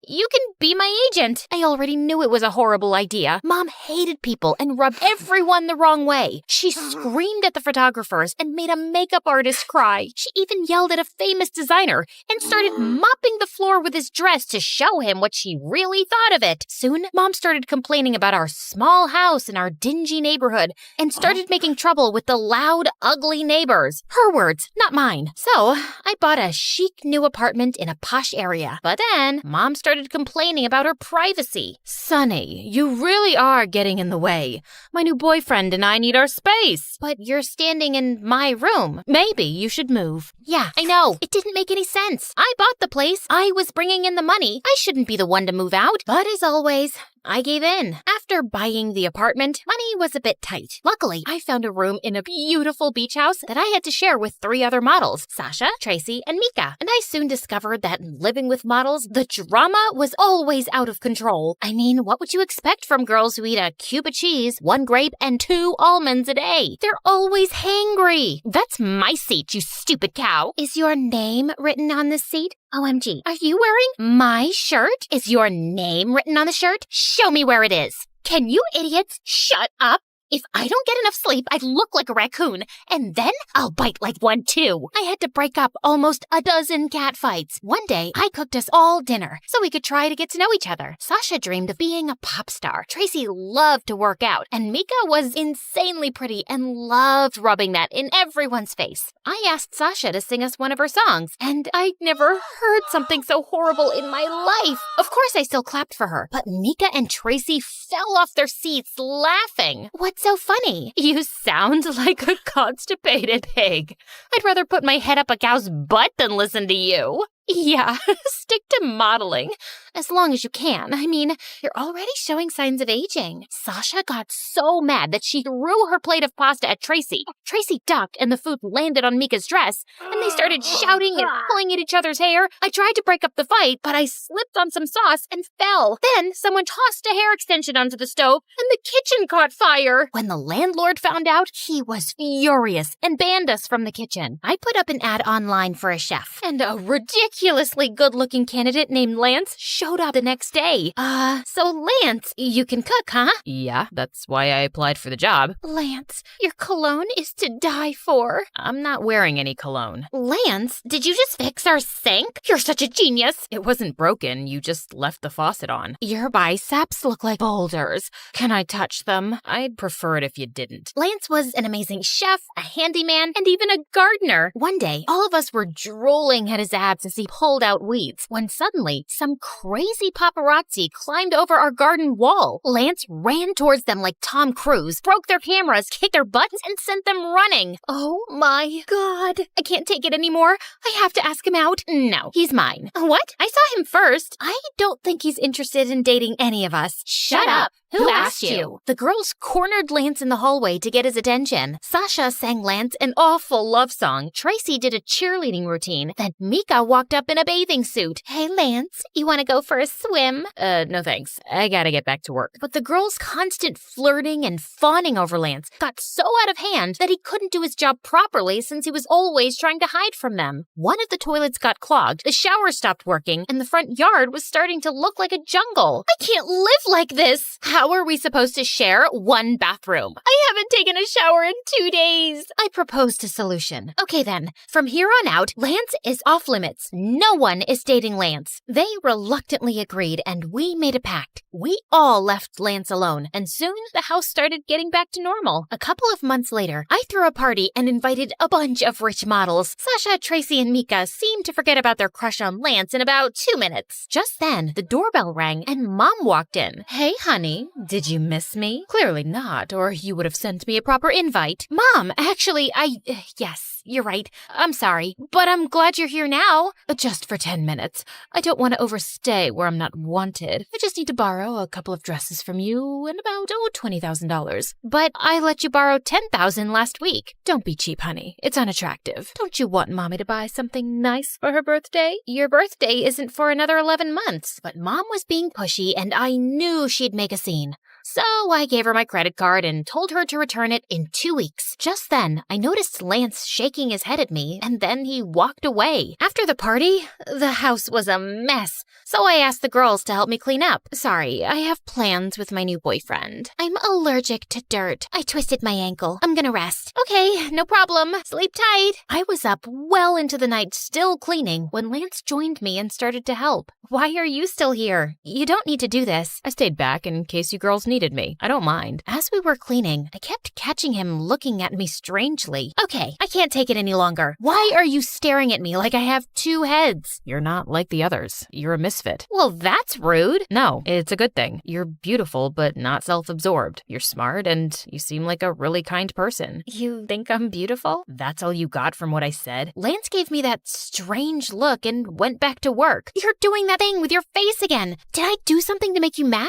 You can be my agent. I already knew it was a horrible idea. Mom hated people and rubbed everyone the wrong way. She screamed at the photographers and made a makeup artist cry. She even yelled at a famous designer and started mopping the floor with his dress to show him what she really thought of it. Soon, Mom started complaining about our small house in our dingy neighborhood and started making trouble with the loud, ugly neighbors. Her words, not mine. So, I bought a chic new apartment in a posh area. But then, Mom started complaining about her privacy. Sonny, you really are getting in the way. My new boyfriend and I need our space. But you're standing in my room. Maybe you should move. Yeah, I know. It didn't make any sense. I bought the place. I was bringing in the money. I shouldn't be the one to move out. But as always, I gave in. After buying the apartment, money was a bit tight. Luckily, I found a room in a beautiful beach house that I had to share with 3 other models, Sasha, Tracy, and Mika. And I soon discovered that living with models, the drama was always out of control. I mean, what would you expect from girls who eat a cube of cheese, 1 grape, and 2 almonds a day? They're always hangry. That's my seat, you stupid cow. Is your name written on this seat? OMG, are you wearing my shirt? Is your name written on the shirt? Show me where it is. Can you idiots shut up? If I don't get enough sleep, I look like a raccoon, and then I'll bite like one too. I had to break up almost a dozen cat fights. One day, I cooked us all dinner so we could try to get to know each other. Sasha dreamed of being a pop star. Tracy loved to work out, and Mika was insanely pretty and loved rubbing that in everyone's face. I asked Sasha to sing us one of her songs, and I'd never heard something so horrible in my life. Of course, I still clapped for her, but Mika and Tracy fell off their seats laughing. What's so funny? You sound like a constipated pig. I'd rather put my head up a cow's butt than listen to you. Yeah, stick to modeling. As long as you can. I mean, you're already showing signs of aging. Sasha got so mad that she threw her plate of pasta at Tracy. Tracy ducked and the food landed on Mika's dress, and they started shouting and pulling at each other's hair. I tried to break up the fight, but I slipped on some sauce and fell. Then someone tossed a hair extension onto the stove, and the kitchen caught fire. When the landlord found out, he was furious and banned us from the kitchen. I put up an ad online for a chef, and a ridiculous ridiculously good-looking candidate named Lance showed up the next day. So Lance, you can cook, huh? Yeah, that's why I applied for the job. Lance, your cologne is to die for. I'm not wearing any cologne. Lance, did you just fix our sink? You're such a genius. It wasn't broken, you just left the faucet on. Your biceps look like boulders. Can I touch them? I'd prefer it if you didn't. Lance was an amazing chef, a handyman, and even a gardener. One day, all of us were drooling at his abs as he pulled out weeds, when suddenly, some crazy paparazzi climbed over our garden wall. Lance ran towards them like Tom Cruise, broke their cameras, kicked their butts, and sent them running. Oh my God. I can't take it anymore. I have to ask him out. No, he's mine. What? I saw him first. I don't think he's interested in dating any of us. Shut up. Who asked you? The girls cornered Lance in the hallway to get his attention. Sasha sang Lance an awful love song. Tracy did a cheerleading routine. Then Mika walked up in a bathing suit. Hey, Lance, you want to go for a swim? No thanks. I gotta get back to work. But the girls' constant flirting and fawning over Lance got so out of hand that he couldn't do his job properly since he was always trying to hide from them. One of the toilets got clogged, the shower stopped working, and the front yard was starting to look like a jungle. I can't live like this! How are we supposed to share one bathroom? I haven't taken a shower in 2 days. I proposed a solution. Okay then, from here on out, Lance is off limits. No one is dating Lance. They reluctantly agreed, and we made a pact. We all left Lance alone, and soon the house started getting back to normal. A couple of months later, I threw a party and invited a bunch of rich models. Sasha, Tracy, and Mika seemed to forget about their crush on Lance in about 2 minutes. Just then, the doorbell rang and Mom walked in. Hey, honey, did you miss me? Clearly not, or you would have sent me a proper invite. Mom, actually, yes, you're right. I'm sorry, but I'm glad you're here now. Just for 10 minutes. I don't want to overstay where I'm not wanted. I just need to borrow a couple of dresses from you and about, $20,000. But I let you borrow $10,000 last week. Don't be cheap, honey. It's unattractive. Don't you want Mommy to buy something nice for her birthday? Your birthday isn't for another 11 months. But Mom was being pushy, and I knew she'd make a scene. So I gave her my credit card and told her to return it in 2 weeks. Just then, I noticed Lance shaking his head at me, and then he walked away. After the party, the house was a mess, so I asked the girls to help me clean up. Sorry, I have plans with my new boyfriend. I'm allergic to dirt. I twisted my ankle. I'm gonna rest. Okay, no problem. Sleep tight. I was up well into the night still cleaning when Lance joined me and started to help. Why are you still here? You don't need to do this. I stayed back in case you girls needed me. I don't mind. As we were cleaning, I kept catching him looking at me strangely. Okay, I can't take it any longer. Why are you staring at me like I have 2 heads? You're not like the others. You're a misfit. Well, that's rude. No, it's a good thing. You're beautiful, but not self-absorbed. You're smart, and you seem like a really kind person. You think I'm beautiful? That's all you got from what I said? Lance gave me that strange look and went back to work. You're doing that thing with your face again. Did I do something to make you mad?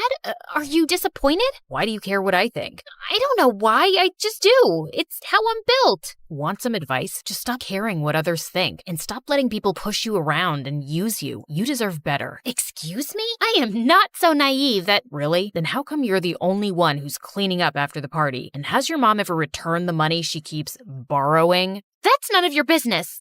Are you disappointed? Why do you care what I think? I don't know why. I just do. It's how I'm built. Want some advice? Just stop caring what others think and stop letting people push you around and use you. You deserve better. Excuse me? I am not so naive that... Really? Then how come you're the only one who's cleaning up after the party? And has your mom ever returned the money she keeps borrowing? That's none of your business.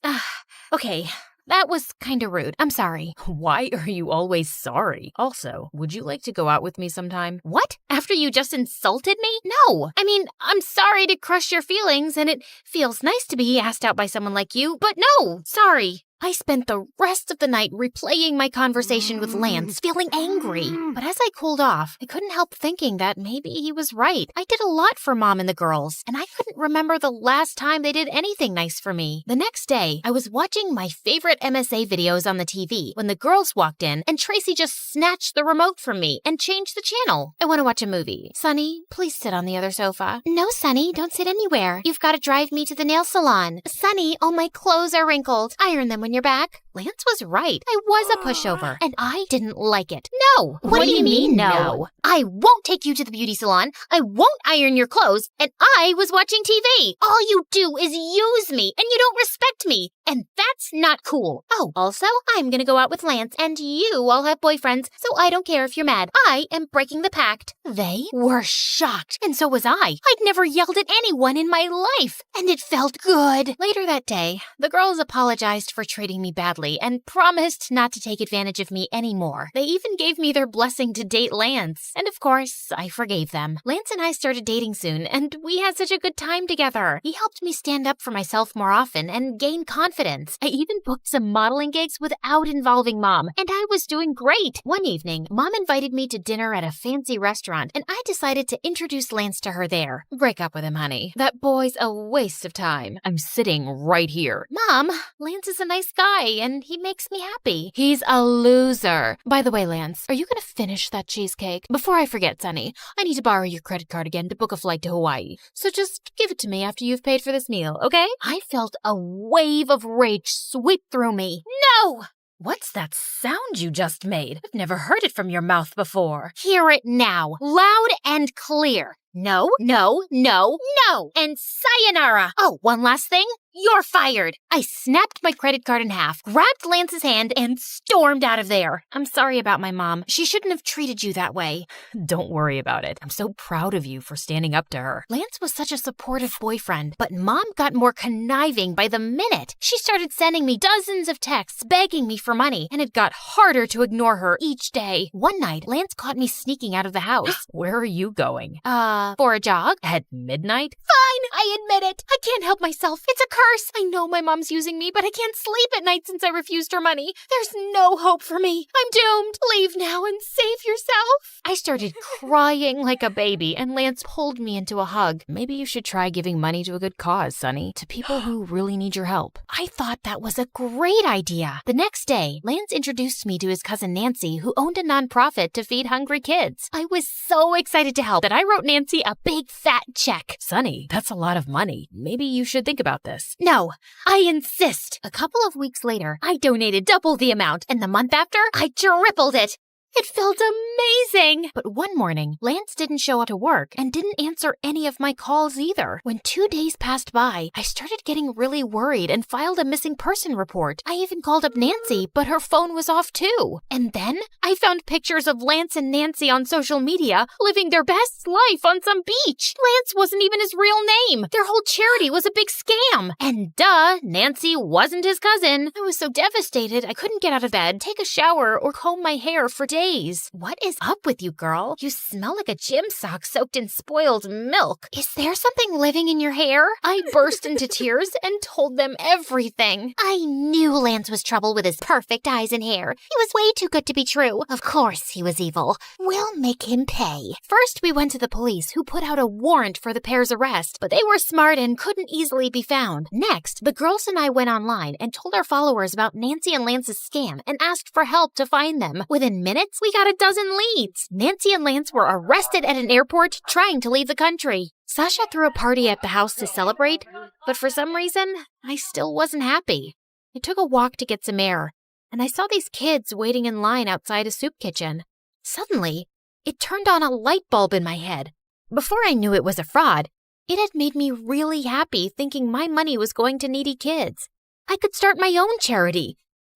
Okay. That was kinda rude. I'm sorry. Why are you always sorry? Also, would you like to go out with me sometime? What? After you just insulted me? No. I mean, I'm sorry to crush your feelings, and it feels nice to be asked out by someone like you, but no, sorry. I spent the rest of the night replaying my conversation with Lance, feeling angry. But as I cooled off, I couldn't help thinking that maybe he was right. I did a lot for Mom and the girls, and I couldn't remember the last time they did anything nice for me. The next day, I was watching my favorite MSA videos on the TV when the girls walked in, and Tracy just snatched the remote from me and changed the channel. I want to watch a movie. Sonny, please sit on the other sofa. No, Sonny, don't sit anywhere. You've got to drive me to the nail salon. Sonny, all my clothes are wrinkled. Iron them when you're back. Lance was right. I was a pushover, and I didn't like it. No. What do you mean, no? I won't take you to the beauty salon. I won't iron your clothes. And I was watching TV. All you do is use me, and you don't respect me. And that's not cool. Oh, also, I'm gonna go out with Lance, and you all have boyfriends, so I don't care if you're mad. I am breaking the pact. They were shocked, and so was I. I'd never yelled at anyone in my life, and it felt good. Later that day, the girls apologized for treating me badly and promised not to take advantage of me anymore. They even gave me their blessing to date Lance, and of course, I forgave them. Lance and I started dating soon, and we had such a good time together. He helped me stand up for myself more often and gain confidence. I even booked some modeling gigs without involving Mom, and I was doing great. One evening, Mom invited me to dinner at a fancy restaurant, and I decided to introduce Lance to her there. Break up with him, honey. That boy's a waste of time. I'm sitting right here. Mom, Lance is a nice guy, and he makes me happy. He's a loser. By the way, Lance, are you going to finish that cheesecake? Before I forget, Sonny, I need to borrow your credit card again to book a flight to Hawaii. So just give it to me after you've paid for this meal, okay? I felt a wave of rage sweep through me. No! What's that sound you just made? I've never heard it from your mouth before. Hear it now, loud and clear. No, no, no, no, and sayonara. Oh, one last thing. You're fired. I snapped my credit card in half, grabbed Lance's hand, and stormed out of there. I'm sorry about my mom. She shouldn't have treated you that way. Don't worry about it. I'm so proud of you for standing up to her. Lance was such a supportive boyfriend, but Mom got more conniving by the minute. She started sending me dozens of texts begging me for money, and it got harder to ignore her each day. One night, Lance caught me sneaking out of the house. Where are you going? For a jog. At midnight? Fine, I admit it. I can't help myself. It's a curse. I know my mom's using me, but I can't sleep at night since I refused her money. There's no hope for me. I'm doomed. Leave now and save yourself. I started crying like a baby, and Lance pulled me into a hug. Maybe you should try giving money to a good cause, Sonny, to people who really need your help. I thought that was a great idea. The next day, Lance introduced me to his cousin Nancy, who owned a nonprofit to feed hungry kids. I was so excited to help that I wrote Nancy a big fat check. Sonny, that's a lot of money. Maybe you should think about this. No, I insist. A couple of weeks later, I donated double the amount, and the month after, I tripled it. It felt amazing! But one morning, Lance didn't show up to work and didn't answer any of my calls either. When 2 days passed by, I started getting really worried and filed a missing person report. I even called up Nancy, but her phone was off too. And then I found pictures of Lance and Nancy on social media living their best life on some beach. Lance wasn't even his real name. Their whole charity was a big scam. And duh, Nancy wasn't his cousin. I was so devastated I couldn't get out of bed, take a shower, or comb my hair for days. What is up with you, girl? You smell like a gym sock soaked in spoiled milk. Is there something living in your hair? I burst into tears and told them everything. I knew Lance was trouble with his perfect eyes and hair. He was way too good to be true. Of course he was evil. We'll make him pay. First, we went to the police, who put out a warrant for the pair's arrest, but they were smart and couldn't easily be found. Next, the girls and I went online and told our followers about Nancy and Lance's scam and asked for help to find them. Within minutes, we got a dozen leads. Nancy and Lance were arrested at an airport trying to leave the country. Sasha threw a party at the house to celebrate, but for some reason, I still wasn't happy. I took a walk to get some air, and I saw these kids waiting in line outside a soup kitchen. Suddenly, it turned on a light bulb in my head. Before I knew it was a fraud, it had made me really happy thinking my money was going to needy kids. I could start my own charity.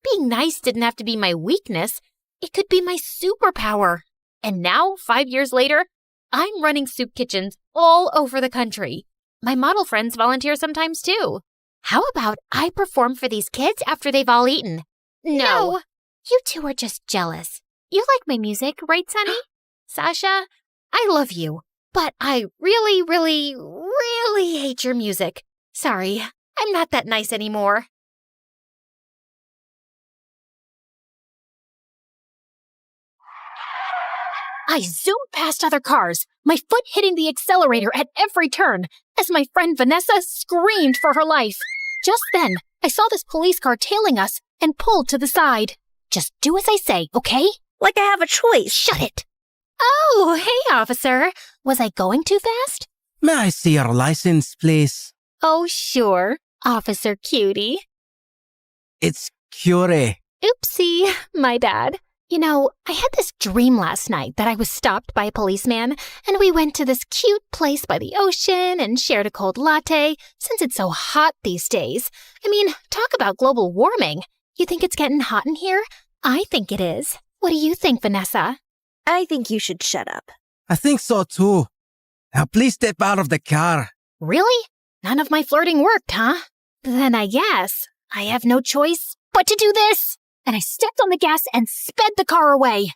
Being nice didn't have to be my weakness. It could be my superpower. And now, 5 years later, I'm running soup kitchens all over the country. My model friends volunteer sometimes too. How about I perform for these kids after they've all eaten? No. You two are just jealous. You like my music, right, Sonny? Sasha, I love you, but I really, really, really hate your music. Sorry, I'm not that nice anymore. I zoomed past other cars, my foot hitting the accelerator at every turn, as my friend Vanessa screamed for her life. Just then, I saw this police car tailing us and pulled to the side. Just do as I say, okay? Like I have a choice. Shut it. Oh, hey, officer. Was I going too fast? May I see your license, please? Oh, sure, Officer Cutie. It's Curie. Oopsie, my bad. You know, I had this dream last night that I was stopped by a policeman, and we went to this cute place by the ocean and shared a cold latte, since it's so hot these days. I mean, talk about global warming. You think it's getting hot in here? I think it is. What do you think, Vanessa? I think you should shut up. I think so too. Now please step out of the car. Really? None of my flirting worked, huh? Then I guess I have no choice but to do this. And I stepped on the gas and sped the car away.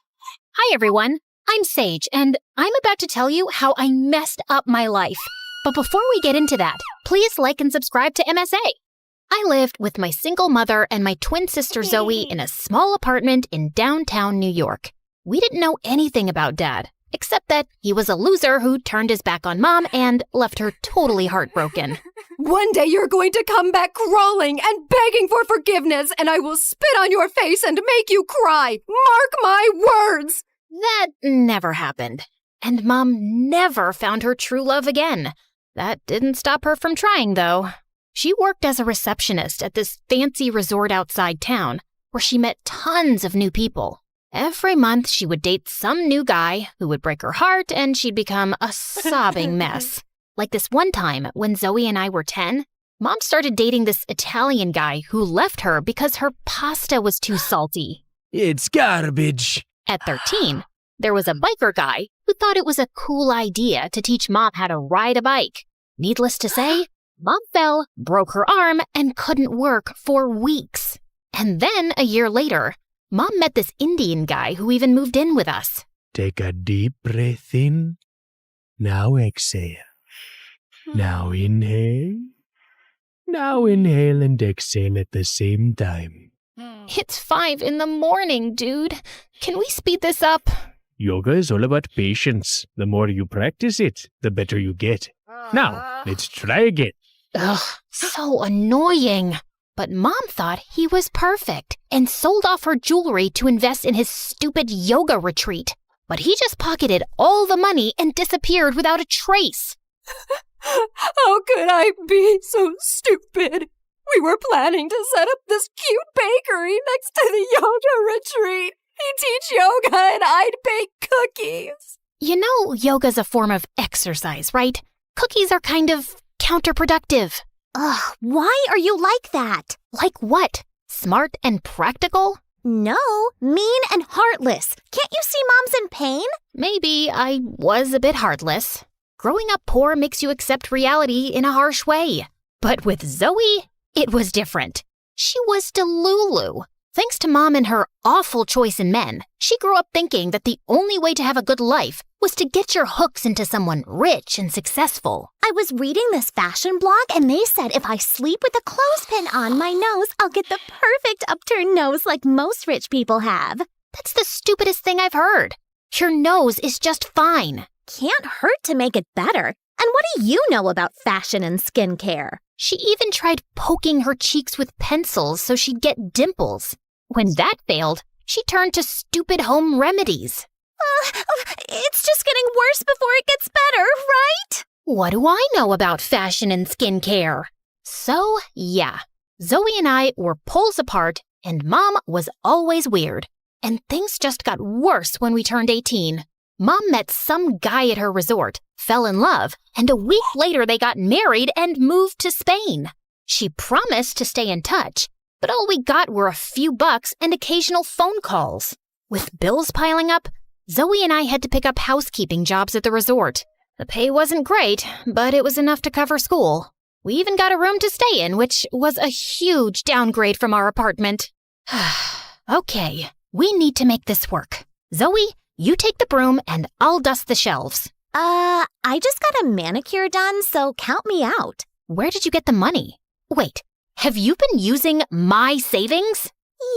Hi, everyone. I'm Sage, and I'm about to tell you how I messed up my life. But before we get into that, please like and subscribe to MSA. I lived with my single mother and my twin sister Zoe in a small apartment in downtown New York. We didn't know anything about Dad, except that he was a loser who turned his back on Mom and left her totally heartbroken. One day you're going to come back crawling and begging for forgiveness, and I will spit on your face and make you cry. Mark my words! That never happened. And Mom never found her true love again. That didn't stop her from trying, though. She worked as a receptionist at this fancy resort outside town, where she met tons of new people. Every month, she would date some new guy who would break her heart, and she'd become a sobbing mess. Like this one time when Zoe and I were 10, Mom started dating this Italian guy who left her because her pasta was too salty. It's garbage. At 13, there was a biker guy who thought it was a cool idea to teach Mom how to ride a bike. Needless to say, Mom fell, broke her arm, and couldn't work for weeks. And then, a year later, Mom met this Indian guy who even moved in with us. Take a deep breath in. Now exhale. Now inhale. Now inhale and exhale at the same time. It's 5 a.m, dude. Can we speed this up? Yoga is all about patience. The more you practice it, the better you get. Now, let's try again. Ugh, so annoying. But Mom thought he was perfect and sold off her jewelry to invest in his stupid yoga retreat. But he just pocketed all the money and disappeared without a trace. How could I be so stupid? We were planning to set up this cute bakery next to the yoga retreat. He'd teach yoga and I'd bake cookies. You know yoga's a form of exercise, right? Cookies are kind of counterproductive. Ugh, why are you like that? Like what? Smart and practical? No, mean and heartless. Can't you see Mom's in pain? Maybe I was a bit heartless. Growing up poor makes you accept reality in a harsh way. But with Zoe, it was different. She was Delulu. Thanks to Mom and her awful choice in men, she grew up thinking that the only way to have a good life was to get your hooks into someone rich and successful. I was reading this fashion blog and they said if I sleep with a clothespin on my nose, I'll get the perfect upturned nose like most rich people have. That's the stupidest thing I've heard. Your nose is just fine. Can't hurt to make it better. And what do you know about fashion and skincare? She even tried poking her cheeks with pencils so she'd get dimples. When that failed, she turned to stupid home remedies. It's just getting worse before it gets better, right? What do I know about fashion and skincare? So, yeah, Zoe and I were poles apart, and Mom was always weird. And things just got worse when we turned 18. Mom met some guy at her resort, fell in love, and a week later they got married and moved to Spain. She promised to stay in touch, but all we got were a few bucks and occasional phone calls. With bills piling up, Zoe and I had to pick up housekeeping jobs at the resort. The pay wasn't great, but it was enough to cover school. We even got a room to stay in, which was a huge downgrade from our apartment. Okay, we need to make this work. Zoe, you take the broom and I'll dust the shelves. I just got a manicure done, so count me out. Where did you get the money? Wait, have you been using my savings?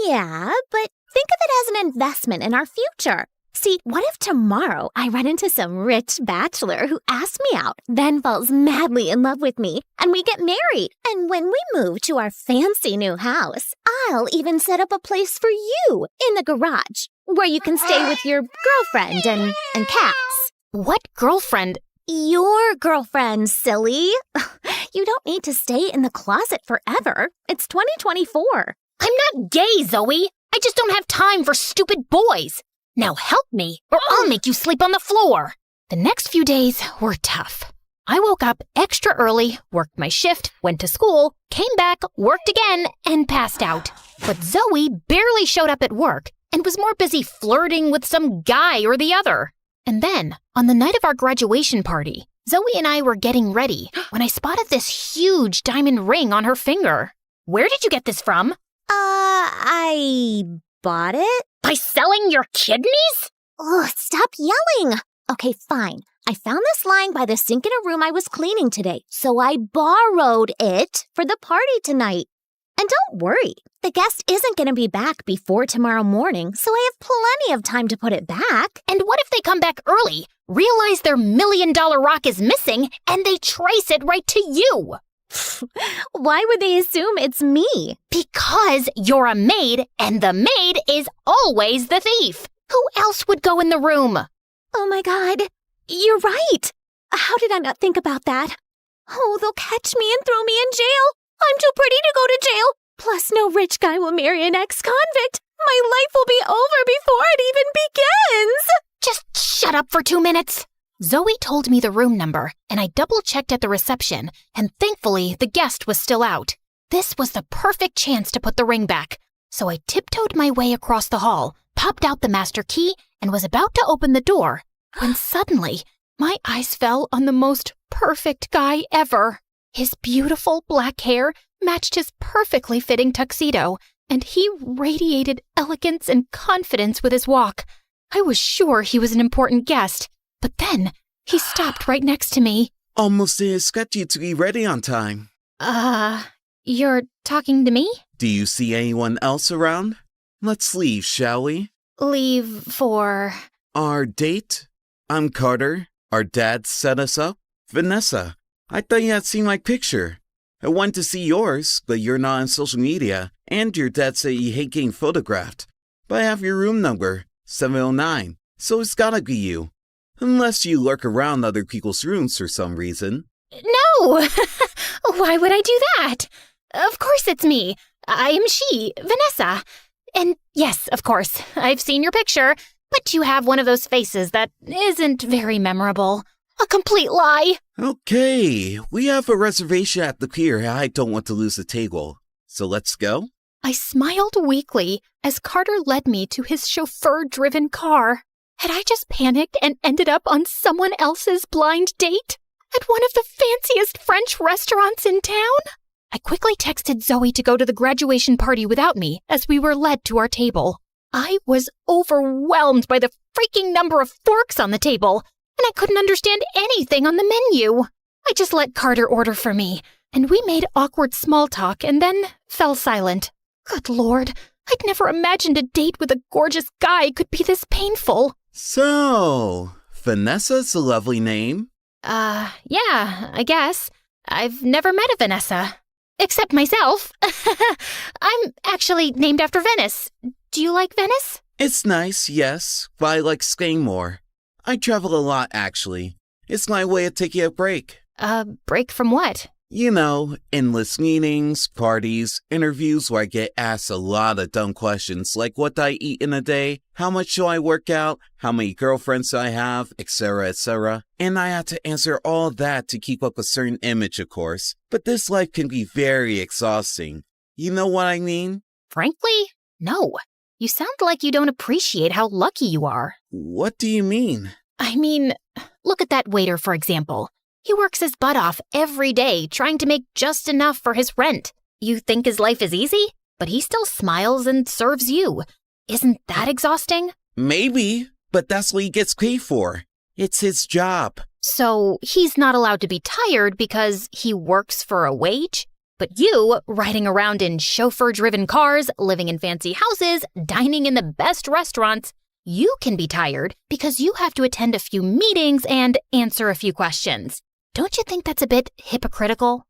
Yeah, but think of it as an investment in our future. See, what if tomorrow I run into some rich bachelor who asks me out, then falls madly in love with me, and we get married? And when we move to our fancy new house, I'll even set up a place for you in the garage, where you can stay with your girlfriend and cats. What girlfriend? Your girlfriend, silly. You don't need to stay in the closet forever. It's 2024. I'm not gay, Zoe. I just don't have time for stupid boys. Now help me, or I'll make you sleep on the floor. The next few days were tough. I woke up extra early, worked my shift, went to school, came back, worked again, and passed out. But Zoe barely showed up at work and was more busy flirting with some guy or the other. And then, on the night of our graduation party, Zoe and I were getting ready when I spotted this huge diamond ring on her finger. Where did you get this from? I bought it? By selling your kidneys? Ugh, stop yelling. Okay, fine. I found this lying by the sink in a room I was cleaning today, so I borrowed it for the party tonight. And don't worry, the guest isn't going to be back before tomorrow morning, so I have plenty of time to put it back. And what if they come back early, realize their $1 million rock is missing, and they trace it right to you? Why would they assume it's me? Because you're a maid, and the maid is always the thief. Who else would go in the room? Oh my God, you're right. How did I not think about that? Oh, they'll catch me and throw me in jail. I'm too pretty to go to jail. Plus, no rich guy will marry an ex-convict. My life will be over before it even begins. Just shut up for 2 minutes. Zoe told me the room number, and I double-checked at the reception, and thankfully, the guest was still out. This was the perfect chance to put the ring back. So I tiptoed my way across the hall, popped out the master key, and was about to open the door, when suddenly, my eyes fell on the most perfect guy ever. His beautiful black hair matched his perfectly fitting tuxedo, and he radiated elegance and confidence with his walk. I was sure he was an important guest, but then he stopped right next to me. Almost expect you to be ready on time. You're talking to me? Do you see anyone else around? Let's leave, shall we? Leave for... Our date? I'm Carter. Our dad set us up. Vanessa, I thought you had seen my picture. I went to see yours, but you're not on social media, and your dad said you hate getting photographed. But I have your room number, 709, so it's gotta be you. Unless you lurk around other people's rooms for some reason. No! Why would I do that? Of course it's me. I am she, Vanessa. And yes, of course, I've seen your picture, but you have one of those faces that isn't very memorable. A complete lie. Okay, we have a reservation at the pier. I don't want to lose the table. So let's go? I smiled weakly as Carter led me to his chauffeur-driven car. Had I just panicked and ended up on someone else's blind date? At one of the fanciest French restaurants in town? I quickly texted Zoe to go to the graduation party without me as we were led to our table. I was overwhelmed by the freaking number of forks on the table, and I couldn't understand anything on the menu. I just let Carter order for me, and we made awkward small talk and then fell silent. Good Lord, I'd never imagined a date with a gorgeous guy could be this painful. So, Vanessa's a lovely name. Yeah, I guess. I've never met a Vanessa. Except myself. I'm actually named after Venice. Do you like Venice? It's nice, yes, but I like Spain more. I travel a lot, actually. It's my way of taking a break. Break from what? You know, endless meetings, parties, interviews where I get asked a lot of dumb questions like what do I eat in a day, how much do I work out, how many girlfriends do I have, etc., etc. And I have to answer all that to keep up a certain image, of course. But this life can be very exhausting. You know what I mean? Frankly, no. You sound like you don't appreciate how lucky you are. What do you mean? I mean, look at that waiter, for example. He works his butt off every day trying to make just enough for his rent. You think his life is easy? But he still smiles and serves you. Isn't that exhausting? Maybe, but that's what he gets paid for. It's his job. So he's not allowed to be tired because he works for a wage? But you, riding around in chauffeur-driven cars, living in fancy houses, dining in the best restaurants, you can be tired because you have to attend a few meetings and answer a few questions. Don't you think that's a bit hypocritical?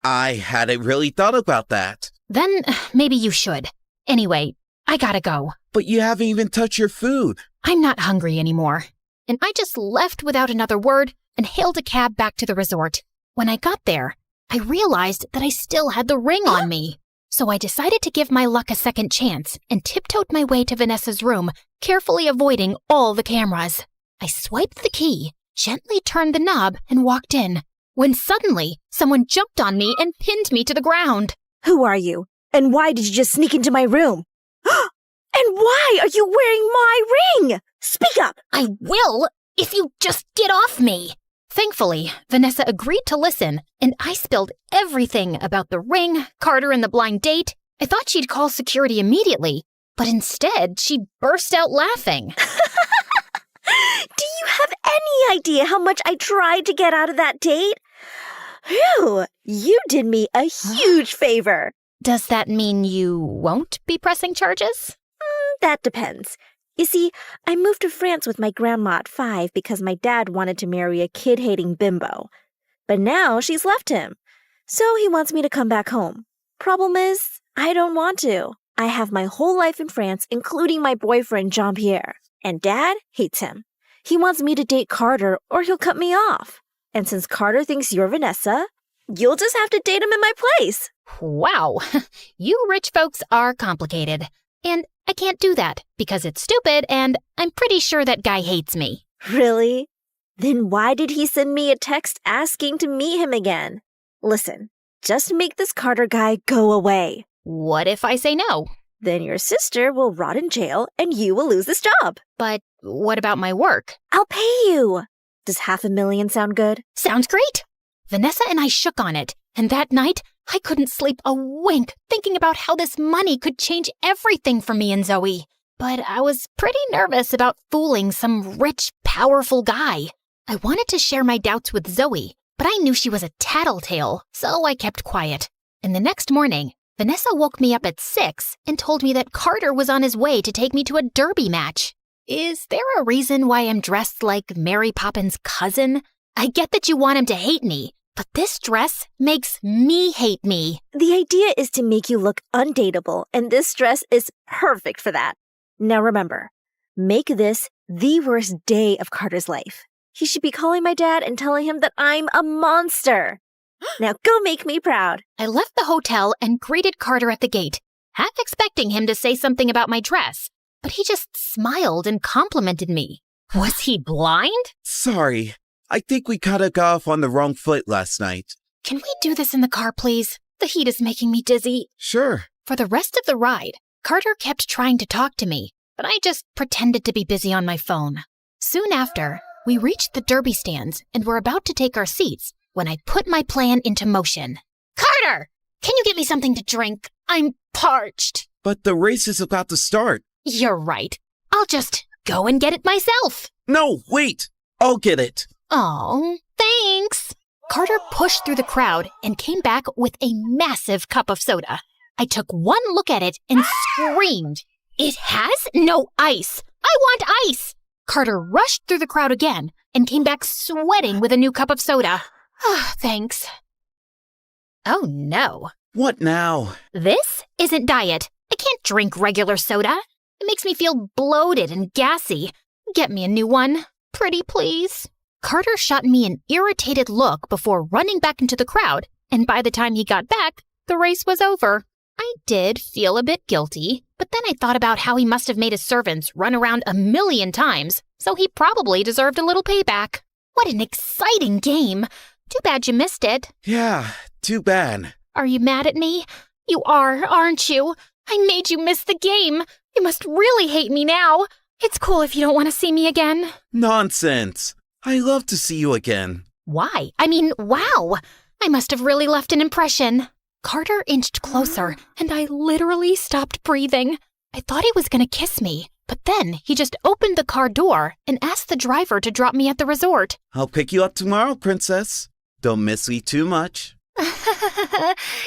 I hadn't really thought about that. Then maybe you should. Anyway, I gotta go. But you haven't even touched your food. I'm not hungry anymore. And I just left without another word and hailed a cab back to the resort. When I got there, I realized that I still had the ring on me. So I decided to give my luck a second chance and tiptoed my way to Vanessa's room, carefully avoiding all the cameras. I swiped the key, gently turned the knob, and walked in, when suddenly someone jumped on me and pinned me to the ground. Who are you? And why did you just sneak into my room? And why are you wearing my ring? Speak up! I will, if you just get off me. Thankfully, Vanessa agreed to listen, and I spilled everything about the ring, Carter, and the blind date. I thought she'd call security immediately, but instead she burst out laughing. Do you have any idea how much I tried to get out of that date? Phew, you did me a huge favor. Does that mean you won't be pressing charges? That depends. You see, I moved to France with my grandma at 5 because my dad wanted to marry a kid-hating bimbo. But now she's left him, so he wants me to come back home. Problem is, I don't want to. I have my whole life in France, including my boyfriend Jean-Pierre. And Dad hates him. He wants me to date Carter or he'll cut me off. And since Carter thinks you're Vanessa, you'll just have to date him in my place. Wow, you rich folks are complicated. And I can't do that because it's stupid and I'm pretty sure that guy hates me. Really? Then why did he send me a text asking to meet him again? Listen, just make this Carter guy go away. What if I say no? Then your sister will rot in jail and you will lose this job. But what about my work? I'll pay you. Does $500,000 sound good? Sounds great. Vanessa and I shook on it, and that night I couldn't sleep a wink thinking about how this money could change everything for me and Zoe. But I was pretty nervous about fooling some rich, powerful guy. I wanted to share my doubts with Zoe, but I knew she was a tattletale, so I kept quiet. And the next morning, Vanessa woke me up at 6 and told me that Carter was on his way to take me to a derby match. Is there a reason why I'm dressed like Mary Poppins' cousin? I get that you want him to hate me, but this dress makes me hate me. The idea is to make you look undateable, and this dress is perfect for that. Now remember, make this the worst day of Carter's life. He should be calling my dad and telling him that I'm a monster. Now go make me proud. I left the hotel and greeted Carter at the gate, half expecting him to say something about my dress, but he just smiled and complimented me. Was he blind? Sorry. I think we got off on the wrong foot last night. Can we do this in the car, please? The heat is making me dizzy. Sure. For the rest of the ride, Carter kept trying to talk to me, but I just pretended to be busy on my phone. Soon after, we reached the derby stands and were about to take our seats when I put my plan into motion. Carter! Can you get me something to drink? I'm parched. But the race is about to start. You're right. I'll just go and get it myself. No, wait. I'll get it. Oh, thanks. Carter pushed through the crowd and came back with a massive cup of soda. I took one look at it and screamed, "It has no ice! I want ice!" Carter rushed through the crowd again and came back sweating with a new cup of soda. Thanks. Oh no. What now? This isn't diet. I can't drink regular soda. It makes me feel bloated and gassy. Get me a new one. Pretty please. Carter shot me an irritated look before running back into the crowd, and by the time he got back, the race was over. I did feel a bit guilty, but then I thought about how he must have made his servants run around 1,000,000 times, so he probably deserved a little payback. What an exciting game. Too bad you missed it. Yeah, too bad. Are you mad at me? You are, aren't you? I made you miss the game. You must really hate me now. It's cool if you don't want to see me again. Nonsense. I love to see you again. Why? I mean, wow. I must have really left an impression. Carter inched closer, and I literally stopped breathing. I thought he was going to kiss me, but then he just opened the car door and asked the driver to drop me at the resort. I'll pick you up tomorrow, princess. Don't miss me too much.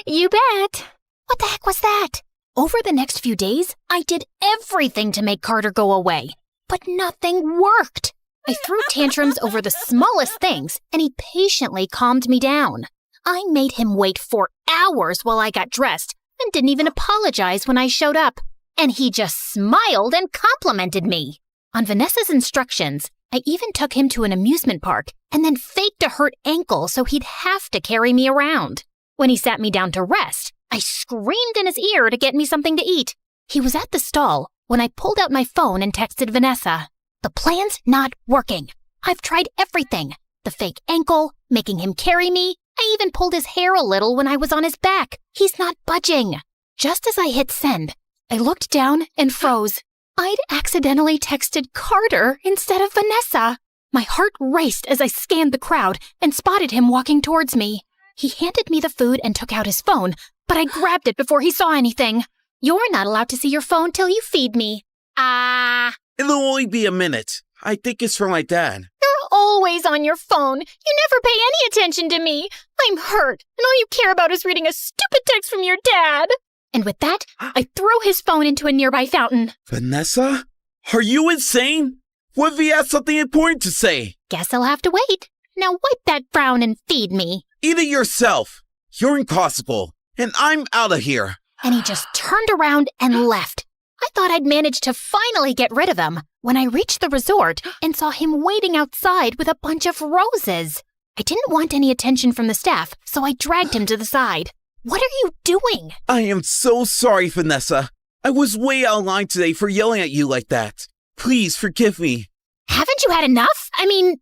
You bet. What the heck was that? Over the next few days, I did everything to make Carter go away, but nothing worked. I threw tantrums over the smallest things, and he patiently calmed me down. I made him wait for hours while I got dressed and didn't even apologize when I showed up. And he just smiled and complimented me. On Vanessa's instructions, I even took him to an amusement park and then faked a hurt ankle so he'd have to carry me around. When he sat me down to rest, I screamed in his ear to get me something to eat. He was at the stall when I pulled out my phone and texted Vanessa. The plan's not working. I've tried everything. The fake ankle, making him carry me. I even pulled his hair a little when I was on his back. He's not budging. Just as I hit send, I looked down and froze. I'd accidentally texted Carter instead of Vanessa. My heart raced as I scanned the crowd and spotted him walking towards me. He handed me the food and took out his phone, but I grabbed it before he saw anything. You're not allowed to see your phone till you feed me. It'll only be a minute. I think it's from my dad. You're always on your phone. You never pay any attention to me. I'm hurt, and all you care about is reading a stupid text from your dad. And with that, I throw his phone into a nearby fountain. Vanessa? Are you insane? What if he has something important to say? Guess I'll have to wait. Now wipe that frown and feed me. Eat it yourself. You're impossible, and I'm out of here. And he just turned around and left. I thought I'd managed to finally get rid of him when I reached the resort and saw him waiting outside with a bunch of roses. I didn't want any attention from the staff, so I dragged him to the side. What are you doing? I am so sorry, Vanessa. I was way out of line today for yelling at you like that. Please forgive me. Haven't you had enough? I mean,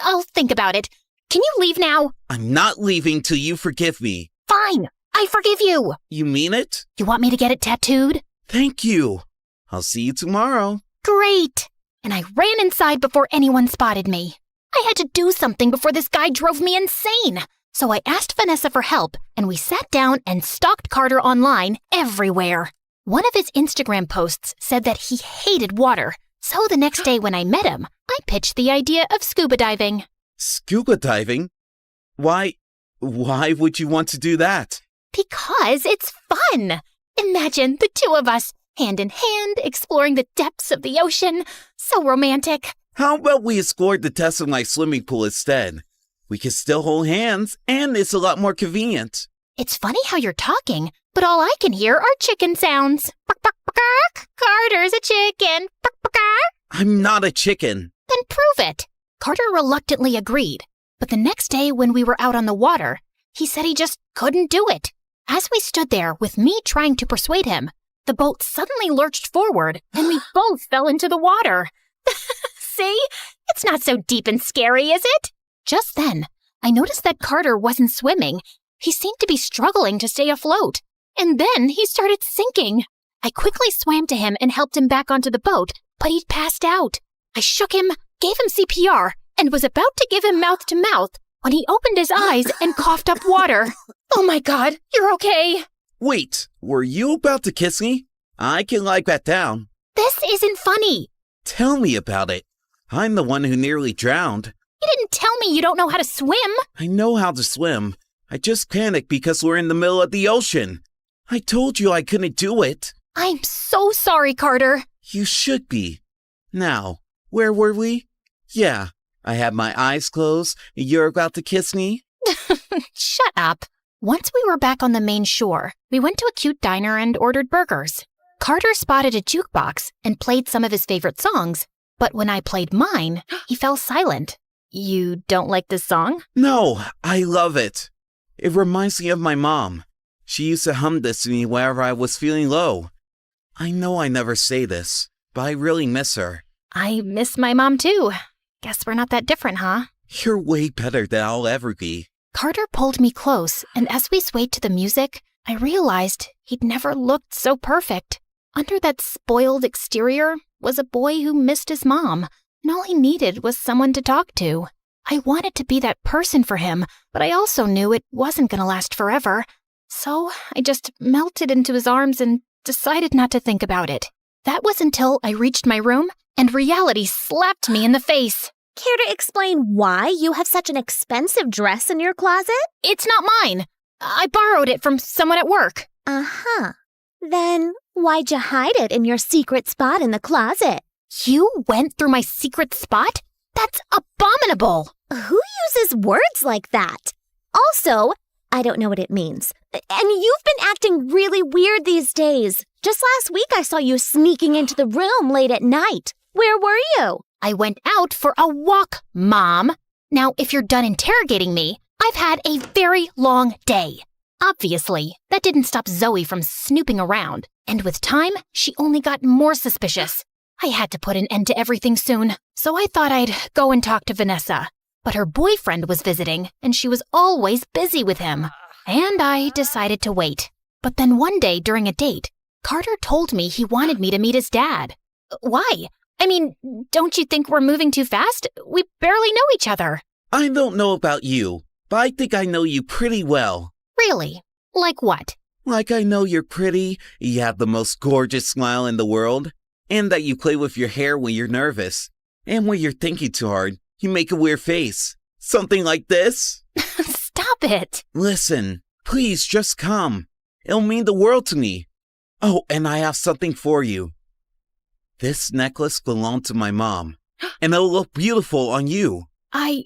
I'll think about it. Can you leave now? I'm not leaving till you forgive me. Fine. I forgive you. You mean it? You want me to get it tattooed? Thank you. I'll see you tomorrow. Great. And I ran inside before anyone spotted me. I had to do something before this guy drove me insane. So I asked Vanessa for help, and we sat down and stalked Carter online everywhere. One of his Instagram posts said that he hated water. So the next day when I met him, I pitched the idea of scuba diving. Scuba diving? Why would you want to do that? Because it's fun. Imagine the two of us, hand in hand, exploring the depths of the ocean. So romantic. How about we explore the depths of my swimming pool instead? We can still hold hands, and it's a lot more convenient. It's funny how you're talking, but all I can hear are chicken sounds. Carter's a chicken. I'm not a chicken. Then prove it. Carter reluctantly agreed. But the next day when we were out on the water, he said he just couldn't do it. As we stood there with me trying to persuade him, the boat suddenly lurched forward and we both fell into the water. See? It's not so deep and scary, is it? Just then, I noticed that Carter wasn't swimming. He seemed to be struggling to stay afloat. And then he started sinking. I quickly swam to him and helped him back onto the boat, but he'd passed out. I shook him, gave him CPR, and was about to give him mouth to mouth when he opened his eyes and coughed up water. Oh my God, you're okay. Wait, were you about to kiss me? I can like that down. This isn't funny. Tell me about it. I'm the one who nearly drowned. You didn't tell me you don't know how to swim. I know how to swim. I just panicked because we're in the middle of the ocean. I told you I couldn't do it. I'm so sorry, Carter. You should be. Now, where were we? Yeah, I had my eyes closed and you're about to kiss me? Shut up. Once we were back on the main shore, we went to a cute diner and ordered burgers. Carter spotted a jukebox and played some of his favorite songs, but when I played mine, he fell silent. You don't like this song? No, I love it. It reminds me of my mom. She used to hum this to me whenever I was feeling low. I know I never say this, but I really miss her. I miss my mom too. Guess we're not that different, huh? You're way better than I'll ever be. Carter pulled me close, and as we swayed to the music, I realized he'd never looked so perfect. Under that spoiled exterior was a boy who missed his mom, and all he needed was someone to talk to. I wanted to be that person for him, but I also knew it wasn't going to last forever. So I just melted into his arms and decided not to think about it. That was until I reached my room and reality slapped me in the face. Care to explain why you have such an expensive dress in your closet? It's not mine. I borrowed it from someone at work. Uh-huh. Then why'd you hide it in your secret spot in the closet? You went through my secret spot? That's abominable. Who uses words like that? Also, I don't know what it means. And you've been acting really weird these days. Just last week I saw you sneaking into the room late at night. Where were you? I went out for a walk, Mom. Now, if you're done interrogating me, I've had a very long day. Obviously, that didn't stop Zoe from snooping around, and with time, she only got more suspicious. I had to put an end to everything soon, so I thought I'd go and talk to Vanessa. But her boyfriend was visiting, and she was always busy with him. And I decided to wait. But then one day during a date, Carter told me he wanted me to meet his dad. Why? I mean, don't you think we're moving too fast? We barely know each other. I don't know about you, but I think I know you pretty well. Really? Like what? Like I know you're pretty, you have the most gorgeous smile in the world, and that you play with your hair when you're nervous. And when you're thinking too hard, you make a weird face. Something like this? Stop it. Listen, please just come. It'll mean the world to me. Oh, and I have something for you. This necklace belonged to my mom, and it'll look beautiful on you. I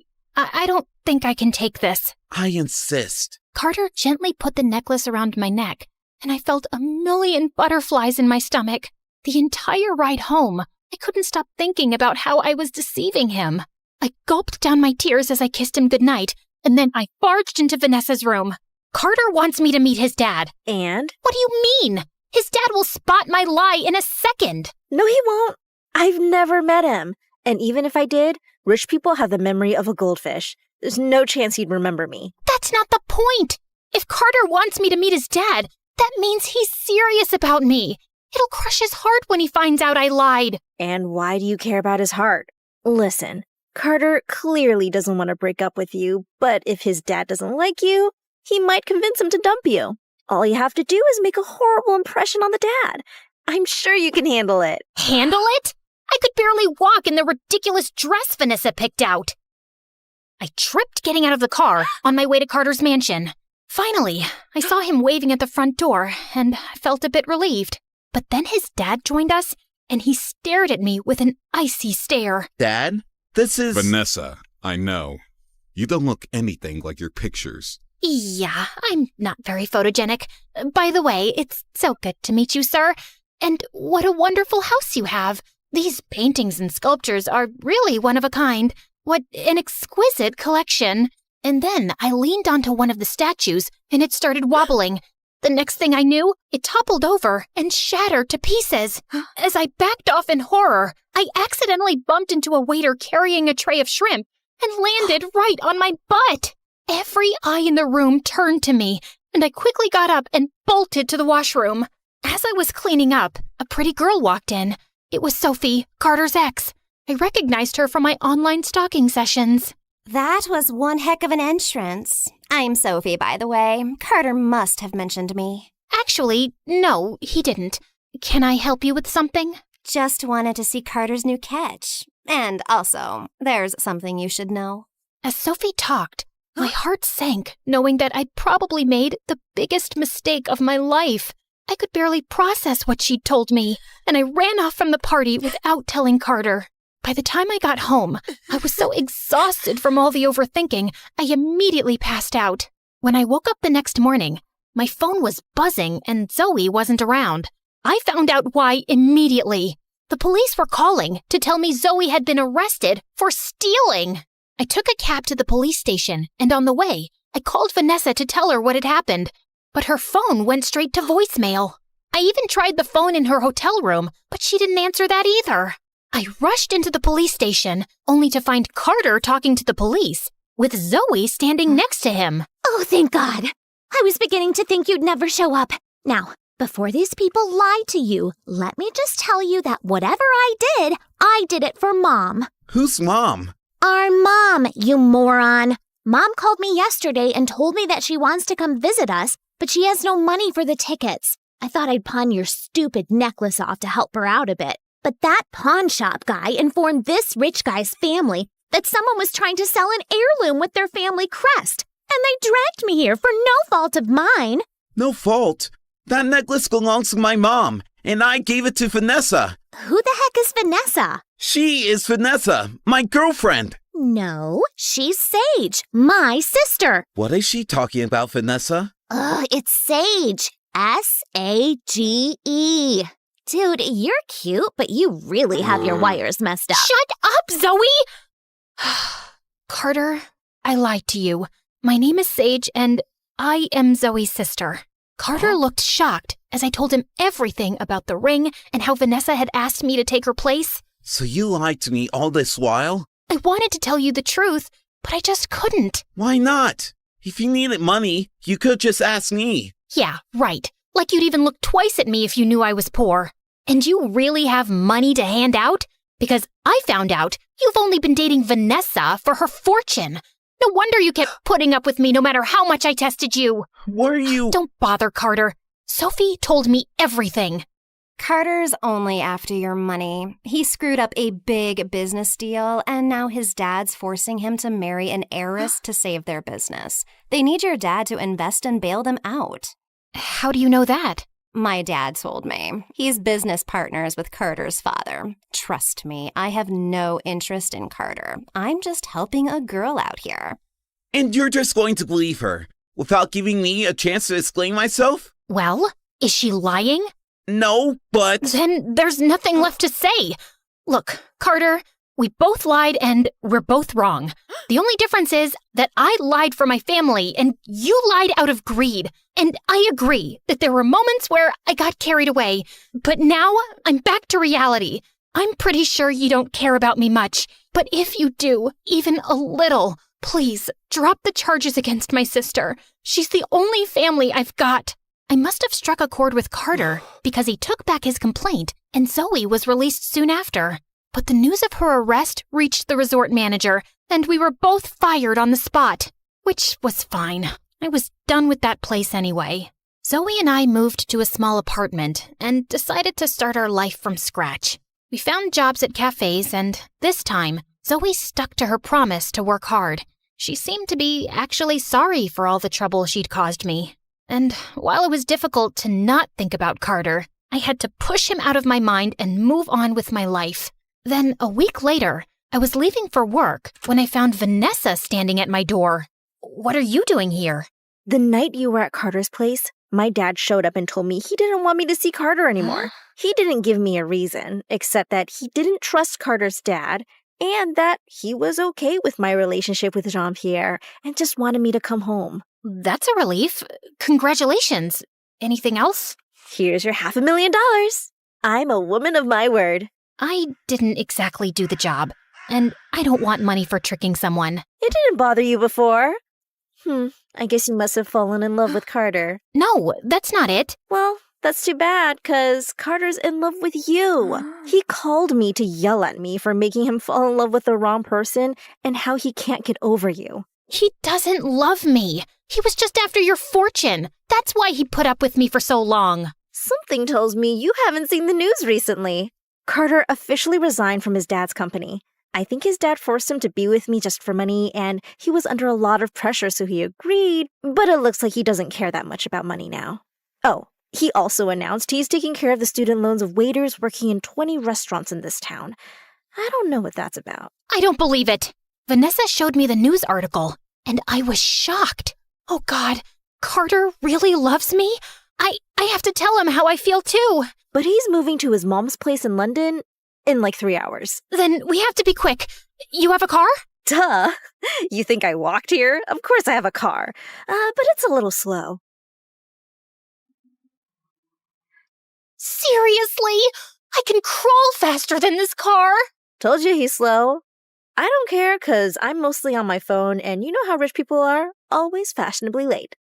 don't think I can take this. I insist. Carter gently put the necklace around my neck, and I felt a million butterflies in my stomach. The entire ride home, I couldn't stop thinking about how I was deceiving him. I gulped down my tears as I kissed him goodnight, and then I barged into Vanessa's room. Carter wants me to meet his dad. And? What do you mean? His dad will spot my lie in a second. No, he won't. I've never met him. And even if I did, rich people have the memory of a goldfish. There's no chance he'd remember me. That's not the point. If Carter wants me to meet his dad, that means he's serious about me. It'll crush his heart when he finds out I lied. And why do you care about his heart? Listen, Carter clearly doesn't want to break up with you, but if his dad doesn't like you, he might convince him to dump you. All you have to do is make a horrible impression on the dad. I'm sure you can handle it. Handle it? I could barely walk in the ridiculous dress Vanessa picked out. I tripped getting out of the car on my way to Carter's mansion. Finally, I saw him waving at the front door, and I felt a bit relieved. But then his dad joined us, and he stared at me with an icy stare. Dad, this is... Vanessa, I know. You don't look anything like your pictures. Yeah, I'm not very photogenic. By the way, it's so good to meet you, sir. And what a wonderful house you have. These paintings and sculptures are really one of a kind. What an exquisite collection. And then I leaned onto one of the statues, and it started wobbling. The next thing I knew, it toppled over and shattered to pieces. As I backed off in horror, I accidentally bumped into a waiter carrying a tray of shrimp and landed right on my butt. Every eye in the room turned to me, and I quickly got up and bolted to the washroom. As I was cleaning up, a pretty girl walked in. It was Sophie, Carter's ex. I recognized her from my online stalking sessions. That was one heck of an entrance. I'm Sophie, by the way. Carter must have mentioned me. Actually, no, he didn't. Can I help you with something? Just wanted to see Carter's new catch. And also, there's something you should know. As Sophie talked, my heart sank, knowing that I'd probably made the biggest mistake of my life. I could barely process what she'd told me, and I ran off from the party without telling Carter. By the time I got home, I was so exhausted from all the overthinking, I immediately passed out. When I woke up the next morning, my phone was buzzing and Zoe wasn't around. I found out why immediately. The police were calling to tell me Zoe had been arrested for stealing. I took a cab to the police station, and on the way, I called Vanessa to tell her what had happened, but her phone went straight to voicemail. I even tried the phone in her hotel room, but she didn't answer that either. I rushed into the police station, only to find Carter talking to the police, with Zoe standing next to him. Oh, thank God. I was beginning to think you'd never show up. Now, before these people lie to you, let me just tell you that whatever I did it for Mom. Who's Mom? Our mom, you moron. Mom called me yesterday and told me that she wants to come visit us, but she has no money for the tickets. I thought I'd pawn your stupid necklace off to help her out a bit. But that pawn shop guy informed this rich guy's family that someone was trying to sell an heirloom with their family crest. And they dragged me here for no fault of mine. No fault. That necklace belongs to my mom, and I gave it to Vanessa. Who the heck is Vanessa? She is Vanessa, my girlfriend. No, she's Sage, my sister. What is she talking about, Vanessa? It's Sage. S-A-G-E. Dude, you're cute, but you really have your wires messed up. Shut up, Zoe! Carter, I lied to you. My name is Sage, and I am Zoe's sister. Carter looked shocked as I told him everything about the ring and how Vanessa had asked me to take her place. So you lied to me all this while? I wanted to tell you the truth, but I just couldn't. Why not? If you needed money, you could just ask me. Yeah, right. Like you'd even look twice at me if you knew I was poor. And you really have money to hand out? Because I found out you've only been dating Vanessa for her fortune. No wonder you kept putting up with me no matter how much I tested you. Were you? Don't bother, Carter. Sophie told me everything. Carter's only after your money. He screwed up a big business deal, and now his dad's forcing him to marry an heiress to save their business. They need your dad to invest and bail them out. How do you know that? My dad told me. He's business partners with Carter's father. Trust me, I have no interest in Carter. I'm just helping a girl out here. And you're just going to believe her, without giving me a chance to explain myself? Well, is she lying? No, but... Then there's nothing left to say. Look, Carter, we both lied and we're both wrong. The only difference is that I lied for my family and you lied out of greed. And I agree that there were moments where I got carried away. But now I'm back to reality. I'm pretty sure you don't care about me much. But if you do, even a little, please drop the charges against my sister. She's the only family I've got. I must have struck a chord with Carter because he took back his complaint and Zoe was released soon after. But the news of her arrest reached the resort manager and we were both fired on the spot, which was fine. I was done with that place anyway. Zoe and I moved to a small apartment and decided to start our life from scratch. We found jobs at cafes and this time, Zoe stuck to her promise to work hard. She seemed to be actually sorry for all the trouble she'd caused me. And while it was difficult to not think about Carter, I had to push him out of my mind and move on with my life. Then, a week later, I was leaving for work when I found Vanessa standing at my door. What are you doing here? The night you were at Carter's place, my dad showed up and told me he didn't want me to see Carter anymore. He didn't give me a reason, except that he didn't trust Carter's dad and that he was okay with my relationship with Jean-Pierre and just wanted me to come home. That's a relief. Congratulations. Anything else? Here's your $500,000. I'm a woman of my word. I didn't exactly do the job, and I don't want money for tricking someone. It didn't bother you before. I guess you must have fallen in love with Carter. No, that's not it. Well, that's too bad, 'cause Carter's in love with you. He called me to yell at me for making him fall in love with the wrong person and how he can't get over you. He doesn't love me. He was just after your fortune. That's why he put up with me for so long. Something tells me you haven't seen the news recently. Carter officially resigned from his dad's company. I think his dad forced him to be with me just for money, and he was under a lot of pressure, so he agreed, but it looks like he doesn't care that much about money now. Oh, he also announced he's taking care of the student loans of waiters working in 20 restaurants in this town. I don't know what that's about. I don't believe it. Vanessa showed me the news article, and I was shocked. Oh God, Carter really loves me? I have to tell him how I feel too. But he's moving to his mom's place in London in like 3 hours. Then we have to be quick. You have a car? Duh. You think I walked here? Of course I have a car. But it's a little slow. Seriously? I can crawl faster than this car. Told you he's slow. I don't care, 'cause I'm mostly on my phone, and you know how rich people are, always fashionably late.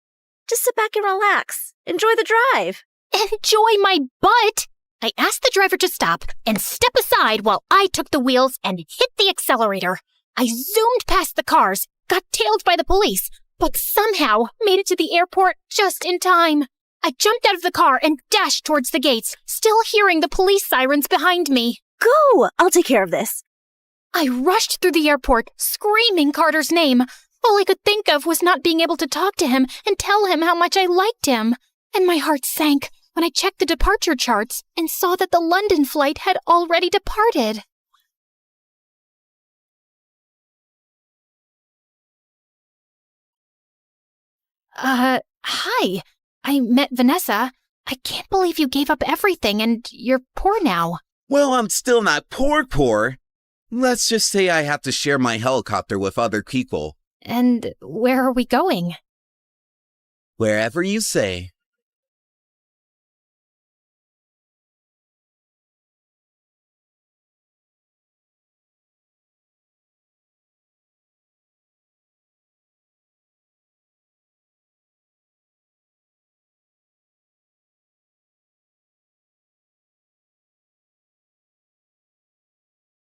Just sit back and relax. Enjoy the drive. Enjoy my butt. I asked the driver to stop and step aside while I took the wheels and hit the accelerator. I zoomed past the cars, got tailed by the police, but somehow made it to the airport just in time. I jumped out of the car and dashed towards the gates, still hearing the police sirens behind me. Go! I'll take care of this. I rushed through the airport, screaming Carter's name. All I could think of was not being able to talk to him and tell him how much I liked him. And my heart sank when I checked the departure charts and saw that the London flight had already departed. Hi. I met Vanessa. I can't believe you gave up everything and you're poor now. Well, I'm still not poor. Let's just say I have to share my helicopter with other people. And where are we going? Wherever you say.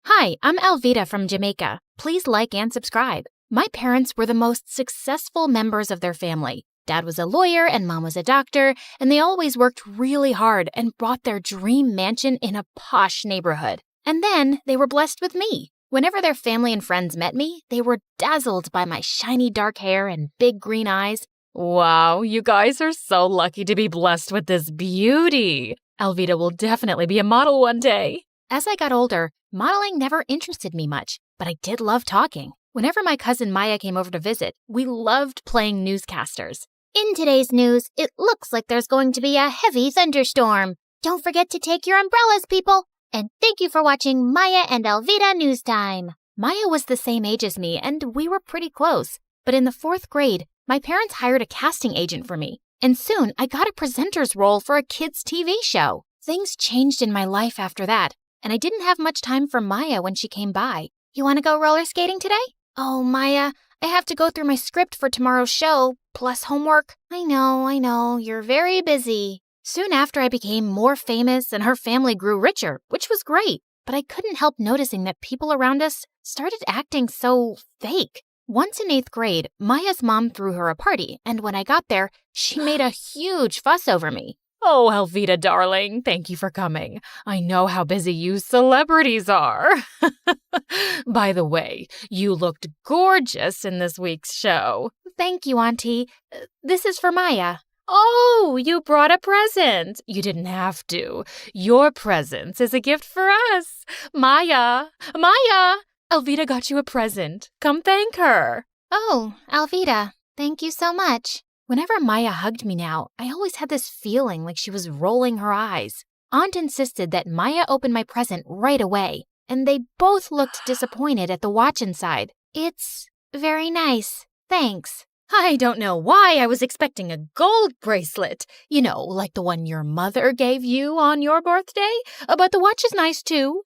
Hi, I'm Alvita from Jamaica. Please like and subscribe. My parents were the most successful members of their family. Dad was a lawyer and Mom was a doctor, and they always worked really hard and bought their dream mansion in a posh neighborhood. And then they were blessed with me. Whenever their family and friends met me, they were dazzled by my shiny dark hair and big green eyes. Wow, you guys are so lucky to be blessed with this beauty. Alvita will definitely be a model one day. As I got older, modeling never interested me much, but I did love talking. Whenever my cousin Maya came over to visit, we loved playing newscasters. In today's news, it looks like there's going to be a heavy thunderstorm. Don't forget to take your umbrellas, people. And thank you for watching Maya and Alvita News Time. Maya was the same age as me, and we were pretty close. But in the 4th grade, my parents hired a casting agent for me. And soon, I got a presenter's role for a kids' TV show. Things changed in my life after that, and I didn't have much time for Maya when she came by. You want to go roller skating today? Oh, Maya, I have to go through my script for tomorrow's show, plus homework. I know, you're very busy. Soon after, I became more famous and her family grew richer, which was great. But I couldn't help noticing that people around us started acting so fake. Once in 8th grade, Maya's mom threw her a party, and when I got there, she made a huge fuss over me. Oh, Alvita, darling, thank you for coming. I know how busy you celebrities are. By the way, you looked gorgeous in this week's show. Thank you, Auntie. This is for Maya. Oh, you brought a present. You didn't have to. Your presence is a gift for us. Maya! Alvita got you a present. Come thank her. Oh, Alvita, thank you so much. Whenever Maya hugged me now, I always had this feeling like she was rolling her eyes. Aunt insisted that Maya open my present right away, and they both looked disappointed at the watch inside. It's very nice. Thanks. I don't know why I was expecting a gold bracelet. You know, like the one your mother gave you on your birthday. But the watch is nice too.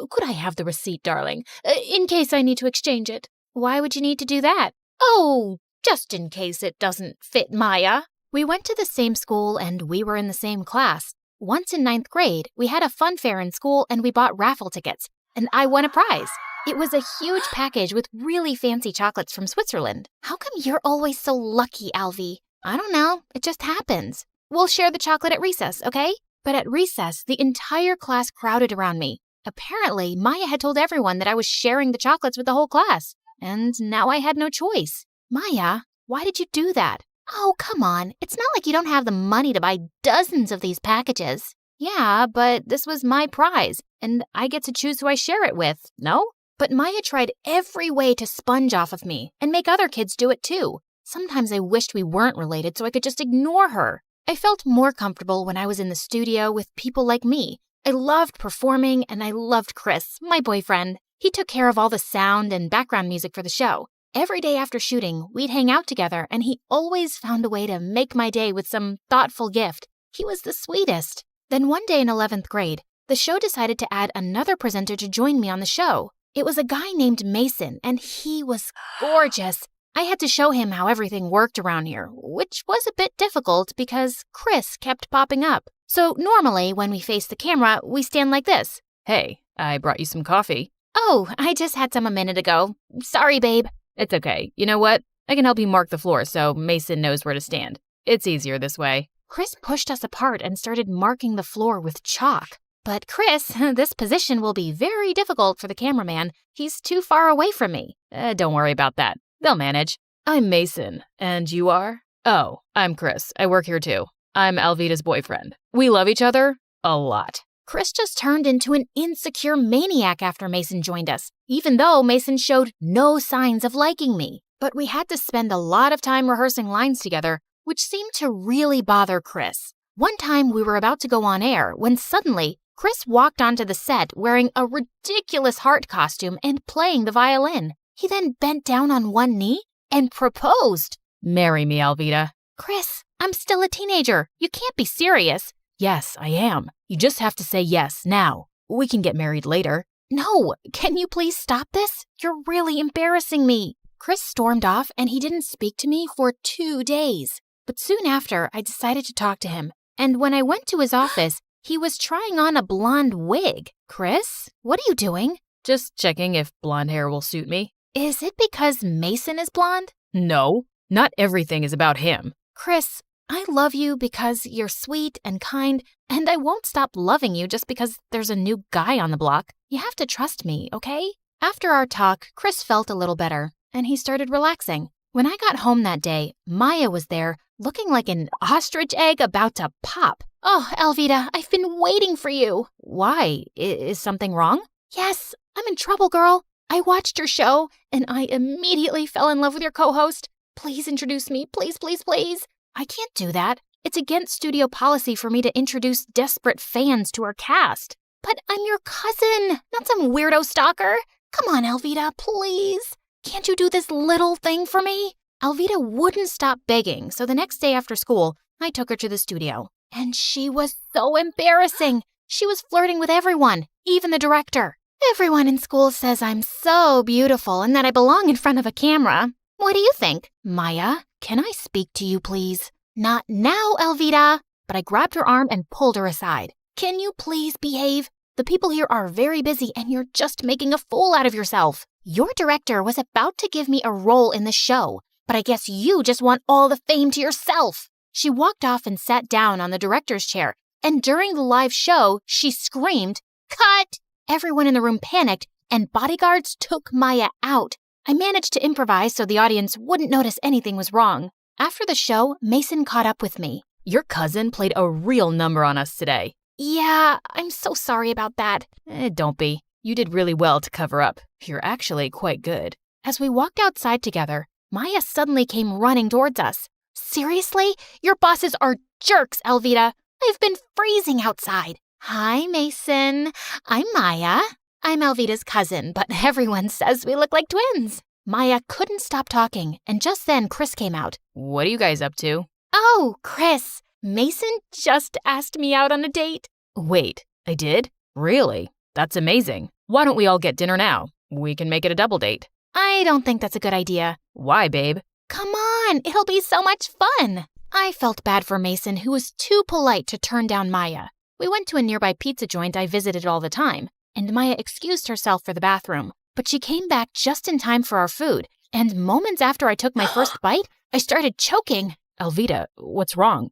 Could I have the receipt, darling, in case I need to exchange it? Why would you need to do that? Oh, just in case it doesn't fit Maya. We went to the same school and we were in the same class. Once in 9th grade, we had a fun fair in school and we bought raffle tickets, and I won a prize. It was a huge package with really fancy chocolates from Switzerland. How come you're always so lucky, Alvy? I don't know. It just happens. We'll share the chocolate at recess, okay? But at recess, the entire class crowded around me. Apparently, Maya had told everyone that I was sharing the chocolates with the whole class. And now I had no choice. Maya, why did you do that? Oh, come on. It's not like you don't have the money to buy dozens of these packages. Yeah, but this was my prize, and I get to choose who I share it with, no? But Maya tried every way to sponge off of me and make other kids do it too. Sometimes I wished we weren't related so I could just ignore her. I felt more comfortable when I was in the studio with people like me. I loved performing, and I loved Chris, my boyfriend. He took care of all the sound and background music for the show. Every day after shooting, we'd hang out together, and he always found a way to make my day with some thoughtful gift. He was the sweetest. Then one day in 11th grade, the show decided to add another presenter to join me on the show. It was a guy named Mason, and he was gorgeous. I had to show him how everything worked around here, which was a bit difficult because Chris kept popping up. So normally, when we face the camera, we stand like this. Hey, I brought you some coffee. Oh, I just had some a minute ago. Sorry, babe. It's okay. You know what? I can help you mark the floor so Mason knows where to stand. It's easier this way. Chris pushed us apart and started marking the floor with chalk. But Chris, this position will be very difficult for the cameraman. He's too far away from me. Don't worry about that. They'll manage. I'm Mason. And you are? Oh, I'm Chris. I work here too. I'm Alvita's boyfriend. We love each other a lot. Chris just turned into an insecure maniac after Mason joined us, even though Mason showed no signs of liking me. But we had to spend a lot of time rehearsing lines together, which seemed to really bother Chris. One time we were about to go on air when suddenly Chris walked onto the set wearing a ridiculous heart costume and playing the violin. He then bent down on one knee and proposed. Marry me, Alvita. Chris, I'm still a teenager. You can't be serious. Yes, I am. You just have to say yes now. We can get married later. No, can you please stop this? You're really embarrassing me. Chris stormed off and he didn't speak to me for 2 days. But soon after, I decided to talk to him. And when I went to his office, he was trying on a blonde wig. Chris, what are you doing? Just checking if blonde hair will suit me. Is it because Mason is blonde? No, not everything is about him. Chris, I love you because you're sweet and kind, and I won't stop loving you just because there's a new guy on the block. You have to trust me, okay? After our talk, Chris felt a little better, and he started relaxing. When I got home that day, Maya was there, looking like an ostrich egg about to pop. Oh, Alvida, I've been waiting for you. Why? Is something wrong? Yes, I'm in trouble, girl. I watched your show, and I immediately fell in love with your co-host. Please introduce me, please, please, please. I can't do that. It's against studio policy for me to introduce desperate fans to our cast. But I'm your cousin, not some weirdo stalker. Come on, Alvida, please. Can't you do this little thing for me? Alvida wouldn't stop begging, so the next day after school, I took her to the studio. And she was so embarrassing. She was flirting with everyone, even the director. Everyone in school says I'm so beautiful and that I belong in front of a camera. What do you think? Maya, can I speak to you, please? Not now, Alvida. But I grabbed her arm and pulled her aside. Can you please behave? The people here are very busy and you're just making a fool out of yourself. Your director was about to give me a role in the show, but I guess you just want all the fame to yourself. She walked off and sat down on the director's chair, and during the live show, she screamed, "Cut!" Everyone in the room panicked, and bodyguards took Maya out. I managed to improvise so the audience wouldn't notice anything was wrong. After the show, Mason caught up with me. Your cousin played a real number on us today. Yeah, I'm so sorry about that. Don't be. You did really well to cover up. You're actually quite good. As we walked outside together, Maya suddenly came running towards us. Seriously? Your bosses are jerks, Alvida. I've been freezing outside. Hi, Mason. I'm Maya. I'm Alvida's cousin, but everyone says we look like twins. Maya couldn't stop talking, and just then Chris came out. What are you guys up to? Oh, Chris. Mason just asked me out on a date. Wait, I did? Really? That's amazing. Why don't we all get dinner now? We can make it a double date. I don't think that's a good idea. Why, babe? Come on, it'll be so much fun. I felt bad for Mason, who was too polite to turn down Maya. We went to a nearby pizza joint I visited all the time, and Maya excused herself for the bathroom. But she came back just in time for our food, and moments after I took my first bite, I started choking. Alvida, what's wrong?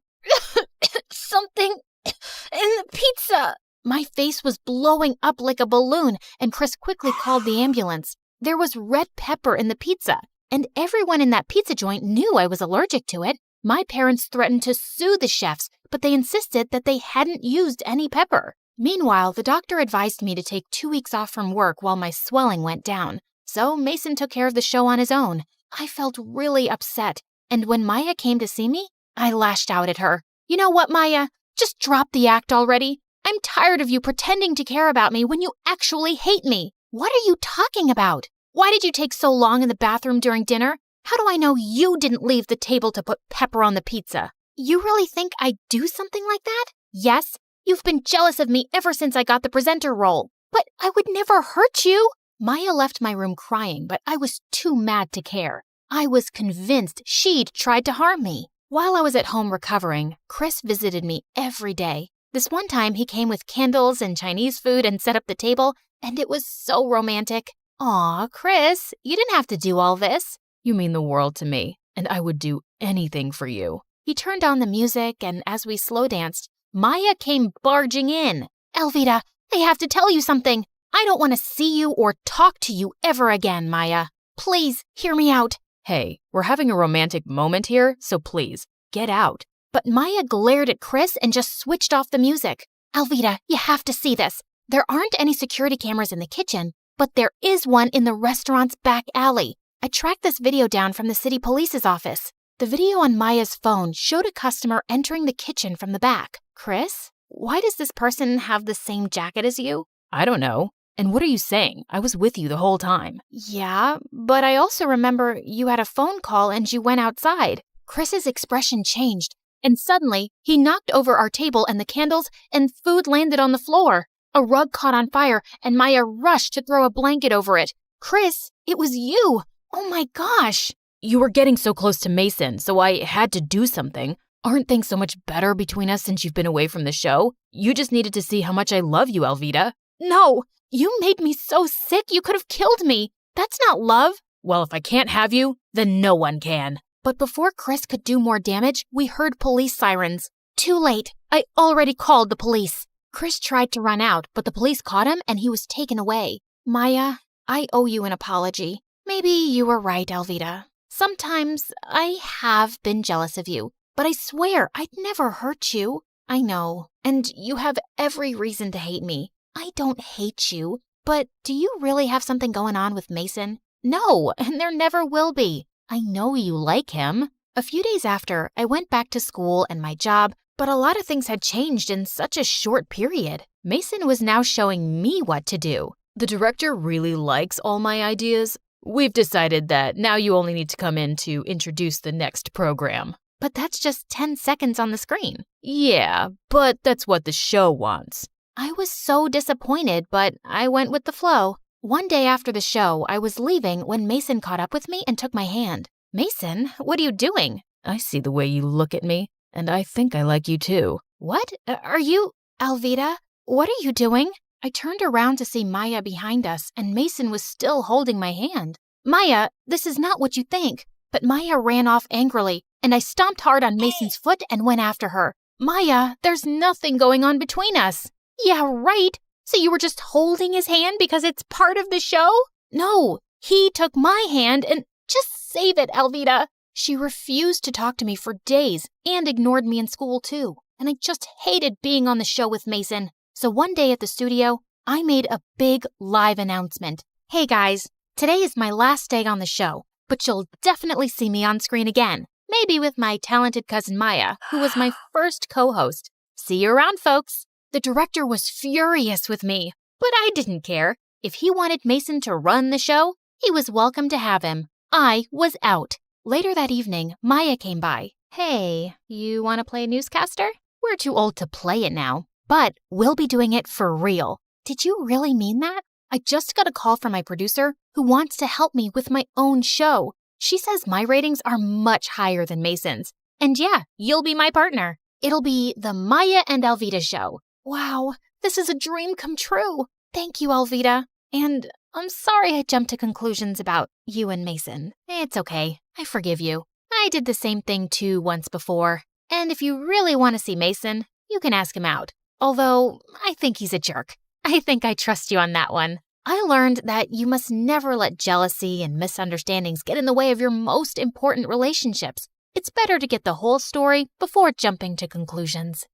Something in the pizza. My face was blowing up like a balloon, and Chris quickly called the ambulance. There was red pepper in the pizza, and everyone in that pizza joint knew I was allergic to it. My parents threatened to sue the chefs, but they insisted that they hadn't used any pepper. Meanwhile, the doctor advised me to take 2 weeks off from work while my swelling went down. So Mason took care of the show on his own. I felt really upset, and when Maya came to see me, I lashed out at her. You know what, Maya? Just drop the act already. I'm tired of you pretending to care about me when you actually hate me. What are you talking about? Why did you take so long in the bathroom during dinner? How do I know you didn't leave the table to put pepper on the pizza? You really think I'd do something like that? Yes, you've been jealous of me ever since I got the presenter role. But I would never hurt you. Maya left my room crying, but I was too mad to care. I was convinced she'd tried to harm me. While I was at home recovering, Chris visited me every day. This one time he came with candles and Chinese food and set up the table, and it was so romantic. Aw, Chris, you didn't have to do all this. You mean the world to me, and I would do anything for you. He turned on the music, and as we slow danced, Maya came barging in. Alvida, I have to tell you something. I don't want to see you or talk to you ever again, Maya. Please, hear me out. Hey, we're having a romantic moment here, so please, get out. But Maya glared at Chris and just switched off the music. Alvida, you have to see this. There aren't any security cameras in the kitchen, but there is one in the restaurant's back alley. I tracked this video down from the city police's office. The video on Maya's phone showed a customer entering the kitchen from the back. Chris, why does this person have the same jacket as you? I don't know. And what are you saying? I was with you the whole time. Yeah, but I also remember you had a phone call and you went outside. Chris's expression changed, and suddenly he knocked over our table and the candles, and food landed on the floor. A rug caught on fire, and Maya rushed to throw a blanket over it. Chris, it was you! Oh my gosh! You were getting so close to Mason, so I had to do something. Aren't things so much better between us since you've been away from the show? You just needed to see how much I love you, Alvita. No! You made me so sick you could have killed me. That's not love. Well, if I can't have you, then no one can. But before Chris could do more damage, we heard police sirens. Too late. I already called the police. Chris tried to run out, but the police caught him and he was taken away. Maya, I owe you an apology. Maybe you were right, Alvita. Sometimes I have been jealous of you, but I swear I'd never hurt you. I know, and you have every reason to hate me. I don't hate you, but do you really have something going on with Mason? No, and there never will be. I know you like him. A few days after, I went back to school and my job, but a lot of things had changed in such a short period. Mason was now showing me what to do. The director really likes all my ideas. We've decided that now you only need to come in to introduce the next program. But that's just 10 seconds on the screen. Yeah, but that's what the show wants. I was so disappointed, but I went with the flow. One day after the show, I was leaving when Mason caught up with me and took my hand. Mason, what are you doing? I see the way you look at me, and I think I like you too. What? Are you... Alvita, what are you doing? I turned around to see Maya behind us, and Mason was still holding my hand. Maya, this is not what you think. But Maya ran off angrily, and I stomped hard on Mason's foot and went after her. Maya, there's nothing going on between us. Yeah, right. So you were just holding his hand because it's part of the show? No, he took my hand and... Just save it, Alvita. She refused to talk to me for days and ignored me in school too. And I just hated being on the show with Mason. So one day at the studio, I made a big live announcement. Hey guys, today is my last day on the show, but you'll definitely see me on screen again. Maybe with my talented cousin Maya, who was my first co-host. See you around, folks. The director was furious with me, but I didn't care. If he wanted Mason to run the show, he was welcome to have him. I was out. Later that evening, Maya came by. Hey, you want to play newscaster? We're too old to play it now, but we'll be doing it for real. Did you really mean that? I just got a call from my producer who wants to help me with my own show. She says my ratings are much higher than Mason's. And yeah, you'll be my partner. It'll be the Maya and Alvita show. Wow, this is a dream come true. Thank you, Alvita. And I'm sorry I jumped to conclusions about you and Mason. It's okay. I forgive you. I did the same thing too once before. And if you really want to see Mason, you can ask him out. Although, I think he's a jerk. I think I trust you on that one. I learned that you must never let jealousy and misunderstandings get in the way of your most important relationships. It's better to get the whole story before jumping to conclusions.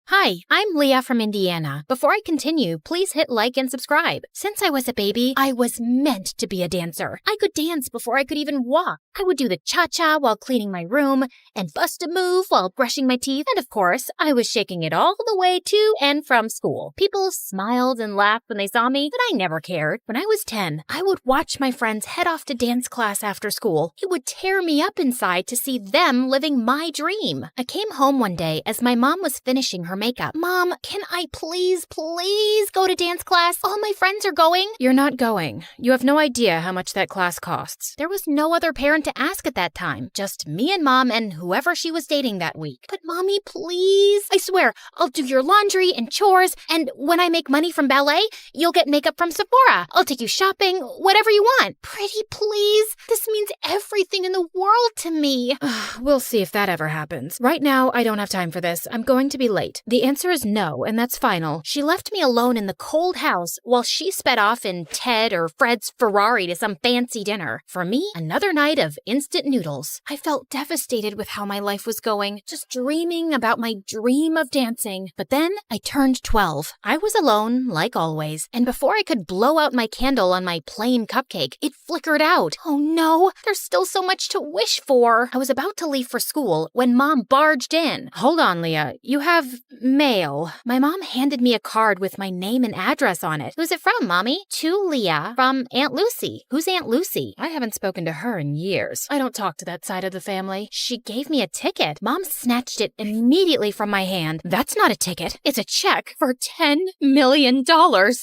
Hi, I'm Leah from Indiana. Before I continue, please hit like and subscribe. Since I was a baby, I was meant to be a dancer. I could dance before I could even walk. I would do the cha-cha while cleaning my room, and bust a move while brushing my teeth, and of course, I was shaking it all the way to and from school. People smiled and laughed when they saw me, but I never cared. When I was 10, I would watch my friends head off to dance class after school. It would tear me up inside to see them living my dream. I came home one day as my mom was finishing her makeup. Mom, can I please go to dance class? All my friends are going. You're not going. You have no idea how much that class costs. There was no other parent to ask at that time. Just me and Mom and whoever she was dating that week. But Mommy, please. I swear, I'll do your laundry and chores, and when I make money from ballet, you'll get makeup from Sephora. I'll take you shopping, whatever you want. Pretty please. This means everything in the world to me. We'll see if that ever happens. Right now, I don't have time for this. I'm going to be late. The answer is no, and that's final. She left me alone in the cold house while she sped off in Ted or Fred's Ferrari to some fancy dinner. For me, another night of instant noodles. I felt devastated with how my life was going, just dreaming about my dream of dancing. But then I turned 12. I was alone, like always, and before I could blow out my candle on my plain cupcake, it flickered out. Oh no, there's still so much to wish for. I was about to leave for school when Mom barged in. Hold on, Leah. You have Mail. My mom handed me a card with my name and address on it. Who's it from, Mommy? To Leah from Aunt Lucy. Who's Aunt Lucy? I haven't spoken to her in years. I don't talk to that side of the family. She gave me a ticket. Mom snatched it immediately from my hand. That's not a ticket. It's a check for $10 million.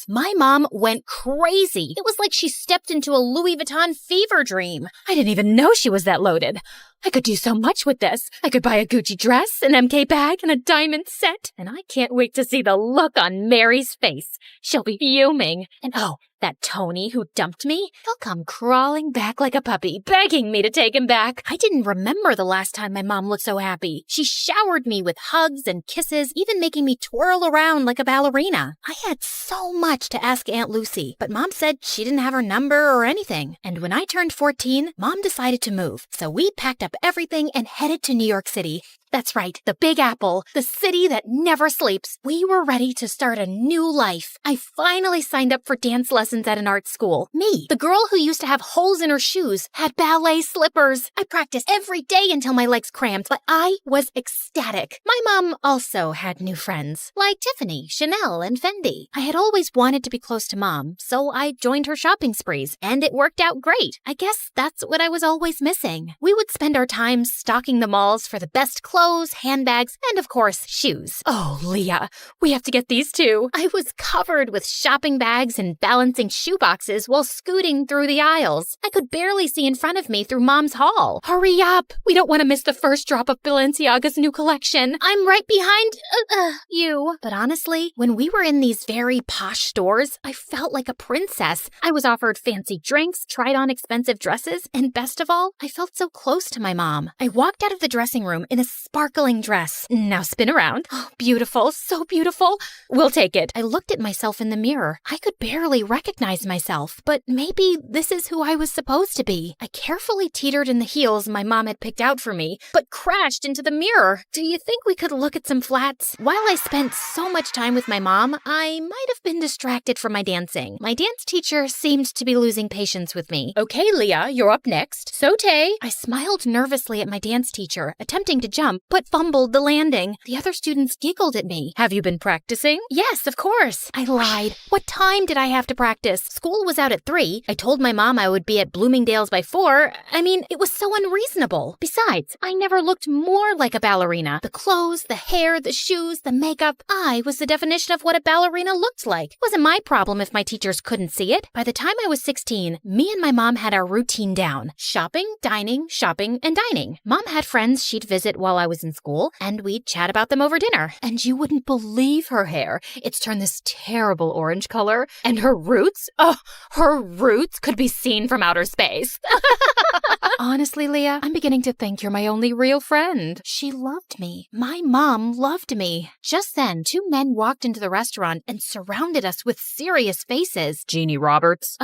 My mom went crazy. It was like she stepped into a Louis Vuitton fever dream. I didn't even know she was that loaded. I could do so much with this. I could buy a Gucci dress, an MK bag, and a diamond set. And I can't wait to see the look on Mary's face. She'll be fuming. And oh, that Tony who dumped me, he'll come crawling back like a puppy, begging me to take him back. I didn't remember the last time my mom looked so happy. She showered me with hugs and kisses, even making me twirl around like a ballerina. I had so much to ask Aunt Lucy, but Mom said she didn't have her number or anything. And when I turned 14, Mom decided to move. So we packed up everything and headed to New York City. That's right, the Big Apple, the city that never sleeps. We were ready to start a new life. I finally signed up for dance lessons at an art school. Me, the girl who used to have holes in her shoes, had ballet slippers. I practiced every day until my legs cramped, but I was ecstatic. My mom also had new friends, like Tiffany, Chanel, and Fendi. I had always wanted to be close to Mom, so I joined her shopping sprees, and it worked out great. I guess that's what I was always missing. We would spend our time stalking the malls for the best clothes, handbags, and of course, shoes. Oh, Leah, we have to get these too. I was covered with shopping bags and balancing shoe boxes while scooting through the aisles. I could barely see in front of me through Mom's haul. Hurry up! We don't want to miss the first drop of Balenciaga's new collection. I'm right behind you. But honestly, when we were in these very posh stores, I felt like a princess. I was offered fancy drinks, tried on expensive dresses, and best of all, I felt so close to my mom. I walked out of the dressing room in a sparkling dress. Now spin around. Oh, beautiful, so beautiful. We'll take it. I looked at myself in the mirror. I could barely recognize myself, but maybe this is who I was supposed to be. I carefully teetered in the heels my mom had picked out for me, but crashed into the mirror. Do you think we could look at some flats? While I spent so much time with my mom, I might have been distracted from my dancing. My dance teacher seemed to be losing patience with me. Okay, Leah, you're up next. Saute. I smiled nervously at my dance teacher, attempting to jump, but fumbled the landing. The other students giggled at me. Have you been practicing? Yes, of course. I lied. What time did I have to practice? School was out at 3. I told my mom I would be at Bloomingdale's by 4. I mean, it was so unreasonable. Besides, I never looked more like a ballerina. The clothes, the hair, the shoes, the makeup. I was the definition of what a ballerina looked like. It wasn't my problem if my teachers couldn't see it. By the time I was 16, me and my mom had our routine down. Shopping, dining, and dining. Mom had friends she'd visit while I was in school, and we'd chat about them over dinner. And you wouldn't believe her hair. It's turned this terrible orange color. And her roots, her roots could be seen from outer space. Honestly, Leah, I'm beginning to think you're my only real friend. She loved me. My mom loved me. Just then, 2 men walked into the restaurant and surrounded us with serious faces. Jeannie Roberts?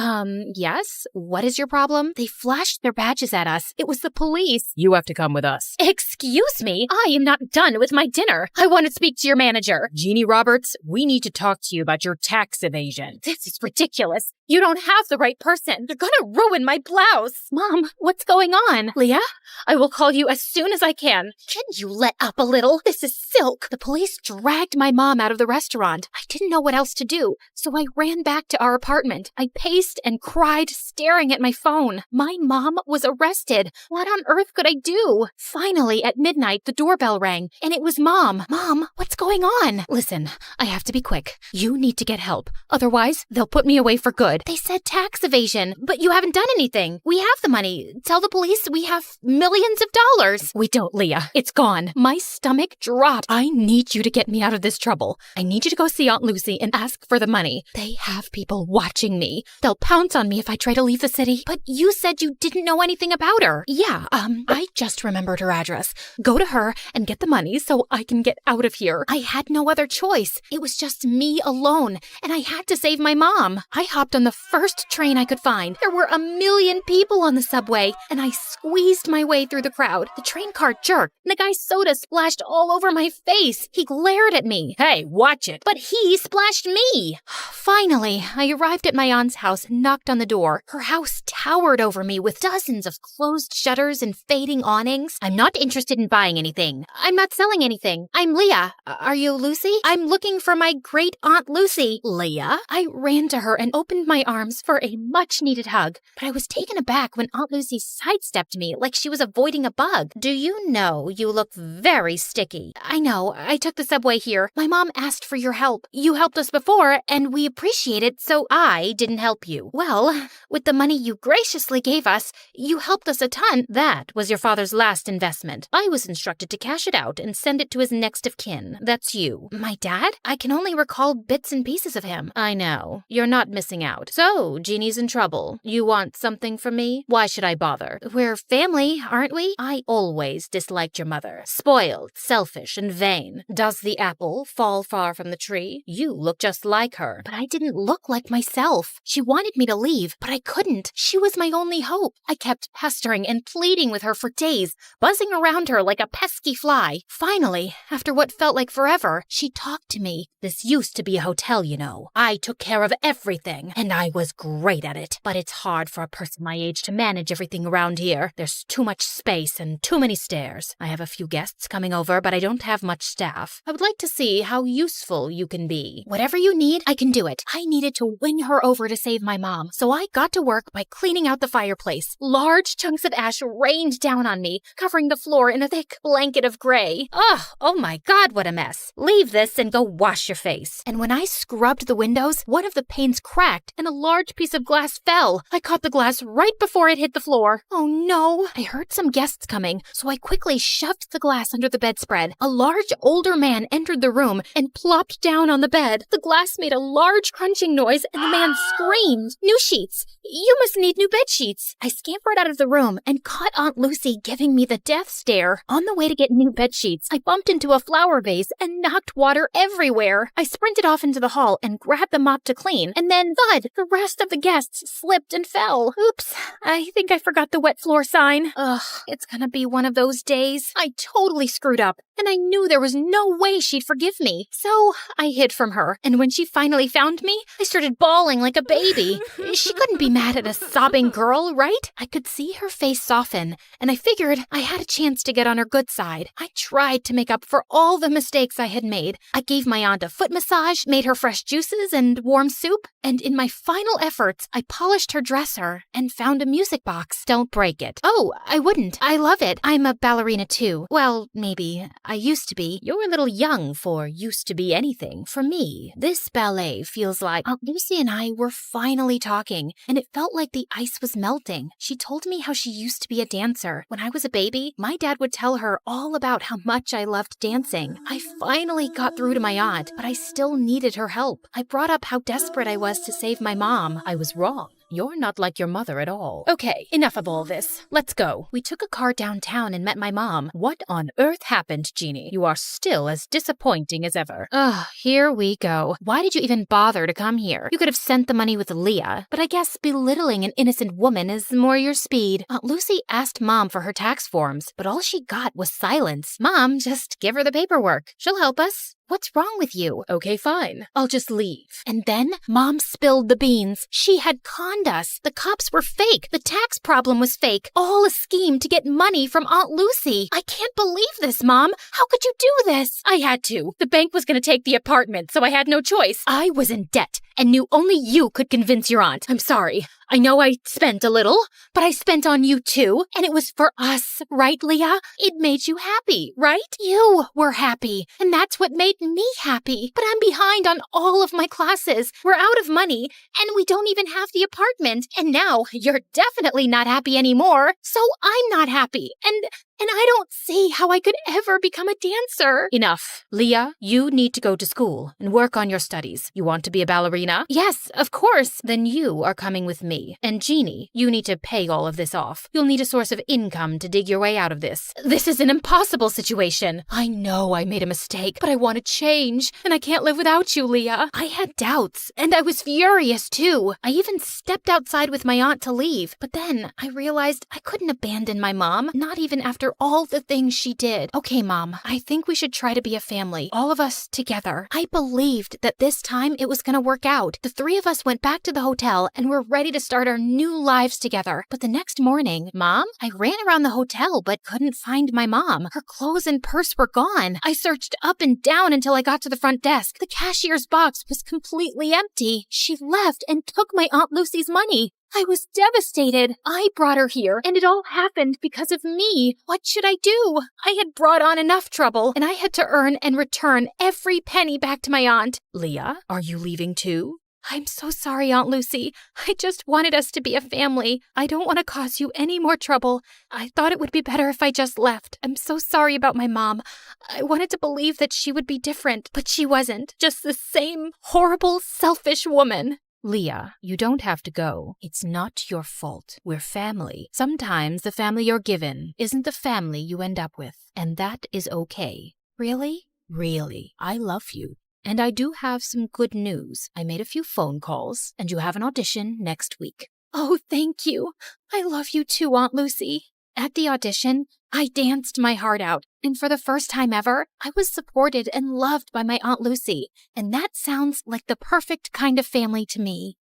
Yes? What is your problem? They flashed their badges at us. It was the police. You have to come with us. Excuse me? I am not done with my dinner. I want to speak to your manager. Jeannie Roberts, we need to talk to you about your tax evasion. This is ridiculous. You don't have the right person. They're gonna ruin my blouse. Mom, what's going on? Leah, I will call you as soon as I can. Can you let up a little? This is silk. The police dragged my mom out of the restaurant. I didn't know what else to do, so I ran back to our apartment. I paced and cried, staring at my phone. My mom was arrested. What on earth could I do? Finally, at midnight, the doorbell rang, and it was Mom. Mom, what's going on? Listen, I have to be quick. You need to get help. Otherwise, they'll put me away for good. They said tax evasion, but you haven't done anything. We have the money. Tell the police we have millions of dollars. We don't, Leah. It's gone. My stomach dropped. I need you to get me out of this trouble. I need you to go see Aunt Lucy and ask for the money. They have people watching me. They'll pounce on me if I try to leave the city. But you said you didn't know anything about her. Yeah, I just remembered her address. Go to her and get the money so I can get out of here. I had no other choice. It was just me alone, and I had to save my mom. I hopped on the first train I could find. There were 1,000,000 people on the subway, and I squeezed my way through the crowd. The train car jerked, and the guy's soda splashed all over my face. He glared at me. Hey, watch it. But he splashed me. Finally, I arrived at my aunt's house and knocked on the door. Her house towered over me with dozens of closed shutters and fading awnings. I'm not interested in buying anything. I'm not selling anything. I'm Leah. Are you Lucy? I'm looking for my great aunt Lucy. Leah? I ran to her and opened my arms for a much-needed hug, but I was taken aback when Aunt Lucy sidestepped me like she was avoiding a bug. Do you know you look very sticky? I know. I took the subway here. My mom asked for your help. You helped us before, and we appreciate it, so I didn't help you. Well, with the money you graciously gave us, you helped us a ton. That was your father's last investment. I was instructed to cash it out and send it to his next of kin. That's you. My dad? I can only recall bits and pieces of him. I know. You're not missing out. So, Jeannie's in trouble. You want something from me? Why should I bother? We're family, aren't we? I always disliked your mother. Spoiled, selfish, and vain. Does the apple fall far from the tree? You look just like her. But I didn't look like myself. She wanted me to leave, but I couldn't. She was my only hope. I kept pestering and pleading with her for days, buzzing around her like a pesky fly. Finally, after what felt like forever, she talked to me. This used to be a hotel, you know. I took care of everything, and I was great at it. But it's hard for a person my age to manage everything around here. There's too much space and too many stairs. I have a few guests coming over, but I don't have much staff. I would like to see how useful you can be. Whatever you need, I can do it. I needed to win her over to save my mom, so I got to work by cleaning out the fireplace. Large chunks of ash rained down on me, covering the floor in a thick blanket of gray. Ugh, oh my God, what a mess. Leave this and go wash your face. And when I scrubbed the windows, one of the panes cracked and a large piece of glass fell. I caught the glass right before it hit the floor. Oh no. I heard some guests coming, so I quickly shoved the glass under the bedspread. A large older man entered the room and plopped down on the bed. The glass made a large crunching noise and the man screamed. New sheets. You must need new bed sheets. I scampered out of the room and caught Aunt Lucy giving me the death stare. On the way to get new bed sheets, I bumped into a flower vase and knocked water everywhere. I sprinted off into the hall and grabbed the mop to clean, and then thud, the rest of the guests slipped and fell. Oops, I think I forgot the wet floor sign. Ugh, it's gonna be one of those days. I totally screwed up, and I knew there was no way she'd forgive me. So I hid from her, and when she finally found me, I started bawling like a baby. She couldn't be mad at a sobbing girl, right? I could see her face soften, and I figured I had a chance to get on her good side. I tried to make up for all the mistakes I had made. I gave my aunt a foot massage, made her fresh juices and warm soup, and in my final efforts, I polished her dresser and found a music box. Don't break it. Oh, I wouldn't. I love it. I'm a ballerina too. Well, maybe. I used to be. You're a little young for used to be anything. For me, this ballet feels like Aunt Lucy and I were finally talking, and it felt like the ice was melting. She told me how she used to be a dancer. When I was a baby, my dad would tell her all about how much I loved dancing. I finally got through to my aunt, but I still needed her help. I brought up how desperate I was to save my mom. I was wrong. You're not like your mother at all. Okay, enough of all this. Let's go. We took a car downtown and met my mom. What on earth happened, Jeannie? You are still as disappointing as ever. Ugh, here we go. Why did you even bother to come here? You could have sent the money with Leah, but I guess belittling an innocent woman is more your speed. Aunt Lucy asked Mom for her tax forms, but all she got was silence. Mom, just give her the paperwork. She'll help us. What's wrong with you? Okay, fine. I'll just leave. And then Mom spilled the beans. She had conned us. The cops were fake. The tax problem was fake. All a scheme to get money from Aunt Lucy. I can't believe this, Mom. How could you do this? I had to. The bank was going to take the apartment, so I had no choice. I was in debt and knew only you could convince your aunt. I'm sorry. I know I spent a little, but I spent on you too, and it was for us, right, Leah? It made you happy, right? You were happy, and that's what made me happy. But I'm behind on all of my classes. We're out of money, and we don't even have the apartment. And now you're definitely not happy anymore, so I'm not happy. And and I don't see how I could ever become a dancer. Enough. Leah, you need to go to school and work on your studies. You want to be a ballerina? Yes, of course. Then you are coming with me. And Jeannie, you need to pay all of this off. You'll need a source of income to dig your way out of this. This is an impossible situation. I know I made a mistake, but I want to change, and I can't live without you, Leah. I had doubts, and I was furious too. I even stepped outside with my aunt to leave, but then I realized I couldn't abandon my mom, not even after all the things she did. Okay, Mom, I think we should try to be a family, all of us together. I believed that this time it was gonna work out. The three of us went back to the hotel and were ready to start our new lives together. But the next morning, Mom, I ran around the hotel but couldn't find my mom. Her clothes and purse were gone. I searched up and down until I got to the front desk. The cashier's box was completely empty. She left and took my Aunt Lucy's money. I was devastated. I brought her here, and it all happened because of me. What should I do? I had brought on enough trouble, and I had to earn and return every penny back to my aunt. Leah, are you leaving too? I'm so sorry, Aunt Lucy. I just wanted us to be a family. I don't want to cause you any more trouble. I thought it would be better if I just left. I'm so sorry about my mom. I wanted to believe that she would be different, but she wasn't. Just the same horrible, selfish woman. Leah, you don't have to go. It's not your fault. We're family. Sometimes the family you're given isn't the family you end up with, and that is okay. Really? Really. I love you. And I do have some good news. I made a few phone calls, and you have an audition next week. Oh, thank you. I love you too, Aunt Lucy. At the audition, I danced my heart out, and for the first time ever, I was supported and loved by my Aunt Lucy, and that sounds like the perfect kind of family to me.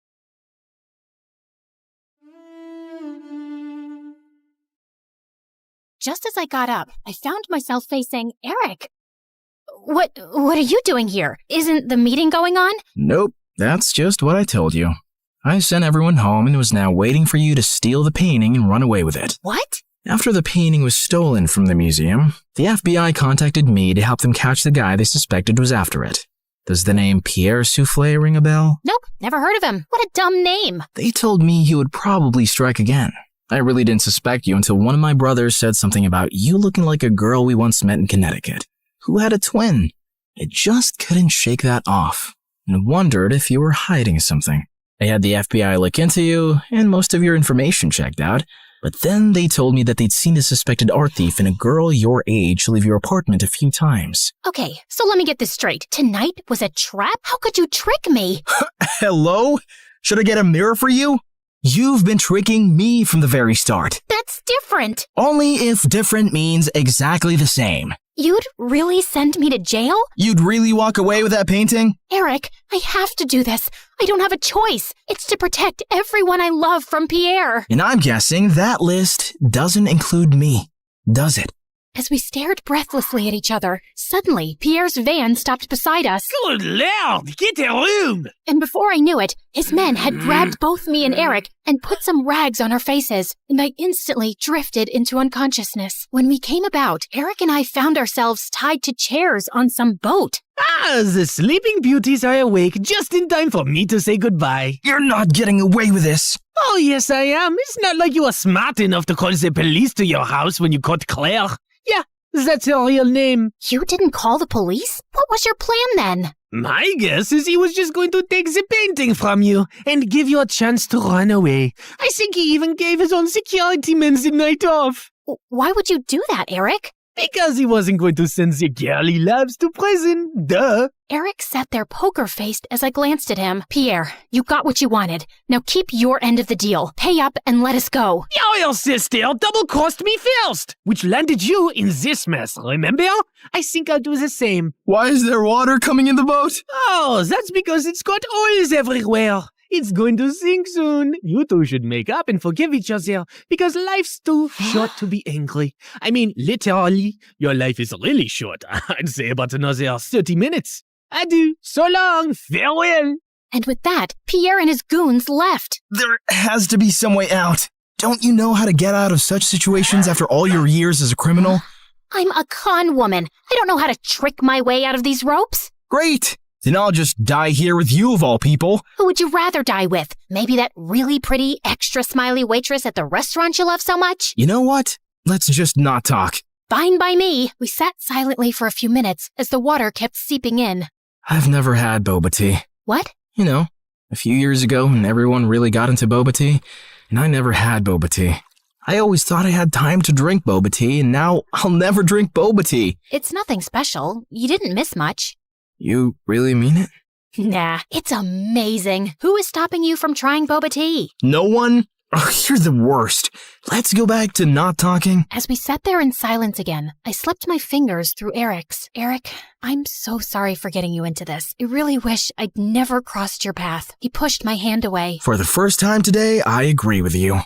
Just as I got up, I found myself facing Eric. What are you doing here? Isn't the meeting going on? Nope, that's just what I told you. I sent everyone home and was now waiting for you to steal the painting and run away with it. What? After the painting was stolen from the museum, the FBI contacted me to help them catch the guy they suspected was after it. Does the name Pierre Souffle ring a bell? Nope, never heard of him. What a dumb name. They told me you would probably strike again. I really didn't suspect you until one of my brothers said something about you looking like a girl we once met in Connecticut, who had a twin. I just couldn't shake that off, and wondered if you were hiding something. I had the FBI look into you, and most of your information checked out, but then they told me that they'd seen the suspected art thief and a girl your age leave your apartment a few times. Okay, so let me get this straight. Tonight was a trap? How could you trick me? Hello? Should I get a mirror for you? You've been tricking me from the very start. That's different. Only if different means exactly the same. You'd really send me to jail? You'd really walk away with that painting? Eric, I have to do this. I don't have a choice. It's to protect everyone I love from Pierre. And I'm guessing that list doesn't include me, does it? As we stared breathlessly at each other, suddenly Pierre's van stopped beside us. Good Lord, get a room! And before I knew it, his men had grabbed both me and Eric and put some rags on our faces, and I instantly drifted into unconsciousness. When we came about, Eric and I found ourselves tied to chairs on some boat. Ah, the Sleeping Beauties are awake just in time for me to say goodbye. You're not getting away with this. Oh, yes, I am. It's not like you are smart enough to call the police to your house when you caught Claire. Yeah, that's her real name. You didn't call the police? What was your plan then? My guess is he was just going to take the painting from you and give you a chance to run away. I think he even gave his own security men the night off. Why would you do that, Eric? Because he wasn't going to send the girly labs to prison. Duh. Eric sat there poker-faced as I glanced at him. Pierre, you got what you wanted. Now keep your end of the deal. Pay up and let us go. Your sister double-crossed me first, which landed you in this mess, remember? I think I'll do the same. Why is there water coming in the boat? Oh, that's because it's got oils everywhere. It's going to sink soon. You two should make up and forgive each other because life's too short to be angry. I mean, literally, your life is really short. I'd say about another 30 minutes. Adieu. So long. Farewell. And with that, Pierre and his goons left. There has to be some way out. Don't you know how to get out of such situations after all your years as a criminal? I'm a con woman. I don't know how to trick my way out of these ropes. Great. Then I'll just die here with you of all people. Who would you rather die with? Maybe that really pretty, extra smiley waitress at the restaurant you love so much? You know what? let's just not talk. Fine by me. We sat silently for a few minutes as the water kept seeping in. I've never had boba tea. What? You know, a few years ago when everyone really got into boba tea, and I never had boba tea. I always thought I had time to drink boba tea, and now I'll never drink boba tea. It's nothing special. You didn't miss much. You really mean it? Nah, it's amazing. Who is stopping you from trying boba tea? No one? Oh, you're the worst. Let's go back to not talking. As we sat there in silence again, I slipped my fingers through Eric's. Eric, I'm so sorry for getting you into this. I really wish I'd never crossed your path. He pushed my hand away. For the first time today, I agree with you.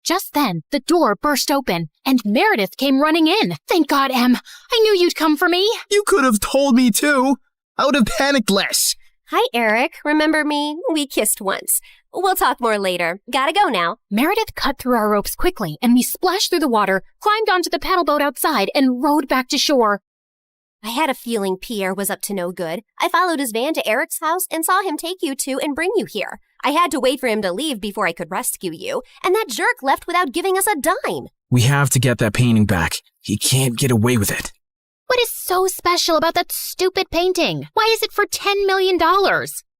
Just then, the door burst open, and Meredith came running in. Thank God, Em. I knew you'd come for me. You could have told me too. I would have panicked less. Hi, Eric. Remember me? We kissed once. We'll talk more later. Gotta go now. Meredith cut through our ropes quickly, and we splashed through the water, climbed onto the paddle boat outside, and rowed back to shore. I had a feeling Pierre was up to no good. I followed his van to Eric's house and saw him take you two and bring you here. I had to wait for him to leave before I could rescue you, and that jerk left without giving us a dime. We have to get that painting back. He can't get away with it. What is so special about that stupid painting? Why is it for $10 million?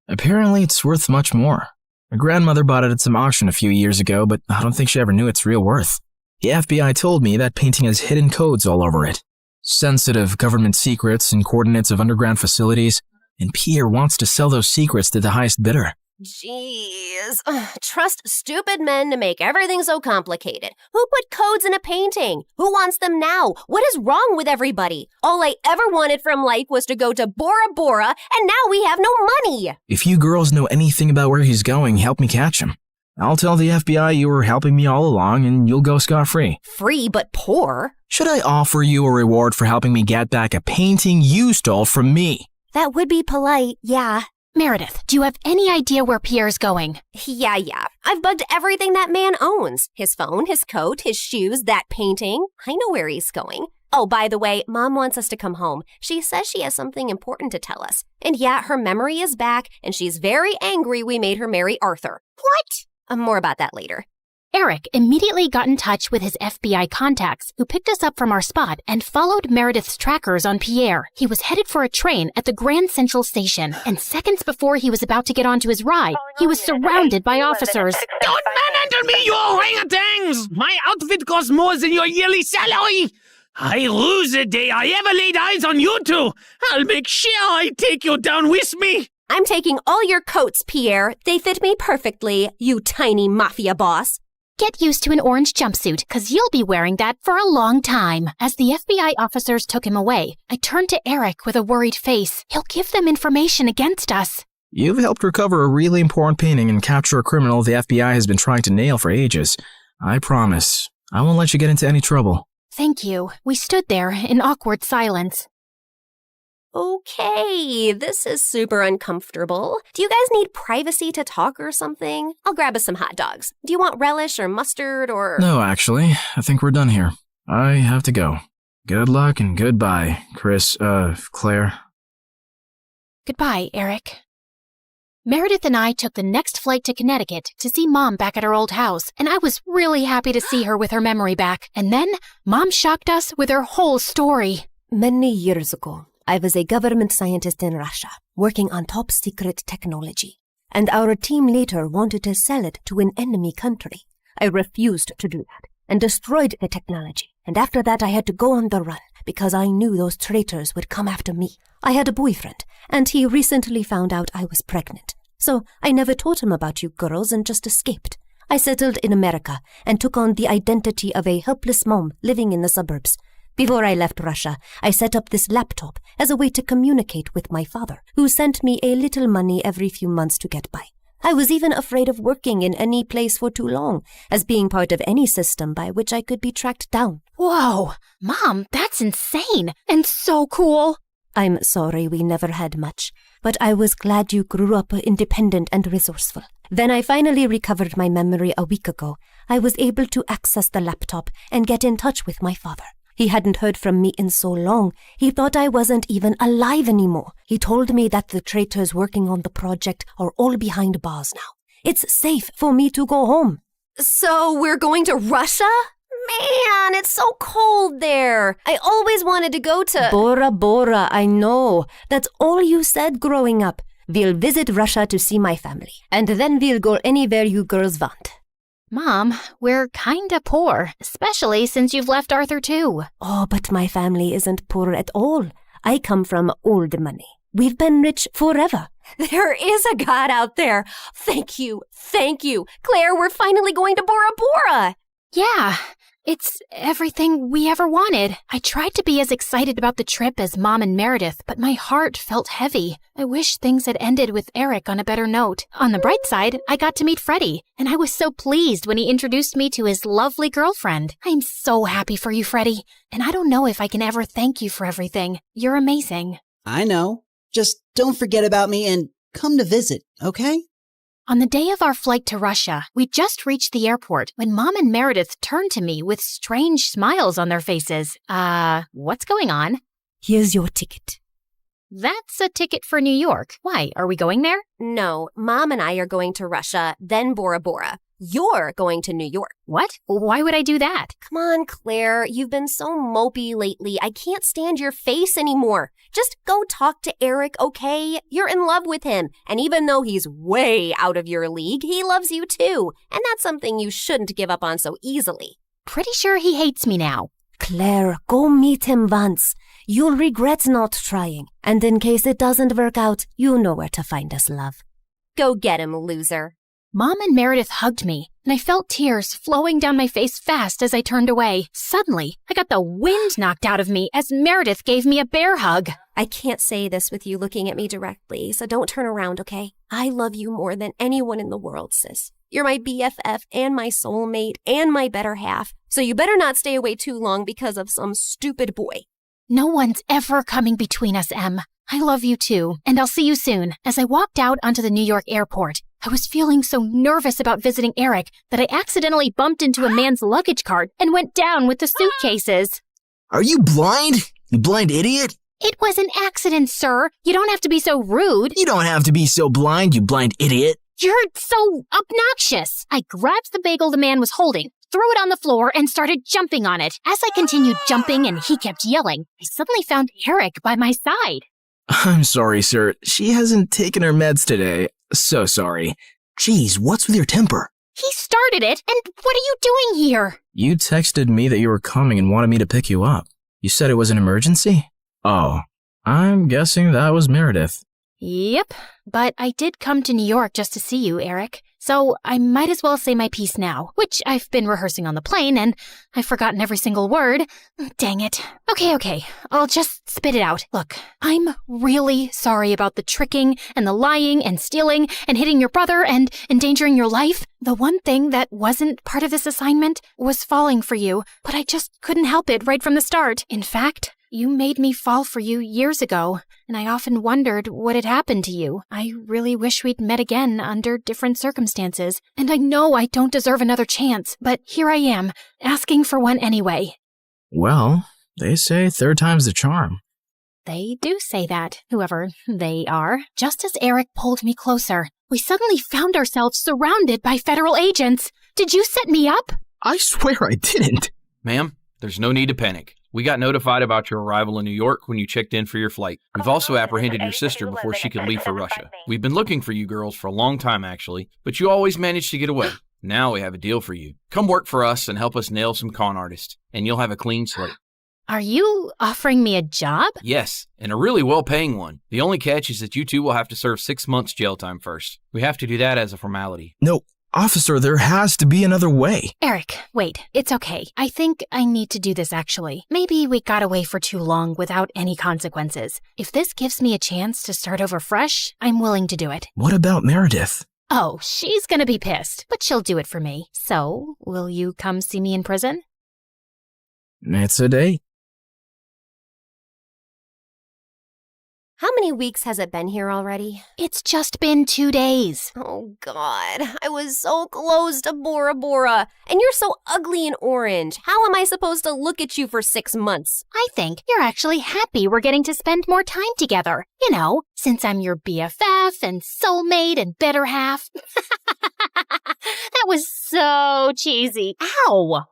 Apparently, it's worth much more. My grandmother bought it at some auction a few years ago, but I don't think she ever knew its real worth. The FBI told me that painting has hidden codes all over it. Sensitive government secrets and coordinates of underground facilities, and Pierre wants to sell those secrets to the highest bidder. Jeez. Trust stupid men to make everything so complicated. Who put codes in a painting? Who wants them now? What is wrong with everybody? All I ever wanted from life was to go to Bora Bora, and now we have no money. If you girls know anything about where he's going, help me catch him. I'll tell the FBI you were helping me all along, and you'll go scot-free. Free but poor? Should I offer you a reward for helping me get back a painting you stole from me? That would be polite, yeah. Meredith, do you have any idea where Pierre's going? Yeah. I've bugged everything that man owns. His phone, his coat, his shoes, that painting. I know where he's going. Oh, by the way, Mom wants us to come home. She says she has something important to tell us. And yeah, her memory is back, and she's very angry we made her marry Arthur. What? More about that later. Eric immediately got in touch with his FBI contacts, who picked us up from our spot and followed Meredith's trackers on Pierre. He was headed for a train at the Grand Central Station, and seconds before he was about to get onto his ride, he was surrounded by officers. Don't manhandle me, you orangutans! My outfit costs more than your yearly salary! I lose the day I ever laid eyes on you two! I'll make sure I take you down with me! I'm taking all your coats, Pierre. They fit me perfectly, you tiny mafia boss. Get used to an orange jumpsuit, because you'll be wearing that for a long time. As the FBI officers took him away, I turned to Eric with a worried face. He'll give them information against us. You've helped recover a really important painting and capture a criminal the FBI has been trying to nail for ages. I promise, I won't let you get into any trouble. Thank you. We stood there in awkward silence. Okay, this is super uncomfortable. Do you guys need privacy to talk or something? I'll grab us some hot dogs. Do you want relish or mustard or... No, actually, I think we're done here. I have to go. Good luck and goodbye, Claire. Goodbye, Eric. Meredith and I took the next flight to Connecticut to see Mom back at her old house, and I was really happy to see her with her memory back. And then, Mom shocked us with her whole story. Many years ago, I was a government scientist in Russia, working on top secret technology. And our team later wanted to sell it to an enemy country. I refused to do that and destroyed the technology. And after that, I had to go on the run because I knew those traitors would come after me. I had a boyfriend, and he recently found out I was pregnant. So I never told him about you girls and just escaped. I settled in America and took on the identity of a helpless mom living in the suburbs. Before I left Russia, I set up this laptop as a way to communicate with my father, who sent me a little money every few months to get by. I was even afraid of working in any place for too long, as being part of any system by which I could be tracked down. Whoa! Mom, that's insane and so cool! I'm sorry we never had much, but I was glad you grew up independent and resourceful. When I finally recovered my memory a week ago, I was able to access the laptop and get in touch with my father. He hadn't heard from me in so long, he thought I wasn't even alive anymore. He told me that the traitors working on the project are all behind bars now. It's safe for me to go home. So we're going to Russia? Man, it's so cold there. I always wanted to go to Bora Bora, I know. That's all you said growing up. We'll visit Russia to see my family, and then we'll go anywhere you girls want. Mom, we're kinda poor, especially since you've left Arthur too. Oh, but my family isn't poor at all. I come from old money. We've been rich forever. There is a God out there. Thank you. Claire, we're finally going to Bora Bora. Yeah, it's everything we ever wanted. I tried to be as excited about the trip as Mom and Meredith, but my heart felt heavy. I wish things had ended with Eric on a better note. On the bright side, I got to meet Freddie, and I was so pleased when he introduced me to his lovely girlfriend. I'm so happy for you, Freddie, and I don't know if I can ever thank you for everything. You're amazing. I know. Just don't forget about me and come to visit, okay? On the day of our flight to Russia, we just reached the airport when Mom and Meredith turned to me with strange smiles on their faces. What's going on? Here's your ticket. That's a ticket for New York. Why, are we going there? No, Mom and I are going to Russia, then Bora Bora. You're going to New York. What? Why would I do that? Come on, Claire. You've been so mopey lately. I can't stand your face anymore. Just go talk to Eric, okay? You're in love with him. And even though he's way out of your league, he loves you too. And that's something you shouldn't give up on so easily. Pretty sure he hates me now. Claire, go meet him once. You'll regret not trying. And in case it doesn't work out, you know where to find us, love. Go get him, loser. Mom and Meredith hugged me, and I felt tears flowing down my face fast as I turned away. Suddenly, I got the wind knocked out of me as Meredith gave me a bear hug. I can't say this with you looking at me directly, so don't turn around, okay? I love you more than anyone in the world, sis. You're my BFF and my soulmate and my better half, so you better not stay away too long because of some stupid boy. No one's ever coming between us, Em. I love you too, and I'll see you soon. As I walked out onto the New York airport, I was feeling so nervous about visiting Eric that I accidentally bumped into a man's luggage cart and went down with the suitcases. Are you blind? You blind idiot? It was an accident, sir. You don't have to be so rude. You don't have to be so blind, you blind idiot. You're so obnoxious. I grabbed the bagel the man was holding, threw it on the floor, and started jumping on it. As I continued jumping and he kept yelling, I suddenly found Eric by my side. I'm sorry, sir. She hasn't taken her meds today. So sorry. Jeez, what's with your temper? He started it, and what are you doing here? You texted me that you were coming and wanted me to pick you up. You said it was an emergency? Oh, I'm guessing that was Meredith. Yep, but I did come to New York just to see you, Eric. So I might as well say my piece now, which I've been rehearsing on the plane, and I've forgotten every single word. Dang it. Okay, I'll just spit it out. Look, I'm really sorry about the tricking and the lying and stealing and hitting your brother and endangering your life. The one thing that wasn't part of this assignment was falling for you, but I just couldn't help it right from the start. In fact, you made me fall for you years ago, and I often wondered what had happened to you. I really wish we'd met again under different circumstances, and I know I don't deserve another chance, but here I am, asking for one anyway. Well, they say third time's the charm. They do say that, whoever they are. Just as Eric pulled me closer, we suddenly found ourselves surrounded by federal agents. Did you set me up? I swear I didn't. Ma'am, there's no need to panic. We got notified about your arrival in New York when you checked in for your flight. We've also apprehended your sister before she could leave for Russia. We've been looking for you girls for a long time, actually, but you always managed to get away. Now we have a deal for you. Come work for us and help us nail some con artists, and you'll have a clean slate. Are you offering me a job? Yes, and a really well-paying one. The only catch is that you two will have to serve 6 months jail time first. We have to do that as a formality. No, officer, there has to be another way. Eric, wait, it's okay. I think I need to do this actually. Maybe we got away for too long without any consequences. If this gives me a chance to start over fresh, I'm willing to do it. What about Meredith? Oh, she's gonna be pissed, but she'll do it for me. So, will you come see me in prison? It's a date. How many weeks has it been here already? It's just been 2 days. Oh, God. I was so close to Bora Bora. And you're so ugly and orange. How am I supposed to look at you for 6 months? I think you're actually happy we're getting to spend more time together. You know, since I'm your BFF and soulmate and better half. That was so cheesy. Ow!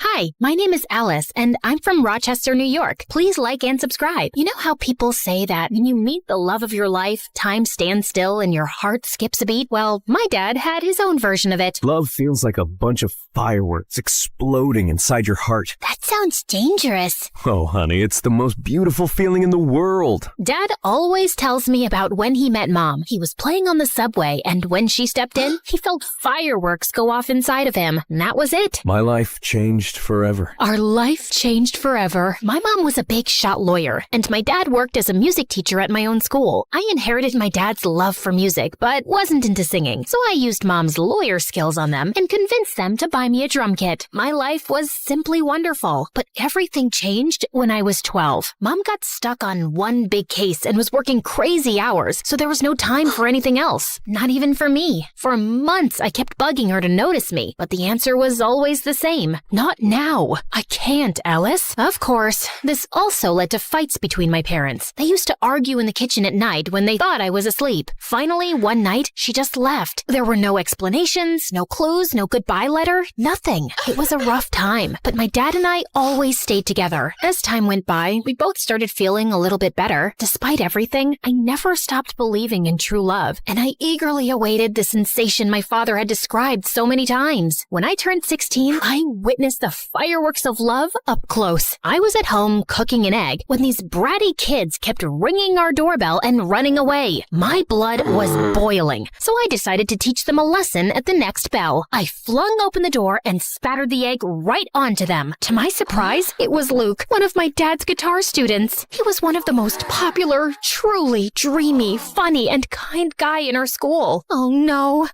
Hi, my name is Alice, and I'm from Rochester, New York. Please like and subscribe. You know how people say that when you meet the love of your life, time stands still and your heart skips a beat? Well, my dad had his own version of it. Love feels like a bunch of fireworks exploding inside your heart. That sounds dangerous. Oh, honey, it's the most beautiful feeling in the world. Dad always tells me about when he met Mom. He was playing on the subway, and when she stepped in, he felt fireworks go off inside of him. And that was it. My life changed forever. Our life changed forever. My mom was a big shot lawyer, and my dad worked as a music teacher at my own school. I inherited my dad's love for music, but wasn't into singing, so I used Mom's lawyer skills on them and convinced them to buy me a drum kit. My life was simply wonderful, but everything changed when I was 12. Mom got stuck on one big case and was working crazy hours, so there was no time for anything else. Not even for me. For months, I kept bugging her to notice me, but the answer was always the same. Not now. I can't, Alice. Of course, this also led to fights between my parents. They used to argue in the kitchen at night when they thought I was asleep. Finally, one night, she just left. There were no explanations, no clues, no goodbye letter, nothing. It was a rough time, but my dad and I always stayed together. As time went by, we both started feeling a little bit better. Despite everything, I never stopped believing in true love, and I eagerly awaited the sensation my father had described so many times. When I turned 16, I witnessed the fireworks of love up close. I was at home cooking an egg when these bratty kids kept ringing our doorbell and running away. My blood was boiling, so I decided to teach them a lesson at the next bell. I flung open the door and spattered the egg right onto them. To my surprise, it was Luke, one of my dad's guitar students. He was one of the most popular, truly dreamy, funny, and kind guy in our school. Oh no.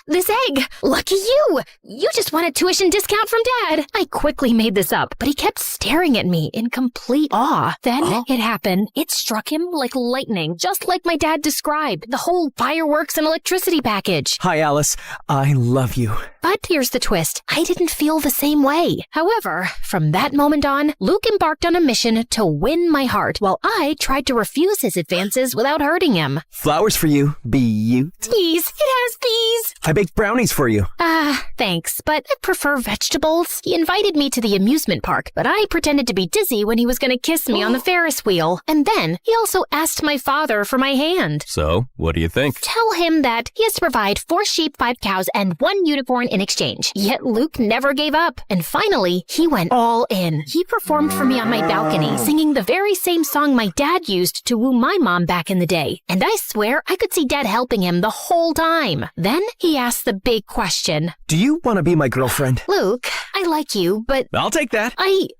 This egg. Lucky you. You just won a tuition discount from Dad. I quickly made this up, but he kept staring at me in complete awe. Then it happened. It struck him like lightning, just like my dad described. The whole fireworks and electricity package. Hi, Alice. I love you. But here's the twist. I didn't feel the same way. However, from that moment on, Luke embarked on a mission to win my heart, while I tried to refuse his advances without hurting him. Flowers for you, beaut. These. It has these. I baked brownies for you. Thanks, but I prefer vegetables. He invited me to the amusement park, but I pretended to be dizzy when he was going to kiss me on the Ferris wheel. And then he also asked my father for my hand. So, what do you think? Tell him that he has to provide 4 sheep, 5 cows, and 1 unicorn in exchange. Yet Luke never gave up. And finally, he went all in. He performed for me on my balcony, singing the very same song my dad used to woo my mom back in the day. And I swear I could see Dad helping him the whole time. Then he asked the big question. Do you want to be my girlfriend? Luke, I like you, but... I'll take that.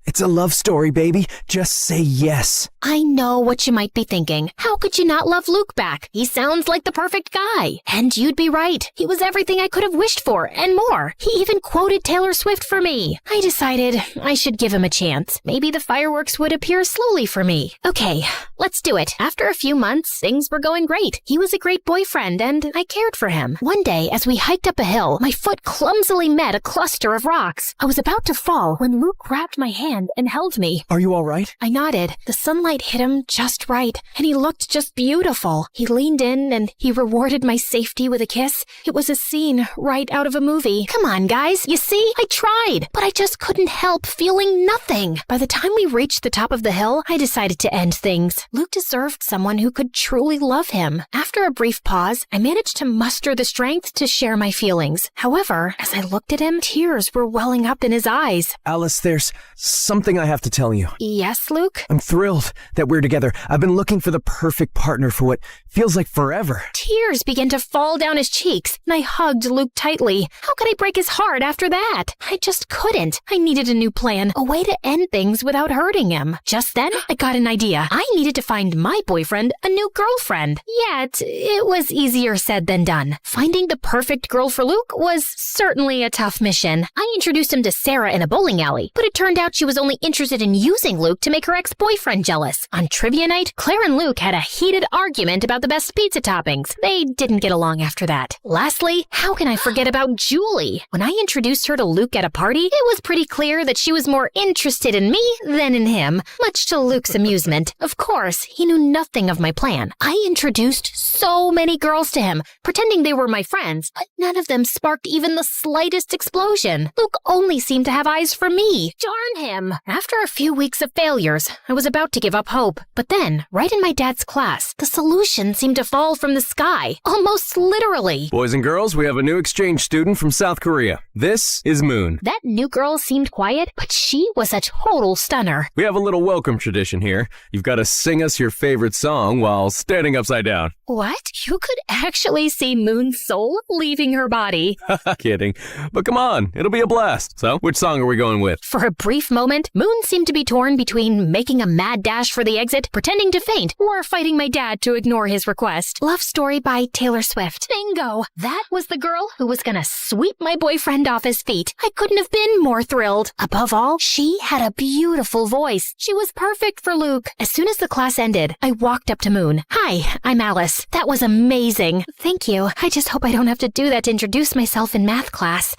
It's a love story, baby. Just say yes. I know what you might be thinking. How could you not love Luke back? He sounds like the perfect guy. And you'd be right. He was everything I could have wished for, and more. He even quoted Taylor Swift for me. I decided I should give him a chance. Maybe the fireworks would appear slowly for me. Okay, let's do it. After a few months, things were going great. He was a great boyfriend, and I cared for him. One day, as we hiked up a hill, my foot clumsily met a cluster of rocks. I was about to fall when Luke grabbed my hand and held me. Are you all right? I nodded. The sunlight hit him just right, and he looked just beautiful. He leaned in, and he rewarded my safety with a kiss. It was a scene right out of a movie. Come on, guys. You see? I tried, but I just couldn't help feeling nothing. By the time we reached the top of the hill, I decided to end things. Luke deserved someone who could truly love him. After a brief pause, I managed to muster the strength to share my feelings. However, as I looked at him, tears were welling up in his eyes. Alice, there's something I have to tell you. Yes, Luke? I'm thrilled that we're together. I've been looking for the perfect partner for what feels like forever. Tears began to fall down his cheeks, and I hugged Luke tightly. How could I break his heart after that? I just couldn't. I needed a new plan, a way to end things without hurting him. Just then, I got an idea. I needed to find my boyfriend a new girlfriend. Yet, it was easier said than done. Finding the perfect girl for Luke was certainly a tough mission. I introduced him to Sarah in a bowling alley, but it turned out she was only interested in using Luke to make her ex-boyfriend jealous. Alice. On trivia night, Claire and Luke had a heated argument about the best pizza toppings. They didn't get along after that. Lastly, how can I forget about Julie? When I introduced her to Luke at a party, it was pretty clear that she was more interested in me than in him, much to Luke's amusement. Of course, he knew nothing of my plan. I introduced so many girls to him, pretending they were my friends, but none of them sparked even the slightest explosion. Luke only seemed to have eyes for me. Darn him! After a few weeks of failures, I was about to give up hope. But then, right in my dad's class, the solution seemed to fall from the sky, almost literally. Boys and girls, we have a new exchange student from South Korea. This is Moon. That new girl seemed quiet, but she was a total stunner. We have a little welcome tradition here. You've got to sing us your favorite song while standing upside down. What? You could actually see Moon's soul leaving her body. Kidding. But come on, it'll be a blast. So, which song are we going with? For a brief moment, Moon seemed to be torn between making a mad dash for the exit, pretending to faint, or fighting my dad to ignore his request. Love Story by Taylor Swift. Bingo! That was the girl who was gonna sweep my boyfriend off his feet. I couldn't have been more thrilled. Above all, she had a beautiful voice. She was perfect for Luke. As soon as the class ended, I walked up to Moon. Hi, I'm Alice. That was amazing. Thank you. I just hope I don't have to do that to introduce myself in math class.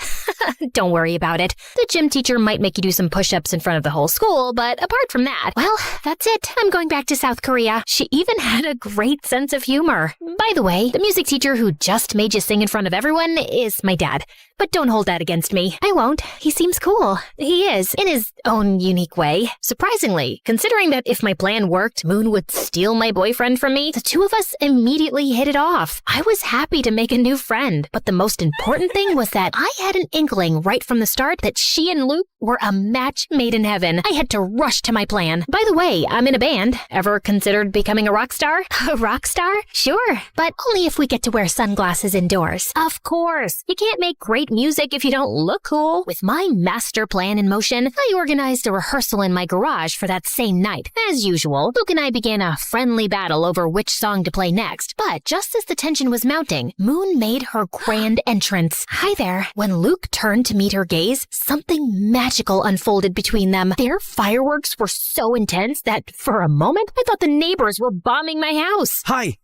Don't worry about it. The gym teacher might make you do some push-ups in front of the whole school, but apart from that, well, that's it. I'm going back to South Korea. She even had a great sense of humor. By the way, the music teacher who just made you sing in front of everyone is my dad. But don't hold that against me. I won't. He seems cool. He is, in his own unique way. Surprisingly, considering that if my plan worked, Moon would steal my boyfriend from me, the two of us immediately hit it off. I was happy to make a new friend, but the most important thing was that I had an inkling right from the start that she and Luke were a match made in heaven. I had to rush to my plan. By the way, I'm in a band. Ever considered becoming a rock star? A rock star? Sure, but only if we get to wear sunglasses indoors. Of course. You can't make great music if you don't look cool. With my master plan in motion, I organized a rehearsal in my garage for that same night. As usual, Luke and I began a friendly battle over which song to play next. But just as the tension was mounting, Moon made her grand entrance. Hi there. When Luke turned to meet her gaze, something magical unfolded between them. Their fireworks were so intense that for a moment, I thought the neighbors were bombing my house. Hi,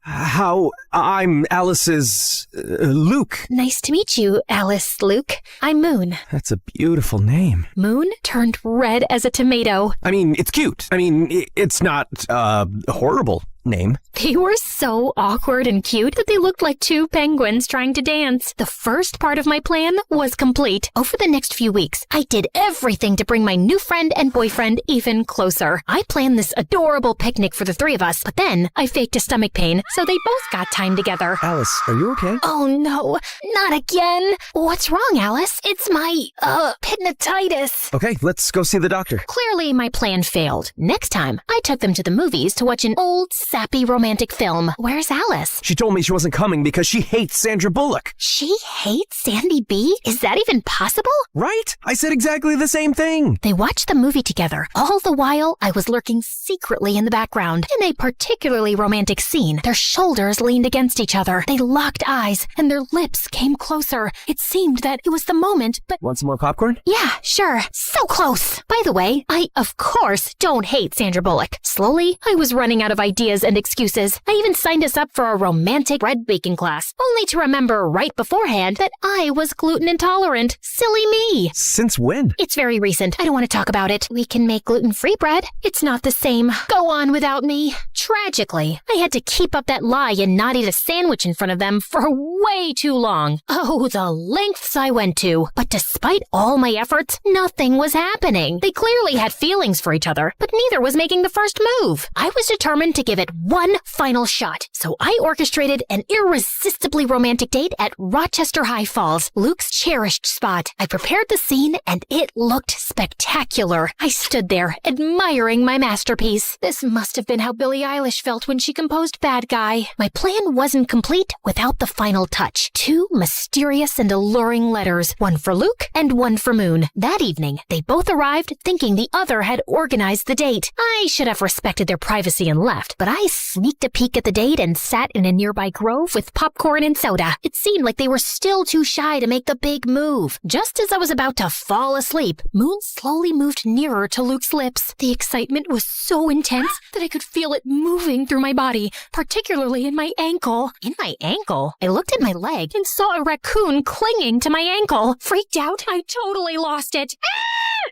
I'm Alice's Luke. Nice to meet you, Alice, Luke. I'm Moon. That's a beautiful name. Moon turned red as a tomato. I mean, it's cute. I mean, it's not, horrible name. They were so awkward and cute that they looked like two penguins trying to dance. The first part of my plan was complete. Over the next few weeks, I did everything to bring my new friend and boyfriend even closer. I planned this adorable picnic for the three of us, but then I faked a stomach pain, so they both got time together. Alice, are you okay? Oh no, not again. What's wrong, Alice? It's my, penitis. Okay, let's go see the doctor. Clearly, my plan failed. Next time, I took them to the movies to watch an old, sappy romantic film. Where's Alice? She told me she wasn't coming because she hates Sandra Bullock. She hates Sandy B? Is that even possible? Right? I said exactly the same thing. They watched the movie together. All the while, I was lurking secretly in the background. In a particularly romantic scene, their shoulders leaned against each other. They locked eyes, and their lips came closer. It seemed that it was the moment, but... Want some more popcorn? Yeah, sure. So close. By the way, I, of course, don't hate Sandra Bullock. Slowly, I was running out of ideas and excuses. I even signed us up for a romantic bread baking class, only to remember right beforehand that I was gluten intolerant. Silly me. Since when? It's very recent. I don't want to talk about it. We can make gluten-free bread. It's not the same. Go on without me. Tragically, I had to keep up that lie and not eat a sandwich in front of them for way too long. Oh, the lengths I went to. But despite all my efforts, nothing was happening. They clearly had feelings for each other, but neither was making the first move. I was determined to give it one final shot, so I orchestrated an irresistibly romantic date at Rochester High Falls, Luke's cherished spot. I prepared the scene, and it looked spectacular. I stood there, admiring my masterpiece. This must have been how Billie Eilish felt when she composed Bad Guy. My plan wasn't complete without the final touch. Two mysterious and alluring letters, one for Luke and one for Moon. That evening, they both arrived thinking the other had organized the date. I should have respected their privacy and left, but I I sneaked a peek at the date and sat in a nearby grove with popcorn and soda. It seemed like they were still too shy to make the big move. Just as I was about to fall asleep, Moon slowly moved nearer to Luke's lips. The excitement was so intense that I could feel it moving through my body, particularly in my ankle. In my ankle? I looked at my leg and saw a raccoon clinging to my ankle. Freaked out, I totally lost it.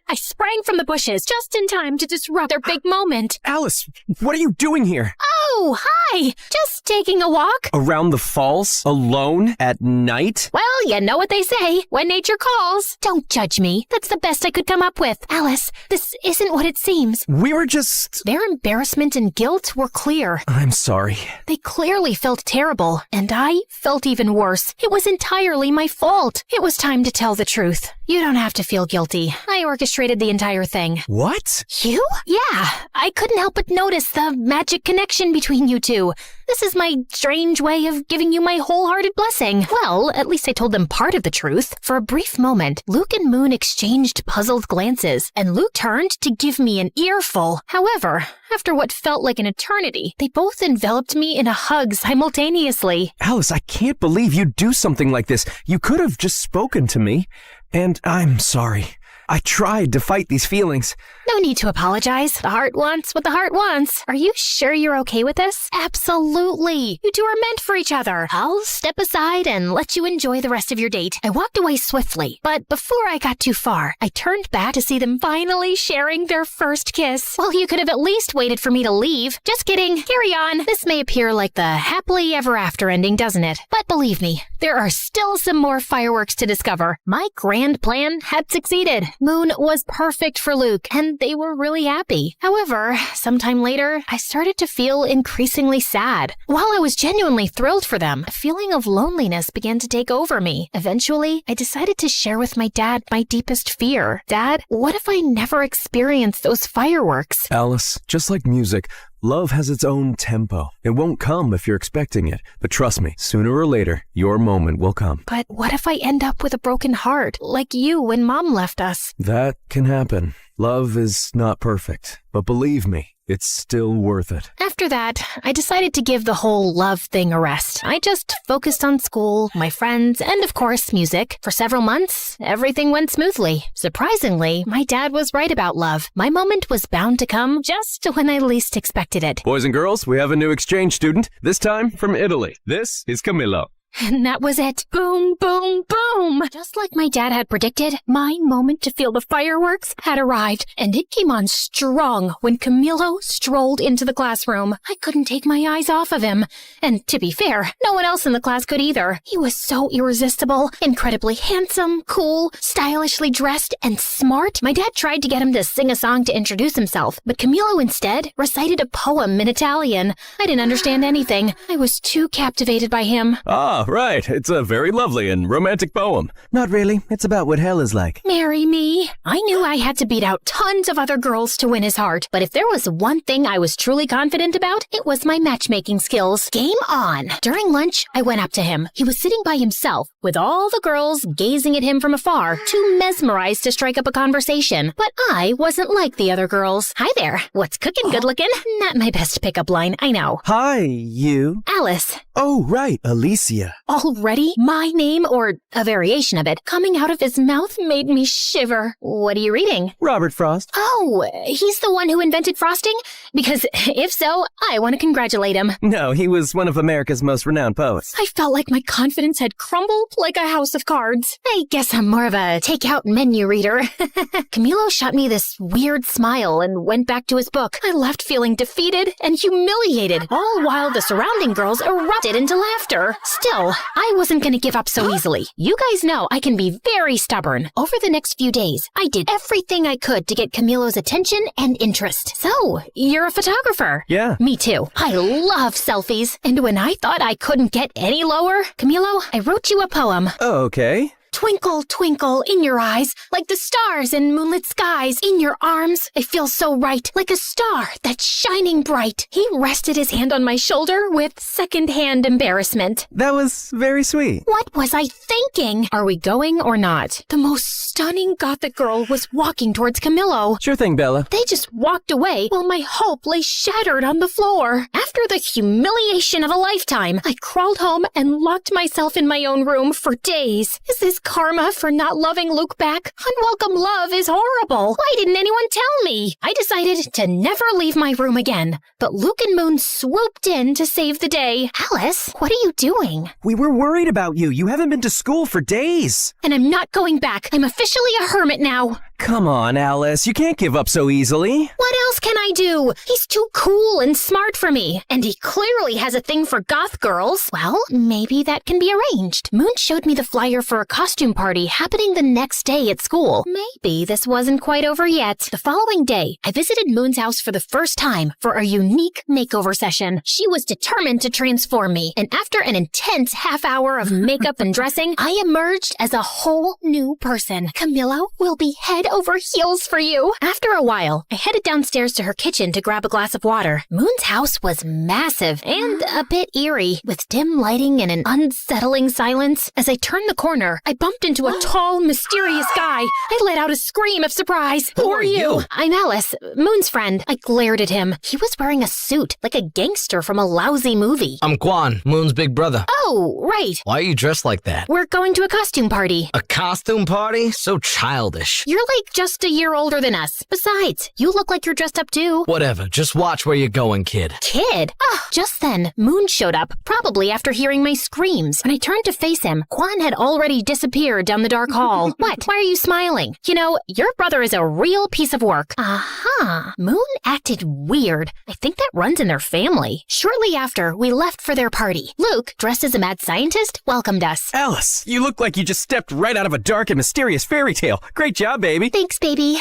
I sprang from the bushes just in time to disrupt their big moment. Alice, what are you doing here? Oh, hi! Just taking a walk. Around the falls? Alone? At night? Well, you know what they say, when nature calls. Don't judge me. That's the best I could come up with. Alice, this isn't what it seems. We were just... Their embarrassment and guilt were clear. I'm sorry. They clearly felt terrible, and I felt even worse. It was entirely my fault. It was time to tell the truth. You don't have to feel guilty. I orchestrated the entire thing. What? You? Yeah. I couldn't help but notice the magic connection between you two. This is my strange way of giving you my wholehearted blessing. Well, at least I told them part of the truth. For a brief moment, Luke and Moon exchanged puzzled glances, and Luke turned to give me an earful. However, after what felt like an eternity, they both enveloped me in a hug simultaneously. Alice, I can't believe you'd do something like this. You could have just spoken to me. And I'm sorry. I tried to fight these feelings. No need to apologize. The heart wants what the heart wants. Are you sure you're okay with this? Absolutely. You two are meant for each other. I'll step aside and let you enjoy the rest of your date. I walked away swiftly, but before I got too far, I turned back to see them finally sharing their first kiss. Well, you could have at least waited for me to leave. Just kidding. Carry on. This may appear like the happily ever after ending, doesn't it? But believe me, there are still some more fireworks to discover. My grand plan had succeeded. Moon was perfect for Luke, and they were really happy. However, sometime later, I started to feel increasingly sad. While I was genuinely thrilled for them, a feeling of loneliness began to take over me. Eventually, I decided to share with my dad my deepest fear. Dad, what if I never experienced those fireworks? Alice, just like music, love has its own tempo. It won't come if you're expecting it. But trust me, sooner or later, your moment will come. But what if I end up with a broken heart, like you when Mom left us? That can happen. Love is not perfect, but believe me, it's still worth it. After that, I decided to give the whole love thing a rest. I just focused on school, my friends, and of course, music. For several months, everything went smoothly. Surprisingly, my dad was right about love. My moment was bound to come just when I least expected it. Boys and girls, we have a new exchange student, this time from Italy. This is Camillo. And that was it. Boom, boom, boom. Just like my dad had predicted, my moment to feel the fireworks had arrived, and it came on strong when Camilo strolled into the classroom. I couldn't take my eyes off of him. And to be fair, no one else in the class could either. He was so irresistible, incredibly handsome, cool, stylishly dressed, and smart. My dad tried to get him to sing a song to introduce himself, but Camilo instead recited a poem in Italian. I didn't understand anything. I was too captivated by him. Ah, right. It's a very lovely and romantic poem. Not really. It's about what hell is like. Marry me. I knew I had to beat out tons of other girls to win his heart, but if there was one thing I was truly confident about, it was my matchmaking skills. Game on. During lunch, I went up to him. He was sitting by himself, with all the girls gazing at him from afar, too mesmerized to strike up a conversation. But I wasn't like the other girls. Hi there. What's cooking, good looking? Not my best pickup line, I know. Hi, you. Alice. Oh, right, Alicia. Already? My name, or a variation of it, coming out of his mouth made me shiver. What are you reading? Robert Frost. Oh, he's the one who invented frosting? Because if so, I want to congratulate him. No, he was one of America's most renowned poets. I felt like my confidence had crumbled like a house of cards. I guess I'm more of a takeout menu reader. Camilo shot me this weird smile and went back to his book. I left feeling defeated and humiliated, all while the surrounding girls erupted into laughter. Still, I wasn't going to give up so easily. You guys know I can be very stubborn. Over the next few days, I did everything I could to get Camilo's attention and interest. So, you're a photographer? Yeah. Me too. I love selfies. And when I thought I couldn't get any lower, Camilo, I wrote you a poem. Okay. Twinkle, twinkle in your eyes, like the stars in moonlit skies. In your arms, I feel so right, like a star that's shining bright. He rested his hand on my shoulder with second-hand embarrassment. That was very sweet. What was I thinking? Are we going or not? The most stunning gothic girl was walking towards Camillo. Sure thing, Bella. They just walked away while my hope lay shattered on the floor. After the humiliation of a lifetime, I crawled home and locked myself in my own room for days. Is this karma for not loving Luke back? Unwelcome love is horrible. Why didn't anyone tell me? I decided to never leave my room again. But Luke and Moon swooped in to save the day. Alice, what are you doing? We were worried about you. You haven't been to school for days. And I'm not going back. I'm officially a hermit now. Come on, Alice. You can't give up so easily. What else can I do? He's too cool and smart for me. And he clearly has a thing for goth girls. Well, maybe that can be arranged. Moon showed me the flyer for a costume party happening the next day at school. Maybe this wasn't quite over yet. The following day, I visited Moon's house for the first time for a unique makeover session. She was determined to transform me. And after an intense half hour of makeup and dressing, I emerged as a whole new person. Camillo will be head over heels for you. After a while, I headed downstairs to her kitchen to grab a glass of water. Moon's house was massive and a bit eerie, with dim lighting and an unsettling silence. As I turned the corner, I bumped into a tall, mysterious guy. I let out a scream of surprise. Who are you? I'm Alice, Moon's friend. I glared at him. He was wearing a suit, like a gangster from a lousy movie. I'm Quan, Moon's big brother. Oh, right. Why are you dressed like that? We're going to a costume party. A costume party? So childish. You're like just a year older than us. Besides, you look like you're dressed up too. Whatever, just watch where you're going, kid. Kid? Just then, Moon showed up, probably after hearing my screams. When I turned to face him, Quan had already disappeared down the dark hall. What? Why are you smiling? You know, your brother is a real piece of work. Moon acted weird. I think that runs in their family. Shortly after, we left for their party. Luke, dressed as a mad scientist, welcomed us. Alice, you look like you just stepped right out of a dark and mysterious fairy tale. Great job, baby. Thanks, baby.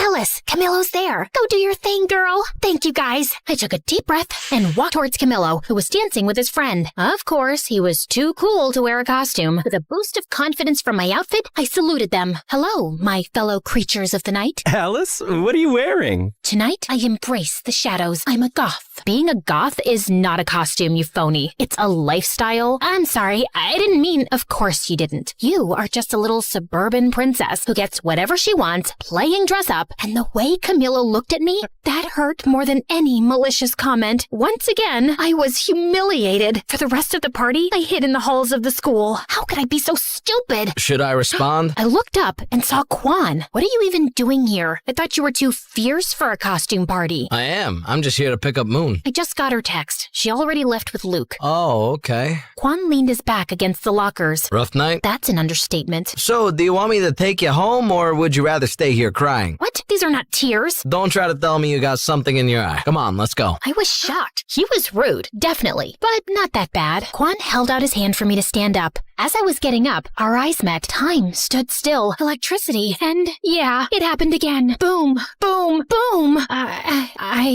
Alice, Camillo's there. Go do your thing, girl. Thank you, guys. I took a deep breath and walked towards Camillo, who was dancing with his friend. Of course, he was too cool to wear a costume. With a boost of confidence from my outfit, I saluted them. Hello, my fellow creatures of the night. Alice, what are you wearing? Tonight, I embrace the shadows. I'm a goth. Being a goth is not a costume, you phony. It's a lifestyle. I'm sorry, I didn't mean, of course you didn't. You are just a little suburban princess who gets whatever she wants, playing dress up, and the way Camillo looked at me, that hurt more than any malicious comment. Once again, I was humiliated. For the rest of the party, I hid in the halls of the school. How could I be so stupid? Should I respond? I looked up and saw Quan. What are you even doing here? I thought you were too fierce for a costume party. I am. I'm just here to pick up Moon. I just got her text. She already left with Luke. Oh, okay. Quan leaned his back against the lockers. Rough night? That's an understatement. So, do you want me to take you home, or would you rather stay here crying? What? These are not tears. Don't try to tell me you got something in your eye. Come on, let's go. I was shocked. He was rude, definitely, but not that bad. Quan held out his hand for me to stand up. As I was getting up, our eyes met. Time stood still. Electricity. And yeah, it happened again. Boom, boom, boom.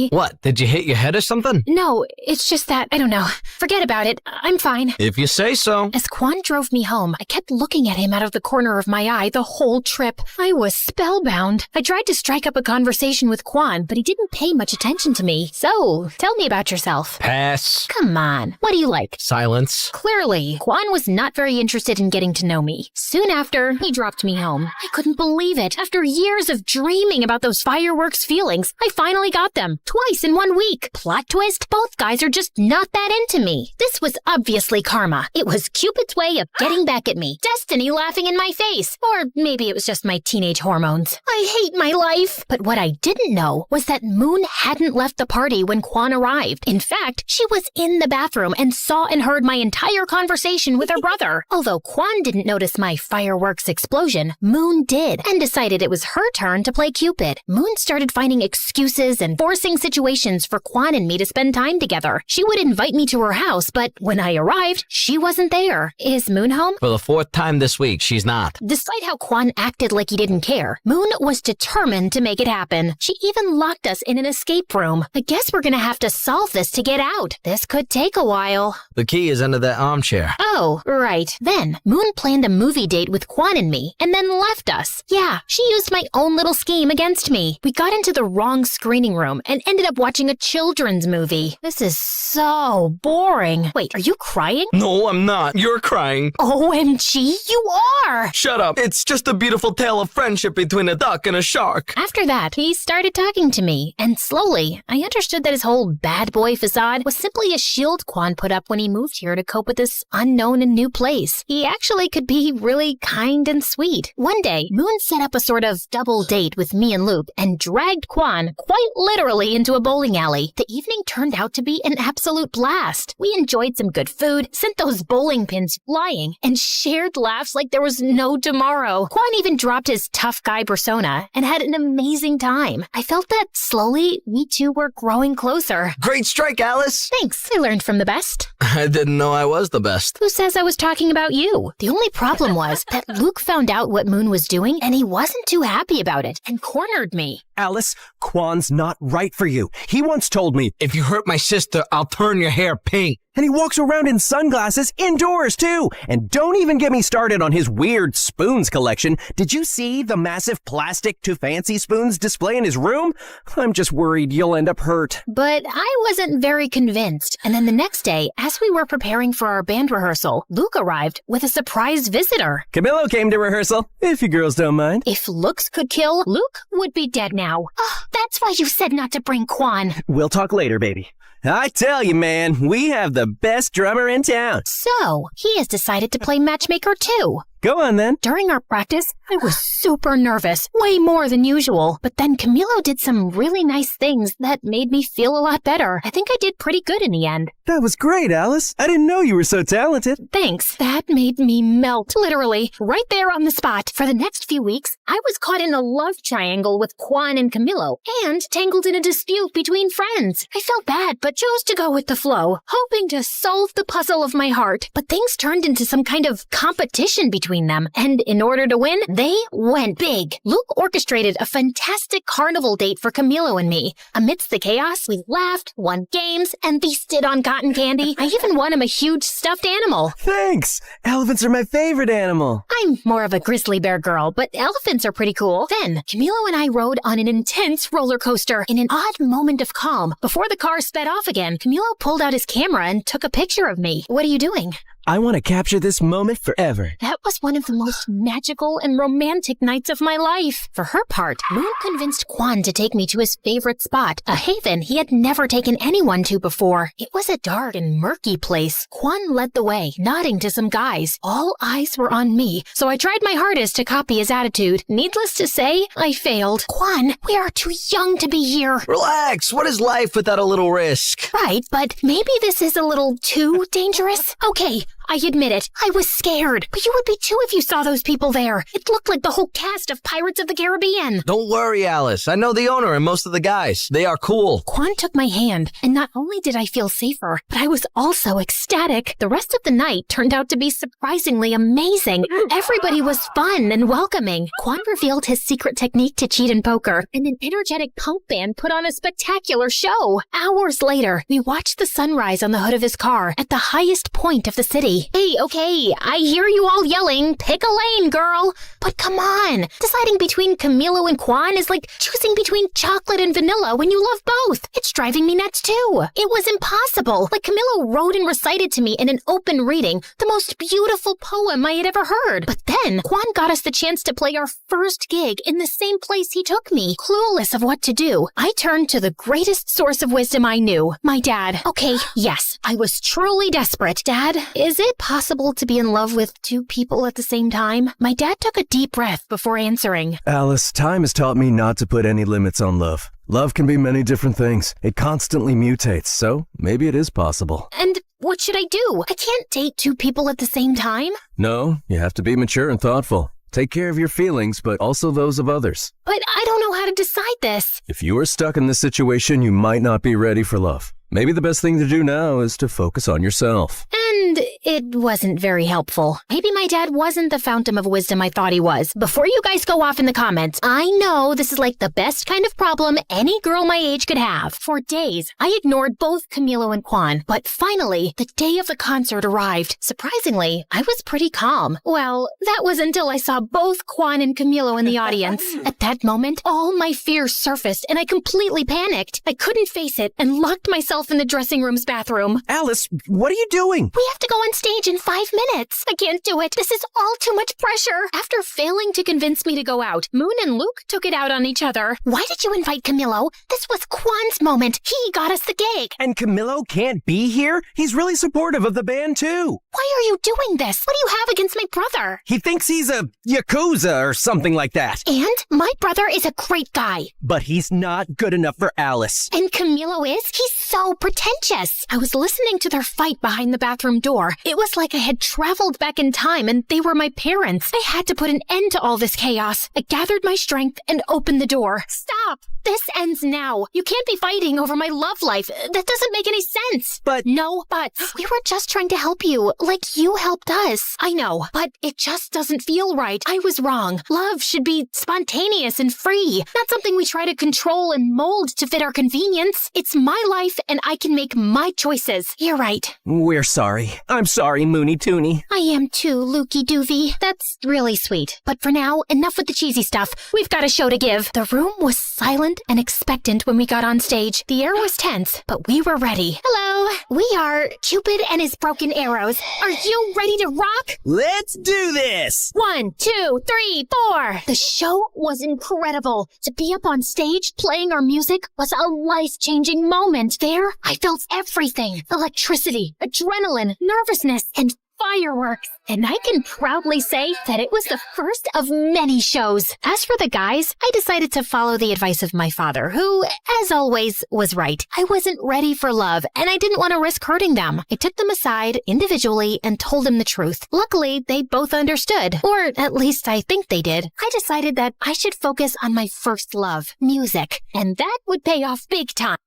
What? Did you hit your head or something? No, it's just that, I don't know. Forget about it. I'm fine. If you say so. As Quan drove me home, I kept looking at him out of the corner of my eye the whole trip. I was spellbound. I tried to strike up a conversation with Quan, but he didn't pay much attention to me. So, tell me about yourself. Pass. Come on. What do you like? Silence. Clearly, Quan was not very interested in getting to know me. Soon after, he dropped me home. I couldn't believe it. After years of dreaming about those fireworks feelings, I finally got them. Twice in 1 week. Plot twist, both guys are just not that into me. This was obviously karma. It was Cupid's way of getting back at me. Destiny laughing in my face. Or maybe it was just my teenage hormones. I hate my life. But what I didn't know was that Moon hadn't left the party when Quan arrived. In fact, she was in the bathroom and saw and heard my entire conversation with her brother. Although Quan didn't notice my fireworks explosion, Moon did, and decided it was her turn to play Cupid. Moon started finding excuses and forcing situations for Quan and me to spend time together. She would invite me to her house, but when I arrived, she wasn't there. Is Moon home? For the 4th time this week, she's not. Despite how Quan acted like he didn't care, Moon was determined to make it happen. She even locked us in an escape room. I guess we're gonna have to solve this to get out. This could take a while. The key is under that armchair. Oh, right. Right. Then, Moon planned a movie date with Quan and me, and then left us. Yeah, she used my own little scheme against me. We got into the wrong screening room and ended up watching a children's movie. This is so boring. Wait, are you crying? No, I'm not. You're crying. OMG, you are! Shut up. It's just a beautiful tale of friendship between a duck and a shark. After that, he started talking to me, and slowly, I understood that his whole bad boy facade was simply a shield Quan put up when he moved here to cope with this unknown and new place. He actually could be really kind and sweet. One day, Moon set up a sort of double date with me and Luke and dragged Quan quite literally into a bowling alley. The evening turned out to be an absolute blast. We enjoyed some good food, sent those bowling pins flying, and shared laughs like there was no tomorrow. Quan even dropped his tough guy persona and had an amazing time. I felt that slowly we two were growing closer. Great strike, Alice. Thanks. I learned from the best. I didn't know I was the best. Who says I was talking about you? The only problem was that Luke found out what Moon was doing and he wasn't too happy about it and cornered me. Alice, Quan's not right for you. He once told me, if you hurt my sister, I'll turn your hair pink. And he walks around in sunglasses indoors, too. And don't even get me started on his weird spoons collection. Did you see the massive plastic to fancy spoons display in his room? I'm just worried you'll end up hurt. But I wasn't very convinced. And then the next day, as we were preparing for our band rehearsal, Luke arrived with a surprise visitor. Camillo came to rehearsal, if you girls don't mind. If looks could kill, Luke would be dead now. Oh, that's why you said not to bring Quan. We'll talk later, baby. I tell you, man, we have the best drummer in town. So, he has decided to play matchmaker too. Go on, then. During our practice, I was super nervous, way more than usual. But then Camillo did some really nice things that made me feel a lot better. I think I did pretty good in the end. That was great, Alice. I didn't know you were so talented. Thanks. That made me melt, literally, right there on the spot. For the next few weeks, I was caught in a love triangle with Quan and Camillo, and tangled in a dispute between friends. I felt bad, but chose to go with the flow, hoping to solve the puzzle of my heart. But things turned into some kind of competition between them, and in order to win, they went big. Luke orchestrated a fantastic carnival date for Camillo and me. Amidst the chaos, we laughed, won games, and feasted on cotton candy. I even won him a huge stuffed animal. Thanks! Elephants are my favorite animal. I'm more of a grizzly bear girl, but elephants are pretty cool. Then, Camillo and I rode on an intense roller coaster in an odd moment of calm. Before the car sped off again, Camillo pulled out his camera and took a picture of me. What are you doing? I want to capture this moment forever. That was one of the most magical and romantic nights of my life. For her part, Moon convinced Quan to take me to his favorite spot, a haven he had never taken anyone to before. It was a dark and murky place. Quan led the way, nodding to some guys. All eyes were on me, so I tried my hardest to copy his attitude. Needless to say, I failed. Quan, we are too young to be here. Relax. What is life without a little risk? Right, but maybe this is a little too dangerous. Okay, I admit it. I was scared. But you would be too if you saw those people there. It looked like the whole cast of Pirates of the Caribbean. Don't worry, Alice. I know the owner and most of the guys. They are cool. Quan took my hand, and not only did I feel safer, but I was also ecstatic. The rest of the night turned out to be surprisingly amazing. Everybody was fun and welcoming. Quan revealed his secret technique to cheat in poker, and an energetic punk band put on a spectacular show. Hours later, we watched the sunrise on the hood of his car at the highest point of the city. Hey, okay, I hear you all yelling, pick a lane, girl. But come on, deciding between Camillo and Quan is like choosing between chocolate and vanilla when you love both. It's driving me nuts too. It was impossible. Like Camillo wrote and recited to me in an open reading the most beautiful poem I had ever heard. But then Quan got us the chance to play our first gig in the same place he took me. Clueless of what to do, I turned to the greatest source of wisdom I knew, my dad. Okay, yes, I was truly desperate. Dad, is it possible to be in love with two people at the same time? My dad took a deep breath before answering. Alice, time has taught me not to put any limits on love. Love can be many different things. It constantly mutates, so maybe it is possible. And what should I do? I can't date two people at the same time. No, you have to be mature and thoughtful. Take care of your feelings, but also those of others. But I don't know how to decide this. If you are stuck in this situation, you might not be ready for love. Maybe the best thing to do now is to focus on yourself. And it wasn't very helpful. Maybe my dad wasn't the fountain of wisdom I thought he was. Before you guys go off in the comments, I know this is like the best kind of problem any girl my age could have. For days, I ignored both Camilo and Quan, but finally, the day of the concert arrived. Surprisingly, I was pretty calm. Well, that was until I saw both Quan and Camilo in the audience. At that moment, all my fears surfaced and I completely panicked. I couldn't face it and locked myself in the dressing room's bathroom. Alice, what are you doing? We have to go on stage in 5 minutes. I can't do it. This is all too much pressure. After failing to convince me to go out, Moon and Luke took it out on each other. Why did you invite Camilo? This was Quan's moment. He got us the gig. And Camilo can't be here? He's really supportive of the band, too. Why are you doing this? What do you have against my brother? He thinks he's a Yakuza or something like that. And my brother is a great guy. But he's not good enough for Alice. And Camilo is? He's so pretentious. I was listening to their fight behind the bathroom door. It was like I had traveled back in time and they were my parents. I had to put an end to all this chaos. I gathered my strength and opened the door. Stop! This ends now. You can't be fighting over my love life. That doesn't make any sense. But... No buts. We were just trying to help you, like you helped us. I know, but it just doesn't feel right. I was wrong. Love should be spontaneous and free, not something we try to control and mold to fit our convenience. It's my life and I can make my choices. You're right. We're sorry. I'm sorry, Moony Toony. I am too, Lukey Doovie. That's really sweet. But for now, enough with the cheesy stuff. We've got a show to give. The room was silent and expectant when we got on stage. The air was tense, but we were ready. Hello, we are Cupid and his broken arrows. Are you ready to rock? Let's do this! 1, 2, 3, 4. The show was incredible. To be up on stage playing our music was a life-changing moment. There, I felt everything. Electricity, adrenaline, nervousness, and fireworks. And I can proudly say that it was the first of many shows. As for the guys, I decided to follow the advice of my father, who, as always, was right. I wasn't ready for love, and I didn't want to risk hurting them. I took them aside individually and told them the truth. Luckily, they both understood, or at least I think they did. I decided that I should focus on my first love, music, and that would pay off big time.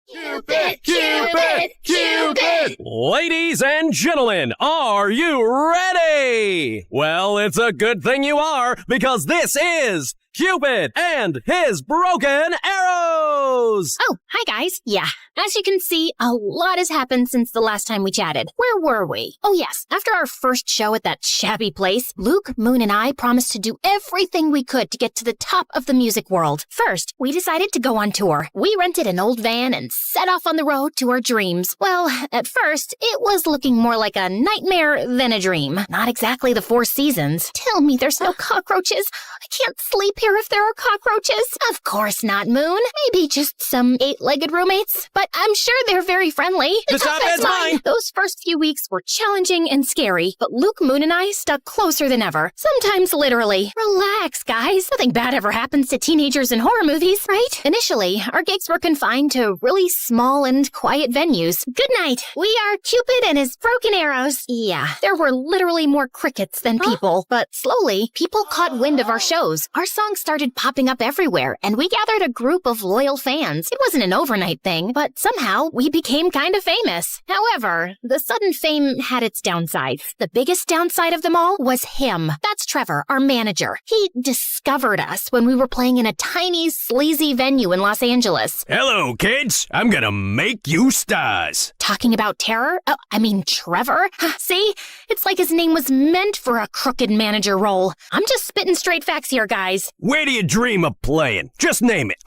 Cupid! Cupid! Cupid! Ladies and gentlemen, are you ready? Well, it's a good thing you are, because this is Cupid and his broken arrows! Oh, hi guys. Yeah, as you can see, a lot has happened since the last time we chatted. Where were we? Oh yes, after our first show at that shabby place, Luke, Moon, and I promised to do everything we could to get to the top of the music world. First, we decided to go on tour. We rented an old van and set off on the road to our dreams. Well, at first, it was looking more like a nightmare than a dream. Not exactly the Four Seasons. Tell me there's no cockroaches. I can't sleep here if there are cockroaches. Of course not, Moon. Maybe just some 8-legged roommates. But I'm sure they're very friendly. The top bed's mine! Those first few weeks were challenging and scary, but Luke, Moon, and I stuck closer than ever. Sometimes literally. Relax, guys. Nothing bad ever happens to teenagers in horror movies, right? Initially, our gigs were confined to really small and quiet venues. Good night. We are Cupid and his broken arrows. Yeah, there were literally more crickets than people, but slowly, people caught wind of our shows. Our songs started popping up everywhere, and we gathered a group of loyal fans. It wasn't an overnight thing, but somehow we became kind of famous. However, the sudden fame had its downsides. The biggest downside of them all was him. That's Trevor, our manager. He discovered us when we were playing in a tiny, sleazy venue in Los Angeles. Hello, kids. I'm gonna make you stars. Talking about terror? Oh, I mean Trevor? See? It's like his name was meant for a crooked manager role. I'm just spitting straight facts here, guys. Where do you dream of playing? Just name it.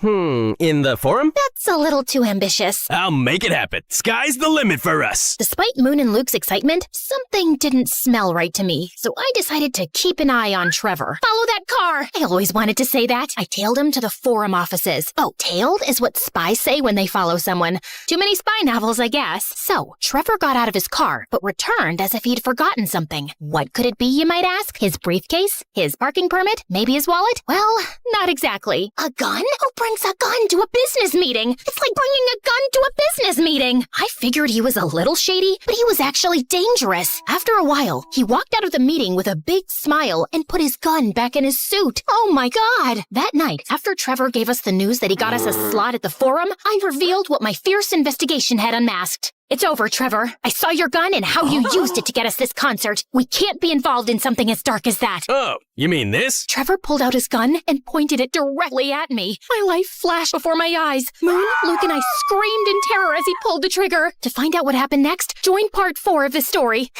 In the forum? That's a little too ambitious. I'll make it happen. Sky's the limit for us. Despite Moon and Luke's excitement, something didn't smell right to me, so I decided to keep an eye on Trevor. Follow that car! I always wanted to say that. I tailed him to the forum offices. Oh, tailed is what spies say when they follow someone. Too many spy novels, I guess. So, Trevor got out of his car, but returned as if he'd forgotten something. What could it be, you might ask? His briefcase? His parking permit? Maybe his wallet? Well, not exactly. A gun? Who brings a gun to a business meeting? It's like bringing a gun to a business meeting. I figured he was a little shady, but he was actually dangerous. After a while, he walked out of the meeting with a big smile and put his gun back in his suit. Oh my God! That night, after Trevor gave us the news that he got us a slot at the forum, I revealed what my fierce investigation had unmasked. It's over, Trevor. I saw your gun and how you used it to get us this concert. We can't be involved in something as dark as that. Oh, you mean this? Trevor pulled out his gun and pointed it directly at me. My life flashed before my eyes. Moon, Luke, and I screamed in terror as he pulled the trigger. To find out what happened next, join part 4 of the story.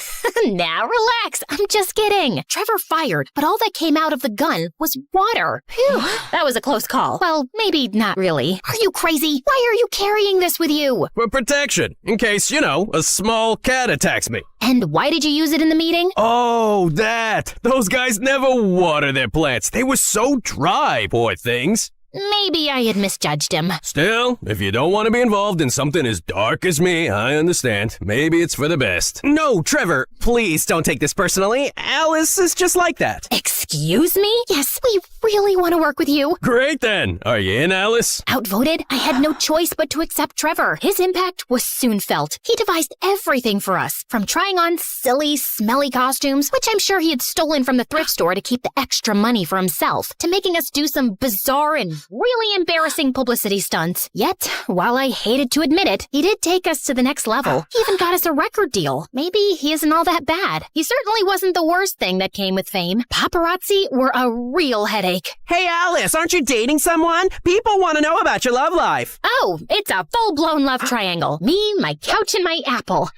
Now relax. I'm just kidding. Trevor fired, but all that came out of the gun was water. Phew, that was a close call. Well, maybe not really. Are you crazy? Why are you carrying this with you? For protection, in case, a small cat attacks me. And why did you use it in the meeting? Oh, that! Those guys never water their plants. They were so dry, poor things. Maybe I had misjudged him. Still, if you don't want to be involved in something as dark as me, I understand. Maybe it's for the best. No, Trevor, please don't take this personally. Alice is just like that. Excuse me? Yes, we really want to work with you. Great then. Are you in, Alice? Outvoted, I had no choice but to accept Trevor. His impact was soon felt. He devised everything for us, from trying on silly, smelly costumes, which I'm sure he had stolen from the thrift store to keep the extra money for himself, to making us do some bizarre and really embarrassing publicity stunts. Yet, while I hated to admit it, he did take us to the next level. He even got us a record deal. Maybe he isn't all that bad. He certainly wasn't the worst thing that came with fame. Paparazzi were a real headache. Hey, Alice, aren't you dating someone? People want to know about your love life. Oh, it's a full-blown love triangle. Me, my couch, and my Apple.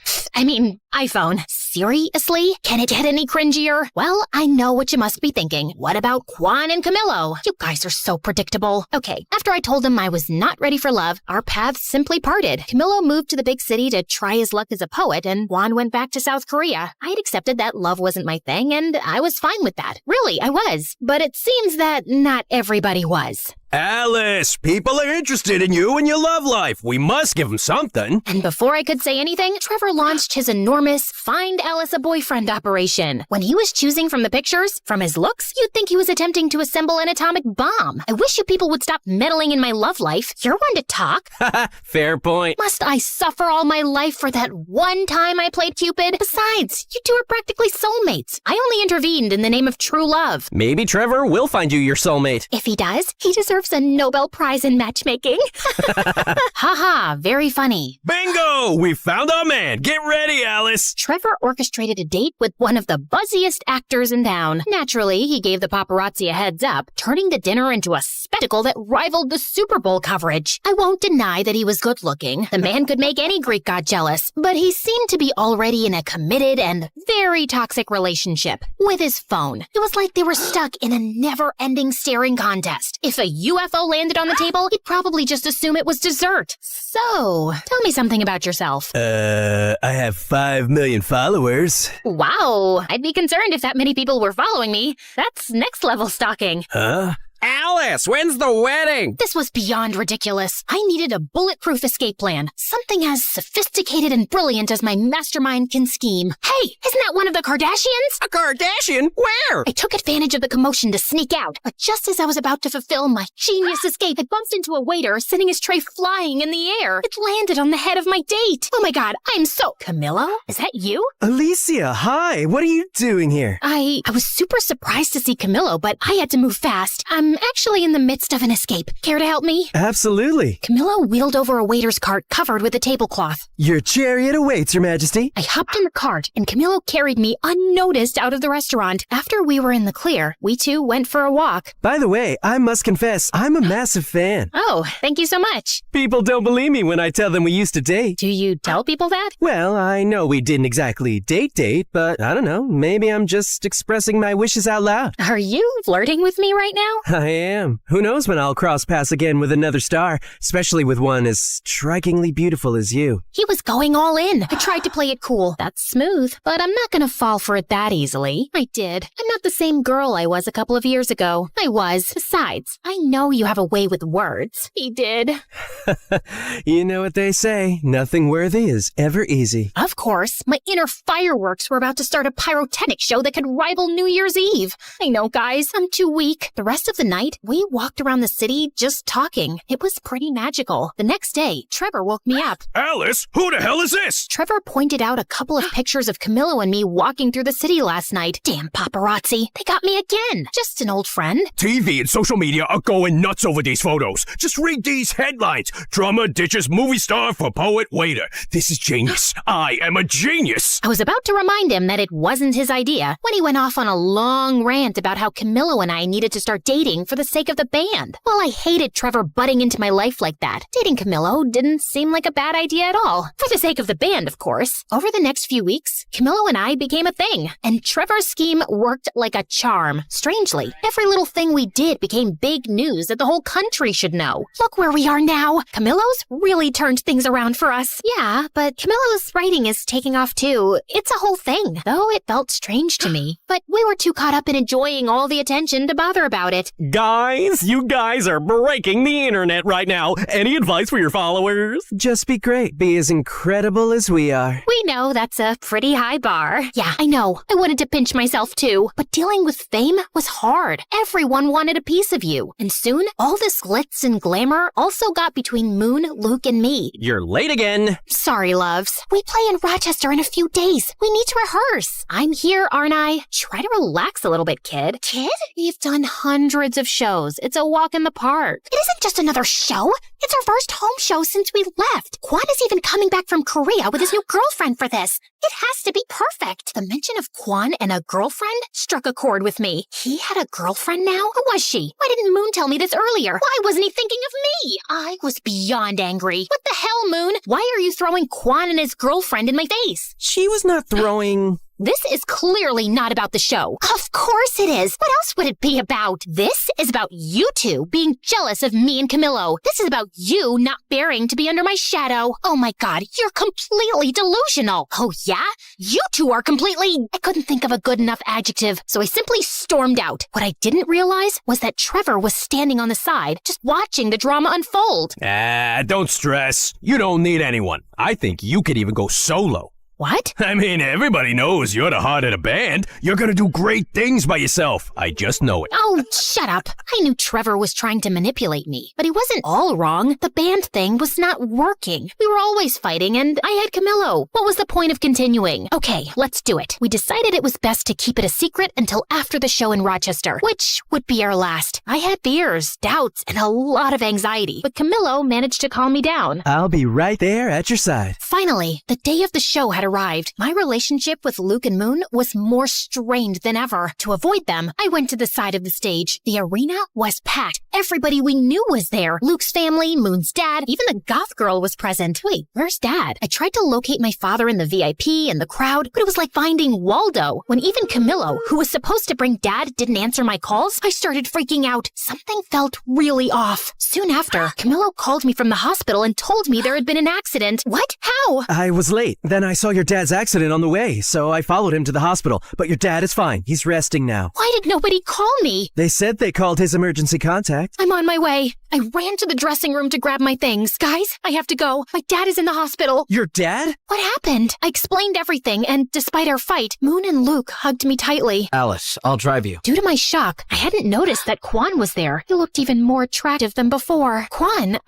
iPhone. Seriously? Can it get any cringier? Well, I know what you must be thinking. What about Quan and Camillo? You guys are so predictable. Okay, after I told him I was not ready for love, our paths simply parted. Camillo moved to the big city to try his luck as a poet, and Quan went back to South Korea. I had accepted that love wasn't my thing, and I was fine with that. Really, I was. But it seems that not everybody was. Alice, people are interested in you and your love life. We must give them something. And before I could say anything, Trevor launched his enormous Find Alice a Boyfriend operation. When he was choosing from the pictures, from his looks, you'd think he was attempting to assemble an atomic bomb. I wish you people would stop meddling in my love life. You're one to talk. Fair point. Must I suffer all my life for that one time I played Cupid? Besides, you two are practically soulmates. I only intervened in the name of true love. Maybe Trevor will find you your soulmate. If he does, he deserves a Nobel Prize in matchmaking. Haha, very funny. Bingo! We found our man. Get ready, Alice. Trevor orchestrated a date with one of the buzziest actors in town. Naturally, he gave the paparazzi a heads up, turning the dinner into a spectacle that rivaled the Super Bowl coverage. I won't deny that he was good looking. The man could make any Greek god jealous, but he seemed to be already in a committed and very toxic relationship with his phone. It was like they were stuck in a never-ending staring contest. If a UFO landed on the table, he'd probably just assume it was dessert. So, tell me something about yourself. I have 5 million followers. Wow, I'd be concerned if that many people were following me. That's next level stalking. Huh? Alice, when's the wedding? This was beyond ridiculous. I needed a bulletproof escape plan. Something as sophisticated and brilliant as my mastermind can scheme. Hey, isn't that one of the Kardashians? A Kardashian? Where? I took advantage of the commotion to sneak out, but just as I was about to fulfill my genius escape, I bumped into a waiter sending his tray flying in the air. It landed on the head of my date. Oh my god, I'm so... Camillo? Is that you? Alicia, hi. What are you doing here? I was super surprised to see Camillo, but I had to move fast. I'm actually in the midst of an escape. Care to help me? Absolutely. Camillo wheeled over a waiter's cart covered with a tablecloth. Your chariot awaits, Your Majesty. I hopped in the cart, and Camillo carried me unnoticed out of the restaurant. After we were in the clear, we two went for a walk. By the way, I must confess, I'm a massive fan. Oh, thank you so much. People don't believe me when I tell them we used to date. Do you tell people that? Well, I know we didn't exactly date, but I don't know. Maybe I'm just expressing my wishes out loud. Are you flirting with me right now? I am. Who knows when I'll cross paths again with another star, especially with one as strikingly beautiful as you. He was going all in. I tried to play it cool. That's smooth, but I'm not gonna fall for it that easily. I did. I'm not the same girl I was a couple of years ago. I was. Besides, I know you have a way with words. He did. You know what they say, nothing worthy is ever easy. Of course. My inner fireworks were about to start a pyrotechnic show that could rival New Year's Eve. I know, guys. I'm too weak. The rest of the night, we walked around the city just talking. It was pretty magical. The next day, Trevor woke me up. Alice, who the hell is this? Trevor pointed out a couple of pictures of Camillo and me walking through the city last night. Damn paparazzi. They got me again. Just an old friend. TV and social media are going nuts over these photos. Just read these headlines. Drummer ditches movie star for poet waiter. This is genius. I am a genius. I was about to remind him that it wasn't his idea when he went off on a long rant about how Camillo and I needed to start dating for the sake of the band. Well, I hated Trevor butting into my life like that. Dating Camillo didn't seem like a bad idea at all. For the sake of the band, of course. Over the next few weeks, Camillo and I became a thing, and Trevor's scheme worked like a charm. Strangely, every little thing we did became big news that the whole country should know. Look where we are now. Camillo's really turned things around for us. Yeah, but Camillo's writing is taking off too. It's a whole thing, though it felt strange to me. But we were too caught up in enjoying all the attention to bother about it. Guys, you guys are breaking the internet right now. Any advice for your followers? Just be great. Be as incredible as we are. We know that's a pretty high bar. Yeah, I know. I wanted to pinch myself too. But dealing with fame was hard. Everyone wanted a piece of you. And soon, all this glitz and glamour also got between Moon, Luke, and me. You're late again. Sorry, loves. We play in Rochester in a few days. We need to rehearse. I'm here, aren't I? Try to relax a little bit, kid. Kid? We've done hundreds of shows. It's a walk in the park. It isn't just another show. It's our first home show since we left. Quan is even coming back from Korea with his new girlfriend for this. It has to be perfect. The mention of Quan and a girlfriend struck a chord with me. He had a girlfriend now? Who was she? Why didn't Moon tell me this earlier? Why wasn't he thinking of me? I was beyond angry. What the hell, Moon? Why are you throwing Quan and his girlfriend in my face? She was not throwing... This is clearly not about the show. Of course it is. What else would it be about? This is about you two being jealous of me and Camillo. This is about you not bearing to be under my shadow. Oh my god, you're completely delusional. Oh yeah? You two are completely... I couldn't think of a good enough adjective, so I simply stormed out. What I didn't realize was that Trevor was standing on the side, just watching the drama unfold. Don't stress. You don't need anyone. I think you could even go solo. What? I mean, everybody knows you're the heart of the band. You're gonna do great things by yourself. I just know it. Oh, shut up. I knew Trevor was trying to manipulate me, but he wasn't all wrong. The band thing was not working. We were always fighting, and I had Camillo. What was the point of continuing? Okay, let's do it. We decided it was best to keep it a secret until after the show in Rochester, which would be our last. I had fears, doubts, and a lot of anxiety, but Camillo managed to calm me down. I'll be right there at your side. Finally, the day of the show had arrived. My relationship with Luke and Moon was more strained than ever. To avoid them, I went to the side of the stage. The arena was packed. Everybody we knew was there. Luke's family, Moon's dad, even the goth girl was present. Wait, where's Dad? I tried to locate my father in the VIP and the crowd, but it was like finding Waldo. When even Camillo, who was supposed to bring Dad, didn't answer my calls, I started freaking out. Something felt really off. Soon after, Camillo called me from the hospital and told me there had been an accident. What? How? I was late. Then I saw your dad's accident on the way, so I followed him to the hospital. But your dad is fine. He's resting now. Why did nobody call me? They said they called his emergency contact. I'm on my way. I ran to the dressing room to grab my things. Guys, I have to go. My dad is in the hospital. Your dad? What happened? I explained everything, and despite our fight, Moon and Luke hugged me tightly. Alice, I'll drive you. Due to my shock, I hadn't noticed that Quan was there. He looked even more attractive than before. Quan,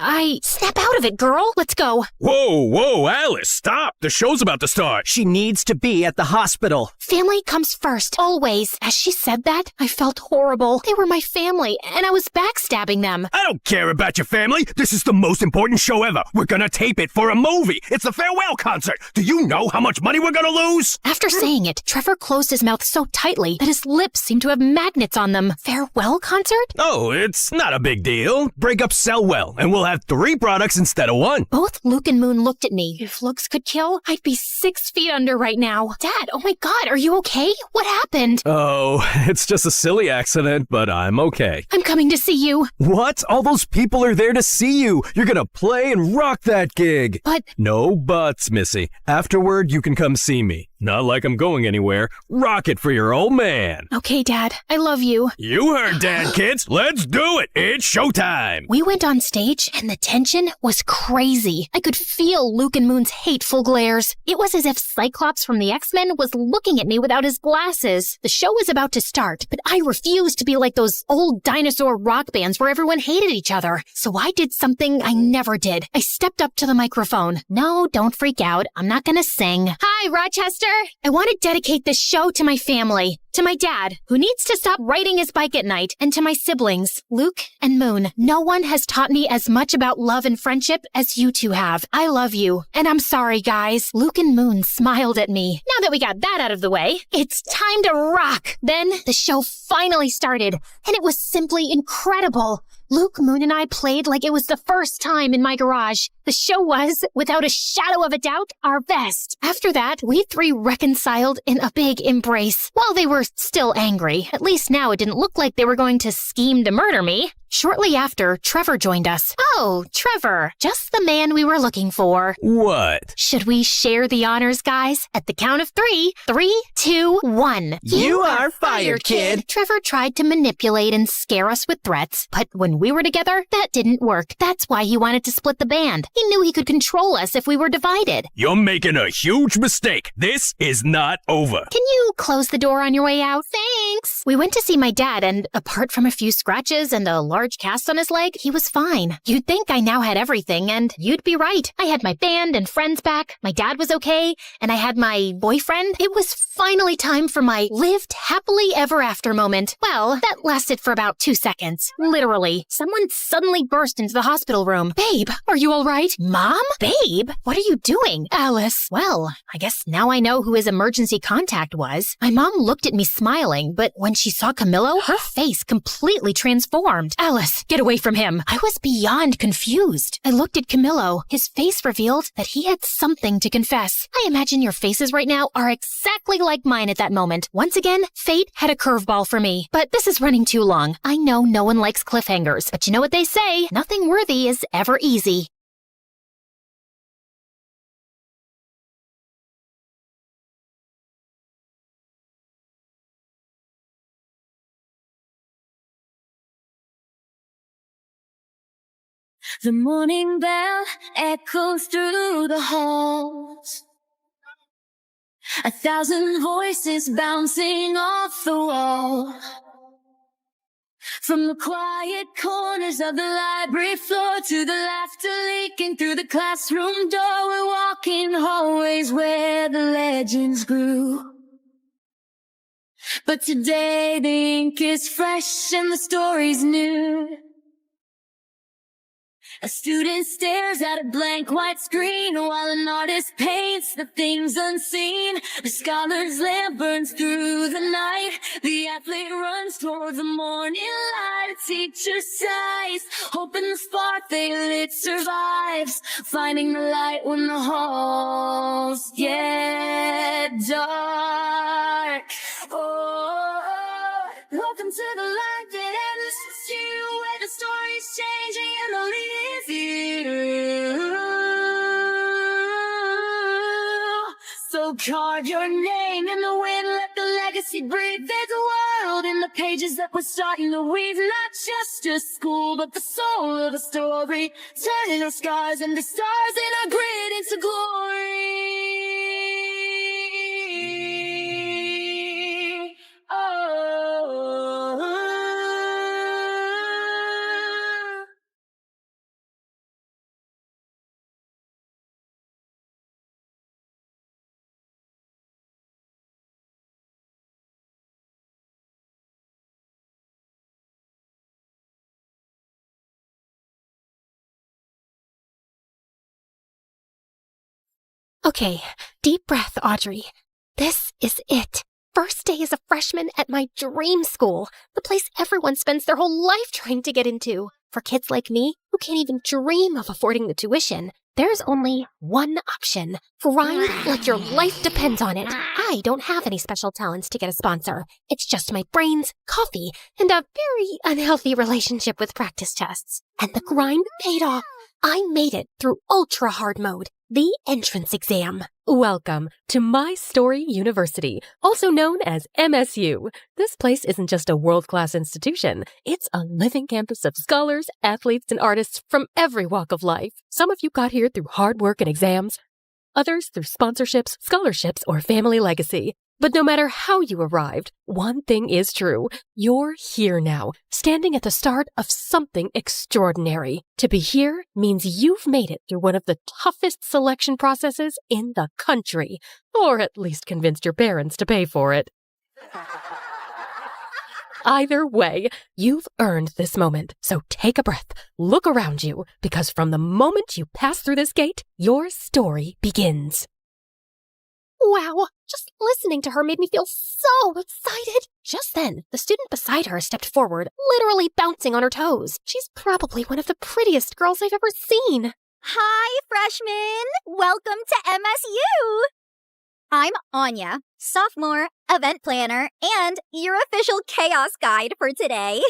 Snap out of it, girl. Let's go. Whoa, Alice, stop. The show's about to start. She needs to be at the hospital. Family comes first, always. As she said that, I felt horrible. They were my family, and I was backstabbing them. I don't care about your family. This is the most important show ever. We're gonna tape it for a movie. It's the farewell concert. Do you know how much money we're gonna lose? After saying it, Trevor closed his mouth so tightly that his lips seemed to have magnets on them. Farewell concert? Oh, it's not a big deal. Breakups sell well, and we'll have 3 products instead of 1. Both Luke and Moon looked at me. If looks could kill, I'd be 6 feet under right now. Dad, oh my god, are you okay? What happened? Oh, it's just a silly accident, but I'm okay. I'm coming to see you. What? All those people are there to see you. You're gonna play and rock that gig. But... No buts, Missy. Afterward, you can come see me. Not like I'm going anywhere. Rock it for your old man. Okay, Dad. I love you. You heard Dad, kids. Let's do it. It's showtime. We went on stage, and the tension was crazy. I could feel Luke and Moon's hateful glares. It was was as if Cyclops from the X-Men was looking at me without his glasses. The show was about to start, but I refused to be like those old dinosaur rock bands where everyone hated each other. So I did something I never did. I stepped up to the microphone. No, don't freak out. I'm not gonna sing. Hi, Rochester. I want to dedicate this show to my family. To my dad, who needs to stop riding his bike at night, and to my siblings, Luke and Moon. No one has taught me as much about love and friendship as you two have. I love you, and I'm sorry, guys. Luke and Moon smiled at me. Now that we got that out of the way, it's time to rock. Then the show finally started, and it was simply incredible. Luke, Moon, and I played like it was the first time in my garage. The show was, without a shadow of a doubt, our best. After that, we three reconciled in a big embrace. While they were still angry, at least now it didn't look like they were going to scheme to murder me. Shortly after, Trevor joined us. Oh, Trevor, just the man we were looking for. What? Should we share the honors, guys? At the count of 3. 3, 2, 1. You are fired, kid. Trevor tried to manipulate and scare us with threats, but when we were together, that didn't work. That's why he wanted to split the band. He knew he could control us if we were divided. You're making a huge mistake. This is not over. Can you close the door on your way out? Thanks. We went to see my dad, and apart from a few scratches and a large cast on his leg, he was fine. You'd think I now had everything, and you'd be right. I had my band and friends back, my dad was okay, and I had my boyfriend. It was finally time for my lived happily ever after moment. Well, that lasted for about 2 seconds. Literally. Someone suddenly burst into the hospital room. Babe, are you all right? Mom? Babe? What are you doing? Alice. Well, I guess now I know who his emergency contact was. My mom looked at me smiling, but when she saw Camillo, her face completely transformed. Alice, get away from him. I was beyond confused. I looked at Camillo. His face revealed that he had something to confess. I imagine your faces right now are exactly like mine at that moment. Once again, fate had a curveball for me. But this is running too long. I know no one likes cliffhangers, but you know what they say, nothing worthy is ever easy. The morning bell echoes through the halls. 1,000 voices bouncing off the wall. From the quiet corners of the library floor to the laughter leaking through the classroom door, we're walking hallways where the legends grew. But today the ink is fresh and the story's new. A student stares at a blank white screen while an artist paints the things unseen. The scholar's lamp burns through the night. The athlete runs toward the morning light. A teacher sighs, hoping the spark they lit survives. Finding the light when the halls get dark. Oh, welcome to the light that ends you, where the story's changing and the lead is you. So carve your name in the wind, let the legacy breathe. There's a world in the pages that we're starting to weave. Not just a school, but the soul of a story, turning our scars into stars and our grit into glory. Okay, deep breath, Audrey. This is it. First day as a freshman at my dream school, the place everyone spends their whole life trying to get into. For kids like me, who can't even dream of affording the tuition, there's only one option. Grind like your life depends on it. I don't have any special talents to get a sponsor. It's just my brains, coffee, and a very unhealthy relationship with practice tests. And the grind paid off. I made it through ultra hard mode, the entrance exam. Welcome to My Story University, also known as MSU. This place isn't just a world-class institution. It's a living campus of scholars, athletes, and artists from every walk of life. Some of you got here through hard work and exams. others through sponsorships, scholarships, or family legacy. But no matter how you arrived, one thing is true. You're here now, standing at the start of something extraordinary. To be here means you've made it through one of the toughest selection processes in the country, or at least convinced your parents to pay for it. Either way, you've earned this moment, so take a breath, look around you, because from the moment you pass through this gate, your story begins. Wow, just listening to her made me feel so excited. Just then, the student beside her stepped forward, literally bouncing on her toes. She's probably one of the prettiest girls I've ever seen. Hi, freshmen! Welcome to MSU! I'm Anya, sophomore, event planner, and your official chaos guide for today.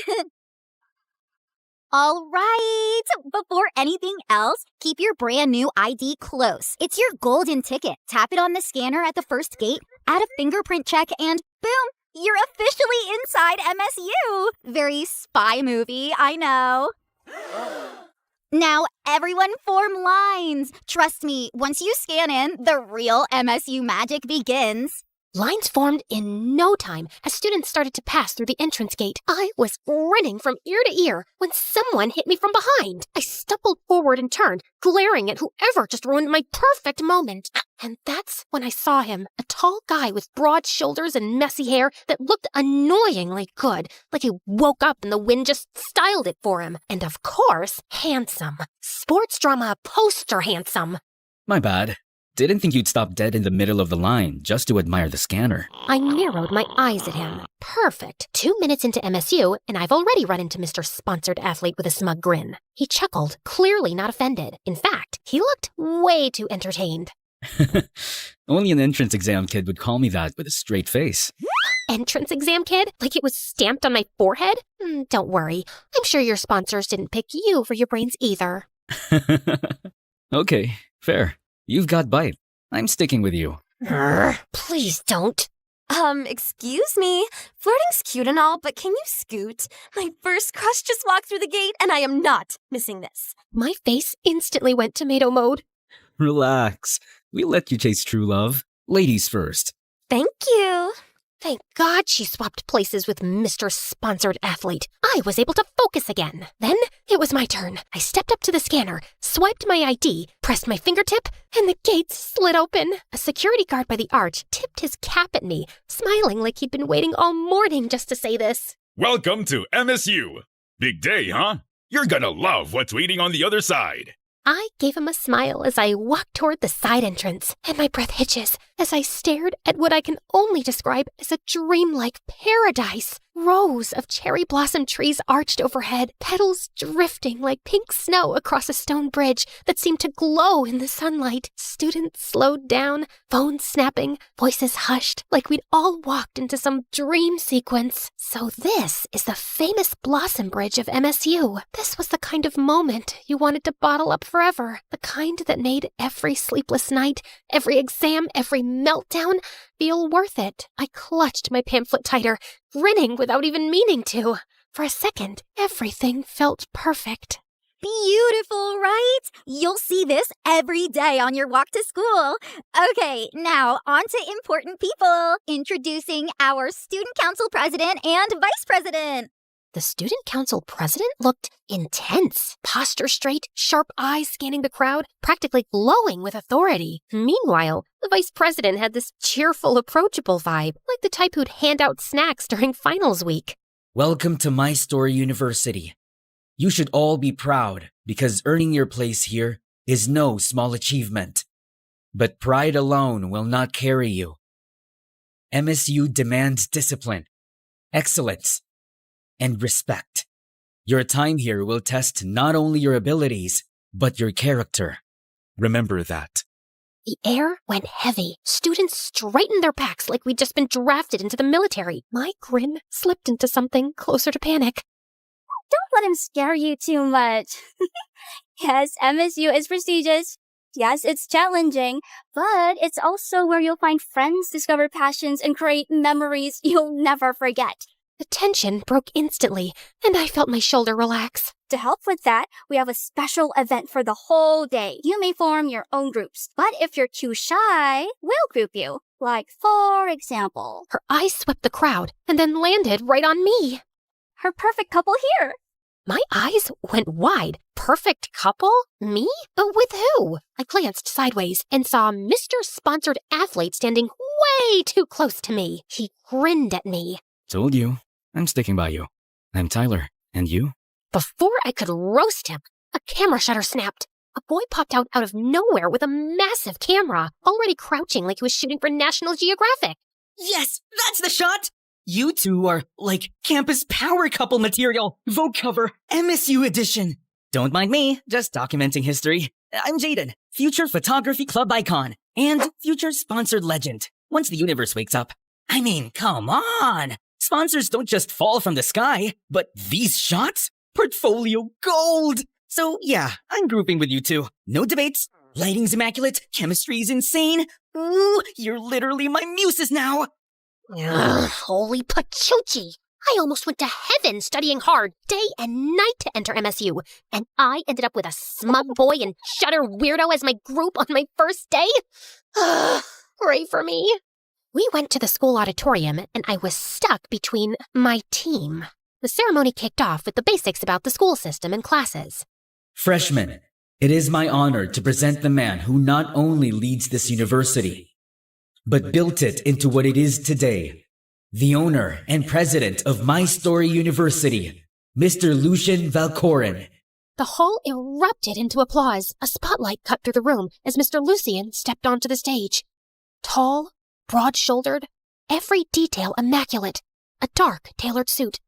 All right, before anything else, keep your brand new ID close. It's your golden ticket. Tap it on the scanner at the first gate, add a fingerprint check, and boom, you're officially inside MSU. Very spy movie, I know. Now, everyone form lines. Trust me, once you scan in, the real MSU magic begins. Lines formed in no time as students started to pass through the entrance gate. I was grinning from ear to ear when someone hit me from behind. I stumbled forward and turned, glaring at whoever just ruined my perfect moment. And that's when I saw him, a tall guy with broad shoulders and messy hair that looked annoyingly good, like he woke up and the wind just styled it for him. And of course, handsome. Sports drama poster handsome. My bad. Didn't think you'd stop dead in the middle of the line just to admire the scanner. I narrowed my eyes at him. Perfect. 2 minutes into MSU, and I've already run into Mr. Sponsored Athlete with a smug grin. He chuckled, clearly not offended. In fact, he looked way too entertained. Only an entrance exam kid would call me that with a straight face. Entrance exam kid? Like it was stamped on my forehead? Don't worry. I'm sure your sponsors didn't pick you for your brains either. Okay, fair. You've got bite. I'm sticking with you. Please don't. Excuse me. Flirting's cute and all, but can you scoot? My first crush just walked through the gate, and I am not missing this. My face instantly went tomato mode. Relax. We'll let you chase true love. Ladies first. Thank you. Thank God she swapped places with Mr. Sponsored Athlete. I was able to focus again. Then it was my turn. I stepped up to the scanner, swiped my ID, pressed my fingertip, and the gates slid open. A security guard by the arch tipped his cap at me, smiling like he'd been waiting all morning just to say this. Welcome to MSU. Big day, huh? You're gonna love what's waiting on the other side. I gave him a smile as I walked toward the side entrance, and my breath hitches as I stared at what I can only describe as a dreamlike paradise. Rows of cherry blossom trees arched overhead, petals drifting like pink snow across a stone bridge that seemed to glow in the sunlight. Students slowed down, phones snapping, voices hushed, like we'd all walked into some dream sequence. So this is the famous Blossom Bridge of MSU. This was the kind of moment you wanted to bottle up forever, the kind that made every sleepless night, every exam, every meltdown feel worth it. I clutched my pamphlet tighter, grinning without even meaning to. For a second, everything felt perfect. Beautiful, right? You'll see this every day on your walk to school. Okay, now on to important people. Introducing our student council president and vice president. The student council president looked intense, posture straight, sharp eyes scanning the crowd, practically glowing with authority. Meanwhile, the vice president had this cheerful, approachable vibe, like the type who'd hand out snacks during finals week. Welcome to My Story University. You should all be proud because earning your place here is no small achievement. But pride alone will not carry you. MSU demands discipline, excellence, and respect. Your time here will test not only your abilities, but your character. Remember that. The air went heavy. Students straightened their backs like we'd just been drafted into the military. My grin slipped into something closer to panic. Don't let him scare you too much. Yes, MSU is prestigious. Yes, it's challenging, but it's also where you'll find friends, discover passions, and create memories you'll never forget. The tension broke instantly, and I felt my shoulder relax. To help with that, we have a special event for the whole day. You may form your own groups, but if you're too shy, we'll group you. Like, for example, Her eyes swept the crowd and then landed right on me. her perfect couple here. My eyes went wide. Perfect couple? Me? With who? I glanced sideways and saw Mr. Sponsored Athlete standing way too close to me. He grinned at me. Told you. I'm sticking by you. I'm Tyler. And you? Before I could roast him, a camera shutter snapped. A boy popped out of nowhere with a massive camera, already crouching like he was shooting for National Geographic. Yes, that's the shot! You two are like campus power couple material. Vogue cover, MSU edition. Don't mind me, just documenting history. I'm Jaden, future photography club icon, and future sponsored legend. Once the universe wakes up. I mean, come on! Sponsors don't just fall from the sky, but these shots? Portfolio gold! So yeah, I'm grouping with you two. No debates. Lighting's immaculate, chemistry's insane. Ooh, you're literally my muses now! Ugh, holy pachoochie! I almost went to heaven studying hard day and night to enter MSU, and I ended up with a smug boy and shutter weirdo as my group on my first day? Ugh, pray for me. We went to the school auditorium, and I was stuck between my team. The ceremony kicked off with the basics about the school system and classes. Freshmen, it is my honor to present the man who not only leads this university, but built it into what it is today. The owner and president of My Story University, Mr. Lucian Valcorin. The hall erupted into applause. A spotlight cut through the room as Mr. Lucian stepped onto the stage. Tall, broad-shouldered, every detail immaculate, a dark, tailored suit,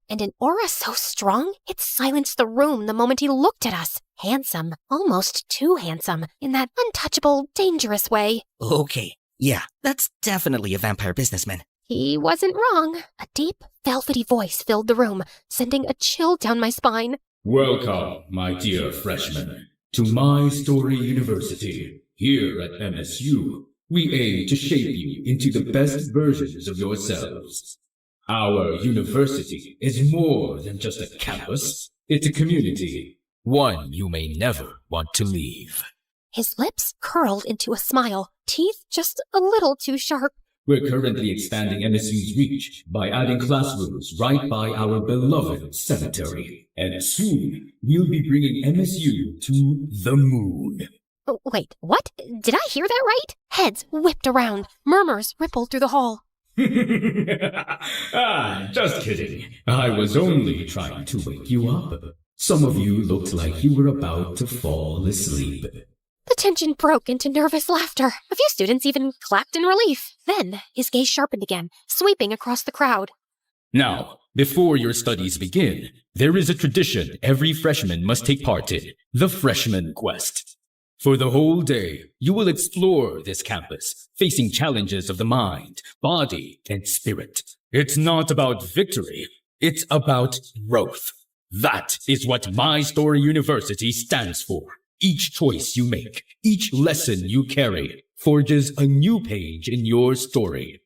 and an aura so strong it silenced the room the moment he looked at us. Handsome, almost too handsome, in that untouchable, dangerous way. Okay, yeah, that's definitely a vampire businessman. He wasn't wrong. A deep, velvety voice filled the room, sending a chill down my spine. Welcome, my dear freshmen, to My Story University. Here at MSU, we aim to shape you into the best versions of yourselves. Our university is more than just a campus. It's a community, one you may never want to leave. His lips curled into a smile, teeth just a little too sharp. We're currently expanding MSU's reach by adding classrooms right by our beloved cemetery. And soon, we'll be bringing MSU to the moon. Wait, what? Did I hear that right? Heads whipped around. Murmurs rippled through the hall. Just kidding. I was only trying to wake you up. Some of you looked like you were about to fall asleep. The tension broke into nervous laughter. A few students even clapped in relief. Then his gaze sharpened again, sweeping across the crowd. Now, before your studies begin, there is a tradition every freshman must take part in, the Freshman Quest. For the whole day, you will explore this campus, facing challenges of the mind, body, and spirit. It's not about victory, it's about growth. That is what My Story University stands for. Each choice you make, each lesson you carry, forges a new page in your story.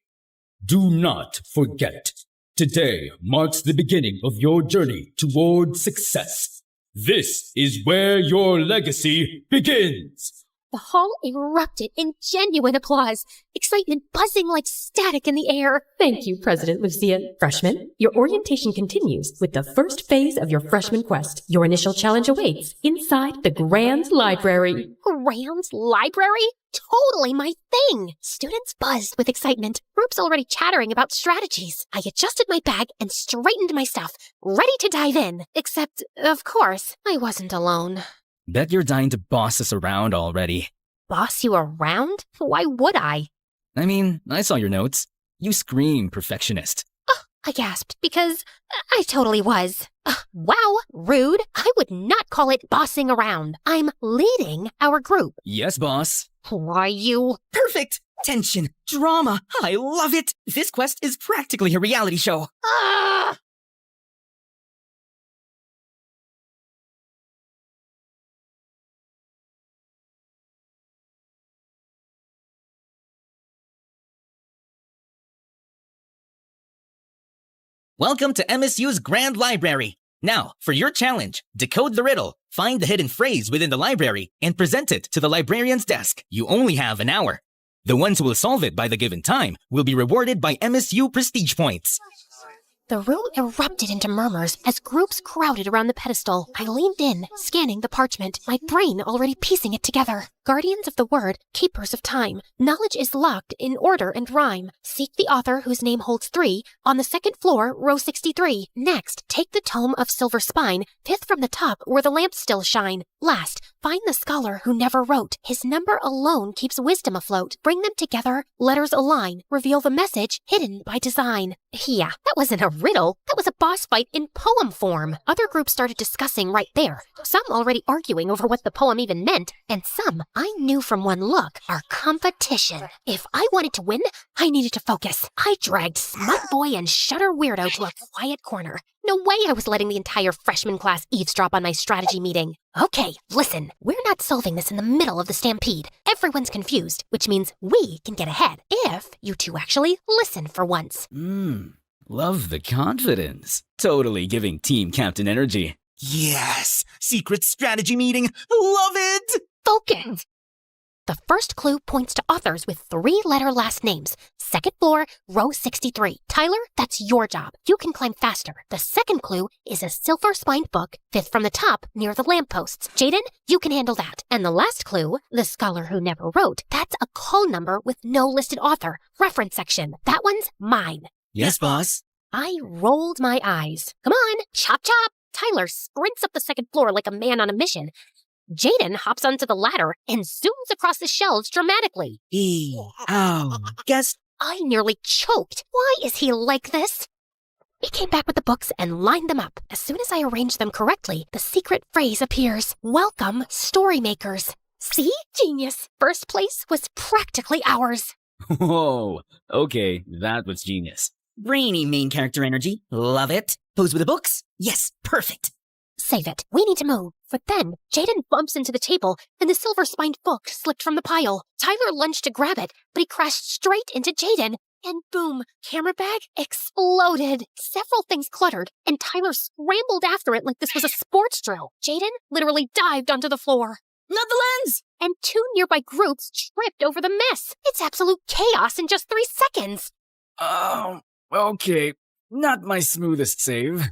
Do not forget, today marks the beginning of your journey toward success. This is where your legacy begins. The hall erupted in genuine applause, excitement buzzing like static in the air. Thank you, President Lucia. Freshmen, your orientation continues with the first phase of your freshman quest. Your initial challenge awaits inside the Grand Library. Grand Library? Totally my thing! Students buzzed with excitement, groups already chattering about strategies. I adjusted my bag and straightened my stuff, ready to dive in. Except, of course, I wasn't alone. Bet you're dying to boss us around already. Boss you around? Why would I? I mean, I saw your notes. You scream perfectionist. Oh, I gasped, because I totally was. Wow, rude. I would not call it bossing around. I'm leading our group. Yes, boss. Why, you... Perfect! Tension, drama, I love it! This quest is practically a reality show. Ah! Welcome to MSU's Grand Library. Now, for your challenge, decode the riddle, find the hidden phrase within the library, and present it to the librarian's desk. You only have an hour. The ones who will solve it by the given time will be rewarded by MSU prestige points. The room erupted into murmurs as groups crowded around the pedestal. I leaned in, scanning the parchment, my brain already piecing it together. Guardians of the word, keepers of time. Knowledge is locked in order and rhyme. Seek the author whose name holds 3. On the second floor, row 63. Next, take the tome of silver spine, 5th from the top where the lamps still shine. Last, find the scholar who never wrote. His number alone keeps wisdom afloat. Bring them together, letters align. Reveal the message hidden by design. Yeah, that wasn't a riddle. That was a boss fight in poem form. Other groups started discussing right there. Some already arguing over what the poem even meant, and some I knew from one look, our competition. If I wanted to win, I needed to focus. I dragged Smut Boy and Shutter Weirdo to a quiet corner. No way I was letting the entire freshman class eavesdrop on my strategy meeting. Okay, listen, we're not solving this in the middle of the stampede. Everyone's confused, which means we can get ahead if you two actually listen for once. Love the confidence. Totally giving team captain energy. Yes! Secret strategy meeting! Love it! Focus! The first clue points to authors with 3-letter last names. Second floor, row 63. Tyler, that's your job. You can climb faster. The second clue is a silver-spined book, 5th from the top, near the lampposts. Jaden, you can handle that. And the last clue, the scholar who never wrote, that's a call number with no listed author. Reference section. That one's mine. Yes, boss. I rolled my eyes. Come on, chop chop. Tyler sprints up the second floor like a man on a mission. Jaden hops onto the ladder and zooms across the shelves dramatically. Guess I nearly choked. Why is he like this? He came back with the books and lined them up. As soon as I arranged them correctly, the secret phrase appears. Welcome, story makers. See? Genius. First place was practically ours. Whoa, okay, that was genius. brainy main character energy. Love it. Pose with the books? Yes, perfect. Save it. We need to move. But then, Jaden bumps into the table, and the silver-spined book slipped from the pile. Tyler lunged to grab it, but he crashed straight into Jaden. And boom, camera bag exploded. Several things cluttered, and Tyler scrambled after it like this was a sports drill. Jaden literally dived onto the floor. Not the lens! And 2 nearby groups tripped over the mess. It's absolute chaos in just 3 seconds. Okay. Not my smoothest save.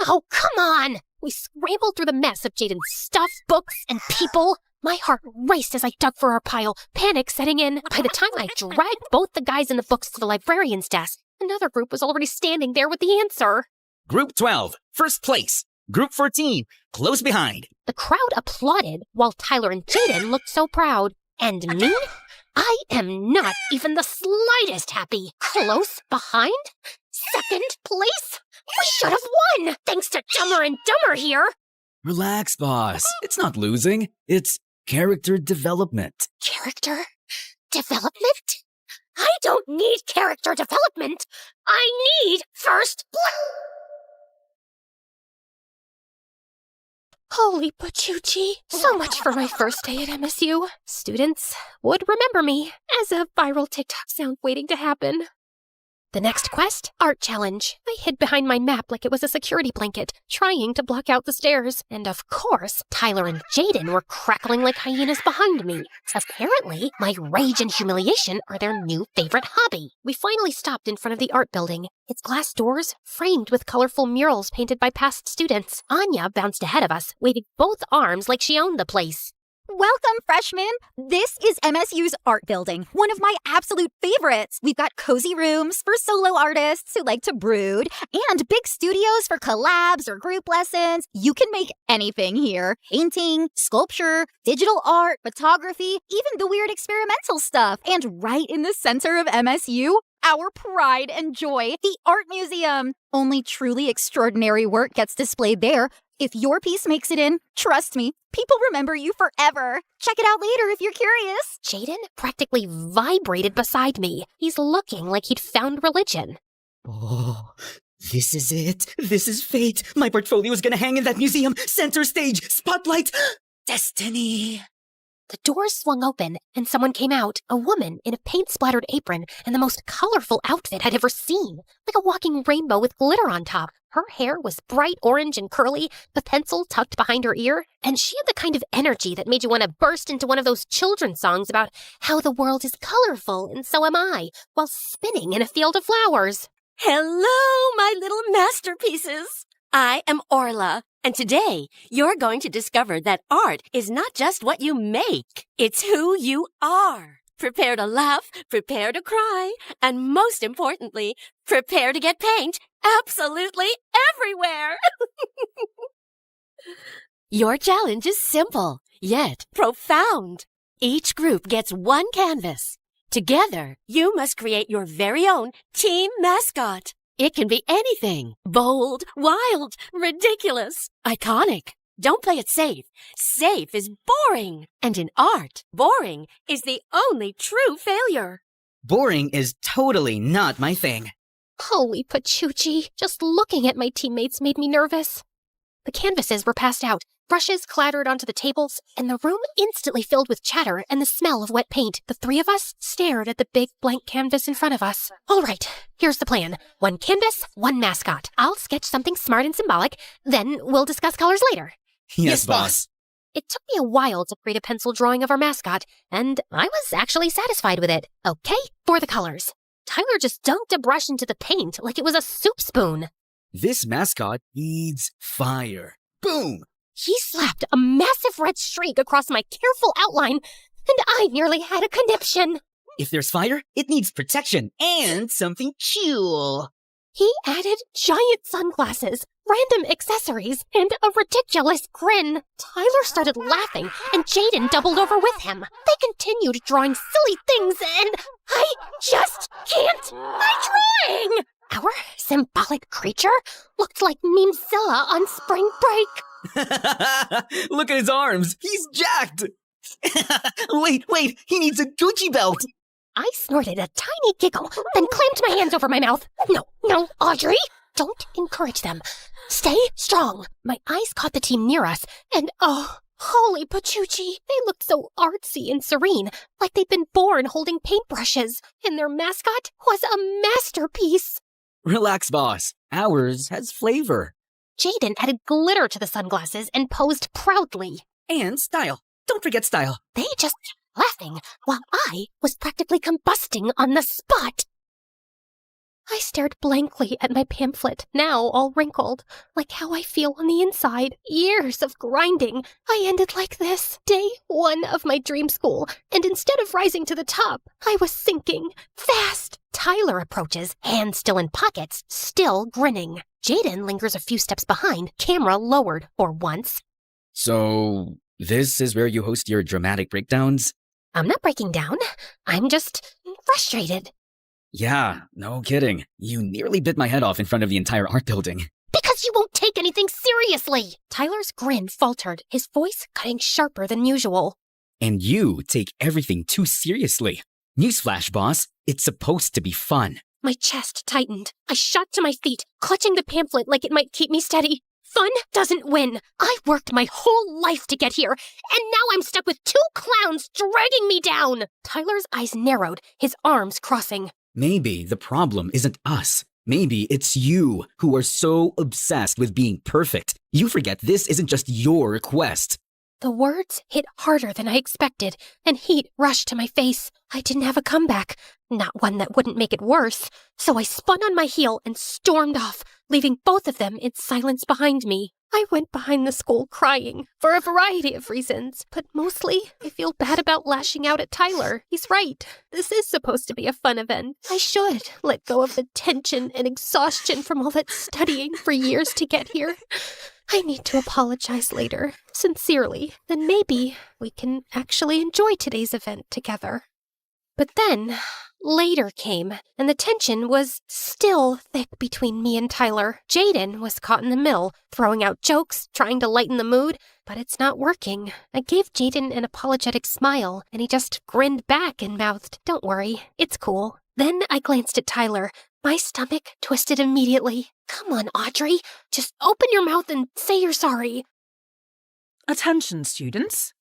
Oh, come on! We scrambled through the mess of Jaden's stuff, books, and people. My heart raced as I dug for our pile, panic setting in. By the time I dragged both the guys and the books to the librarian's desk, another group was already standing there with the answer. Group 12, first place. Group 14, close behind. The crowd applauded while Tyler and Jaden looked so proud. And me? I am not even the slightest happy. Close behind? Second place? We should have won, thanks to Dumber and Dumber here. Relax, boss. It's not losing. It's character development. Character development? I don't need character development. I need first place. Holy Pachuchi. So much for my first day at MSU. Students would remember me as a viral TikTok sound waiting to happen. The next quest, art challenge. I hid behind my map like it was a security blanket, trying to block out the stairs. And of course, Tyler and Jaden were crackling like hyenas behind me. Apparently, my rage and humiliation are their new favorite hobby. We finally stopped in front of the art building. Its glass doors framed with colorful murals painted by past students. Anya bounced ahead of us, waving both arms like she owned the place. Welcome, freshmen! This is MSU's art building, one of my absolute favorites. We've got cozy rooms for solo artists who like to brood, and big studios for collabs or group lessons. You can make anything here. Painting, sculpture, digital art, photography, even the weird experimental stuff. And right in the center of MSU, our pride and joy, the Art Museum. Only truly extraordinary work gets displayed there. If your piece makes it in, trust me, people remember you forever. Check it out later if you're curious. Jaden practically vibrated beside me. He's looking like he'd found religion. Oh, this is it. This is fate. My portfolio is gonna hang in that museum. Center stage. Spotlight. Destiny. The doors swung open, and someone came out, a woman in a paint-splattered apron and the most colorful outfit I'd ever seen, like a walking rainbow with glitter on top. Her hair was bright orange and curly, the pencil tucked behind her ear, and she had the kind of energy that made you want to burst into one of those children's songs about how the world is colorful and so am I, while spinning in a field of flowers. Hello, my little masterpieces! I am Orla, and today you're going to discover that art is not just what you make, it's who you are. Prepare to laugh, prepare to cry, and most importantly, prepare to get paint absolutely everywhere. Your challenge is simple, yet profound. Each group gets one canvas. Together, you must create your very own team mascot. It can be anything. Bold, wild, ridiculous, iconic. Don't play it safe. Safe is boring. And in art, boring is the only true failure. Boring is totally not my thing. Holy pachuchi, just looking at my teammates made me nervous. The canvases were passed out, brushes clattered onto the tables, and the room instantly filled with chatter and the smell of wet paint. The three of us stared at the big blank canvas in front of us. All right, here's the plan. One canvas, one mascot. I'll sketch something smart and symbolic, then we'll discuss colors later. Yes, boss. It took me a while to create a pencil drawing of our mascot, and I was actually satisfied with it. Okay, for the colors. Tyler just dunked a brush into the paint like it was a soup spoon. This mascot needs fire. Boom! He slapped a massive red streak across my careful outline, and I nearly had a conniption. If there's fire, it needs protection and something cool. He added giant sunglasses, random accessories, and a ridiculous grin. Tyler started laughing, and Jaden doubled over with him. They continued drawing silly things, and I just can't. I'm trying! Our symbolic creature looked like Memezilla on spring break. Look at his arms. He's jacked. Wait, he needs a Gucci belt. I snorted a tiny giggle, then clamped my hands over my mouth. No, Audrey! Don't encourage them. Stay strong. My eyes caught the team near us, and holy pachuchi! They looked so artsy and serene, like they'd been born holding paintbrushes, and their mascot was a masterpiece. Relax, boss. Ours has flavor. Jaden added glitter to the sunglasses and posed proudly. And style. Don't forget style. They just kept laughing, while I was practically combusting on the spot. I stared blankly at my pamphlet, now all wrinkled, like how I feel on the inside. Years of grinding. I ended like this. Day 1 of my dream school, and instead of rising to the top, I was sinking fast. Tyler approaches, hands still in pockets, still grinning. Jaden lingers a few steps behind, camera lowered for once. So, this is where you host your dramatic breakdowns? I'm not breaking down. I'm just frustrated. Yeah, no kidding. You nearly bit my head off in front of the entire art building. Because you won't take anything seriously! Tyler's grin faltered, his voice cutting sharper than usual. And you take everything too seriously. Newsflash, boss. It's supposed to be fun. My chest tightened. I shot to my feet, clutching the pamphlet like it might keep me steady. Fun doesn't win. I worked my whole life to get here, and now I'm stuck with 2 clowns dragging me down. Tyler's eyes narrowed, his arms crossing. Maybe the problem isn't us. Maybe it's you who are so obsessed with being perfect. You forget this isn't just your quest. The words hit harder than I expected, and heat rushed to my face. I didn't have a comeback, not one that wouldn't make it worse, so I spun on my heel and stormed off, leaving both of them in silence behind me. I went behind the school crying, for a variety of reasons, but mostly I feel bad about lashing out at Tyler. He's right. This is supposed to be a fun event. I should let go of the tension and exhaustion from all that studying for years to get here. I need to apologize later, sincerely. Then maybe we can actually enjoy today's event together. But then, later came, and the tension was still thick between me and Tyler. Jaden was caught in the middle, throwing out jokes, trying to lighten the mood, but it's not working. I gave Jaden an apologetic smile, and he just grinned back and mouthed, "Don't worry, it's cool." Then I glanced at Tyler. My stomach twisted immediately. Come on, Audrey. Just open your mouth and say you're sorry. Attention, students.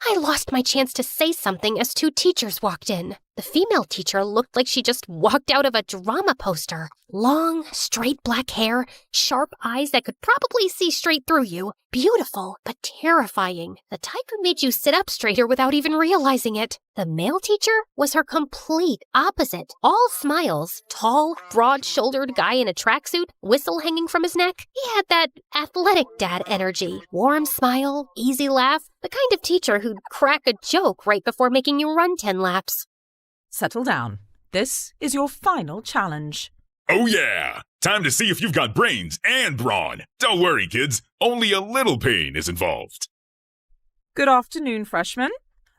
I lost my chance to say something as 2 teachers walked in. The female teacher looked like she just walked out of a drama poster. Long, straight black hair, sharp eyes that could probably see straight through you. Beautiful, but terrifying. The type who made you sit up straighter without even realizing it. The male teacher was her complete opposite. All smiles. Tall, broad-shouldered guy in a tracksuit, whistle hanging from his neck. He had that athletic dad energy. Warm smile, easy laugh. The kind of teacher who'd crack a joke right before making you run 10 laps. Settle down. This is your final challenge. Oh yeah! Time to see if you've got brains and brawn. Don't worry, kids. Only a little pain is involved. Good afternoon, freshmen.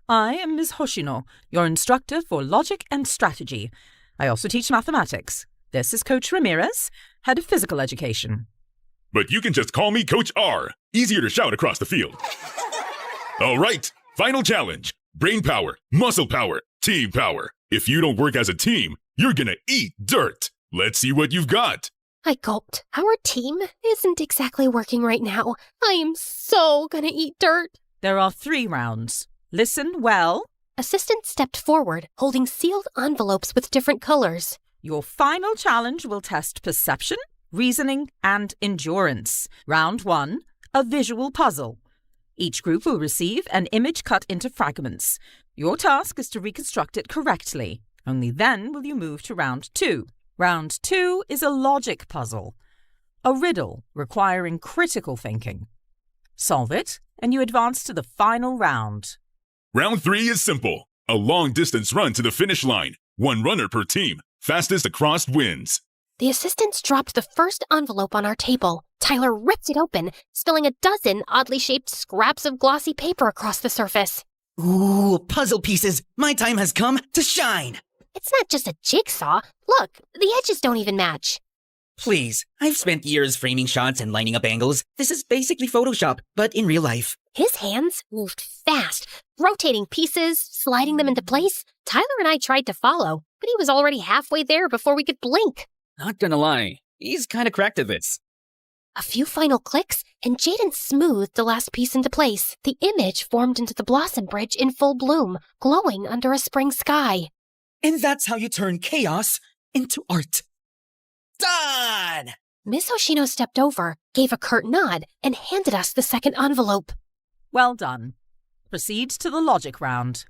I am Ms. Hoshino, your instructor for logic and strategy. I also teach mathematics. This is Coach Ramirez, head of physical education. But you can just call me Coach R. Easier to shout across the field. All right, final challenge. Brain power, muscle power, team power. If you don't work as a team, you're gonna eat dirt. Let's see what you've got. I gulped. Our team isn't exactly working right now. I am so gonna eat dirt. There are 3 rounds. Listen well. Assistant stepped forward, holding sealed envelopes with different colors. Your final challenge will test perception, reasoning, and endurance. Round 1, a visual puzzle. Each group will receive an image cut into fragments. Your task is to reconstruct it correctly. Only then will you move to round 2. Round 2 is a logic puzzle, a riddle requiring critical thinking. Solve it, and you advance to the final round. Round 3 is simple. A long-distance run to the finish line. 1 runner per team. Fastest across wins. The assistants dropped the first envelope on our table. Tyler ripped it open, spilling a dozen oddly shaped scraps of glossy paper across the surface. Ooh, puzzle pieces. My time has come to shine. It's not just a jigsaw. Look, the edges don't even match. Please, I've spent years framing shots and lining up angles. This is basically Photoshop, but in real life. His hands moved fast, rotating pieces, sliding them into place. Tyler and I tried to follow, but he was already halfway there before we could blink. Not gonna lie, he's kinda cracked at this. A few final clicks, and Jaden smoothed the last piece into place. The image formed into the Blossom Bridge in full bloom, glowing under a spring sky. And that's how you turn chaos into art. Done! Miss Hoshino stepped over, gave a curt nod, and handed us the second envelope. Well done. Proceed to the logic round.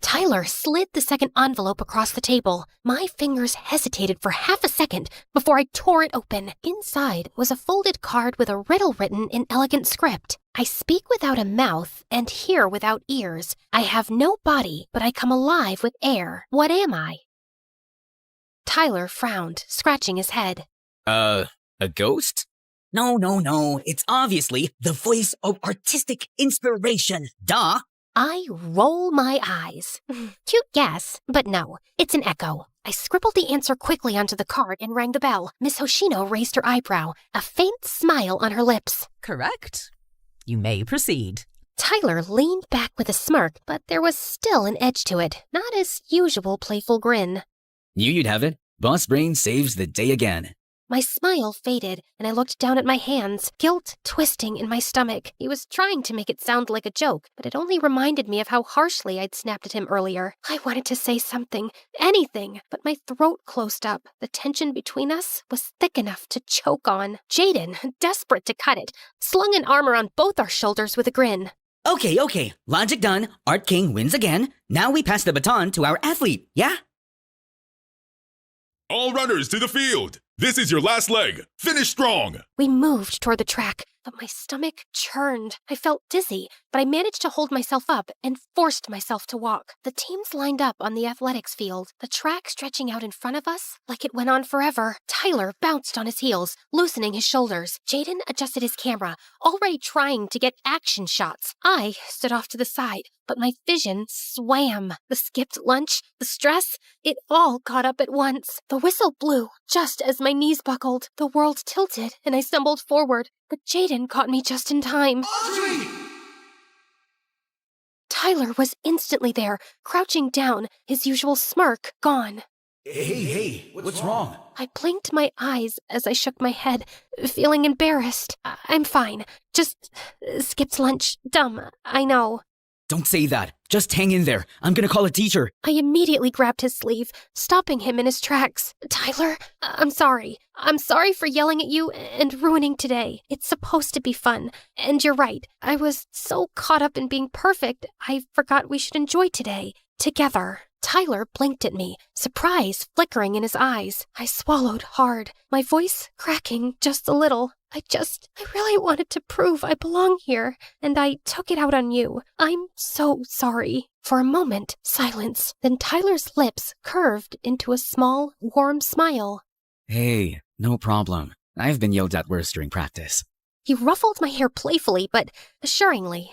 Tyler slid the second envelope across the table. My fingers hesitated for half a second before I tore it open. Inside was a folded card with a riddle written in elegant script. I speak without a mouth and hear without ears. I have no body, but I come alive with air. What am I? Tyler frowned, scratching his head. A ghost? No. It's obviously the voice of artistic inspiration. Duh! I roll my eyes. Cute guess, but no, it's an echo. I scribbled the answer quickly onto the card and rang the bell. Miss Hoshino raised her eyebrow, a faint smile on her lips. Correct. You may proceed. Tyler leaned back with a smirk, but there was still an edge to it, not his usual playful grin. Knew you'd have it. Boss Brain saves the day again. My smile faded, and I looked down at my hands, guilt twisting in my stomach. He was trying to make it sound like a joke, but it only reminded me of how harshly I'd snapped at him earlier. I wanted to say something, anything, but my throat closed up. The tension between us was thick enough to choke on. Jaden, desperate to cut it, slung an arm around both our shoulders with a grin. Okay. Logic done. Art King wins again. Now we pass the baton to our athlete, yeah? All runners to the field. This is your last leg. Finish strong. We moved toward the track, but my stomach churned. I felt dizzy, but I managed to hold myself up and forced myself to walk. The teams lined up on the athletics field, the track stretching out in front of us like it went on forever. Tyler bounced on his heels, loosening his shoulders. Jaden adjusted his camera, already trying to get action shots. I stood off to the side, but my vision swam. The skipped lunch, the stress, it all caught up at once. The whistle blew just as my knees buckled. The world tilted and I stumbled forward, but Jaden caught me just in time. Audrey! Tyler was instantly there, crouching down, his usual smirk gone. Hey, what's wrong? I blinked my eyes as I shook my head, feeling embarrassed. I'm fine. Just skipped lunch. Dumb, I know. Don't say that. Just hang in there. I'm gonna call a teacher. I immediately grabbed his sleeve, stopping him in his tracks. Tyler, I'm sorry. I'm sorry for yelling at you and ruining today. It's supposed to be fun. And you're right. I was so caught up in being perfect, I forgot we should enjoy today. Together. Tyler blinked at me, surprise flickering in his eyes. I swallowed hard, my voice cracking just a little. I really wanted to prove I belong here, and I took it out on you. I'm so sorry. For a moment, silence. Then Tyler's lips curved into a small, warm smile. Hey, no problem. I've been yelled at worse during practice. He ruffled my hair playfully, but assuringly.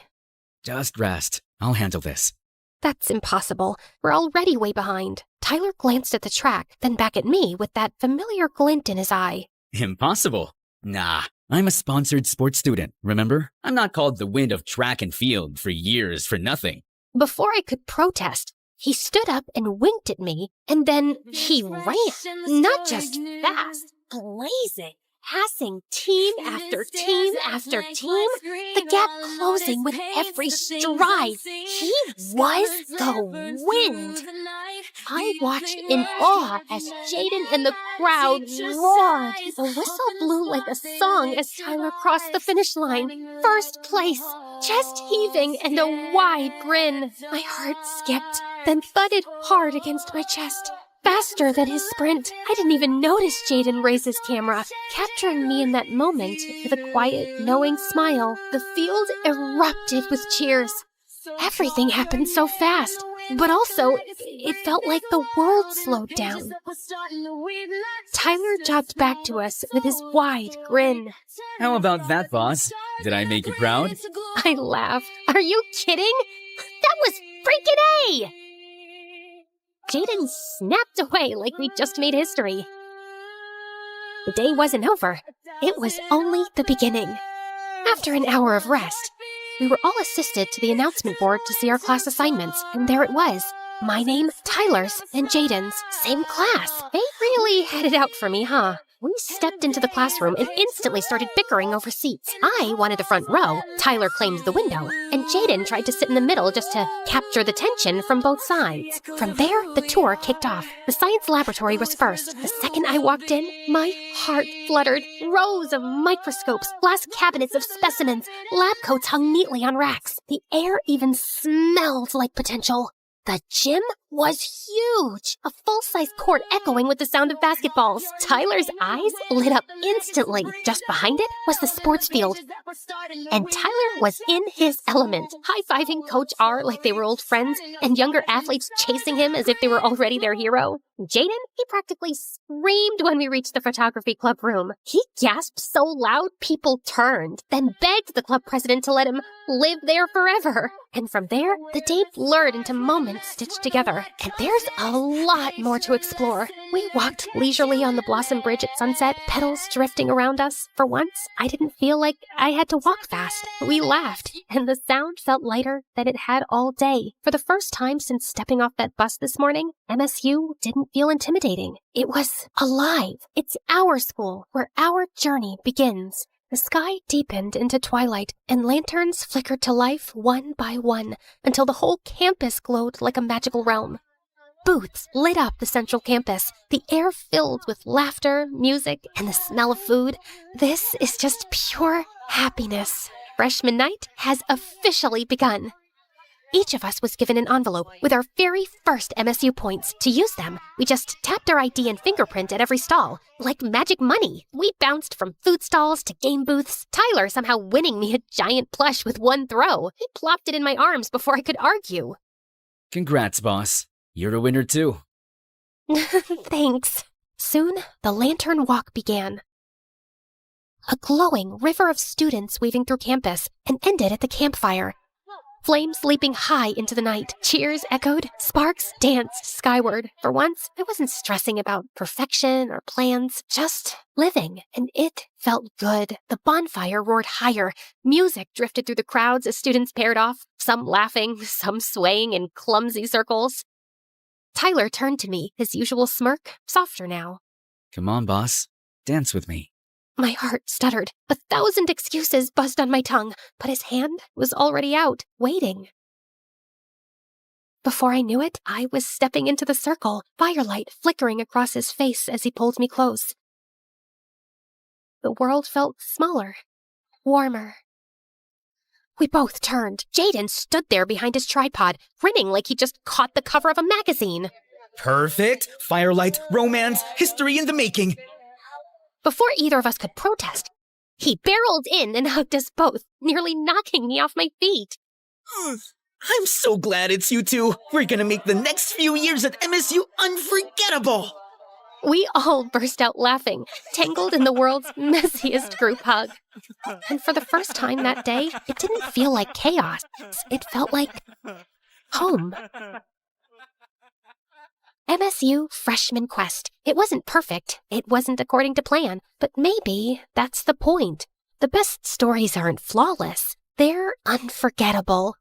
Just rest. I'll handle this. That's impossible. We're already way behind. Tyler glanced at the track, then back at me with that familiar glint in his eye. Impossible? Nah, I'm a sponsored sports student, remember? I'm not called the wind of track and field for years for nothing. Before I could protest, he stood up and winked at me, and then he ran. Not just fast, blazing. Passing team after team after team, the gap closing with every stride. He was the wind. I watched in awe as Jaden and the crowd roared. The whistle blew like a song as Tyler crossed the finish line. First place, chest heaving and a wide grin. My heart skipped, then thudded hard against my chest. Faster than his sprint. I didn't even notice Jaden raise his camera, capturing me in that moment with a quiet, knowing smile. The field erupted with cheers. Everything happened so fast, but also it felt like the world slowed down. Tyler jogged back to us with his wide grin. How about that, boss? Did I make you proud? I laughed. Are you kidding? That was freaking A! Jaden snapped away like we just made history. The day wasn't over. It was only the beginning. After an hour of rest, we were all assisted to the announcement board to see our class assignments, and there it was. My name, Tyler's, and Jaden's. Same class. They really had it out for me, huh? We stepped into the classroom and instantly started bickering over seats. I wanted the front row, Tyler claimed the window, and Jaden tried to sit in the middle just to capture the tension from both sides. From there, the tour kicked off. The science laboratory was first. The second I walked in, my heart fluttered. Rows of microscopes, glass cabinets of specimens, lab coats hung neatly on racks. The air even smelled like potential. The gym was huge, a full-size court echoing with the sound of basketballs. Tyler's eyes lit up instantly. Just behind it was the sports field, and Tyler was in his element, high-fiving Coach R like they were old friends, and younger athletes chasing him as if they were already their hero. Jaden, he practically screamed when we reached the photography club room. He gasped so loud people turned, then begged the club president to let him live there forever. And from there, the day blurred into moments stitched together. And there's a lot more to explore. We walked leisurely on the Blossom Bridge at sunset, petals drifting around us. For once, I didn't feel like I had to walk fast. We laughed, and the sound felt lighter than it had all day. For the first time since stepping off that bus this morning, MSU didn't feel intimidating. It was alive. It's our school, where our journey begins. The sky deepened into twilight, and lanterns flickered to life one by one until the whole campus glowed like a magical realm. Booths lit up the central campus, the air filled with laughter, music, and the smell of food. This is just pure happiness. Freshman night has officially begun. Each of us was given an envelope with our very first MSU points. To use them, we just tapped our ID and fingerprint at every stall. Like magic money, we bounced from food stalls to game booths, Tyler somehow winning me a giant plush with one throw. He plopped it in my arms before I could argue. Congrats, boss. You're a winner too. Thanks. Soon, the lantern walk began. A glowing river of students weaving through campus and ended at the campfire. Flames leaping high into the night. Cheers echoed. Sparks danced skyward. For once, I wasn't stressing about perfection or plans, just living, and it felt good. The bonfire roared higher. Music drifted through the crowds as students paired off, some laughing, some swaying in clumsy circles. Tyler turned to me, his usual smirk, softer now. Come on, boss. Dance with me. My heart stuttered. 1,000 excuses buzzed on my tongue, but his hand was already out, waiting. Before I knew it, I was stepping into the circle, firelight flickering across his face as he pulled me close. The world felt smaller, warmer. We both turned. Jaden stood there behind his tripod, grinning like he just caught the cover of a magazine. Perfect. Firelight, romance, history in the making. Before either of us could protest, he barreled in and hugged us both, nearly knocking me off my feet. I'm so glad it's you two. We're gonna make the next few years at MSU unforgettable. We all burst out laughing, tangled in the world's messiest group hug. And for the first time that day, it didn't feel like chaos. It felt like home. MSU Freshman Quest. It wasn't perfect. It wasn't according to plan. But maybe that's the point. The best stories aren't flawless. They're unforgettable.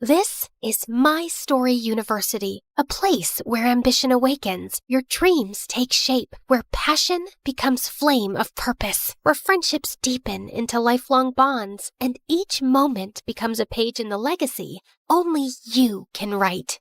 This is My Story University, a place where ambition awakens, your dreams take shape, where passion becomes flame of purpose, where friendships deepen into lifelong bonds, and each moment becomes a page in the legacy only you can write.